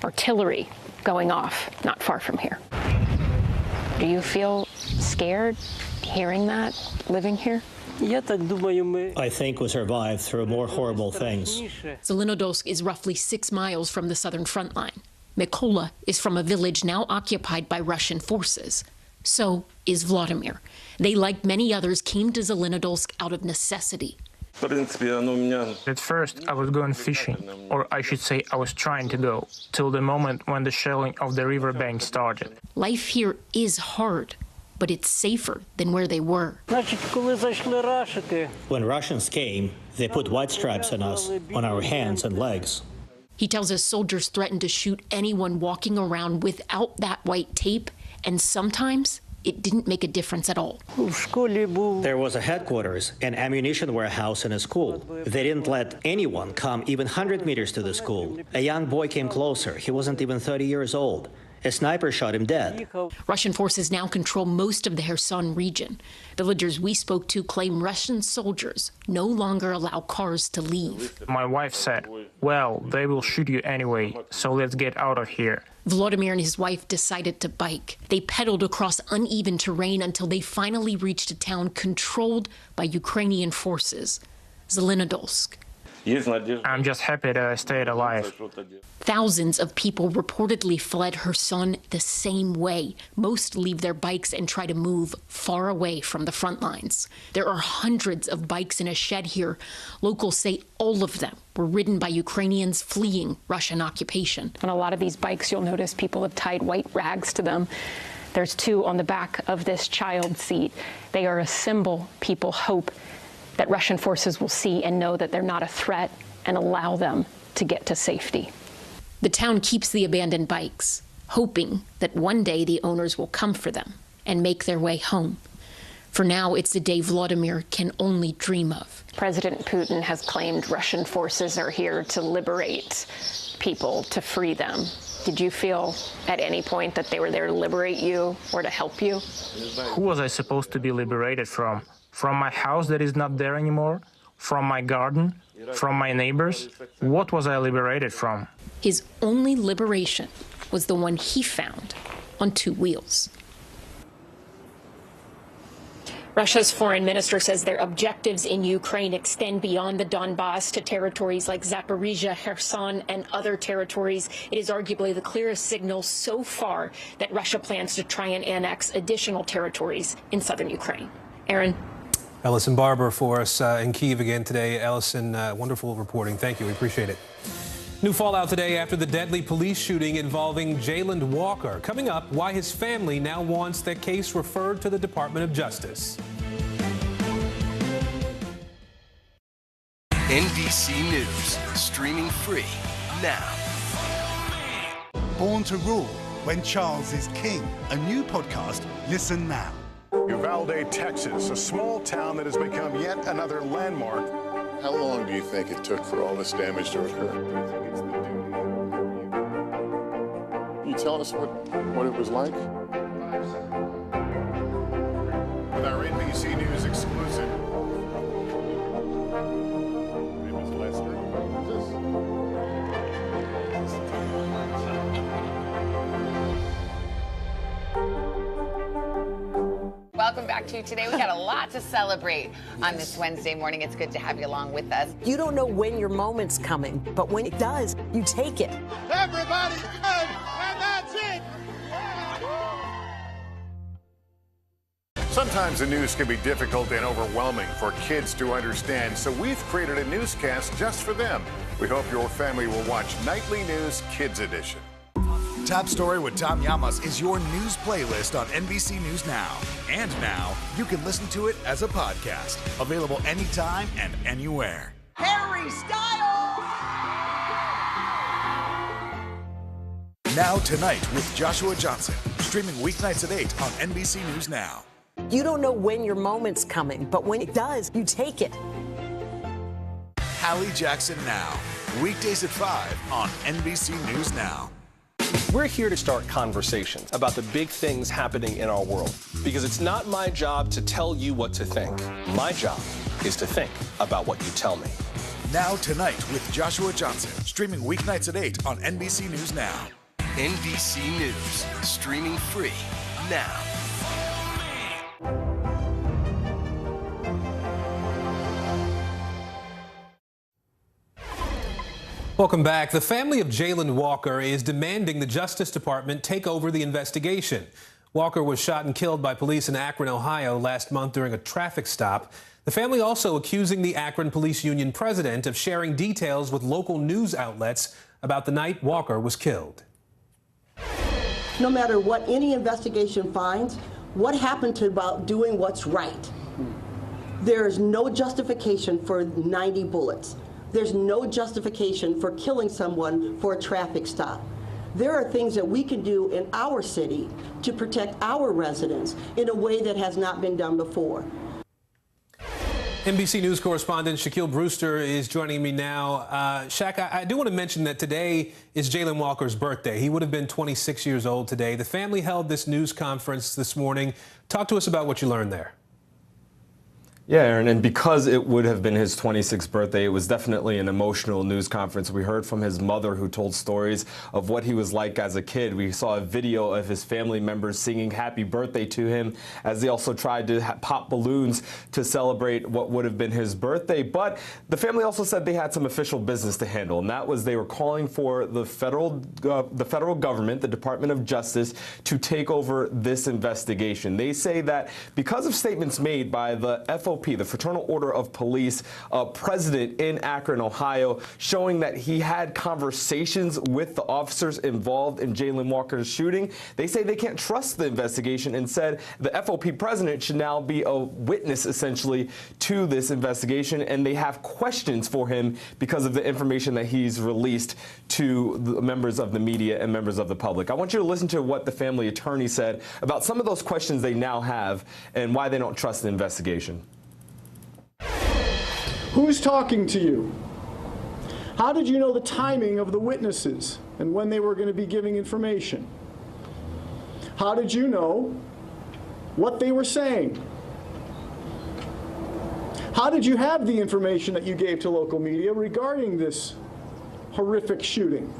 artillery going off not far from here. Do you feel scared hearing that, living here? I think we survived through more horrible things. Zelenodolsk is roughly 6 miles from the southern front line. Mykola is from a village now occupied by Russian forces. So is Vladimir. They, like many others, came to Zelenodolsk out of necessity. At first, I was going fishing, or I should say I was trying to go, till the moment when the shelling of the riverbank started. Life here is hard, but it's safer than where they were. When Russians came, they put white stripes on us, on our hands and legs. He tells us soldiers threatened to shoot anyone walking around without that white tape, and sometimes it didn't make a difference at all. There was a headquarters, an ammunition warehouse, and a school. They didn't let anyone come even 100 meters to the school. A young boy came closer. He wasn't even 30 years old. A sniper shot him dead. Russian forces now control most of the Kherson region. Villagers we spoke to claim Russian soldiers no longer allow cars to leave. My wife said, well, they will shoot you anyway, so let's get out of here. Vladimir and his wife decided to bike. They pedaled across uneven terrain until they finally reached a town controlled by Ukrainian forces, Zelenodolsk. I'm just happy that I stayed alive. Thousands of people reportedly fled Kherson the same way. Most leave their bikes and try to move far away from the front lines. There are hundreds of bikes in a shed here. Locals say all of them were ridden by Ukrainians fleeing Russian occupation. On a lot of these bikes, you'll notice people have tied white rags to them. There's two on the back of this child seat. They are a symbol people hope that Russian forces will see and know that they're not a threat and allow them to get to safety. The town keeps the abandoned bikes, hoping that one day the owners will come for them and make their way home. For now, it's a day Vladimir can only dream of. President Putin has claimed Russian forces are here to liberate people, to free them. Did you feel at any point that they were there to liberate you or to help you? Who was I supposed to be liberated from? From my house that is not there anymore? From my garden? From my neighbors? What was I liberated from? His only liberation was the one he found on two wheels. Russia's foreign minister says their objectives in Ukraine extend beyond the Donbass to territories like Zaporizhia, Kherson, and other territories. It is arguably the clearest signal so far that Russia plans to try and annex additional territories in southern Ukraine. Aaron. Ellison Barber for us in Kyiv again today. Ellison, wonderful reporting. Thank you. We appreciate it. New fallout today after the deadly police shooting involving Jayland Walker. Coming up, why his family now wants the case referred to the Department of Justice. NBC News, streaming free now. Born to Rule, When Charles is King. A new podcast. Listen now. Uvalde, Texas, a small town that has become yet another landmark. How long do you think it took for all this damage to occur? Can you tell us what it was like? With our NBC News exclusive. It was Lester. Welcome back to Today. We got a lot to celebrate on this Wednesday morning. It's good to have you along with us. You don't know when your moment's coming, but when it does, you take it. Everybody's good, and that's it. Sometimes the news can be difficult and overwhelming for kids to understand, so we've created a newscast just for them. We hope your family will watch Nightly News Kids Edition. Top Story with Tom Llamas is your news playlist on NBC News Now. And now, you can listen to it as a podcast. Available anytime and anywhere. Harry Styles! Now Tonight with Joshua Johnson. Streaming weeknights at 8 on NBC News Now. You don't know when your moment's coming, but when it does, you take it. Hallie Jackson Now. Weekdays at 5 on NBC News Now. We're here to start conversations about the big things happening in our world, because it's not my job to tell you what to think. My job is to think about what you tell me. Now Tonight with Joshua Johnson, streaming weeknights at 8 on NBC News Now. NBC News, streaming free now. Welcome back. The family of Jayland Walker is demanding the Justice Department take over the investigation. Walker was shot and killed by police in Akron, Ohio last month during a traffic stop. The family also accusing the Akron Police Union president of sharing details with local news outlets about the night Walker was killed. No matter what any investigation finds, what happened to about doing what's right? There is no justification for 90 bullets. There's no justification for killing someone for a traffic stop. There are things that we can do in our city to protect our residents in a way that has not been done before. NBC News correspondent Shaquille Brewster is joining me now. Shaq, I do want to mention that today is Jayland Walker's birthday. He would have been 26 years old today. The family held this news conference this morning. Talk to us about what you learned there. Yeah, Aaron, and because it would have been his 26th birthday, it was definitely an emotional news conference. We heard from his mother, who told stories of what he was like as a kid. We saw a video of his family members singing happy birthday to him as they also tried to pop balloons to celebrate what would have been his birthday. But the family also said they had some official business to handle, and that was they were calling for the federal government, the Department of Justice, to take over this investigation. They say that because of statements made by the FOP, the Fraternal Order of Police president in Akron, Ohio, showing that he had conversations with the officers involved in Jayland Walker's shooting. They say they can't trust the investigation and said the FOP president should now be a witness, essentially, to this investigation, and they have questions for him because of the information that he's released to the members of the media and members of the public. I want you to listen to what the family attorney said about some of those questions they now have and why they don't trust the investigation. Who's talking to you? How did you know the timing of the witnesses and when they were going to be giving information? How did you know what they were saying? How did you have the information that you gave to local media regarding this horrific shooting?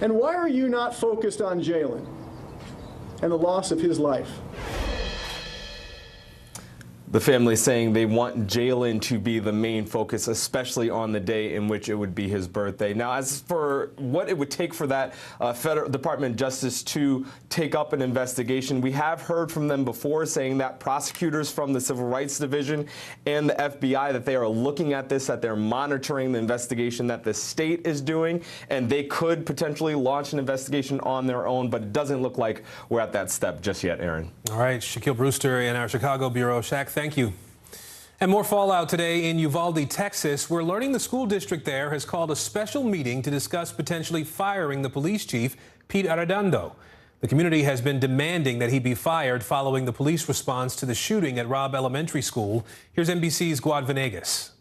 And why are you not focused on Jayland and the loss of his life? The family saying they want Jayland to be the main focus, especially on the day in which it would be his birthday. Now, as for what it would take for that Federal Department of Justice to take up an investigation, we have heard from them before saying that prosecutors from the Civil Rights Division and the FBI, that they are looking at this, that they're monitoring the investigation that the state is doing, and they could potentially launch an investigation on their own, but it doesn't look like we're at that step just yet, Aaron. All right, Shaquille Brewster in our Chicago bureau. Shaq, thank you. And more fallout today in Uvalde, Texas. We're learning the school district there has called a special meeting to discuss potentially firing the police chief, Pete Arredondo. The community has been demanding that he be fired following the police response to the shooting at Robb Elementary School. Here's NBC's Guad Venegas.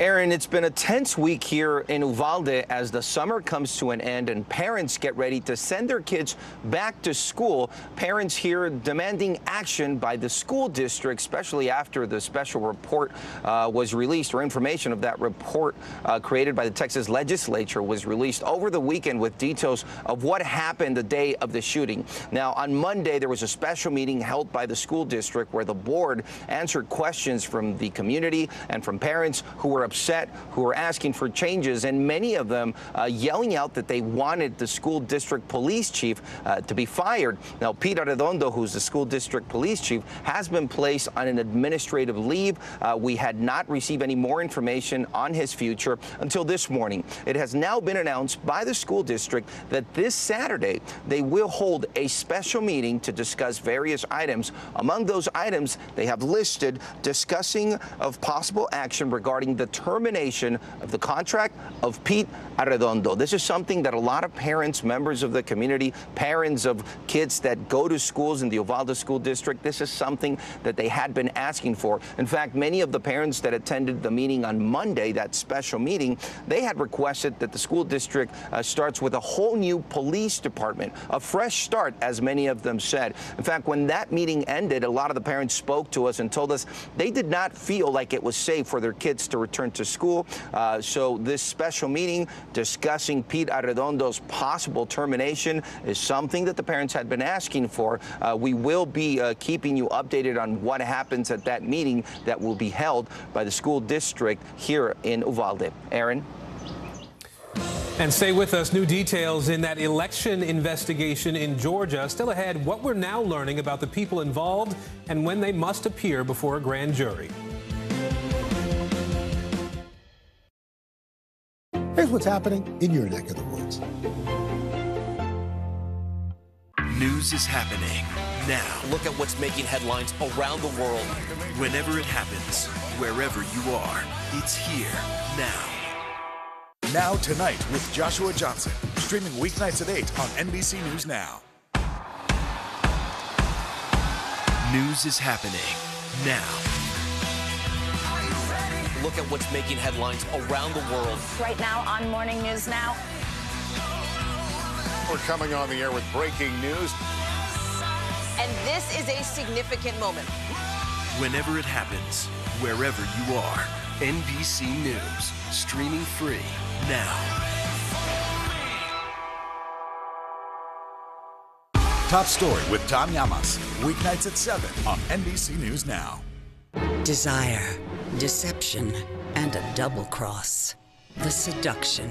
Aaron, it's been a tense week here in Uvalde as the summer comes to an end and parents get ready to send their kids back to school. Parents here demanding action by the school district, especially after the special report was released, or information of that report created by the Texas legislature was released over the weekend with details of what happened the day of the shooting. Now, on Monday, there was a special meeting held by the school district where the board answered questions from the community and from parents who were upset, who were asking for changes, and many of them yelling out that they wanted the school district police chief to be fired. Now, Pete Arredondo, who's the school district police chief, has been placed on an administrative leave. We had not received any more information on his future until this morning. It has now been announced by the school district that this Saturday they will hold a special meeting to discuss various items. Among those items, they have listed discussing of possible action regarding the termination of the contract of Pete Arredondo. This is something that a lot of parents, members of the community, parents of kids that go to schools in the Uvalde School District, this is something that they had been asking for. In fact, many of the parents that attended the meeting on Monday, that special meeting, they had requested that the school district starts with a whole new police department, a fresh start, as many of them said. In fact, when that meeting ended, a lot of the parents spoke to us and told us they did not feel like it was safe for their kids to return to school. So this special meeting discussing Pete Arredondo's possible termination is something that the parents had been asking for. We will be keeping you updated on what happens at that meeting that will be held by the school district here in Uvalde. Aaron? And stay with us. New details in that election investigation in Georgia. Still ahead, what we're now learning about the people involved and when they must appear before a grand jury. Here's what's happening in your neck of the woods. News is happening now. Look at what's making headlines around the world. Whenever it happens, wherever you are, it's here now. Now Tonight with Joshua Johnson, streaming weeknights at 8 on NBC News Now. News is happening now. Look at what's making headlines around the world. Right now on Morning News Now. We're coming on the air with breaking news. And this is a significant moment. Whenever it happens, wherever you are, NBC News, streaming free now. Top Story with Tom Llamas, weeknights at 7 on NBC News Now. Desire, deception, and a double cross. The Seduction,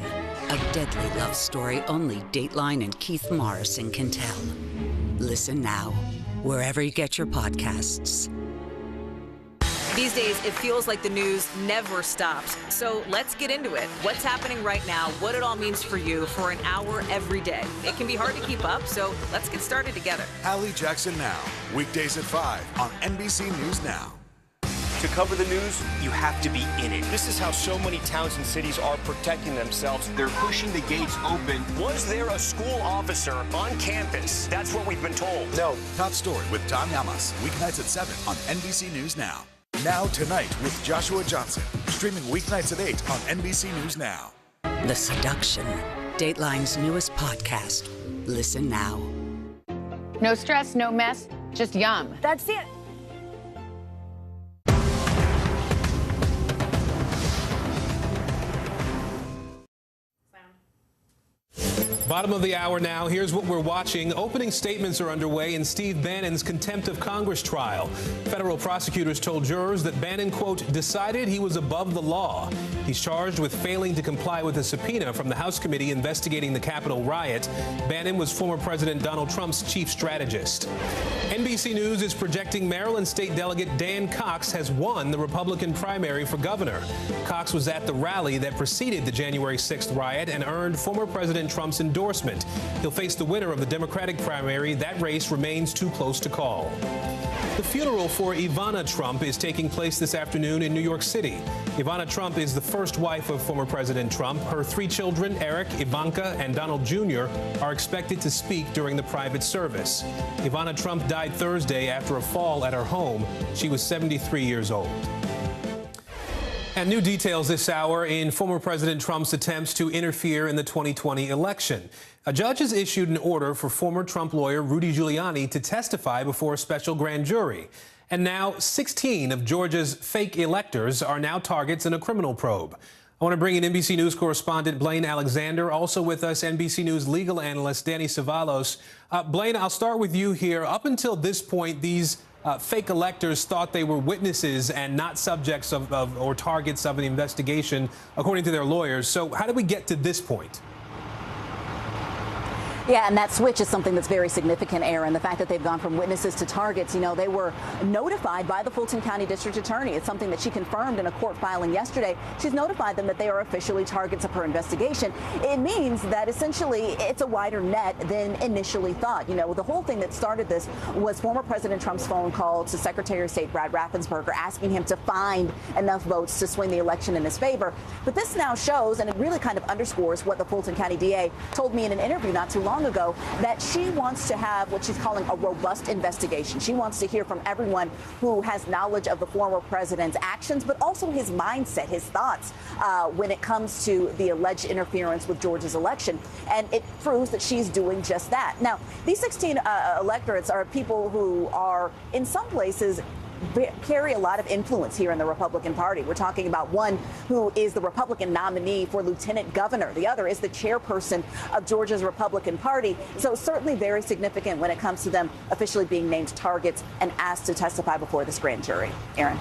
a deadly love story only Dateline and Keith Morrison can tell. Listen now, wherever you get your podcasts. These days, it feels like the news never stops. So let's get into it. What's happening right now, what it all means for you for an hour every day. It can be hard to keep up, so let's get started together. Hallie Jackson Now, weekdays at 5 on NBC News Now. To cover the news, you have to be in it. This is how so many towns and cities are protecting themselves. They're pushing the gates open. Was there a school officer on campus? That's what we've been told. No. Top Story with Tom Llamas, weeknights at 7 on NBC News Now. Now Tonight with Joshua Johnson, streaming weeknights at 8 on NBC News Now. The Seduction, Dateline's newest podcast. Listen now. No stress, no mess, just yum. That's it. Bottom of the hour now. Here's what we're watching. Opening statements are underway in Steve Bannon's contempt of Congress trial. Federal prosecutors told jurors that Bannon, quote, decided he was above the law. He's charged with failing to comply with a subpoena from the House committee investigating the Capitol riot. Bannon was former President Donald Trump's chief strategist. NBC News is projecting Maryland State Delegate Dan Cox has won the Republican primary for governor. Cox was at the rally that preceded the January 6th riot and earned former President Trump's endorsement. He'll face the winner of the Democratic primary. That race remains too close to call. The funeral for Ivana Trump is taking place this afternoon in New York City. Ivana Trump is the first wife of former President Trump. Her 3 children, Eric, Ivanka, and Donald Jr., are expected to speak during the private service. Ivana Trump died Thursday after a fall at her home. She was 73 years old. And new details this hour in former President Trump's attempts to interfere in the 2020 election. A judge has issued an order for former Trump lawyer Rudy Giuliani to testify before a special grand jury. And now 16 of Georgia's fake electors are now targets in a criminal probe. I want to bring in NBC News correspondent Blaine Alexander, also with us NBC News legal analyst Danny Savalos. Blaine, I'll start with you here. Up until this point, these fake electors thought they were witnesses and not subjects of or targets of an investigation, according to their lawyers. So how did we get to this point? Yeah, and that switch is something that's very significant, Aaron. The fact that they've gone from witnesses to targets. You know, they were notified by the Fulton County District Attorney. It's something that she confirmed in a court filing yesterday. She's notified them that they are officially targets of her investigation. It means that essentially it's a wider net than initially thought. You know, the whole thing that started this was former President Trump's phone call to Secretary of State Brad Raffensperger asking him to find enough votes to swing the election in his favor. But this now shows, and it really kind of underscores what the Fulton County DA told me in an interview not too long ago, that she wants to have what she's calling a robust investigation. She wants to hear from everyone who has knowledge of the former president's actions, but also his mindset, his thoughts when it comes to the alleged interference with Georgia's election. And it proves that she's doing just that. Now, these 16 electorates are people who are, in some places, carry a lot of influence here in the Republican Party. We're talking about one who is the Republican nominee for lieutenant governor. The other is the chairperson of Georgia's Republican Party. So certainly very significant when it comes to them officially being named targets and asked to testify before this grand jury. Aaron.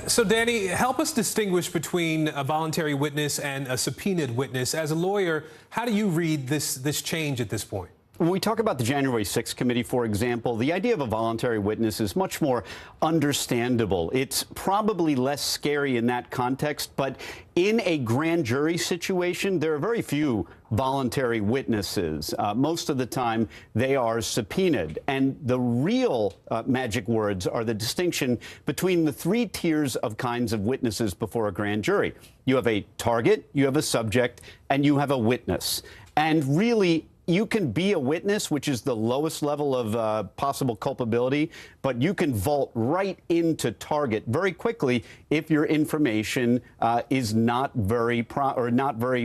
So, Danny, help us distinguish between a voluntary witness and a subpoenaed witness. As a lawyer, how do you read this change at this point? When we talk about the January 6th committee, for example, the idea of a voluntary witness is much more understandable. It's probably less scary in that context, but in a grand jury situation, there are very few voluntary witnesses. Most of the time, they are subpoenaed. And the real magic words are the distinction between the 3 tiers of kinds of witnesses before a grand jury. You have a target, you have a subject, and you have a witness. And really, you can be a witness, which is the lowest level of possible culpability, but you can vault right into target very quickly if your information is not very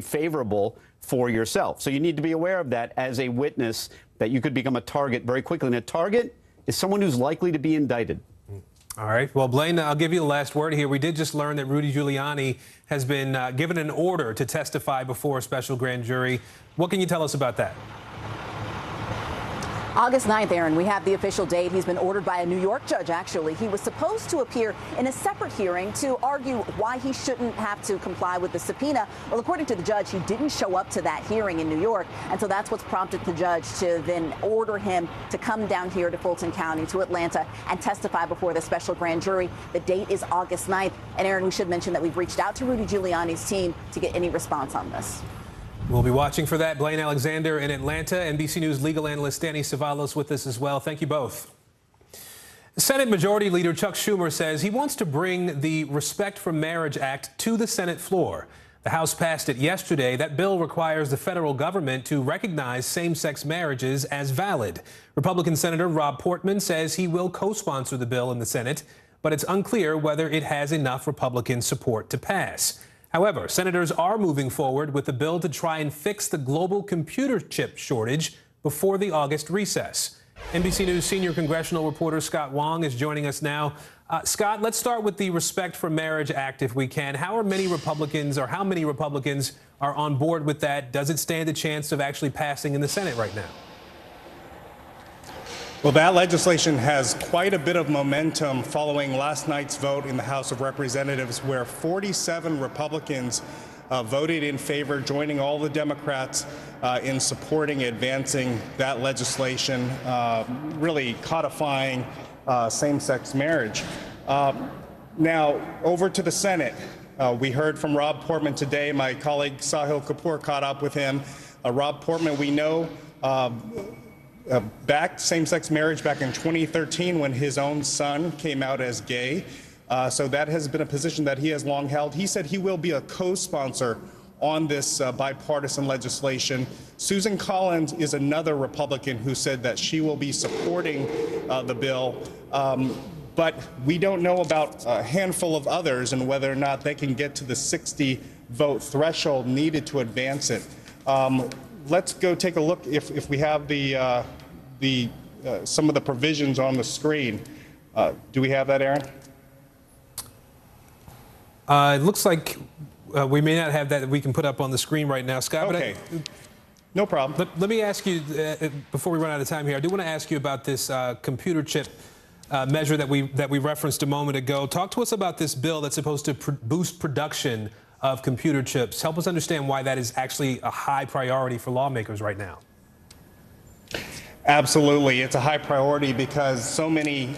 favorable for yourself. So you need to be aware of that as a witness, that you could become a target very quickly. And a target is someone who's likely to be indicted. All right. Well, Blaine, I'll give you the last word here. We did just learn that Rudy Giuliani has been given an order to testify before a special grand jury. What can you tell us about that? August 9th, Aaron, we have the official date. He's been ordered by a New York judge, actually. He was supposed to appear in a separate hearing to argue why he shouldn't have to comply with the subpoena. Well, according to the judge, he didn't show up to that hearing in New York. And so that's what's prompted the judge to then order him to come down here to Fulton County, to Atlanta, and testify before the special grand jury. The date is August 9th. And Aaron, we should mention that we've reached out to Rudy Giuliani's team to get any response on this. We'll be watching for that. Blaine Alexander in Atlanta. NBC News legal analyst Danny Savalos with us as well. Thank you both. Senate Majority Leader Chuck Schumer says he wants to bring the Respect for Marriage Act to the Senate floor. The House passed it yesterday. That bill requires the federal government to recognize same-sex marriages as valid. Republican Senator Rob Portman says he will co-sponsor the bill in the Senate, but it's unclear whether it has enough Republican support to pass. However, senators are moving forward with a bill to try and fix the global computer chip shortage before the August recess. NBC News senior congressional reporter Scott Wong is joining us now. Scott, let's start with the Respect for Marriage Act, if we can. How many Republicans are on board with that? Does it stand a chance of actually passing in the Senate right now? Well, that legislation has quite a bit of momentum following last night's vote in the House of Representatives, where 47 Republicans voted in favor, joining all the Democrats in supporting advancing that legislation, really codifying same-sex marriage. Now, over to the Senate. We heard from Rob Portman today. My colleague Sahil Kapoor caught up with him. Rob Portman, we know, backed same-sex marriage back in 2013 when his own son came out as gay. So that has been a position that he has long held. He said he will be a co-sponsor on this bipartisan legislation. Susan Collins is another Republican who said that she will be supporting the bill. But we don't know about a handful of others and whether or not they can get to the 60-vote threshold needed to advance it. Let's go take a look if we have some of the provisions on the screen. Do we have that, Aaron? It looks like we may not have that we can put up on the screen right now, Scott. Okay. No problem. Let me ask you, before we run out of time here, I do want to ask you about this computer chip measure that we referenced a moment ago. Talk to us about this bill that's supposed to boost production of computer chips. Help us understand why that is actually a high priority for lawmakers right now. Absolutely. It's a high priority because so many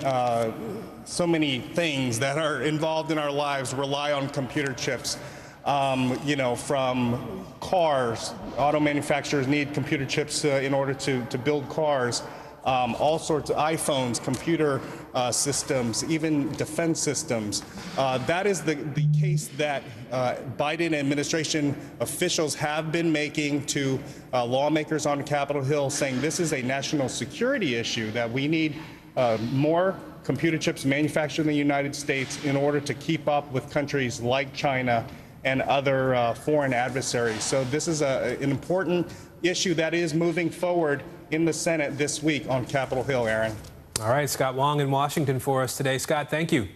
things that are involved in our lives rely on computer chips. You know, from cars, auto manufacturers need computer chips in order to build cars. All sorts of iPhones, computer systems, even defense systems. That is the case that Biden administration officials have been making to lawmakers on Capitol Hill, saying this is a national security issue, that we need more computer chips manufactured in the United States in order to keep up with countries like China and other foreign adversaries. So this is an important issue that is moving forward in the Senate this week on Capitol Hill, Aaron. All right, Scott Wong in Washington for us today. Scott, thank you.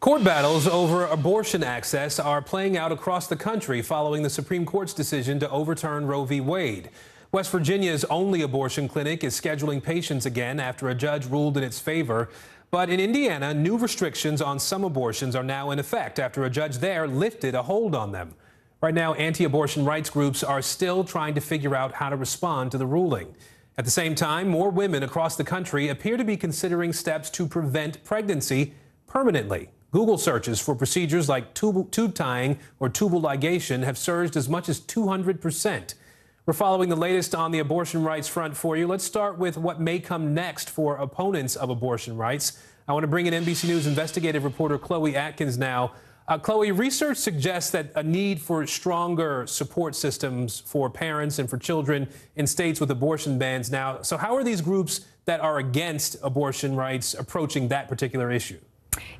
Court battles over abortion access are playing out across the country following the Supreme Court's decision to overturn Roe v. Wade. West Virginia's only abortion clinic is scheduling patients again after a judge ruled in its favor. But in Indiana, new restrictions on some abortions are now in effect after a judge there lifted a hold on them. Right now, anti-abortion rights groups are still trying to figure out how to respond to the ruling. At the same time, more women across the country appear to be considering steps to prevent pregnancy permanently. Google searches for procedures like tube tying or tubal ligation have surged as much as 200%. We're following the latest on the abortion rights front for you. Let's start with what may come next for opponents of abortion rights. I want to bring in NBC News investigative reporter Chloe Atkins now. Chloe, research suggests that a need for stronger support systems for parents and for children in states with abortion bans now. So how are these groups that are against abortion rights approaching that particular issue?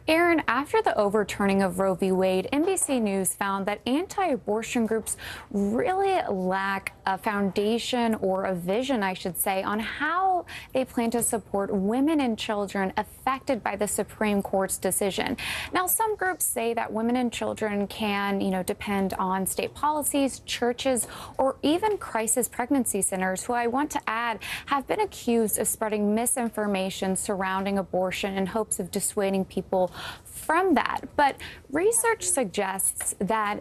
Aaron, after the overturning of Roe v. Wade, NBC News found that anti-abortion groups really lack a foundation or a vision, I should say, on how they plan to support women and children affected by the Supreme Court's decision. Now, some groups say that women and children can, depend on state policies, churches, or even crisis pregnancy centers, who I want to add have been accused of spreading misinformation surrounding abortion in hopes of dissuading people from that. But research suggests that,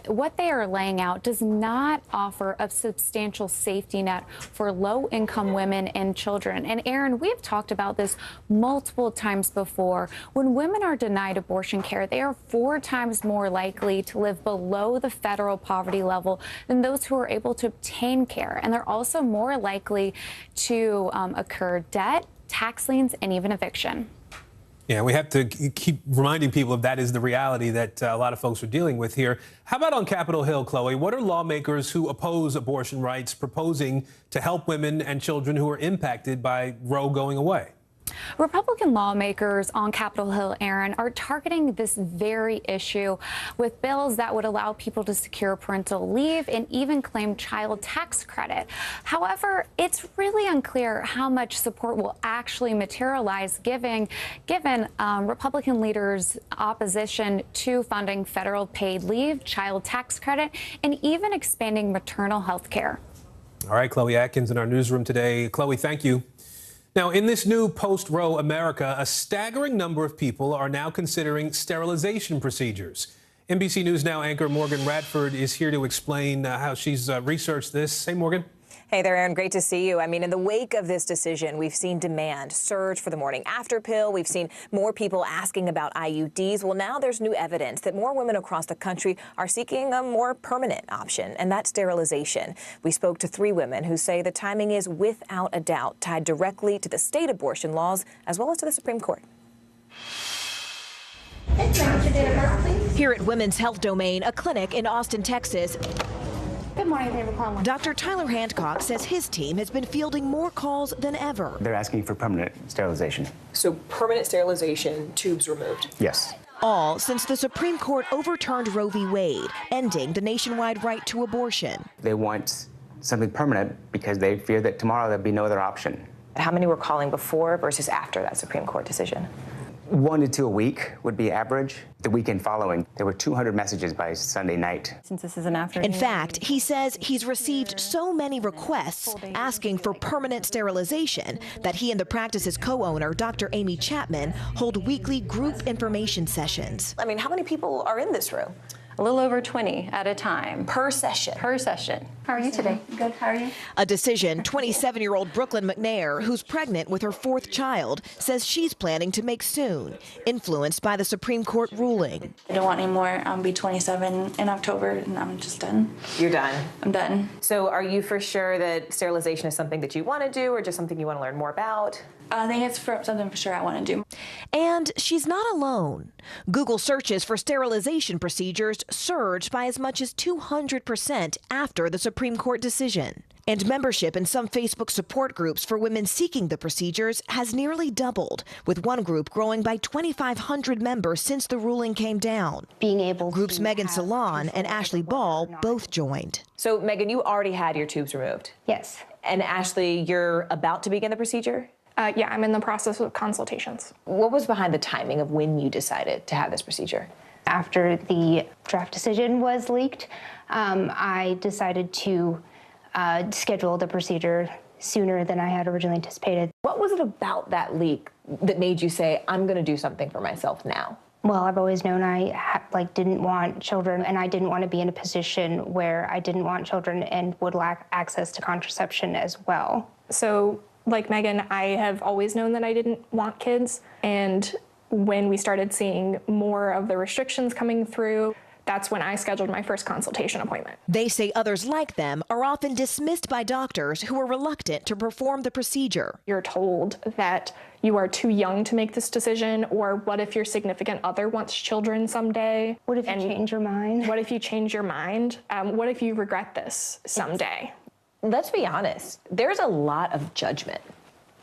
what they are laying out does not offer a substantial safety net for low-income women and children. And Aaron, we've talked about this multiple times before. When women are denied abortion care, they are 4 times more likely to live below the federal poverty level than those who are able to obtain care. And they're also more likely to incur debt, tax liens, and even eviction. Yeah, we have to keep reminding people of that is the reality that a lot of folks are dealing with here. How about on Capitol Hill, Chloe? What are lawmakers who oppose abortion rights proposing to help women and children who are impacted by Roe going away? Republican lawmakers on Capitol Hill, Aaron, are targeting this very issue with bills that would allow people to secure parental leave and even claim child tax credit. However, it's really unclear how much support will actually materialize given Republican leaders' opposition to funding federal paid leave, child tax credit, and even expanding maternal health care. All right, Chloe Atkins in our newsroom today. Chloe, thank you. Now, in this new post-Roe America, a staggering number of people are now considering sterilization procedures. NBC News Now anchor Morgan Radford is here to explain how she's researched this. Hey, Morgan. Hey there, Aaron. Great to see you. I mean, in the wake of this decision, we've seen demand surge for the morning after pill. We've seen more people asking about IUDs. Well, now there's new evidence that more women across the country are seeking a more permanent option, and that's sterilization. We spoke to 3 women who say the timing is without a doubt tied directly to the state abortion laws as well as to the Supreme Court. Here at Women's Health Domain, a clinic in Austin, Texas. Good morning, thank you for calling. Dr. Tyler Handcock says his team has been fielding more calls than ever. They're asking for permanent sterilization. So permanent sterilization, tubes removed? Yes. All since the Supreme Court overturned Roe v. Wade, ending the nationwide right to abortion. They want something permanent because they fear that tomorrow there'll be no other option. How many were calling before versus after that Supreme Court decision? 1 to 2 a week would be average. The weekend following, there were 200 messages by Sunday night. Since this is an afternoon. In fact, he says he's received so many requests asking for permanent sterilization that he and the practice's co-owner, Dr. Amy Chapman, hold weekly group information sessions. I mean, how many people are in this room? A little over 20 at a time. Per session? Per session. How are you today? Good, how are you? A decision 27-year-old Brooklyn McNair, who's pregnant with her 4th child, says she's planning to make soon, influenced by the Supreme Court ruling. I don't want any more. I'll be 27 in October, and I'm just done. You're done? I'm done. So are you for sure that sterilization is something that you want to do or just something you want to learn more about? I think it's something for sure I want to do. And she's not alone. Google searches for sterilization procedures surged by as much as 200% after the Supreme Court decision. And membership in some Facebook support groups for women seeking the procedures has nearly doubled, with one group growing by 2,500 members since the ruling came down. Being able Groups Megan Salon and Ashley Ball both joined. So, Megan, you already had your tubes removed? Yes. And Ashley, you're about to begin the procedure? Yeah, I'm in the process of consultations. What was behind the timing of when you decided to have this procedure? After the draft decision was leaked, I decided to schedule the procedar sooner than I had originally anticipated. What was it about that leak that made you say, I'm going to do something for myself now? Well, I've always known I didn't want children, and I didn't want to be in a position where I didn't want children and would lack access to contraception as well. So, like Megan, I have always known that I didn't want kids, and when we started seeing more of the restrictions coming through, That's when I scheduled my first consultation appointment. They say others like them are often dismissed by doctors who are reluctant to perform the procedure. You're told that you are too young to make this decision, or what if your significant other wants children someday? What if you change your mind? What if you change your mind? What if you regret this someday? Let's be honest, there's a lot of judgment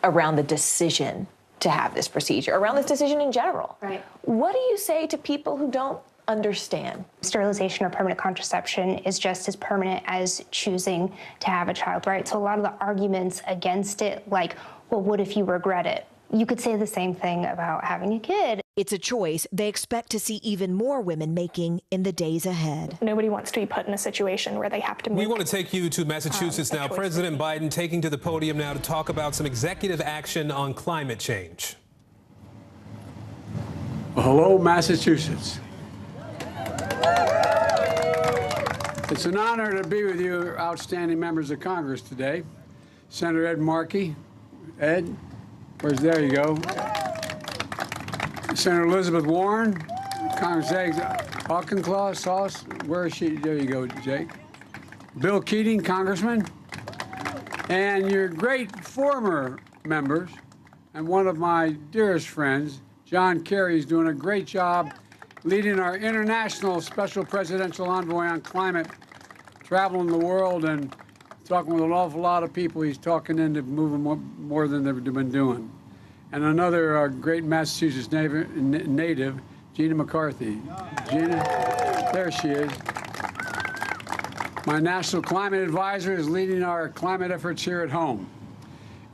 around the decision to have this procedure, around this decision in general. Right. What do you say to people who don't understand? Sterilization or permanent contraception is just as permanent as choosing to have a child, right? So a lot of the arguments against it, like, well, what if you regret it? You could say the same thing about having a kid. It's a choice they expect to see even more women making in the days ahead. Nobody wants to be put in a situation where they have to make. We want to take you to Massachusetts now. President Biden taking to the podium now to talk about some executive action on climate change. Hello, Massachusetts. It's an honor to be with you, outstanding members of Congress today. Senator Ed Markey. Ed, there you go. Senator Elizabeth Warren, Congressman Auchinclaw, Sauce, where is she? There you go, Jake. Bill Keating, Congressman, and your great former members, and one of my dearest friends, John Kerry, is doing a great job leading our international special presidential envoy on climate, traveling the world and talking with an awful lot of people. He's talking into moving more than they've been doing. And another great Massachusetts native, Gina McCarthy. Gina, there she is. My national climate advisor is leading our climate efforts here at home.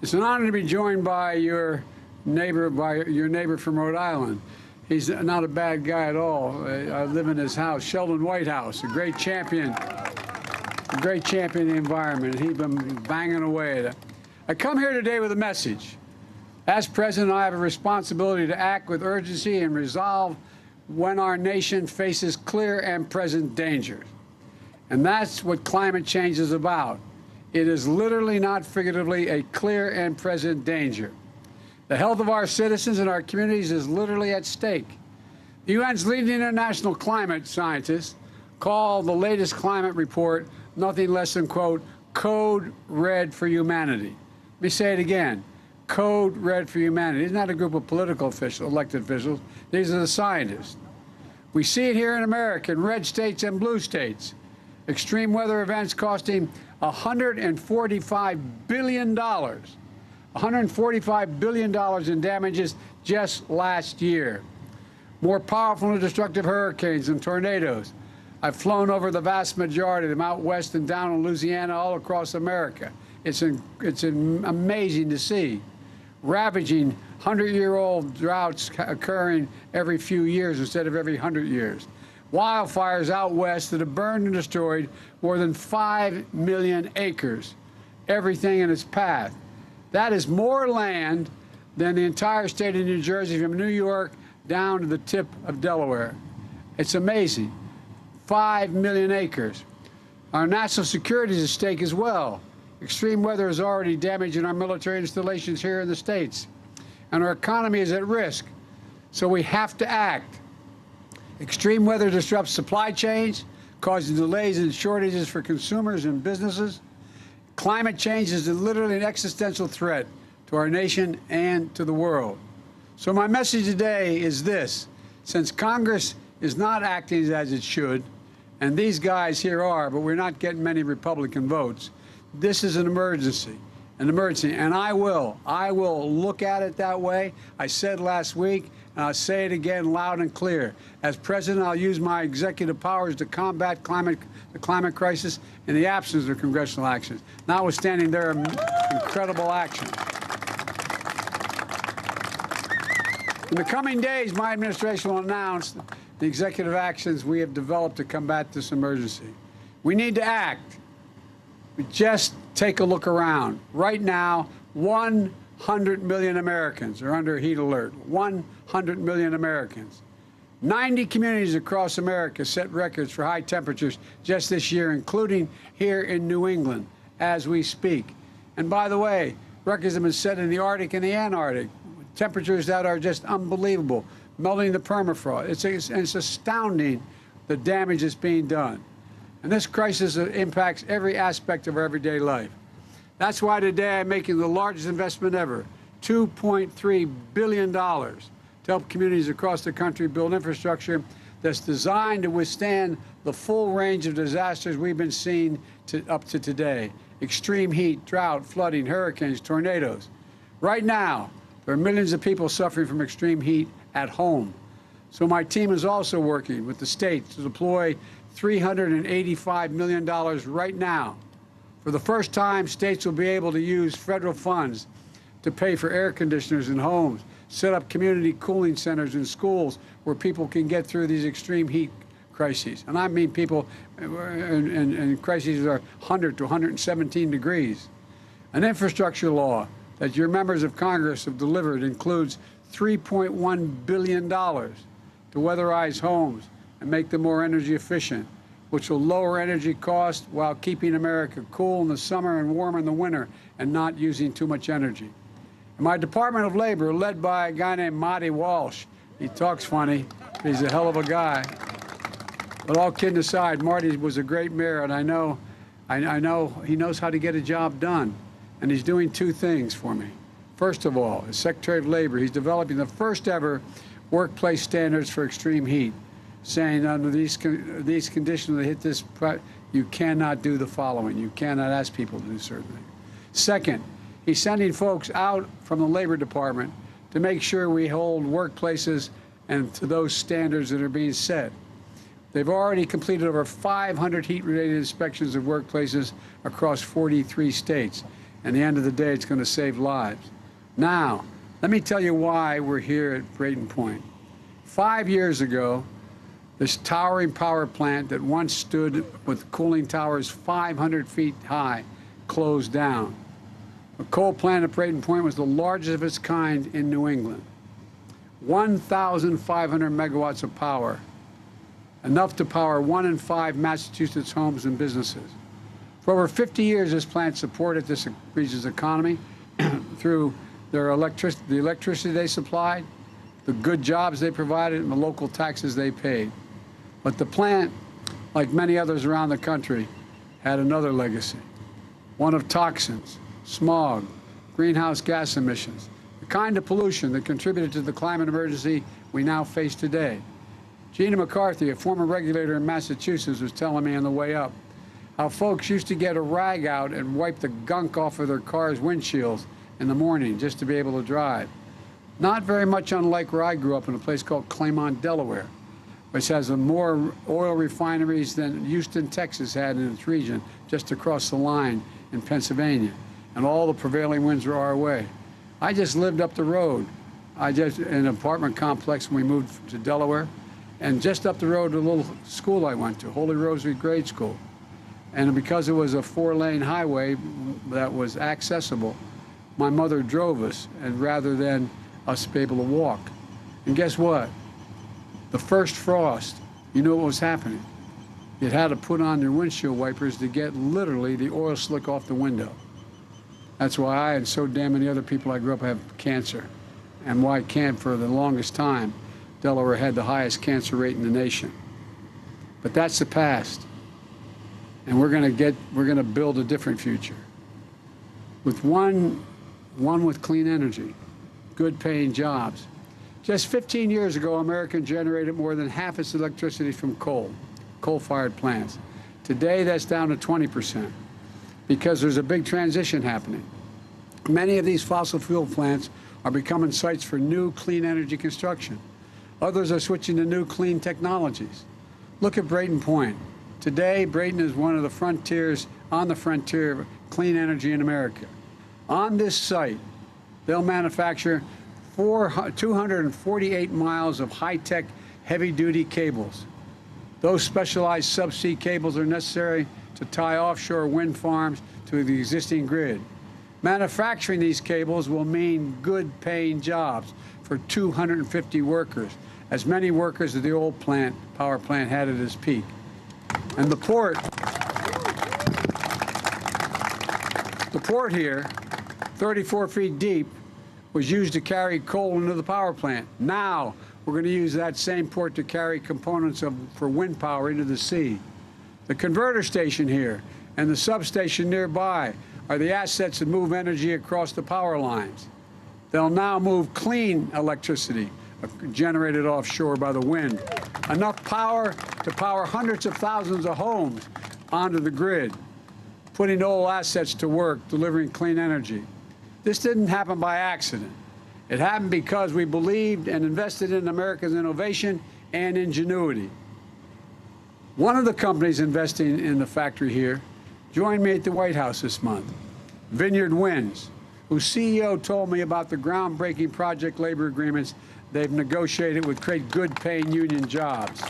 It's an honor to be joined by your neighbor from Rhode Island. He's not a bad guy at all. I live in his house, Sheldon Whitehouse, a great champion of the environment. He's been banging away at it. I come here today with a message. As president, I have a responsibility to act with urgency and resolve when our nation faces clear and present dangers. And that's what climate change is about. It is literally, not figuratively, a clear and present danger. The health of our citizens and our communities is literally at stake. The UN's leading international climate scientists call the latest climate report nothing less than, quote, code red for humanity. Let me say it again. Code red for humanity. It's not a group of political officials, elected officials. These are the scientists. We see it here in America, in red states and blue states. Extreme weather events costing $145 billion. $145 billion in damages just last year. More powerful and destructive hurricanes and tornadoes. I've flown over the vast majority of them out west and down in Louisiana, all across America. It's amazing to see. Ravaging 100-year-old droughts occurring every few years instead of every 100 years. Wildfires out west that have burned and destroyed more than 5 million acres, everything in its path. That is more land than the entire state of New Jersey, from New York down to the tip of Delaware. It's amazing. 5 million acres. Our national security is at stake as well. Extreme weather is already damaging our military installations here in the States, and our economy is at risk, so we have to act. Extreme weather disrupts supply chains, causing delays and shortages for consumers and businesses. Climate change is literally an existential threat to our nation and to the world. So my message today is this. Since Congress is not acting as it should, and these guys here are, but we're not getting many Republican votes, this is an emergency, and I will look at it that way. I said last week, and I'll say it again loud and clear. As president, I'll use my executive powers to combat the climate crisis in the absence of congressional actions, notwithstanding their incredible action. In the coming days, my administration will announce the executive actions we have developed to combat this emergency. We need to act. Just take a look around. Right now, 100 million Americans are under heat alert. 100 million Americans. 90 communities across America set records for high temperatures just this year, including here in New England as we speak. And by the way, records have been set in the Arctic and the Antarctic. Temperatures that are just unbelievable, melting the permafrost. It's astounding the damage that's being done. And this crisis impacts every aspect of our everyday life. That's why today I'm making the largest investment ever, $2.3 billion, to help communities across the country build infrastructure that's designed to withstand the full range of disasters we've been seeing up to today. Extreme heat, drought, flooding, hurricanes, tornadoes. Right now, there are millions of people suffering from extreme heat at home. So my team is also working with the states to deploy $385 million right now. For the first time, states will be able to use federal funds to pay for air conditioners in homes, set up community cooling centers in schools where people can get through these extreme heat crises. And I mean people in crises that are 100 to 117 degrees. An infrastructure law that your members of Congress have delivered includes $3.1 billion to weatherize homes and make them more energy efficient, which will lower energy costs while keeping America cool in the summer and warm in the winter and not using too much energy. And my Department of Labor, led by a guy named Marty Walsh, he talks funny, but he's a hell of a guy. But all kidding aside, Marty was a great mayor, and I know he knows how to get a job done. And he's doing two things for me. First of all, as Secretary of Labor, he's developing the first ever workplace standards for extreme heat, saying under these conditions that hit this, you cannot do the following. You cannot ask people to do certain things. Second, he's sending folks out from the Labor Department to make sure we hold workplaces and to those standards that are being set. They've already completed over 500 heat-related inspections of workplaces across 43 states. And at the end of the day, it's going to save lives. Now, let me tell you why we're here at Brayton Point. 5 years ago, this towering power plant that once stood with cooling towers 500 feet high closed down. A coal plant at Brayton Point was the largest of its kind in New England. 1,500 megawatts of power, enough to power 1 in 5 Massachusetts homes and businesses. For over 50 years, this plant supported this region's economy through the electricity they supplied, the good jobs they provided, and the local taxes they paid. But the plant, like many others around the country, had another legacy, one of toxins, smog, greenhouse gas emissions, the kind of pollution that contributed to the climate emergency we now face today. Gina McCarthy, a former regulator in Massachusetts, was telling me on the way up how folks used to get a rag out and wipe the gunk off of their car's windshields in the morning just to be able to drive. Not very much unlike where I grew up in a place called Claymont, Delaware, which has more oil refineries than Houston, Texas had in its region just across the line in Pennsylvania. And all the prevailing winds were our way. I just lived up the road. In an apartment complex when we moved to Delaware. And just up the road to a little school I went to, Holy Rosary Grade School. And because it was a 4-lane highway that was accessible, my mother drove us, and rather than us be able to walk. And guess what? The first frost, you knew what was happening. You had to put on your windshield wipers to get literally the oil slick off the window. That's why I and so damn many other people I grew up have cancer. And why for the longest time, Delaware had the highest cancer rate in the nation. But that's the past. And we're going to build a different future. With one with clean energy, good paying jobs. Just 15 years ago, America generated more than half its electricity from coal-fired plants. Today, that's down to 20% because there's a big transition happening. Many of these fossil fuel plants are becoming sites for new clean energy construction. Others are switching to new clean technologies. Look at Brayton Point. Today, Brayton is one of the frontiers, on the frontier of clean energy in America. On this site, they'll manufacture 248 miles of high-tech, heavy-duty cables. Those specialized subsea cables are necessary to tie offshore wind farms to the existing grid. Manufacturing these cables will mean good-paying jobs for 250 workers, as many workers as the old power plant had at its peak. And the port here, 34 feet deep, was used to carry coal into the power plant. Now, we're going to use that same port to carry components for wind power into the sea. The converter station here and the substation nearby are the assets that move energy across the power lines. They'll now move clean electricity generated offshore by the wind. Enough power to power hundreds of thousands of homes onto the grid, putting old assets to work, delivering clean energy. This didn't happen by accident. It happened because we believed and invested in America's innovation and ingenuity. One of the companies investing in the factory here joined me at the White House this month, Vineyard Winds, whose CEO told me about the groundbreaking project labor agreements they've negotiated with create good-paying union jobs.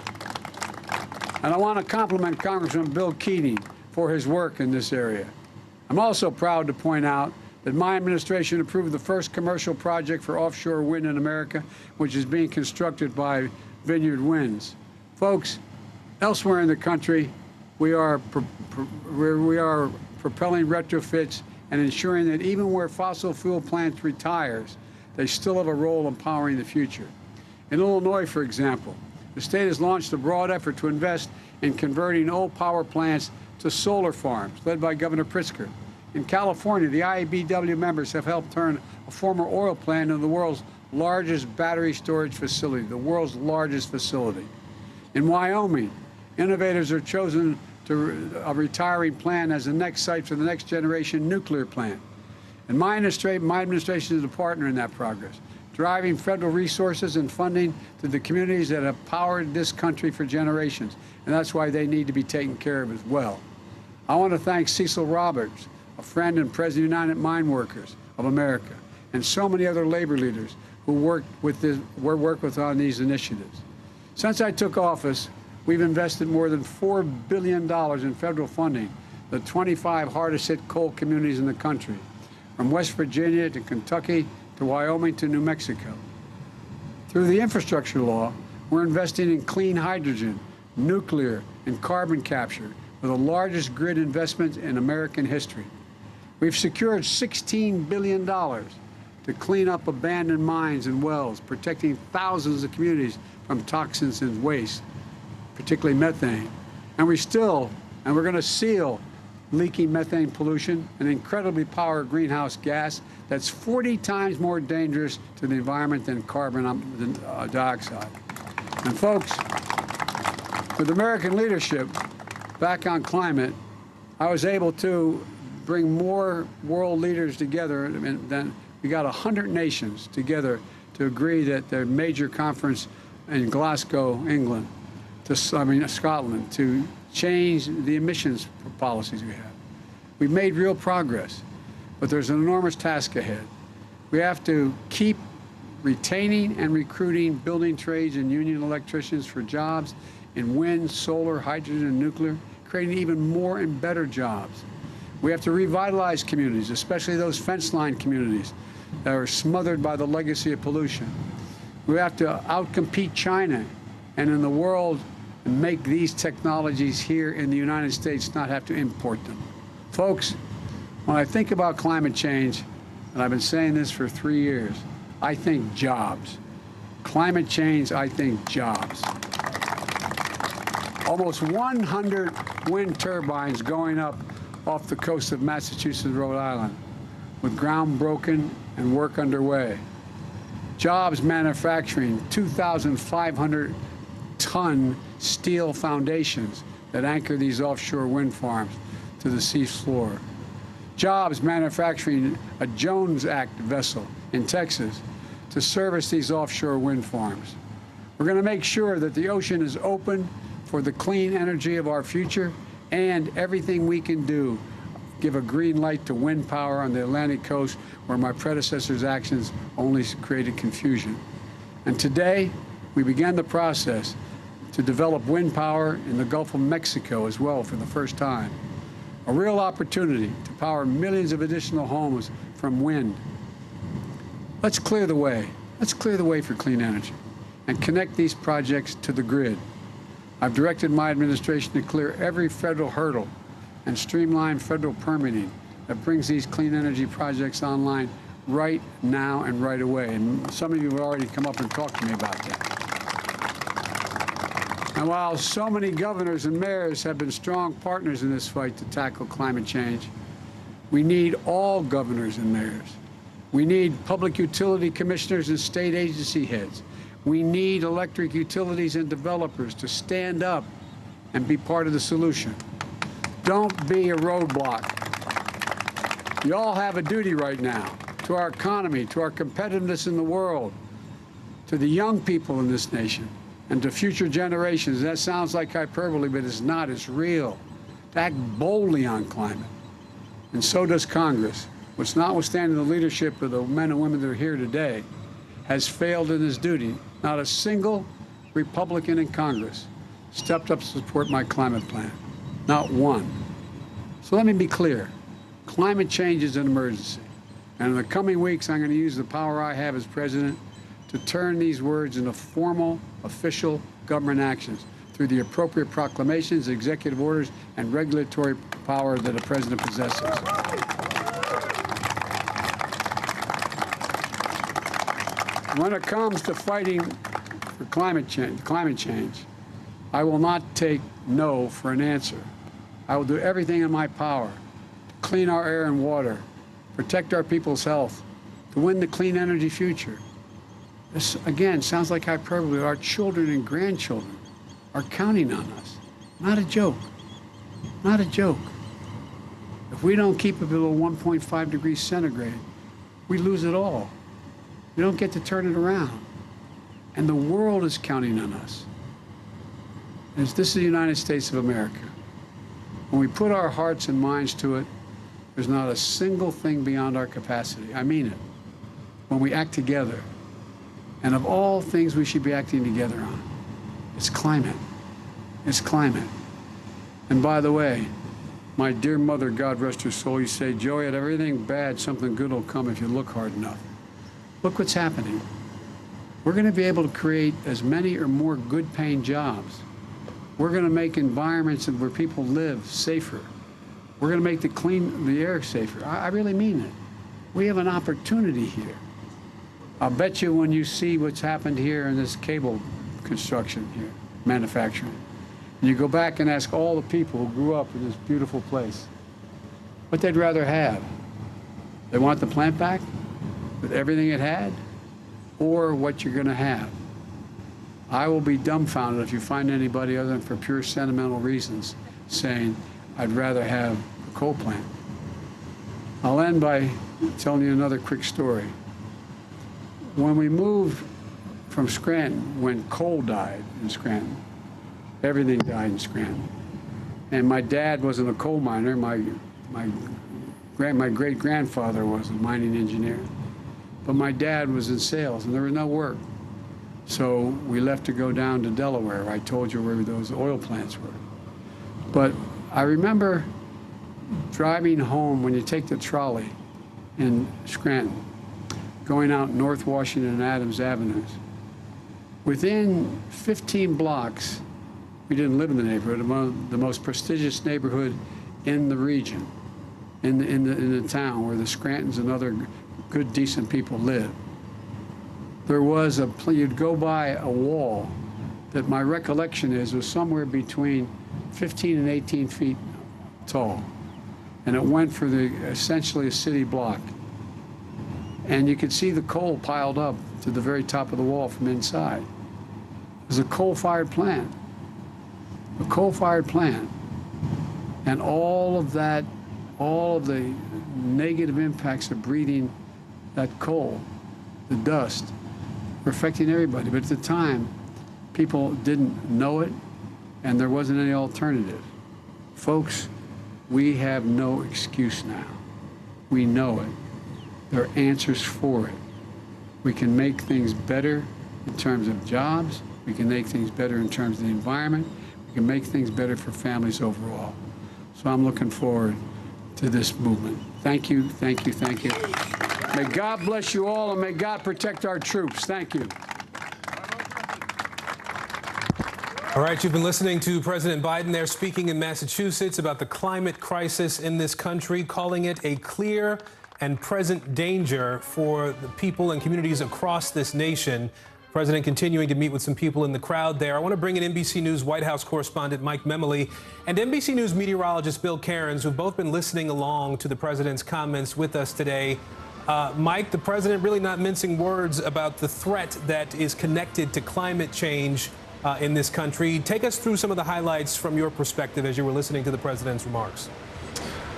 And I want to compliment Congressman Bill Keating for his work in this area. I'm also proud to point out that my administration approved the first commercial project for offshore wind in America, which is being constructed by Vineyard Winds. Folks, elsewhere in the country, we are propelling retrofits and ensuring that even where fossil fuel plants retires, they still have a role in powering the future. In Illinois, for example, the state has launched a broad effort to invest in converting old power plants to solar farms, led by Governor Pritzker. In California, the IBEW members have helped turn a former oil plant into the world's largest battery storage facility, the world's largest facility. In Wyoming, innovators are chosen a retiring plant as the next site for the next generation nuclear plant. And my administration is a partner in that progress, driving federal resources and funding to the communities that have powered this country for generations. And that's why they need to be taken care of as well. I want to thank Cecil Roberts, a friend and president of United Mine Workers of America, and so many other labor leaders who work with on these initiatives. Since I took office, we've invested more than $4 billion in federal funding, the 25 hardest hit coal communities in the country, from West Virginia to Kentucky to Wyoming to New Mexico. Through the infrastructure law, we're investing in clean hydrogen, nuclear, and carbon capture with the largest grid investment in American history. We've secured $16 billion to clean up abandoned mines and wells, protecting thousands of communities from toxins and waste, particularly methane. And we're going to seal leaking methane pollution, an incredibly powerful greenhouse gas that's 40 times more dangerous to the environment than carbon dioxide. And folks, with American leadership back on climate, I was able to bring more world leaders together. Then we got 100 nations together to agree that the major conference in Glasgow, England, Scotland, to change the emissions policies we have. We've made real progress, but there's an enormous task ahead. We have to keep retaining and recruiting building trades and union electricians for jobs in wind, solar, hydrogen, and nuclear, creating even more and better jobs. We have to revitalize communities, especially those fence-line communities that are smothered by the legacy of pollution. We have to outcompete China and in the world and make these technologies here in the United States, not have to import them. Folks, when I think about climate change, and I've been saying this for 3 years, I think jobs. Climate change, I think jobs. Almost 100 wind turbines going up off the coast of Massachusetts and Rhode Island, with ground broken and work underway. Jobs manufacturing 2,500 ton steel foundations that anchor these offshore wind farms to the sea floor. Jobs manufacturing a Jones Act vessel in Texas to service these offshore wind farms. We're going to make sure that the ocean is open for the clean energy of our future, and everything we can do, give a green light to wind power on the Atlantic coast where my predecessor's actions only created confusion. And today, we began the process to develop wind power in the Gulf of Mexico as well for the first time. A real opportunity to power millions of additional homes from wind. Let's clear the way. Let's clear the way for clean energy and connect these projects to the grid. I've directed my administration to clear every federal hurdle and streamline federal permitting that brings these clean energy projects online right now and right away. And some of you have already come up and talked to me about that. And while so many governors and mayors have been strong partners in this fight to tackle climate change, we need all governors and mayors. We need public utility commissioners and state agency heads. We need electric utilities and developers to stand up and be part of the solution. Don't be a roadblock. You all have a duty right now to our economy, to our competitiveness in the world, to the young people in this nation, and to future generations. That sounds like hyperbole, but it's not. It's real. To act boldly on climate. And so does Congress, which, notwithstanding the leadership of the men and women that are here today, has failed in its duty. Not a single Republican in Congress stepped up to support my climate plan. Not one. So let me be clear. Climate change is an emergency. And in the coming weeks, I'm going to use the power I have as president to turn these words into formal, official government actions through the appropriate proclamations, executive orders, and regulatory power that a president possesses. When it comes to fighting for climate change, I will not take no for an answer. I will do everything in my power to clean our air and water, protect our people's health, to win the clean energy future. This, again, sounds like hyperbole. Our children and grandchildren are counting on us. Not a joke. Not a joke. If we don't keep it below 1.5 degrees centigrade, we lose it all. We don't get to turn it around. And the world is counting on us. This is the United States of America. When we put our hearts and minds to it, there's not a single thing beyond our capacity. I mean it. When we act together. And of all things we should be acting together on, it's climate. It's climate. And by the way, my dear mother, God rest her soul, used to say, Joey, at everything bad, something good will come if you look hard enough. Look what's happening. We're going to be able to create as many or more good-paying jobs. We're going to make environments where people live safer. We're going to make the air safer. I really mean it. We have an opportunity here. I'll bet you when you see what's happened here in this cable construction here, manufacturing, and you go back and ask all the people who grew up in this beautiful place what they'd rather have. They want the plant back with everything it had, or what you're going to have. I will be dumbfounded if you find anybody other than for pure sentimental reasons saying, I'd rather have a coal plant. I'll end by telling you another quick story. When we moved from Scranton, when coal died in Scranton, everything died in Scranton. And my dad wasn't a coal miner. My great-grandfather was a mining engineer. But my dad was in sales, and there was no work. So we left to go down to Delaware. I told you where those oil plants were. But I remember driving home when you take the trolley in Scranton, going out North Washington and Adams Avenues. Within 15 blocks, we didn't live in the neighborhood, the most prestigious neighborhood in the region, in the town where the Scrantons and other good, decent people live. There was you'd go by a wall that my recollection was somewhere between 15 and 18 feet tall. And it went for essentially a city block. And you could see the coal piled up to the very top of the wall from inside. It was a coal-fired plant. A coal-fired plant. And all of the negative impacts of breathing that coal, the dust, were affecting everybody. But at the time, people didn't know it, and there wasn't any alternative. Folks, we have no excuse now. We know it. There are answers for it. We can make things better in terms of jobs. We can make things better in terms of the environment. We can make things better for families overall. So I'm looking forward to this movement. Thank you, thank you, thank you. May God bless you all, and may God protect our troops. Thank you. All right, you've been listening to President Biden there speaking in Massachusetts about the climate crisis in this country, calling it a clear and present danger for the people and communities across this nation. President continuing to meet with some people in the crowd there. I want to bring in NBC News White House correspondent Mike Memoli and NBC News meteorologist Bill Cairns, who've both been listening along to the president's comments with us today. Mike, the president really not mincing words about the threat that is connected to climate change in this country. Take us through some of the highlights from your perspective as you were listening to the president's remarks.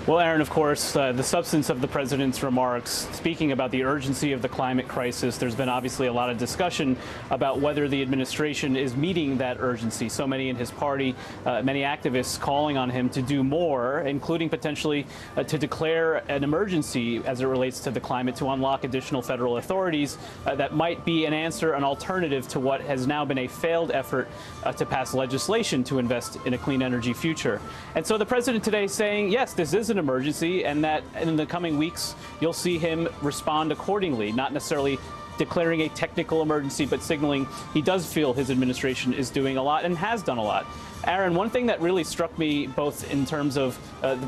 Well, Aaron, of course, the substance of the president's remarks, speaking about the urgency of the climate crisis, there's been obviously a lot of discussion about whether the administration is meeting that urgency. So many in his party, many activists calling on him to do more, including potentially to declare an emergency as it relates to the climate, to unlock additional federal authorities that might be an answer, an alternative to what has now been a failed effort to pass legislation to invest in a clean energy future. And so the president today saying, yes, this is an emergency, and that in the coming weeks you'll see him respond accordingly, not necessarily declaring a technical emergency, but signaling he does feel his administration is doing a lot and has done a lot. Aaron, one thing that really struck me, both in terms of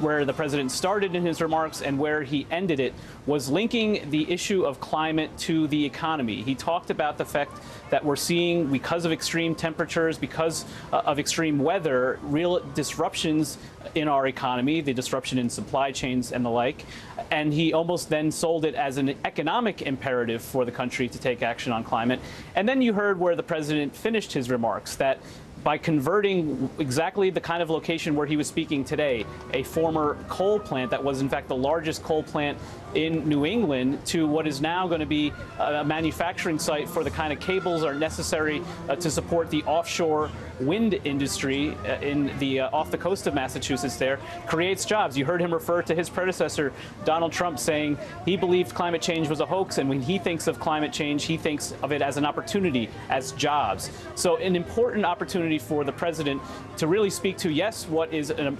where the president started in his remarks and where he ended it, was linking the issue of climate to the economy. He talked about the fact that we're seeing, because of extreme temperatures, because of extreme weather, real disruptions in our economy, the disruption in supply chains and the like. And he almost then sold it as an economic imperative for the country to take action on climate. And then you heard where the president finished his remarks, that by converting exactly the kind of location where he was speaking today, a former coal plant that was in fact the largest coal plant in New England, to what is now going to be a manufacturing site for the kind of cables are necessary to support the offshore wind industry in the off the coast of Massachusetts there, creates jobs. You heard him refer to his predecessor, Donald Trump, saying he believed climate change was a hoax, and when he thinks of climate change, he thinks of it as an opportunity, as jobs. So an important opportunity for the president to really speak to, yes, what is a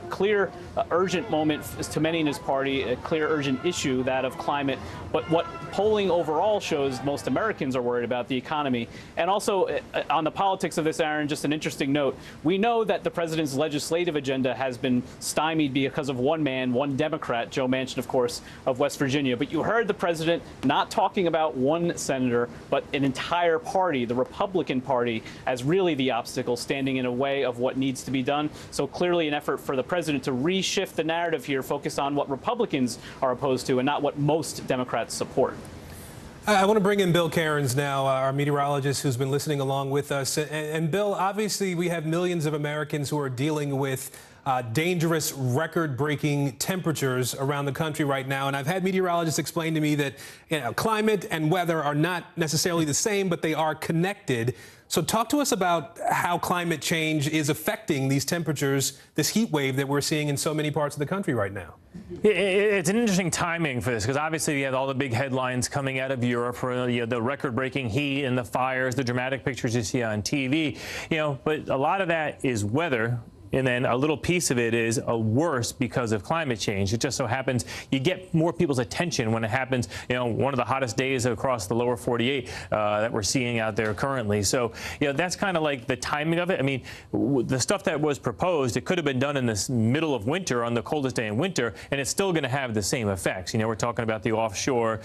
clear, urgent moment to many in his party, a clear, urgent issue, that of climate, but what polling overall shows most Americans are worried about, the economy. And also on the politics of this, Aaron, just an interesting note. We know that the president's legislative agenda has been stymied because of one man, one Democrat, Joe Manchin, of course, of West Virginia. But you heard the president not talking about one senator, but an entire party, the Republican Party, as really the obstacle standing in a way of what needs to be done. So clearly an effort for the president to reshift the narrative here, focus on what Republicans are opposed to and not what most Democrats support. I want to bring in Bill Cairns now, our meteorologist who's been listening along with us. And Bill, obviously we have millions of Americans who are dealing with dangerous, record-breaking temperatures around the country right now. And I've had meteorologists explain to me that climate and weather are not necessarily the same, but they are connected. So talk to us about how climate change is affecting these temperatures, this heat wave that we're seeing in so many parts of the country right now. It's an interesting timing for this, because obviously you have all the big headlines coming out of Europe for the record-breaking heat and the fires, the dramatic pictures you see on TV. But a lot of that is weather. And then a little piece of it is worse because of climate change. It just so happens you get more people's attention when it happens, one of the hottest days across the lower 48 that we're seeing out there currently. So, that's kind of like the timing of it. I mean, the stuff that was proposed, it could have been done in the middle of winter, on the coldest day in winter, and it's still going to have the same effects. We're talking about the offshore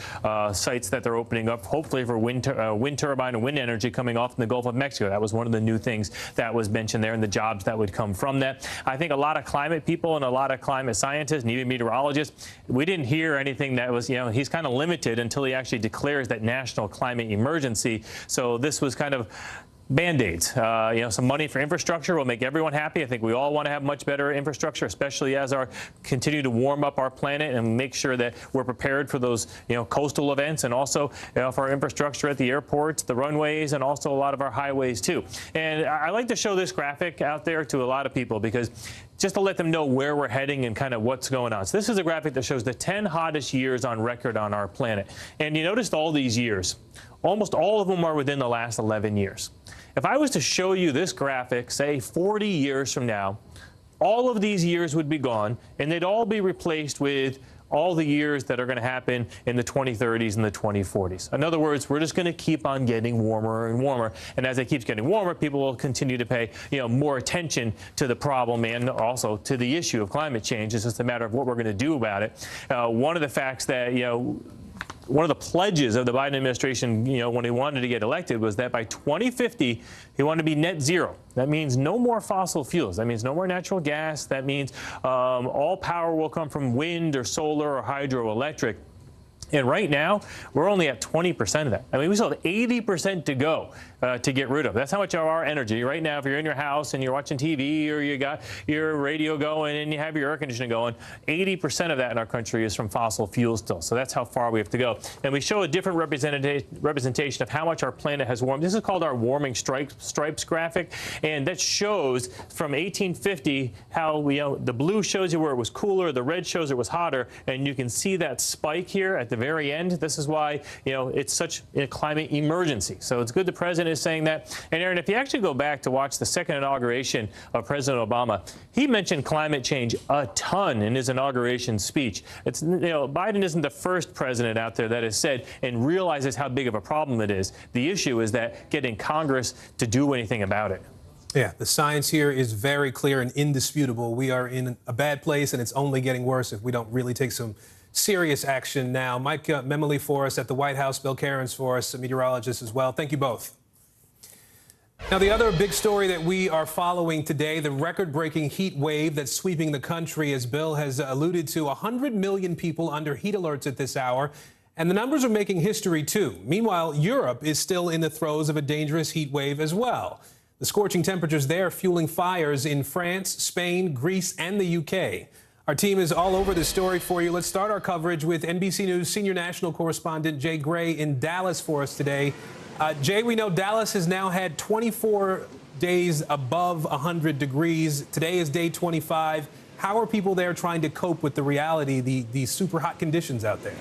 sites that they're opening up, hopefully for wind turbine and wind energy coming off in the Gulf of Mexico. That was one of the new things that was mentioned there, and the jobs that would come from that. I think a lot of climate people and a lot of climate scientists and even meteorologists, we didn't hear anything that was, he's kind of limited until he actually declares that national climate emergency. So this was kind of Band-Aids. Some money for infrastructure will make everyone happy. I think we all want to have much better infrastructure, especially as our continue to warm up our planet and make sure that we're prepared for those, coastal events, and also for our infrastructure at the airports, the runways, and also a lot of our highways too. And I like to show this graphic out there to a lot of people, because just to let them know where we're heading and kind of what's going on. So this is a graphic that shows the 10 hottest years on record on our planet. And you noticed all these years, almost all of them are within the last 11 years. If I was to show you this graphic, say 40 years from now, all of these years would be gone, and they'd all be replaced with all the years that are going to happen in the 2030s and the 2040s. In other words, we're just going to keep on getting warmer and warmer. And as it keeps getting warmer, people will continue to pay, more attention to the problem and also to the issue of climate change. It's just a matter of what we're going to do about it. One of the facts that, one of the pledges of the Biden administration, when he wanted to get elected, was that by 2050, he wanted to be net zero. That means no more fossil fuels. That means no more natural gas. That means all power will come from wind or solar or hydroelectric. And right now, we're only at 20% of that. I mean, we still have 80% to go to get rid of. That's how much of our energy right now. If you're in your house and you're watching TV or you got your radio going and you have your air conditioning going, 80% of that in our country is from fossil fuels still. So that's how far we have to go. And we show a different representation of how much our planet has warmed. This is called our warming stripes graphic, and that shows from 1850 how the blue shows you where it was cooler, the red shows it was hotter, and you can see that spike here at the very end. This is why it's such a climate emergency. So it's good the president is saying that. And Aaron, if you actually go back to watch the second inauguration of President Obama, he mentioned climate change a ton in his inauguration speech. It's Biden isn't the first president out there that has said and realizes how big of a problem it is. The issue is that getting Congress to do anything about it. Yeah, the science here is very clear and indisputable. We are in a bad place, and it's only getting worse if we don't really take some serious action now. Mike Memoli for us at the White House, Bill Cairns for us, a meteorologist as well. Thank you both. Now, the other big story that we are following today, the record-breaking heat wave that's sweeping the country, as Bill has alluded to, 100 million people under heat alerts at this hour. And the numbers are making history, too. Meanwhile, Europe is still in the throes of a dangerous heat wave as well. The scorching temperatures there fueling fires in France, Spain, Greece, and the UK. Our team is all over this story for you. Let's start our coverage with NBC News senior national correspondent Jay Gray in Dallas for us today. Jay, we know Dallas has now had 24 days above 100 degrees. Today is day 25. How are people there trying to cope with the reality, these super hot conditions out there?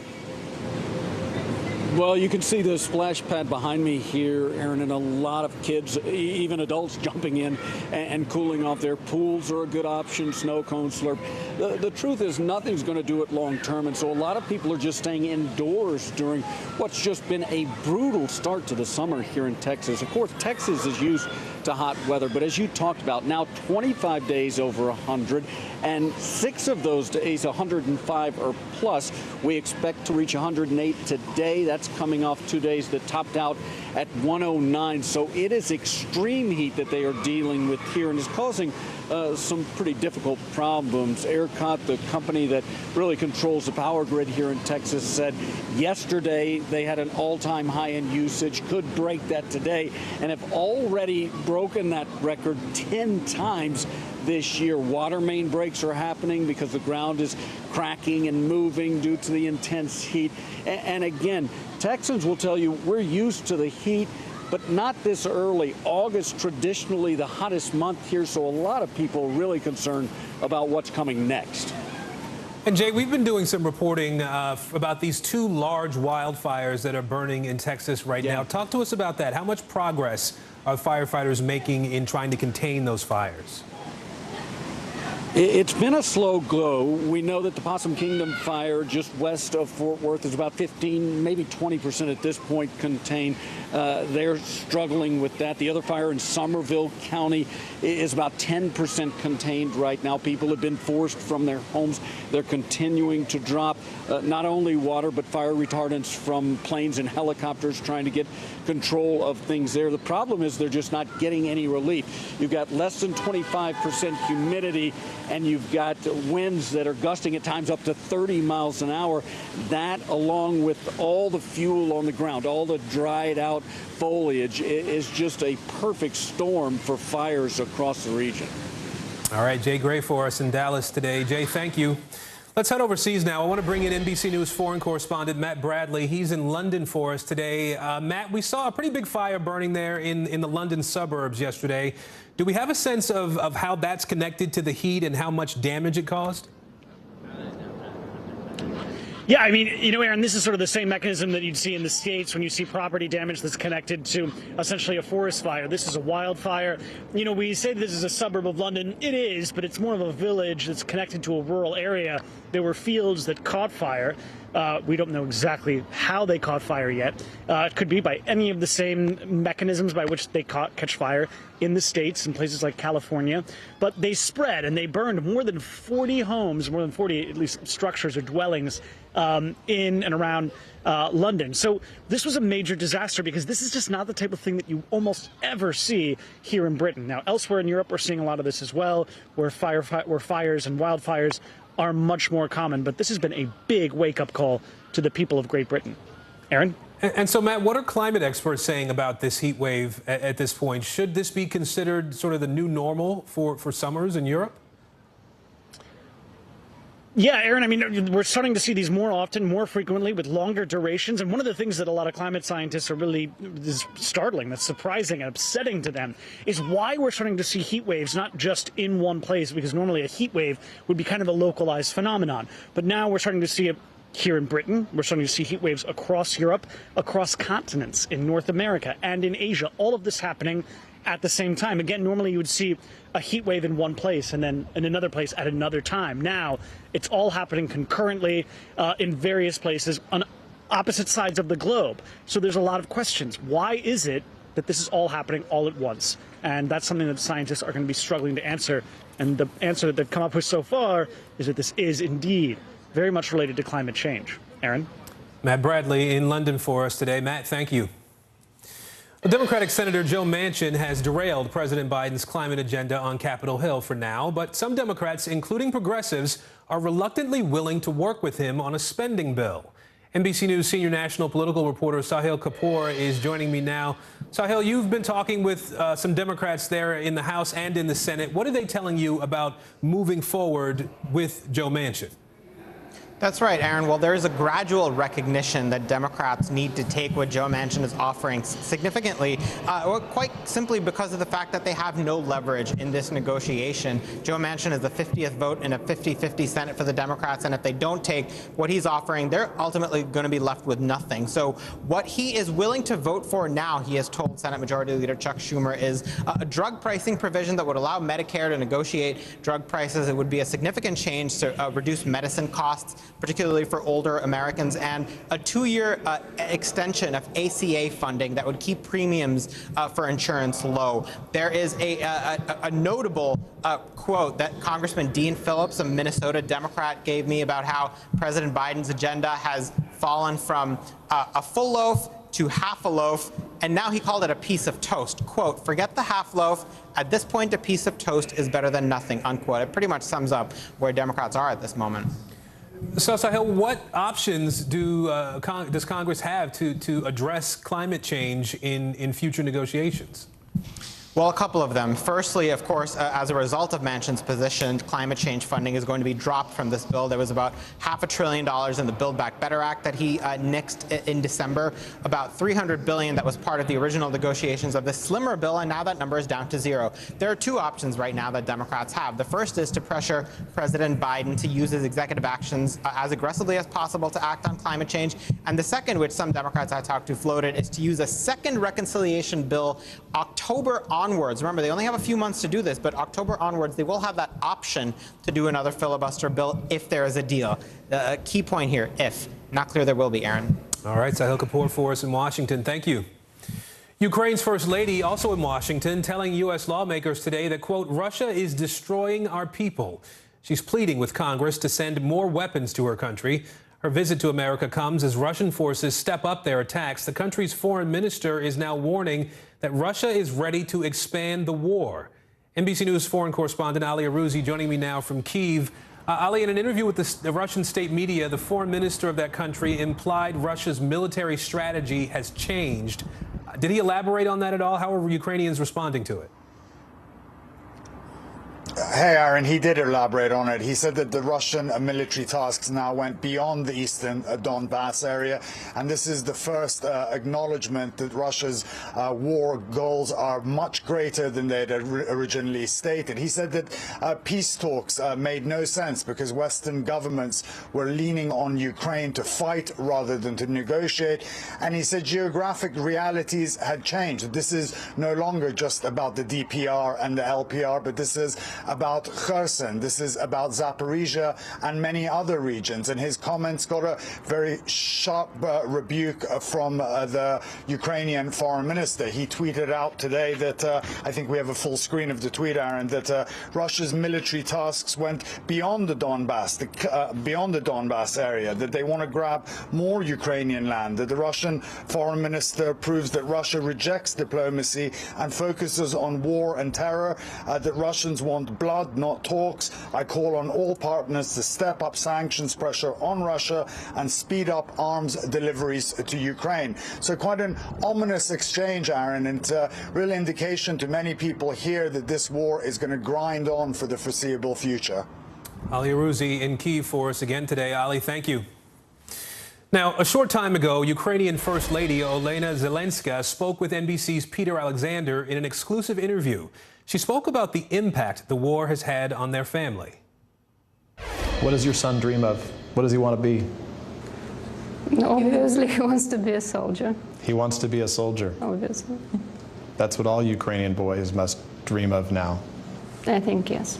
Well, you can see the splash pad behind me here, Aaron, and a lot of kids, even adults, jumping in and cooling off. Their pools are a good option, snow cone slurp. The truth is nothing's going to do it long term, and so a lot of people are just staying indoors during what's just been a brutal start to the summer here in Texas. Of course, Texas is used to hot weather, but as you talked about, now 25 days over 100, and 6 of those days 105 or plus. We expect to reach 108 today. That's coming off 2 days that topped out at 109. So it is extreme heat that they are dealing with here, and is causing some pretty difficult problems. ERCOT, the company that really controls the power grid here in Texas, said yesterday they had an all-time high in usage, could break that today, and have already broken that record 10 times this year. Water main breaks are happening because the ground is cracking and moving due to the intense heat. And again, Texans will tell you we're used to the heat, but not this early. August, traditionally the hottest month here, so a lot of people are really concerned about what's coming next. And Jay, we've been doing some reporting about these 2 large wildfires that are burning in Texas right now. Talk to us about that. How much progress are firefighters making in trying to contain those fires? It's been a slow glow. We know that the Possum Kingdom fire just west of Fort Worth is about 15, maybe 20% at this point contained. They're struggling with that. The other fire in Somerville County is about 10% contained right now. People have been forced from their homes. They're continuing to drop not only water, but fire retardants from planes and helicopters trying to get control of things there. The problem is they're just not getting any relief. You've got less than 25% humidity, and you've got winds that are gusting at times up to 30 miles an hour. That, along with all the fuel on the ground, all the dried out foliage, is just a perfect storm for fires across the region. All right, Jay Gray for us in Dallas today. Jay, thank you. Let's head overseas now. I want to bring in NBC News foreign correspondent Matt Bradley. He's in London for us today. Matt, we saw a pretty big fire burning there in the London suburbs yesterday. Do we have a sense of how that's connected to the heat and how much damage it caused? Yeah, I mean, Aaron, this is sort of the same mechanism that you'd see in the States when you see property damage that's connected to essentially a forest fire. This is a wildfire. We say this is a suburb of London. It is, but it's more of a village that's connected to a rural area. There were fields that caught fire. We don't know exactly how they caught fire yet. It could be by any of the same mechanisms by which they catch fire. in the States, in places like California, but they spread and they burned more than 40 homes, more than 40 at least structures or dwellings in and around London. So this was a major disaster because this is just not the type of thing that you almost ever see here in Britain. Now, elsewhere in Europe, we're seeing a lot of this as well, where fires and wildfires are much more common. But this has been a big wake-up call to the people of Great Britain. Aaron? And so, Matt, what are climate experts saying about this heat wave at this point? Should this be considered sort of the new normal for summers in Europe? Yeah, Aaron, I mean, we're starting to see these more often, more frequently, with longer durations. And one of the things that a lot of climate scientists are really startling, that's surprising and upsetting to them, is why we're starting to see heat waves, not just in one place, because normally a heat wave would be kind of a localized phenomenon. But now we're starting to see it here in Britain. We're starting to see heat waves across Europe, across continents, in North America and in Asia. All of this happening at the same time. Again, normally you would see a heat wave in one place and then in another place at another time. Now, it's all happening concurrently in various places on opposite sides of the globe. So there's a lot of questions. Why is it that this is all happening all at once? And that's something that scientists are going to be struggling to answer. And the answer that they've come up with so far is that this is indeed very much related to climate change. Aaron? Matt Bradley in London for us today. Matt, thank you. Democratic Senator Joe Manchin has derailed President Biden's climate agenda on Capitol Hill for now, but some Democrats, including progressives, are reluctantly willing to work with him on a spending bill. NBC News senior national political reporter Sahil Kapoor is joining me now. Sahil, you've been talking with some Democrats there in the House and in the Senate. What are they telling you about moving forward with Joe Manchin? That's right, Aaron. Well, there is a gradual recognition that Democrats need to take what Joe Manchin is offering significantly, quite simply because of the fact that they have no leverage in this negotiation. Joe Manchin is the 50th vote in a 50-50 Senate for the Democrats, and if they don't take what he's offering, they're ultimately going to be left with nothing. So what he is willing to vote for now, he has told Senate Majority Leader Chuck Schumer, is a drug pricing provision that would allow Medicare to negotiate drug prices. It would be a significant change to reduce medicine costs, particularly for older Americans, and a 2-year extension of ACA funding that would keep premiums for insurance low. There is a notable quote that Congressman Dean Phillips, a Minnesota Democrat, gave me about how President Biden's agenda has fallen from a full loaf to half a loaf, and now he called it a piece of toast. Quote, "Forget the half loaf. At this point, a piece of toast is better than nothing," unquote. It pretty much sums up where Democrats are at this moment. So, Sahil, what options does Congress have to address climate change in future negotiations? Well, a couple of them. Firstly, of course, as a result of Manchin's position, climate change funding is going to be dropped from this bill. There was about $500 billion in the Build Back Better Act that he nixed in December, about $300 billion that was part of the original negotiations of this slimmer bill, and now that number is down to zero. There are two options right now that Democrats have. The first is to pressure President Biden to use his executive actions as aggressively as possible to act on climate change. And the second, which some Democrats I talked to floated, is to use a second reconciliation bill October onwards. Remember, they only have a few months to do this, but October onwards, they will have that option to do another filibuster bill if there is a deal. The key point here, if. Not clear there will be, Aaron. All right, Sahil Kapoor for us in Washington. Thank you. Ukraine's First Lady, also in Washington, telling U.S. lawmakers today that, quote, Russia is destroying our people. She's pleading with Congress to send more weapons to her country. Her visit to America comes as Russian forces step up their attacks. The country's foreign minister is now warning that Russia is ready to expand the war. NBC News foreign correspondent Ali Arouzi joining me now from Kyiv. Ali, in an interview with the Russian state media, the foreign minister of that country implied Russia's military strategy has changed. Did he elaborate on that at all? How are Ukrainians responding to it? Hey, Aaron, he did elaborate on it. He said that the Russian military tasks now went beyond the eastern Donbass area, and this is the first acknowledgement that Russia's war goals are much greater than they had originally stated. He said that peace talks made no sense because Western governments were leaning on Ukraine to fight rather than to negotiate, and he said geographic realities had changed. This is no longer just about the DPR and the LPR, but this is about Kherson. This is about Zaporizhia and many other regions. And his comments got a very sharp rebuke from the Ukrainian foreign minister. He tweeted out today that, I think we have a full screen of the tweet, Aaron, that Russia's military tasks went beyond the Donbass area, that they want to grab more Ukrainian land, that the Russian foreign minister proves that Russia rejects diplomacy and focuses on war and terror, that Russians want blood, not talks. I call on all partners to step up sanctions pressure on Russia and speed up arms deliveries to Ukraine. So quite an ominous exchange, Aaron, and real indication to many people here that this war is going to grind on for the foreseeable future. Ali Arouzi in Kyiv for us again today. Ali, thank you. Now, a short time ago, Ukrainian First Lady Olena Zelenska spoke with NBC's Peter Alexander in an exclusive interview. She spoke about the impact the war has had on their family. What does your son dream of? What does he want to be? Obviously, he wants to be a soldier. He wants to be a soldier. Obviously. That's what all Ukrainian boys must dream of now. I think yes.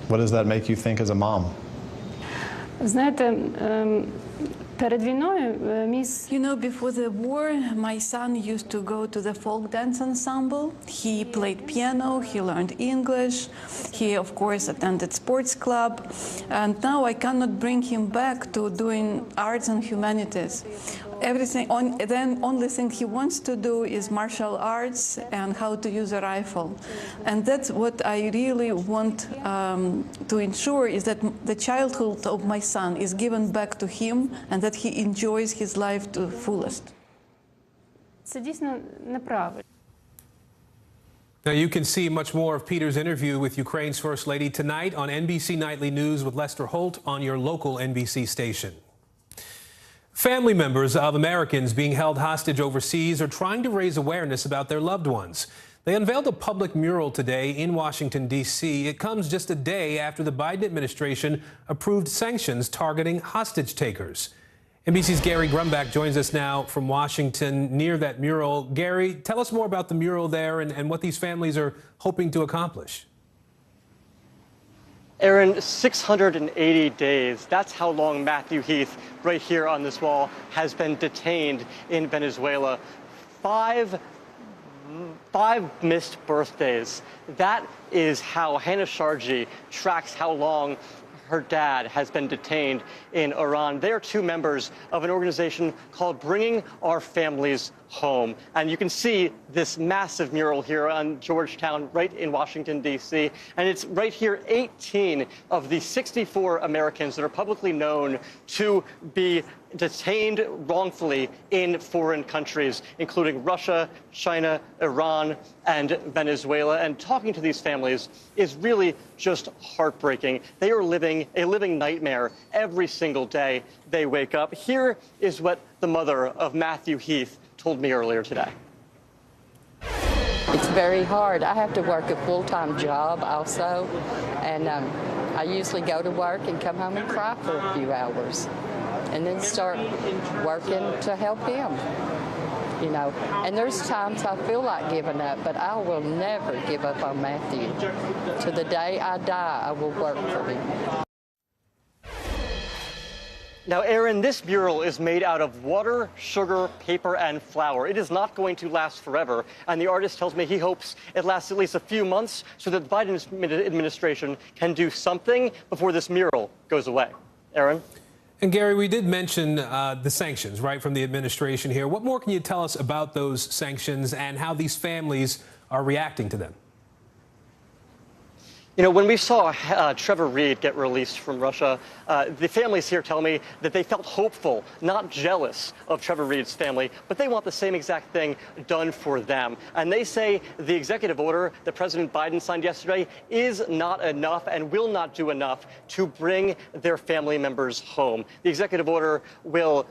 What does that make you think as a mom? Знаєте, перед війною мій You know, before the war, my son used to go to the folk dance ensemble. He played piano, he learned English, he of course attended sports club, and now I cannot bring him back to doing arts and humanities. Then only thing he wants to do is martial arts and how to use a rifle. And that's what I really want to ensure, is that the childhood of my son is given back to him and that he enjoys his life to the fullest. Це дійсно неправильно. Now, you can see much more of Peter's interview with Ukraine's First Lady tonight on NBC Nightly News with Lester Holt on your local NBC station. Family members of Americans being held hostage overseas are trying to raise awareness about their loved ones. They unveiled a public mural today in Washington, D.C. It comes just a day after the Biden administration approved sanctions targeting hostage takers. NBC's Gary Grumbach joins us now from Washington near that mural. Gary, tell us more about the mural there and what these families are hoping to accomplish. Aaron, 680 days. That's how long Matthew Heath, right here on this wall, has been detained in Venezuela. Five missed birthdays. That is how Hannah Sharji tracks how long her dad has been detained in Iran. They are two members of an organization called Bringing Our Families Home. And you can see this massive mural here on Georgetown, right in Washington, D.C. And it's right here, 18 of the 64 Americans that are publicly known to be detained wrongfully in foreign countries, including Russia, China, Iran, and Venezuela. And talking to these families is really just heartbreaking. They are living a living nightmare every single day they wake up. Here is what the mother of Matthew Heath told me earlier today. It's very hard. I have to work a full-time job also, and I usually go to work and come home and cry for a few hours, and then start working to help him, you know. And there's times I feel like giving up, but I will never give up on Matthew. To the day I die, I will work for him. Now, Aaron, this mural is made out of water, sugar, paper, and flour. It is not going to last forever, and the artist tells me he hopes it lasts at least a few months so that the Biden administration can do something before this mural goes away. Aaron? And Gary, we did mention the sanctions, right, from the administration here. What more can you tell us about those sanctions and how these families are reacting to them? You know, when we saw Trevor Reed get released from Russia, the families here tell me that they felt hopeful, not jealous of Trevor Reed's family, but they want the same exact thing done for them. And they say the executive order that President Biden signed yesterday is not enough and will not do enough to bring their family members home. The executive order will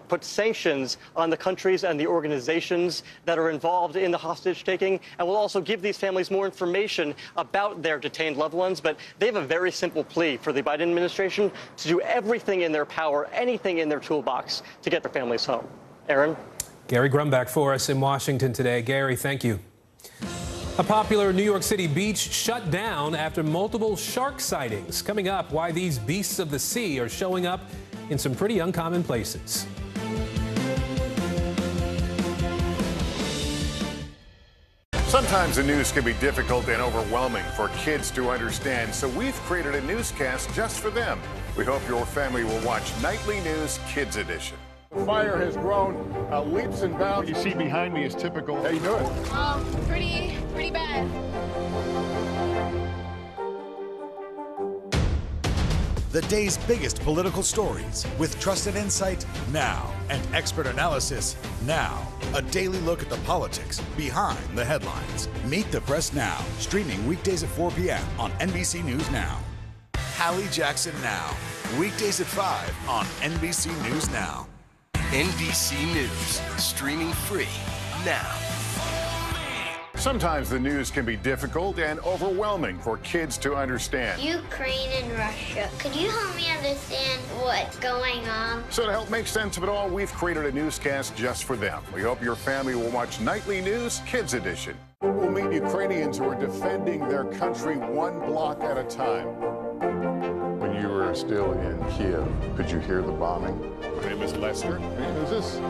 put sanctions on the countries and the organizations that are involved in the hostage taking, and will also give these families more information about their detained loved ones. But they have a very simple plea for the Biden administration to do everything in their power, anything in their toolbox to get their families home. Aaron? Gary Grumbach for us in Washington today. Gary, thank you. A popular New York City beach shut down after multiple shark sightings. Coming up, why these beasts of the sea are showing up in some pretty uncommon places. Sometimes the news can be difficult and overwhelming for kids to understand, so we've created a newscast just for them. We hope your family will watch Nightly News Kids Edition. The fire has grown leaps and bounds. What you see behind me is typical. How you doing? Pretty bad. The day's biggest political stories with trusted insight now and expert analysis now. A daily look at the politics behind the headlines. Meet the Press Now, streaming weekdays at 4 p.m. on NBC News Now. Hallie Jackson Now, weekdays at 5 on NBC News Now. NBC News, streaming free now. Sometimes the news can be difficult and overwhelming for kids to understand. Ukraine and Russia. Could you help me understand what's going on? So to help make sense of it all, we've created a newscast just for them. We hope your family will watch Nightly News Kids Edition. We'll meet Ukrainians who are defending their country one block at a time. When you were still in Kiev, could you hear the bombing? My name is Lester. Who's this?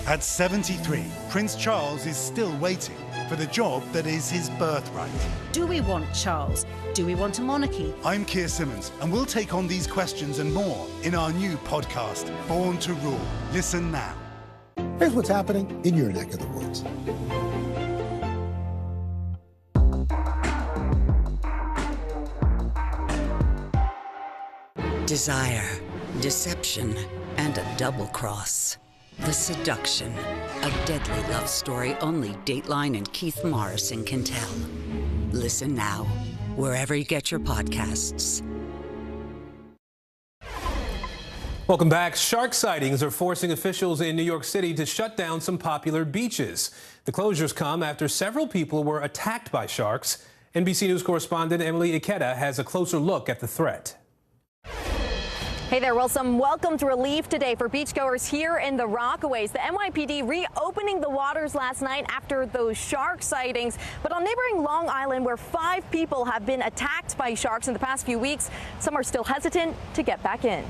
At 73, Prince Charles is still waiting for the job that is his birthright. Do we want Charles? Do we want a monarchy? I'm Keir Simmons, and we'll take on these questions and more in our new podcast, Born to Rule. Listen now. Here's what's happening in your neck of the woods. Desire, deception, and a double cross. The Seduction, a deadly love story only Dateline and Keith Morrison can tell. Listen now, wherever you get your podcasts. Welcome back. Shark sightings are forcing officials in New York City to shut down some popular beaches. The closures come after several people were attacked by sharks. NBC News correspondent Emily Ikeda has a closer look at the threat. Hey there, well, some welcome relief today for beachgoers here in the Rockaways. The NYPD reopening the waters last night after those shark sightings. But on neighboring Long Island, where 5 people have been attacked by sharks in the past few weeks, some are still hesitant to get back in.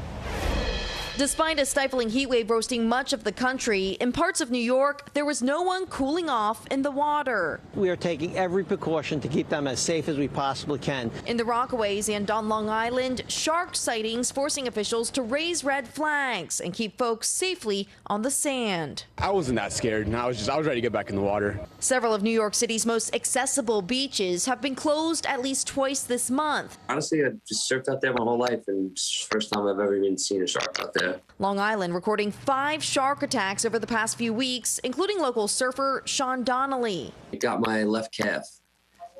Despite a stifling heat wave roasting much of the country, in parts of New York, there was no one cooling off in the water. We are taking every precaution to keep them as safe as we possibly can. In the Rockaways and on Long Island, shark sightings forcing officials to raise red flags and keep folks safely on the sand. I wasn't that scared, and I was ready to get back in the water. Several of New York City's most accessible beaches have been closed at least twice this month. Honestly, I've just surfed out there my whole life, and it's the first time I've ever even seen a shark out there. Long Island recording 5 shark attacks over the past few weeks, including local surfer Sean Donnelly. It got my left calf,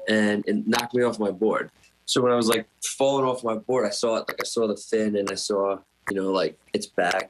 and it knocked me off my board. So when I was falling off my board, I saw it, I saw the fin, and I saw, its back.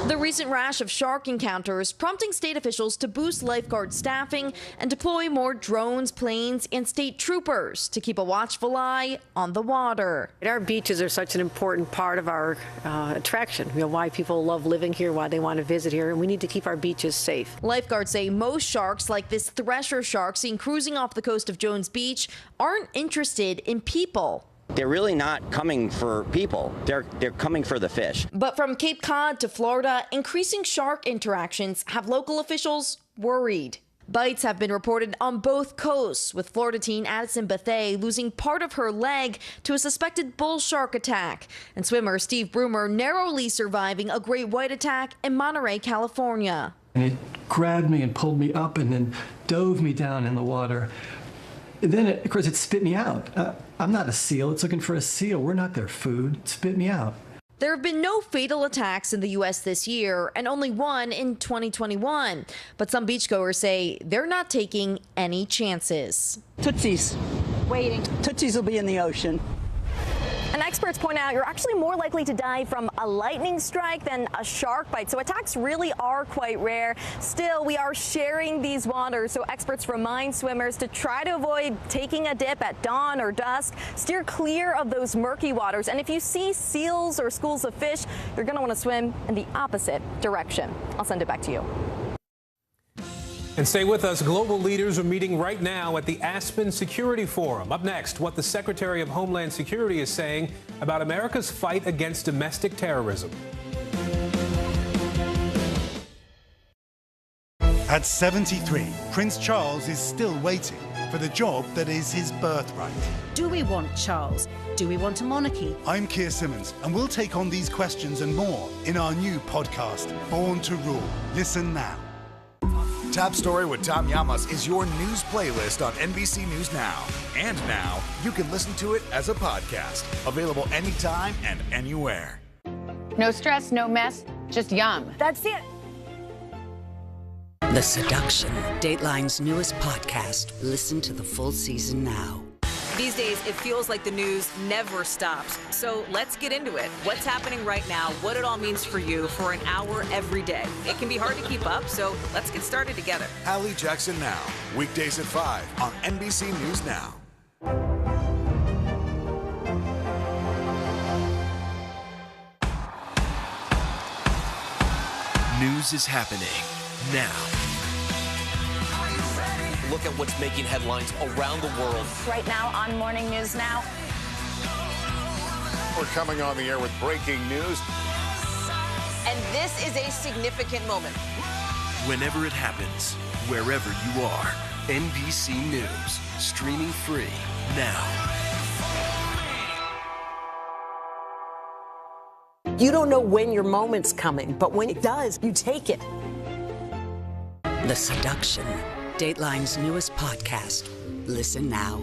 The recent rash of shark encounters prompting state officials to boost lifeguard staffing and deploy more drones, planes, and state troopers to keep a watchful eye on the water. Our beaches are such an important part of our attraction. Why people love living here, why they want to visit here, and we need to keep our beaches safe. Lifeguards say most sharks, like this thresher shark seen cruising off the coast of Jones Beach, aren't interested in people. They're really not coming for people. They're coming for the fish. But from Cape Cod to Florida, increasing shark interactions have local officials worried. Bites have been reported on both coasts, with Florida teen Addison Bethay losing part of her leg to a suspected bull shark attack, and swimmer Steve Broomer narrowly surviving a great white attack in Monterey, California. And it grabbed me and pulled me up and then dove me down in the water. And then, of course, it spit me out. I'm not a seal. It's looking for a seal. We're not their food. It spit me out. There have been no fatal attacks in the U.S. this year, and only one in 2021. But some beachgoers say they're not taking any chances. Tootsies. Waiting. Tootsies will be in the ocean. And experts point out you're actually more likely to die from a lightning strike than a shark bite. So attacks really are quite rare. Still, we are sharing these waters. So experts remind swimmers to try to avoid taking a dip at dawn or dusk. Steer clear of those murky waters. And if you see seals or schools of fish, you're going to want to swim in the opposite direction. I'll send it back to you. And stay with us. Global leaders are meeting right now at the Aspen Security Forum. Up next, what the Secretary of Homeland Security is saying about America's fight against domestic terrorism. At 73, Prince Charles is still waiting for the job that is his birthright. Do we want Charles? Do we want a monarchy? I'm Keir Simmons, and we'll take on these questions and more in our new podcast, Born to Rule. Listen now. Top Story with Tom Llamas is your news playlist on NBC News Now. And now, you can listen to it as a podcast. Available anytime and anywhere. No stress, no mess, just yum. That's it. The Seduction, Dateline's newest podcast. Listen to the full season now. These days, it feels like the news never stops. So let's get into it. What's happening right now, what it all means for you for an hour every day. It can be hard to keep up, so let's get started together. Hallie Jackson Now, weekdays at 5 on NBC News Now. News is happening now. Look at what's making headlines around the world. Right now on Morning News Now. We're coming on the air with breaking news. And this is a significant moment. Whenever it happens, wherever you are, NBC News, streaming free now. You don't know when your moment's coming, but when it does, you take it. The Seduction, Dateline's newest podcast. Listen now.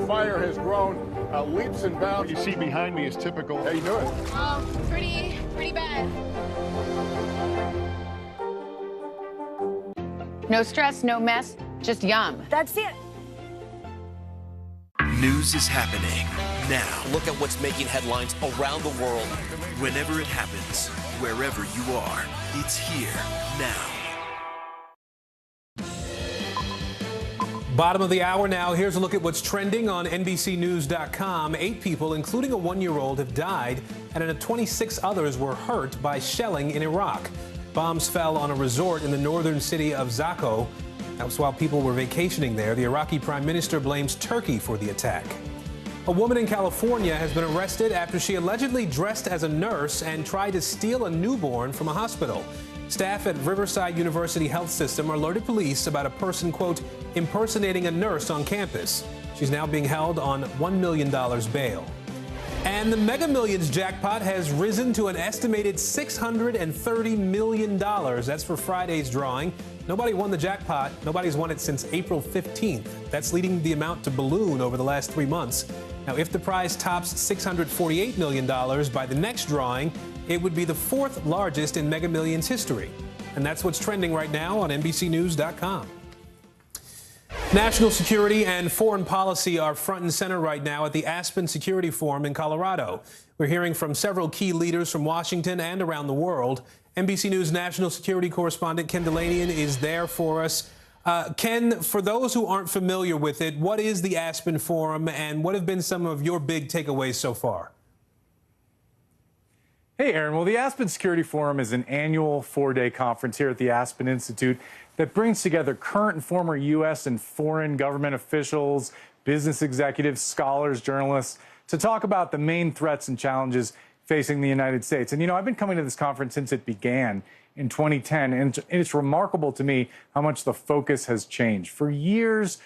Fire has grown leaps and bounds. What you see behind me is typical. How you doing? Pretty bad. No stress, no mess, just yum. That's it. News is happening now. Look at what's making headlines around the world. Whenever it happens, wherever you are, it's here now. Bottom of the hour now. Here's a look at what's trending on NBCNews.com. 8 people, including a 1-year-old, have died, and 26 others were hurt by shelling in Iraq. Bombs fell on a resort in the northern city of Zakho. That was while people were vacationing there. The Iraqi prime minister blames Turkey for the attack. A woman in California has been arrested after she allegedly dressed as a nurse and tried to steal a newborn from a hospital. Staff at Riverside University Health System alerted police about a person, quote, impersonating a nurse on campus. She's now being held on $1 million bail. And the Mega Millions jackpot has risen to an estimated $630 million. That's for Friday's drawing. Nobody won the jackpot. Nobody's won it since April 15th. That's leading the amount to balloon over the last 3 months. Now, if the prize tops $648 million by the next drawing, it would be the 4th largest in Mega Millions history. And that's what's trending right now on NBCNews.com. National security and foreign policy are front and center right now at the Aspen Security Forum in Colorado. We're hearing from several key leaders from Washington and around the world. NBC News national security correspondent Ken Delanian is there for us. Ken, for those who aren't familiar with it, what is the Aspen Forum and what have been some of your big takeaways so far? Hey, Aaron. Well, the Aspen Security Forum is an annual 4-day conference here at the Aspen Institute that brings together current and former U.S. and foreign government officials, business executives, scholars, journalists, to talk about the main threats and challenges facing the United States. And, you know, I've been coming to this conference since it began in 2010, and it's remarkable to me how much the focus has changed. For years,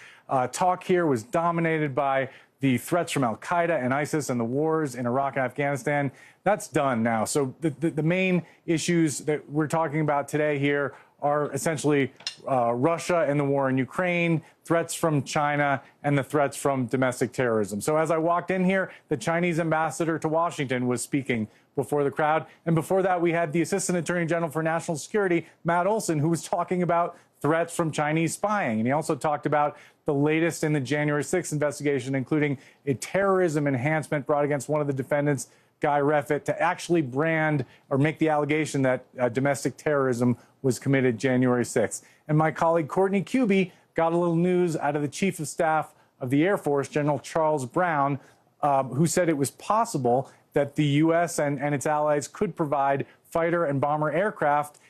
talk here was dominated by the threats from al-Qaeda and ISIS and the wars in Iraq and Afghanistan. That's done now. So the main issues that we're talking about today here are essentially Russia and the war in Ukraine, threats from China, and the threats from domestic terrorism. So as I walked in here, the Chinese ambassador to Washington was speaking before the crowd. And before that, we had the Assistant Attorney General for National Security, Matt Olson, who was talking about threats from Chinese spying. And he also talked about the latest in the January 6th investigation, including a terrorism enhancement brought against one of the defendants, Guy Reffitt, to actually brand or make the allegation that domestic terrorism was committed January 6th. And my colleague Courtney Cubie got a little news out of the Chief of Staff of the Air Force, General Charles Brown, who said it was possible that the U.S. and its allies could provide fighter and bomber aircraft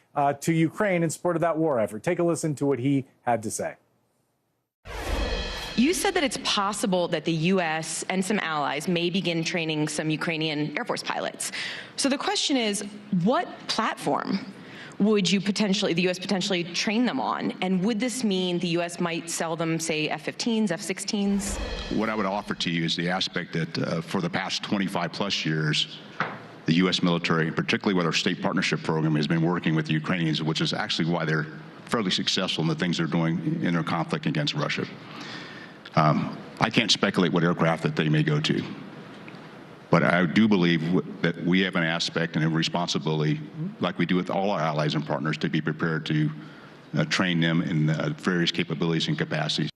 to Ukraine in support of that war effort. Take a listen to what he had to say. You said that it's possible that the U.S. and some allies may begin training some Ukrainian Air Force pilots. So the question is, what platform would you potentially, the U.S. potentially train them on? And would this mean the U.S. might sell them, say, F-15s, F-16s? What I would offer to you is the aspect that for the past 25 plus years, the U.S. military, particularly with our state partnership program, has been working with the Ukrainians, which is actually why they're fairly successful in the things they're doing in their conflict against Russia. I can't speculate what aircraft that they may go to, but I do believe that we have an aspect and a responsibility, like we do with all our allies and partners, to be prepared to train them in various capabilities and capacities.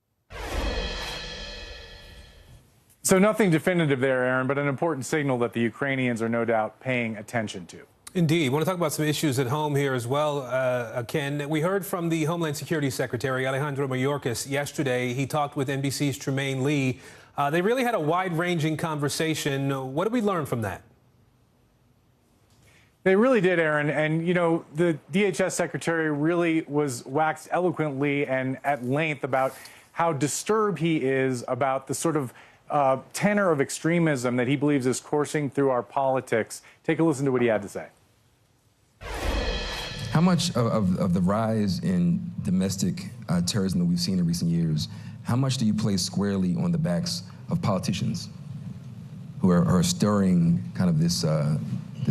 So nothing definitive there, Aaron, but an important signal that the Ukrainians are no doubt paying attention to. Indeed. I want to talk about some issues at home here as well, Ken. We heard from the Homeland Security Secretary, Alejandro Mayorkas, yesterday. He talked with NBC's Tremaine Lee. They really had a wide-ranging conversation. What did we learn from that? They really did, Aaron. And, you know, the DHS secretary really was waxed eloquently and at length about how disturbed he is about the sort of tenor of extremism that he believes is coursing through our politics. Take a listen to what he had to say. How much of the rise in domestic terrorism that we've seen in recent years, how much do you place squarely on the backs of politicians who are stirring kind of this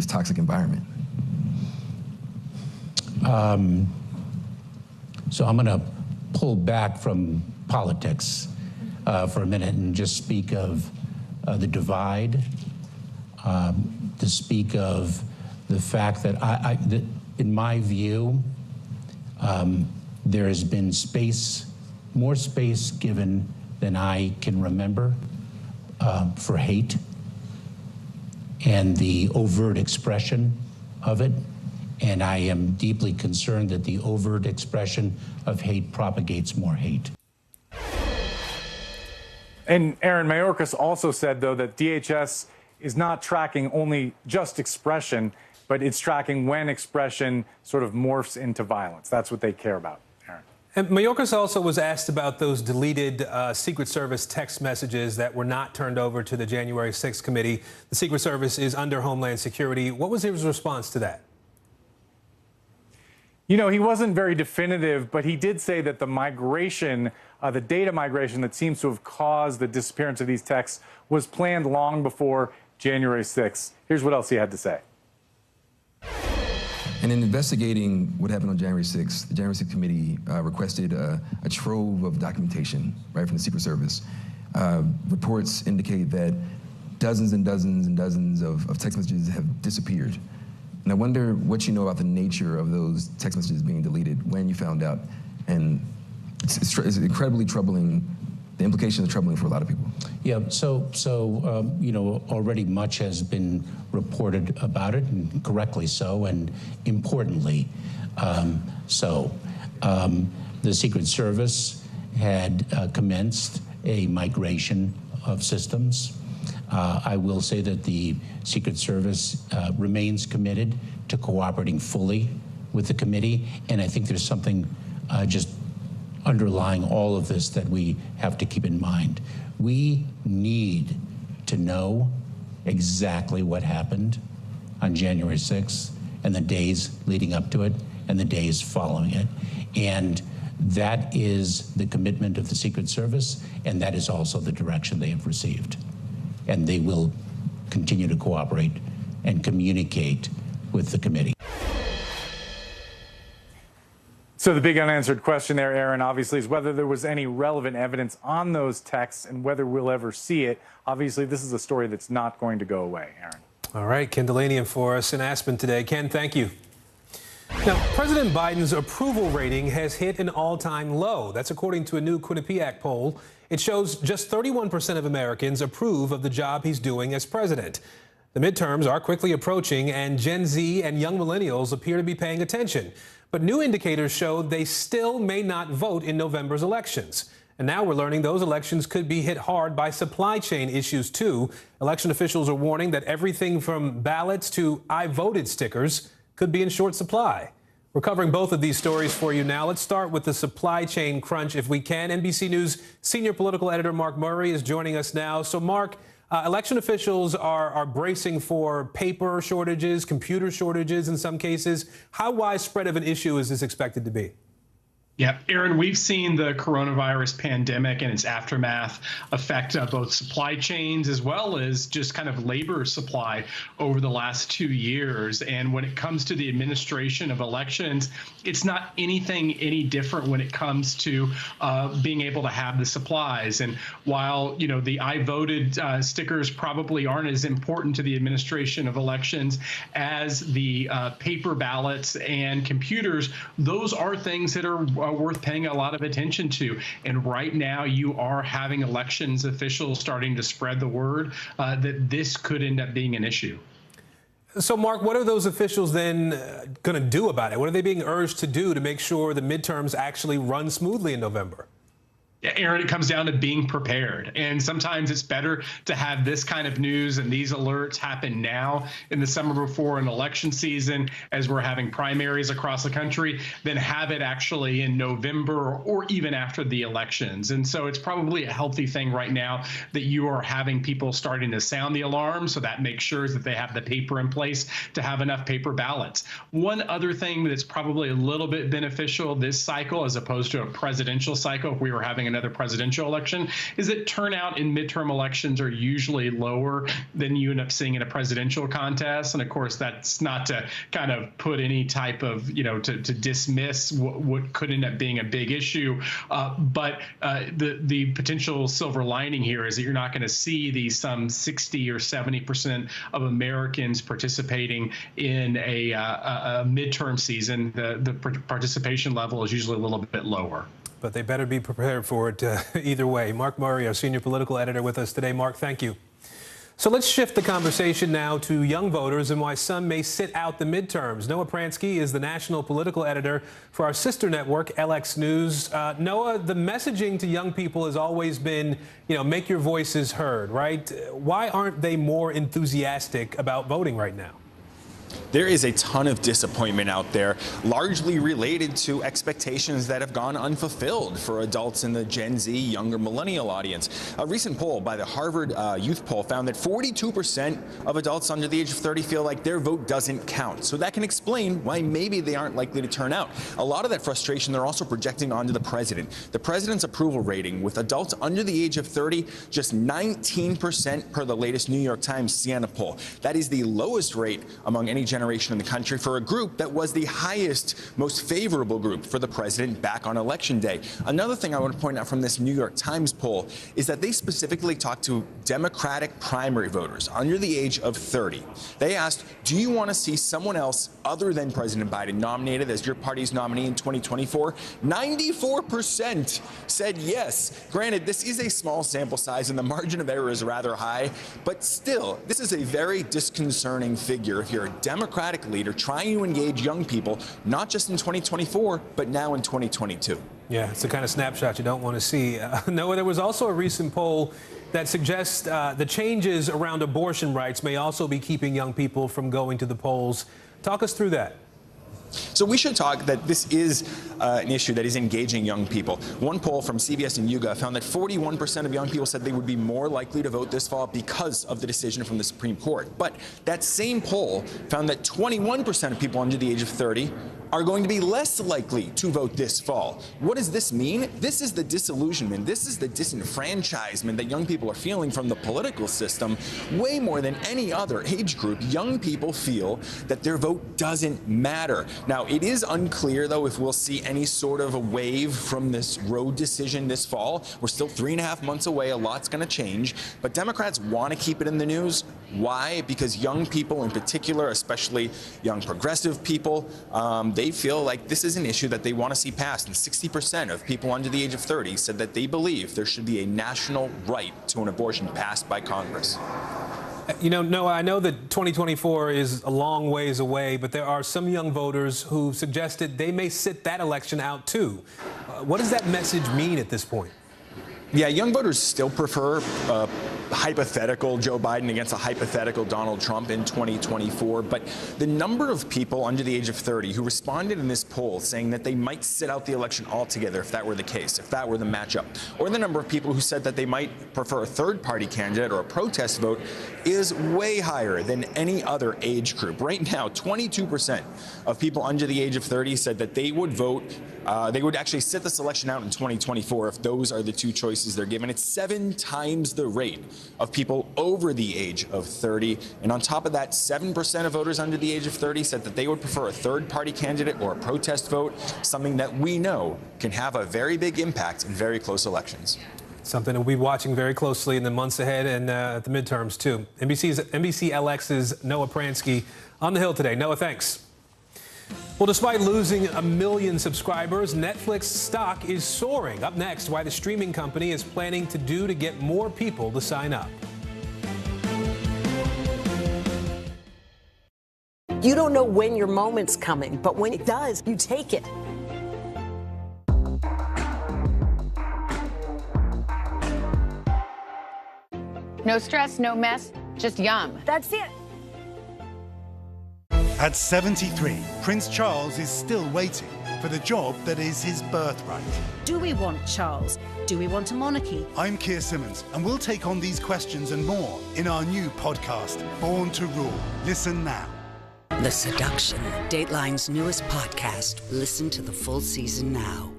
toxic environment? So I'm going to pull back from politics for a minute and just speak of the divide, to speak of the fact that that in my view, there has been more space given than I can remember for hate and the overt expression of it. And I am deeply concerned that the overt expression of hate propagates more hate. And Aaron, Mayorkas also said, though, that DHS is not tracking only just expression, but it's tracking when expression sort of morphs into violence. That's what they care about, Aaron. And Mayorkas also was asked about those deleted Secret Service text messages that were not turned over to the January 6th committee. The Secret Service is under Homeland Security. What was his response to that? You know, he wasn't very definitive, but he did say that the migration, the data migration that seems to have caused the disappearance of these texts was planned long before January 6th. Here's what else he had to say. And in investigating what happened on January 6th, the January 6th committee requested a trove of documentation, right, from the Secret Service. Reports indicate that dozens and dozens and dozens of text messages have disappeared. And I wonder what you know about the nature of those text messages being deleted, when you found out. And it's incredibly troubling. The implications are troubling for a lot of people. Yeah, so you know, already much has been reported about it, and correctly so, and importantly the Secret Service had commenced a migration of systems. I will say that the Secret Service remains committed to cooperating fully with the committee, and I think there's something just underlying all of this that we have to keep in mind. We need to know exactly what happened on January 6th and the days leading up to it and the days following it. And that is the commitment of the Secret Service, and that is also the direction they have received. And they will continue to cooperate and communicate with the committee. So the big unanswered question there, Aaron, obviously, is whether there was any relevant evidence on those texts and whether we'll ever see it. Obviously, this is a story that's not going to go away, Aaron. All right, Ken Delaney for us in Aspen today. Ken, thank you. Now, President Biden's approval rating has hit an all-time low. That's according to a new Quinnipiac poll. It shows just 31% of Americans approve of the job he's doing as president. The midterms are quickly approaching, and Gen Z and young millennials appear to be paying attention. But new indicators show they still may not vote in November's elections. And now we're learning those elections could be hit hard by supply chain issues, too. Election officials are warning that everything from ballots to I voted stickers could be in short supply. We're covering both of these stories for you now. Let's start with the supply chain crunch, if we can. NBC News senior political editor Mark Murray is joining us now. So, Mark, election officials are bracing for paper shortages, computer shortages in some cases. How widespread of an issue is this expected to be? Yeah, Aaron, we've seen the coronavirus pandemic and its aftermath affect both supply chains as well as just kind of labor supply over the last 2 years. And when it comes to the administration of elections, it's not anything any different when it comes to being able to have the supplies. And while, you know, the I voted stickers probably aren't as important to the administration of elections as the paper ballots and computers, those are things that are worth paying a lot of attention to. And right now you are having elections officials starting to spread the word that this could end up being an issue. So, Mark, what are those officials then going to do about it? What are they being urged to do to make sure the midterms actually run smoothly in November? Yeah, Aaron, it comes down to being prepared. And sometimes it's better to have this kind of news and these alerts happen now in the summer before an election season, as we're having primaries across the country, than have it actually in November or even after the elections. And so it's probably a healthy thing right now that you are having people starting to sound the alarm, so that makes sure that they have the paper in place to have enough paper ballots. One other thing that's probably a little bit beneficial this cycle, as opposed to a presidential cycle, if we were having another presidential election, is that turnout in midterm elections are usually lower than you end up seeing in a presidential contest. And of course, that's not to kind of put any type of, you know, to dismiss what could end up being a big issue. But the potential silver lining here is that you're not going to see these some 60 or 70% of Americans participating in a midterm season. The participation level is usually a little bit lower. But they better be prepared for it either way. Mark Murray, our senior political editor, with us today. Mark, thank you. So let's shift the conversation now to young voters and why some may sit out the midterms. Noah Pransky is the national political editor for our sister network, LX News. Noah, the messaging to young people has always been, you know, make your voices heard, right? Why aren't they more enthusiastic about voting right now? There is a ton of disappointment out there, largely related to expectations that have gone unfulfilled for adults in the Gen Z, younger millennial audience. A recent poll by the Harvard Youth Poll found that 42% of adults under the age of 30 feel like their vote doesn't count. So that can explain why maybe they aren't likely to turn out. A lot of that frustration they're also projecting onto the president. The president's approval rating with adults under the age of 30, just 19% per the latest New York Times Siena poll. That is the lowest rate among any generation in the country for a group that was the highest, most favorable group for the president back on election day. Another thing I want to point out from this New York Times poll is that they specifically talked to Democratic primary voters under the age of 30. They asked, do you want to see someone else other than President Biden nominated as your party's nominee in 2024? 94% said yes. Granted, this is a small sample size and the margin of error is rather high, but still, this is a very disconcerting figure if you're a Democratic leader trying to engage young people, not just in 2024, but now in 2022. Yeah, it's the kind of snapshot you don't want to see. Noah, there was also a recent poll that suggests the changes around abortion rights may also be keeping young people from going to the polls. Talk us through that. So we should talk that this is an issue that is engaging young people. One poll from CBS and YouGov found that 41% of young people said they would be more likely to vote this fall because of the decision from the Supreme Court. But that same poll found that 21% of people under the age of 30 are going to be less likely to vote this fall. What does this mean? This is the disillusionment. This is the disenfranchisement that young people are feeling from the political system. Way more than any other age group, young people feel that their vote doesn't matter. Now, it is unclear, though, if we'll see any sort of a wave from this Roe decision this fall. We're still 3.5 months away. A lot's going to change. But Democrats want to keep it in the news. Why? Because young people in particular, especially young progressive people, they feel like this is an issue that they want to see passed. And 60% of people under the age of 30 said that they believe there should be a national right to an abortion passed by Congress. You know, Noah, I know that 2024 is a long ways away, but there are some young voters who suggested they may sit that election out too. What does that message mean at this point? Yeah, young voters still prefer hypothetical Joe Biden against a hypothetical Donald Trump in 2024. But the number of people under the age of 30 who responded in this poll saying that they might sit out the election altogether if that were the case, if that were the matchup, or the number of people who said that they might prefer a third-party candidate or a protest vote is way higher than any other age group. Right now, 22% of people under the age of 30 said that they would vote, they would actually sit this election out in 2024 if those are the two choices they're given. It's 7 times the rate of people over the age of 30. And on top of that, 7% of voters under the age of 30 said that they would prefer a third-party candidate or a protest vote, something that we know can have a very big impact in very close elections. Something we'll be watching very closely in the months ahead and at the midterms, too. NBC LX's Noah Pransky on the Hill today. Noah, thanks. Well, despite losing 1 million subscribers, Netflix stock is soaring. Up next, why the streaming company is planning to do to get more people to sign up. You don't know when your moment's coming, but when it does, you take it. No stress, no mess, just yum. That's it. At 73, Prince Charles is still waiting for the job that is his birthright. Do we want Charles? Do we want a monarchy? I'm Keir Simmons, and we'll take on these questions and more in our new podcast, Born to Rule. Listen now. The Seduction, Dateline's newest podcast. Listen to the full season now.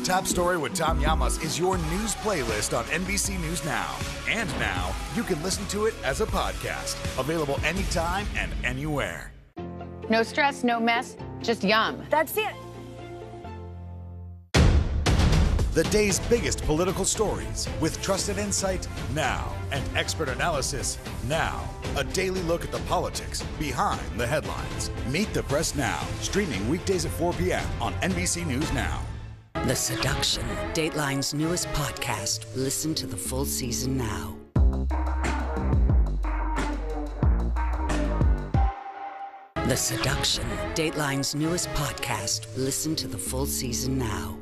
Top Story with Tom Llamas is your news playlist on NBC News Now. And now, you can listen to it as a podcast. Available anytime and anywhere. No stress, no mess, just yum. That's it. The day's biggest political stories with trusted insight now and expert analysis now. A daily look at the politics behind the headlines. Meet the Press Now, streaming weekdays at 4 p.m. on NBC News Now. The Seduction, Dateline's newest podcast. Listen to the full season now. The Seduction, Dateline's newest podcast. Listen to the full season now.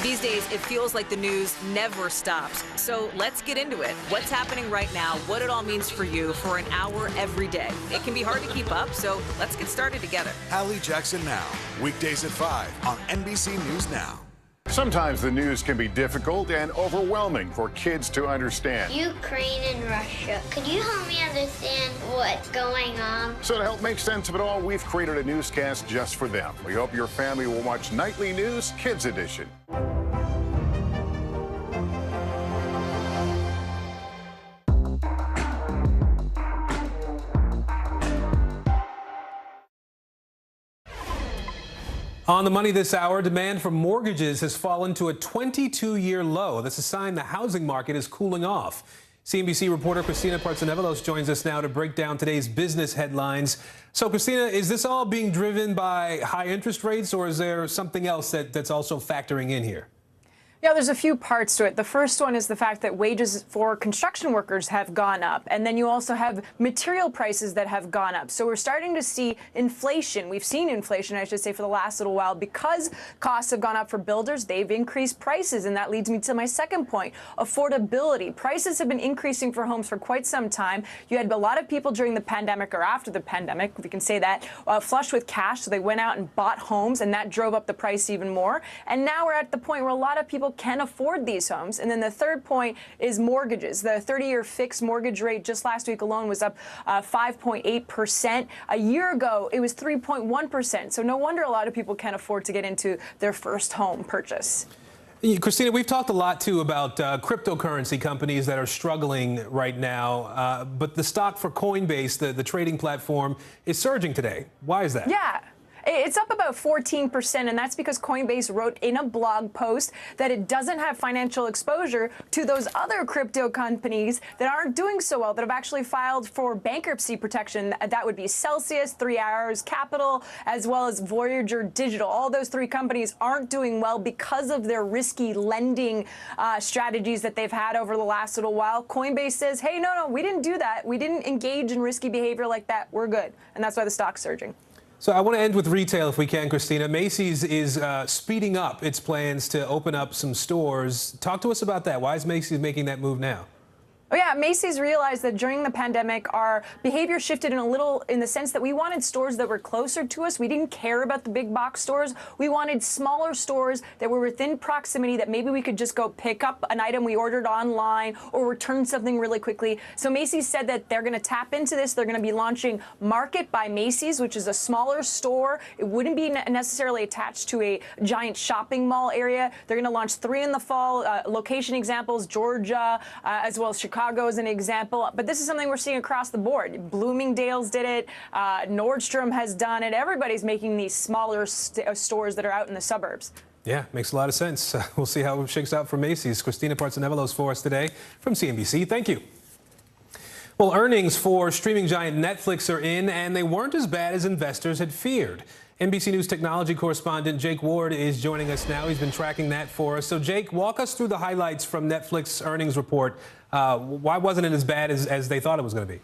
These days, it feels like the news never stops. So let's get into it. What's happening right now, what it all means for you for an hour every day. It can be hard to keep up, so let's get started together. Hallie Jackson Now, weekdays at 5 on NBC News Now. Sometimes the news can be difficult and overwhelming for kids to understand. Ukraine and Russia. Could you help me understand what's going on? So to help make sense of it all, we've created a newscast just for them. We hope your family will watch Nightly News Kids Edition. On the money this hour, demand for mortgages has fallen to a 22-year low. That's a sign the housing market is cooling off. CNBC reporter Christina Partsinevelos joins us now to break down today's business headlines. So, Christina, is this all being driven by high interest rates, or is there something else that's also factoring in here? Yeah, there's a few parts to it. The first one is the fact that wages for construction workers have gone up. And then you also have material prices that have gone up. So we're starting to see inflation. We've seen inflation, I should say, for the last little while. Because costs have gone up for builders, they've increased prices. And that leads me to my second point, affordability. Prices have been increasing for homes for quite some time. You had a lot of people during the pandemic, or after the pandemic, if we can say that, flush with cash. So they went out and bought homes, and that drove up the price even more. And now we're at the point where a lot of people can afford these homes. And then the third point is mortgages. The 30-year fixed mortgage rate just last week alone was up 5.8%. A year ago, it was 3.1%. So no wonder a lot of people can't afford to get into their first home purchase. Christina, we've talked a lot, too, about cryptocurrency companies that are struggling right now. But the stock for Coinbase, the trading platform, is surging today. Why is that? Yeah. It's up about 14%, and that's because Coinbase wrote in a blog post that it doesn't have financial exposure to those other crypto companies that aren't doing so well, that have actually filed for bankruptcy protection. That would be Celsius, 3 Hours Capital, as well as Voyager Digital. All those three companies aren't doing well because of their risky lending strategies that they've had over the last little while. Coinbase says, hey, no, we didn't do that. We didn't engage in risky behavior like that. We're good. And that's why the stock's surging. So I want to end with retail if we can, Christina. Macy's is speeding up its plans to open up some stores. Talk to us about that. Why is Macy's making that move now? Oh, yeah, Macy's realized that during the pandemic, our behavior shifted in the sense that we wanted stores that were closer to us. We didn't care about the big box stores. We wanted smaller stores that were within proximity, that maybe we could just go pick up an item we ordered online or return something really quickly. So Macy's said that they're going to tap into this. They're going to be launching Market by Macy's, which is a smaller store. It wouldn't be necessarily attached to a giant shopping mall area. They're going to launch 3 in the fall. Location examples, Georgia, as well as Chicago as an example, but this is something we're seeing across the board. Bloomingdale's did it, Nordstrom has done it. Everybody's making these smaller stores that are out in the suburbs. Yeah, makes a lot of sense. We'll see how it shakes out for Macy's. Christina Partsinevelos for us today from CNBC. Thank you. Well, earnings for streaming giant Netflix are in, and they weren't as bad as investors had feared. NBC News technology correspondent Jake Ward is joining us now. He's been tracking that for us. So, Jake, walk us through the highlights from Netflix earnings report. Why wasn't it as bad as they thought it was going to be?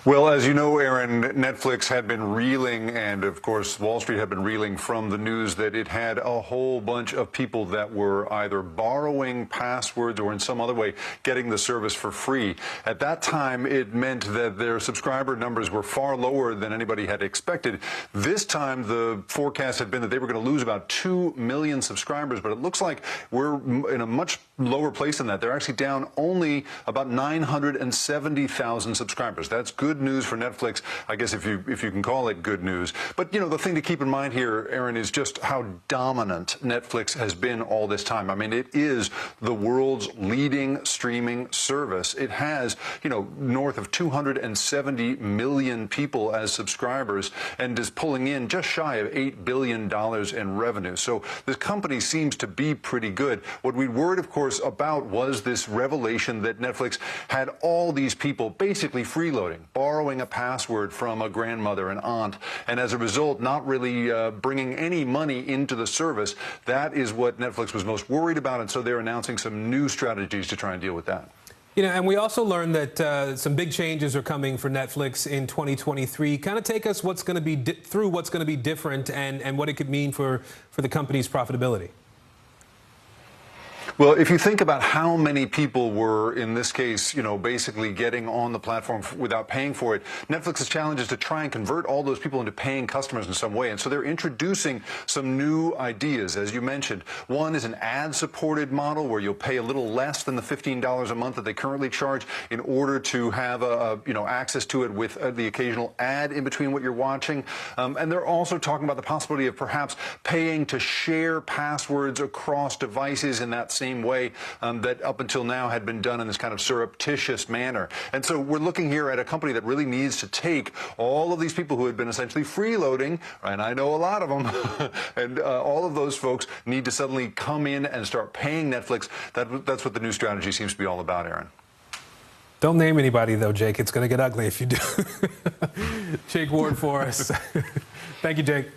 Well, as you know, Aaron, Netflix had been reeling, and of course, Wall Street had been reeling from the news that it had a whole bunch of people that were either borrowing passwords or in some other way getting the service for free. At that time, it meant that their subscriber numbers were far lower than anybody had expected. This time, the forecast had been that they were going to lose about 2 million subscribers, but it looks like we're in a much lower place than that. They're actually down only about 970,000 subscribers. That's good news for Netflix, I guess, if you can call it good news. But, you know, the thing to keep in mind here, Aaron, is just how dominant Netflix has been all this time. I mean, it is the world's leading streaming service. It has, you know, north of 270 million people as subscribers and is pulling in just shy of $8 billion in revenue. So this company seems to be pretty good. What we worried, of course, about was this revelation that Netflix had all these people basically freeloading, borrowing a password from a grandmother, an aunt, and as a result, not really bringing any money into the service. That is what Netflix was most worried about, and so they're announcing some new strategies to try and deal with that. You know, and we also learned that some big changes are coming for Netflix in 2023. Kind of take us what's going to be through what's going to be different and what it could mean for the company's profitability. Well, if you think about how many people were, in this case, you know, basically getting on the platform without paying for it, Netflix's challenge is to try and convert all those people into paying customers in some way. And so they're introducing some new ideas, as you mentioned. One is an ad-supported model where you'll pay a little less than the $15 a month that they currently charge in order to have access to it with the occasional ad in between what you're watching. And they're also talking about the possibility of perhaps paying to share passwords across devices in that same way that up until now had been done in this kind of surreptitious manner. And so we're looking here at a company that really needs to take all of these people who had been essentially freeloading, and I know a lot of them, and all of those folks need to suddenly come in and start paying Netflix. That's what the new strategy seems to be all about, Aaron. Don't name anybody, though, Jake. It's going to get ugly if you do. Jake Ward for us. Thank you, Jake.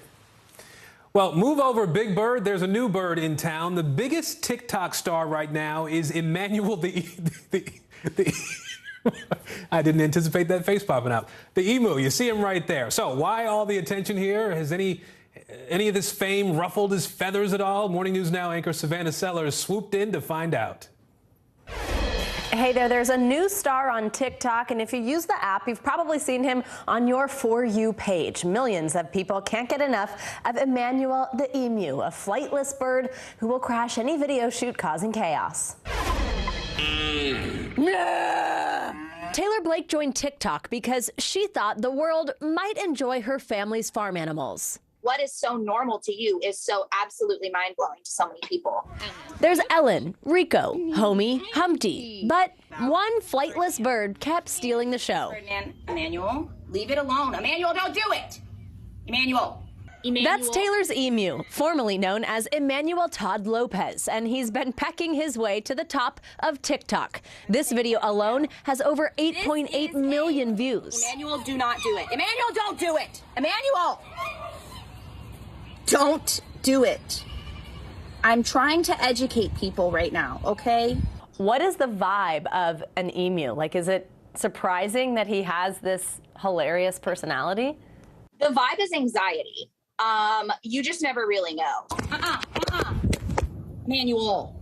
Well, move over, Big Bird. There's a new bird in town. The biggest TikTok star right now is Emmanuel I didn't anticipate that face popping out. The emu. You see him right there. So why all the attention here? Has any of this fame ruffled his feathers at all? Morning News Now anchor Savannah Sellers swooped in to find out. Hey there, there's a new star on TikTok, and if you use the app, you've probably seen him on your For You page. Millions of people can't get enough of Emmanuel the emu, a flightless bird who will crash any video shoot causing chaos. Taylor Blake joined TikTok because she thought the world might enjoy her family's farm animals. What is so normal to you is so absolutely mind-blowing to so many people. There's Ellen, Rico, Homie, Humpty, but one flightless bird kept stealing the show. Ferdinand, Emmanuel, leave it alone. Emmanuel, don't do it! Emmanuel. That's Taylor's emu, formerly known as Emmanuel Todd Lopez, and he's been pecking his way to the top of TikTok. This video alone has over 8.8 million views. Emmanuel, do not do it. Emmanuel, don't do it. Emmanuel, don't do it. I'm trying to educate people right now, okay? What is the vibe of an emu? Like, is it surprising that he has this hilarious personality? The vibe is anxiety. You just never really know. Emmanuel.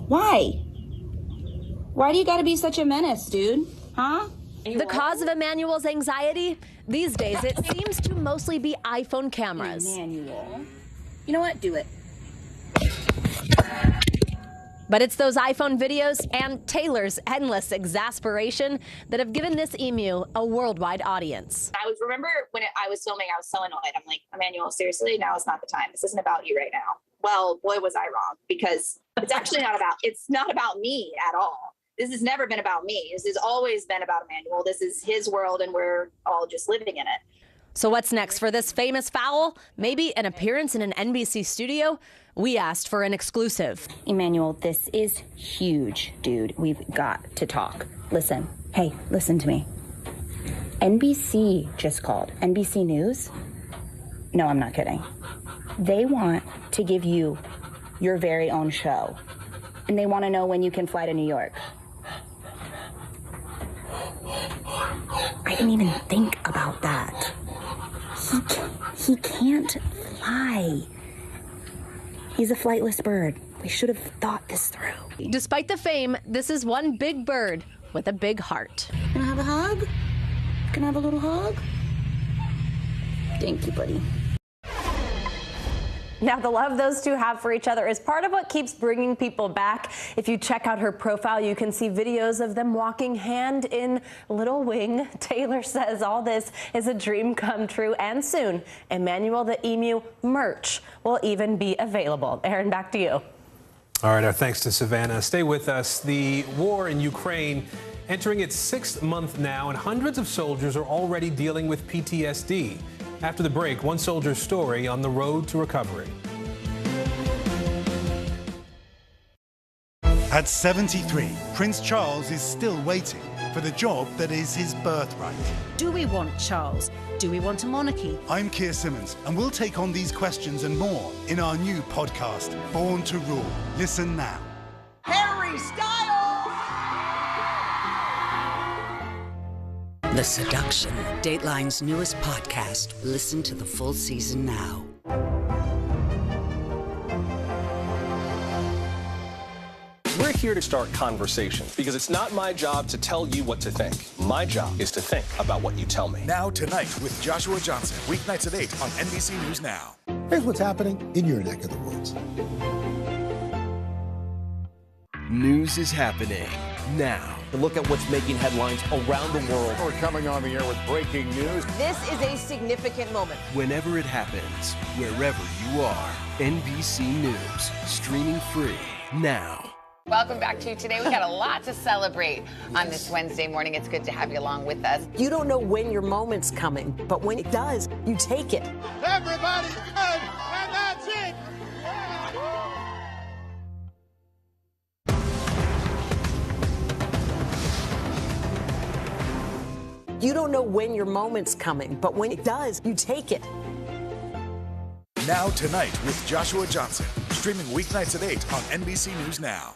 Why? Why do you gotta be such a menace, dude? Huh? The cause of Emmanuel's anxiety? These days, it seems to mostly be iPhone cameras. Emmanuel. You know what? Do it. But it's those iPhone videos and Taylor's endless exasperation that have given this emu a worldwide audience. I remember when I was filming, I was so annoyed. I'm like, Emmanuel, seriously, now is not the time. This isn't about you right now. Well, boy, was I wrong, because it's actually it's not about me at all. This has never been about me. This has always been about Emmanuel. This is his world, and we're all just living in it. So what's next for this famous fowl? Maybe an appearance in an NBC studio? We asked for an exclusive. Emmanuel, this is huge, dude. We've got to talk. Listen. Hey, listen to me. NBC just called. NBC News? No, I'm not kidding. They want to give you your very own show. And they want to know when you can fly to New York. I didn't even think about that. He can't fly. He's a flightless bird. We should have thought this through. Despite the fame, this is one big bird with a big heart. Can I have a hug? Can I have a little hug? Thank you, buddy. Now, the love those two have for each other is part of what keeps bringing people back. If you check out her profile, you can see videos of them walking hand in little wing. Taylor says all this is a dream come true, and soon, Emmanuel the Emu merch will even be available. Aaron, back to you. All right, our thanks to Savannah. Stay with us. The war in Ukraine entering its 6th month now, and hundreds of soldiers are already dealing with PTSD. After the break, one soldier's story on the road to recovery. At 73, Prince Charles is still waiting for the job that is his birthright. Do we want Charles? Do we want a monarchy? I'm Keir Simmons, and we'll take on these questions and more in our new podcast, Born to Rule. Listen now. Harry Styles! The Seduction, Dateline's newest podcast. Listen to the full season now. We're here to start conversations because it's not my job to tell you what to think. My job is to think about what you tell me. Now Tonight with Joshua Johnson, weeknights at 8 on NBC News Now. Here's what's happening in your neck of the woods. News is happening now. To look at what's making headlines around the world. We're coming on the air with breaking news. This is a significant moment. Whenever it happens, wherever you are, NBC News, streaming free now. Welcome back to Today. We got a lot to celebrate on this Wednesday morning. It's good to have you along with us. You don't know when your moment's coming, but when it does, you take it. Everybody's good, and that's it! You don't know when your moment's coming, but when it does, you take it. Now Tonight with Joshua Johnson, streaming weeknights at 8 on NBC News Now.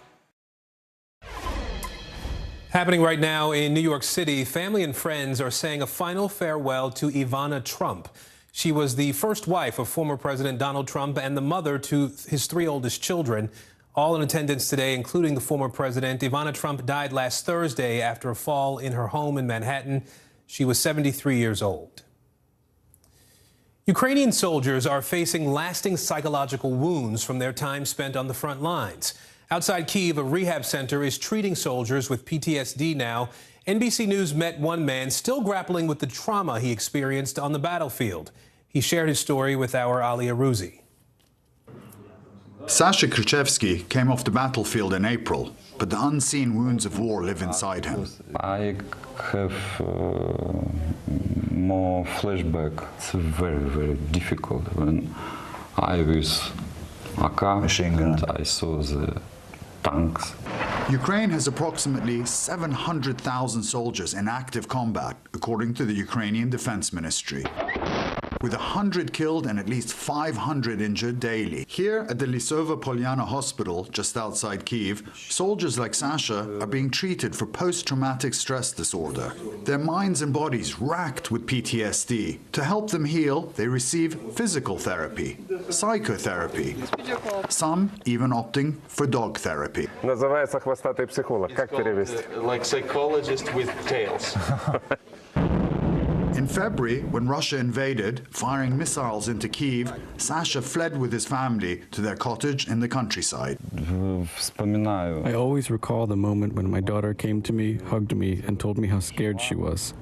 Happening right now in New York City, family and friends are saying a final farewell to Ivana Trump. She was the first wife of former President Donald Trump and the mother to his 3 oldest children. All in attendance today, including the former president. Ivana Trump died last Thursday after a fall in her home in Manhattan. She was 73 years old. Ukrainian soldiers are facing lasting psychological wounds from their time spent on the front lines. Outside Kyiv, a rehab center is treating soldiers with PTSD now. NBC News met one man still grappling with the trauma he experienced on the battlefield. He shared his story with our Ali Arouzi. Sasha Krzyzewski came off the battlefield in April, but the unseen wounds of war live inside him. I have more flashback. It's very, very difficult when I was AK and I saw the tanks. Ukraine has approximately 700,000 soldiers in active combat, according to the Ukrainian Defense Ministry, with 100 killed and at least 500 injured daily. Here at the Lisova Polyana Hospital, just outside Kyiv, soldiers like Sasha are being treated for post-traumatic stress disorder. Their minds and bodies racked with PTSD. To help them heal, they receive physical therapy, psychotherapy, some even opting for dog therapy. Называется хвостатый психолог. Как перевести? Like psychologist with tails. In February, when Russia invaded, firing missiles into Kyiv, Sasha fled with his family to their cottage in the countryside. I always recall the moment when my daughter came to me, hugged me, and told me how scared she was.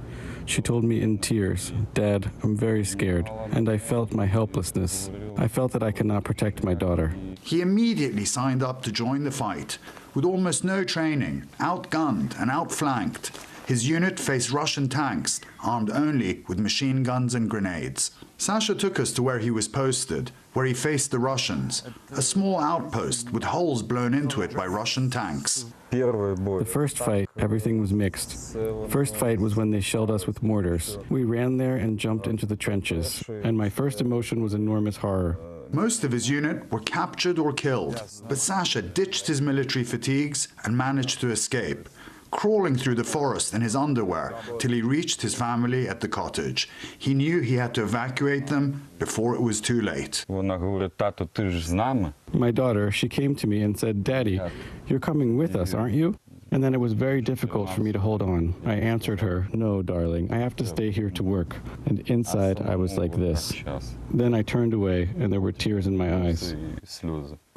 She told me in tears, "Dad, I'm very scared." And I felt my helplessness. I felt that I could not protect my daughter. He immediately signed up to join the fight. With almost no training, outgunned and outflanked, his unit faced Russian tanks, armed only with machine guns and grenades. Sasha took us to where he was posted, where he faced the Russians, a small outpost with holes blown into it by Russian tanks. The first fight, everything was mixed. First fight was when they shelled us with mortars. We ran there and jumped into the trenches, and my first emotion was enormous horror. Most of his unit were captured or killed, but Sasha ditched his military fatigues and managed to escape, crawling through the forest in his underwear till he reached his family at the cottage. He knew he had to evacuate them before it was too late. My daughter, she came to me and said, "Daddy, you're coming with us, aren't you?" And then it was very difficult for me to hold on. I answered her, "No, darling, I have to stay here to work." And inside, I was like this. Then I turned away, and there were tears in my eyes.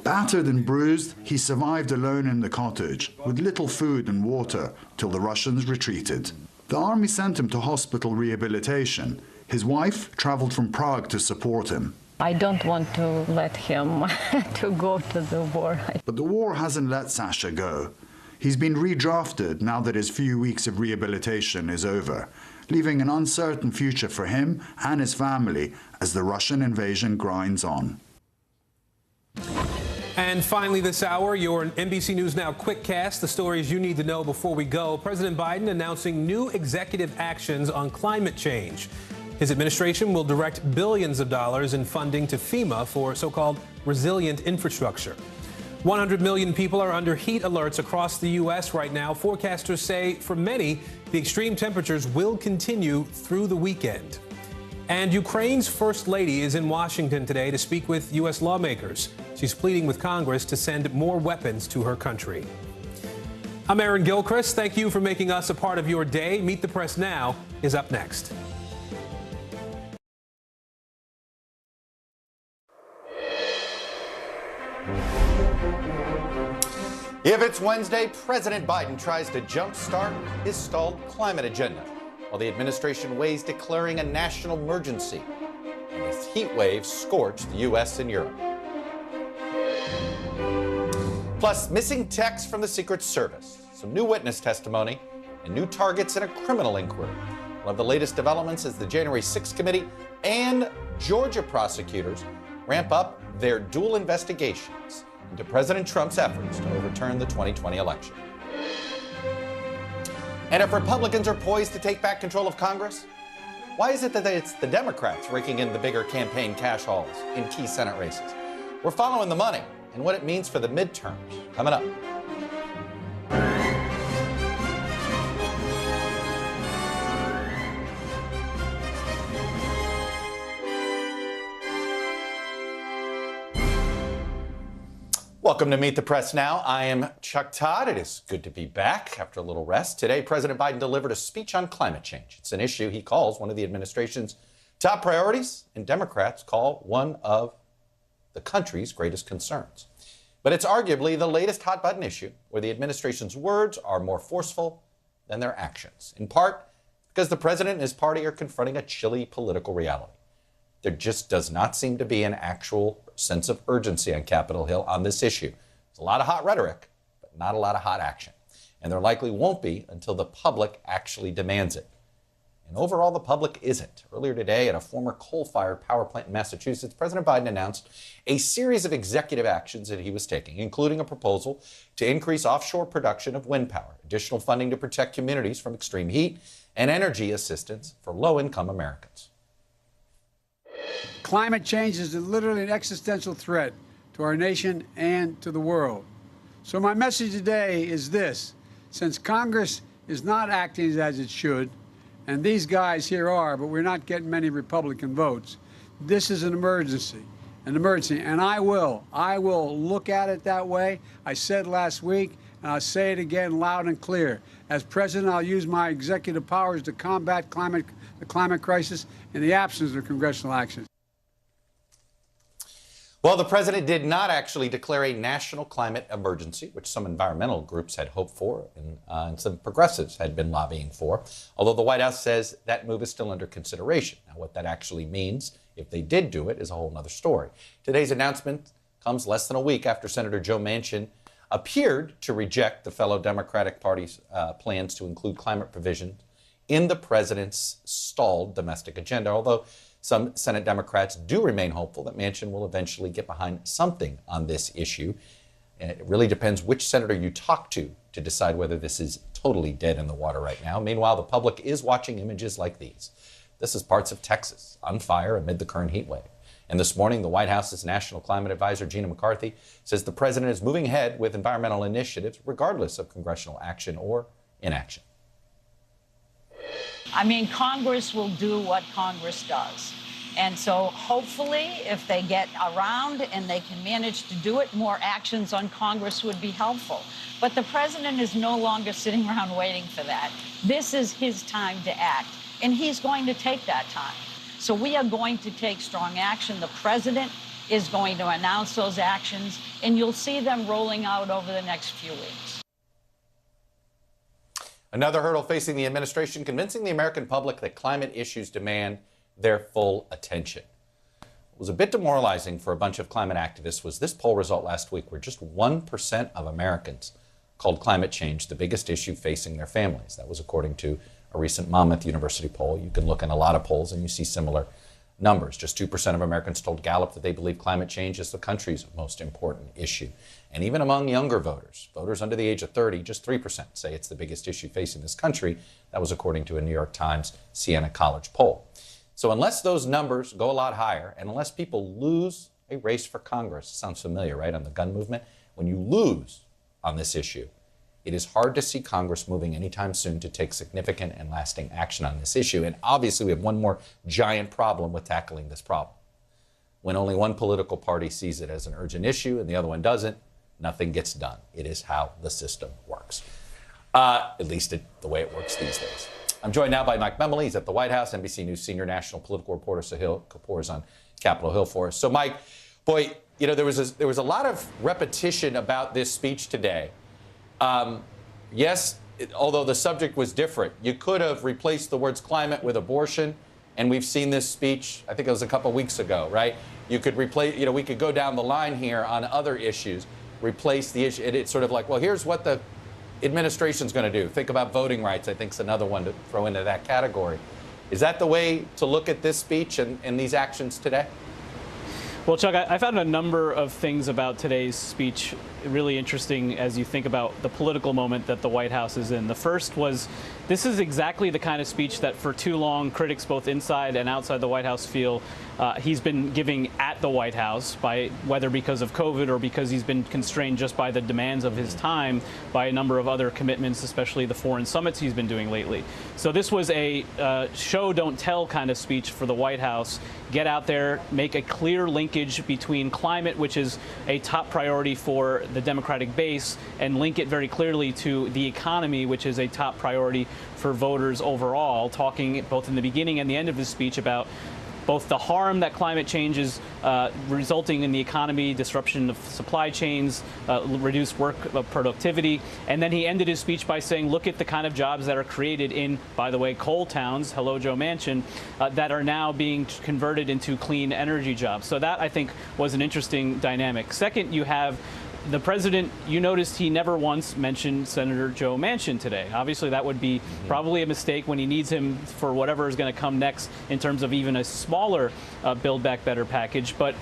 Battered and bruised, he survived alone in the cottage, with little food and water, till the Russians retreated. The army sent him to hospital rehabilitation. His wife traveled from Prague to support him. I don't want to let him to go to the war. But the war hasn't let Sasha go. He's been redrafted now that his few weeks of rehabilitation is over, leaving an uncertain future for him and his family as the Russian invasion grinds on. And finally this hour, your NBC News Now Quickcast, the stories you need to know before we go. President Biden announcing new executive actions on climate change. His administration will direct billions of dollars in funding to FEMA for so-called resilient infrastructure. 100 million people are under heat alerts across the U.S. right now. Forecasters say for many, the extreme temperatures will continue through the weekend. And Ukraine's First Lady is in Washington today to speak with U.S. lawmakers. She's pleading with Congress to send more weapons to her country. I'm Aaron Gilchrist. Thank you for making us a part of your day. Meet the Press Now is up next. If it's Wednesday, President Biden tries to jumpstart his stalled climate agenda, while the administration weighs declaring a national emergency, and his heat waves scorch the U.S. and Europe. Plus, missing texts from the Secret Service, some new witness testimony, and new targets in a criminal inquiry. We'll have the latest developments as the January 6th committee and Georgia prosecutors ramp up their dual investigations into President Trump's efforts to overturn the 2020 election. And if Republicans are poised to take back control of Congress, why is it that it's the Democrats raking in the bigger campaign cash hauls in key Senate races? We're following the money and what it means for the midterms. Coming up. Welcome to Meet the Press Now. I am Chuck Todd. It is good to be back after a little rest. Today, President Biden delivered a speech on climate change. It's an issue he calls one of the administration's top priorities, and Democrats call one of the country's greatest concerns. But it's arguably the latest hot-button issue where the administration's words are more forceful than their actions, in part because the president and his party are confronting a chilly political reality. There just does not seem to be an actual sense of urgency on Capitol Hill on this issue. There's a lot of hot rhetoric, but not a lot of hot action. And there likely won't be until the public actually demands it. And overall, the public isn't. Earlier today, at a former coal-fired power plant in Massachusetts, President Biden announced a series of executive actions that he was taking, including a proposal to increase offshore production of wind power, additional funding to protect communities from extreme heat, and energy assistance for low-income Americans. Climate change is literally an existential threat to our nation and to the world. So my message today is this: since Congress is not acting as it should, and these guys here are, but we're not getting many Republican votes, this is an emergency, and I will look at it that way. I said last week, and I'll say it again loud and clear. As president, I'll use my executive powers to combat the climate crisis in the absence of congressional action. Well, the president did not actually declare a national climate emergency, which some environmental groups had hoped for and some progressives had been lobbying for, although the White House says that move is still under consideration. Now, what that actually means, if they did do it, is a whole other story. Today's announcement comes less than a week after Senator Joe Manchin appeared to reject the fellow Democratic Party's plans to include climate provisions in the president's stalled domestic agenda, although some Senate Democrats do remain hopeful that Manchin will eventually get behind something on this issue. And it really depends which senator you talk to decide whether this is totally dead in the water right now. Meanwhile, the public is watching images like these. This is parts of Texas on fire amid the current heat wave. And this morning, the White House's National Climate Advisor, Gina McCarthy, says the president is moving ahead with environmental initiatives regardless of congressional action or inaction. I mean, Congress will do what Congress does. And so hopefully, if they get around and they can manage to do it, more actions on Congress would be helpful. But the president is no longer sitting around waiting for that. This is his time to act, and he's going to take that time. So we are going to take strong action. The president is going to announce those actions, and you'll see them rolling out over the next few weeks. Another hurdle facing the administration, convincing the American public that climate issues demand their full attention. What was a bit demoralizing for a bunch of climate activists was this poll result last week where just 1% of Americans called climate change the biggest issue facing their families. That was according to a recent Monmouth University poll. You can look in a lot of polls and you see similar numbers. Just 2% of Americans told Gallup that they believe climate change is the country's most important issue. And even among younger voters, voters under the age of 30, just 3% say it's the biggest issue facing this country. That was according to a New York Times Siena College poll. So unless those numbers go a lot higher, and unless people lose a race for Congress, sounds familiar, right, on the gun movement, when you lose on this issue, it is hard to see Congress moving anytime soon to take significant and lasting action on this issue. And obviously, we have one more giant problem with tackling this problem. When only one political party sees it as an urgent issue and the other one doesn't, nothing gets done. It is how the system works, at least the way it works these days. I'm joined now by Mike Memoli. He's at the White House. NBC News senior national political reporter Sahil Kapoor is on Capitol Hill for us. So, Mike, boy, you know, there was a lot of repetition about this speech today. Yes, although the subject was different, you could have replaced the words climate with abortion, and we've seen this speech, I think it was a couple weeks ago, right? You could replace, you know, we could go down the line here on other issues, replace the issue. It's sort of like, well, here's what the administration's going to do. Think about voting rights, I think is another one to throw into that category. Is that the way to look at this speech and these actions today? Well, Chuck, I found a number of things about today's speech really interesting as you think about the political moment that the White House is in. The first was, this is exactly the kind of speech that for too long critics both inside and outside the White House feel he's been giving at the White House, by whether because of COVID or because he's been constrained just by the demands of his time by a number of other commitments, especially the foreign summits he's been doing lately. So this was a show, don't tell kind of speech for the White House. Get out there, make a clear linkage between climate, which is a top priority for the Democratic base, and link it very clearly to the economy, which is a top priority for voters overall, talking both in the beginning and the end of the speech about both the harm that climate change is resulting in the economy, disruption of supply chains, reduced work productivity. And then he ended his speech by saying, look at the kind of jobs that are created in, by the way, coal towns, hello Joe Manchin, that are now being converted into clean energy jobs. So that, I think, was an interesting dynamic. Second, you have the president, you noticed he never once mentioned Senator Joe Manchin today. Obviously, that would be probably a mistake when he needs him for whatever is going to come next in terms of even a smaller Build Back Better package. But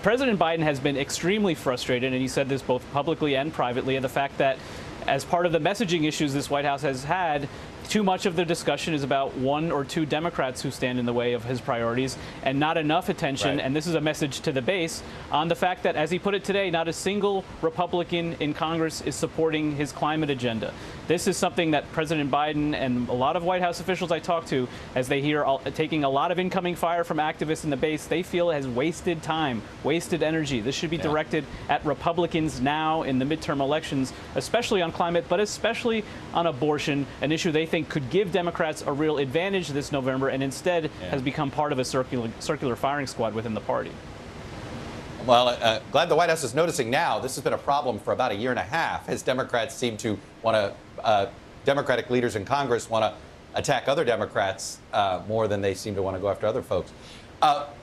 President Biden has been extremely frustrated, and he said this both publicly and privately, at the fact that as part of the messaging issues this White House has had, too much of the discussion is about one or two Democrats who stand in the way of his priorities, and not enough attention, and this is a message to the base, on the fact that, as he put it today, not a single Republican in Congress is supporting his climate agenda. This is something that President Biden and a lot of White House officials I talk to, as they hear taking a lot of incoming fire from activists in the base, they feel has wasted time, wasted energy. This should be directed at Republicans now in the midterm elections, especially on climate, but especially on abortion, an issue they think could give Democrats a real advantage this November, and instead has become part of a circular firing squad within the party. Well, glad the White House is noticing now. This has been a problem for about a year and a half, as Democrats seem to want to, Democratic leaders in Congress want to attack other Democrats more than they seem to want to go after other folks.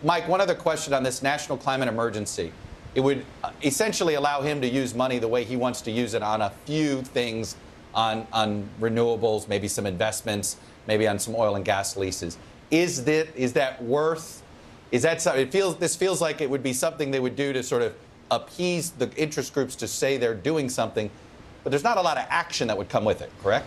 Mike, one other question on this national climate emergency. It would essentially allow him to use money the way he wants to use it on a few things, on renewables, maybe some investments, maybe on some oil and gas leases. Is that worth? Is that something? This feels like it would be something they would do to sort of appease the interest groups to say they're doing something, but there's not a lot of action that would come with it, correct?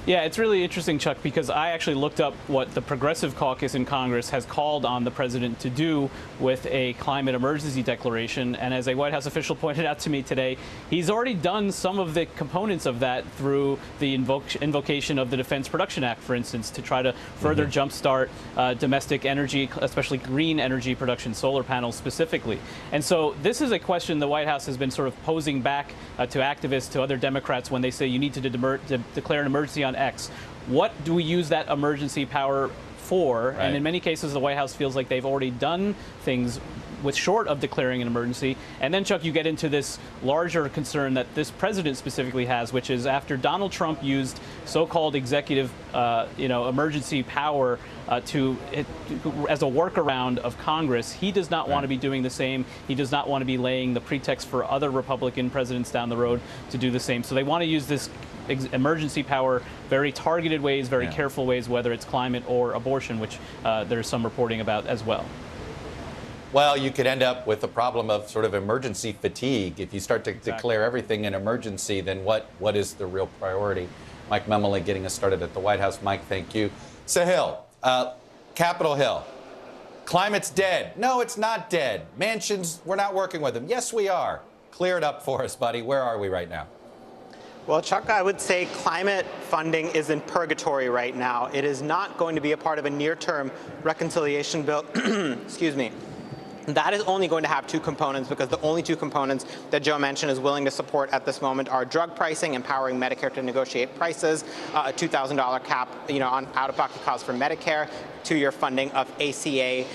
Yeah, it's really interesting, Chuck, because I actually looked up what the Progressive Caucus in Congress has called on the president to do with a climate emergency declaration. And as a White House official pointed out to me today, he's already done some of the components of that through the invocation of the Defense Production Act, for instance, to try to further jumpstart domestic energy, especially green energy production, solar panels specifically. And so this is a question the White House has been sort of posing back to activists, to other Democrats, when they say you need to declare an emergency on X. What do we use that emergency power for? And in many cases, the White House feels like they've already done things with short of declaring an emergency. And then, Chuck, you get into this larger concern that this president specifically has, which is after Donald Trump used so-called executive, emergency power as a workaround of Congress, he does not want to be doing the same. He does not want to be laying the pretext for other Republican presidents down the road to do the same. So they want to use this emergency power very targeted ways, very careful ways, whether it's climate or abortion, which there's some reporting about as well. Well, you could end up with a problem of sort of emergency fatigue. If you start to declare everything an emergency, then what is the real priority? Mike Memoli getting us started at the White House. Mike, thank you. Sahil, Capitol Hill. Climate's dead. No, it's not dead. Manchin's, we're not working with him. Yes, we are. Clear it up for us, buddy. Where are we right now? Well, Chuck, I would say climate funding is in purgatory right now. It is not going to be a part of a near-term reconciliation bill. Excuse me. That is only going to have two components, because the only two components that Joe Manchin is willing to support at this moment are drug pricing, empowering Medicare to negotiate prices, a $2,000 cap, on out-of-pocket costs for Medicare, 2-year funding of ACA,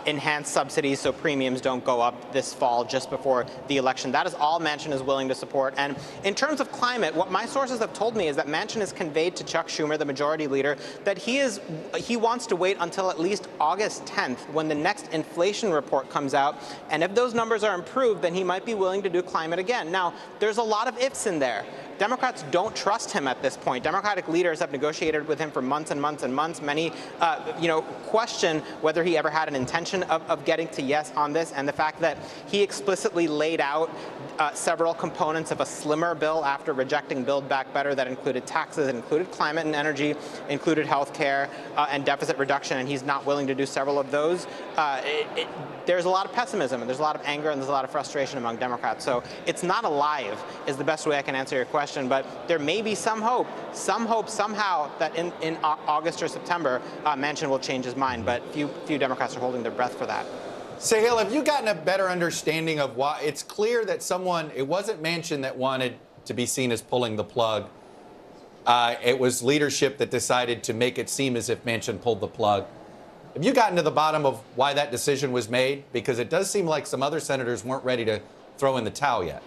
enhanced subsidies so premiums don't go up this fall just before the election. That is all Manchin is willing to support. And in terms of climate, what my sources have told me is that Manchin has conveyed to Chuck Schumer, the majority leader, that he wants to wait until at least August 10th, when the next inflation report comes out. And if those numbers are improved, then he might be willing to do climate again. Now, there's a lot of ifs in there. Democrats don't trust him at this point. Democratic leaders have negotiated with him for months and months and months. Many, question whether he ever had an intention of getting to yes on this, and the fact that he explicitly laid out several components of a slimmer bill after rejecting Build Back Better that included taxes, it included climate and energy, included health care and deficit reduction, and he's not willing to do several of those. There's a lot of pessimism, and there's a lot of anger, and there's a lot of frustration among Democrats. So it's not alive is the best way I can answer your question, but there may be some hope somehow that in August or September, Manchin will change his mind, but few Democrats are holding their breath for that. Sahil, have you gotten a better understanding of why? It's clear that it wasn't Manchin that wanted to be seen as pulling the plug. It was leadership that decided to make it seem as if Manchin pulled the plug. Have you gotten to the bottom of why that decision was made? Because it does seem like some other senators weren't ready to throw in the towel yet.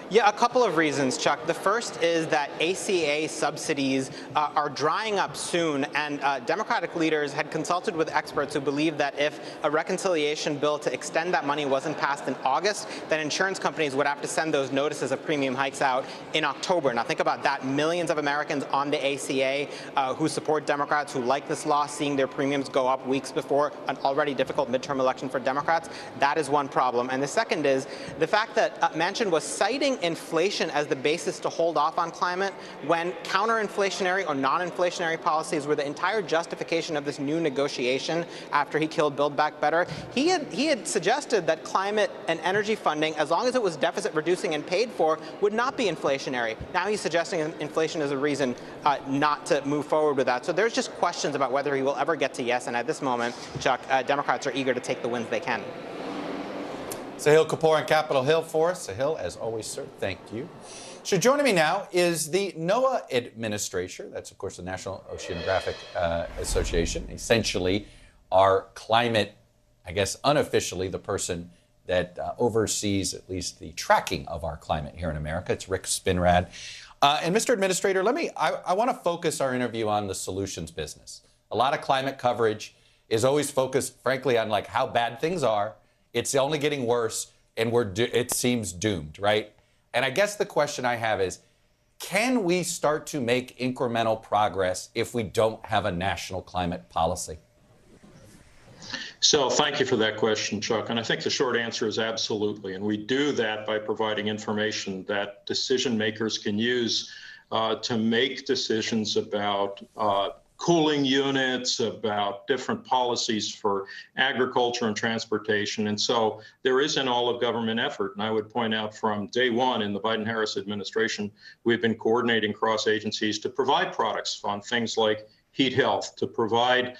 Yeah, a couple of reasons, Chuck. The first is that ACA subsidies are drying up soon, and Democratic leaders had consulted with experts who believe that if a reconciliation bill to extend that money wasn't passed in August, then insurance companies would have to send those notices of premium hikes out in October. Now think about that. Millions of Americans on the ACA who support Democrats, who like this law, seeing their premiums go up weeks before an already difficult midterm election for Democrats. That is one problem. And the second is the fact that Manchin was citing inflation as the basis to hold off on climate when counter-inflationary or non-inflationary policies were the entire justification of this new negotiation after he killed Build Back Better. He had suggested that climate and energy funding, as long as it was deficit reducing and paid for, would not be inflationary. Now he's suggesting inflation is a reason not to move forward with that. So there's just questions about whether he will ever get to yes. And at this moment, Chuck, Democrats are eager to take the wins they can. Sahil Kapoor on Capitol Hill for us. Sahil, as always, sir, thank you. So joining me now is the NOAA administrator. That's, of course, the National Oceanographic Association. Essentially, our climate, I guess, unofficially, the person that oversees at least the tracking of our climate here in America. It's Rick Spinrad. And Mr. Administrator, I want to focus our interview on the solutions business. A lot of climate coverage is always focused, frankly, on like how bad things are. It's only getting worse, and it seems doomed, right? And I guess the question I have is, can we start to make incremental progress if we don't have a national climate policy? So thank you for that question, Chuck. And I think the short answer is absolutely. And we do that by providing information that decision makers can use to make decisions about cooling units, about different policies for agriculture and transportation. And so there is an all-of-government effort. And I would point out from day one in the Biden-Harris administration, we've been coordinating cross agencies to provide products on things like heat health, to provide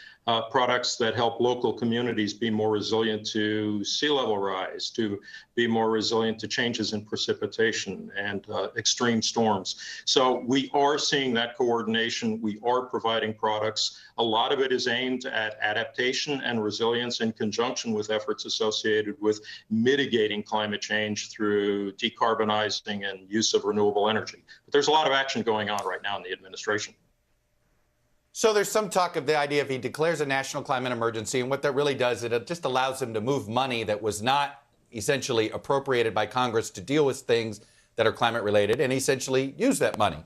products that help local communities be more resilient to sea level rise, to be more resilient to changes in precipitation and extreme storms. So we are seeing that coordination. We are providing products. A lot of it is aimed at adaptation and resilience in conjunction with efforts associated with mitigating climate change through decarbonizing and use of renewable energy. But there's a lot of action going on right now in the administration. So there's some talk of the idea if he declares a national climate emergency, and what that really does, it just allows him to move money that was not essentially appropriated by Congress to deal with things that are climate related, and essentially use that money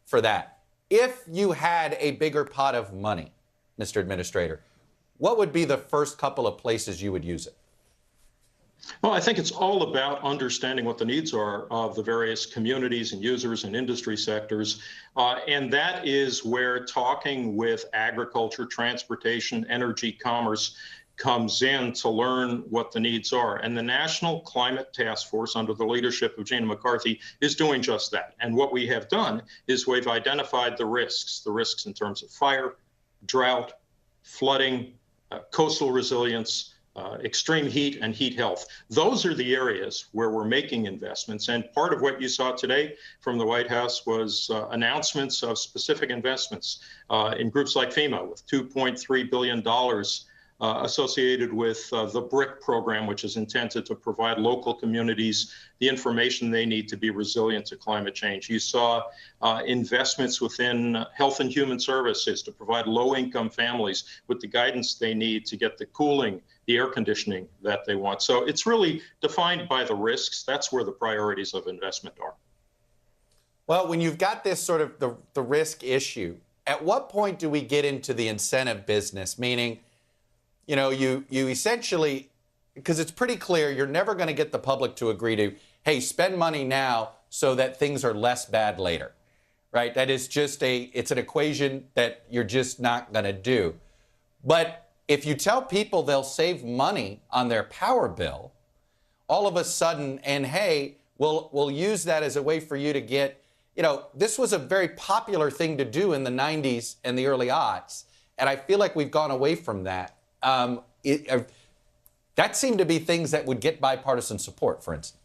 for that. If you had a bigger pot of money, Mr. Administrator, what would be the first couple of places you would use it? Well, I think it's all about understanding what the needs are of the various communities and users and industry sectors. And that is where talking with agriculture, transportation, energy, commerce comes in to learn what the needs are. And the National Climate Task Force, under the leadership of Gina McCarthy, is doing just that. And what we have done is we've identified the risks in terms of fire, drought, flooding, coastal resilience, extreme heat and heat health. Those are the areas where we're making investments. And part of what you saw today from the White House was announcements of specific investments in groups like FEMA, with $2.3 billion associated with the BRIC program, which is intended to provide local communities the information they need to be resilient to climate change. You saw investments within Health and Human Services to provide low-income families with the guidance they need to get the cooling, the air conditioning that they want. So it's really defined by the risks. That's where the priorities of investment are. Well, when you've got this sort of the risk issue, at what point do we get into the incentive business? Meaning, you know, you essentially, because it's pretty clear you're never going to get the public to agree to, hey, spend money now so that things are less bad later, right? That is just it's an equation that you're just not going to do. But if you tell people they'll save money on their power bill, all of a sudden, and hey, we'll use that as a way for you to get, you know, this was a very popular thing to do in the 90s and the early aughts, and I feel like we've gone away from that. That seemed to be things that would get bipartisan support, for instance.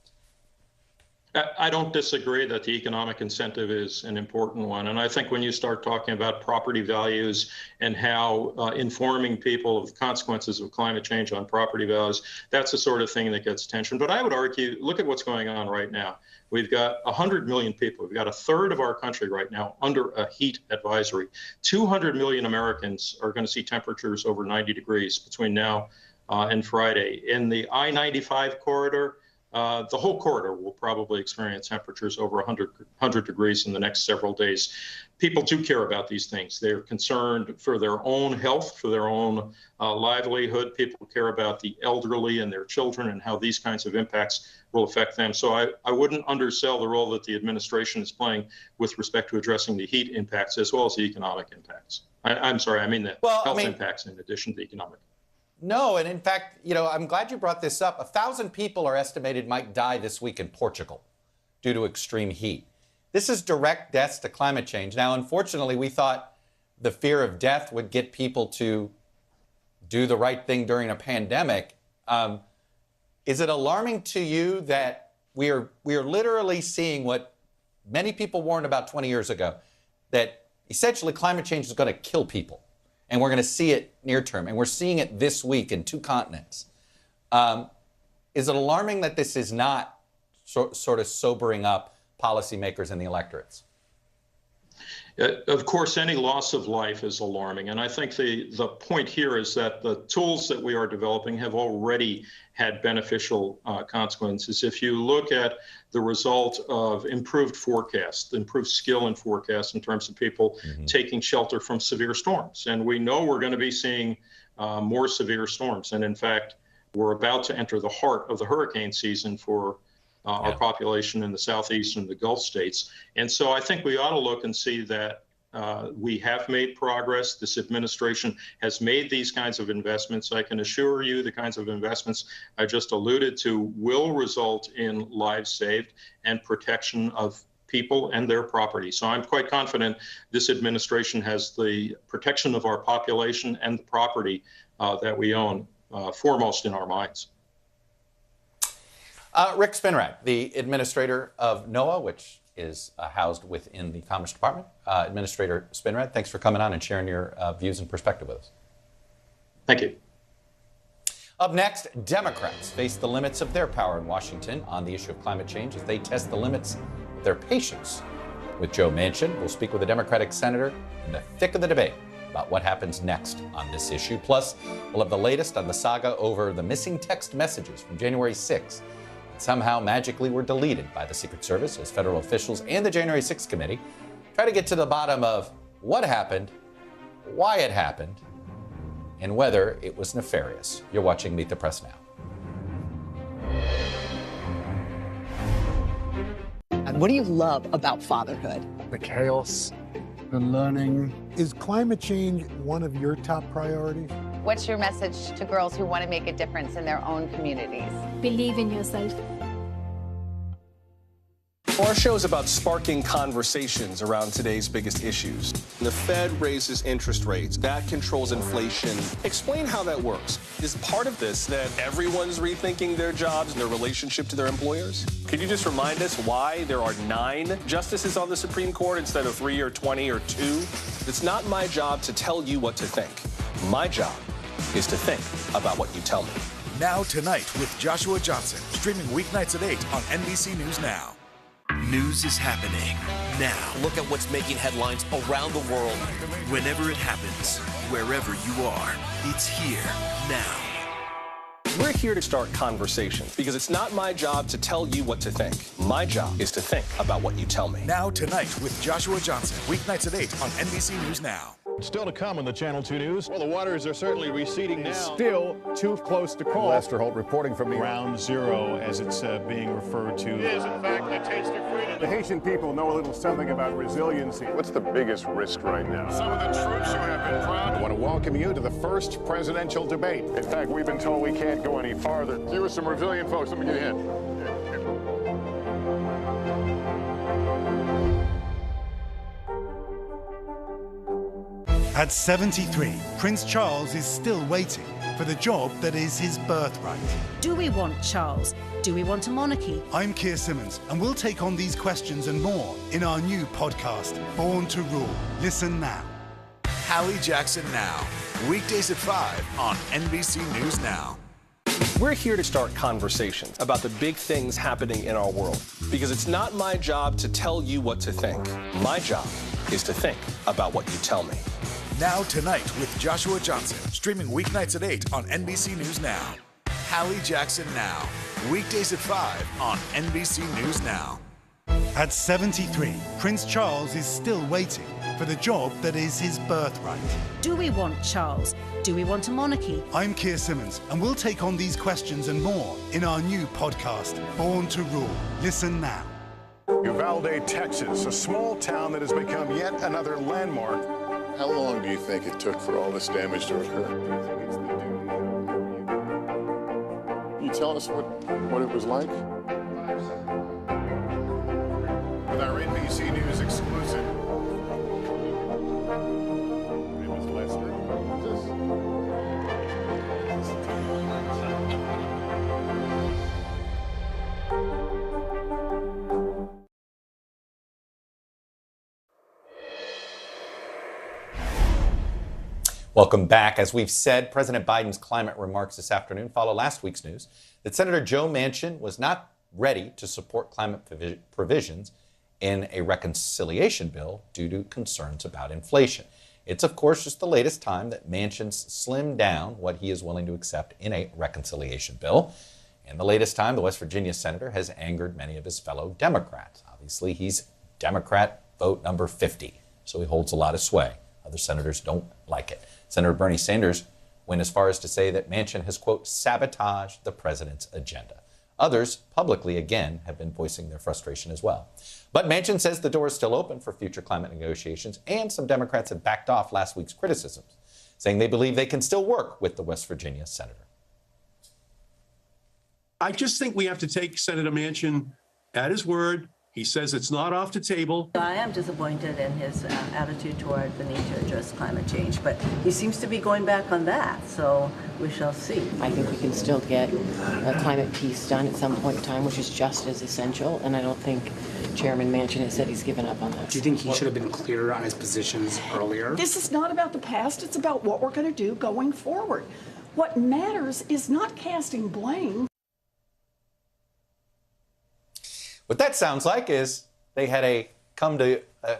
I don't disagree that the economic incentive is an important one. And I think when you start talking about property values and how informing people of the consequences of climate change on property values, that's the sort of thing that gets attention. But I would argue, look at what's going on right now. We've got 100 million people. We've got a third of our country right now under a heat advisory. 200 million Americans are going to see temperatures over 90 degrees between now and Friday. In the I-95 corridor, the whole corridor will probably experience temperatures over 100 degrees in the next several days. People do care about these things. They're concerned for their own health, for their own livelihood. People care about the elderly and their children and how these kinds of impacts will affect them. So I wouldn't undersell the role that the administration is playing with respect to addressing the heat impacts as well as the economic impacts. I'm sorry, I mean the health impacts in addition to the economic. No, and in fact, you know, I'm glad you brought this up. 1,000 people are estimated might die this week in Portugal due to extreme heat. This is direct deaths to climate change. Now, unfortunately, we thought the fear of death would get people to do the right thing during a pandemic. Is it alarming to you that we are literally seeing what many people warned about 20 years ago, that essentially climate change is going to kill people? And we're going to see it near term. And we're seeing it this week in 2 continents. Is it alarming that this is not sort of sobering up policymakers and the electorates? Of course, any loss of life is alarming. And I think the point here is that the tools that we are developing have already had beneficial consequences. If you look at the result of improved forecast, improved skill in forecast in terms of people taking shelter from severe storms. And we know we're going to be seeing more severe storms. And in fact, we're about to enter the heart of the hurricane season for our population in the Southeast and the Gulf states. And so I think we ought to look and see that we have made progress. This administration has made these kinds of investments. I can assure you the kinds of investments I just alluded to will result in lives saved and protection of people and their property. So I'm quite confident this administration has the protection of our population and the property that we own foremost in our minds. Rick Spinrad, the administrator of NOAA, which is housed within the Commerce Department. Administrator Spinrad, thanks for coming on and sharing your views and perspective with us. Thank you. Up next, Democrats face the limits of their power in Washington on the issue of climate change as they test the limits of their patience. With Joe Manchin, we'll speak with a Democratic senator in the thick of the debate about what happens next on this issue. Plus, we'll have the latest on the saga over the missing text messages from January 6th. Somehow magically were deleted by the Secret Service as federal officials and the January 6th committee try to get to the bottom of what happened, why it happened, and whether it was nefarious. You're watching Meet the Press Now. And what do you love about fatherhood? The chaos, the learning. Is climate change one of your top priorities? What's your message to girls who want to make a difference in their own communities? Believe in yourself. Our show is about sparking conversations around today's biggest issues. The Fed raises interest rates. That controls inflation. Explain how that works. Is part of this that everyone's rethinking their jobs and their relationship to their employers? Could you just remind us why there are 9 justices on the Supreme Court instead of 3 or 20 or 2? It's not my job to tell you what to think. My job is to think about what you tell me. Now Tonight with Joshua Johnson, streaming weeknights at 8 on NBC News Now. News is happening now. Look at what's making headlines around the world. Whenever it happens, wherever you are, it's here now. We're here to start conversations because it's not my job to tell you what to think. My job is to think about what you tell me. Now Tonight with Joshua Johnson, weeknights at 8 on NBC News Now. Still to come on the Channel 2 News. Well, the waters are certainly receding now. Still too close to call. Lester Holt reporting from Ground Zero, as it's being referred to. It is, in fact, a taste of freedom. The Haitian people know a little something about resiliency. What's the biggest risk right now? Some of the troops who have been proud. I want to welcome you to the first presidential debate. In fact, we've been told we can't go any farther. You are some resilient folks. Let me get in. At 73, Prince Charles is still waiting for the job that is his birthright. Do we want Charles? Do we want a monarchy? I'm Keir Simmons, and we'll take on these questions and more in our new podcast, Born to Rule. Listen now. Hallie Jackson Now, weekdays at 5 on NBC News Now. We're here to start conversations about the big things happening in our world, because it's not my job to tell you what to think. My job is to think about what you tell me. Now Tonight with Joshua Johnson, streaming weeknights at 8 on NBC News Now. Hallie Jackson Now, weekdays at 5 on NBC News Now. At 73, Prince Charles is still waiting for the job that is his birthright. Do we want Charles? Do we want a monarchy? I'm Keir Simmons, and we'll take on these questions and more in our new podcast, Born to Rule. Listen now. Uvalde, Texas, a small town that has become yet another landmark. How long do you think it took for all this damage to occur? Can you tell us what it was like? With our NBC News exclusive. It was Lester. Welcome back. As we've said, President Biden's climate remarks this afternoon follow last week's news that Senator Joe Manchin was not ready to support climate provisions in a reconciliation bill due to concerns about inflation. It's, of course, just the latest time that Manchin's slimmed down what he is willing to accept in a reconciliation bill. And the latest time the West Virginia senator has angered many of his fellow Democrats. Obviously, he's Democrat vote number 50, so he holds a lot of sway. Other senators don't like it. Senator Bernie Sanders went as far as to say that Manchin has, quote, sabotaged the president's agenda. Others publicly, again, have been voicing their frustration as well. But Manchin says the door is still open for future climate negotiations, and some Democrats have backed off last week's criticisms, saying they believe they can still work with the West Virginia senator. I just think we have to take Senator Manchin at his word. He says it's not off the table. I am disappointed in his attitude toward the need to address climate change, but he seems to be going back on that, so we shall see. I think we can still get a climate peace done at some point in time, which is just as essential, and I don't think Chairman Manchin has said he's given up on that. Do you think he should have been clearer on his positions earlier? This is not about the past, it's about what we're going to do going forward. What matters is not casting blame. What that sounds like is they had a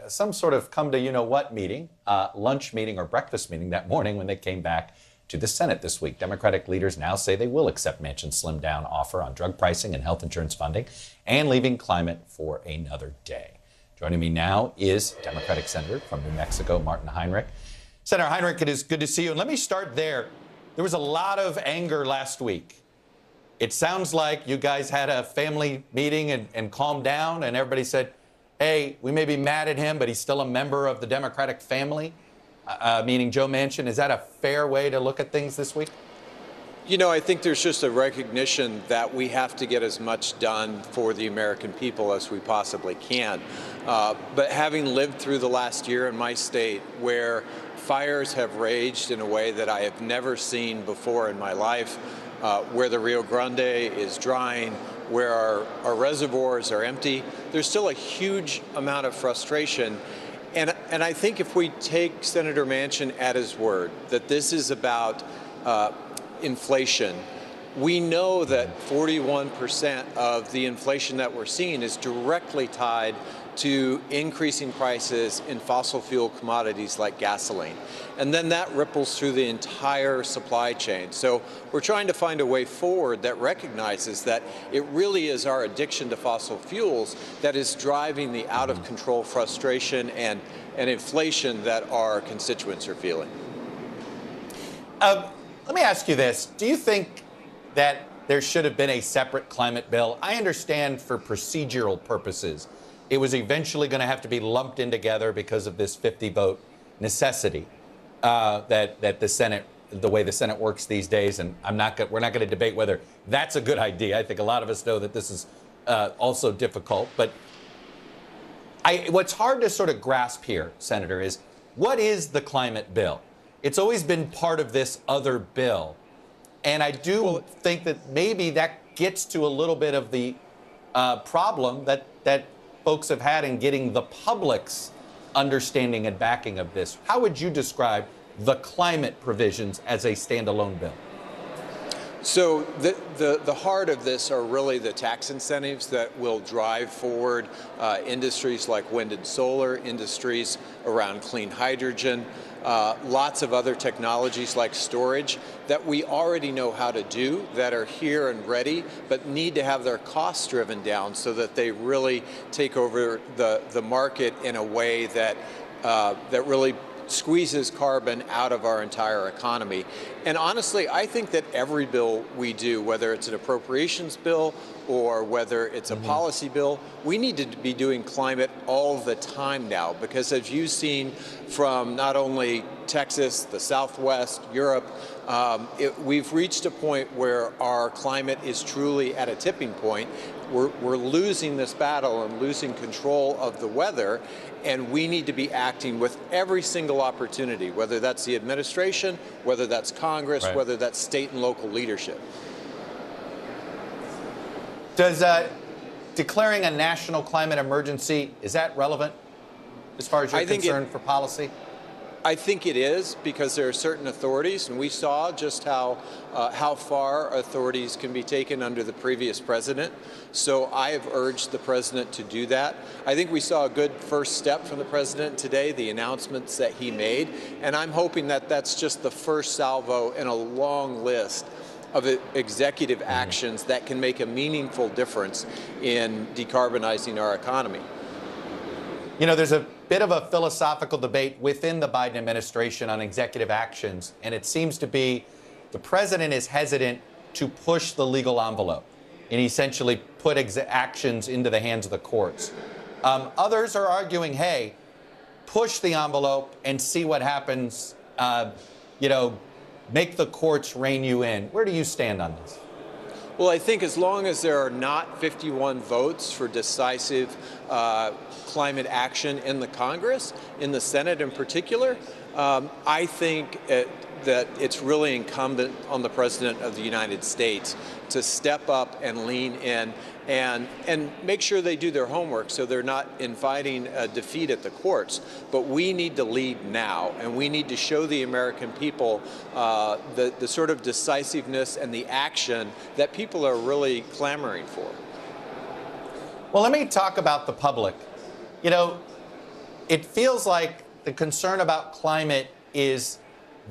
some sort of come to you know what meeting, lunch meeting or breakfast meeting that morning when they came back to the Senate this week. Democratic leaders now say they will accept Manchin's slimmed down offer on drug pricing and health insurance funding and leaving climate for another day. Joining me now is Democratic Senator from New Mexico, Martin Heinrich. Senator Heinrich, it is good to see you. And let me start there. There was a lot of anger last week. It sounds like you guys had a family meeting and calmed down, and everybody said, hey, we may be mad at him, but he's still a member of the Democratic family, meaning Joe Manchin. Is that a fair way to look at things this week? You know, I think there's just a recognition that we have to get as much done for the American people as we possibly can. But having lived through the last year in my state where fires have raged in a way that I have never seen before in my life, where the Rio Grande is drying, where our reservoirs are empty, there's still a huge amount of frustration. And I think if we take Senator Manchin at his word, that this is about inflation, we know that 41% of the inflation that we're seeing is directly tied to increasing prices in fossil fuel commodities like gasoline. And then that ripples through the entire supply chain. So we're trying to find a way forward that recognizes that it really is our addiction to fossil fuels that is driving the out of control frustration and inflation that our constituents are feeling. Let me ask you this. Do you think that there should have been a separate climate bill? I understand for procedural purposes it was eventually going to have to be lumped in together because of this 50-vote necessity that the Senate, the way the Senate works these days, and we're not going to debate whether that's a good idea. I think a lot of us know that this is also difficult. But what's hard to sort of grasp here, Senator, is what is the climate bill? It's always been part of this other bill. And I do think that maybe that gets to a little bit of the problem that folks have had in getting the public's understanding and backing of this. How would you describe the climate provisions as a standalone bill? So the heart of this are really the tax incentives that will drive forward industries like wind and solar, industries around clean hydrogen, lots of other technologies like storage that we already know how to do, that are here and ready, but need to have their costs driven down so that they really take over the market in a way that that really squeezes carbon out of our entire economy. And honestly, I think that every bill we do, whether it's an appropriations bill or whether it's a policy bill, we need to be doing climate all the time now, because as you've seen from not only Texas, the Southwest, Europe, we've reached a point where our climate is truly at a tipping point. We're losing this battle and losing control of the weather, and we need to be acting with every single opportunity, whether that's the administration, whether that's Congress, Right. whether that's state and local leadership. Does declaring a national climate emergency, is that relevant as far as you're concerned for policy? I think it is, because there are certain authorities, and we saw just how far authorities can be taken under the previous president. So I have urged the president to do that. I think we saw a good first step from the president today, the announcements that he made, and I'm hoping that that's just the first salvo in a long list of executive actions that can make a meaningful difference in decarbonizing our economy. You know, there's a bit of a philosophical debate within the Biden administration on executive actions, and it seems to be the president is hesitant to push the legal envelope and essentially put actions into the hands of the courts. Others are arguing, hey, push the envelope and see what happens, you know, make the courts rein you in. Where do you stand on this? Well, I think as long as there are not 51 votes for decisive climate action in the Congress, in the Senate in particular, I think that it's really incumbent on the President of the United States to step up and lean in and make sure they do their homework so they're not inviting a defeat at the courts. But we need to lead now, and we need to show the American people the sort of decisiveness and the action that people are really clamoring for. Well, let me talk about the public. You know, it feels like the concern about climate is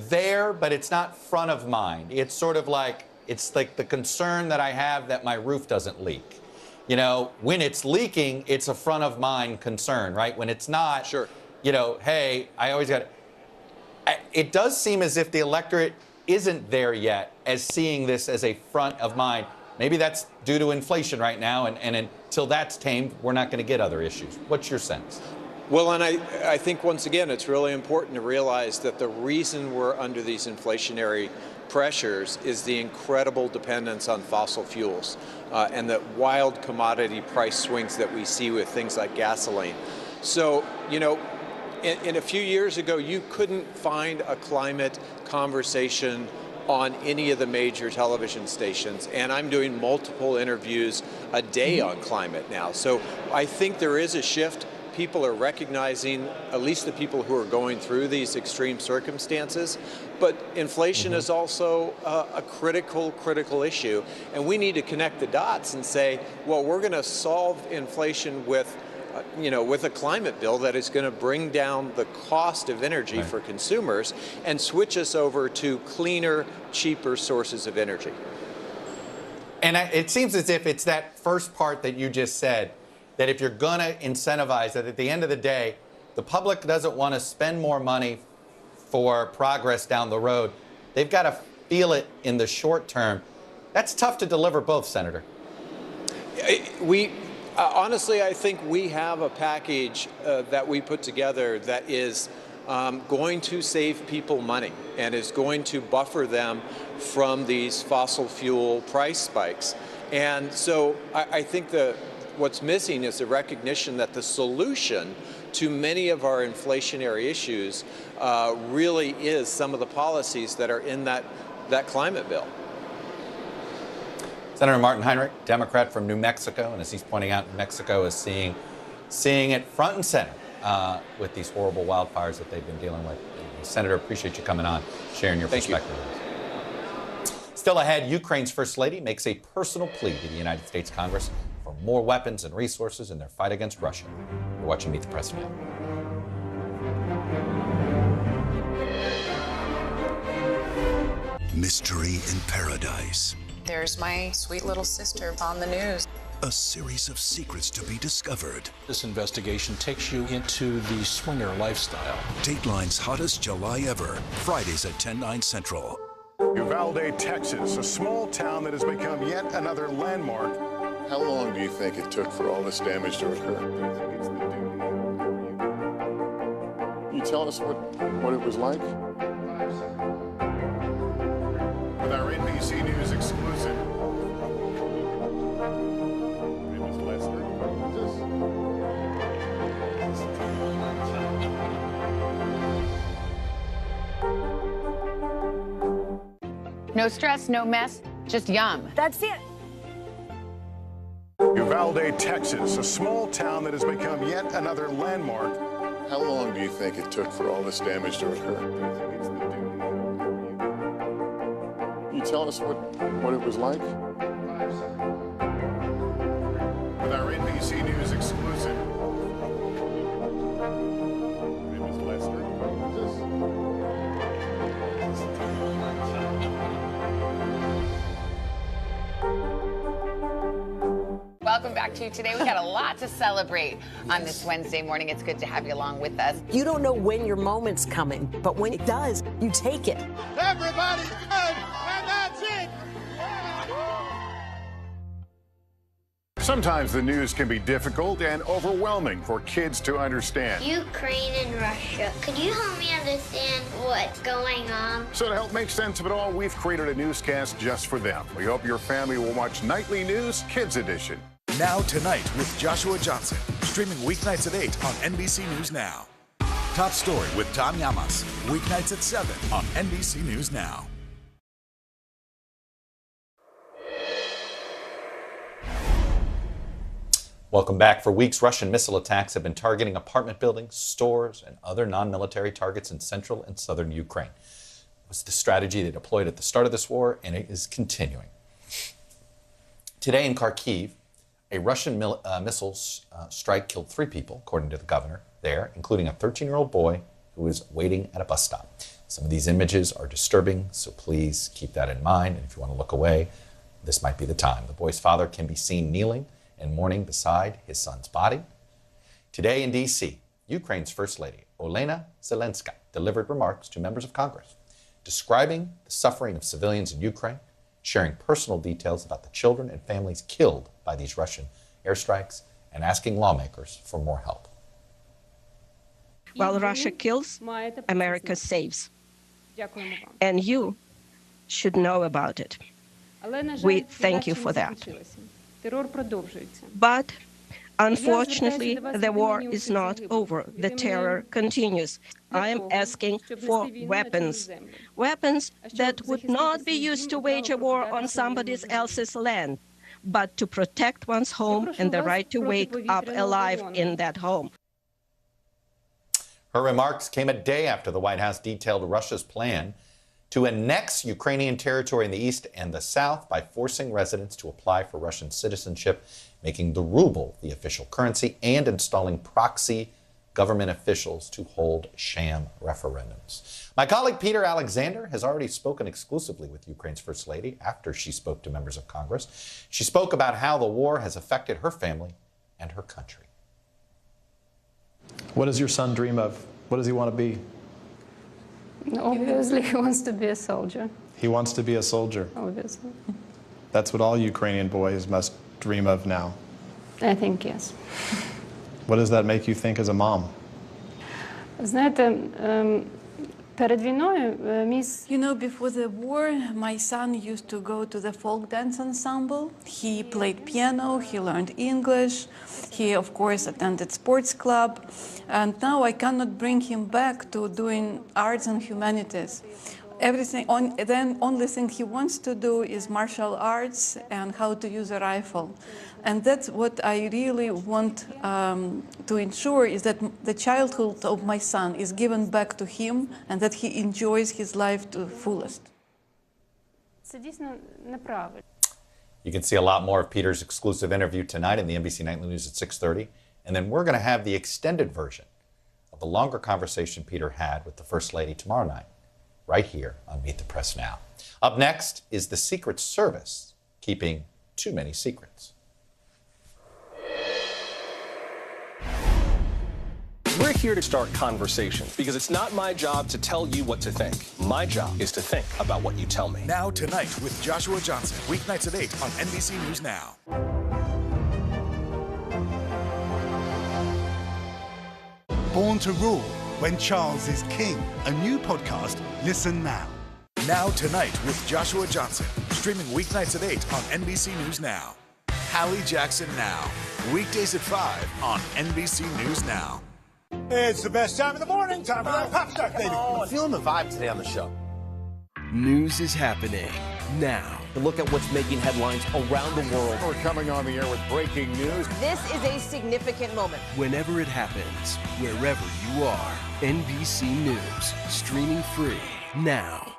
there, but it's not front of mind. It's sort of like, it's like the concern that I have that my roof doesn't leak. You know, when it's leaking, it's a front of mind concern, right? When it's not, sure. You know, hey, I always got it. It does seem as if the electorate isn't there yet as seeing this as a front of mind. Maybe that's due to inflation right now, and until that's tamed, we're not going to get other issues. What's your sense? Well, and I think, once again, it's really important to realize that the reason we're under these inflationary pressures is the incredible dependence on fossil fuels and the wild commodity price swings that we see with things like gasoline. So, you know, in a few years ago, you couldn't find a climate conversation on any of the major television stations, and I'm doing multiple interviews a day on climate now. So I think there is a shift. People are recognizing, at least the people who are going through these extreme circumstances, but inflation is also a critical issue, and we need to connect the dots and say, well, we're going to solve inflation with with a climate bill that is going to bring down the cost of energy for consumers and switch us over to cleaner, cheaper sources of energy. And it seems as if it's that first part that you just said, that if you're going to incentivize that at the end of the day, the public doesn't want to spend more money for progress down the road. They've got to feel it in the short term. That's tough to deliver both, Senator. Honestly, I think we have a package that we put together that is going to save people money and is going to buffer them from these fossil fuel price spikes. And so I think what's missing is the recognition that the solution to many of our inflationary issues really is some of the policies that are in that climate bill. Senator Martin Heinrich, Democrat from New Mexico, and as he's pointing out, New Mexico is seeing it front and center with these horrible wildfires that they've been dealing with. Senator, appreciate you coming on, sharing your perspective. Still ahead, Ukraine's First Lady makes a personal plea to the United States Congress for more weapons and resources in their fight against Russia. You're watching Meet the Press now. Mystery in Paradise. There's my sweet little sister on the news. A series of secrets to be discovered. This investigation takes you into the swinger lifestyle. Dateline's hottest July ever. Fridays at 10/9 Central. Uvalde, Texas, a small town that has become yet another landmark. How long do you think it took for all this damage to occur? Can you tell us what it was like? With our NBC News exclusive. No stress, no mess, just yum. That's it. Uvalde, Texas, a small town that has become yet another landmark. How long do you think it took for all this damage to occur? Can you tell us what it was like? With our NBC News exclusive. Welcome back to Today. We got a lot to celebrate on this Wednesday morning. It's good to have you along with us. You don't know when your moment's coming, but when it does, you take it. Everybody's good, and that's it. Sometimes the news can be difficult and overwhelming for kids to understand. Ukraine and Russia. Could you help me understand what's going on? So to help make sense of it all, we've created a newscast just for them. We hope your family will watch Nightly News Kids Edition. Now Tonight with Joshua Johnson. Streaming weeknights at 8 on NBC News Now. Top Story with Tom Llamas. Weeknights at 7 on NBC News Now. Welcome back. For weeks, Russian missile attacks have been targeting apartment buildings, stores, and other non-military targets in central and southern Ukraine. It was the strategy they deployed at the start of this war, and it is continuing. Today in Kharkiv, a Russian missile strike killed 3 people, according to the governor there, including a 13-year-old boy who was waiting at a bus stop. Some of these images are disturbing, so please keep that in mind. And if you want to look away, this might be the time. The boy's father can be seen kneeling and mourning beside his son's body. Today in D.C., Ukraine's First Lady, Olena Zelenska, delivered remarks to members of Congress, describing the suffering of civilians in Ukraine, sharing personal details about the children and families killed by these Russian airstrikes, and asking lawmakers for more help. While Russia kills, America saves. And you should know about it. We thank you for that. But unfortunately, the war is not over. The terror continues. I am asking for weapons. Weapons that would not be used to wage a war on somebody else's land, but to protect one's home and the right to wake up alive in that home. Her remarks came a day after the White House detailed Russia's plan to annex Ukrainian territory in the east and the south by forcing residents to apply for Russian citizenship, making the ruble the official currency, and installing proxy government officials to hold sham referendums. My colleague Peter Alexander has already spoken exclusively with Ukraine's First Lady after she spoke to members of Congress. She spoke about how the war has affected her family and her country. What does your son dream of? What does he want to be? Obviously, he wants to be a soldier. He wants to be a soldier. Obviously. That's what all Ukrainian boys must dream of now. I think yes. What does that make you think as a mom? Знаєте, You know, before the war, my son used to go to the folk dance ensemble. He played piano, he learned English, he, of course, attended sports club. And now I cannot bring him back to doing arts and humanities. Then only thing he wants to do is martial arts and how to use a rifle. And that's what I really want to ensure, is that the childhood of my son is given back to him and that he enjoys his life to the fullest. You can see a lot more of Peter's exclusive interview tonight in the NBC Nightly News at 6:30. And then we're going to have the extended version of the longer conversation Peter had with the First Lady tomorrow night, right here on Meet the Press Now. Up next is the Secret Service keeping too many secrets. We're here to start conversations because it's not my job to tell you what to think. My job is to think about what you tell me. Now Tonight with Joshua Johnson, weeknights at 8 on NBC News Now. Born to Rule, When Charles is King, a new podcast. Listen now. Now Tonight with Joshua Johnson, streaming weeknights at 8 on NBC News Now. Hallie Jackson Now, weekdays at 5 on NBC News Now. It's the best time of the morning, time for that pop start, baby. I'm feeling the vibe today on the show. News is happening now. Look at what's making headlines around the world. We're coming on the air with breaking news. This is a significant moment. Whenever it happens, wherever you are, NBC News, streaming free now.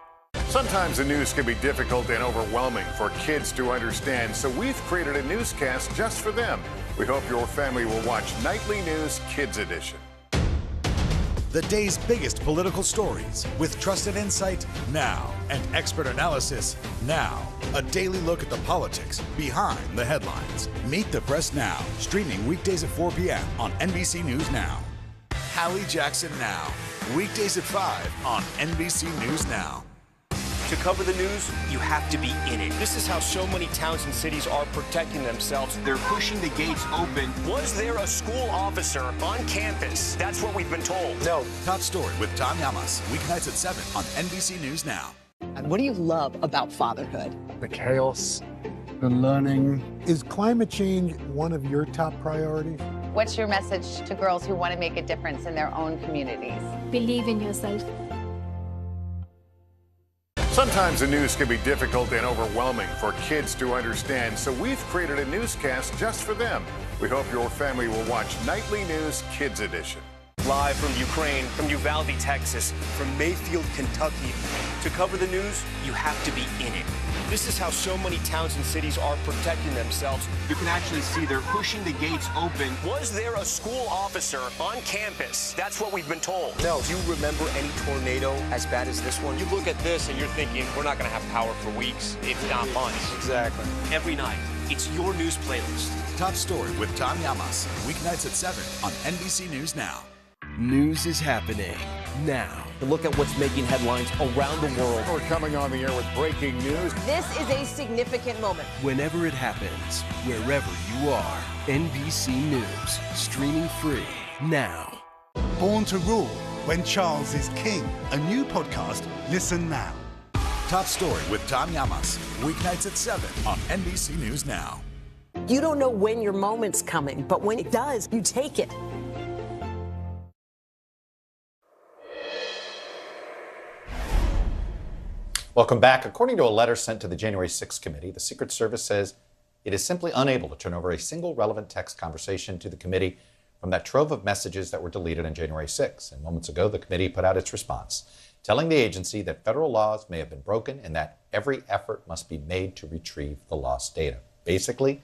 Sometimes the news can be difficult and overwhelming for kids to understand, so we've created a newscast just for them. We hope your family will watch Nightly News Kids Edition. The day's biggest political stories with trusted insight now and expert analysis now. A daily look at the politics behind the headlines. Meet the Press Now, streaming weekdays at 4 p.m. on NBC News Now. Hallie Jackson Now, weekdays at 5 on NBC News Now. To cover the news, you have to be in it. This is how so many towns and cities are protecting themselves. They're pushing the gates open. Was there a school officer on campus? That's what we've been told. No. Top Story with Tom Yamas, weeknights at 7 on NBC News Now. And what do you love about fatherhood? The chaos, the learning. Is climate change one of your top priorities? What's your message to girls who want to make a difference in their own communities? Believe in yourself. Sometimes the news can be difficult and overwhelming for kids to understand, so we've created a newscast just for them. We hope your family will watch Nightly News Kids Edition. Live from Ukraine, from Uvalde, Texas, from Mayfield, Kentucky. To cover the news, you have to be in it. This is how so many towns and cities are protecting themselves. You can actually see they're pushing the gates open. Was there a school officer on campus? That's what we've been told. No. Do you remember any tornado as bad as this one? You look at this and you're thinking, we're not going to have power for weeks, if not months. Exactly. Every night, it's your news playlist. Top Story with Tom Yamas, weeknights at 7 on NBC News Now. News is happening now. Look at what's making headlines around the world. We're coming on the air with breaking news. This is a significant moment. Whenever it happens, wherever you are, NBC News, streaming free now. Born to Rule, When Charles is King, a new podcast. Listen now. Top Story with Tom Yamas, weeknights at 7 on NBC News Now. You don't know when your moment's coming, but when it does, you take it. Welcome back. According to a letter sent to the January 6th committee, the Secret Service says it is simply unable to turn over a single relevant text conversation to the committee from that trove of messages that were deleted on January 6th. And moments ago, the committee put out its response, telling the agency that federal laws may have been broken and that every effort must be made to retrieve the lost data. Basically,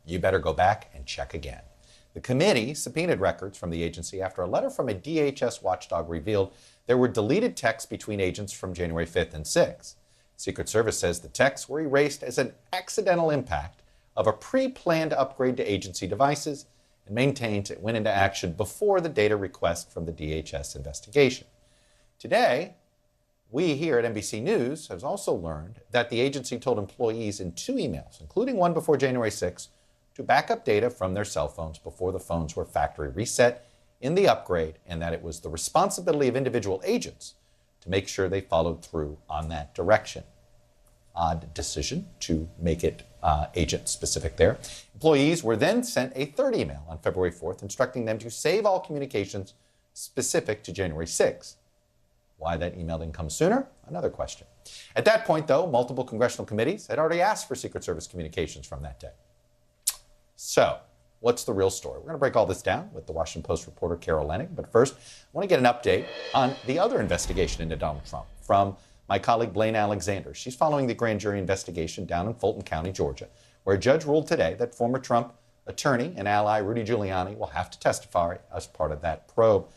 you better go back and check again. The committee subpoenaed records from the agency after a letter from a DHS watchdog revealed there were deleted texts between agents from January 5th and 6th. Secret Service says the texts were erased as an accidental impact of a pre-planned upgrade to agency devices and maintains it went into action before the data request from the DHS investigation. Today, we here at NBC News have also learned that the agency told employees in 2 emails, including one before January 6th, to back up data from their cell phones before the phones were factory reset in the upgrade, and that it was the responsibility of individual agents to make sure they followed through on that direction. Odd decision to make it agent-specific there. Employees were then sent a third email on February 4th instructing them to save all communications specific to January 6th. Why that email didn't come sooner? Another question. At that point, though, multiple congressional committees had already asked for Secret Service communications from that day. So, what's the real story? We're going to break all this down with the Washington Post reporter Carol Leonnig. But first, I want to get an update on the other investigation into Donald Trump from my colleague Blaine Alexander. She's following the grand jury investigation down in Fulton County, Georgia, where a judge ruled today that former Trump attorney and ally Rudy Giuliani will have to testify as part of that probe.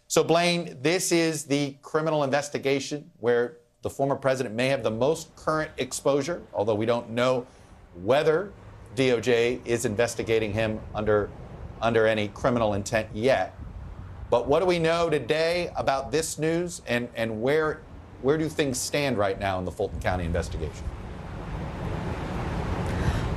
So, Blaine, this is the criminal investigation where the former president may have the most current exposure, although we don't know whether DOJ is investigating him under any criminal intent yet. But what do we know today about this news, and where do things stand right now in the Fulton County investigation?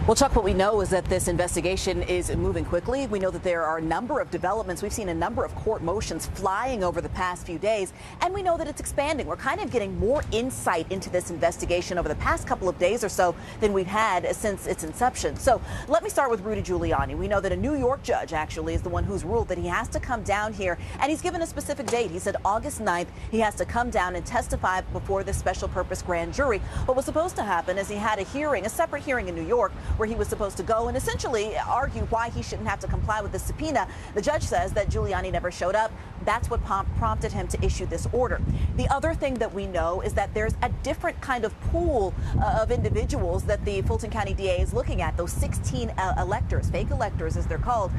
Well, Chuck, what we know is that this investigation is moving quickly. We know that there are a number of developments. We've seen a number of court motions flying over the past few days, and we know that it's expanding. We're kind of getting more insight into this investigation over the past couple of days or so than we've had since its inception. So let me start with Rudy Giuliani. We know that a New York judge actually is the one who's ruled that he has to come down here, and he's given a specific date. He said August 9th, he has to come down and testify before this special purpose grand jury. What was supposed to happen is he had a hearing, a separate hearing in New York, where he was supposed to go and essentially argue why he shouldn't have to comply with the subpoena. The judge says that Giuliani never showed up. That's what prompted him to issue this order. The other thing that we know is that there's a different kind of pool of individuals that the Fulton County DA is looking at, those 16 electors, fake electors as they're called.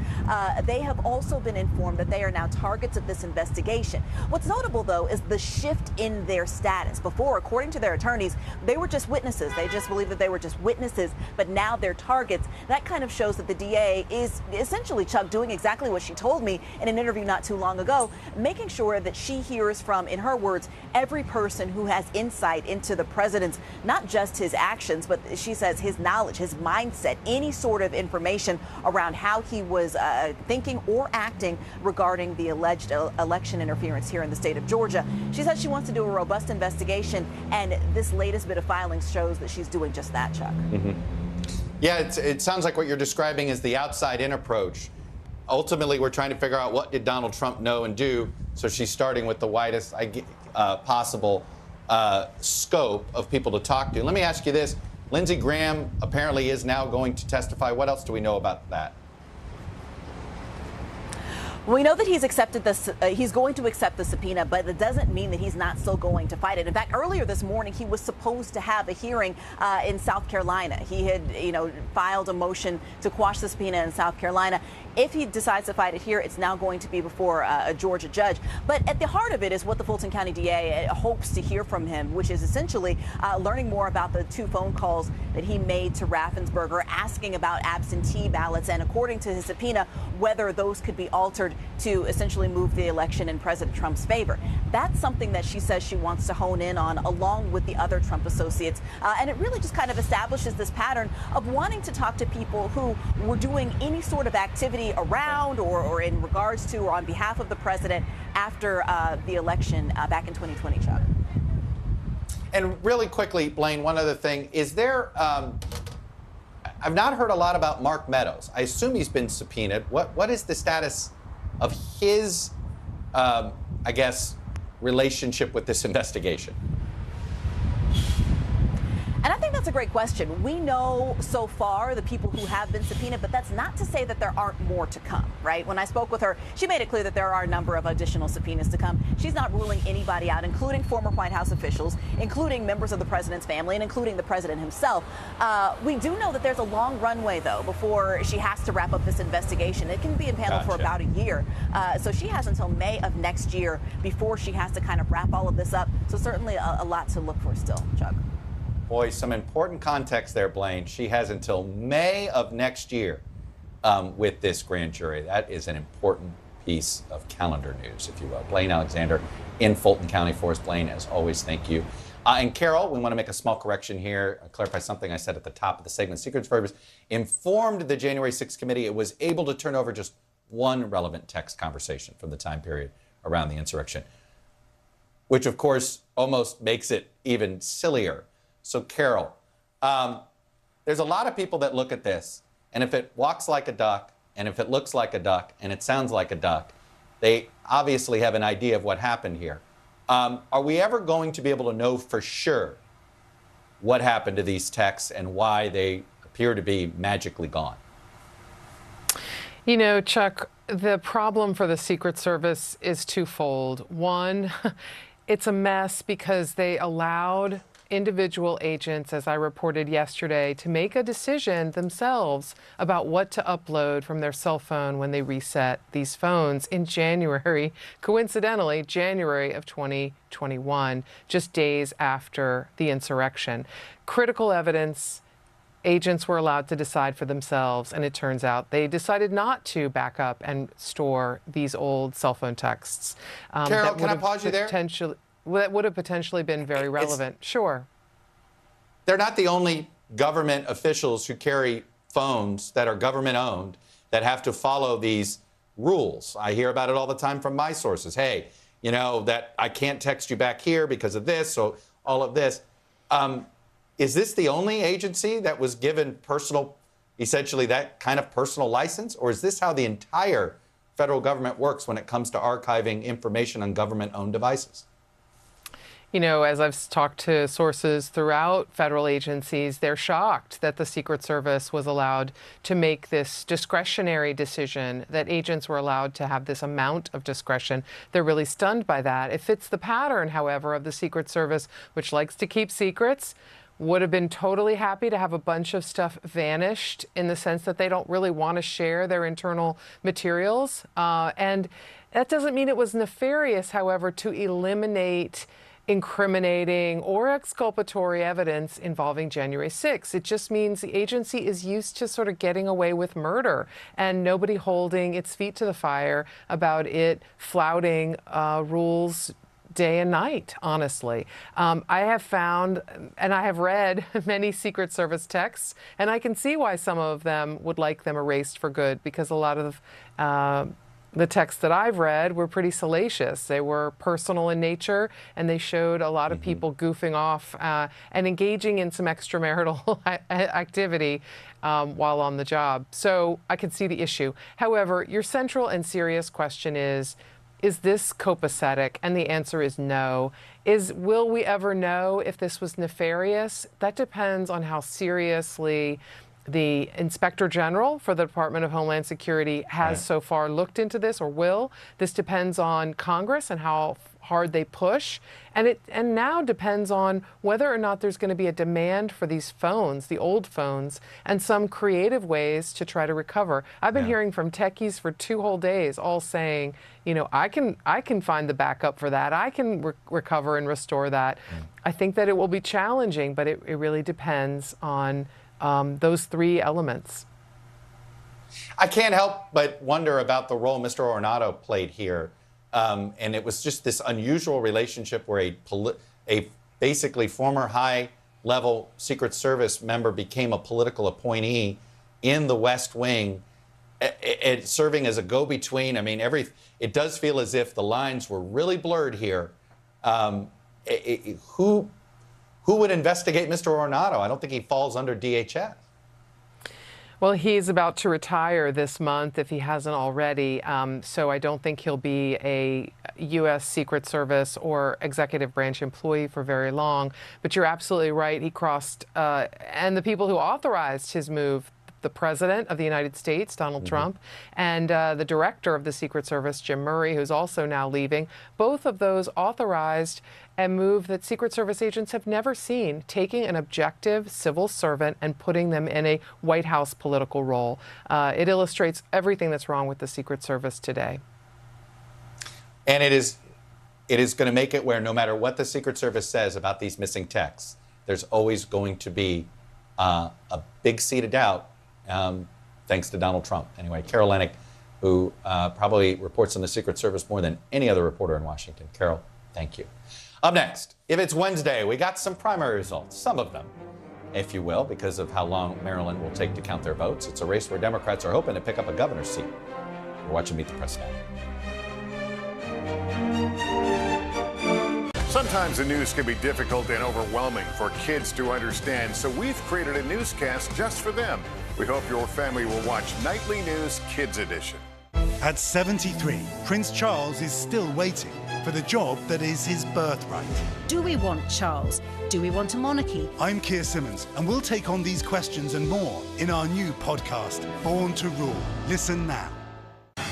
They have also been informed that they are now targets of this investigation. What's notable, though, is the shift in their status. Before, according to their attorneys, they were just witnesses. They just believed that they were just witnesses, but now they're targets. That kind of shows that the DA is essentially, Chuck, doing exactly what she told me in an interview not too long ago, making sure that she hears from, in her words, every person who has insight into the president's, not just his actions, but she says his knowledge, his mindset, any sort of information around how he was thinking or acting regarding the alleged election interference here in the state of Georgia. She says she wants to do a robust investigation, and this latest bit of filings shows that she's doing just that, Chuck. Mm-hmm. Yeah, it sounds like what you're describing is the outside-in approach. Ultimately, we're trying to figure out what did Donald Trump know and do, so she's starting with the widest possible scope of people to talk to. Let me ask you this. Lindsey Graham apparently is now going to testify. What else do we know about that? We know that he's accepted this. He's going to accept the subpoena, but it doesn't mean that he's not still going to fight it. In fact, earlier this morning, he was supposed to have a hearing in South Carolina. He had, filed a motion to quash the subpoena in South Carolina. If he decides to fight it here, it's now going to be before a Georgia judge. But at the heart of it is what the Fulton County DA hopes to hear from him, which is essentially learning more about the 2 phone calls that he made to Raffensperger, asking about absentee ballots, and according to his subpoena, whether those could be altered to essentially move the election in President Trump's favor. That's something that she says she wants to hone in on, along with the other Trump associates. And it really just kind of establishes this pattern of wanting to talk to people who were doing any sort of activity around or in regards to or on behalf of the president after the election back in 2020, Chuck. And really quickly, Blaine, one other thing. Is there, I've not heard a lot about Mark Meadows. I assume he's been subpoenaed. What is the status of his, relationship with this investigation? And I think that's a great question. We know so far the people who have been subpoenaed, but that's not to say that there aren't more to come, right? When I spoke with her, she made it clear that there are a number of additional subpoenas to come. She's not ruling anybody out, including former White House officials, including members of the president's family, and including the president himself. We do know that there's a long runway, though, before she has to wrap up this investigation. It can be impaneled for about a year. So she has until May of next year before she has to kind of wrap all of this up. So certainly a lot to look for still, Chuck. Boy, some important context there, Blaine. She has until May of next year with this grand jury. That is an important piece of calendar news, if you will. Blaine Alexander in Fulton County for us. Blaine, as always, thank you. And Carol, we want to make a small correction here, clarify something I said at the top of the segment. Secret Service informed the January 6th committee it was able to turn over just one relevant text conversation from the time period around the insurrection. which of course almost makes it even sillier. So Carol, there's a lot of people that look at this, and if it walks like a duck, and if it looks like a duck, and it sounds like a duck, they obviously have an idea of what happened here. Are we ever going to be able to know for sure what happened to these texts and why they appear to be magically gone? You know, Chuck, the problem for the Secret Service is twofold. One, it's a mess because they allowed individual agents, as I reported yesterday, to make a decision themselves about what to upload from their cell phone when they reset these phones in January, coincidentally, January of 2021, just days after the insurrection. Critical evidence. Agents were allowed to decide for themselves, and it turns out they decided not to back up and store these old cell phone texts. Carol, can I pause you there? That would have potentially been very relevant. Sure. They're not the only government officials who carry phones that are government-owned that have to follow these rules. I hear about it all the time from my sources. Hey, you know, that I can't text you back here because of this, so all of this. Is this the only agency that was given essentially that kind of personal license? Or is this how the entire federal government works when it comes to archiving information on government-owned devices? You know, as I've talked to sources throughout federal agencies, they're shocked that the Secret Service was allowed to make this discretionary decision, that agents were allowed to have this amount of discretion. They're really stunned by that. It fits the pattern, however, of the Secret Service, which likes to keep secrets. Would have been totally happy to have a bunch of stuff vanished in the sense that they don't really want to share their internal materials. And that doesn't mean it was nefarious, however, to eliminate incriminating or exculpatory evidence involving January 6th. It just means the agency is used to sort of getting away with murder and nobody holding its feet to the fire about it flouting rules day and night, honestly. I have found, and I have read many Secret Service texts, and I can see why some of them would like them erased for good, because a lot of the texts that I've read were pretty salacious. They were personal in nature, and they showed a lot of people goofing off and engaging in some extramarital activity while on the job. So I can see the issue. However, your central and serious question is this copacetic? And the answer is no. Will we ever know if this was nefarious? That depends on how seriously the Inspector General for the Department of Homeland Security has so far looked into this, or will. This depends on Congress and how hard they push. And now depends on whether or not there's going to be a demand for these phones, the old phones, and some creative ways to try to recover. I've been hearing from techies for 2 whole days, all saying, you know, I can find the backup for that. I can recover and restore that. I think that it will be challenging, but it really depends on those 3 elements. I can't help but wonder about the role Mr. Ornato played here. And it was just this unusual relationship where a basically former high-level Secret Service member became a political appointee in the West Wing, serving as a go-between. I mean, it does feel as if the lines were really blurred here. Who would investigate Mr. Ornato? I don't think he falls under DHS. Well, he's about to retire this month if he hasn't already, so I don't think he'll be a U.S. Secret Service or executive branch employee for very long. But you're absolutely right. He crossed, and the people who authorized his move, the President of the United States, Donald Trump, and the Director of the Secret Service, Jim Murray, who's also now leaving, both of those authorized a move that Secret Service agents have never seen, taking an objective civil servant and putting them in a White House political role. It illustrates everything that's wrong with the Secret Service today. And it is going to make it where no matter what the Secret Service says about these missing texts, there's always going to be a big seed of doubt, thanks to Donald Trump. Anyway, Carol Lennick, who probably reports on the Secret Service more than any other reporter in Washington. Carol, thank you. Up next, if it's Wednesday, we got some primary results, some of them, if you will, because of how long Maryland will take to count their votes. It's a race where Democrats are hoping to pick up a governor's seat. You're watching Meet the Press Now. Sometimes the news can be difficult and overwhelming for kids to understand, so we've created a newscast just for them. We hope your family will watch Nightly News Kids Edition. At 73, Prince Charles is still waiting for the job that is his birthright. Do we want Charles? Do we want a monarchy? I'm Keir Simmons, and we'll take on these questions and more in our new podcast, Born to Rule. Listen now.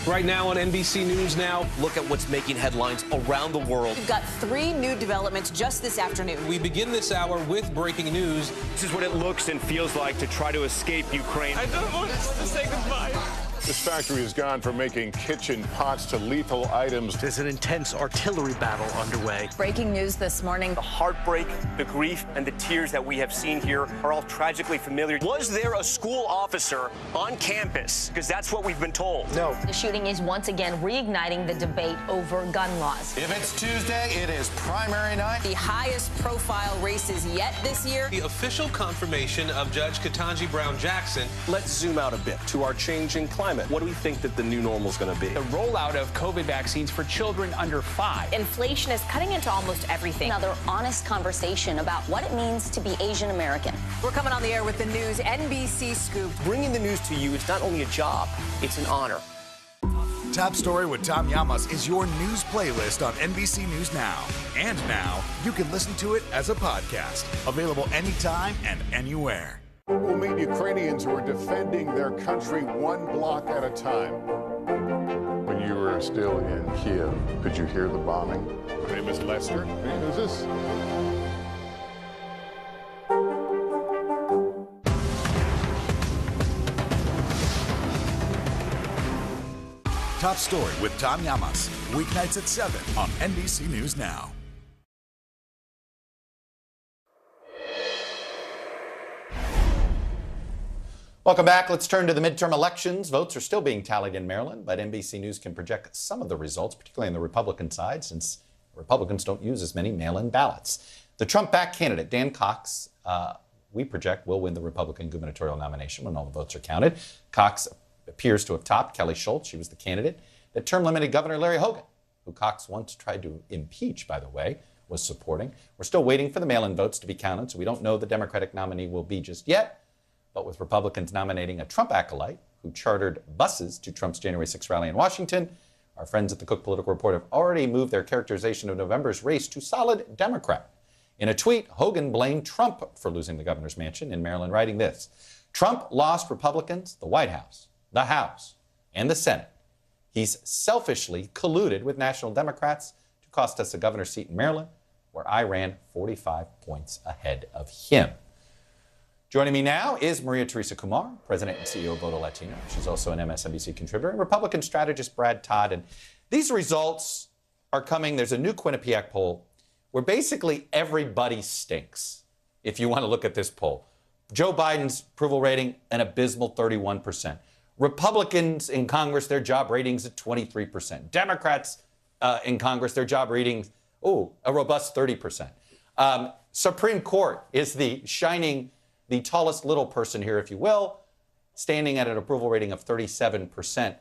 Right now on NBC News Now, look at what's making headlines around the world. We've got 3 new developments just this afternoon. We begin this hour with breaking news. This is what it looks and feels like to try to escape Ukraine. I don't want us to say goodbye. This factory has gone from making kitchen pots to lethal items. There's an intense artillery battle underway. Breaking news this morning. The heartbreak, the grief, and the tears that we have seen here are all tragically familiar. Was there a school officer on campus? Because that's what we've been told. No. The shooting is once again reigniting the debate over gun laws. If it's Tuesday, it is primary night. The highest profile races yet this year. The official confirmation of Judge Ketanji Brown Jackson. Let's zoom out a bit to our changing climate. What do we think that the new normal is going to be? The rollout of COVID vaccines for children under 5. Inflation is cutting into almost everything. Another honest conversation about what it means to be Asian American. We're coming on the air with the news NBC Scoop. Bringing the news to you is not only a job, it's an honor. Top Story with Tom Llamas is your news playlist on NBC News Now. And now, you can listen to it as a podcast. Available anytime and anywhere. We'll meet Ukrainians who are defending their country one block at a time. When you were still in Kiev, could you hear the bombing? My name is Lester. Who's this? Top Story with Tom Llamas. Weeknights at 7 on NBC News Now. Welcome back. Let's turn to the midterm elections. Votes are still being tallied in Maryland, but NBC News can project some of the results, particularly on the Republican side, since Republicans don't use as many mail-in ballots. The Trump-backed candidate, Dan Cox, we project will win the Republican gubernatorial nomination when all the votes are counted. Cox appears to have topped Kelly Schultz. She was the candidate that term-limited Governor Larry Hogan, who Cox once tried to impeach, by the way, was supporting. We're still waiting for the mail-in votes to be counted, so we don't know the Democratic nominee will be just yet. But with Republicans nominating a Trump acolyte who chartered buses to Trump's January 6th rally in Washington, our friends at the Cook Political Report have already moved their characterization of November's race to solid Democrat. In a tweet, Hogan blamed Trump for losing the governor's mansion in Maryland, writing this: Trump lost Republicans, the White House, the House, and the Senate. He's selfishly colluded with national Democrats to cost us a governor's seat in Maryland, where I ran 45 points ahead of him. Joining me now is Maria Teresa Kumar, President and CEO of Voto Latino. She's also an MSNBC contributor, and Republican strategist Brad Todd. And these results are coming. There's a new Quinnipiac poll where basically everybody stinks, if you want to look at this poll. Joe Biden's approval rating, an abysmal 31%. Republicans in Congress, their job ratings at 23%. Democrats in Congress, their job ratings, a robust 30%. Supreme Court is the tallest little person here, if you will, standing at an approval rating of 37%.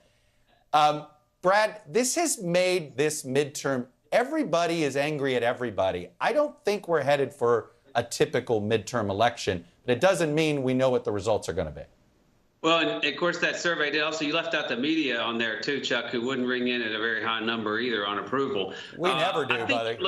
Brad, this has made this midterm, everybody is angry at everybody. I don't think we're headed for a typical midterm election, but it doesn't mean we know what the results are going to be. Well, and of course, that survey did also, you left out the media on there too, Chuck, who wouldn't ring in at a very high number either on approval. We never do, buddy.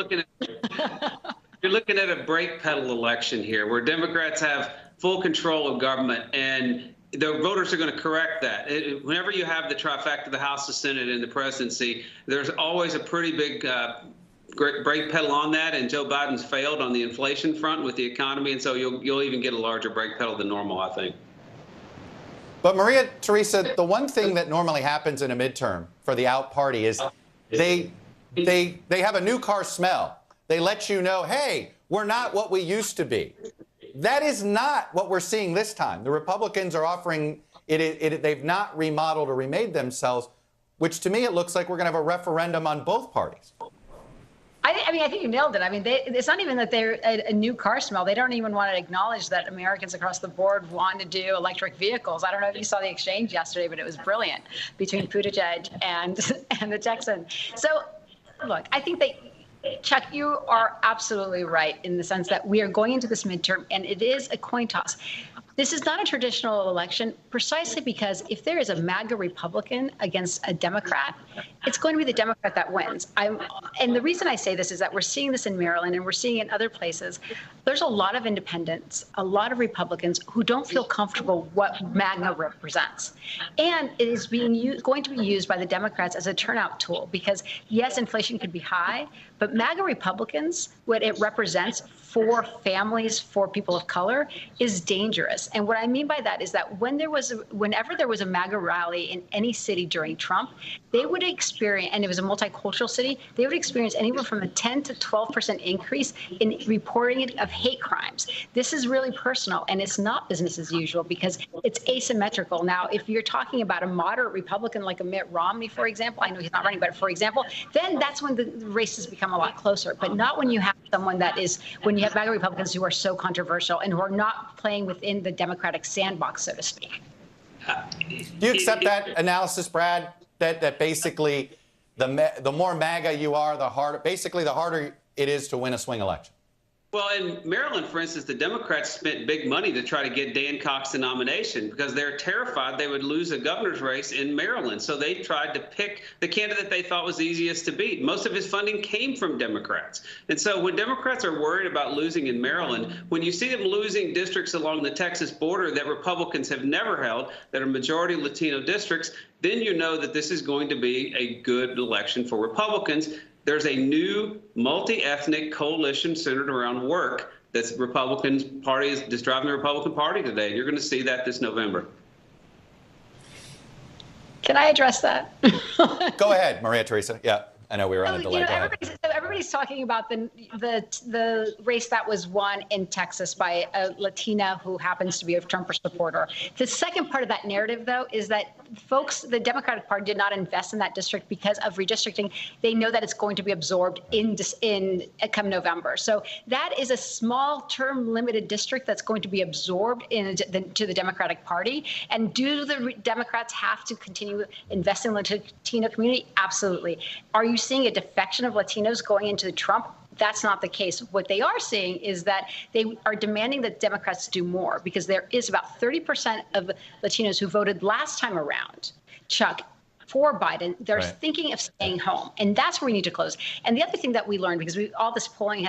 You're looking at a brake pedal election here where Democrats have full control of government, and the voters are going to correct that. Whenever you have the trifecta, the House, the Senate, and the presidency, there's always a pretty big brake pedal on that, and Joe Biden's failed on the inflation front with the economy, and so you'll even get a larger brake pedal than normal, I think. But Maria Teresa, the one thing that normally happens in a midterm for the out party is they have a new car smell. They let you know, hey, we're not what we used to be. That is not what we're seeing this time. The Republicans are offering they've not remodeled or remade themselves, which to me it looks like we're going to have a referendum on both parties. I think you nailed it. I mean, it's not even that they're a new car smell. They don't even want to acknowledge that Americans across the board want to do electric vehicles. I don't know if you saw the exchange yesterday, but it was brilliant between Buttigieg and the Texan. So, look, I think Chuck, you are absolutely right in the sense that we are going into this midterm and it is a coin toss. This is not a traditional election precisely because if there is a MAGA Republican against a Democrat, it's going to be the Democrat that wins. And the reason I say this is that we're seeing this in Maryland and we're seeing it in other places. There's a lot of independents, a lot of Republicans who don't feel comfortable what MAGA represents. And it is going to be used by the Democrats as a turnout tool because, yes, inflation could be high, but MAGA Republicans, what it represents for families, for people of color, is dangerous. And what I mean by that is that whenever there was a MAGA rally in any city during Trump, they would experience, and it was a multicultural city, they would experience anywhere from a 10 to 12% increase in reporting of hate crimes. This is really personal, and it's not business as usual because it's asymmetrical. Now, if you're talking about a moderate Republican like a Mitt Romney, for example, I know he's not running, but for example, then that's when the races become a lot closer, but not when you have someone that is, when you have MAGA Republicans who are so controversial and who are not playing within the Democratic sandbox, so to speak. Do you accept that analysis, Brad, that basically the more MAGA you are, the harder it is to win a swing election? Well, in Maryland, for instance, the Democrats spent big money to try to get Dan Cox the nomination because they're terrified they would lose a governor's race in Maryland. So they tried to pick the candidate they thought was easiest to beat. Most of his funding came from Democrats. And so when Democrats are worried about losing in Maryland, when you see them losing districts along the Texas border that Republicans have never held, that are majority Latino districts, then you know that this is going to be a good election for Republicans. There's a new multi-ethnic coalition centered around work that's Republicans party is just driving the Republican Party today. And you're going to see that this November. Can I address that? Go ahead, Maria Teresa. Yeah, I know we were on a delay. Everybody's talking about the race that was won in Texas by a Latina who happens to be a Trump supporter. The second part of that narrative, though, is that the Democratic Party did not invest in that district because of redistricting. They know that it's going to be absorbed in come November. So that is a small term limited district that's going to be absorbed to the Democratic Party. And do the Democrats have to continue investing in the Latino community? Absolutely. Are you seeing a defection of Latinos going into Trump? That's not the case. What they are seeing is that they are demanding that Democrats do more because there is about 30% of Latinos who voted last time around, Chuck, for Biden. They're thinking of staying home. And that's where we need to close. And the other thing that we learned, because all this polling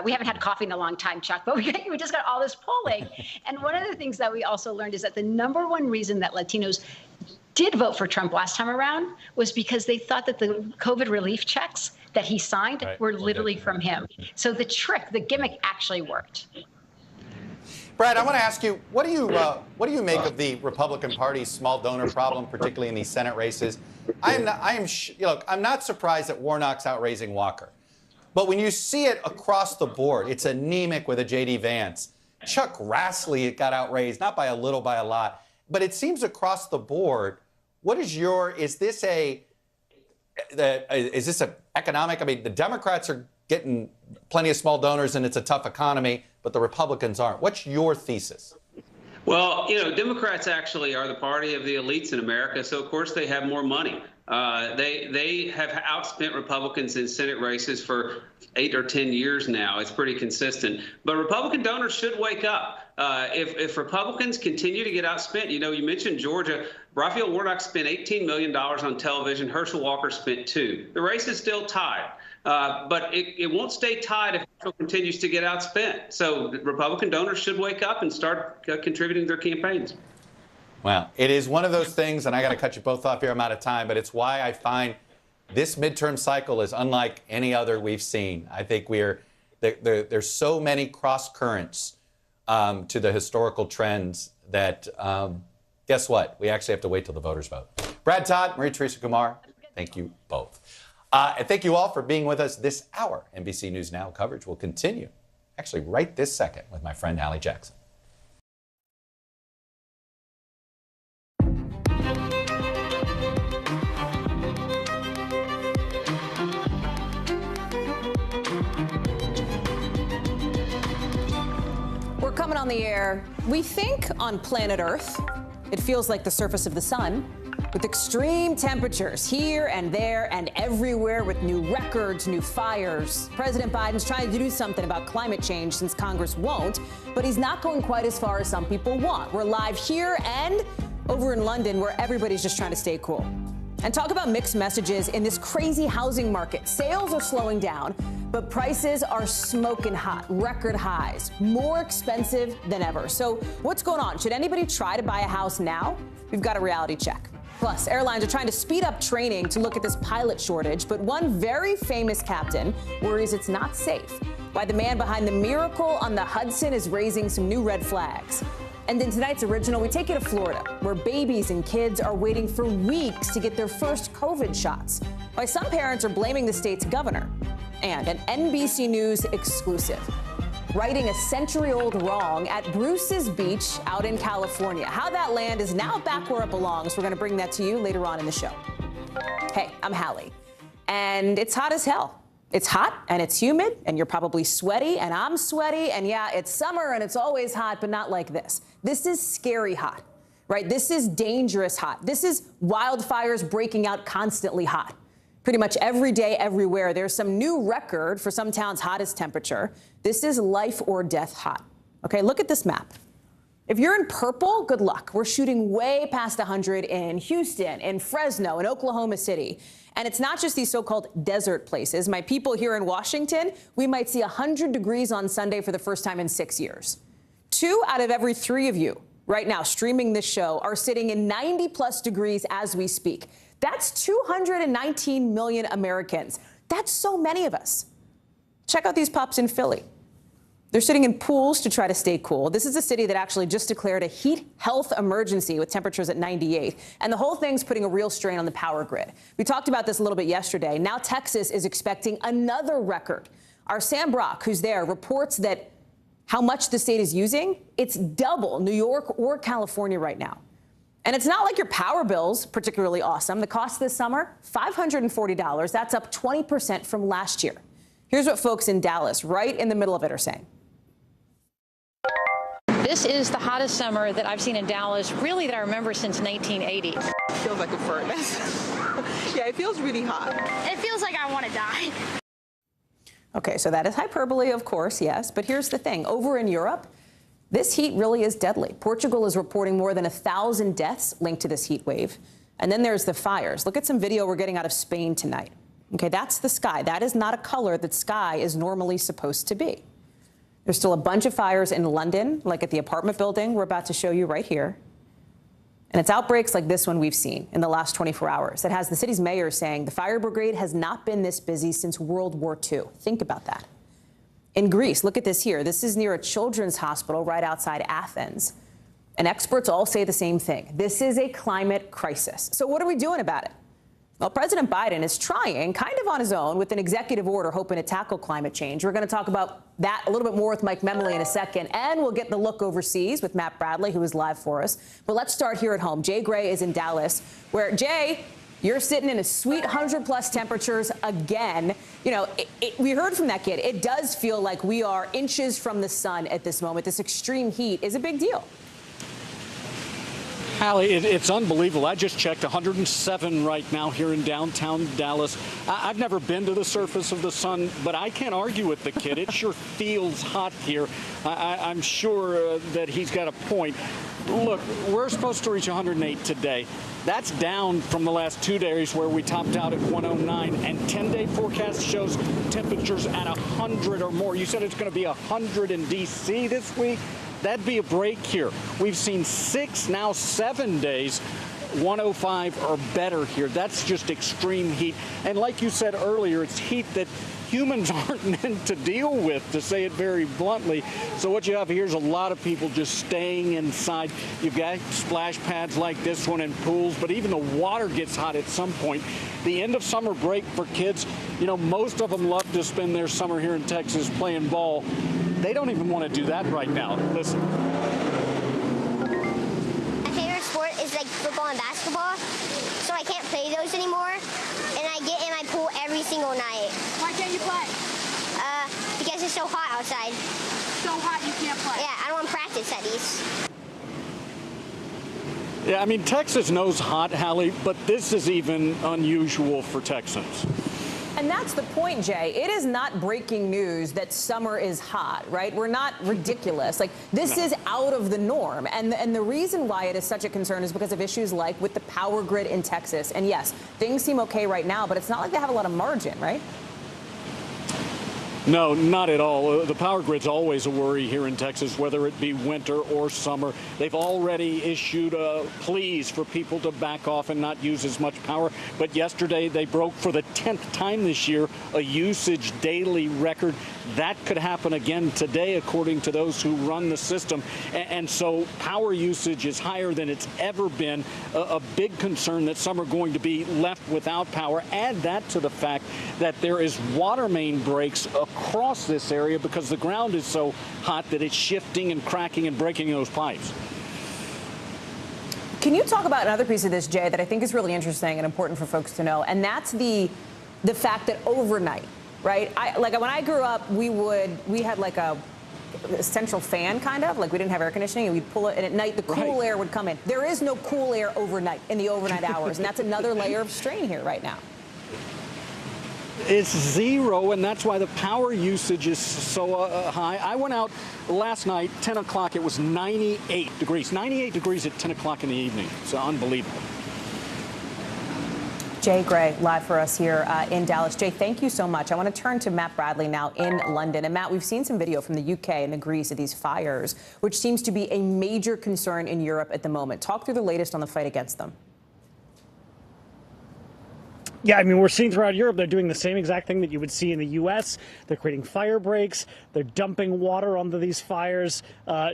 we haven't had coffee in a long time, Chuck, but we just got all this polling. And one of the things that we also learned is that the number one reason that Latinos did vote for Trump last time around was because they thought that the COVID relief checks that he signed were literally from him. So the gimmick actually worked. Brad, I want to ask you, what do you make of the Republican Party's small donor problem, particularly in these Senate races? Look, I'm not surprised that Warnock's outraising Walker, but when you see it across the board, it's anemic with a J.D. Vance. Chuck Grassley got outraised, not by a little, by a lot, but it seems across the board. Is this an economic? I mean, the Democrats are getting plenty of small donors and it's a tough economy, but the Republicans aren't. What's your thesis? Well, Democrats actually are the party of the elites in America, so of course they have more money. They have outspent Republicans in Senate races for 8 or 10 years now. It's pretty consistent. But Republican donors should wake up. If Republicans continue to get outspent, you mentioned Georgia. Raphael Warnock spent $18 million on television. Herschel Walker spent $2 million. The race is still tied. But it won't stay tied if Herschel continues to get outspent. So Republican donors should wake up and start contributing to their campaigns. Well, it is one of those things, and I got to cut you both off here. I'm out of time, but it's why I find this midterm cycle is unlike any other we've seen. I think there's so many cross currents to the historical trends that, guess what? We actually have to wait till the voters vote. Brad Todd, Maria Teresa Kumar, thank you both. And thank you all for being with us this hour. NBC News Now coverage will continue, actually right this second, with my friend Hallie Jackson. We're coming on the air. We think on planet Earth, it feels like the surface of the sun. with extreme temperatures here and there and everywhere, with new records, new fires. President Biden's trying to do something about climate change since Congress won't, but he's not going quite as far as some people want. We're live here and over in London, where everybody's just trying to stay cool. And talk about mixed messages in this crazy housing market. Sales are slowing down, but prices are smoking hot, record highs, more expensive than ever. So what's going on? Should anybody try to buy a house now? We've got a reality check. Plus, airlines are trying to speed up training to look at this pilot shortage, but one very famous captain worries it's not safe. Why the man behind the miracle on the Hudson is raising some new red flags. And in tonight's original, we take you to Florida, where babies and kids are waiting for weeks to get their first COVID shots. Why some parents are blaming the state's governor. And an NBC News exclusive. Righting a century-old wrong at Bruce's Beach out in California. How that land is now back where it belongs. We're going to bring that to you later on in the show. Hey, I'm Hallie. And it's hot as hell. It's hot and it's humid and you're probably sweaty and I'm sweaty. And yeah, it's summer and it's always hot, but not like this. This is scary hot, right? This is dangerous hot. This is wildfires breaking out constantly hot. Pretty much every day, everywhere, there's some new record for some town's hottest temperature. This is life or death hot. Okay, look at this map. If you're in purple, good luck. We're shooting way past 100 in Houston, in Fresno, in Oklahoma City. And it's not just these so-called desert places. My people here in Washington, we might see 100 degrees on Sunday for the first time in 6 years. 2 out of every 3 of you right now streaming this show are sitting in 90-plus degrees as we speak. That's 219 million Americans. That's so many of us. Check out these pups in Philly. They're sitting in pools to try to stay cool. This is a city that actually just declared a heat health emergency with temperatures at 98. And the whole thing's putting a real strain on the power grid. We talked about this a little bit yesterday. Now Texas is expecting another record. Our Sam Brock, who's there, reports that how much the state is using, it's double New York or California right now. And it's not like your power bill's particularly awesome. The cost this summer, $540. That's up 20% from last year. Here's what folks in Dallas, right in the middle of it, are saying. This is the hottest summer that I've seen in Dallas, really, that I remember since 1980. It feels like a furnace. Yeah, it feels really hot. It feels like I want to die. Okay, so that is hyperbole, of course, yes. But here's the thing. Over in Europe, this heat really is deadly. Portugal is reporting more than 1,000 deaths linked to this heat wave. And then there's the fires. Look at some video we're getting out of Spain tonight. Okay, that's the sky. That is not a color that sky is normally supposed to be. There's still a bunch of fires in London, like at the apartment building we're about to show you right here. And it's outbreaks like this one we've seen in the last 24 hours. That has the city's mayor saying the fire brigade has not been this busy since World War II. Think about that. In Greece, look at this here. This is near a children's hospital right outside Athens. And experts all say the same thing. This is a climate crisis. So what are we doing about it? Well, President Biden is trying, kind of on his own, with an executive order hoping to tackle climate change. We're going to talk about that a little bit more with Mike Memley in a second, and we'll get the look overseas with Matt Bradley, who is live for us. But let's start here at home. Jay Gray is in Dallas, where, Jay, you're sitting in a sweet 100-plus temperatures again. You know, we heard from that kid. It does feel like we are inches from the sun at this moment. This extreme heat is a big deal. Hallie, it's unbelievable. I just checked 107 right now here in downtown Dallas. I've never been to the surface of the sun, but I can't argue with the kid. It sure feels hot here. I'm sure that he's got a point. Look, we're supposed to reach 108 today. That's down from the last 2 days where we topped out at 109, and 10-day forecast shows temperatures at 100 or more. You said it's going to be 100 in D.C. this week. That'd be a break here. We've seen 6, now 7 days, 105 or better here. That's just extreme heat. And like you said earlier, it's heat that humans aren't meant to deal with, to say it very bluntly. So what you have here is a lot of people just staying inside. You've got splash pads like this one and pools, but even the water gets hot at some point. The end of summer break for kids, you know, most of them love to spend their summer here in Texas playing ball. They don't even want to do that right now. Listen. My favorite sport is like football and basketball, so I can't play those anymore, and I get in my pool every single night. Why can't you play? Because it's so hot outside. So hot you can't play? Yeah, I don't want to practice at least. Yeah, I mean, Texas knows hot, Hallie, but this is even unusual for Texans. And that's the point, Jay. It is not breaking news that summer is hot, right? We're not ridiculous. Like, this is out of the norm. And the reason why it is such a concern is because of issues like with the power grid in Texas. And yes, things seem okay right now, but it's not like they have a lot of margin, right? No, not at all. The power grid's always a worry here in Texas, whether it be winter or summer. They've already issued pleas for people to back off and not use as much power. But yesterday, they broke for the 10th time this year a usage daily record. That could happen again today, according to those who run the system. And so power usage is higher than it's ever been. A big concern that some are going to be left without power. Add that to the fact that there is water main breaks across this area because the ground is so hot that it's shifting and cracking and breaking those pipes. Can you talk about another piece of this, Jay, that I think is really interesting and important for folks to know, and that's the fact that overnight, right? Like when I grew up, we had like a central fan, kind of like we didn't have air conditioning, and we'd pull it, and at night the cool air would come in. There is no cool air overnight in the overnight hours, and that's another layer of strain here right now. It's zero, and that's why the power usage is so high. I went out last night, 10 o'clock, it was 98 degrees. 98 degrees at 10 o'clock in the evening. It's unbelievable. Jay Gray, live for us here in Dallas. Jay, thank you so much. I want to turn to Matt Bradley now in London. And Matt, we've seen some video from the UK and Greece of these fires, which seems to be a major concern in Europe at the moment. Talk through the latest on the fight against them. Yeah, I mean, we're seeing throughout Europe, they're doing the same exact thing that you would see in the U.S. They're creating fire breaks. They're dumping water onto these fires,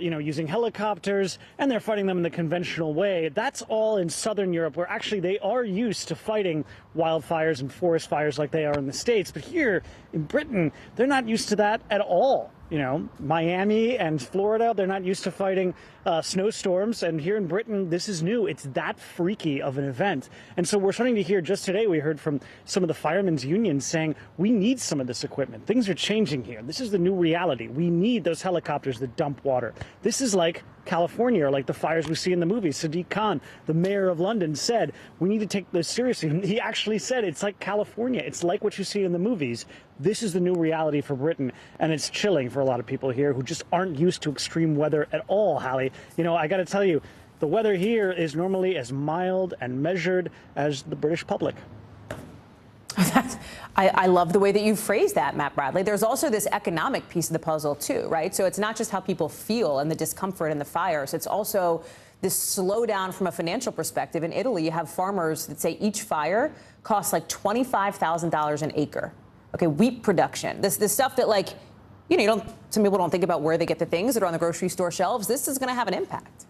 using helicopters, and they're fighting them in the conventional way. That's all in southern Europe, where actually they are used to fighting wildfires and forest fires like they are in the States. But here in Britain, they're not used to that at all. You know, Miami and Florida, they're not used to fighting snowstorms. And here in Britain, this is new. It's that freaky of an event. And so we're starting to hear, just today, we heard from some of the firemen's unions saying, we need some of this equipment. Things are changing here. This is the new reality. We need those helicopters that dump water. This is like California, or like the fires we see in the movies. Sadiq Khan, the mayor of London, said, we need to take this seriously. He actually said, it's like California. It's like what you see in the movies. This is the new reality for Britain, and it's chilling for a lot of people here who just aren't used to extreme weather at all, Hallie. You know, I got to tell you, the weather here is normally as mild and measured as the British public. I love the way that you phrase that, Matt Bradley. There's also this economic piece of the puzzle, too, right? So it's not just how people feel and the discomfort and the fires. It's also this slowdown from a financial perspective. In Italy, you have farmers that say each fire costs like $25,000 an acre. Okay, wheat production. This stuff that, like, some people don't think about where they get the things that are on the grocery store shelves. This is going to have an impact.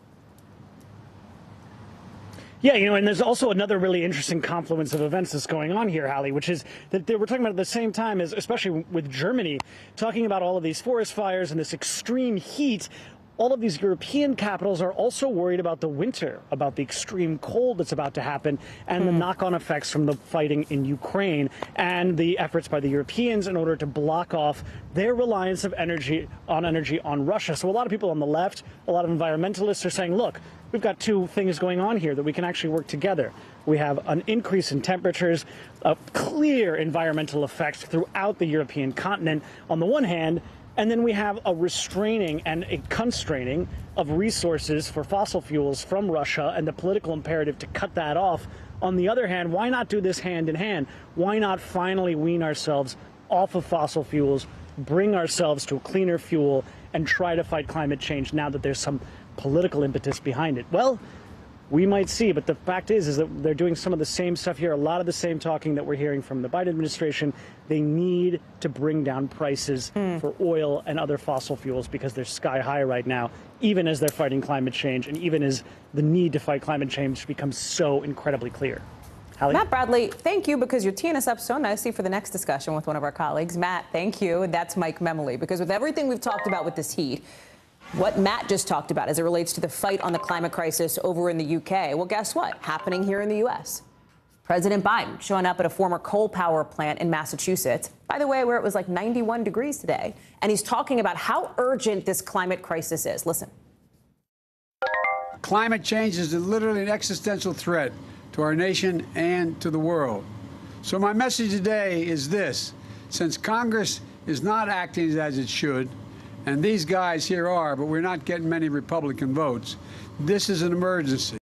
Yeah, and there's also another really interesting confluence of events that's going on here, Hallie, which is that we're talking about at the same time as, especially with Germany, talking about all of these forest fires and this extreme heat. All of these European capitals are also worried about the winter, about the extreme cold that's about to happen, and the knock-on effects from the fighting in Ukraine and the efforts by the Europeans in order to block off their reliance of energy on Russia. So a lot of people on the left, a lot of environmentalists are saying, look, we've got two things going on here that we can actually work together. We have an increase in temperatures, a clear environmental effects throughout the European continent on the one hand, and then we have a restraining and a constraining of resources for fossil fuels from Russia and the political imperative to cut that off. On the other hand, why not do this hand in hand? Why not finally wean ourselves off of fossil fuels, bring ourselves to a cleaner fuel, and try to fight climate change now that there's some political impetus behind it? Well, we might see, but the fact is that they're doing some of the same stuff here, a lot of the same talking that we're hearing from the Biden administration. They need to bring down prices for oil and other fossil fuels because they're sky high right now, even as they're fighting climate change and even as the need to fight climate change becomes so incredibly clear. Hallie? Matt Bradley, thank you, because you're teeing us up so nicely for the next discussion with one of our colleagues. Matt, thank you. And that's Mike Memoli, because with everything we've talked about with this heat, what Matt just talked about as it relates to the fight on the climate crisis over in the UK, well, guess what? Happening here in the U.S. President Biden showing up at a former coal power plant in Massachusetts, by the way, where it was like 91 degrees today. And he's talking about how urgent this climate crisis is. Listen. climate change is literally an existential threat to our nation and to the world. So my message today is this. Since Congress is not acting as it should, and these guys here are, but we're not getting many Republican votes, this is an emergency.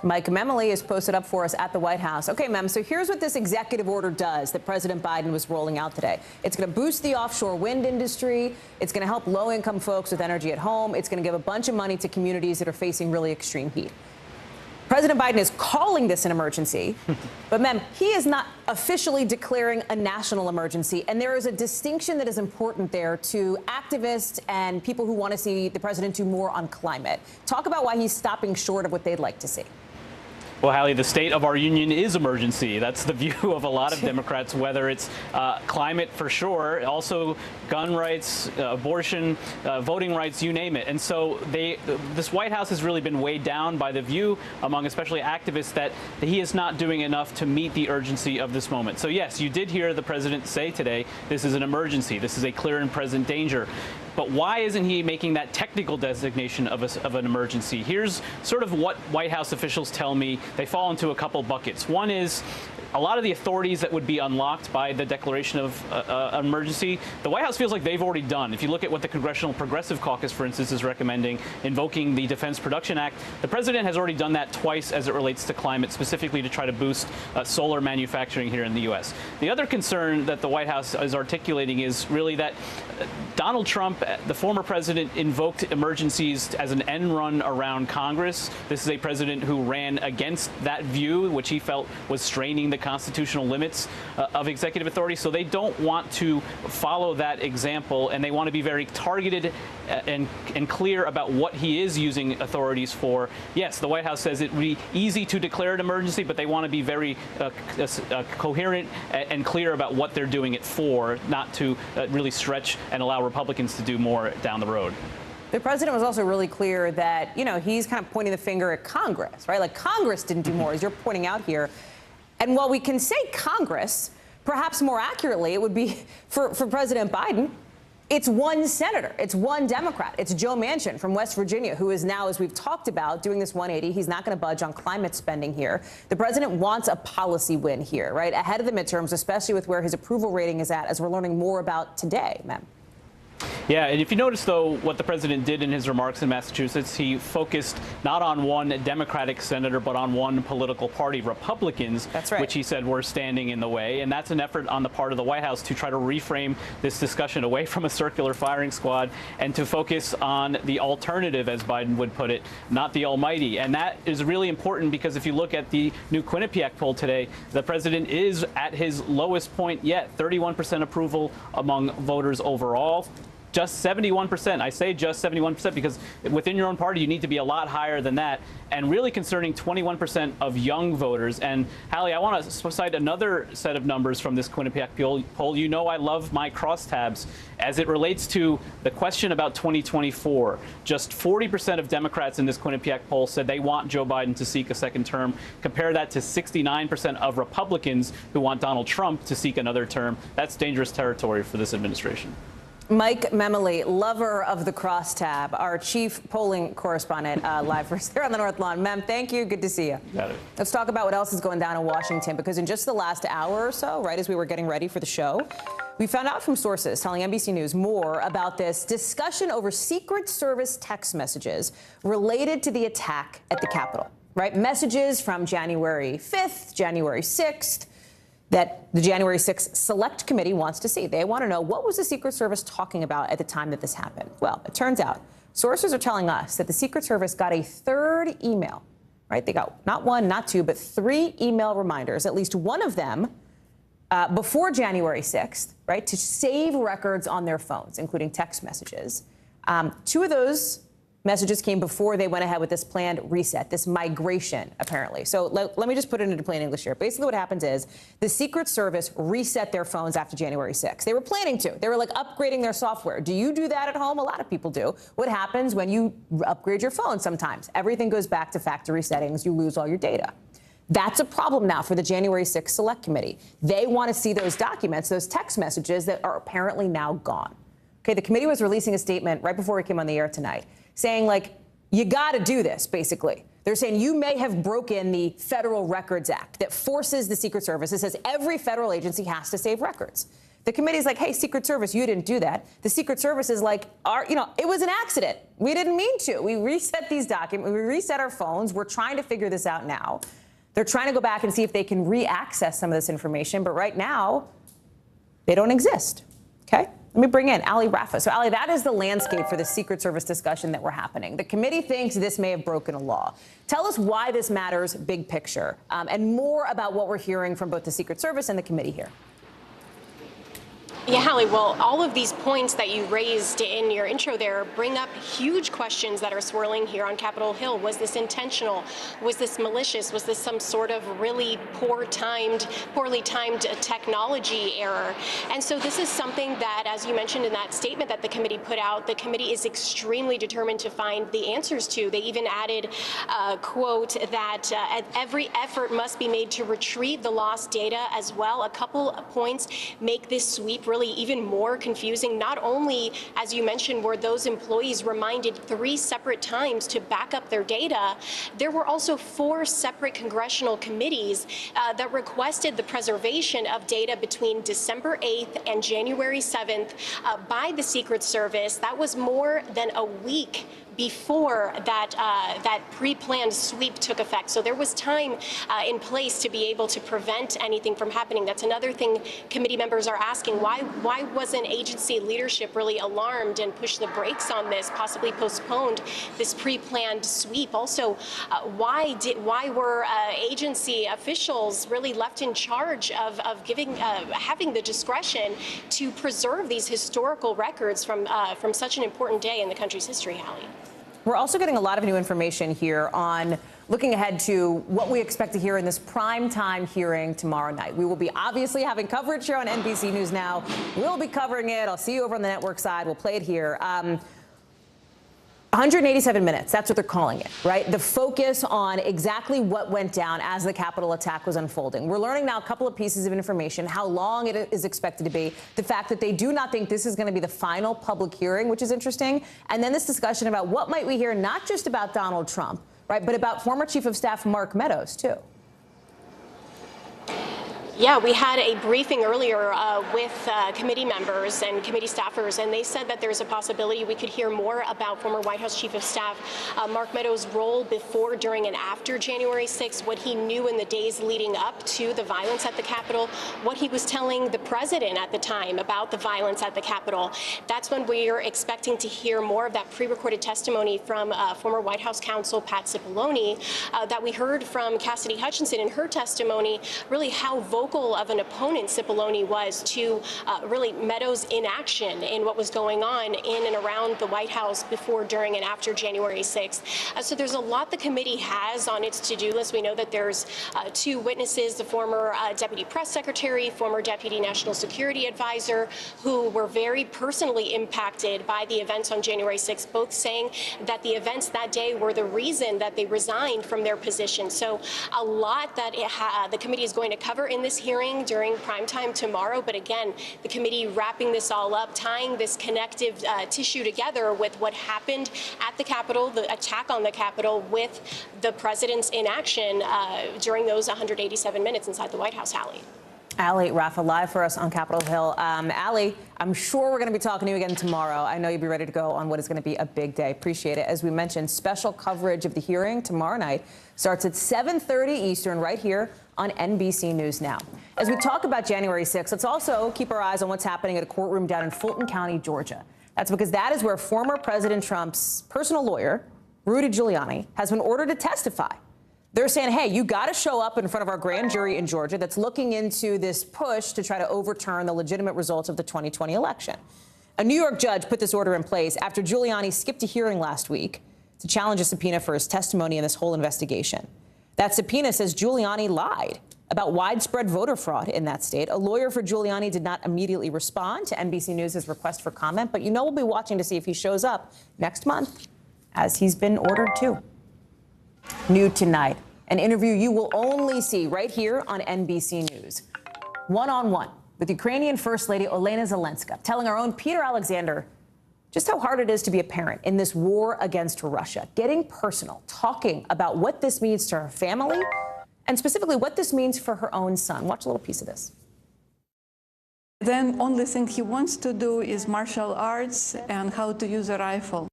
Mike Memoli is posted up for us at the White House. Okay, Mem, so here's what this executive order does that President Biden was rolling out today. It's going to boost the offshore wind industry. It's going to help low-income folks with energy at home. It's going to give a bunch of money to communities that are facing really extreme heat. President Biden is calling this an emergency, but, Mem, he is not officially declaring a national emergency, and there is a distinction that is important there to activists and people who want to see the president do more on climate. Talk about why he's stopping short of what they'd like to see. Well, Hallie, the state of our union is emergency. That's the view of a lot of Democrats, whether it's climate for sure, also gun rights, abortion, voting rights, you name it. And so this White House has really been weighed down by the view among especially activists that he is not doing enough to meet the urgency of this moment. So, yes, you did hear the president say today, this is an emergency. This is a clear and present danger. But why isn't he making that technical designation of an emergency? Here's sort of what White House officials tell me. They fall into a couple buckets. One is a lot of the authorities that would be unlocked by the declaration of emergency, the White House feels like they've already done. If you look at what the Congressional Progressive Caucus, for instance, is recommending, invoking the Defense Production Act, the president has already done that twice as it relates to climate, specifically to try to boost solar manufacturing here in the U.S. The other concern that the White House is articulating is really that Donald Trump, the former president, invoked emergencies as an end run around Congress. This is a president who ran against that view, which he felt was straining the constitutional limits of executive authority. So they don't want to follow that example, and they want to be very targeted and clear about what he is using authorities for. Yes, the White House says it would be easy to declare an emergency, but they want to be very coherent and clear about what they're doing it for, not to really stretch and allow Republicans to do more down the road. The president was also really clear that, you know, he's kind of pointing the finger at Congress, right? Like Congress didn't do more, as you're pointing out here. And while we can say Congress, perhaps more accurately, it would be for President Biden, it's one senator. It's one Democrat. It's Joe Manchin from West Virginia, who is now, as we've talked about, doing this 180. He's not going to budge on climate spending here. The president wants a policy win here, right, ahead of the midterms, especially with where his approval rating is at, as we're learning more about today, Mem. Yeah, and if you notice, though, what the president did in his remarks in Massachusetts, he focused not on one Democratic senator, but on one political party, Republicans, that's right, which he said were standing in the way. And that's an effort on the part of the White House to try to reframe this discussion away from a circular firing squad and to focus on the alternative, as Biden would put it, not the almighty. And that is really important because if you look at the new Quinnipiac poll today, the president is at his lowest point yet, 31% approval among voters overall. Just 71%. I say just 71% because within your own party, you need to be a lot higher than that. And really concerning 21% of young voters. And Hallie, I want to cite another set of numbers from this Quinnipiac poll. You know I love my crosstabs. As it relates to the question about 2024, just 40% of Democrats in this Quinnipiac poll said they want Joe Biden to seek a second term. Compare that to 69% of Republicans who want Donald Trump to seek another term. That's dangerous territory for this administration. Mike Memoli, lover of the crosstab, our chief polling correspondent, live for us there on the North Lawn. Mem, thank you. Good to see you. Got it. Let's talk about what else is going down in Washington, because in just the last hour or so, right as we were getting ready for the show, we found out from sources telling NBC News more about this discussion over Secret Service text messages related to the attack at the Capitol, right? Messages from January 5th, January 6th, that the January 6th Select Committee wants to see. They want to know, what was the Secret Service talking about at the time that this happened? Well, it turns out sources are telling us that the Secret Service got a third email, right? They got not one, not two, but 3 email reminders, at least one of them before January 6th, right, to save records on their phones, including text messages. 2 of those messages came before they went ahead with this planned reset, this migration, apparently. So let me just put it into plain English here. Basically what happens is the Secret Service reset their phones after January 6th. They were planning to. They were like upgrading their software. Do you do that at home? A lot of people do. What happens when you upgrade your phone sometimes? Everything goes back to factory settings. You lose all your data. That's a problem now for the January 6th Select Committee. They want to see those documents, those text messages that are apparently now gone. Okay, the committee was releasing a statement right before we came on the air tonight, saying, like, You got to do this, basically. They're saying you may have broken the Federal Records Act that forces the Secret Service. It says every federal agency has to save records. The committee's like, hey, Secret Service, you didn't do that. The Secret Service is like, it was an accident. We didn't mean to. We reset these documents. We reset our phones. We're trying to figure this out now. They're trying to go back and see if they can re-access some of this information. But right now, they don't exist. Okay? Let me bring in Ali Rafa. So, Ali, that is the landscape for the Secret Service discussion that we're happening. The committee thinks this may have broken a law. Tell us why this matters, big picture, and more about what we're hearing from both the Secret Service and the committee here. Yeah, Hallie, well, all of these points that you raised in your intro there bring up huge questions that are swirling here on Capitol Hill. Was this intentional? Was this malicious? Was this some sort of really poorly timed technology error? And so this is something that, as you mentioned in that statement that the committee put out, the committee is extremely determined to find the answers to. They even added, quote, that every effort must be made to retrieve the lost data as well. A couple of points make this sweep really even more confusing. Not only, as you mentioned, were those employees reminded 3 separate times to back up their data, there were also 4 separate congressional committees that requested the preservation of data between December 8th and January 7th by the Secret Service. That was more than a week before that pre-planned sweep took effect. So there was time in place to be able to prevent anything from happening. That's another thing committee members are asking. Why wasn't agency leadership really alarmed and pushed the brakes on this, possibly postponed this pre-planned sweep? Also, why were agency officials really left in charge of having the discretion to preserve these historical records from such an important day in the country's history, Hallie? We're also getting a lot of new information here on looking ahead to what we expect to hear in this primetime hearing tomorrow night. We will be obviously having coverage here on NBC News Now. We'll be covering it. I'll see you over on the network side. We'll play it here. 187 minutes, that's what they're calling it, right? The focus on exactly what went down as the Capitol attack was unfolding. We're learning now a couple of pieces of information, how long it is expected to be, the fact that they do not think this is going to be the final public hearing, which is interesting, and then this discussion about what might we hear not just about Donald Trump, right, but about former Chief of Staff Mark Meadows, too. Yeah, we had a briefing earlier with committee members and committee staffers, and they said that there's a possibility we could hear more about former White House Chief of Staff Mark Meadows' role before, during, and after January 6th, what he knew in the days leading up to the violence at the Capitol, what he was telling the president at the time about the violence at the Capitol. That's when we're expecting to hear more of that pre-recorded testimony from former White House counsel Pat Cipollone that we heard from Cassidy Hutchinson in her testimony, really how vocal of an opponent Cipollone was to really Meadows' inaction in what was going on in and around the White House before, during, and after January 6th. So there's a lot the committee has on its to-do list. We know that there's 2 witnesses, the former deputy press secretary, former deputy national security advisor, who were very personally impacted by the events on January 6th, both saying that the events that day were the reason that they resigned from their position. So a lot that the committee is going to cover in this hearing during primetime tomorrow. But again, the committee wrapping this all up, tying this connective tissue together with what happened at the Capitol, the attack on the Capitol, with the president's inaction during those 187 minutes inside the White House, Hallie. Ali Rafa, live for us on Capitol Hill. Ali, I'm sure we're going to be talking to you again tomorrow. I know you'll be ready to go on what is going to be a big day. Appreciate it. As we mentioned, special coverage of the hearing tomorrow night starts at 7:30 Eastern right here on NBC News Now. As we talk about January 6th, let's also keep our eyes on what's happening at a courtroom down in Fulton County, Georgia. That's because that is where former President Trump's personal lawyer, Rudy Giuliani, has been ordered to testify. They're saying, hey, you got to show up in front of our grand jury in Georgia that's looking into this push to try to overturn the legitimate results of the 2020 election. A New York judge put this order in place after Giuliani skipped a hearing last week to challenge a subpoena for his testimony in this whole investigation. That subpoena says Giuliani lied about widespread voter fraud in that state. A lawyer for Giuliani did not immediately respond to NBC News' request for comment, but we'll be watching to see if he shows up next month, as he's been ordered to. New tonight, an interview you will only see right here on NBC News. One-on-one with Ukrainian First Lady Olena Zelenska, telling our own Peter Alexander just how hard it is to be a parent in this war against Russia, getting personal, talking about what this means to her family, and specifically what this means for her own son. Watch a little piece of this. Then only thing he wants to do is martial arts and how to use a rifle.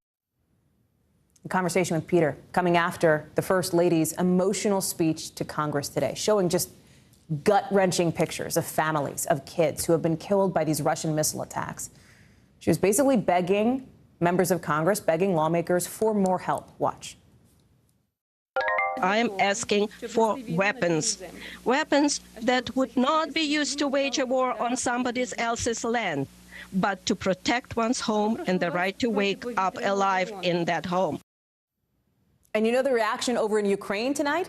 A conversation with Peter coming after the First Lady's emotional speech to Congress today, showing just gut-wrenching pictures of families, of kids who have been killed by these Russian missile attacks. She was basically begging members of Congress, begging lawmakers for more help. Watch. I am asking for weapons. Weapons that would not be used to wage a war on somebody else's land, but to protect one's home and the right to wake up alive in that home. And you know the reaction over in Ukraine tonight?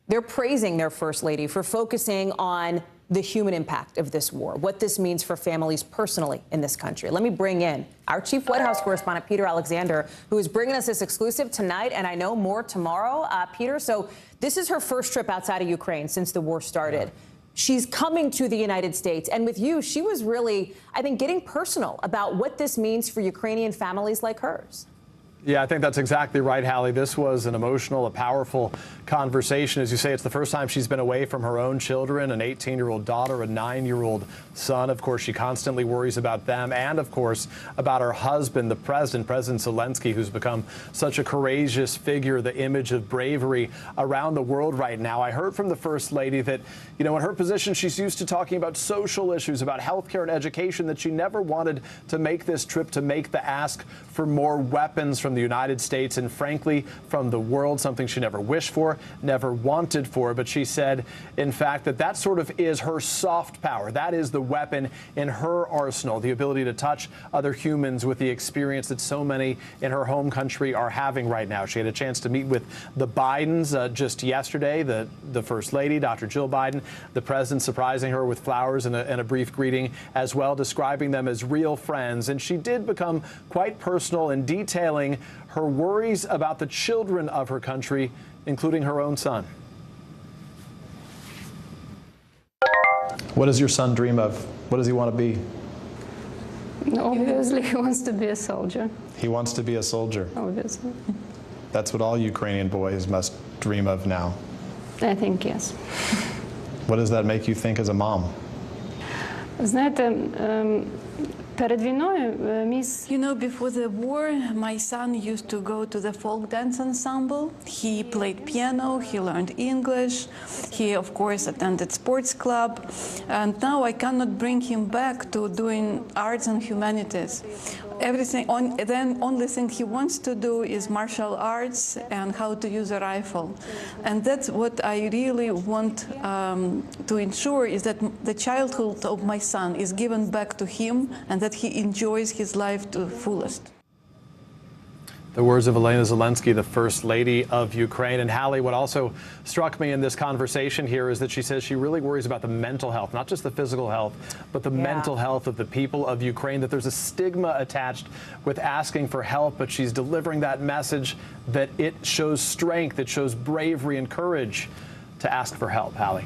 They're praising their First Lady for focusing on the human impact of this war, what this means for families personally in this country. Let me bring in our chief White House correspondent, Peter Alexander, who is bringing us this exclusive tonight, and I know more tomorrow. Peter, so this is her first trip outside of Ukraine since the war started. She's coming to the United States, and with you, she was really, I think, getting personal about what this means for Ukrainian families like hers. Yeah, I think that's exactly right, Hallie. This was an emotional, a powerful conversation. As you say, it's the first time she's been away from her own children, an 18-year-old daughter, a 9-year-old son. Of course, she constantly worries about them and, of course, about her husband, the President Zelensky, who's become such a courageous figure, the image of bravery around the world right now. I heard from the First Lady that, you know, in her position, she's used to talking about social issues, about health care and education, that she never wanted to make this trip, to make the ask for more weapons from the United States and, frankly, from the world, something she never wished for, never wanted for. But she said, in fact, that sort of is her soft power. That is the weapon in her arsenal, the ability to touch other humans with the experience that so many in her home country are having right now. She had a chance to meet with the Bidens just yesterday, the First Lady, Dr. Jill Biden, the president surprising her with flowers and a brief greeting as well, describing them as real friends. And she did become quite personal in detailing her worries about the children of her country, including her own son. What does your son dream of? What does he want to be? Obviously, he wants to be a soldier. He wants to be a soldier. Obviously. That's what all Ukrainian boys must dream of now. I think yes. What does that make you think as a mom? Знаєте, перед війною You know, before the war, my son used to go to the folk dance ensemble. He played piano, he learned English, he, of course, attended sports club. And now I cannot bring him back to doing arts and humanities. Then only thing he wants to do is martial arts and how to use a rifle. And that's what I really want to ensure, is that the childhood of my son is given back to him and that he enjoys his life to the fullest. The words of Elena Zelensky, the First Lady of Ukraine. And Hallie, what also struck me in this conversation here is that she says she really worries about the mental health, not just the physical health, but the mental health of the people of Ukraine, that there's a stigma attached with asking for help. But she's delivering that message that it shows strength, it shows bravery and courage to ask for help. Hallie.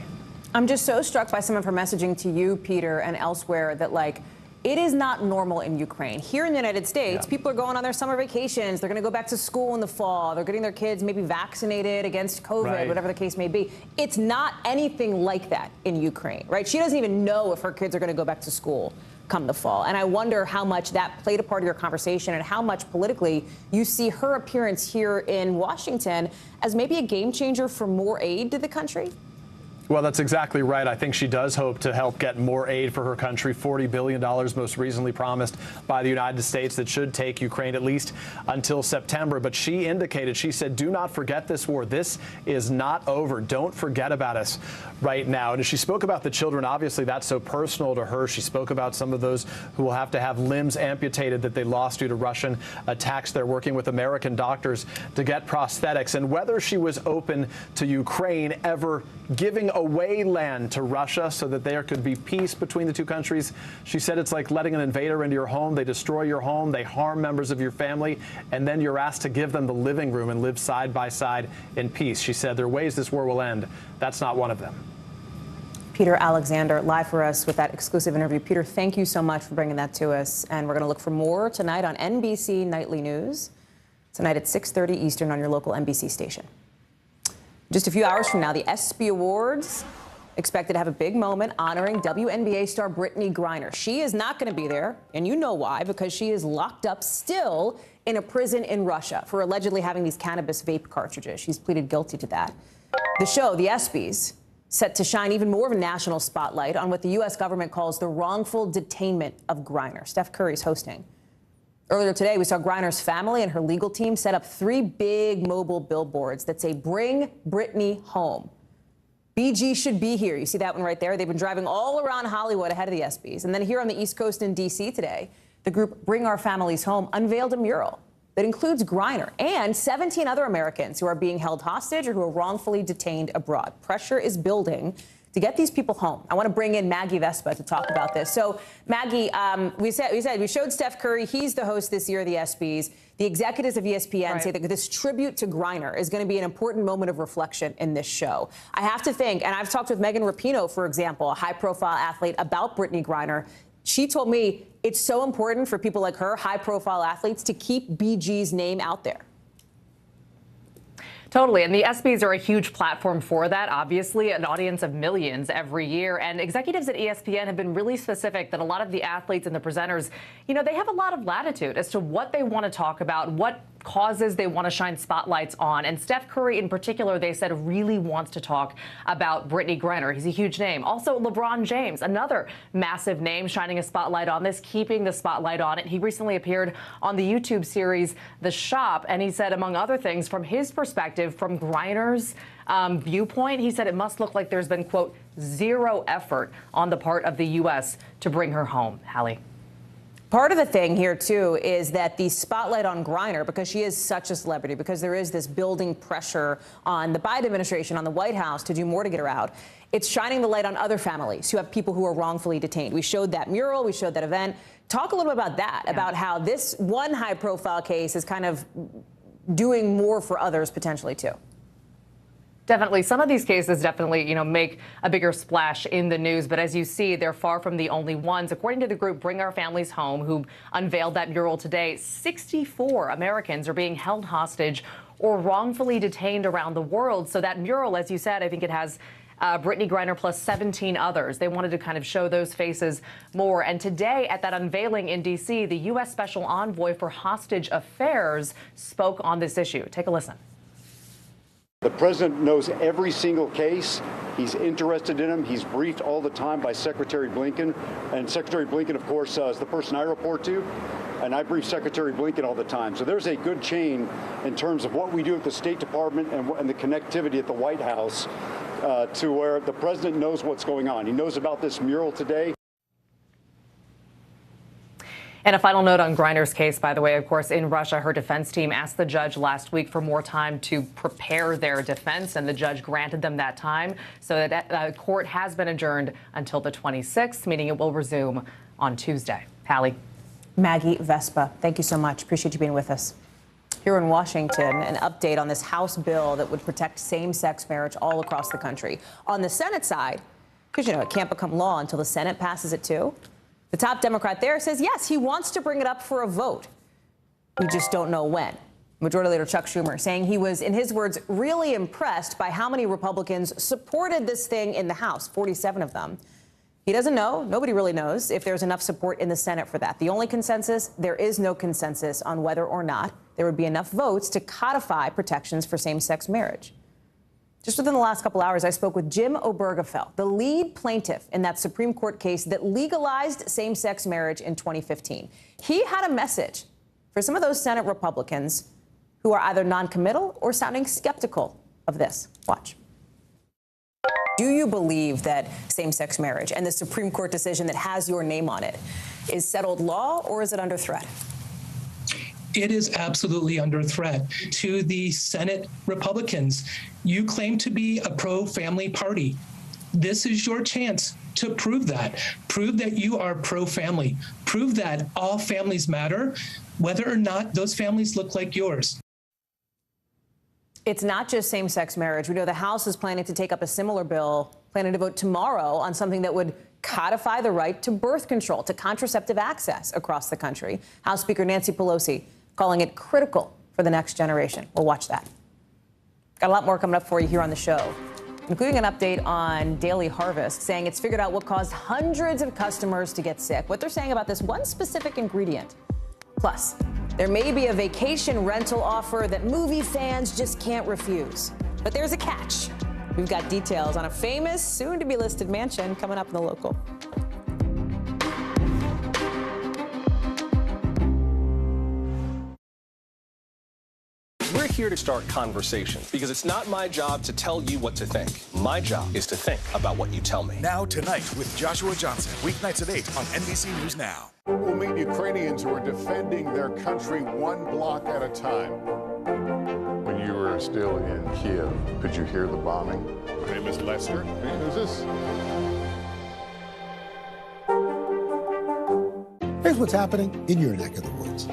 I'm just so struck by some of her messaging to you, Peter, and elsewhere, that, like, it is not normal in Ukraine. Here in the United States, people are going on their summer vacations. They're going to go back to school in the fall. They're getting their kids maybe vaccinated against COVID, whatever the case may be. It's not anything like that in Ukraine, right? She doesn't even know if her kids are going to go back to school come the fall. And I wonder how much that played a part of your conversation and how much politically you see her appearance here in Washington as maybe a game changer for more aid to the country. Well, that's exactly right. I think she does hope to help get more aid for her country. $40 billion most recently promised by the United States that should take Ukraine at least until September. But she indicated, she said, do not forget this war. This is not over. Don't forget about us right now. And as she spoke about the children, obviously that's so personal to her. She spoke about some of those who will have to have limbs amputated that they lost due to Russian attacks. They're working with American doctors to get prosthetics. And whether she was open to Ukraine ever giving away land to Russia so that there could be peace between the two countries, she said it's like letting an invader into your home. They destroy your home, they harm members of your family, and then you're asked to give them the living room and live side by side in peace. She said there are ways this war will end. That's not one of them. Peter Alexander live for us with that exclusive interview. Peter, thank you so much for bringing that to us. And we're going to look for more tonight on NBC Nightly News, tonight at 6:30 Eastern on your local NBC station. Just a few hours from now, the ESPY Awards expected to have a big moment honoring WNBA star Brittany Griner. She is not going to be there, and you know why, because she is locked up still in a prison in Russia for allegedly having these cannabis vape cartridges. She's pleaded guilty to that. The show, the ESPYs, set to shine even more of a national spotlight on what the U.S. government calls the wrongful detainment of Griner. Steph Curry's hosting. Earlier today, we saw Griner's family and her legal team set up 3 big mobile billboards that say, "Bring Brittany home." BG should be here. You see that one right there? They've been driving all around Hollywood ahead of the ESPYs. And then here on the East Coast in D.C. today, the group Bring Our Families Home unveiled a mural that includes Griner and 17 other Americans who are being held hostage or who are wrongfully detained abroad. Pressure is building to get these people home. I want to bring in Maggie Vespa to talk about this. So, Maggie, we showed Steph Curry. He's the host this year of the ESPYs. The executives of ESPN say that this tribute to Griner is going to be an important moment of reflection in this show. I have to think, and I've talked with Megan Rapinoe, for example, a high-profile athlete, about Brittany Griner. She told me it's so important for people like her, high-profile athletes, to keep BG's name out there. Totally. And the ESPYs are a huge platform for that, obviously, an audience of millions every year. And executives at ESPN have been really specific that a lot of the athletes and the presenters, you know, they have a lot of latitude as to what they want to talk about, what causes they want to shine spotlights on. And Steph Curry in particular, they said, really wants to talk about Brittany Griner. He's a huge name. Also, LeBron James, another massive name, shining a spotlight on this, keeping the spotlight on it. He recently appeared on the YouTube series The Shop, and he said, among other things, from his perspective, from Griner's viewpoint, he said it must look like there's been, quote, zero effort on the part of the U.S. to bring her home. Hallie. Part of the thing here, too, is that the spotlight on Griner, because she is such a celebrity, because there is this building pressure on the Biden administration, on the White House to do more to get her out, it's shining the light on other families who have people who are wrongfully detained. We showed that mural. We showed that event. Talk a little bit about that, about how this one high-profile case is kind of doing more for others potentially, too. Definitely. Some of these cases definitely, you know, make a bigger splash in the news. But as you see, they're far from the only ones. According to the group Bring Our Families Home, who unveiled that mural today, 64 Americans are being held hostage or wrongfully detained around the world. So that mural, as you said, I think it has Brittany Griner plus 17 others. They wanted to kind of show those faces more. And today at that unveiling in D.C., the U.S. Special Envoy for Hostage Affairs spoke on this issue. Take a listen. The president knows every single case. He's interested in them. He's briefed all the time by Secretary Blinken. And Secretary Blinken, of course, is the person I report to. And I brief Secretary Blinken all the time. So there's a good chain in terms of what we do at the State Department and the connectivity at the White House to where the president knows what's going on. He knows about this mural today. And a final note on Griner's case, by the way, of course, in Russia, her defense team asked the judge last week for more time to prepare their defense, and the judge granted them that time. So that court has been adjourned until the 26th, meaning it will resume on Tuesday. Hallie. Maggie Vespa, thank you so much. Appreciate you being with us. Here in Washington, an update on this House bill that would protect same-sex marriage all across the country. On the Senate side, because, you know, it can't become law until the Senate passes it too. The top Democrat there says, yes, he wants to bring it up for a vote. We just don't know when. Majority Leader Chuck Schumer saying he was, in his words, really impressed by how many Republicans supported this thing in the House, 47 of them. He doesn't know, nobody really knows, if there's enough support in the Senate for that. The only consensus, there is no consensus on whether or not there would be enough votes to codify protections for same-sex marriage. Just within the last couple hours, I spoke with Jim Obergefell, the lead plaintiff in that Supreme Court case that legalized same-sex marriage in 2015. He had a message for some of those Senate Republicans who are either non-committal or sounding skeptical of this. Watch. Do you believe that same-sex marriage and the Supreme Court decision that has your name on it is settled law, or is it under threat? It is absolutely under threat. To the Senate Republicans, you claim to be a pro-family party. This is your chance to prove that. Prove that you are pro-family. Prove that all families matter, whether or not those families look like yours. It's not just same-sex marriage. We know the House is planning to take up a similar bill planning to vote tomorrow on something that would codify the right to birth control, to contraceptive access across the country. House Speaker Nancy Pelosi calling it critical for the next generation. We'll watch that. Got a lot more coming up for you here on the show, including an update on Daily Harvest, saying it's figured out what caused hundreds of customers to get sick, what they're saying about this one specific ingredient. Plus, there may be a vacation rental offer that movie fans just can't refuse. But there's a catch. We've got details on a famous, soon-to-be-listed mansion coming up in the local. We're here to start conversations because it's not my job to tell you what to think. My job is to think about what you tell me. Now tonight with Joshua Johnson, weeknights at 8 on NBC News Now. We'll meet Ukrainians who are defending their country one block at a time. When you were still in Kiev, could you hear the bombing? My name is Lester. Who's this? Here's what's happening in your neck of the woods.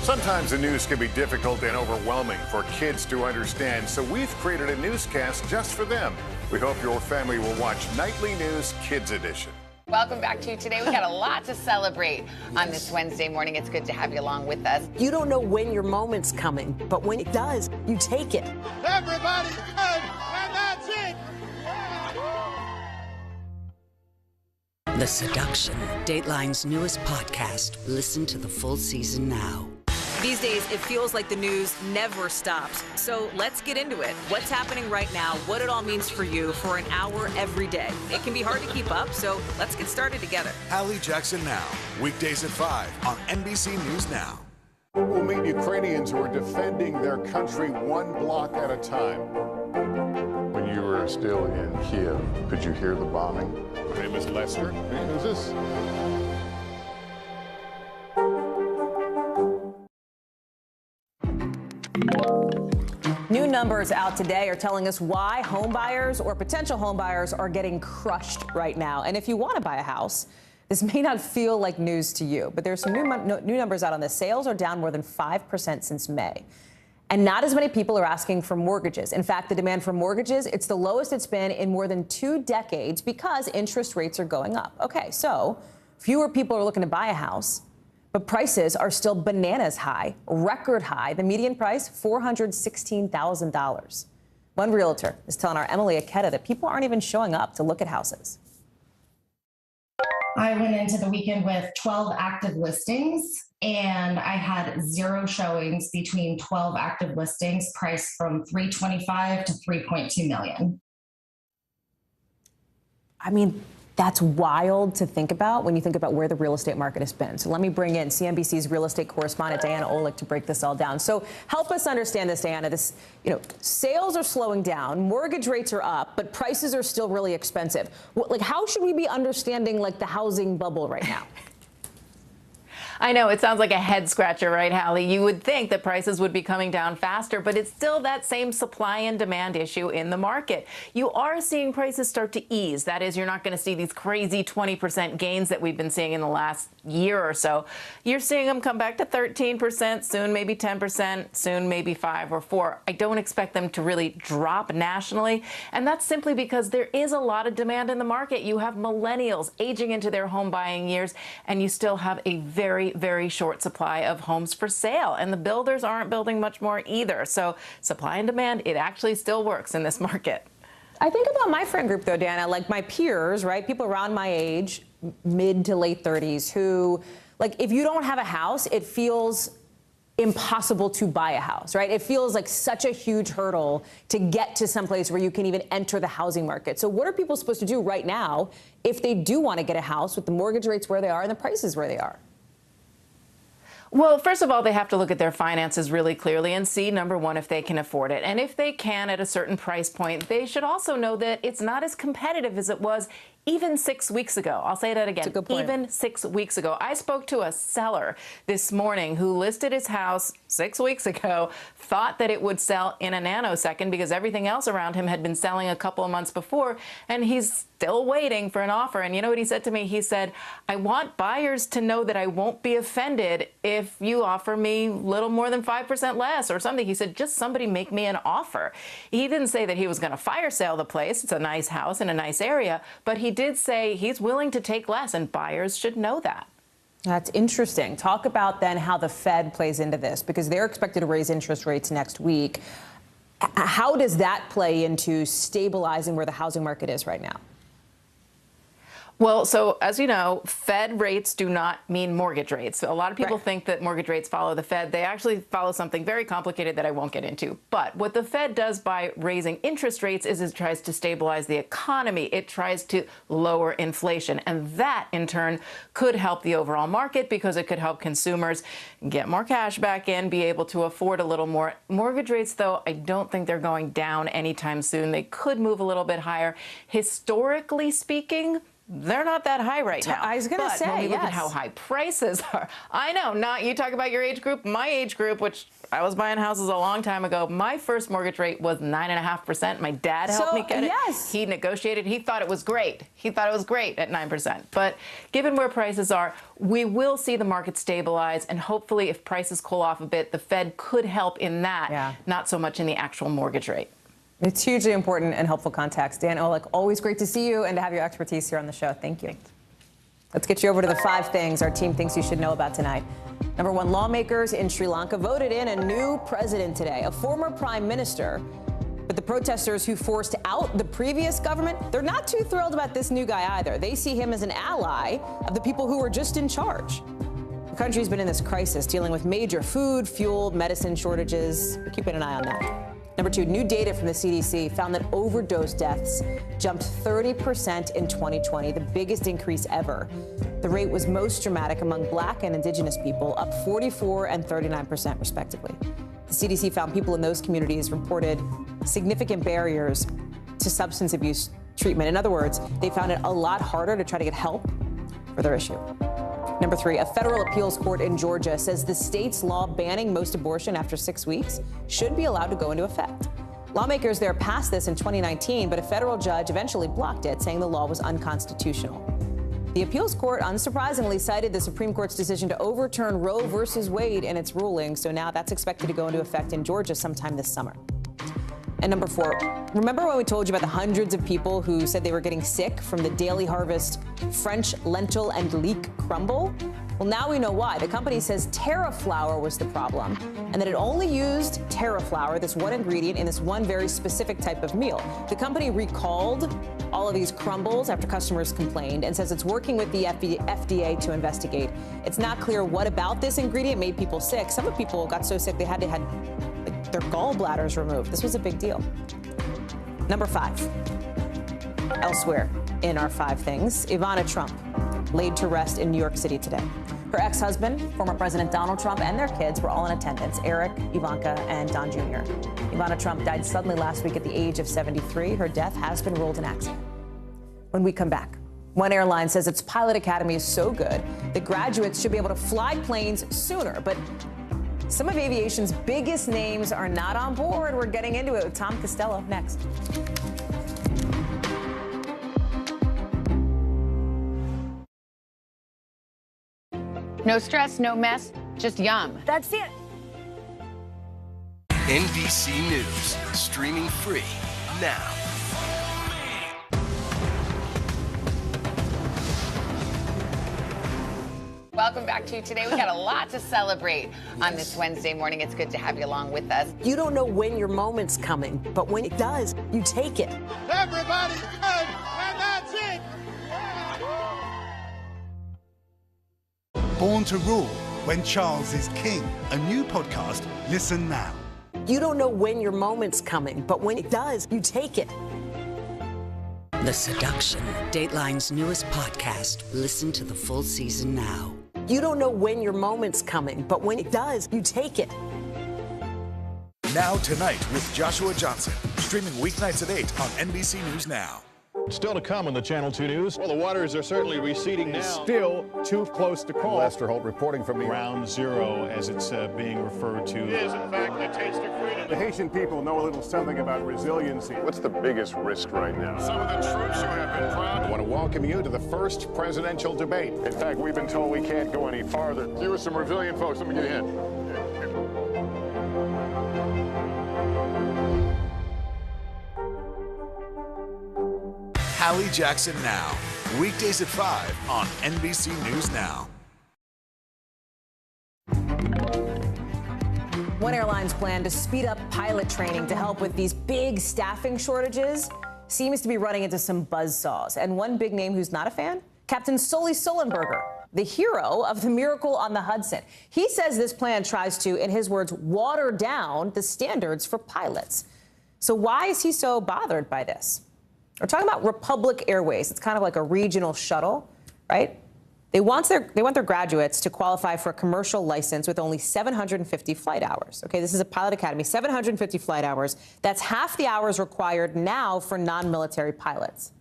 Sometimes the news can be difficult and overwhelming for kids to understand, so we've created a newscast just for them. We hope your family will watch Nightly News Kids Edition. Welcome back to Today. We got a lot to celebrate on this Wednesday morning. It's good to have you along with us. You don't know when your moment's coming, but when it does, you take it. Everybody good, and that's it. The Seduction, Dateline's newest podcast. Listen to the full season now. These days, it feels like the news never stops. So let's get into it. What's happening right now, what it all means for you for an hour every day. It can be hard to keep up, so let's get started together. Allie Jackson Now, weekdays at 5 on NBC News Now. We'll meet Ukrainians who are defending their country one block at a time. When you were still in Kiev, could you hear the bombing? My name is Lester. Who's this? New numbers out today are telling us why homebuyers or potential homebuyers are getting crushed right now. And if you want to buy a house, this may not feel like news to you, but there's some new numbers out on this. Sales are down more than 5% since May. And not as many people are asking for mortgages. In fact, the demand for mortgages, it's the lowest it's been in more than 2 decades because interest rates are going up. Okay, so fewer people are looking to buy a house, but prices are still bananas high, record high. The median price, $416,000. One realtor is telling our Emily Aketa that people aren't even showing up to look at houses. I went into the weekend with 12 active listings, and I had 0 showings between 12 active listings, priced from $325,000 to $3.2 million. I mean, that's wild to think about when you think about where the real estate market has been. So let me bring in CNBC's real estate correspondent, Diana Olick, to break this all down. So help us understand this, Diana. This, sales are slowing down, mortgage rates are up, but prices are still really expensive. How should we be understanding, the housing bubble right now? I know it sounds like a head scratcher, right, Hallie? You would think that prices would be coming down faster, but it's still that same supply and demand issue in the market. You are seeing prices start to ease. That is, you're not going to see these crazy 20% gains that we've been seeing in the last year or so. You're seeing them come back to 13%, soon maybe 10%, soon maybe 5 or 4. I don't expect them to really drop nationally, and that's simply because there is a lot of demand in the market. You have millennials aging into their home buying years, and you still have a very, very short supply of homes for sale, and the builders aren't building much more either. So supply and demand, it actually still works in this market. I think about my friend group, though, Diana, like my peers, right? People around my age, mid to late 30s, who, if you don't have a house, it feels impossible to buy a house, right? It feels like such a huge hurdle to get to someplace where you can even enter the housing market. So what are people supposed to do right now if they do want to get a house with the mortgage rates where they are and the prices where they are? Well, first of all, they have to look at their finances really clearly and see, number one, if they can afford it. And if they can at a certain price point, they should also know that it's not as competitive as it was even 6 weeks ago. I'll say that again. Even 6 weeks ago. I spoke to a seller this morning who listed his house 6 weeks ago, thought that it would sell in a nanosecond because everything else around him had been selling a couple of months before, and he's still waiting for an offer. And you know what he said to me? He said, I want buyers to know that I won't be offended if you offer me little more than 5% less or something. He said, just somebody make me an offer. He didn't say that he was going to fire sale the place. It's a nice house in a nice area, but he did say he's willing to take less, and buyers should know that. That's interesting. Talk about then how the Fed plays into this, because they're expected to raise interest rates next week. How does that play into stabilizing where the housing market is right now? Well, so as you know, Fed rates do not mean mortgage rates. So a lot of people think that mortgage rates follow the Fed. They actually follow something very complicated that I won't get into. But what the Fed does by raising interest rates is it tries to stabilize the economy. It tries to lower inflation. And that, in turn, could help the overall market because it could help consumers get more cash back in, be able to afford a little more. Mortgage rates, though, I don't think they're going down anytime soon. They could move a little bit higher. Historically speaking, they're not that high right now. I was going to say, when we look at how high prices are, I know, not you talk about your age group, my age group, which I was buying houses a long time ago. My first mortgage rate was 9.5%. My dad helped me get it. He negotiated. He thought it was great. He thought it was great at 9%. But given where prices are, we will see the market stabilize. And hopefully, if prices cool off a bit, the Fed could help in that, not so much in the actual mortgage rate. It's hugely important and helpful context. Dan Olick, always great to see you and to have your expertise here on the show. Thank you. Let's get you over to the 5 things our team thinks you should know about tonight. Number 1, lawmakers in Sri Lanka voted in a new president today, a former prime minister. But the protesters who forced out the previous government, they're not too thrilled about this new guy either. They see him as an ally of the people who were just in charge. The country's been in this crisis, dealing with major food, fuel, medicine shortages. We're keeping an eye on that. Number 2, new data from the CDC found that overdose deaths jumped 30% in 2020, the biggest increase ever. The rate was most dramatic among Black and Indigenous people, up 44% and 39% respectively. The CDC found people in those communities reported significant barriers to substance abuse treatment. In other words, they found it a lot harder to try to get help for their issue. Number 3, a federal appeals court in Georgia says the state's law banning most abortion after 6 weeks should be allowed to go into effect. Lawmakers there passed this in 2019, but a federal judge eventually blocked it, saying the law was unconstitutional. The appeals court, unsurprisingly, cited the Supreme Court's decision to overturn Roe v. Wade in its ruling, so now that's expected to go into effect in Georgia sometime this summer. And number 4, remember when we told you about the hundreds of people who said they were getting sick from the Daily Harvest French lentil and leek crumble? Well, now we know why. The company says terra flour was the problem, and that it only used terra flour, this one ingredient, in this one very specific type of meal. The company recalled all of these crumbles after customers complained and says it's working with the FDA to investigate. It's not clear what about this ingredient made people sick. Some of people got so sick they had to have their gallbladders removed. This was a big deal. Number 5. Elsewhere in our 5 things, Ivana Trump laid to rest in New York City today. Her ex-husband, former President Donald Trump, and their kids were all in attendance, Eric, Ivanka, and Don Jr. Ivana Trump died suddenly last week at the age of 73. Her death has been ruled an accident. When we come back, one airline says its pilot academy is so good that graduates should be able to fly planes sooner, but some of aviation's biggest names are not on board. We're getting into it with Tom Costello next. No stress, no mess, just yum. That's it. NBC News, streaming free now. Welcome back to Today. We got a lot to celebrate on this Wednesday morning. It's good to have you along with us. You don't know when your moment's coming, but when it does, you take it. Everybody's good, and that's it. Born to Rule, When Charles is King. A new podcast. Listen now. You don't know when your moment's coming, but when it does, you take it. The Seduction, Dateline's newest podcast. Listen to the full season now. You don't know when your moment's coming, but when it does, you take it. Now Tonight with Joshua Johnson. Streaming weeknights at 8 on NBC News Now. Still to come on the Channel 2 News. Well, the waters are certainly receding now. Still too close to call. Lester Holt reporting from Ground Zero, as it's being referred to. It is, in fact, the taste of freedom. The Haitian people know a little something about resiliency. What's the biggest risk right now? Some of the troops who have been proud. I want to welcome you to the first presidential debate. In fact, we've been told we can't go any farther. You were some resilient folks. Let me get a hint. Hallie Jackson Now, weekdays at 5 on NBC News Now. One airline's plan to speed up pilot training to help with these big staffing shortages seems to be running into some buzzsaws. And one big name who's not a fan? Captain Sully Sullenberger, the hero of the Miracle on the Hudson. He says this plan tries to, in his words, water down the standards for pilots. So why is he so bothered by this? We're talking about Republic Airways. It's kind of like a regional shuttle, right? They want their graduates to qualify for a commercial license with only 750 flight hours. Okay, this is a pilot academy, 750 flight hours. That's half the hours required now for non-military pilots.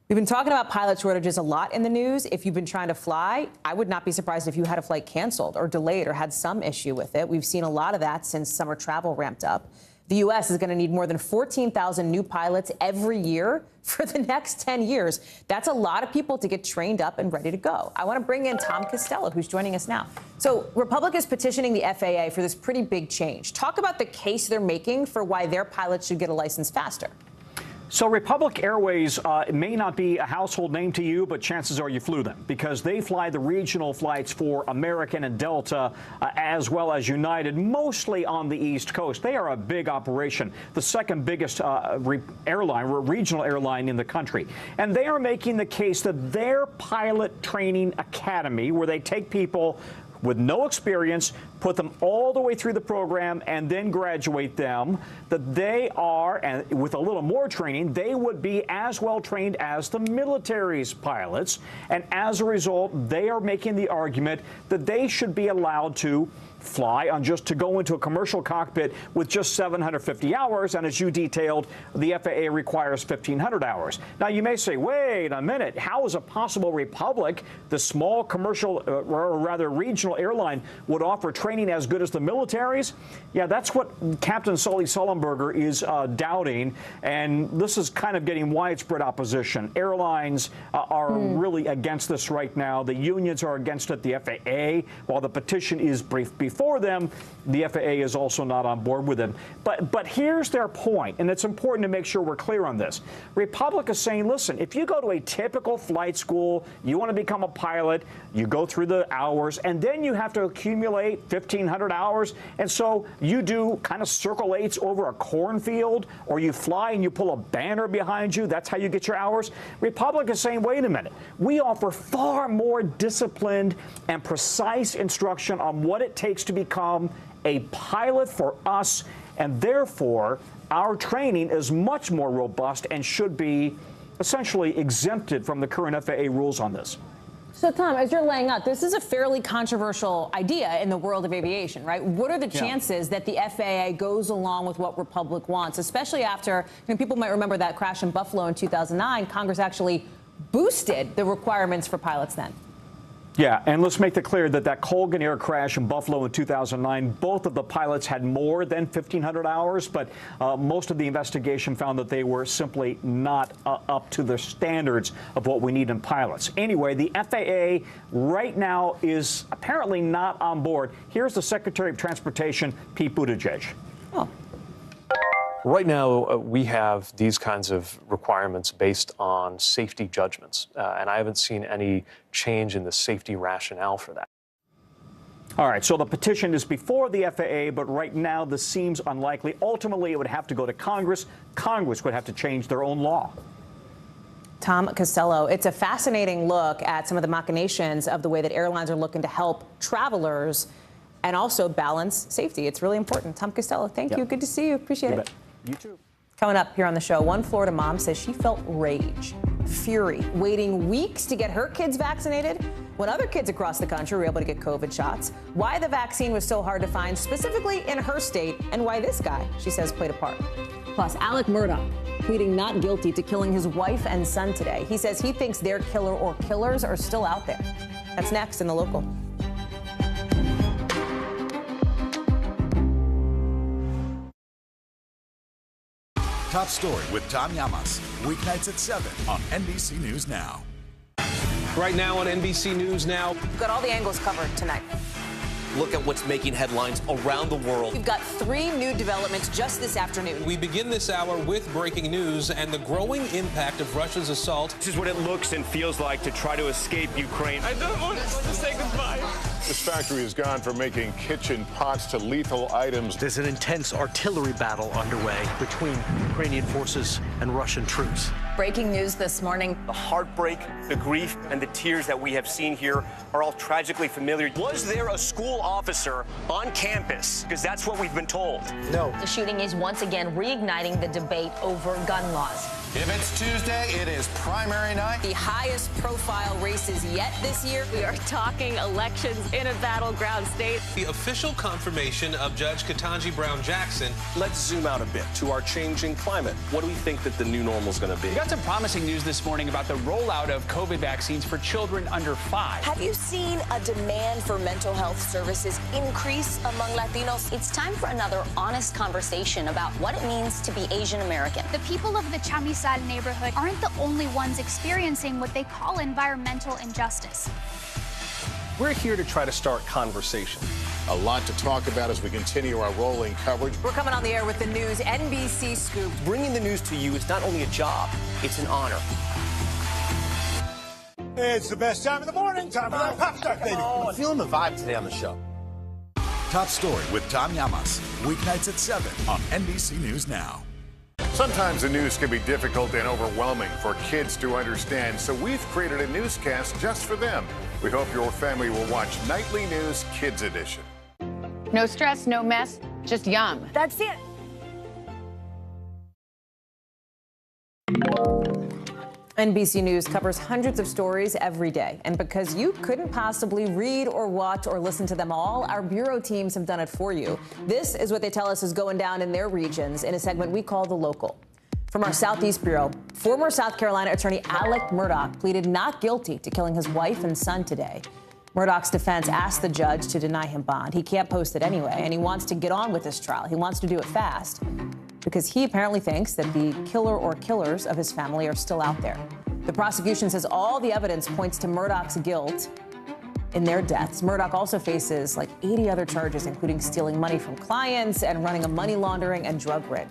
We've been talking about pilot shortages a lot in the news. If you've been trying to fly, I would not be surprised if you had a flight canceled or delayed or had some issue with it. We've seen a lot of that since summer travel ramped up. The U.S. is going to need more than 14,000 new pilots every year for the next 10 years. That's a lot of people to get trained up and ready to go. I want to bring in Tom Costello, who's joining us now. So Republic is petitioning the FAA for this pretty big change. Talk about the case they're making for why their pilots should get a license faster. So Republic Airways may not be a household name to you, but chances are you flew them because they fly the regional flights for American and Delta as well as United, mostly on the East Coast. They are a big operation, the second biggest regional airline in the country. And they are making the case that their pilot training academy, where they take people with no experience, put them all the way through the program, and then graduate them, that they are, and with a little more training, they would be as well trained as the military's pilots. And as a result, they are making the argument that they should be allowed to fly on to go into a commercial cockpit with just 750 hours. And as you detailed, the FAA requires 1,500 hours. Now, you may say, wait a minute, how is a possible Republic, the small commercial, or rather regional airline, would offer training as good as the military's? Yeah, that's what Captain Sully Sullenberger is doubting. And this is kind of getting widespread opposition. Airlines are really against this right now. The unions are against it. The FAA, while the petition is briefed before them, the FAA is also not on board with them. But here's their point, and it's important to make sure we're clear on this. Republic is saying, listen, if you go to a typical flight school, you want to become a pilot, you go through the hours, and then you have to accumulate 1,500 hours, and so you do kind of circle eights over a cornfield, or you fly and you pull a banner behind you, that's how you get your hours. Republic is saying, wait a minute, we offer far more disciplined and precise instruction on what it takes to become a pilot for us, and therefore our training is much more robust and should be essentially exempted from the current FAA rules on this. So, Tom, as you're laying out, this is a fairly controversial idea in the world of aviation, right? What are the chances that the FAA goes along with what Republic wants, especially after, people might remember that crash in Buffalo in 2009, Congress actually boosted the requirements for pilots then? Yeah, and let's make it clear that Colgan Air crash in Buffalo in 2009, both of the pilots had more than 1,500 hours, but most of the investigation found that they were simply not up to the standards of what we need in pilots. Anyway, the FAA right now is apparently not on board. Here's the Secretary of Transportation, Pete Buttigieg. Oh. Right now, we have these kinds of requirements based on safety judgments, and I haven't seen any change in the safety rationale for that. All right, so the petition is before the FAA, but right now this seems unlikely. Ultimately, it would have to go to Congress. Congress would have to change their own law. Tom Costello, it's a fascinating look at some of the machinations of the way that airlines are looking to help travelers and also balance safety. It's really important. Tom Costello, thank you. Good to see you. Appreciate it. You too. Coming up here on the show, one Florida mom says she felt rage, fury, waiting weeks to get her kids vaccinated when other kids across the country were able to get COVID shots, why the vaccine was so hard to find specifically in her state, and why this guy, she says, played a part. Plus, Alec Murdaugh pleading not guilty to killing his wife and son today. He says he thinks their killer or killers are still out there. That's next in The Local. Top Story with Tom Llamas, weeknights at 7 on NBC News Now. Right now on NBC News Now. We've got all the angles covered tonight. Look at what's making headlines around the world. We've got 3 new developments just this afternoon. We begin this hour with breaking news and the growing impact of Russia's assault. This is what it looks and feels like to try to escape Ukraine. I don't want to say goodbye. This factory has gone from making kitchen pots to lethal items. There's an intense artillery battle underway between Ukrainian forces and Russian troops. Breaking news this morning. The heartbreak, the grief, and the tears that we have seen here are all tragically familiar. Was there a school officer on campus? Because that's what we've been told. No. The shooting is once again reigniting the debate over gun laws. If it's Tuesday, it is primary night. The highest profile races yet this year. We are talking elections in a battleground state. The official confirmation of Judge Ketanji Brown Jackson. Let's zoom out a bit to our changing climate. What do we think that the new normal is going to be? We got some promising news this morning about the rollout of COVID vaccines for children under 5. Have you seen a demand for mental health services increase among Latinos? It's time for another honest conversation about what it means to be Asian American. The people of the Chamizal neighborhood aren't the only ones experiencing what they call environmental injustice. We're here to try to start conversation. A lot to talk about as we continue our rolling coverage. We're coming on the air with the news NBC Scoop. Bringing the news to you is not only a job, it's an honor. It's the best time of the morning. Time for that pop start, baby. I'm feeling the vibe today on the show. Top Story with Tom Llamas, weeknights at 7 on NBC News Now. Sometimes the news can be difficult and overwhelming for kids to understand, so we've created a newscast just for them. We hope your family will watch Nightly News Kids Edition. No stress, no mess, just yum. That's it. NBC News covers hundreds of stories every day. And because you couldn't possibly read or watch or listen to them all, our bureau teams have done it for you. This is what they tell us is going down in their regions in a segment we call The Local. From our Southeast Bureau, former South Carolina attorney Alec Murdaugh pleaded not guilty to killing his wife and son today. Murdaugh's defense asked the judge to deny him bond. He can't post it anyway, and he wants to get on with this trial. He wants to do it fast because he apparently thinks that the killer or killers of his family are still out there. The prosecution says all the evidence points to Murdaugh's guilt in their deaths. Murdaugh also faces like 80 other charges, including stealing money from clients and running a money laundering and drug ring.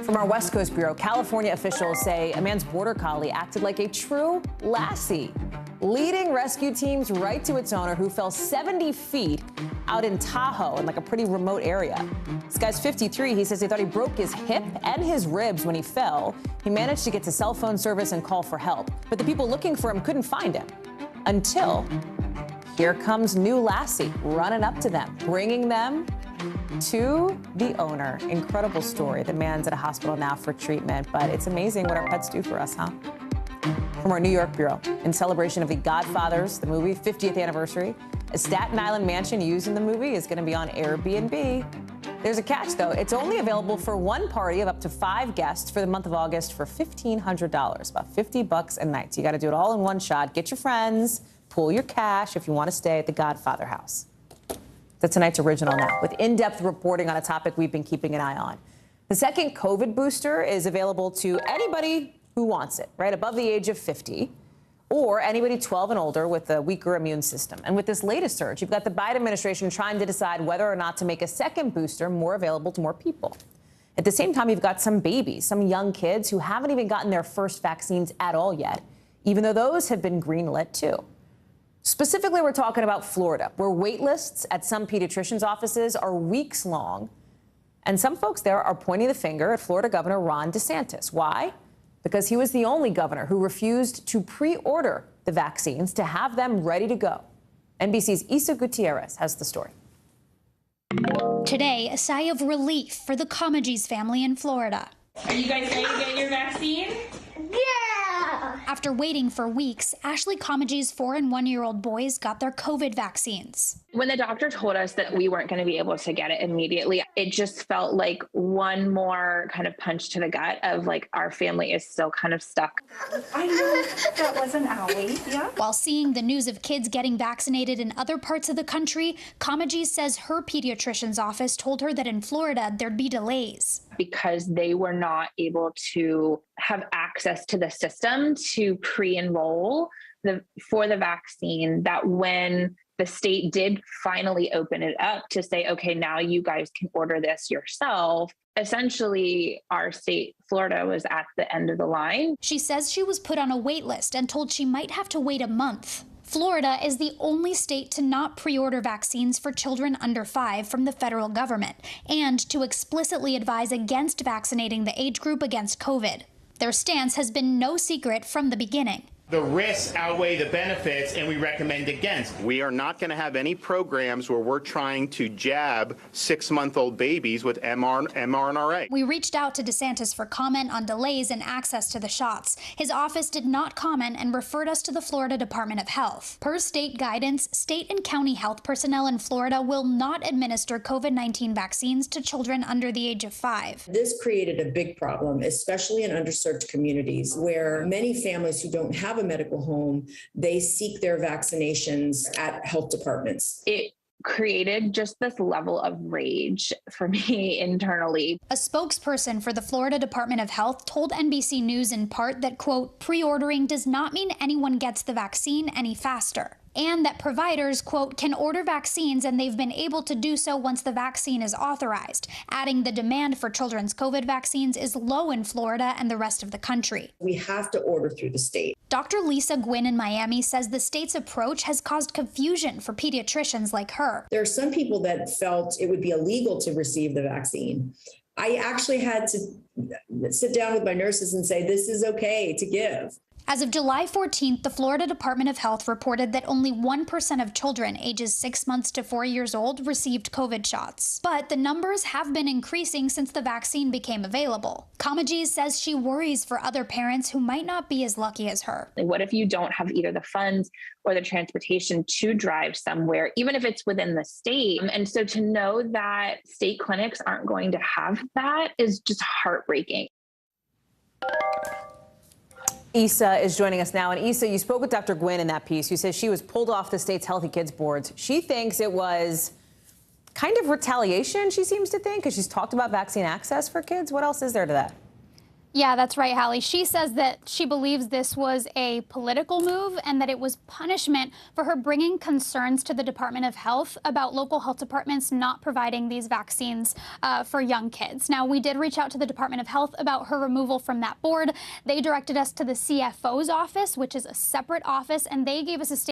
From our West Coast Bureau, California officials say a man's border collie acted like a true lassie, leading rescue teams right to its owner, who fell 70 feet out in Tahoe in like a pretty remote area. This guy's 53. He says he thought he broke his hip and his ribs when he fell. He managed to get to cell phone service and call for help, but the people looking for him couldn't find him until here comes new Lassie running up to them, bringing them to the owner. Incredible story. The man's at a hospital now for treatment, but it's amazing what our pets do for us, huh? From our New York Bureau, in celebration of The Godfathers, the movie 50th anniversary, a Staten Island mansion used in the movie is going to be on Airbnb. There's a catch, though. It's only available for one party of up to 5 guests for the month of August for $1,500, about $50 a night. So you got to do it all in one shot. Get your friends, pool your cash if you want to stay at the Godfather house. That's tonight's original now, with in-depth reporting on a topic we've been keeping an eye on. The second COVID booster is available to anybody who wants it, right, above the age of 50, or anybody 12 and older with a weaker immune system. And with this latest surge, you've got the Biden administration trying to decide whether or not to make a second booster more available to more people. At the same time, you've got some babies, some young kids who haven't even gotten their first vaccines at all yet, even though those have been greenlit too. Specifically, we're talking about Florida, where wait lists at some pediatricians' offices are weeks long. And some folks there are pointing the finger at Florida Governor Ron DeSantis. Why? Because he was the only governor who refused to pre-order the vaccines to have them ready to go. NBC's Isa Gutierrez has the story. Today, a sigh of relief for the Comegys family in Florida. Are you guys ready to get your vaccine? Yeah! After waiting for weeks, Ashley Comegye's 4- and 1-year-old boys got their COVID vaccines. When the doctor told us that we weren't going to be able to get it immediately, it just felt like one more kind of punch to the gut of like our family is still kind of stuck. I know that wasn't Allie. Yeah. While seeing the news of kids getting vaccinated in other parts of the country, Comegye says her pediatrician's office told her that in Florida there'd be delays. Because they were not able to have access to the system to pre-enroll for the vaccine, that when the state did finally open it up to say, okay, now you guys can order this yourself, essentially our state, Florida, was at the end of the line. She says she was put on a wait list and told she might have to wait a month. Florida is the only state to not pre-order vaccines for children under 5 from the federal government, and to explicitly advise against vaccinating the age group against COVID. Their stance has been no secret from the beginning. The risks outweigh the benefits, and we recommend against. We are not going to have any programs where we're trying to jab 6-month-old babies with mRNA. We reached out to DeSantis for comment on delays in access to the shots. His office did not comment and referred us to the Florida Department of Health. Per state guidance, state and county health personnel in Florida will not administer COVID-19 vaccines to children under the age of 5. This created a big problem, especially in underserved communities where many families who don't have a medical home, they seek their vaccinations at health departments. It created just this level of rage for me internally. A spokesperson for the Florida Department of Health told NBC News in part that, quote, pre-ordering does not mean anyone gets the vaccine any faster, and that providers, quote, can order vaccines and they've been able to do so once the vaccine is authorized, adding the demand for children's COVID vaccines is low in Florida and the rest of the country. We have to order through the state. Dr. Lisa Gwynn in Miami says the state's approach has caused confusion for pediatricians like her. There are some people that felt it would be illegal to receive the vaccine. I actually had to sit down with my nurses and say, this is okay to give. As of July 14th, the Florida Department of Health reported that only 1% of children ages 6 months to 4 years old received COVID shots. But the numbers have been increasing since the vaccine became available. Comegye says she worries for other parents who might not be as lucky as her. What if you don't have either the funds or the transportation to drive somewhere, even if it's within the state? And so to know that state clinics aren't going to have that is just heartbreaking. Issa is joining us now. And Issa, you spoke with Dr. Gwynn in that piece. You said she was pulled off the state's Healthy Kids boards. She thinks it was kind of retaliation, she seems to think, because she's talked about vaccine access for kids. What else is there to that? Yeah, that's right, Hallie. She says that she believes this was a political move and that it was punishment for her bringing concerns to the Department of Health about local health departments not providing these vaccines for young kids. Now, we did reach out to the Department of Health about her removal from that board. They directed us to the CFO's office, which is a separate office, and they gave us a statement